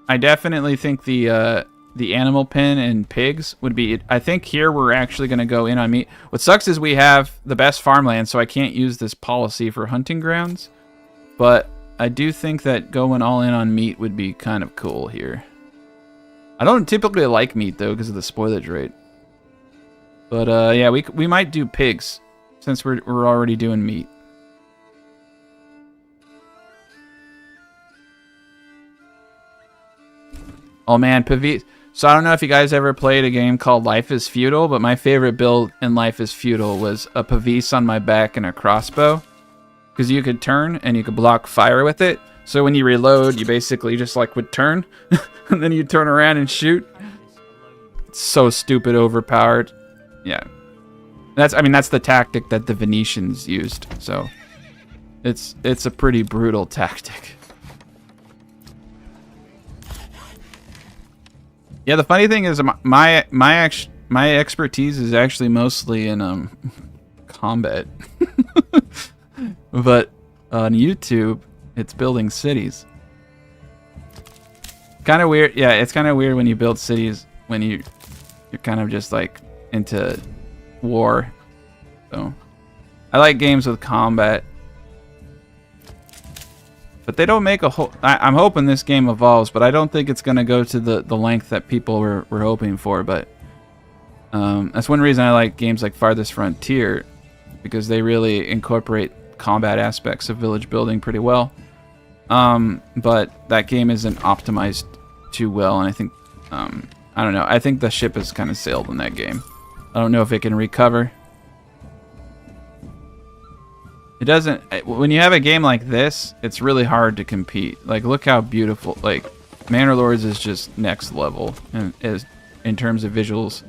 I definitely think the animal pen and pigs would be. I think here we're actually going to go in on meat. What sucks is we have the best farmland, so I can't use this policy for hunting grounds. But I do think that going all in on meat would be kind of cool here. I don't typically like meat though because of the spoilage rate. But yeah, we might do pigs since we're already doing meat. Oh man, Pavis. So I don't know if you guys ever played a game called Life is Feudal, but my favorite build in Life is Feudal was a Pavis on my back and a crossbow. Because you could turn and you could block fire with it. So when you reload, you basically just like would turn. And then you turn around and shoot. It's so stupid overpowered. Yeah. That's the tactic that the Venetians used. So it's a pretty brutal tactic. Yeah, the funny thing is my expertise is actually mostly in combat. But on YouTube, it's building cities. Kind of weird. Yeah, it's kind of weird when you build cities when you're kind of just like into war. So I like games with combat. But they don't make a whole... I'm hoping this game evolves, but I don't think it's going to go to the length that people were hoping for. But that's one reason I like games like Farthest Frontier, because they really incorporate combat aspects of village building pretty well. But that game isn't optimized too well, and I think... I don't know. I think the ship has kind of sailed in that game. I don't know if it can recover. It doesn't... When you have a game like this, it's really hard to compete. Like, look how beautiful... Like, Manor Lords is just next level in terms of visuals.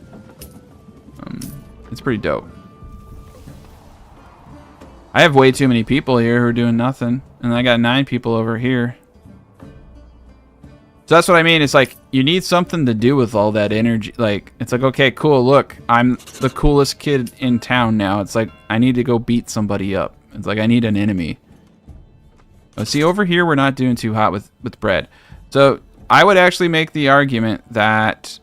It's pretty dope. I have way too many people here who are doing nothing. And I got 9 people over here. So that's what I mean. It's like, you need something to do with all that energy. Like, it's like, okay, cool, look. I'm the coolest kid in town now. It's like, I need to go beat somebody up. It's like, I need an enemy. Oh, see, over here, we're not doing too hot with bread. So, I would actually make the argument that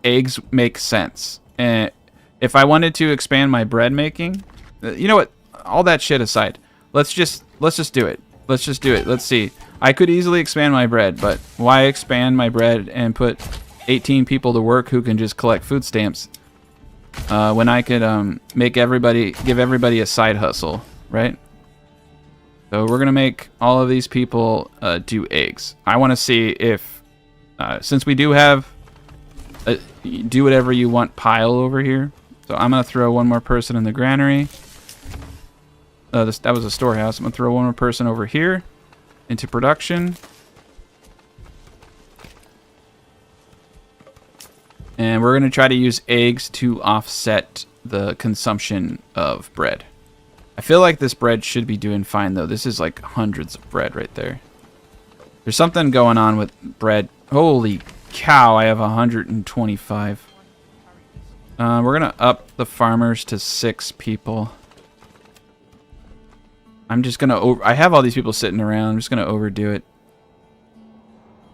eggs make sense. And if I wanted to expand my bread making, you know what? All that shit aside, let's just do it. Let's just do it. Let's see. I could easily expand my bread, but why expand my bread and put 18 people to work who can just collect food stamps when I could give everybody a side hustle, right? So we're gonna make all of these people do eggs. I want to see if, since we do have a do whatever you want pile over here. So I'm gonna throw one more person in the granary. That was a storehouse. I'm gonna throw one more person over here into production. And we're gonna try to use eggs to offset the consumption of bread. I feel like this bread should be doing fine though. This is like hundreds of bread right there. There's something going on with bread. Holy cow, I have 125. We're gonna up the farmers to 6 people. I'm just gonna I have all these people sitting around. I'm just gonna overdo it.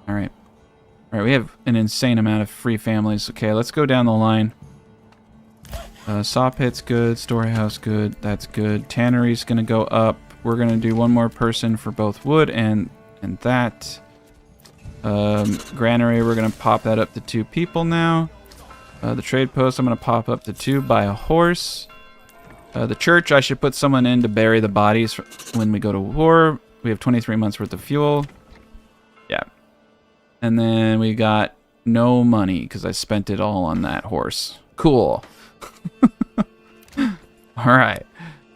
Alright. Alright, we have an insane amount of free families. Okay, let's go down the line. Saw pit's good, storehouse good, that's good. Tannery's gonna go up. We're gonna do one more person for both wood and that. Granary, we're gonna pop that up to 2 people now. The trade post, I'm gonna pop up to 2, buy a horse. The church, I should put someone in to bury the bodies when we go to war. We have 23 months worth of fuel. Yeah. And then we got no money because I spent it all on that horse. Cool. Alright.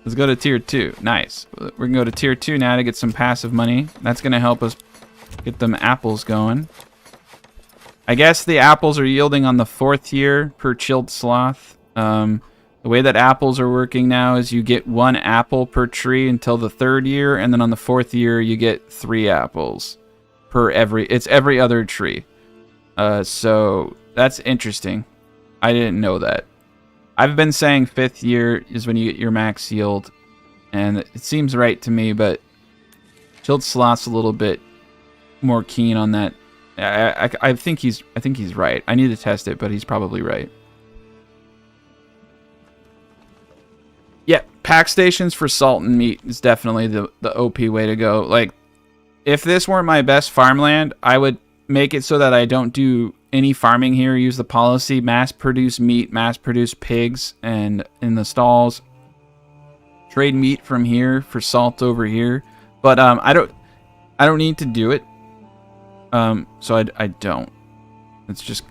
Let's go to tier 2. Nice. We're going to go to tier 2 now to get some passive money. That's going to help us get them apples going. I guess the apples are yielding on the 4th year per chilled sloth. The way that apples are working now is you get 1 apple per tree until the 3rd year, and then on the 4th year you get 3 apples per every other tree. So that's interesting. I didn't know that. I've been saying 5th year is when you get your max yield, and it seems right to me, but Chilled Slot's a little bit more keen on that. I think he's right. I need to test it, but he's probably right. Yeah, pack stations for salt and meat is definitely the OP way to go. Like, if this weren't my best farmland, I would make it so that I don't do any farming here. Use the policy, mass produce meat, mass produce pigs, and in the stalls. Trade meat from here for salt over here. But I don't need to do it. So I don't. It's just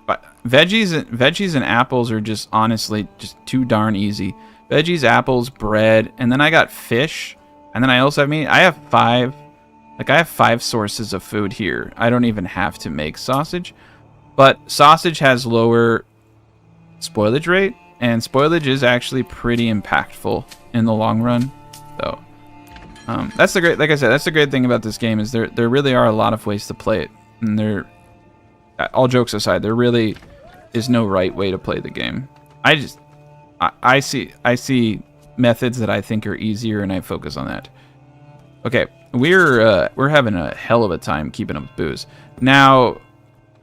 but veggies and apples are just honestly just too darn easy. Veggies, apples, bread, and then I got fish, and then I also have meat. I have 5 sources of food here. I don't even have to make sausage, but sausage has lower spoilage rate, and spoilage is actually pretty impactful in the long run. So that's the great, like I said, that's the great thing about this game is there really are a lot of ways to play it, and there, all jokes aside, there really is no right way to play the game. I see methods that I think are easier, and I focus on that. Okay, we're having a hell of a time keeping up booze. Now,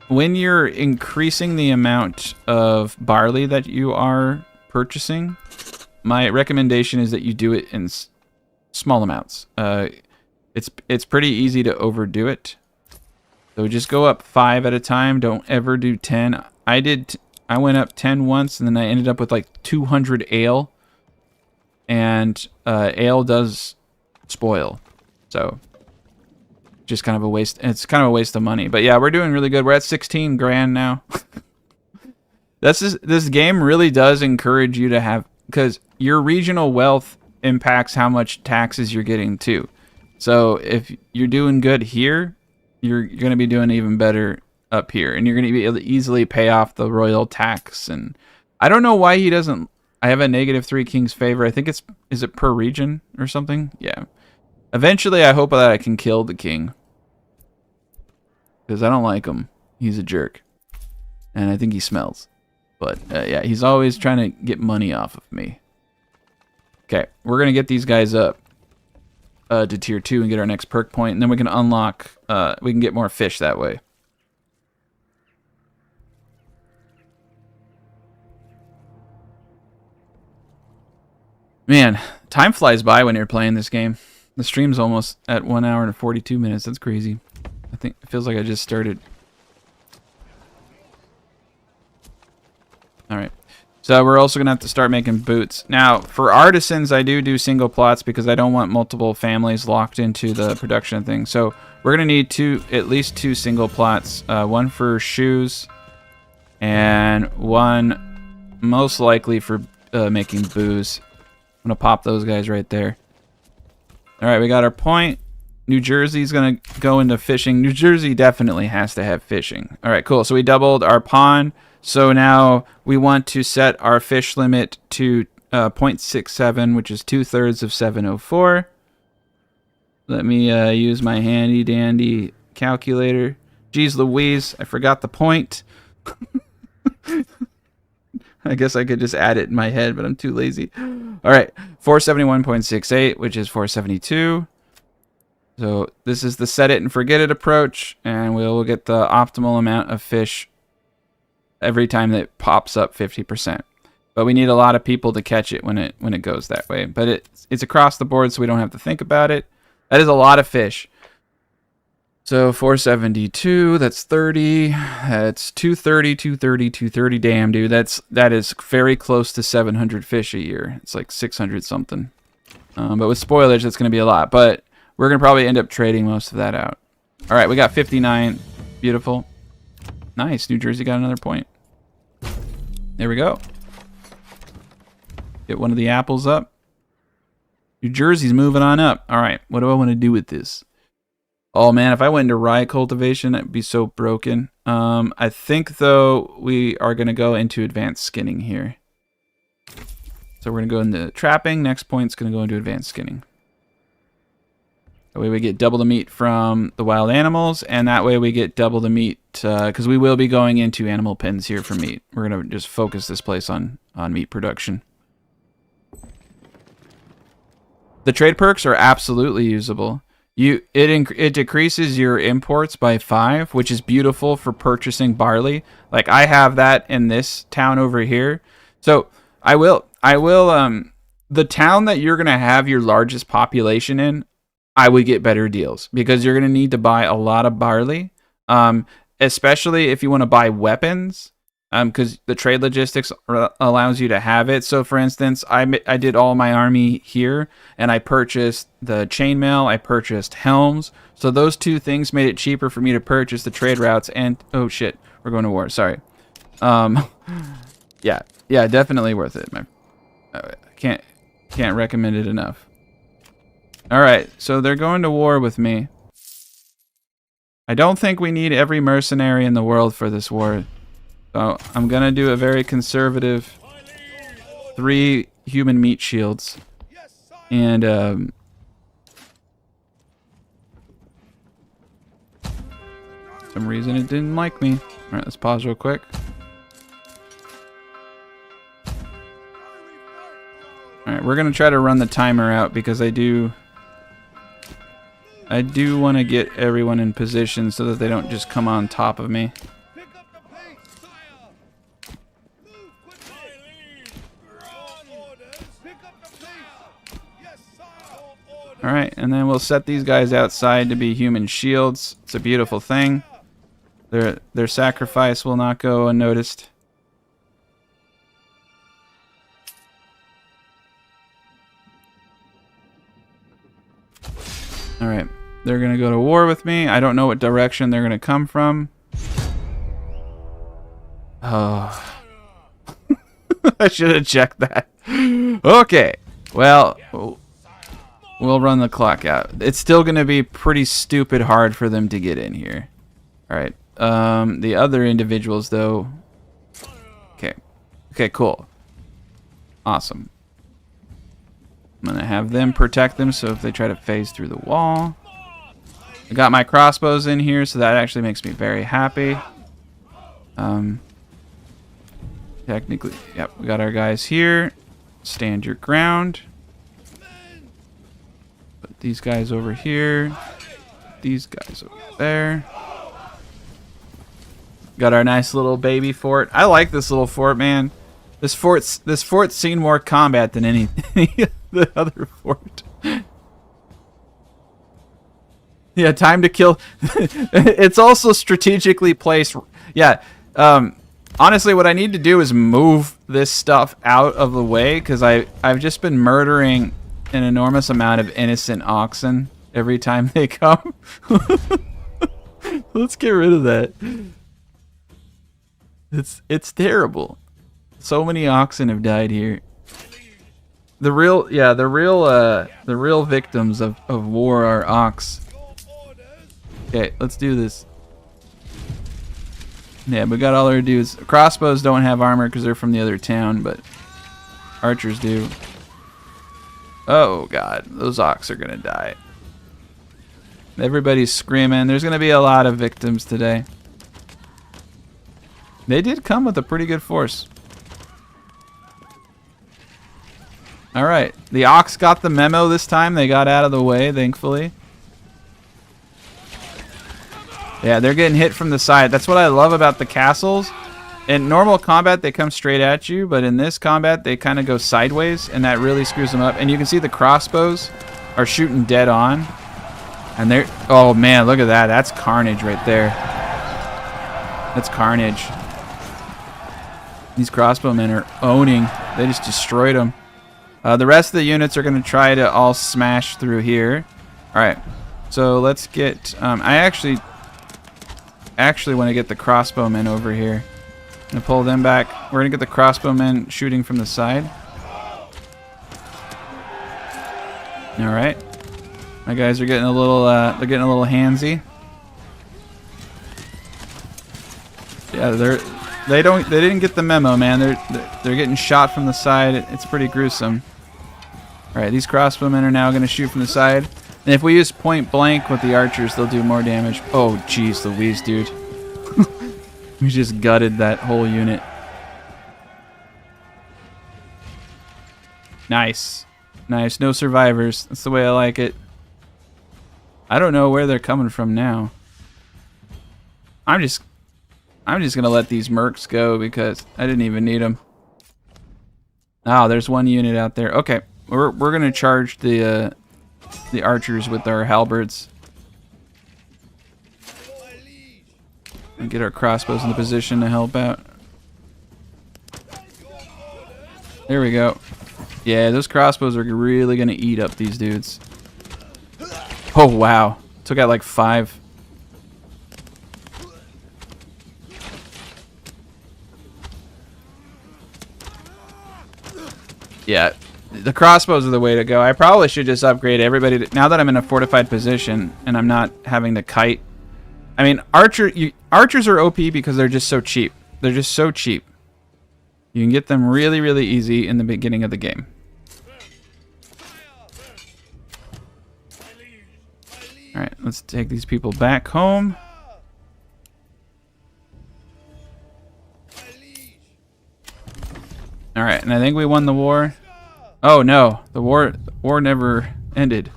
when you're increasing the amount of barley that you are purchasing, my recommendation is that you do it in small amounts. It's pretty easy to overdo it. So just go up 5 at a time. Don't ever do 10. I went up 10 once, and then I ended up with like 200 ale. And ale does spoil. So just kind of a waste. It's kind of a waste of money. But yeah, we're doing really good. We're at 16 grand now. This game really does encourage you to have, because your regional wealth impacts how much taxes you're getting too. So if you're doing good here, you're going to be doing even better up here, and you're going to be able to easily pay off the royal tax. And I don't know why he doesn't. I have a -3 king's favor. I think is it per region or something? Yeah. Eventually, I hope that I can kill the king, because I don't like him. He's a jerk, and I think he smells. But yeah, he's always trying to get money off of me. Okay, we're gonna get these guys up to tier 2 and get our next perk point, and then we can unlock. We can get more fish that way. Man, time flies by when you're playing this game. The stream's almost at 1 hour and 42 minutes. That's crazy. I think it feels like I just started. All right. So we're also going to have to start making boots. Now, for artisans, I do single plots because I don't want multiple families locked into the production thing. So we're going to need at least 2 single plots. One for shoes and one most likely for making booze. I'm going to pop those guys right there. All right, we got our point. New Jersey's going to go into fishing. New Jersey definitely has to have fishing. All right, cool. So we doubled our pond. So now we want to set our fish limit to 0.67, which is 2/3 of 704. Let me use my handy dandy calculator. Jeez Louise, I forgot the point. I guess I could just add it in my head, but I'm too lazy. All right, 471.68, which is 472. So this is the set it and forget it approach, and we'll get the optimal amount of fish every time that it pops up 50%. But we need a lot of people to catch it when it goes that way. But it's across the board, so we don't have to think about it. That is a lot of fish. So 472, that's 30. That's 230, 230, 230. Damn, dude, that is very close to 700 fish a year. It's like 600 something. But with spoilage, that's going to be a lot. But we're going to probably end up trading most of that out. All right, we got 59. Beautiful. Nice. New Jersey got another point. There we go. Get one of the apples up. New Jersey's moving on up. All right, what do I want to do with this? Oh man, if I went into rye cultivation, it'd be so broken. I think though we are going to go into advanced skinning here. So we're going to go into trapping. Next point's going to go into advanced skinning. That way we get double the meat from the wild animals, and that way we get double the meat, because we will be going into animal pens here for meat. We're going to just focus this place on meat production. The trade perks are absolutely usable. it decreases your imports by 5, which is beautiful for purchasing barley. Like I have that in this town over here. So I will the town that you're gonna have your largest population in, I would get better deals because you're gonna need to buy a lot of barley. Especially if you want to buy weapons. Because the trade logistics allows you to have it. So, for instance, I did all my army here, and I purchased the chainmail, I purchased helms. So those two things made it cheaper for me to purchase the trade routes. And oh shit, we're going to war. Sorry. Yeah, definitely worth it, man. Can't recommend it enough. All right, so they're going to war with me. I don't think we need every mercenary in the world for this war. So I'm gonna do a very conservative 3 human meat shields, and for some reason it didn't like me. All right, let's pause real quick. All right, we're gonna try to run the timer out because I do want to get everyone in position so that they don't just come on top of me. Alright, and then we'll set these guys outside to be human shields. It's a beautiful thing. Their sacrifice will not go unnoticed. Alright, they're going to go to war with me. I don't know what direction they're going to come from. Oh. I should have checked that. Okay, well... we'll run the clock out. It's still going to be pretty stupid hard for them to get in here. Alright. The other individuals, though... Okay. Okay, cool. Awesome. I'm going to have them protect them, so if they try to phase through the wall... I got my crossbows in here, so that actually makes me very happy. Technically... Yep, we got our guys here. Stand your ground. Put these guys over here. These guys over there. Got our nice little baby fort. I like this little fort, man. This fort's seen more combat than any the other fort. Yeah, time to kill. It's also strategically placed. Yeah. Honestly, what I need to do is move this stuff out of the way because I've just been murdering an enormous amount of innocent oxen every time they come. Let's get rid of that. It's terrible. So many oxen have died here. The real victims of war are ox. Okay, let's do this. Yeah, we got all our dudes. Crossbows don't have armor because they're from the other town, but archers do. Oh god, those ox are gonna die. Everybody's screaming. There's gonna be a lot of victims today. They did come with a pretty good force. Alright, the ox got the memo this time. They got out of the way, thankfully. Yeah, they're getting hit from the side. That's what I love about the castles. In normal combat, they come straight at you, but in this combat, they kind of go sideways, and that really screws them up. And you can see the crossbows are shooting dead on. And they're... Oh, man, look at that. That's carnage right there. That's carnage. These crossbowmen are owning. They just destroyed them. The rest of the units are going to try to all smash through here. All right. So let's get... I actually want to get the crossbowmen over here. I'm going to pull them back. We're going to get the crossbowmen shooting from the side. All right. My guys are getting a little they're getting a little handsy. Yeah, they didn't get the memo, man. They're getting shot from the side. It's pretty gruesome. All right, these crossbowmen are now going to shoot from the side. And if we use point blank with the archers, they'll do more damage. Oh, jeez Louise, dude. We just gutted that whole unit. Nice. Nice. No survivors. That's the way I like it. I don't know where they're coming from now. I'm just gonna let these mercs go because I didn't even need them. Oh, there's one unit out there. Okay, we're gonna charge the archers with our halberds and get our crossbows in the position to help out. There we go. Yeah, those crossbows are really gonna eat up these dudes. Oh wow, took out like 5. Yeah, the crossbows are the way to go. I probably should just upgrade everybody now that I'm in a fortified position and I'm not having to kite. I mean, archers are OP because they're just so cheap. They're just so cheap. You can get them really, really easy in the beginning of the game. Alright, let's take these people back home. Alright, and I think we won the war. Oh no, the war never ended.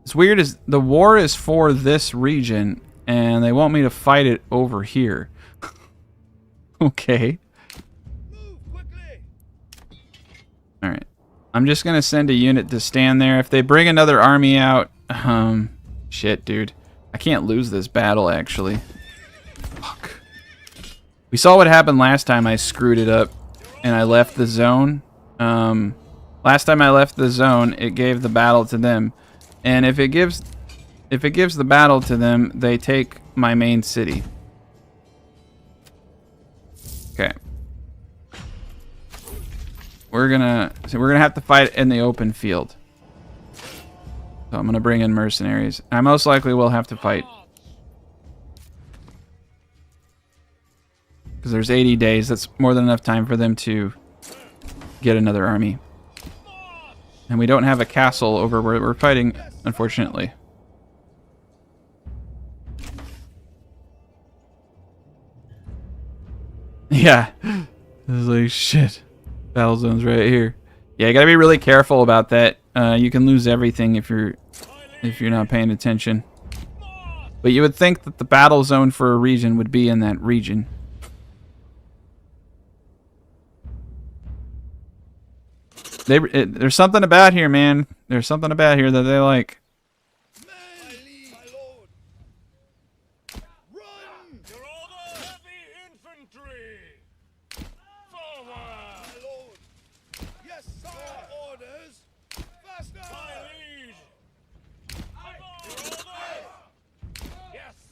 It's weird is the war is for this region and they want me to fight it over here. Okay. Alright. I'm just gonna send a unit to stand there. If they bring another army out, shit, dude. I can't lose this battle actually. Fuck. We saw what happened last time I screwed it up. And I left the zone. Last time I left the zone, it gave the battle to them. And if it gives the battle to them, they take my main city. Okay. We're gonna have to fight in the open field. So I'm gonna bring in mercenaries. I most likely will have to fight. Because there's 80 days. That's more than enough time for them to get another army. And we don't have a castle over where we're fighting, unfortunately. Yeah. It's like, shit. Battle zone's right here. Yeah, you gotta be really careful about that. You can lose everything if you're not paying attention. But you would think that the battle zone for a region would be in that region. There's something about here, man. There's something about here that they like.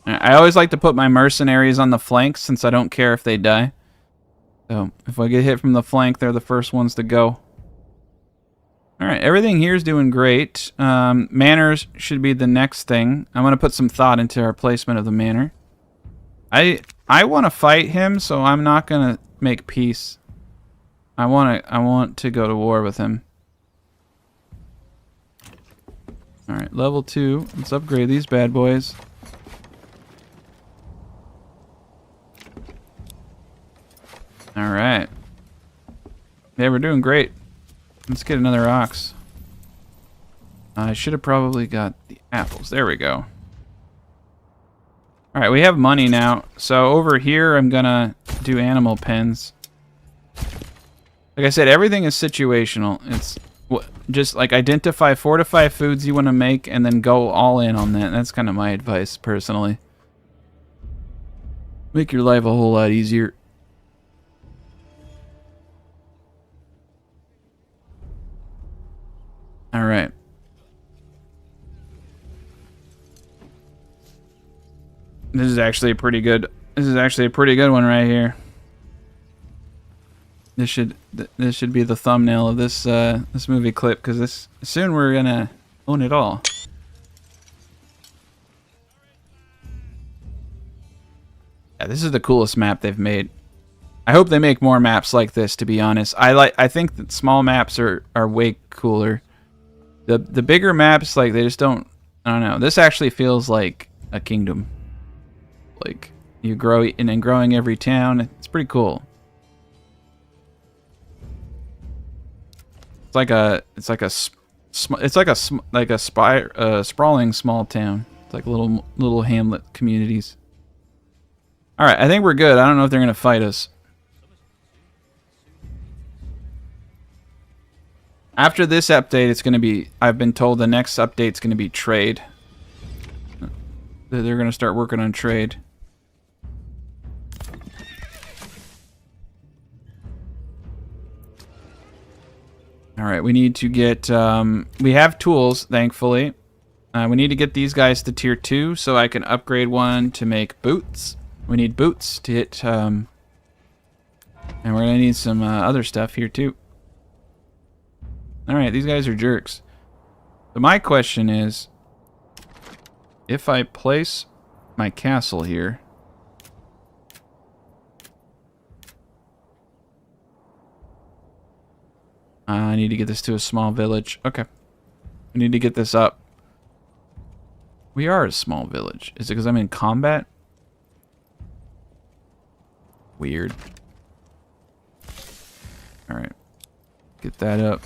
I always like to put my mercenaries on the flanks since I don't care if they die. So if I get hit from the flank, they're the first ones to go. Alright, everything here is doing great. Manors should be the next thing. I'm going to put some thought into our placement of the manor. I want to fight him, so I'm not going to make peace. I want to go to war with him. Alright, level 2. Let's upgrade these bad boys. Alright. Yeah, we're doing great. Let's get another ox. I should have probably got the apples. There we go. Alright, we have money now. So over here, I'm gonna do animal pens. Like I said, everything is situational. It's just like identify 4 to 5 foods you want to make and then go all in on that. That's kind of my advice, personally. Make your life a whole lot easier. All right. This is actually a pretty good. This is actually a pretty good one right here. This should be the thumbnail of this this movie clip because this soon we're gonna own it all. Yeah, this is the coolest map they've made. I hope they make more maps like this. To be honest, I think that small maps are way cooler. The bigger maps, like, they just don't. I don't know. This actually feels like a kingdom. Like you grow and then growing every town. It's pretty cool. It's like a It's like a sprawling small town. It's like little hamlet communities. All right, I think we're good. I don't know if they're gonna fight us. After this update, it's gonna be. I've been told the next update's gonna be trade. They're gonna start working on trade. All right, we need to get. We have tools, thankfully. We need to get these guys to tier 2 so I can upgrade one to make boots. We need boots to hit. And we're gonna need some other stuff here too. All right, these guys are jerks. So my question is, if I place my castle here. I need to get this to a small village. Okay. I need to get this up. We are a small village. Is it because I'm in combat? Weird. Alright. Get that up.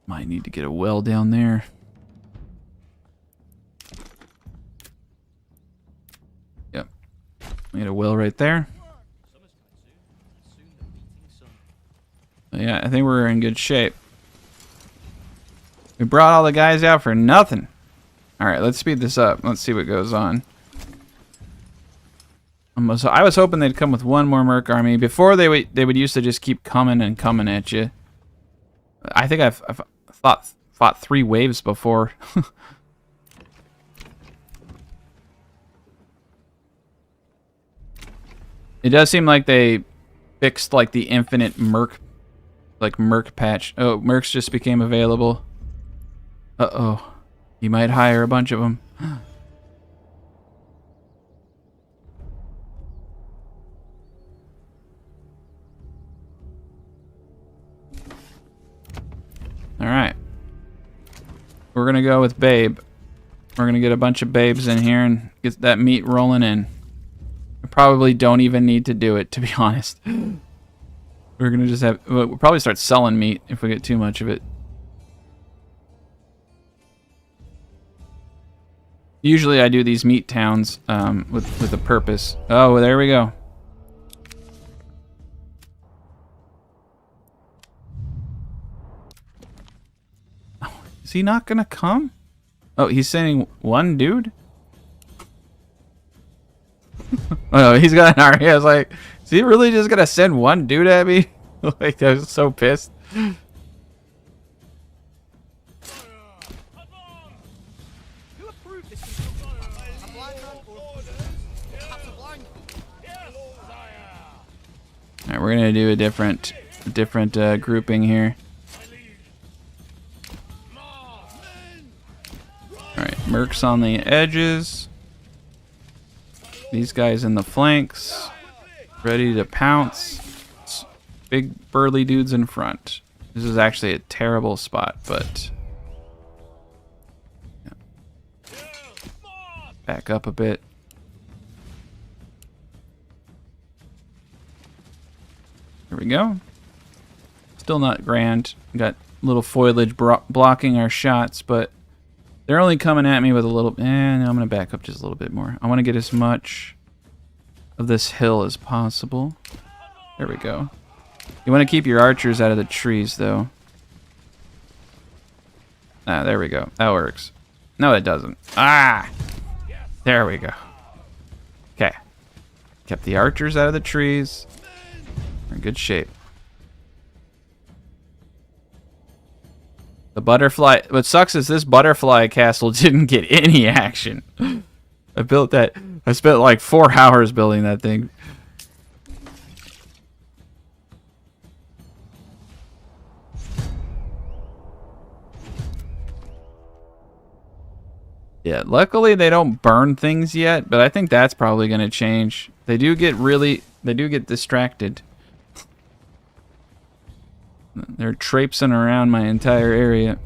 Might need to get a well down there. Yep. We got a well right there. Yeah, I think we're in good shape. We brought all the guys out for nothing. Alright, let's speed this up. Let's see what goes on. So I was hoping they'd come with one more merc army. Before they would used to just keep coming and coming at you. I think I've fought 3 waves before. It does seem like they fixed like the infinite merc patch. Oh, mercs just became available. Uh-oh. You might hire a bunch of them. Alright. We're gonna go with Babe. We're gonna get a bunch of babes in here and get that meat rolling in. I probably don't even need to do it, to be honest. We're gonna just have... We'll probably start selling meat if we get too much of it. Usually I do these meat towns with a purpose. Oh, there we go. Oh, is he not gonna come? Oh, he's sending one dude? Oh, he's got an army. I was like, is he really just gonna send one dude at me? Like, I was so pissed. Alright, we're gonna do a different grouping here. Alright, mercs on the edges. These guys in the flanks. Ready to pounce. Big burly dudes in front. This is actually a terrible spot, but... yeah. Back up a bit. There we go. Still not grand. Got little foliage blocking our shots, but they're only coming at me with a little... no, I'm going to back up just a little bit more. I want to get as much of this hill as possible. There we go. You want to keep your archers out of the trees, though. Ah, there we go. That works. No, it doesn't. Ah! There we go. Okay. Kept the archers out of the trees. We're in good shape. The butterfly... What sucks is this butterfly castle didn't get any action. I built that... I spent like 4 hours building that thing. Yeah, luckily they don't burn things yet, but I think that's probably going to change. They do get distracted. They're traipsing around my entire area.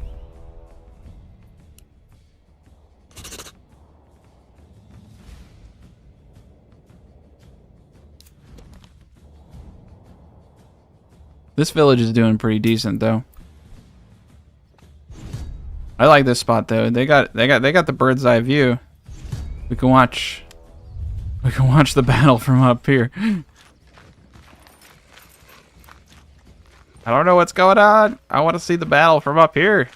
This village is doing pretty decent though. I like this spot though. They got the bird's eye view. We can watch the battle from up here. I don't know what's going on. I want to see the battle from up here.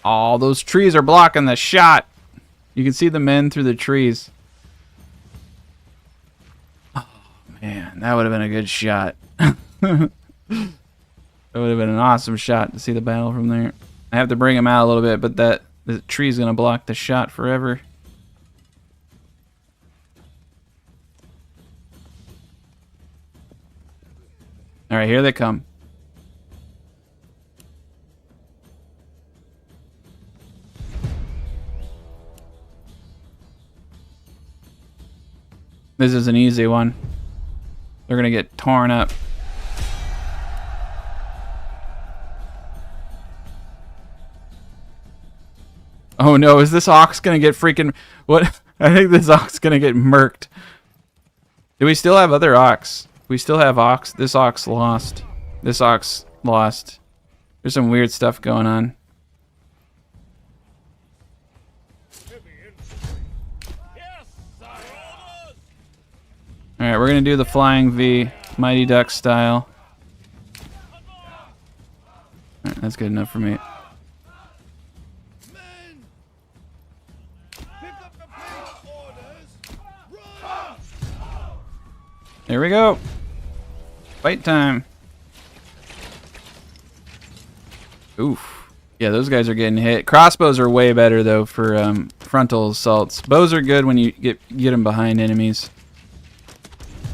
Oh, those trees are blocking the shot. You can see the men through the trees. Oh, man, that would have been a good shot. That would have been an awesome shot to see the battle from there. I have to bring him out a little bit, but the tree's going to block the shot forever. All right, here they come. This is an easy one. They're gonna get torn up. Oh no, is this ox gonna get freaking... What? I think this ox is gonna get murked. Do we still have other ox? We still have ox. This ox lost. This ox lost. There's some weird stuff going on. Alright, we're gonna do the flying V, Mighty Duck style. Alright, that's good enough for me. There we go. Fight time. Oof. Yeah, those guys are getting hit. Crossbows are way better though for frontal assaults. Bows are good when you get them behind enemies.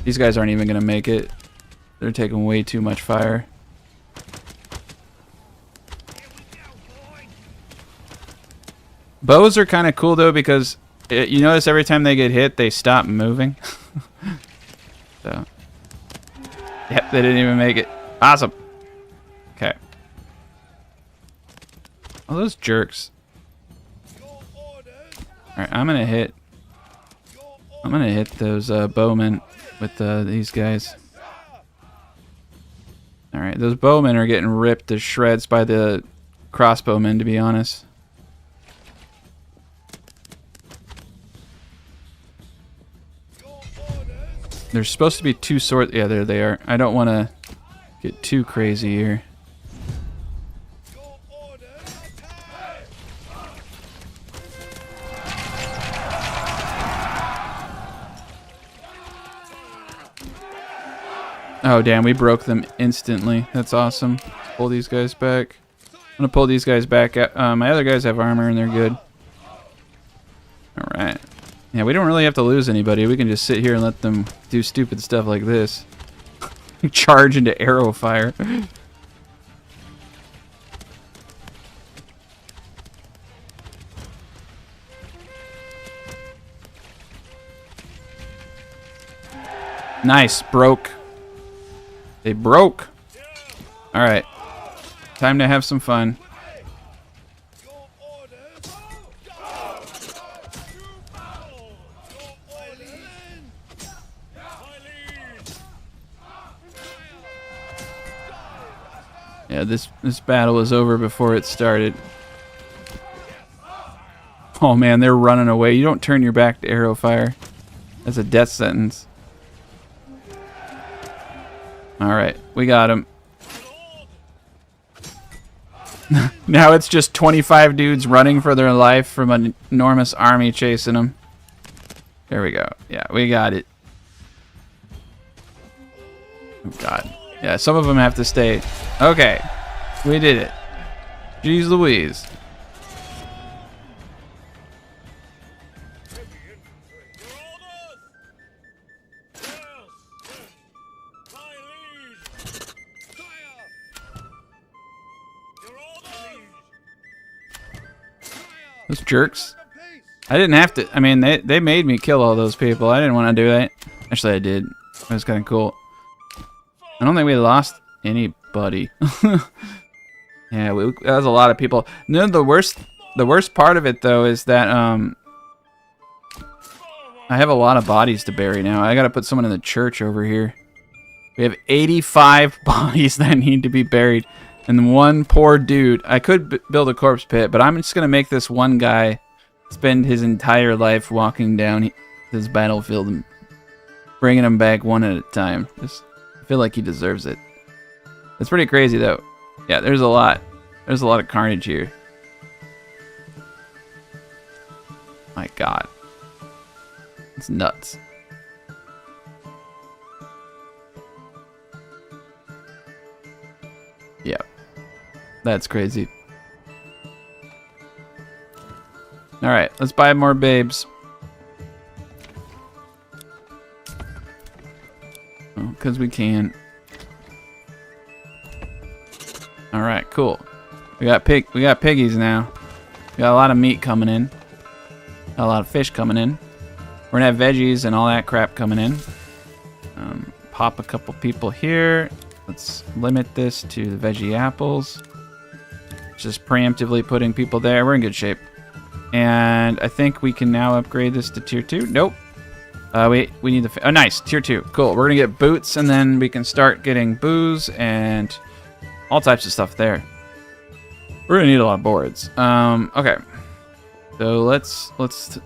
These guys aren't even gonna make it. They're taking way too much fire. Bows are kind of cool though because you notice every time they get hit, they stop moving. So, yep, they didn't even make it. Awesome. Okay. Oh, those jerks. Alright, I'm gonna hit those bowmen with these guys. Alright, those bowmen are getting ripped to shreds by the crossbowmen, to be honest. There's supposed to be two swords. Yeah, there they are. I don't want to get too crazy here. Oh, damn. We broke them instantly. That's awesome. Pull these guys back. I'm going to pull these guys back. My other guys have armor and they're good. Alright. Yeah, we don't really have to lose anybody. We can just sit here and let them do stupid stuff like this. Charge into arrow fire. Nice, broke. They broke. Alright. Time to have some fun. Yeah, this battle was over before it started. Oh man, they're running away. You don't turn your back to arrow fire. That's a death sentence. Alright, we got him. Now it's just 25 dudes running for their life from an enormous army chasing them. There we go. Yeah, we got it. Oh god. Yeah, some of them have to stay. Okay, we did it. Jeez Louise. Those jerks. I didn't have to. I mean, they made me kill all those people. I didn't want to do that. Actually, I did. It was kind of cool. I don't think we lost anybody. Yeah, that was a lot of people. No, the worst part of it though is that I have a lot of bodies to bury now. I gotta put someone in the church over here. We have 85 bodies that need to be buried, and one poor dude. I could build a corpse pit, but I'm just gonna make this one guy spend his entire life walking down this battlefield and bringing them back one at a time. Just, I feel like he deserves it. It's pretty crazy though. Yeah, there's a lot. There's a lot of carnage here. My God. It's nuts. Yeah. That's crazy. Alright, let's buy more babes. Oh, because we can. Alright, cool. We got piggies now. We got a lot of meat coming in. Got a lot of fish coming in. We're gonna have veggies and all that crap coming in. Pop a couple people here. Let's limit this to the veggie apples. Just preemptively putting people there. We're in good shape. And I think we can now upgrade this to tier 2. Nope. We need the... Oh, nice. Tier 2. Cool. We're going to get boots, and then we can start getting booze and all types of stuff there. We're going to need a lot of boards. Okay. So let's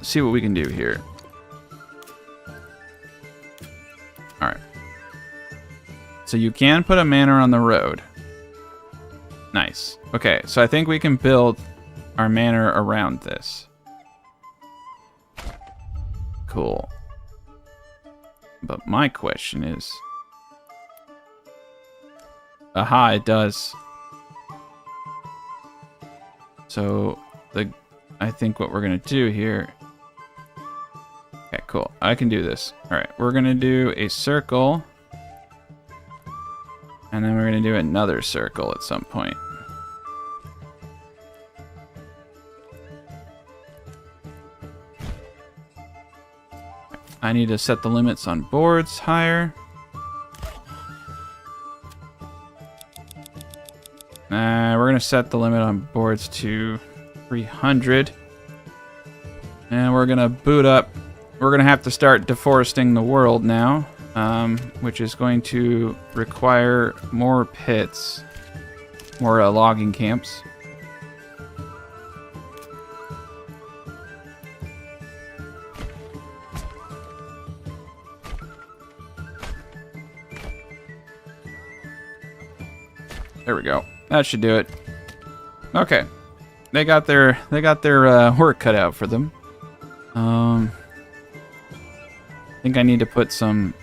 see what we can do here. All right. So you can put a manor on the road. Nice. Okay, so I think we can build our manor around this. Cool. But my question is... Aha, it does. So, I think what we're going to do here... Okay, cool. I can do this. Alright, we're going to do a circle. And then we're going to do another circle at some point. I need to set the limits on boards higher. We're going to set the limit on boards to 300. And we're going to boot up. We're going to have to start deforesting the world now, which is going to require more pits, more logging camps. There we go. That should do it. Okay, they got their work cut out for them. I think I need to put some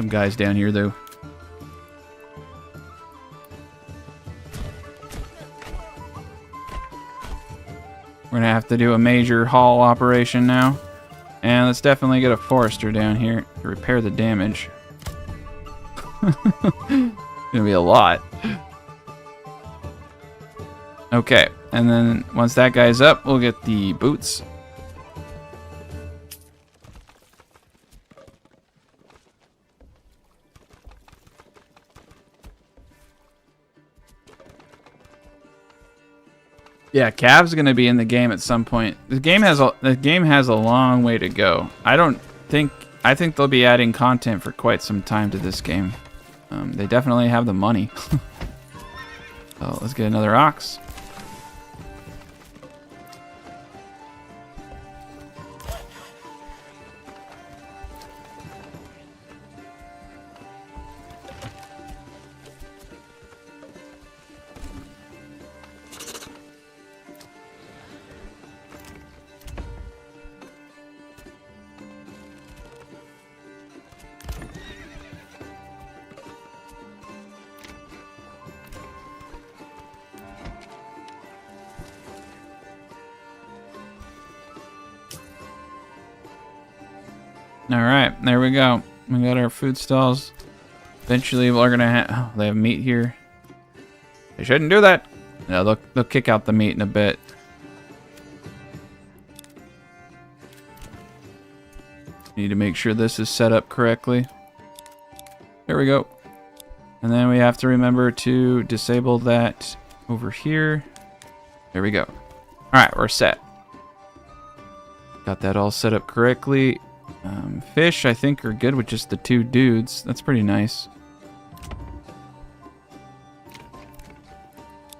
guys down here though. We're gonna have to do a major haul operation now, and let's definitely get a forester down here to repair the damage. Gonna be a lot. Okay, and then once that guy's up, we'll get the boots. Yeah, Cav's gonna be in the game at some point. The game has a long way to go. I think they'll be adding content for quite some time to this game. They definitely have the money. So let's get another ox. Alright, there we go. We got our food stalls. Eventually we're gonna have... Oh, they have meat here. They shouldn't do that. No, they'll kick out the meat in a bit. Need to make sure this is set up correctly. There we go. And then we have to remember to disable that over here. There we go. All right, we're set. Got that all set up correctly. Fish, I think, are good with just the 2 dudes. That's pretty nice.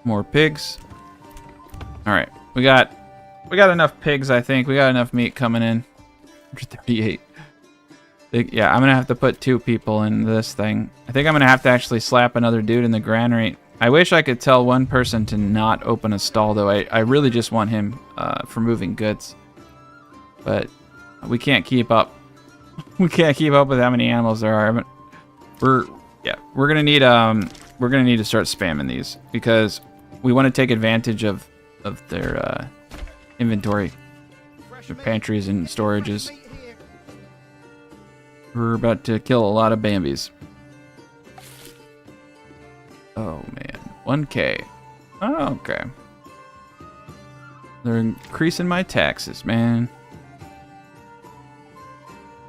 More pigs. All right, we got enough pigs. I think we got enough meat coming in. 138. Yeah, I'm gonna have to put 2 people in this thing. I think I'm gonna have to actually slap another dude in the granary. I wish I could tell one person to not open a stall, though. I really just want him for moving goods. But we can't keep up. We can't keep up with how many animals there are. We're gonna need to start spamming these because we want to take advantage of their inventory, their pantries and storages. We're about to kill a lot of Bambis. Oh man, 1K. Oh, okay. They're increasing my taxes, man.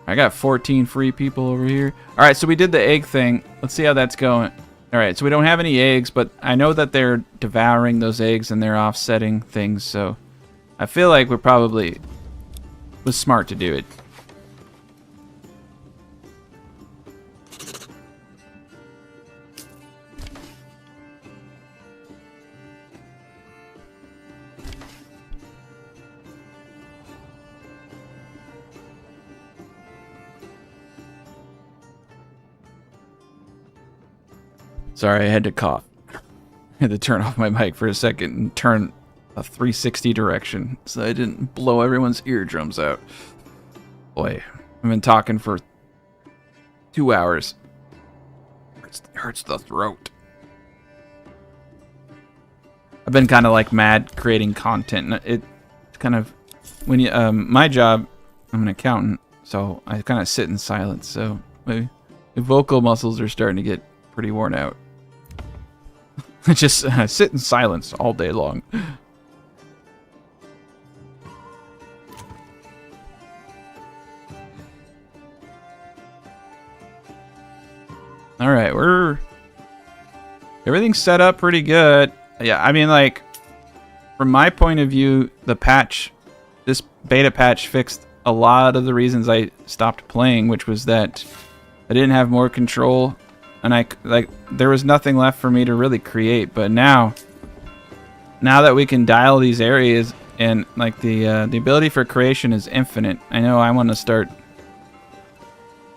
I got 14 free people over here. All right, so we did the egg thing. Let's see how that's going. All right, so we don't have any eggs, but I know that they're devouring those eggs and they're offsetting things, so I feel like was smart to do it. Sorry, I had to cough. I had to turn off my mic for a second and turn a 360 direction so I didn't blow everyone's eardrums out. Boy, I've been talking for 2 hours. Hurts the throat. I've been kind of like mad creating content. It's kind of when you my job. I'm an accountant, so I kind of sit in silence. So my vocal muscles are starting to get pretty worn out. I just sit in silence all day long. All right, everything's set up pretty good. Yeah, I mean, like, from my point of view, this beta patch fixed a lot of the reasons I stopped playing, which was that I didn't have more control. And there was nothing left for me to really create. But now that we can dial these areas and like the ability for creation is infinite. I know I want to start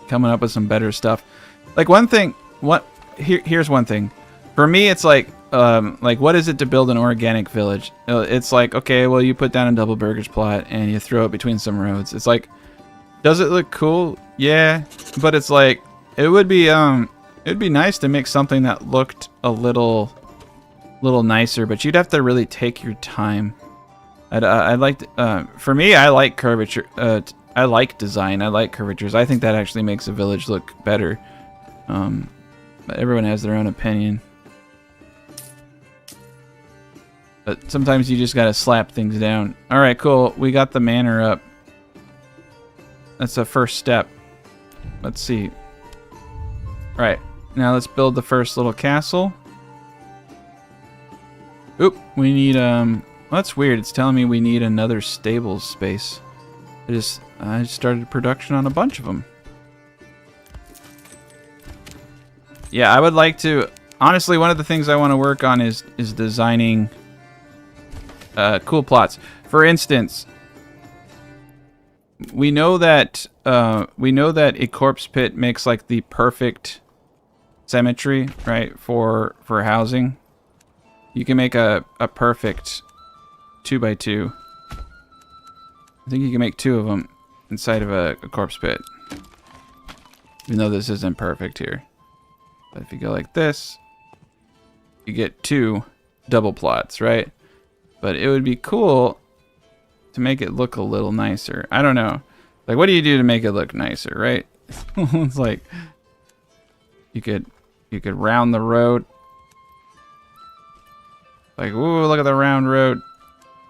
coming up with some better stuff. Like here's one thing. For me, it's like what is it to build an organic village? It's like, okay, well, you put down a double burgers plot and you throw it between some roads. It's like, does it look cool? Yeah, but it's like it'd be nice to make something that looked a little nicer, but you'd have to really take your time. For me, I like curvature. I like design. I like curvatures. I think that actually makes a village look better. But everyone has their own opinion. But sometimes you just gotta slap things down. All right, cool. We got the manor up. That's the first step. Let's see. All right. Now let's build the first little castle. Oop, we need that's weird. It's telling me we need another stables space. I just started production on a bunch of them. Yeah, I would like to. Honestly, one of the things I want to work on is designing cool plots. For instance, we know that a corpse pit makes like the perfect cemetery, right, for housing. You can make a perfect 2x2. I think you can make 2 of them inside of a corpse pit. Even though this isn't perfect here. But if you go like this, you get 2 double plots, right? But it would be cool to make it look a little nicer. I don't know. Like, what do you do to make it look nicer, right? It's like you could round the road. Like, ooh, look at the round road.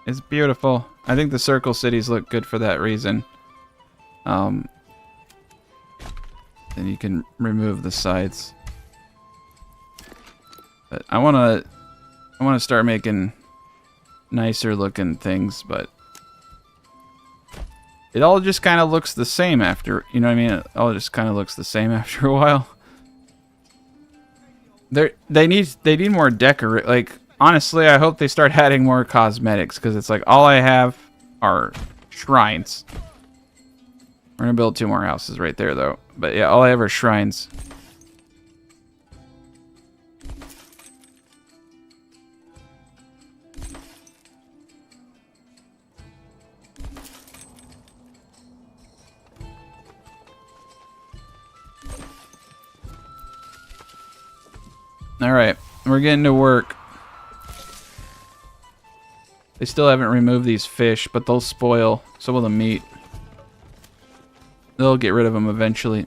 It's beautiful. I think the circle cities look good for that reason. Then you can remove the sides. But I wanna start making nicer looking things, but it all just kind of looks the same after, you know what I mean? It all just kind of looks the same after a while. They need more decor. Like, honestly, I hope they start adding more cosmetics, because it's like all I have are shrines. We're gonna build 2 more houses right there, though. But yeah, all I have are shrines. Alright, we're getting to work. They still haven't removed these fish, but they'll spoil. So will the meat. They'll get rid of them eventually.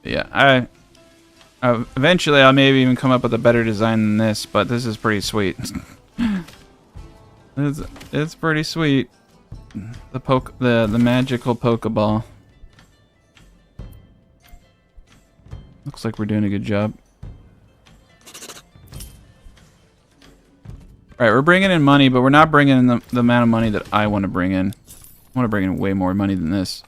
Yeah, eventually I'll maybe even come up with a better design than this, but this is pretty sweet. It's pretty sweet. The magical Pokeball. Looks like we're doing a good job. Alright, we're bringing in money, but we're not bringing in the amount of money that I want to bring in. I want to bring in way more money than this.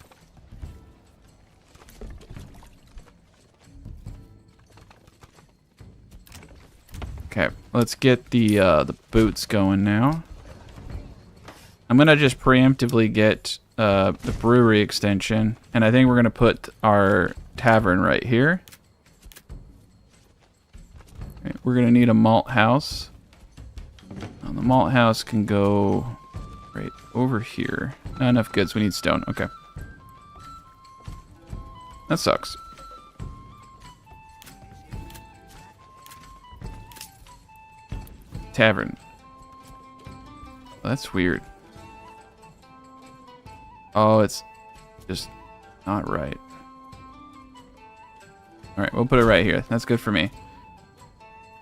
Okay, let's get the boots going now. I'm gonna just preemptively get the brewery extension, and I think we're gonna put our tavern right here. Okay, we're gonna need a malt house. The malt house can go right over here. Not enough goods. We need stone. Okay, that sucks. Tavern. Oh, that's weird. Oh, it's just not right. Alright, we'll put it right here. That's good for me.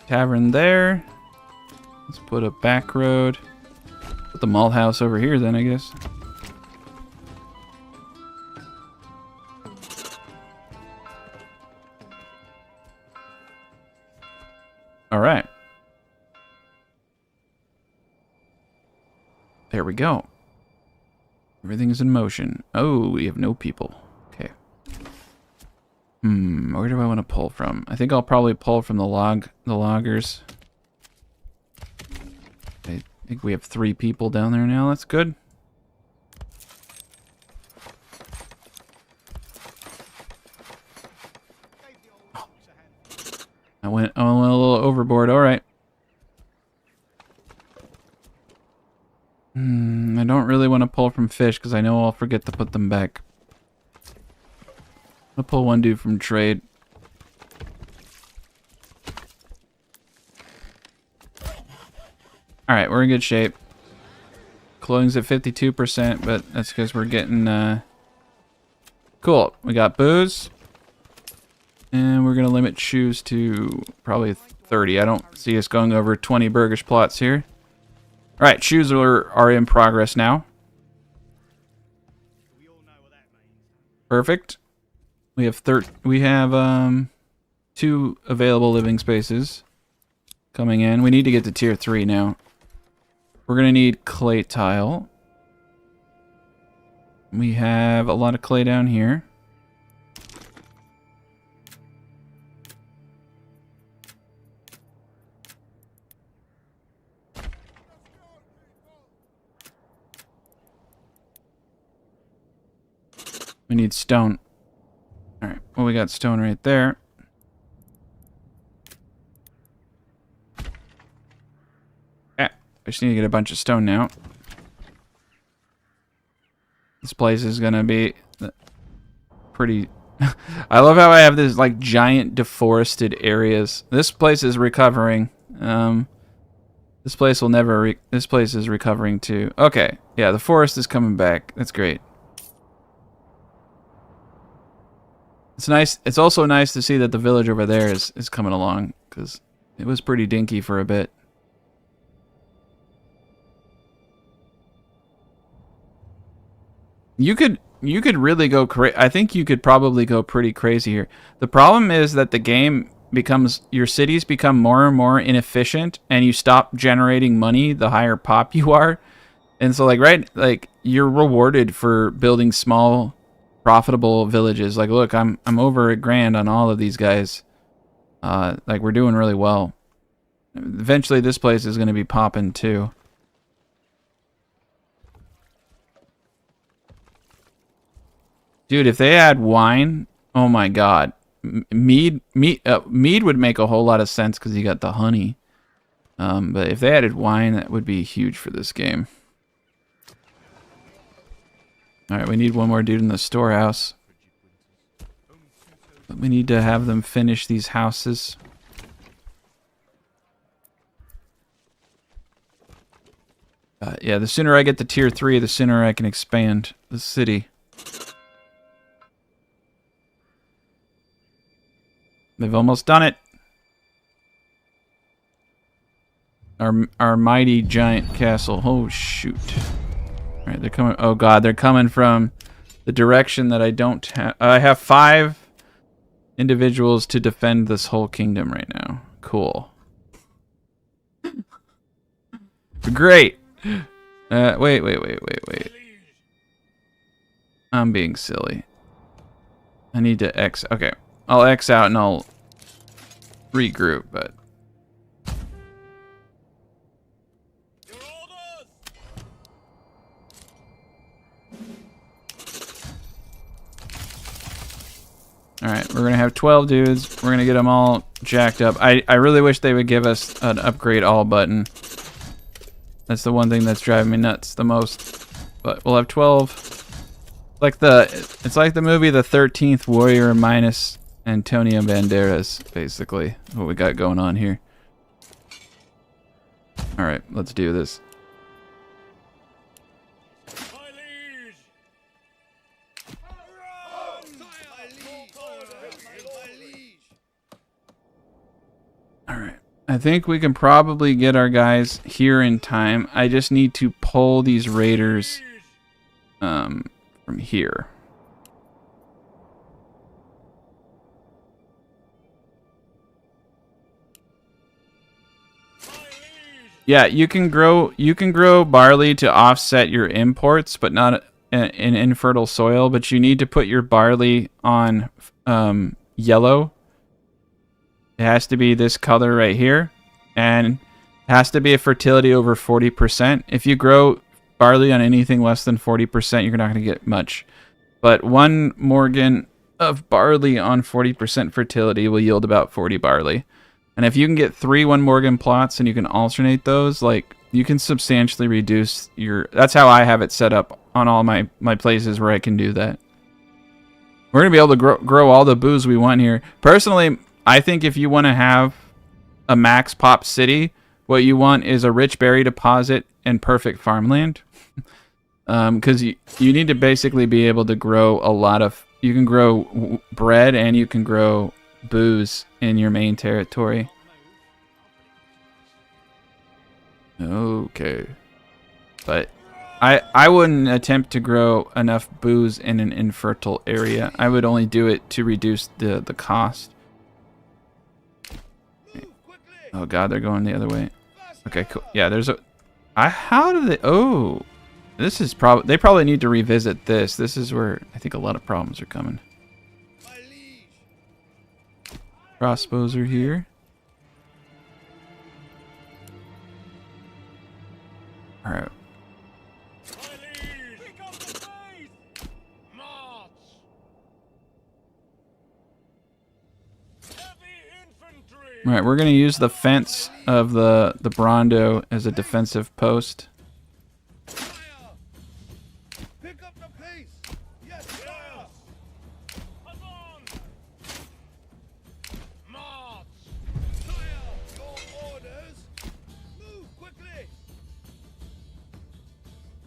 Tavern there. Let's put a back road. Put the malt house over here then, I guess. Alright. There we go. Everything is in motion. Oh, we have no people. Okay. Where do I want to pull from? I think I'll probably pull from the loggers. I think we have 3 people down there now. That's good. Oh. I went a little overboard. All right. I don't really want to pull from fish because I know I'll forget to put them back. I'll pull one dude from trade. Alright, we're in good shape. Clothing's at 52%, but that's because we're getting... Cool. We got booze. And we're going to limit shoes to probably 30. I don't see us going over 20 burgish plots here. Alright, shoes are in progress now. Perfect. We have 2 available living spaces coming in. We need to get to tier 3 now. We're going to need clay tile. We have a lot of clay down here. We need stone. Alright, well, we got stone right there. Yeah, I just need to get a bunch of stone now. This place is gonna be pretty... I love how I have this, like, giant deforested areas. This place is recovering. This place will never... This place is recovering too. Okay, yeah, the forest is coming back. That's great. It's nice. It's also nice to see that the village over there is coming along, because it was pretty dinky for a bit. You could really go crazy. I think you could probably go pretty crazy here. The problem is that the game becomes, your cities become more and more inefficient, and you stop generating money the higher pop you are. And so like you're rewarded for building small profitable villages. Like, look, I'm over $1,000 on all of these guys. Like, we're doing really well. Eventually this place is going to be popping too. Dude, if they add wine, oh my god. Mead would make a whole lot of sense because you got the honey. But if they added wine, that would be huge for this game. Alright, we need one more dude in the storehouse. But we need to have them finish these houses. Yeah, the sooner I get to tier 3, the sooner I can expand the city. They've almost done it. Our mighty giant castle. Oh shoot! All right, they're coming. Oh god, they're coming from the direction that I don't have. I have 5 individuals to defend this whole kingdom right now. Cool. Great. Wait. I'm being silly. I need to X. Okay. I'll X out and I'll regroup, but... Alright, we're going to have 12 dudes. We're going to get them all jacked up. I really wish they would give us an upgrade all button. That's the one thing that's driving me nuts the most. But we'll have 12. It's like the movie The 13th Warrior minus Antonio Banderas, basically, what we got going on here. Alright, let's do this. Alright, I think we can probably get our guys here in time. I just need to pull these raiders from here. Yeah, you can grow barley to offset your imports, but not in infertile soil. But you need to put your barley on yellow. It has to be this color right here, and it has to be a fertility over 40%. If you grow barley on anything less than 40%, you're not going to get much. But 1 Morgan of barley on 40% fertility will yield about 40 barley. And if you can get 3 1 Morgan plots and you can alternate those, like, you can substantially reduce your... That's how I have it set up on all my places where I can do that. We're going to be able to grow all the booze we want here. Personally, I think if you want to have a max pop city, what you want is a rich berry deposit and perfect farmland. Because you need to basically be able to grow a lot of... You can grow bread and you can grow booze in your main territory. Okay. But I wouldn't attempt to grow enough booze in an infertile area. I would only do it to reduce the cost. Oh god, they're going the other way. Okay, cool. Yeah, there's a... how do they... Oh! This is probably... They probably need to revisit this. This is where I think a lot of problems are coming. Crossbows are here. Alright. Alright, we're going to use the fence of the Brawndo as a defensive post.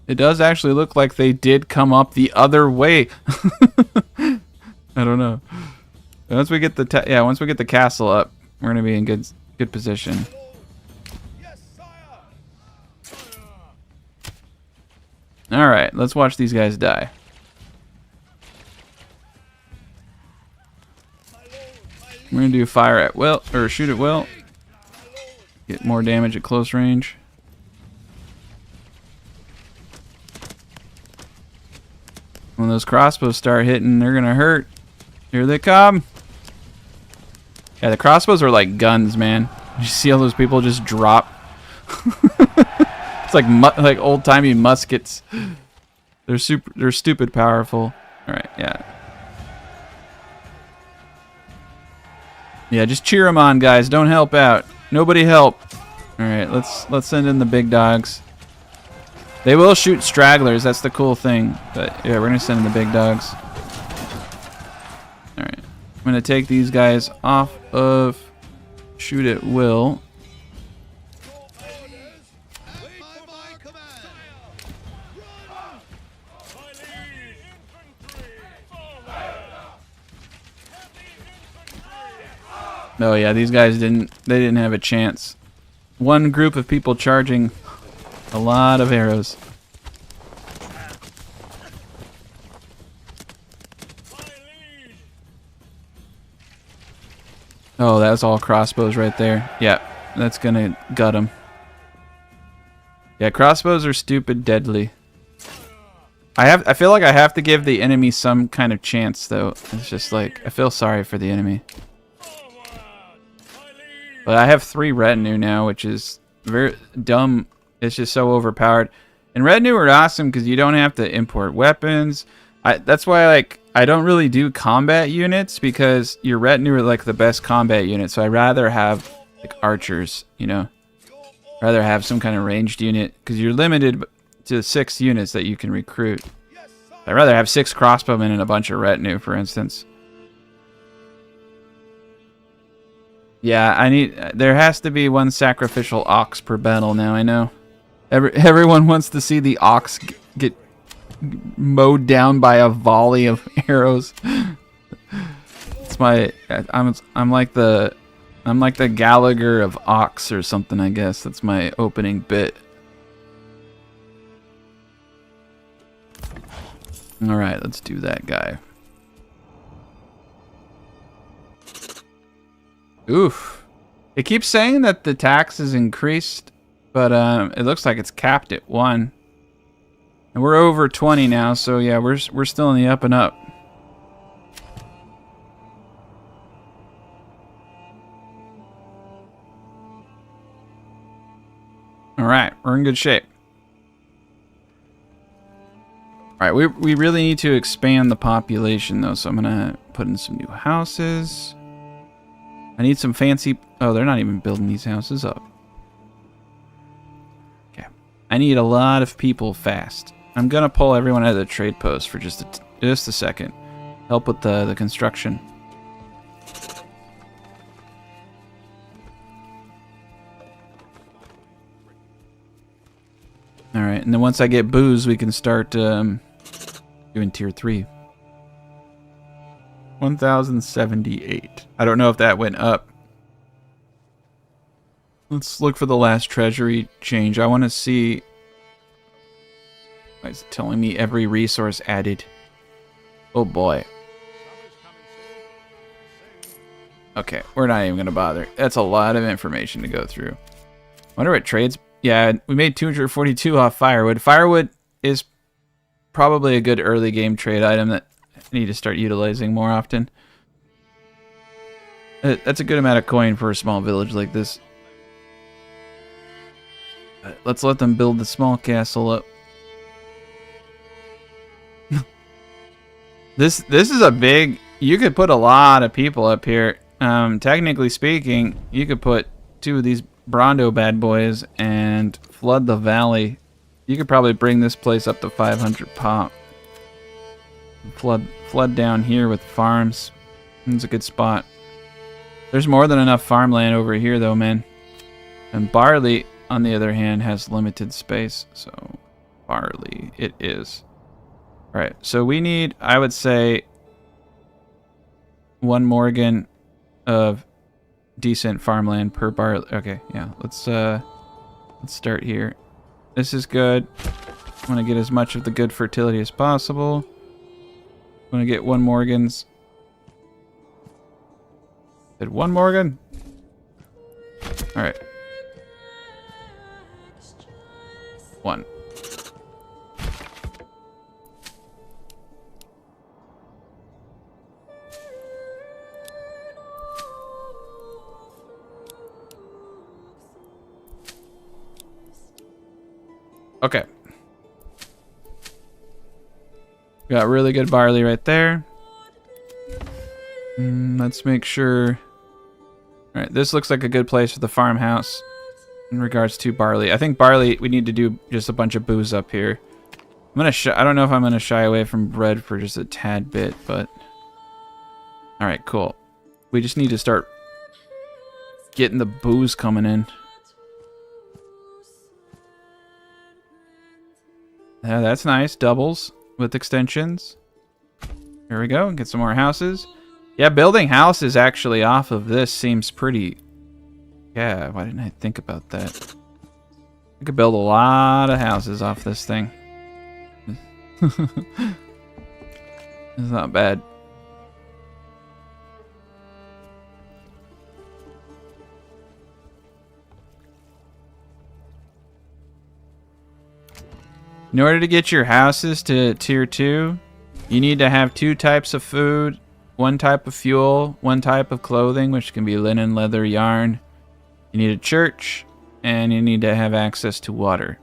It does actually look like they did come up the other way. I don't know. Once we get the once we get the castle up, we're gonna be in good position. All right, let's watch these guys die. We're gonna do fire at will, or shoot at will. Get more damage at close range. When those crossbows start hitting, they're gonna hurt. Here they come. Yeah, the crossbows are like guns, man. You see all those people just drop. It's like old-timey muskets. They're stupid powerful. All right, yeah. Yeah, just cheer them on, guys. Don't help out. Nobody help. All right, let's send in the big dogs. They will shoot stragglers. That's the cool thing. But yeah, we're gonna send in the big dogs. All right, I'm gonna take these guys off of shoot at will. Oh yeah, these guys didn't have a chance. One group of people charging a lot of arrows. Oh, that's all crossbows right there. Yeah, that's gonna gut them. Yeah, crossbows are stupid deadly. I feel like I have to give the enemy some kind of chance though. It's just like I feel sorry for the enemy. But I have 3 retinue now, which is very dumb. It's just so overpowered. And retinue are awesome because you don't have to import weapons. That's why like I don't really do combat units because your retinue are like the best combat unit. So I'd rather have like archers, you know. Rather have some kind of ranged unit because you're limited to 6 units that you can recruit. I'd rather have 6 crossbowmen and a bunch of retinue, for instance. Yeah, there has to be 1 sacrificial ox per battle now, I know. Everyone wants to see the ox get mowed down by a volley of arrows. It's I'm like the Gallagher of ox or something, I guess. That's my opening bit. All right, let's do that guy. Oof. It keeps saying that the tax is increased, but it looks like it's capped at 1. And we're over 20 now, so yeah, we're still in the up and up. All right, we're in good shape. All right, we really need to expand the population though, so I'm gonna put in some new houses. I need some fancy... Oh, they're not even building these houses up. Okay. I need a lot of people fast. I'm going to pull everyone out of the trade post for just a second. Help with the construction. Alright, and then once I get booze, we can start doing tier 3. 1078. I don't know if that went up. Let's look for the last treasury change. I want to see... Why is it telling me every resource added? Oh boy. Okay, we're not even going to bother. That's a lot of information to go through. Wonder what trades... Yeah, we made 242 off firewood. Firewood is probably a good early game trade item that I need to start utilizing more often. That's a good amount of coin for a small village like this. Let's let them build the small castle up. This is a big... You could put a lot of people up here. Technically speaking, you could put 2 of these Brawndo bad boys and flood the valley. You could probably bring this place up to 500 pop. Flood down here with farms. It's a good spot. There's more than enough farmland over here though, man. And barley, on the other hand, has limited space. So, barley it is. Alright, so we need, I would say, 1 Morgan of decent farmland per barley. Okay, yeah, let's start here. This is good. I want to get as much of the good fertility as possible. I want to get 1 Morgan's. Did one Morgan? Alright. One. Okay. Got really good barley right there. Let's make sure. Alright, this looks like a good place for the farmhouse in regards to barley. I think barley, we need to do just a bunch of booze up here. I'm gonna I don't know if I'm gonna shy away from bread for just a tad bit, but alright, cool. We just need to start getting the booze coming in. Yeah, that's nice. Doubles with extensions. Here we go. Get some more houses. Yeah, building houses actually off of this seems pretty... Yeah, why didn't I think about that? I could build a lot of houses off this thing. It's not bad. In order to get your houses to tier 2, you need to have 2 types of food, 1 type of fuel, 1 type of clothing, which can be linen, leather, yarn. You need a church, and you need to have access to water.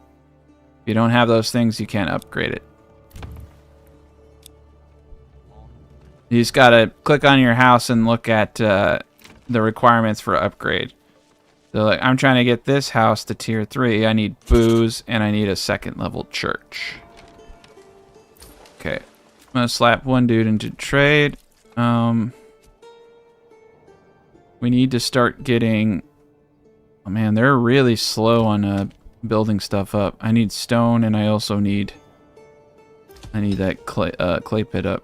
If you don't have those things, you can't upgrade it. You just gotta click on your house and look at the requirements for upgrade. So like, I'm trying to get this house to tier 3. I need booze, and I need a 2nd level church. Okay. I'm gonna slap one dude into trade. We need to start getting... Oh man, they're really slow on building stuff up. I need stone, and I also need... I need that clay pit up.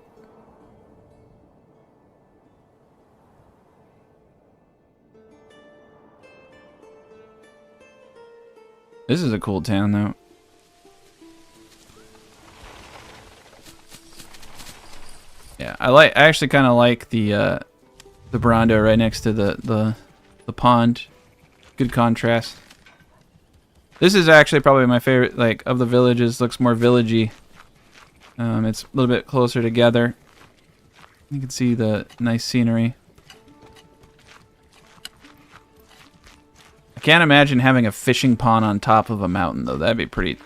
This is a cool town, though. Yeah, I actually kind of like the Brawndo right next to the pond. Good contrast. This is actually probably my favorite, like, of the villages. Looks more villagey. It's a little bit closer together. You can see the nice scenery. I can't imagine having a fishing pond on top of a mountain, though. That'd be pretty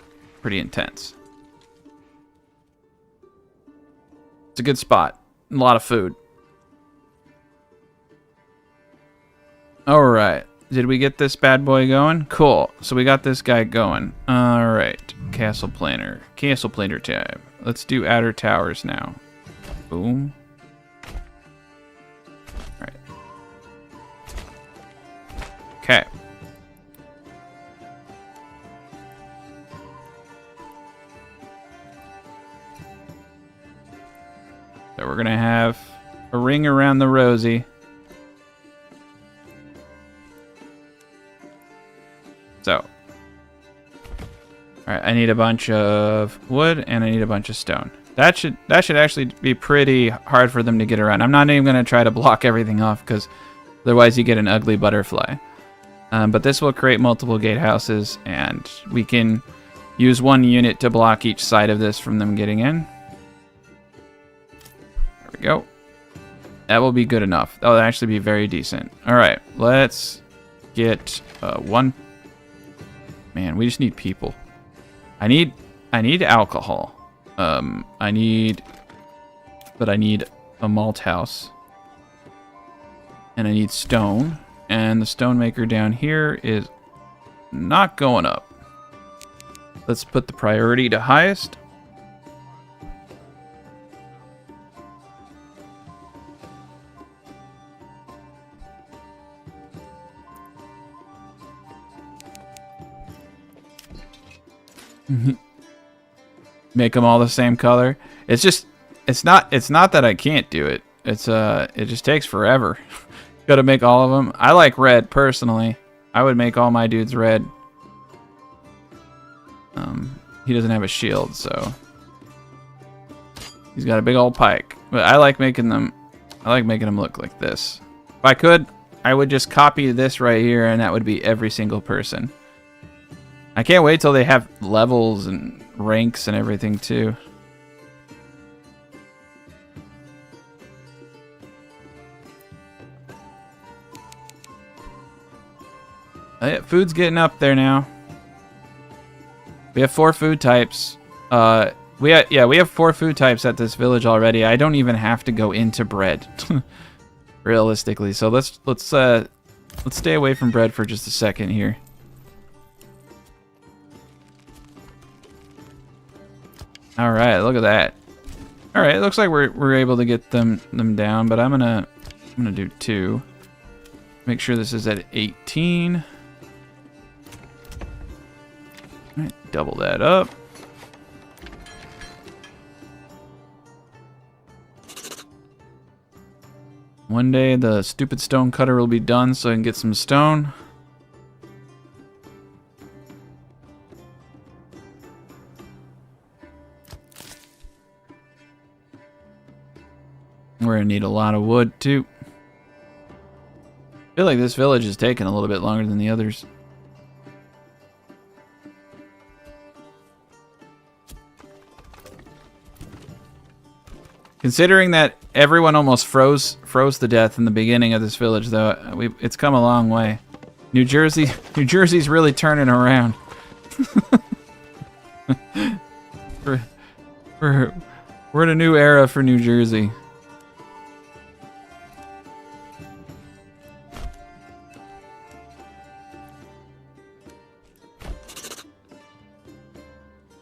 intense. It's a good spot. A lot of food. Alright. Did we get this bad boy going? Cool. So we got this guy going. Alright. Castle planner. Castle planner time. Let's do outer towers now. Boom. Alright. Okay. So we're gonna have a ring around the rosy. So, alright, I need a bunch of wood and I need a bunch of stone. That should actually be pretty hard for them to get around. I'm not even gonna try to block everything off because otherwise you get an ugly butterfly. But this will create multiple gatehouses, and we can use 1 unit to block each side of this from them getting in. There we go. That will be good enough. That will actually be very decent. Alright, let's get 1. Man, we just need people. I need alcohol. I need a malt house. And I need stone. And the stone maker down here is not going up. Let's put the priority to highest. Make them all the same color. It's not that I can't do it. It just takes forever. Got to make all of them. I like red personally. I would make all my dudes red. He doesn't have a shield, so he's got a big old pike. But I like making them look like this. If I could, I would just copy this right here, and that would be every single person. I can't wait till they have levels and ranks and everything too. Food's getting up there now. We have 4 food types. We have 4 food types at this village already. I don't even have to go into bread, realistically. So let's stay away from bread for just a second here. All right, look at that. All right, it looks like we're able to get them down, but I'm gonna do 2. Make sure this is at 18. All right, double that up. One day the stupid stone cutter will be done so I can get some stone. We're gonna need a lot of wood too. I feel like this village is taking a little bit longer than the others. Considering that everyone almost froze to death in the beginning of this village, though, it's come a long way. New Jersey's really turning around. We're in a new era for New Jersey.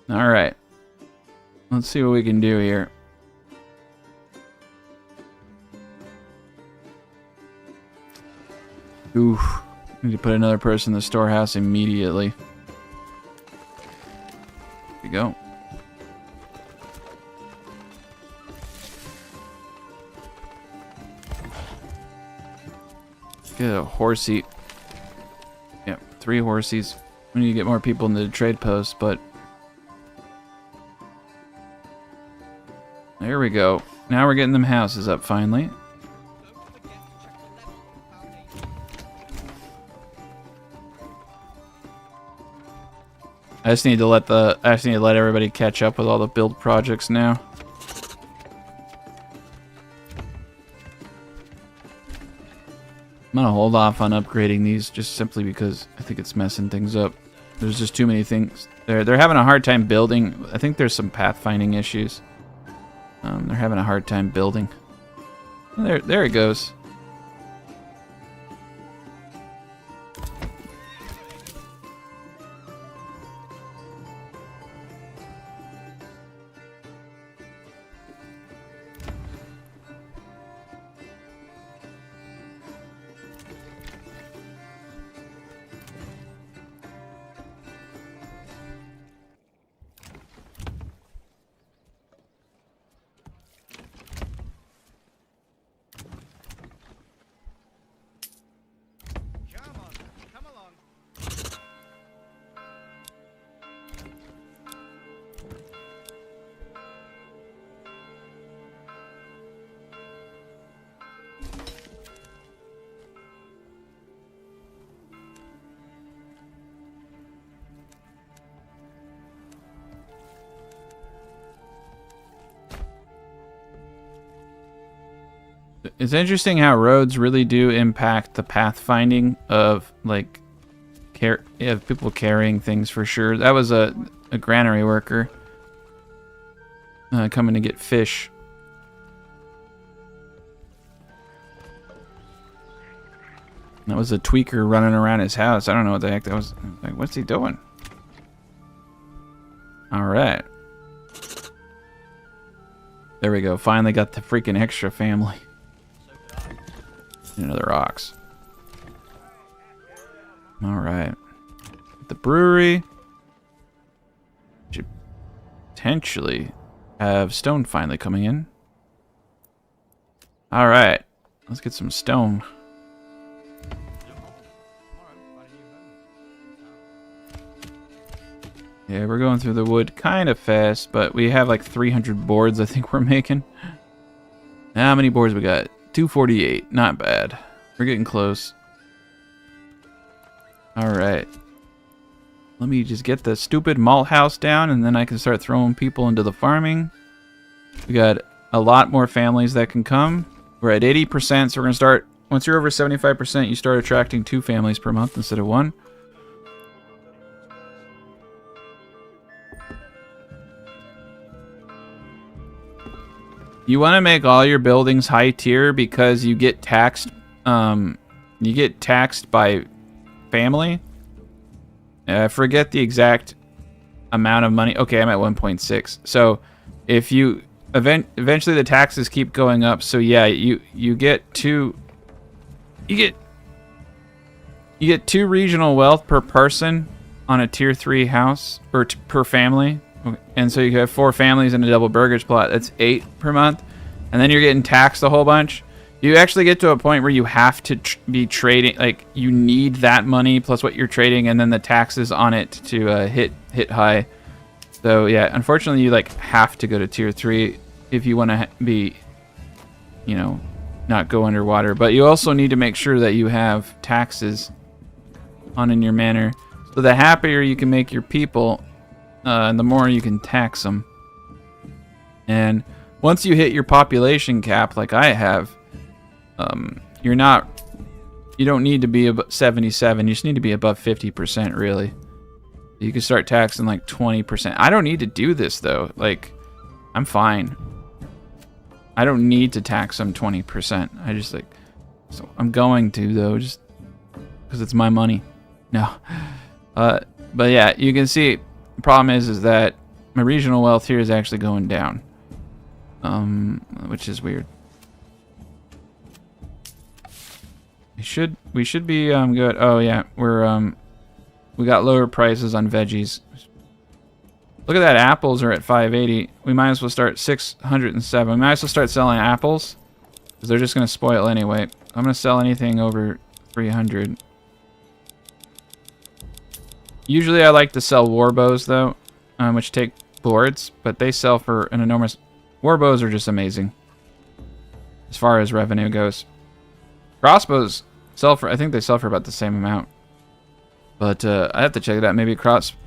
All right, let's see what we can do here. Oof. Need to put another person in the storehouse immediately. There we go. Get a horsey. Yep, 3 horsies. We need to get more people into the trade post, but... There we go. Now we're getting them houses up finally. I just need to let everybody catch up with all the build projects now. I'm gonna hold off on upgrading these just simply because I think it's messing things up. There's just too many things. They're having a hard time building. I think there's some pathfinding issues. They're having a hard time building. There it goes. It's interesting how roads really do impact the pathfinding of like people carrying things for sure. That was a granary worker coming to get fish. That was a tweaker running around his house. I don't know what the heck that was. Like, what's he doing? All right. There we go. Finally got the freaking extra family. Another ox. All right. The brewery should potentially have stone finally coming in. All right. Let's get some stone. Yeah, we're going through the wood kind of fast, but we have like 300 boards I think we're making. How many boards we got? 248. Not bad. We're getting close. Alright. Let me just get the stupid malt house down, and then I can start throwing people into the farming. We got a lot more families that can come. We're at 80%, so we're going to start... Once you're over 75%, you start attracting 2 families per month instead of 1. You want to make all your buildings high tier because you get taxed. You get taxed by family. I forget the exact amount of money. Okay, I'm at 1.6. So if you eventually the taxes keep going up. So yeah, you get 2 regional wealth per person on a tier 3 house or per family. And so you have 4 families in a double burgage plot. That's 8 per month. And then you're getting taxed a whole bunch. You actually get to a point where you have to be trading. Like, you need that money plus what you're trading, and then the taxes on it to hit high. So, yeah, unfortunately, you, like, have to go to tier 3 if you want to be, you know, not go underwater. But you also need to make sure that you have taxes on in your manor. So the happier you can make your people... and the more you can tax them. And once you hit your population cap, like I have, you don't need to be above 77. You just need to be above 50%, really. You can start taxing like 20%. I don't need to do this, though. Like, I'm fine. I don't need to tax them 20%. I just, like... So I'm going to, though, just because it's my money. No. But yeah, you can see... The problem is that my regional wealth here is actually going down, which is weird. We should be good. Oh yeah, we got lower prices on veggies. Look at that, apples are at 580. We might as well start 607. We might as well start selling apples because they're just gonna spoil anyway. I'm gonna sell anything over 300. Usually I like to sell war bows, though, which take boards, but they sell for an enormous... War bows are just amazing, as far as revenue goes. Crossbows sell for... I think they sell for about the same amount. But I have to check it out. Maybe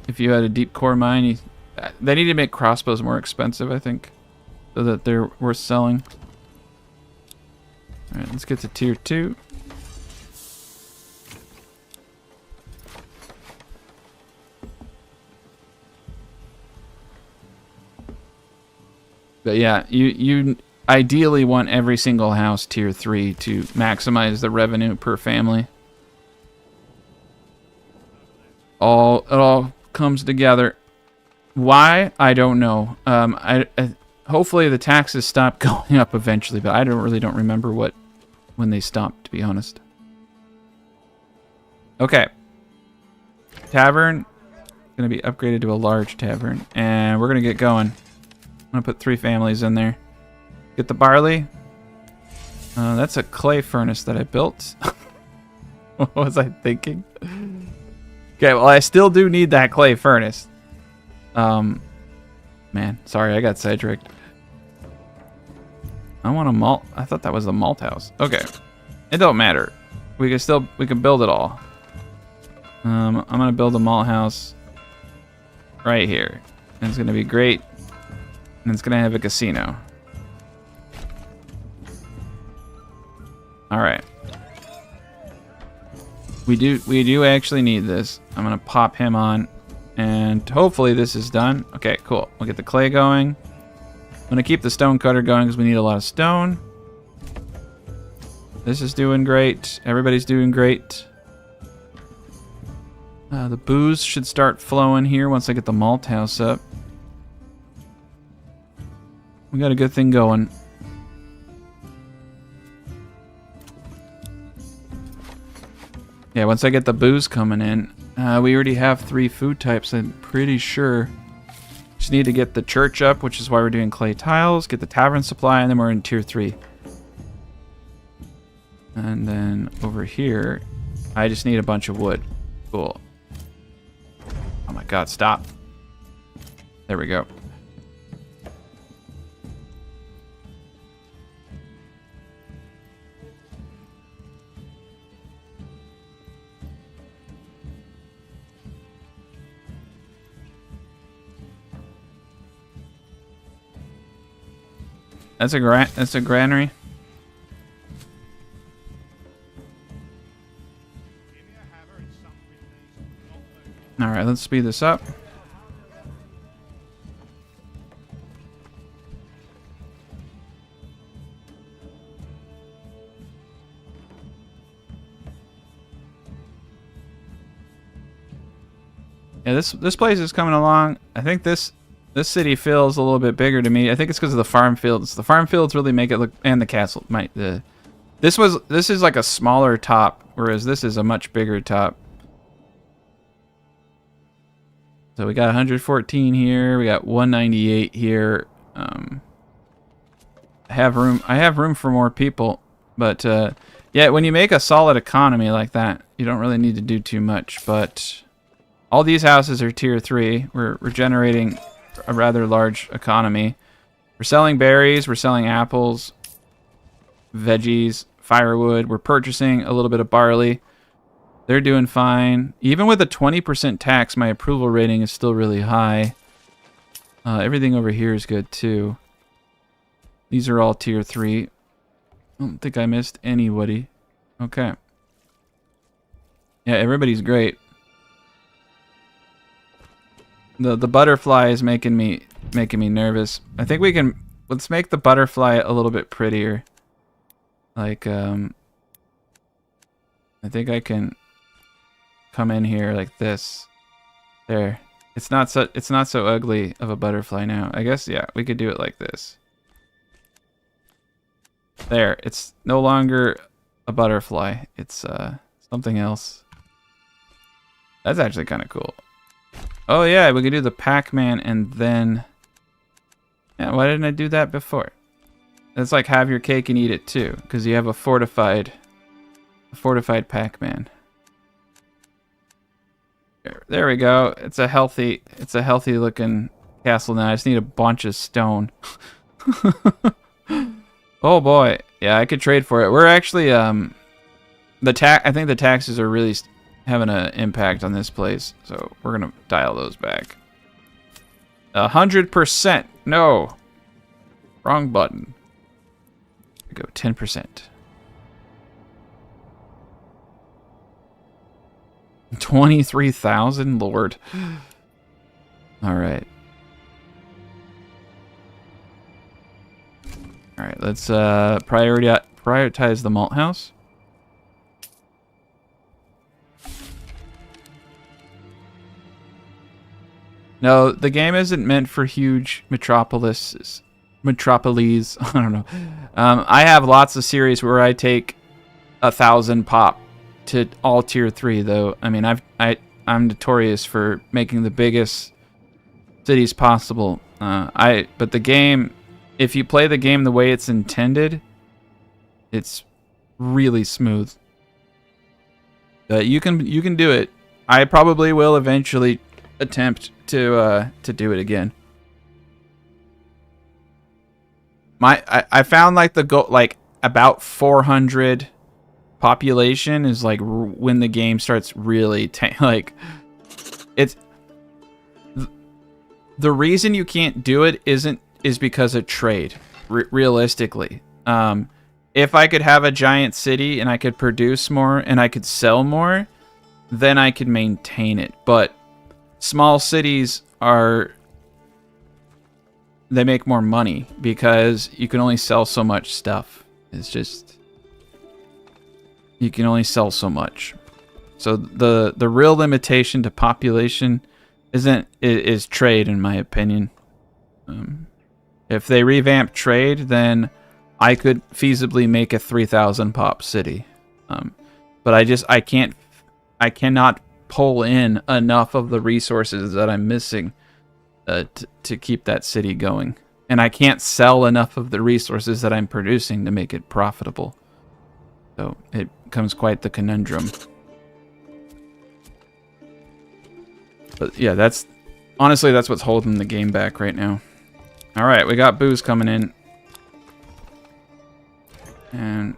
if you had a deep core mine, they need to make crossbows more expensive, I think, so that they're worth selling. Alright, let's get to tier 2. But yeah, you ideally want every single house tier 3 to maximize the revenue per family. It all comes together. Why? I don't know. Hopefully the taxes stop going up eventually, but I really don't remember when they stopped, to be honest. Okay. Tavern. Going to be upgraded to a large tavern, and we're going to get going. I'm gonna put 3 families in there. Get the barley. That's a clay furnace that I built. What was I thinking? Okay, well, I still do need that clay furnace. Man, sorry, I got sidetracked. I want a malt. I thought that was the malt house. Okay, it don't matter. We can build it all. I'm gonna build a malt house right here, and it's gonna be great. And it's gonna have a casino. All right. We do actually need this. I'm gonna pop him on, and hopefully this is done. Okay, cool. We'll get the clay going. I'm gonna keep the stone cutter going because we need a lot of stone. This is doing great. Everybody's doing great. The booze should start flowing here once I get the malt house up. We got a good thing going. Yeah, once I get the booze coming in, we already have 3 food types, I'm pretty sure. Just need to get the church up, which is why we're doing clay tiles, get the tavern supply, and then we're in tier 3. And then over here, I just need a bunch of wood. Cool. Oh my god, stop. There we go. That's a granary. Give me a hammer and something these not moving. All right, let's speed this up. Yeah, this place is coming along. I think this city feels a little bit bigger to me. I think it's because of the farm fields. The farm fields really make it look, and the castle. This is like a smaller top, whereas this is a much bigger top. So we got 114 here. We got 198 here. I have room for more people, but yeah, when you make a solid economy like that, you don't really need to do too much. But all these houses are tier 3. We're generating a rather large economy. We're selling berries. We're selling apples, veggies, firewood. We're purchasing a little bit of barley. They're doing fine. Even with a 20% tax, my approval rating is still really high. Everything over here is good too. These are all tier 3. I don't think I missed anybody. Okay. Yeah, everybody's great. The butterfly is making me nervous. I think we can, let's make the butterfly a little bit prettier. Like I think I can come in here like this. There. It's not so ugly of a butterfly now. I guess yeah, we could do it like this. There. It's no longer a butterfly. It's something else. That's actually kind of cool. Oh yeah, we could do the Pac-Man and then... Yeah, why didn't I do that before? It's like have your cake and eat it too, because you have a fortified Pac-Man. There we go. It's a healthy looking castle now. I just need a bunch of stone. Oh boy. Yeah, I could trade for it. We're actually I think the taxes are really having an impact on this place, so we're gonna dial those back. 100%. No. Wrong button. Go 10%. 23,000, Lord. All right. All right. Let's prioritize the malt house. No, the game isn't meant for huge metropolises. I don't know. I have lots of series where I take 1,000 pop to all tier 3, though. I mean, I'm notorious for making the biggest cities possible. But the game, if you play the game the way it's intended, it's really smooth. You can do it. I probably will eventually attempt to do it again. I found like the goal, like about 400 population is like when the game starts really like it's the reason you can't do it is because of trade. Realistically, if I could have a giant city and I could produce more and I could sell more, then I could maintain it. But small cities they make more money because you can only sell so much stuff. It's just, you can only sell so much. So the real limitation to population is trade, in my opinion. If they revamp trade, then I could feasibly make a 3,000 pop city. But I cannot pull in enough of the resources that I'm missing to keep that city going. And I can't sell enough of the resources that I'm producing to make it profitable. So it becomes quite the conundrum. But yeah, honestly, that's what's holding the game back right now. Alright, we got booze coming in. And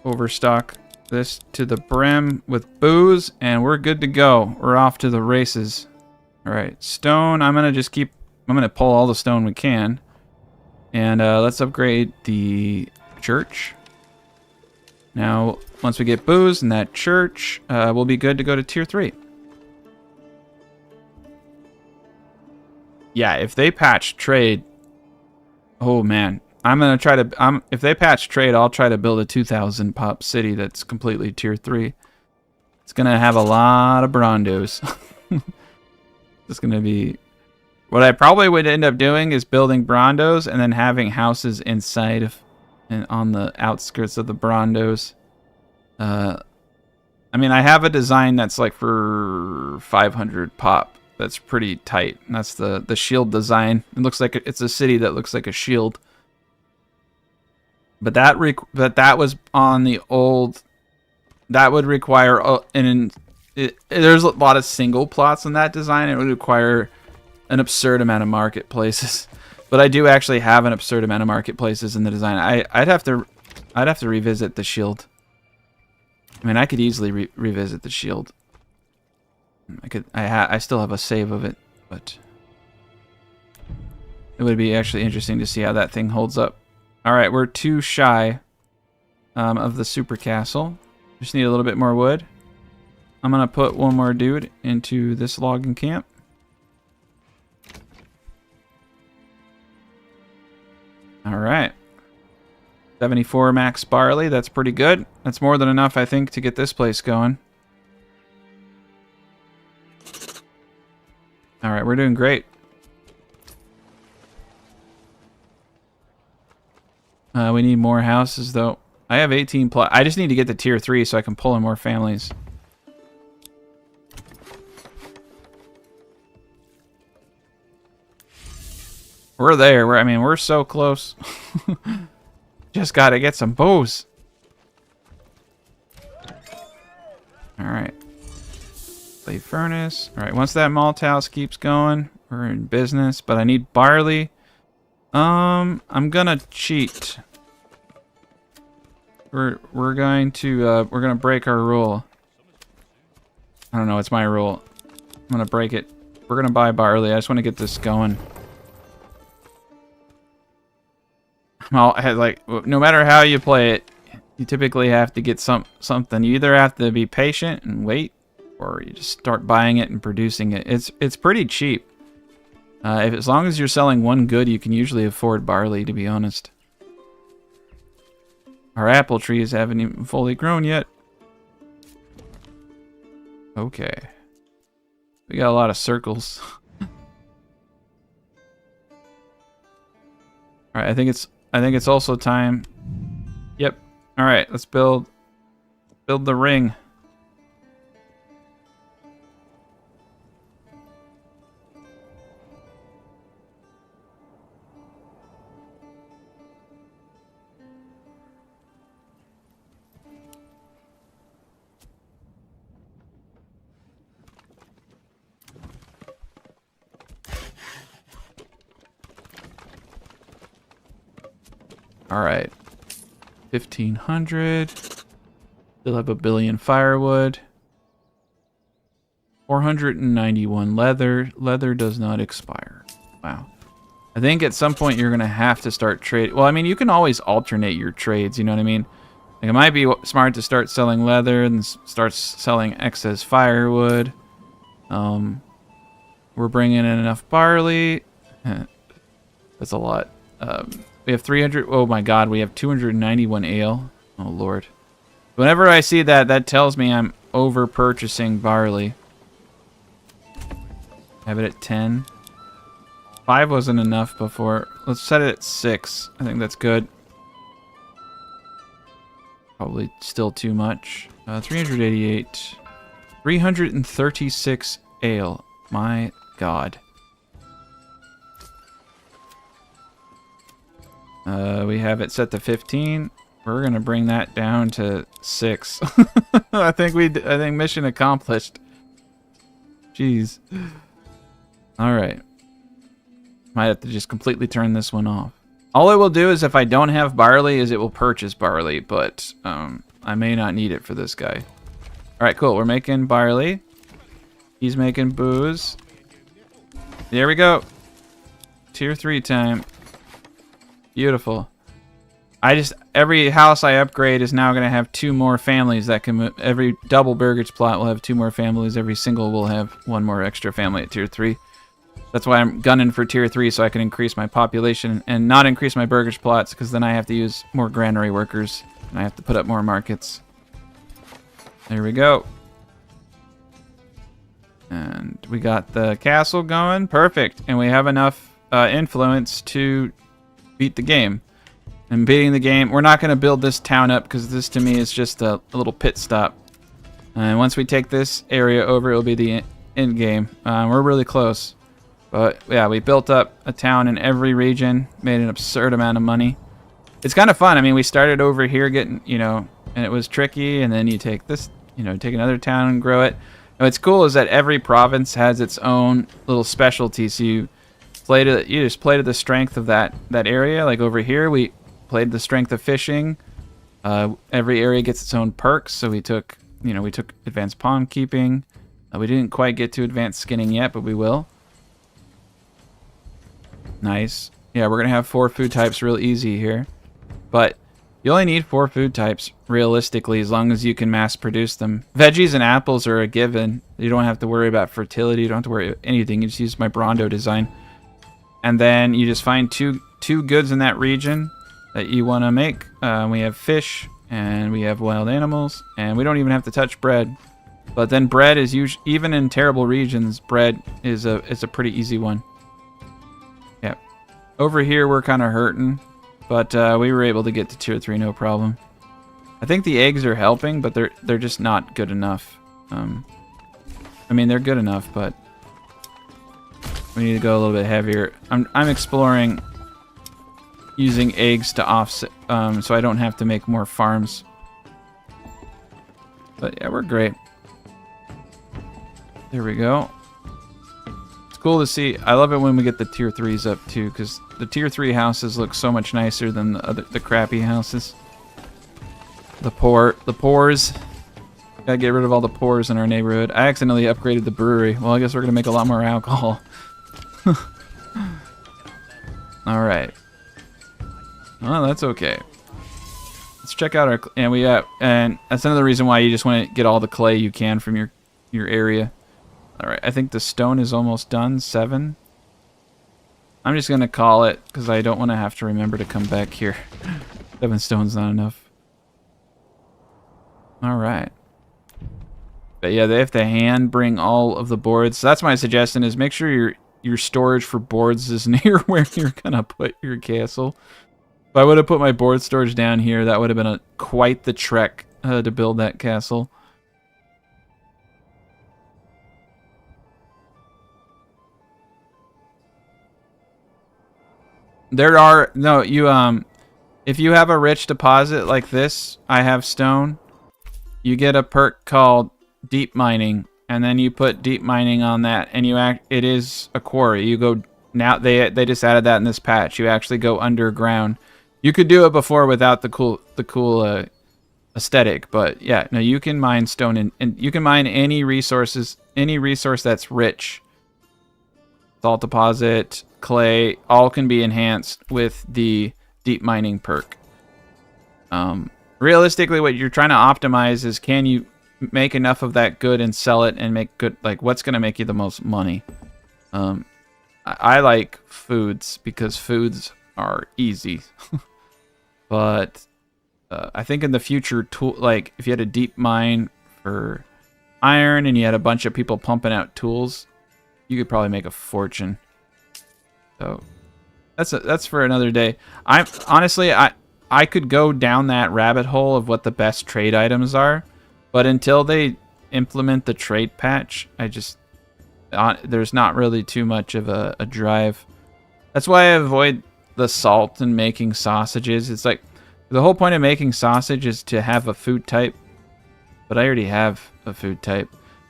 overstock this to the brim with booze, and we're good to go. We're off to the races. Alright, stone, I'm gonna pull all the stone we can. And let's upgrade the church. Now, once we get booze in that church, we'll be good to go to tier 3. Yeah, if they patch trade, oh man, I'm gonna try to. If they patch trade, I'll try to build a 2,000 pop city that's completely tier 3. It's gonna have a lot of Brawndos. It's gonna be. What I probably would end up doing is building Brawndos and then having houses inside of and on the outskirts of the Brawndos. I mean, I have a design that's like for 500 pop. That's pretty tight. And that's the shield design. It looks like it's a city that looks like a shield. But that was on the old. That would require there's a lot of single plots in that design. It would require an absurd amount of marketplaces. But I do actually have an absurd amount of marketplaces in the design. I'd have to revisit the shield. I mean, I could easily revisit the shield. I still have a save of it, but it would be actually interesting to see how that thing holds up. All right, we're too shy of the super castle. Just need a little bit more wood. I'm gonna put one more dude into this logging camp. All right. 74 max barley. That's pretty good. That's more than enough, I think, to get this place going. All right, we're doing great. We need more houses, though. I have 18 plus. I just need to get to tier 3 so I can pull in more families. We're there. We're so close. Just gotta get some bows. Alright. Clay furnace. Alright, once that malt house keeps going, we're in business. But I need barley. I'm gonna cheat. We're gonna break our rule. I don't know, it's my rule. I'm gonna break it. We're gonna buy barley. I just want to get this going. Well, like, no matter how you play it, you typically have to get something. You either have to be patient and wait, or you just start buying it and producing it. It's pretty cheap. As long as you're selling one good, you can usually afford barley, to be honest. Our apple trees haven't even fully grown yet. Okay. We got a lot of circles. Alright, I think it's also time. Yep. Alright, let's build the ring. All right, 1,500. Still have 1 billion firewood. 491 leather. Leather does not expire. Wow. I think at some point you're gonna have to start trade. Well, I mean, you can always alternate your trades. You know what I mean? Like, it might be smart to start selling leather and start selling excess firewood. We're bringing in enough barley. That's a lot. We have 300. Oh my God, we have 291 ale. Oh Lord. Whenever I see that, that tells me I'm over purchasing barley. Have it at 10. 5 wasn't enough before. Let's set it at 6. I think that's good. Probably still too much. 388. 336 ale. My God. We have it set to 15. We're gonna bring that down to 6. I think mission accomplished. Jeez. All right. Might have to just completely turn this one off. All it will do is, if I don't have barley, is it will purchase barley, but I may not need it for this guy. All right, cool. We're making barley. He's making booze. There we go. Tier 3 time. Beautiful. Every house I upgrade is now going to have 2 more families that can move. Every double burgage plot will have 2 more families. Every single will have 1 more extra family at tier 3. That's why I'm gunning for tier 3, so I can increase my population and not increase my burgage plots, because then I have to use more granary workers and I have to put up more markets. There we go. And we got the castle going. Perfect. And we have enough influence to beat the game. And beating the game, we're not going to build this town up because this to me is just a little pit stop. And once we take this area over, it'll be the end game. We're really close. But yeah, we built up a town in every region, made an absurd amount of money. It's kind of fun. I mean, we started over here getting, and it was tricky. And then you take this, take another town and grow it. And what's cool is that every province has its own little specialty. So you just play to the strength of that area. Like over here, we played the strength of fishing. Every area gets its own perks. So we took advanced pawn keeping. We didn't quite get to advanced skinning yet, but we will. Nice. Yeah, we're gonna have 4 food types real easy here. But you only need 4 food types realistically, as long as you can mass produce them. Veggies and apples are a given. You don't have to worry about fertility. You don't have to worry about anything. You just use my Brawndo design. And then you just find two goods in that region that you want to make. We have fish and we have wild animals, and we don't even have to touch bread. But then bread is usually, even in terrible regions, bread is a pretty easy one. Yeah. Over here we're kind of hurting, but we were able to get to tier 3 no problem. I think the eggs are helping, but they're just not good enough. I mean, they're good enough, but we need to go a little bit heavier. I'm exploring using eggs to offset, so I don't have to make more farms. But yeah, we're great. There we go. It's cool to see. I love it when we get the tier 3s up too, because the tier 3 houses look so much nicer than the crappy houses. The pores. Gotta get rid of all the pores in our neighborhood. I accidentally upgraded the brewery. Well, I guess we're gonna make a lot more alcohol. All right. Well, that's okay. Let's check out our, and that's another reason why you just want to get all the clay you can from your area. All right, I think the stone is almost done. 7. I'm just gonna call it because I don't want to have to remember to come back here. 7 stone's not enough. All right. But yeah, they have to hand bring all of the boards. So that's my suggestion: is make sure your storage for boards is near where you're gonna put your castle. If I would have put my board storage down here, that would have been quite the trek to build that castle. There are no if you have a rich deposit like this, I have stone, you get a perk called deep mining, and then you put deep mining on that, and it is a quarry. You go now, they just added that in this patch. You actually go underground. You could do it before without the cool aesthetic, but yeah, no, you can mine stone and you can mine any resource that's rich. Salt deposit, clay, all can be enhanced with the deep mining perk. Realistically, what you're trying to optimize is, can you make enough of that good and sell it and make good, like what's going to make you the most money. I like foods because foods are easy. But I think in the future, like if you had a deep mine for iron and you had a bunch of people pumping out tools, you could probably make a fortune. So that's for another day. Honestly, I could go down that rabbit hole of what the best trade items are, but until they implement the trade patch, there's not really too much of a drive. That's why I avoid the salt and making sausages. It's like the whole point of making sausage is to have a food type, but I already have a food type.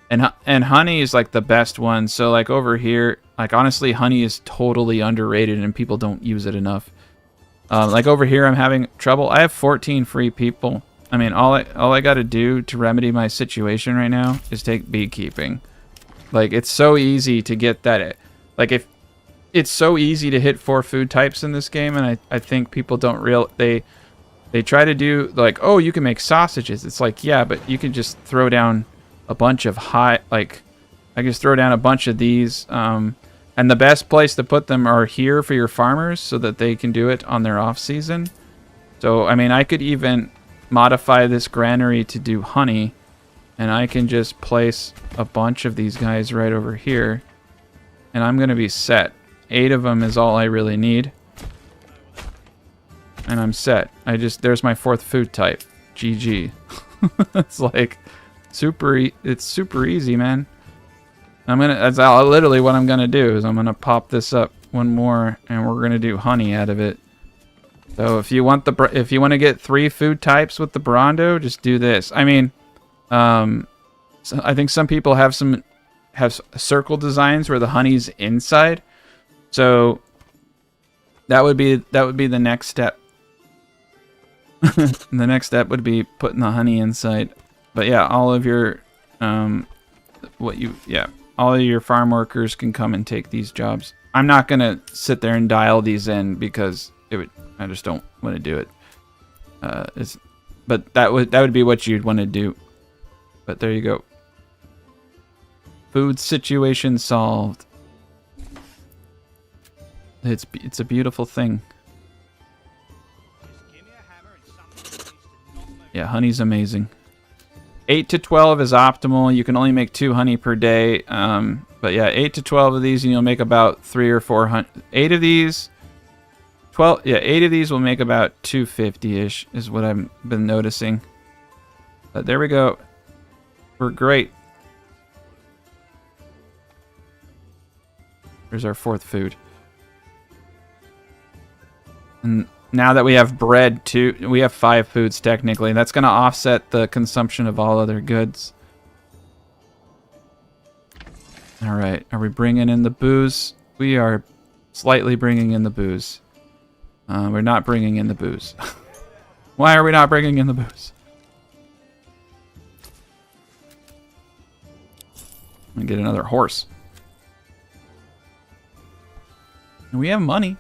And honey is like the best one. So like over here, like honestly, honey is totally underrated and people don't use it enough. Like over here, I'm having trouble. I have 14 free people. I mean, all I got to do to remedy my situation right now is take beekeeping. Like it's so easy to get that. Like if it's so easy to hit 4 food types in this game, and I think people don't they try to do like, oh, you can make sausages. It's like, yeah, but you can just throw down a bunch of I can just throw down a bunch of these, and the best place to put them are here for your farmers so that they can do it on their off season. So I mean, I could even modify this granary to do honey, and I can just place a bunch of these guys right over here, and I'm gonna be set. 8 of them is all I really need, and I'm set. There's my 4th food type. GG. It's like it's super easy, man. That's literally what I'm gonna do is I'm gonna pop this up one more, and we're gonna do honey out of it. So if you want to get 3 food types with the Brawndo, just do this. I mean, so I think some people have circle designs where the honey's inside. So that would be the next step. The next step would be putting the honey inside. But yeah, all of your all of your farm workers can come and take these jobs. I'm not gonna sit there and dial these in because I just don't want to do it. But that would be what you'd want to do. But there you go. Food situation solved. It's a beautiful thing. Yeah, honey's amazing. 8 to 12 is optimal. You can only make 2 honey per day. But yeah, 8 to 12 of these, and you'll make about 3 or 4 8 of these. 8 of these will make about 250-ish is what I've been noticing. But there we go. We're great. Here's our 4th food. And now that we have bread too, we have 5 foods technically. That's going to offset the consumption of all other goods. All right, are we bringing in the booze? We are slightly bringing in the booze. We're not bringing in the booze. Why are we not bringing in the booze? I'm gonna get another horse. And we have money.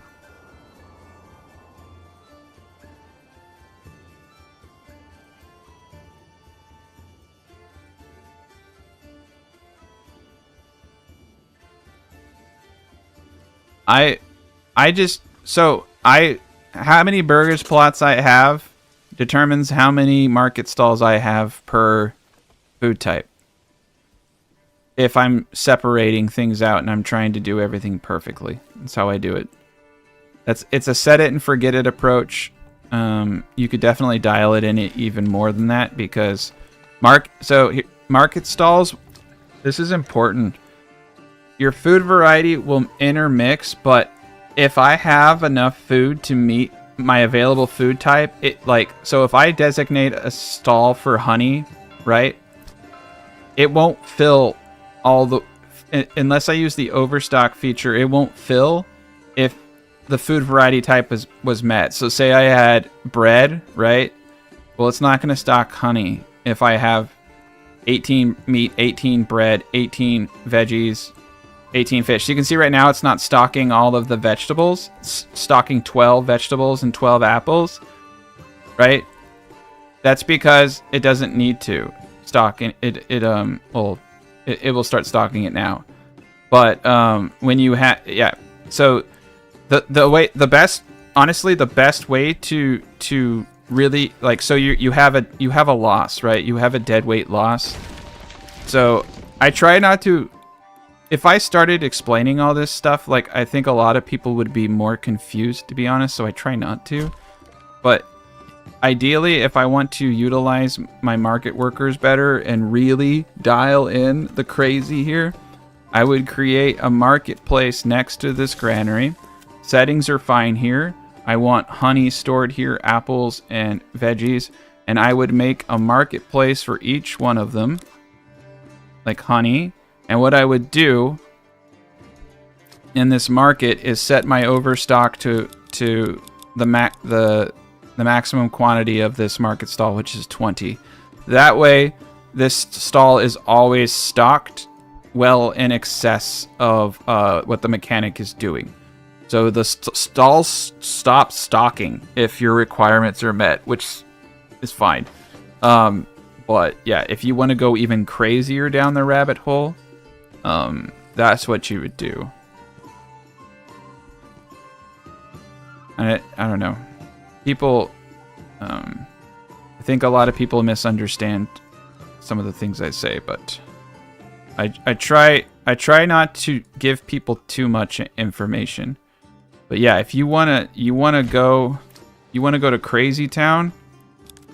How many burgers plots I have determines how many market stalls I have per food type. If I'm separating things out and I'm trying to do everything perfectly. That's how I do it. It's a set it and forget it approach. You could definitely dial it in even more than that because market stalls, this is important. Your food variety will intermix, but if I have enough food to meet my available food type, so if I designate a stall for honey, right? It won't fill unless I use the overstock feature, it won't fill if the food variety type was met. So say I had bread, right? Well, it's not going to stock honey if I have 18 meat, 18 bread, 18 veggies, 18 fish. So you can see right now it's not stocking all of the vegetables. It's stocking 12 vegetables and 12 apples, right? That's because it doesn't need to stock it. It will start stocking it now. But when you have, yeah. So the best way to really so you have a loss, right? You have a dead weight loss. So I try not to. If I started explaining all this stuff, I think a lot of people would be more confused, to be honest, so I try not to. But ideally, if I want to utilize my market workers better and really dial in the crazy here, I would create a marketplace next to this granary. Settings are fine here. I want honey stored here, apples and veggies, and I would make a marketplace for each one of them, like honey. And what I would do in this market is set my overstock to the maximum quantity of this market stall, which is 20. That way, this stall is always stocked well in excess of what the mechanic is doing. So the stalls stop stocking if your requirements are met, which is fine. But yeah, if you want to go even crazier down the rabbit hole, that's what you would do. And I don't know. People, I think a lot of people misunderstand some of the things I say, but I try not to give people too much information. But yeah, if you wanna go to Crazy Town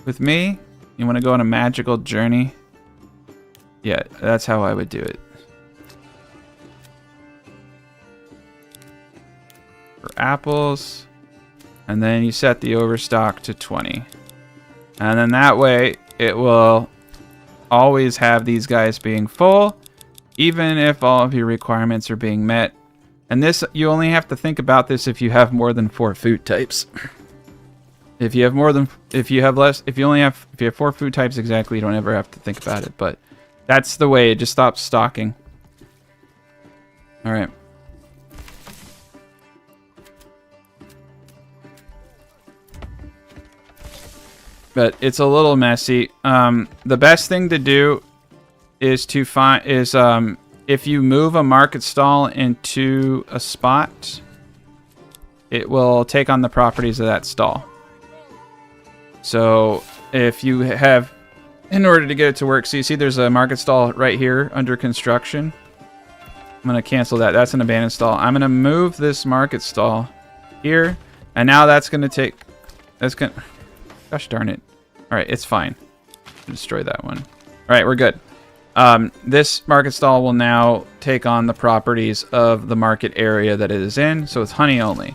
with me, you wanna go on a magical journey. Yeah, that's how I would do it. For apples, and then you set the overstock to 20. And then that way it will always have these guys being full, even if all of your requirements are being met. And this, you only have to think about this if you have more than 4 food types. If you have if you have 4 food types exactly, you don't ever have to think about it. But that's the way, it just stops stocking. All right. But it's a little messy. The best thing to do is to if you move a market stall into a spot, it will take on the properties of that stall. So if you have, in order to get it to work, so you see there's a market stall right here under construction. I'm going to cancel that. That's an abandoned stall. I'm going to move this market stall here. And now that's going to take, gosh darn it. All right, it's fine. Destroy that one. All right, we're good. This market stall will now take on the properties of the market area that it is in, so it's honey only.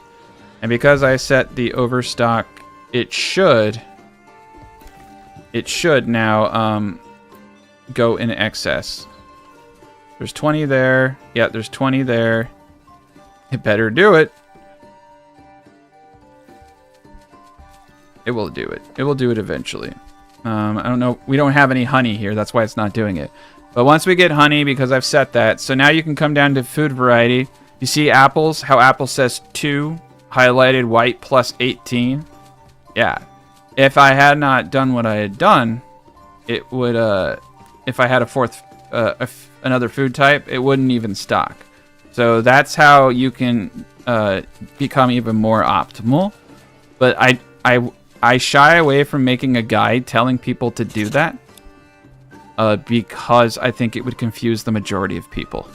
And because I set the overstock, it should now go in excess. There's 20 there. Yeah, there's 20 there. It better do it. It will do it. It will do it eventually. I don't know. We don't have any honey here. That's why it's not doing it. But once we get honey, because I've set that, so now you can come down to food variety. You see apples, how apple says 2, highlighted white plus 18. Yeah. If I had not done what I had done, it would, if I had another food type, it wouldn't even stock. So that's how you can become even more optimal. But I shy away from making a guide telling people to do that because I think it would confuse the majority of people.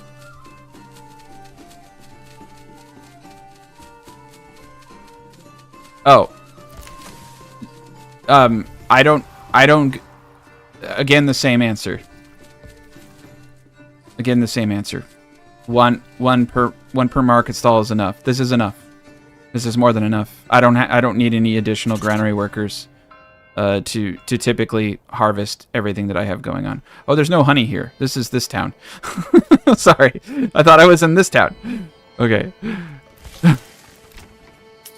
Oh. I don't, again, the same answer. Again, the same answer. One per market stall is enough. This is enough. This is more than enough. I don't need any additional granary workers to typically harvest everything that I have going on. Oh, there's no honey here. This is this town. Sorry. I thought I was in this town. Okay.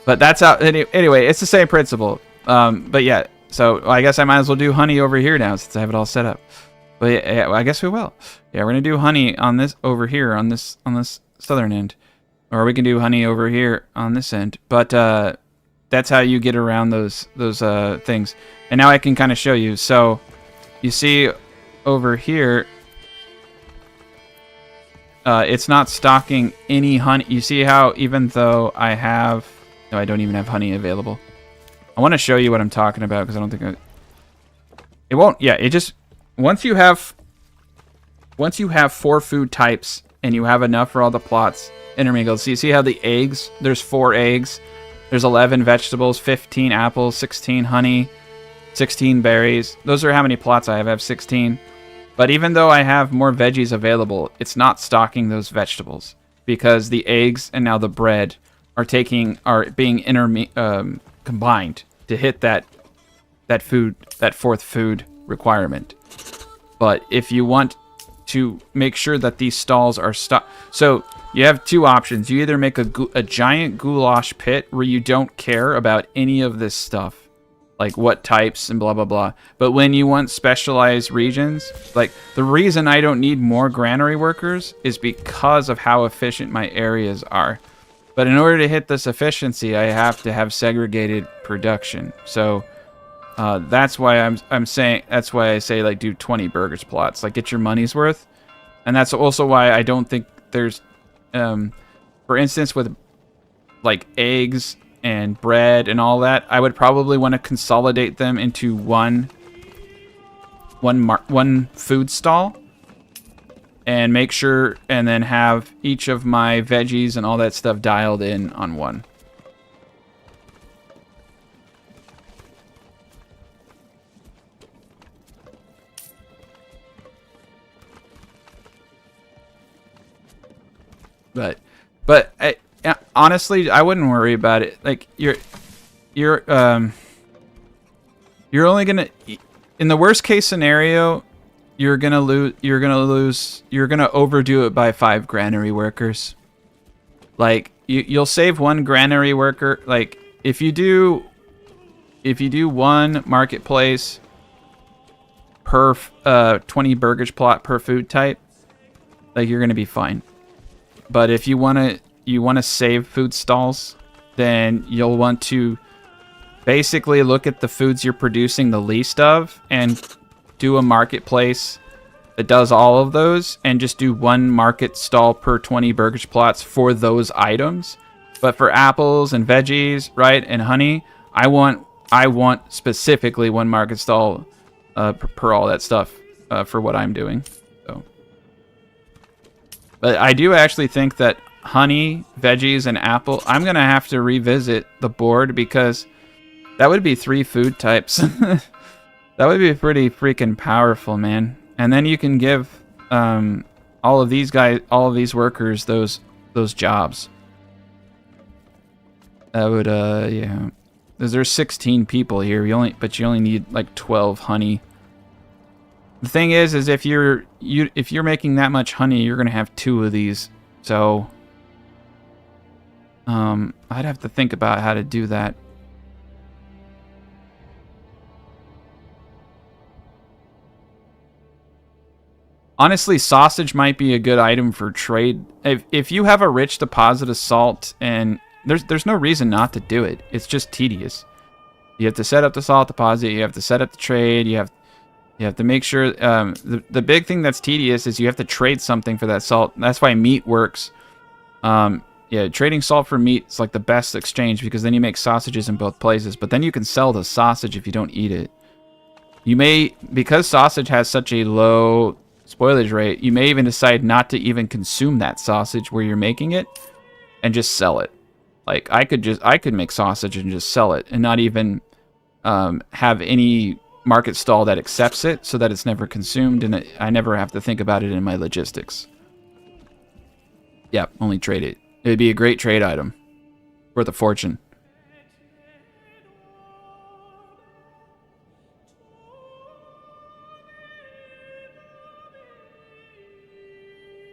But that's how, anyway, it's the same principle. But yeah, so I guess I might as well do honey over here now since I have it all set up. But yeah, I guess we will. Yeah, we're gonna do honey on this over here on this southern end. Or we can do honey over here on this end. But that's how you get around those things. And now I can kind of show you. So you see over here, it's not stocking any honey. You see how even though I have... No, I don't even have honey available. I want to show you what I'm talking about because I don't think it won't... Yeah, it just... Once you have 4 food types and you have enough for all the plots intermingled. So you see how the eggs, there's 4 eggs, there's 11 vegetables, 15 apples, 16 honey, 16 berries. Those are how many plots I have. I have 16. But even though I have more veggies available, it's not stocking those vegetables because the eggs and now the bread are being combined to hit that 4th food requirement. But if you want to make sure that these stalls are stocked, so you have 2 options. You either make a giant goulash pit where you don't care about any of this stuff, like what types and blah, blah, blah. But when you want specialized regions, like the reason I don't need more granary workers is because of how efficient my areas are. But in order to hit this efficiency, I have to have segregated production. So that's why I'm saying, that's why I say like do 20 burgers plots, like get your money's worth. And that's also why I don't think there's, for instance, with like eggs and bread and all that, I would probably want to consolidate them into one food stall, and make sure, and then have each of my veggies and all that stuff dialed in on one. But honestly, I wouldn't worry about it. Like you're only gonna, in the worst case scenario, you're gonna overdo it by 5 granary workers. Like you'll save 1 granary worker. Like if you do 1 marketplace per 20 burgers plot per food type, like you're gonna be fine. But if you wanna save food stalls, then you'll want to basically look at the foods you're producing the least of and do a marketplace that does all of those, and just do 1 market stall per 20 burgers plots for those items. But for apples and veggies, right, and honey, I want specifically 1 market stall per all that stuff for what I'm doing. So, but I do actually think that honey, veggies, and apple, I'm gonna have to revisit the board, because that would be 3 food types. That would be pretty freaking powerful, man. And then you can give all of these workers those jobs. That would yeah. There's 16 people here. But you only need like 12 honey. The thing is if you're making that much honey, you're gonna have 2 of these. So I'd have to think about how to do that. Honestly, sausage might be a good item for trade. If you have a rich deposit of salt, and there's no reason not to do it. It's just tedious. You have to set up the salt deposit. You have to set up the trade. You have to make sure. The big thing that's tedious is you have to trade something for that salt. That's why meat works. Yeah, trading salt for meat is like the best exchange, because then you make sausages in both places. But then you can sell the sausage if you don't eat it. You may, because sausage has such a low spoilage rate, you may even decide not to even consume that sausage where you're making it, and just sell it. Like I could make sausage and just sell it, and not even have any market stall that accepts it, so that it's never consumed, and I never have to think about it in my logistics. Yeah, only trade it. It'd be a great trade item, worth a fortune.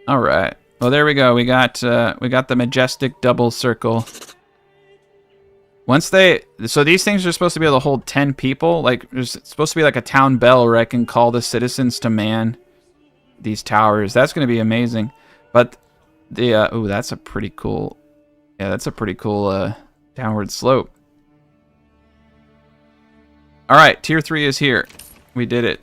All right. Well, there we go. We got the majestic double circle. So these things are supposed to be able to hold 10 people. Like there's supposed to be like a town bell where I can call the citizens to man these towers. That's going to be amazing. But the ooh, that's a pretty cool. Yeah, that's a pretty cool downward slope. All right, tier 3 is here. We did it.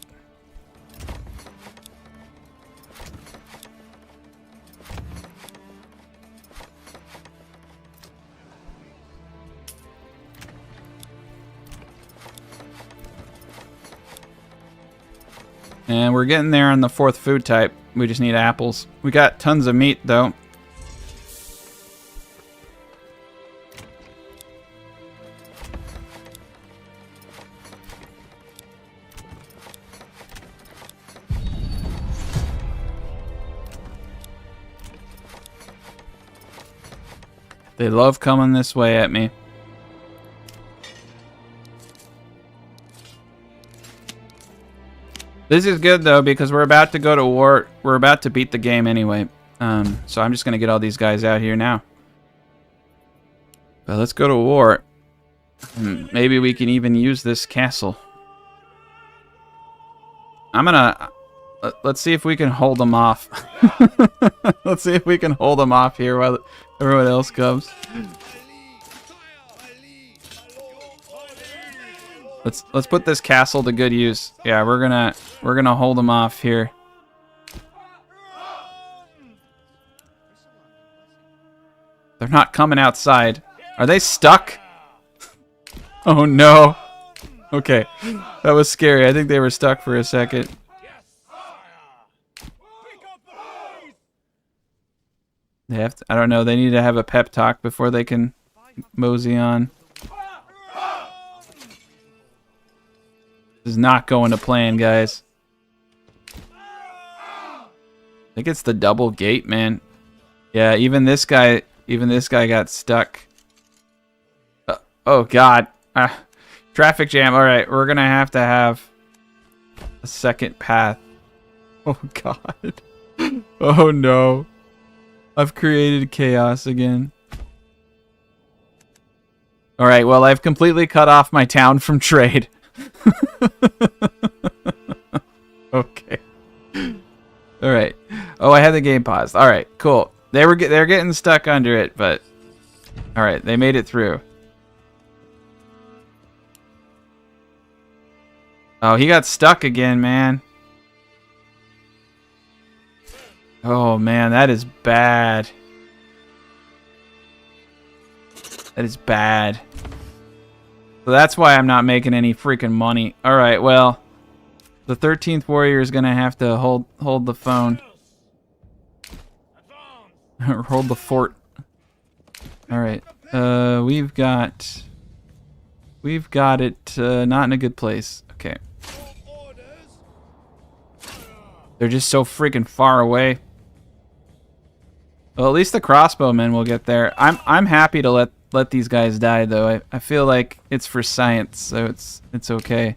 And we're getting there on the 4th food type. We just need apples. We got tons of meat, though. They love coming this way at me. This is good, though, because we're about to go to war. We're about to beat the game anyway. So I'm just going to get all these guys out here now. But let's go to war. Maybe we can even use this castle. I'm going to Let's see if we can hold them off. Let's see if we can hold them off here while everyone else comes. Let's put this castle to good use. Yeah, we're gonna hold them off here. They're not coming outside. Are they stuck? Oh no. Okay, that was scary. I think they were stuck for a second. They have to, I don't know. They need to have a pep talk before they can mosey on. This is not going to plan, guys. I think it's the double gate, man. Yeah, even this guy got stuck. Oh God, traffic jam. All right, we're gonna have to have a second path. Oh God. Oh no. I've created chaos again. All right, well, I've completely cut off my town from trade. Okay. All right. Oh, I had the game paused. All right, cool. They're getting stuck under it, but all right, they made it through. Oh, he got stuck again, man. Oh man, that is bad. That is bad. So that's why I'm not making any freaking money. All right, well, the 13th warrior is gonna have to hold the phone. Or hold the fort. All right, we've got it not in a good place. Okay. They're just so freaking far away. Well, at least the crossbowmen will get there. I'm happy to let these guys die though. I feel like it's for science, so it's okay.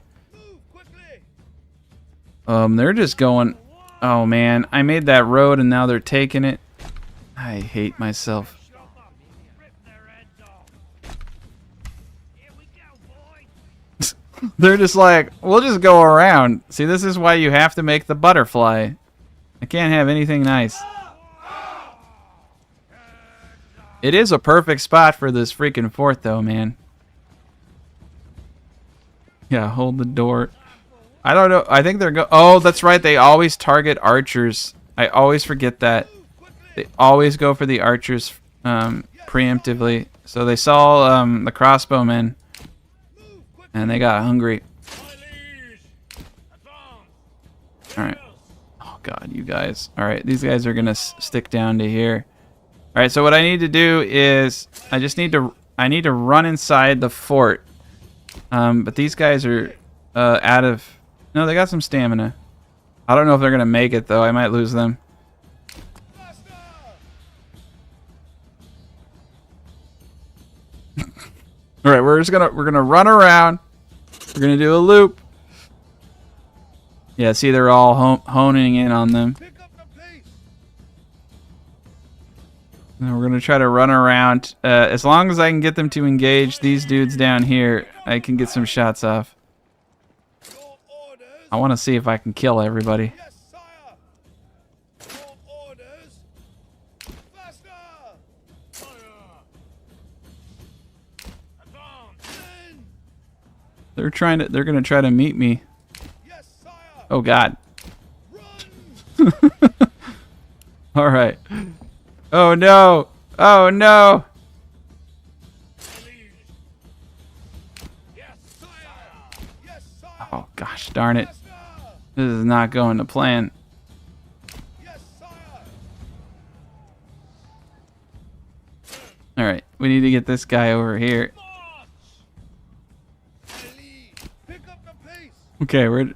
They're just going. Oh man, I made that road and now they're taking it. I hate myself. They're just like, we'll just go around. See, this is why you have to make the butterfly. I can't have anything nice. It is a perfect spot for this freaking fort, though, man. Yeah, hold the door. I don't know. I think they're oh, that's right. They always target archers. I always forget that. They always go for the archers preemptively. So they saw the crossbowmen. And they got hungry. Alright. Oh god, you guys. Alright, these guys are gonna stick down to here. Alright, so what I need to do is I need to run inside the fort. But these guys are out of... No, they got some stamina. I don't know if they're gonna make it though. I might lose them. All right, we're gonna run around. We're gonna do a loop. Yeah, see, they're all honing in on them. And we're gonna try to run around. As long as I can get them to engage these dudes down here, I can get some shots off. I want to see if I can kill everybody. They're gonna try to meet me. Oh god. All right. Oh no. Oh no. Oh gosh darn it. This is not going to plan. All right. We need to get this guy over here. Okay, we're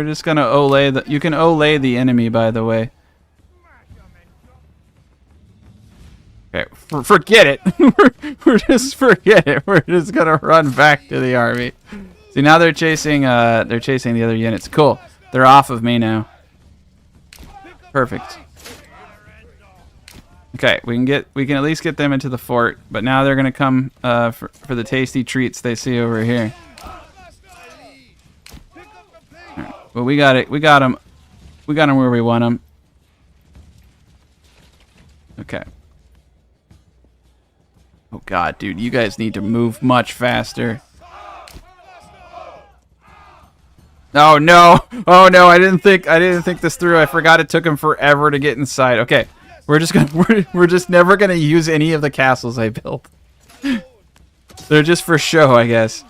just gonna olay the. You can olay the enemy, by the way. Okay, forget it. we're just forget it. We're just gonna run back to the army. See, now they're chasing the other units. Cool. They're off of me now. Perfect. Okay, we can at least get them into the fort, but now they're gonna come for the tasty treats they see over here. Well, we got it. We got them. We got them where we want them. Okay. Oh god, dude, you guys need to move much faster. Oh no! Oh no! I didn't think this through. I forgot it took him forever to get inside. Okay, we're just never gonna use any of the castles I built. They're just for show, I guess.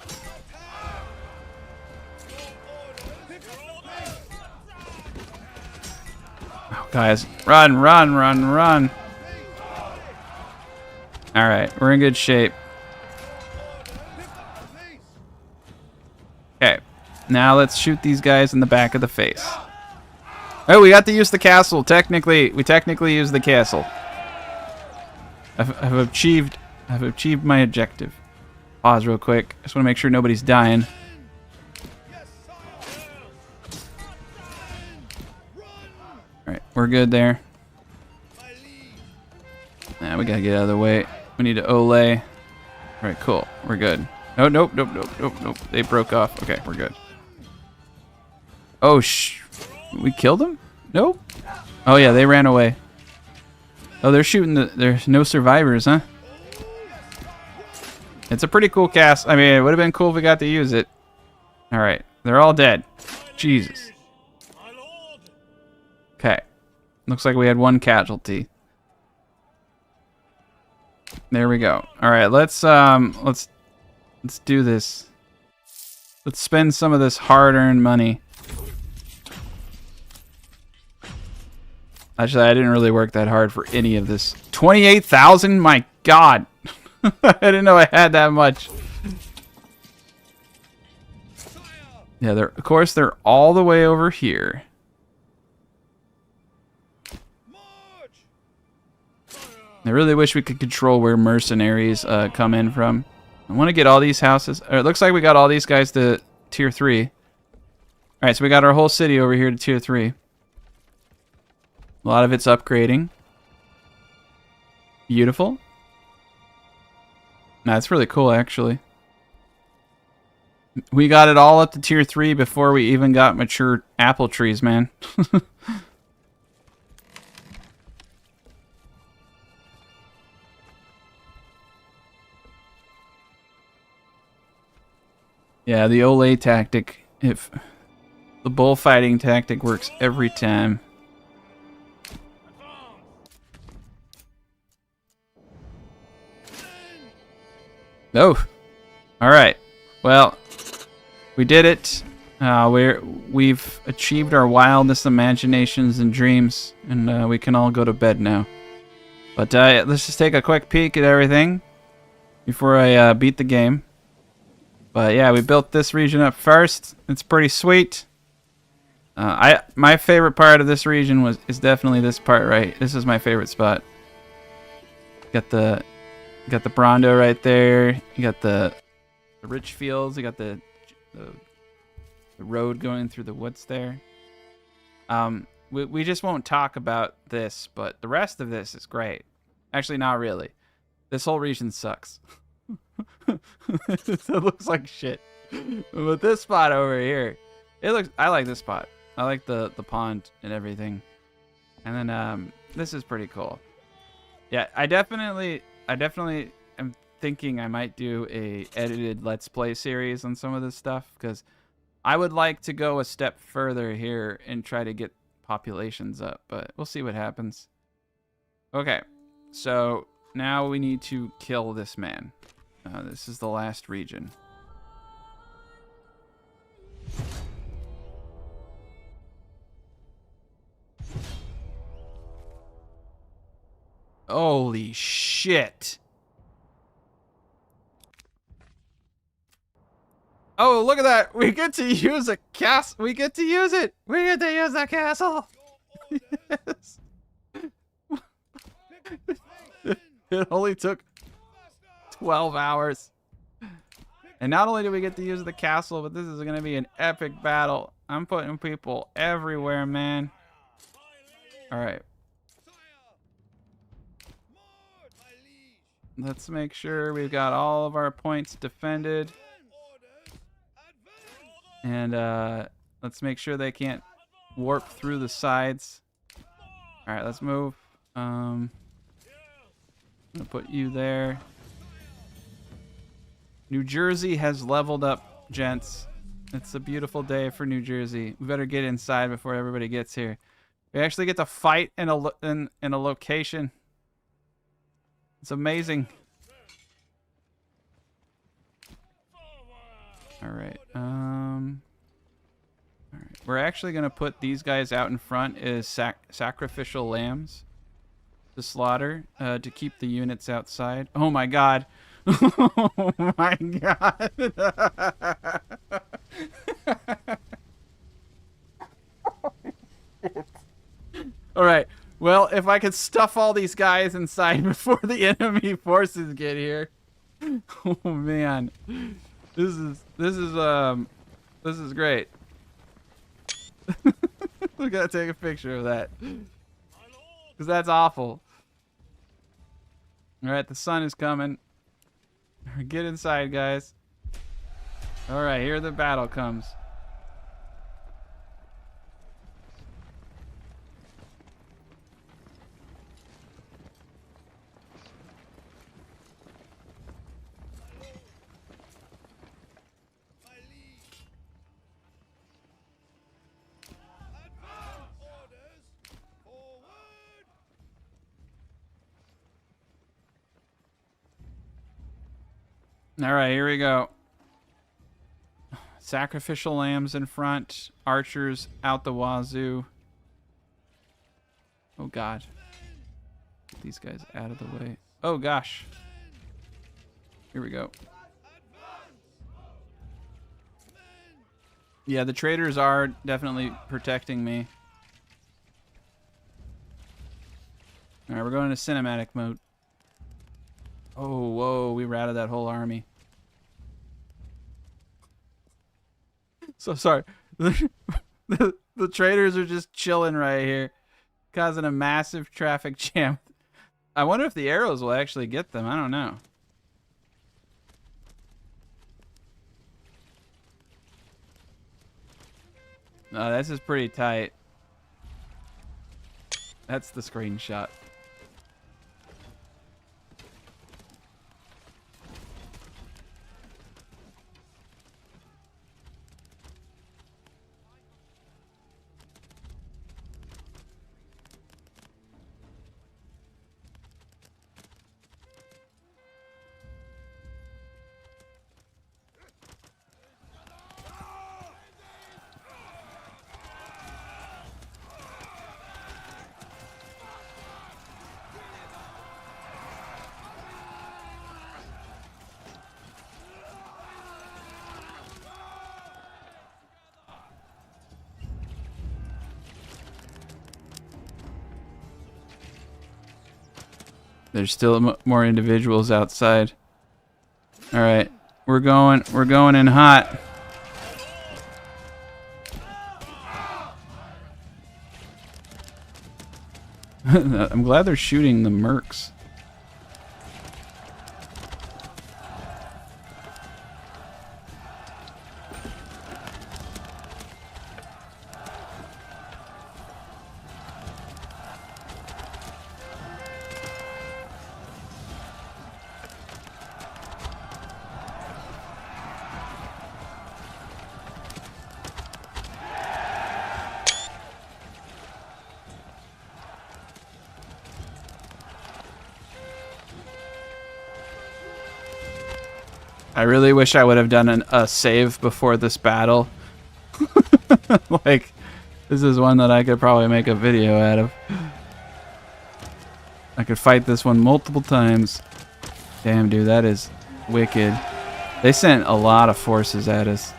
Oh, guys, run, run, run, run! All right, we're in good shape. Okay. Now let's shoot these guys in the back of the face. Oh, we got to use the castle. Technically, we technically used the castle. I've achieved my objective. Pause real quick. I just want to make sure nobody's dying. All right, we're good there. Now we gotta get out of the way. We need to Olay. All right, cool. We're good. Oh, nope, nope, nope, nope, nope. They broke off. Okay, we're good. Oh, we killed them? Nope. Oh, yeah, they ran away. Oh, they're shooting there's no survivors, huh? It's a pretty cool cast. I mean, it would have been cool if we got to use it. All right, they're all dead. Jesus. Okay. Looks like we had one casualty. There we go. All right, let's do this. Let's spend some of this hard-earned money. Actually, I didn't really work that hard for any of this. 28,000? My God. I didn't know I had that much. Yeah, of course, they're all the way over here. I really wish we could control where mercenaries come in from. I want to get all these houses. It looks like we got all these guys to tier 3. All right, so we got our whole city over here to tier 3. A lot of it's upgrading. Beautiful. That's really cool, actually. We got it all up to tier 3 before we even got mature apple trees, man. Yeah, the Olay tactic. If the bullfighting tactic works every time. Oh, all right. Well, we did it. We've achieved our wildest imaginations and dreams, and we can all go to bed now. But let's just take a quick peek at everything before I beat the game. But yeah, we built this region up first. It's pretty sweet. My favorite part of this region is definitely this part right. This is my favorite spot. Got the Brawndo right there. You got the rich fields. You got the road going through the woods there. We just won't talk about this, but the rest of this is great. Actually, not really. This whole region sucks. It looks like shit. But this spot over here, I like this spot. I like the pond and everything. And then this is pretty cool. Yeah, I definitely am thinking I might do a edited Let's Play series on some of this stuff, because I would like to go a step further here and try to get populations up, but we'll see what happens. Okay, so now we need to kill this man. This is the last region. Holy shit. Oh, look at that. We get to use a castle. We get to use it. We get to use the castle. Yes. It only took 12 hours. And not only do we get to use the castle, but this is going to be an epic battle. I'm putting people everywhere, man. All right. Let's make sure we've got all of our points defended. And let's make sure they can't warp through the sides. All right, let's move. I'm gonna put you there. New Jersey has leveled up, gents. It's a beautiful day for New Jersey. We better get inside before everybody gets here. We actually get to fight in a location. It's amazing. All right. All right. We're actually gonna put these guys out in front as sacrificial lambs to slaughter to keep the units outside. Oh my God. Oh my God. All right. Well, if I could stuff all these guys inside before the enemy forces get here. Oh man. This is great. We gotta take a picture of that. Because that's awful. Alright, the sun is coming. Get inside, guys. Alright, here the battle comes. All right, here we go. Sacrificial lambs in front, archers out the wazoo. Oh God. Get these guys out of the way. Oh gosh. Here we go. Yeah, the traders are definitely protecting me. All right, we're going to cinematic mode. Oh, whoa, we routed that whole army. So sorry. The traders are just chilling right here, causing a massive traffic jam. I wonder if the arrows will actually get them. I don't know. No, this is pretty tight. That's the screenshot. There's still more individuals outside. All right, we're going in hot. I'm glad they're shooting the mercs. I really wish I would have done a save before this battle. Like, this is one that I could probably make a video out of. I could fight this one multiple times. Damn, dude, that is wicked. They sent a lot of forces at us.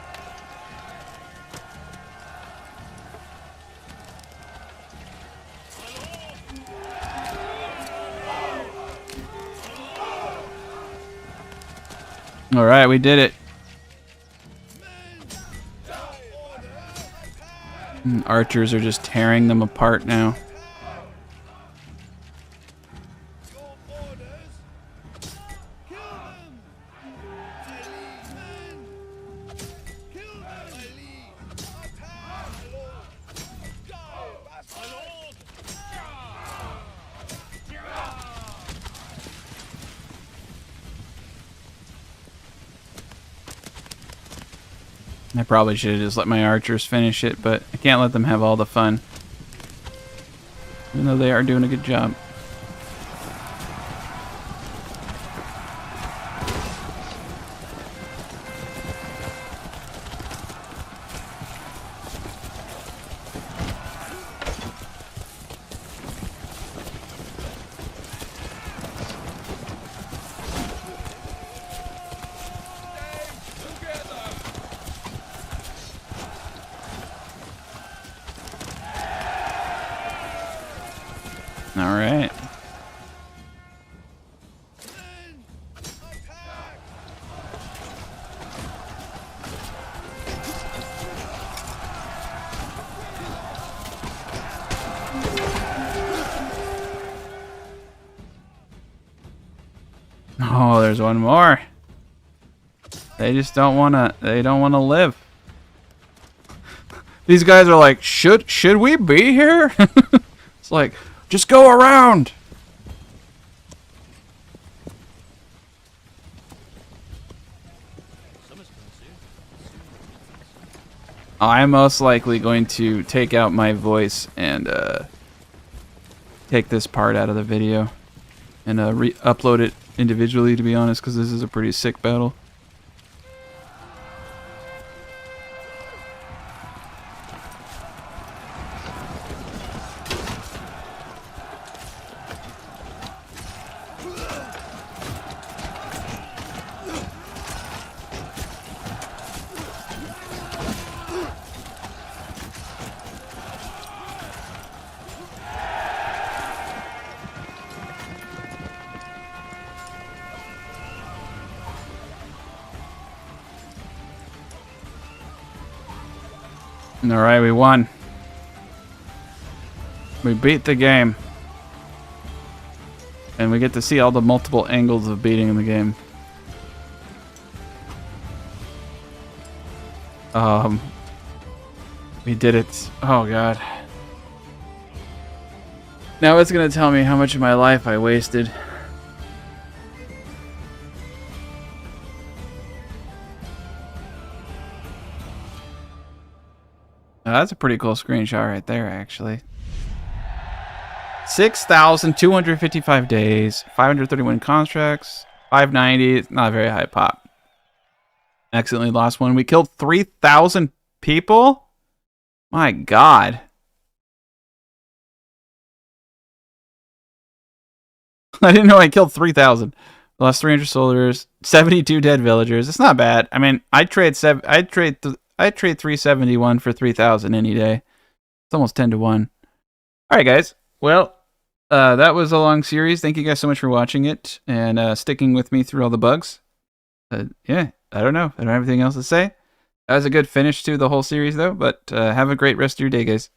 All right, we did it. Archers are just tearing them apart now. I probably should have just let my archers finish it, but I can't let them have all the fun. Even though they are doing a good job. All right. Oh, there's one more. They just don't wanna. They don't wanna live. These guys are like, should we be here? It's like, just go around. I'm most likely going to take out my voice and take this part out of the video and re-upload it individually, to be honest, because this is a pretty sick battle. Alright, we won. We beat the game. And we get to see all the multiple angles of beating the game. We did it. Oh god. Now it's gonna tell me how much of my life I wasted. That's a pretty cool screenshot right there, actually. 6,255 days, 531 contracts, 590. It's not a very high pop. Accidentally lost one. We killed 3,000 people? My god. I didn't know I killed 3,000. Lost 300 soldiers, 72 dead villagers. It's not bad. I mean, I'd trade 371 for 3,000 any day. It's almost 10 to 1. All right, guys. Well, that was a long series. Thank you guys so much for watching it and sticking with me through all the bugs. Yeah, I don't know. I don't have anything else to say. That was a good finish to the whole series, though. But have a great rest of your day, guys.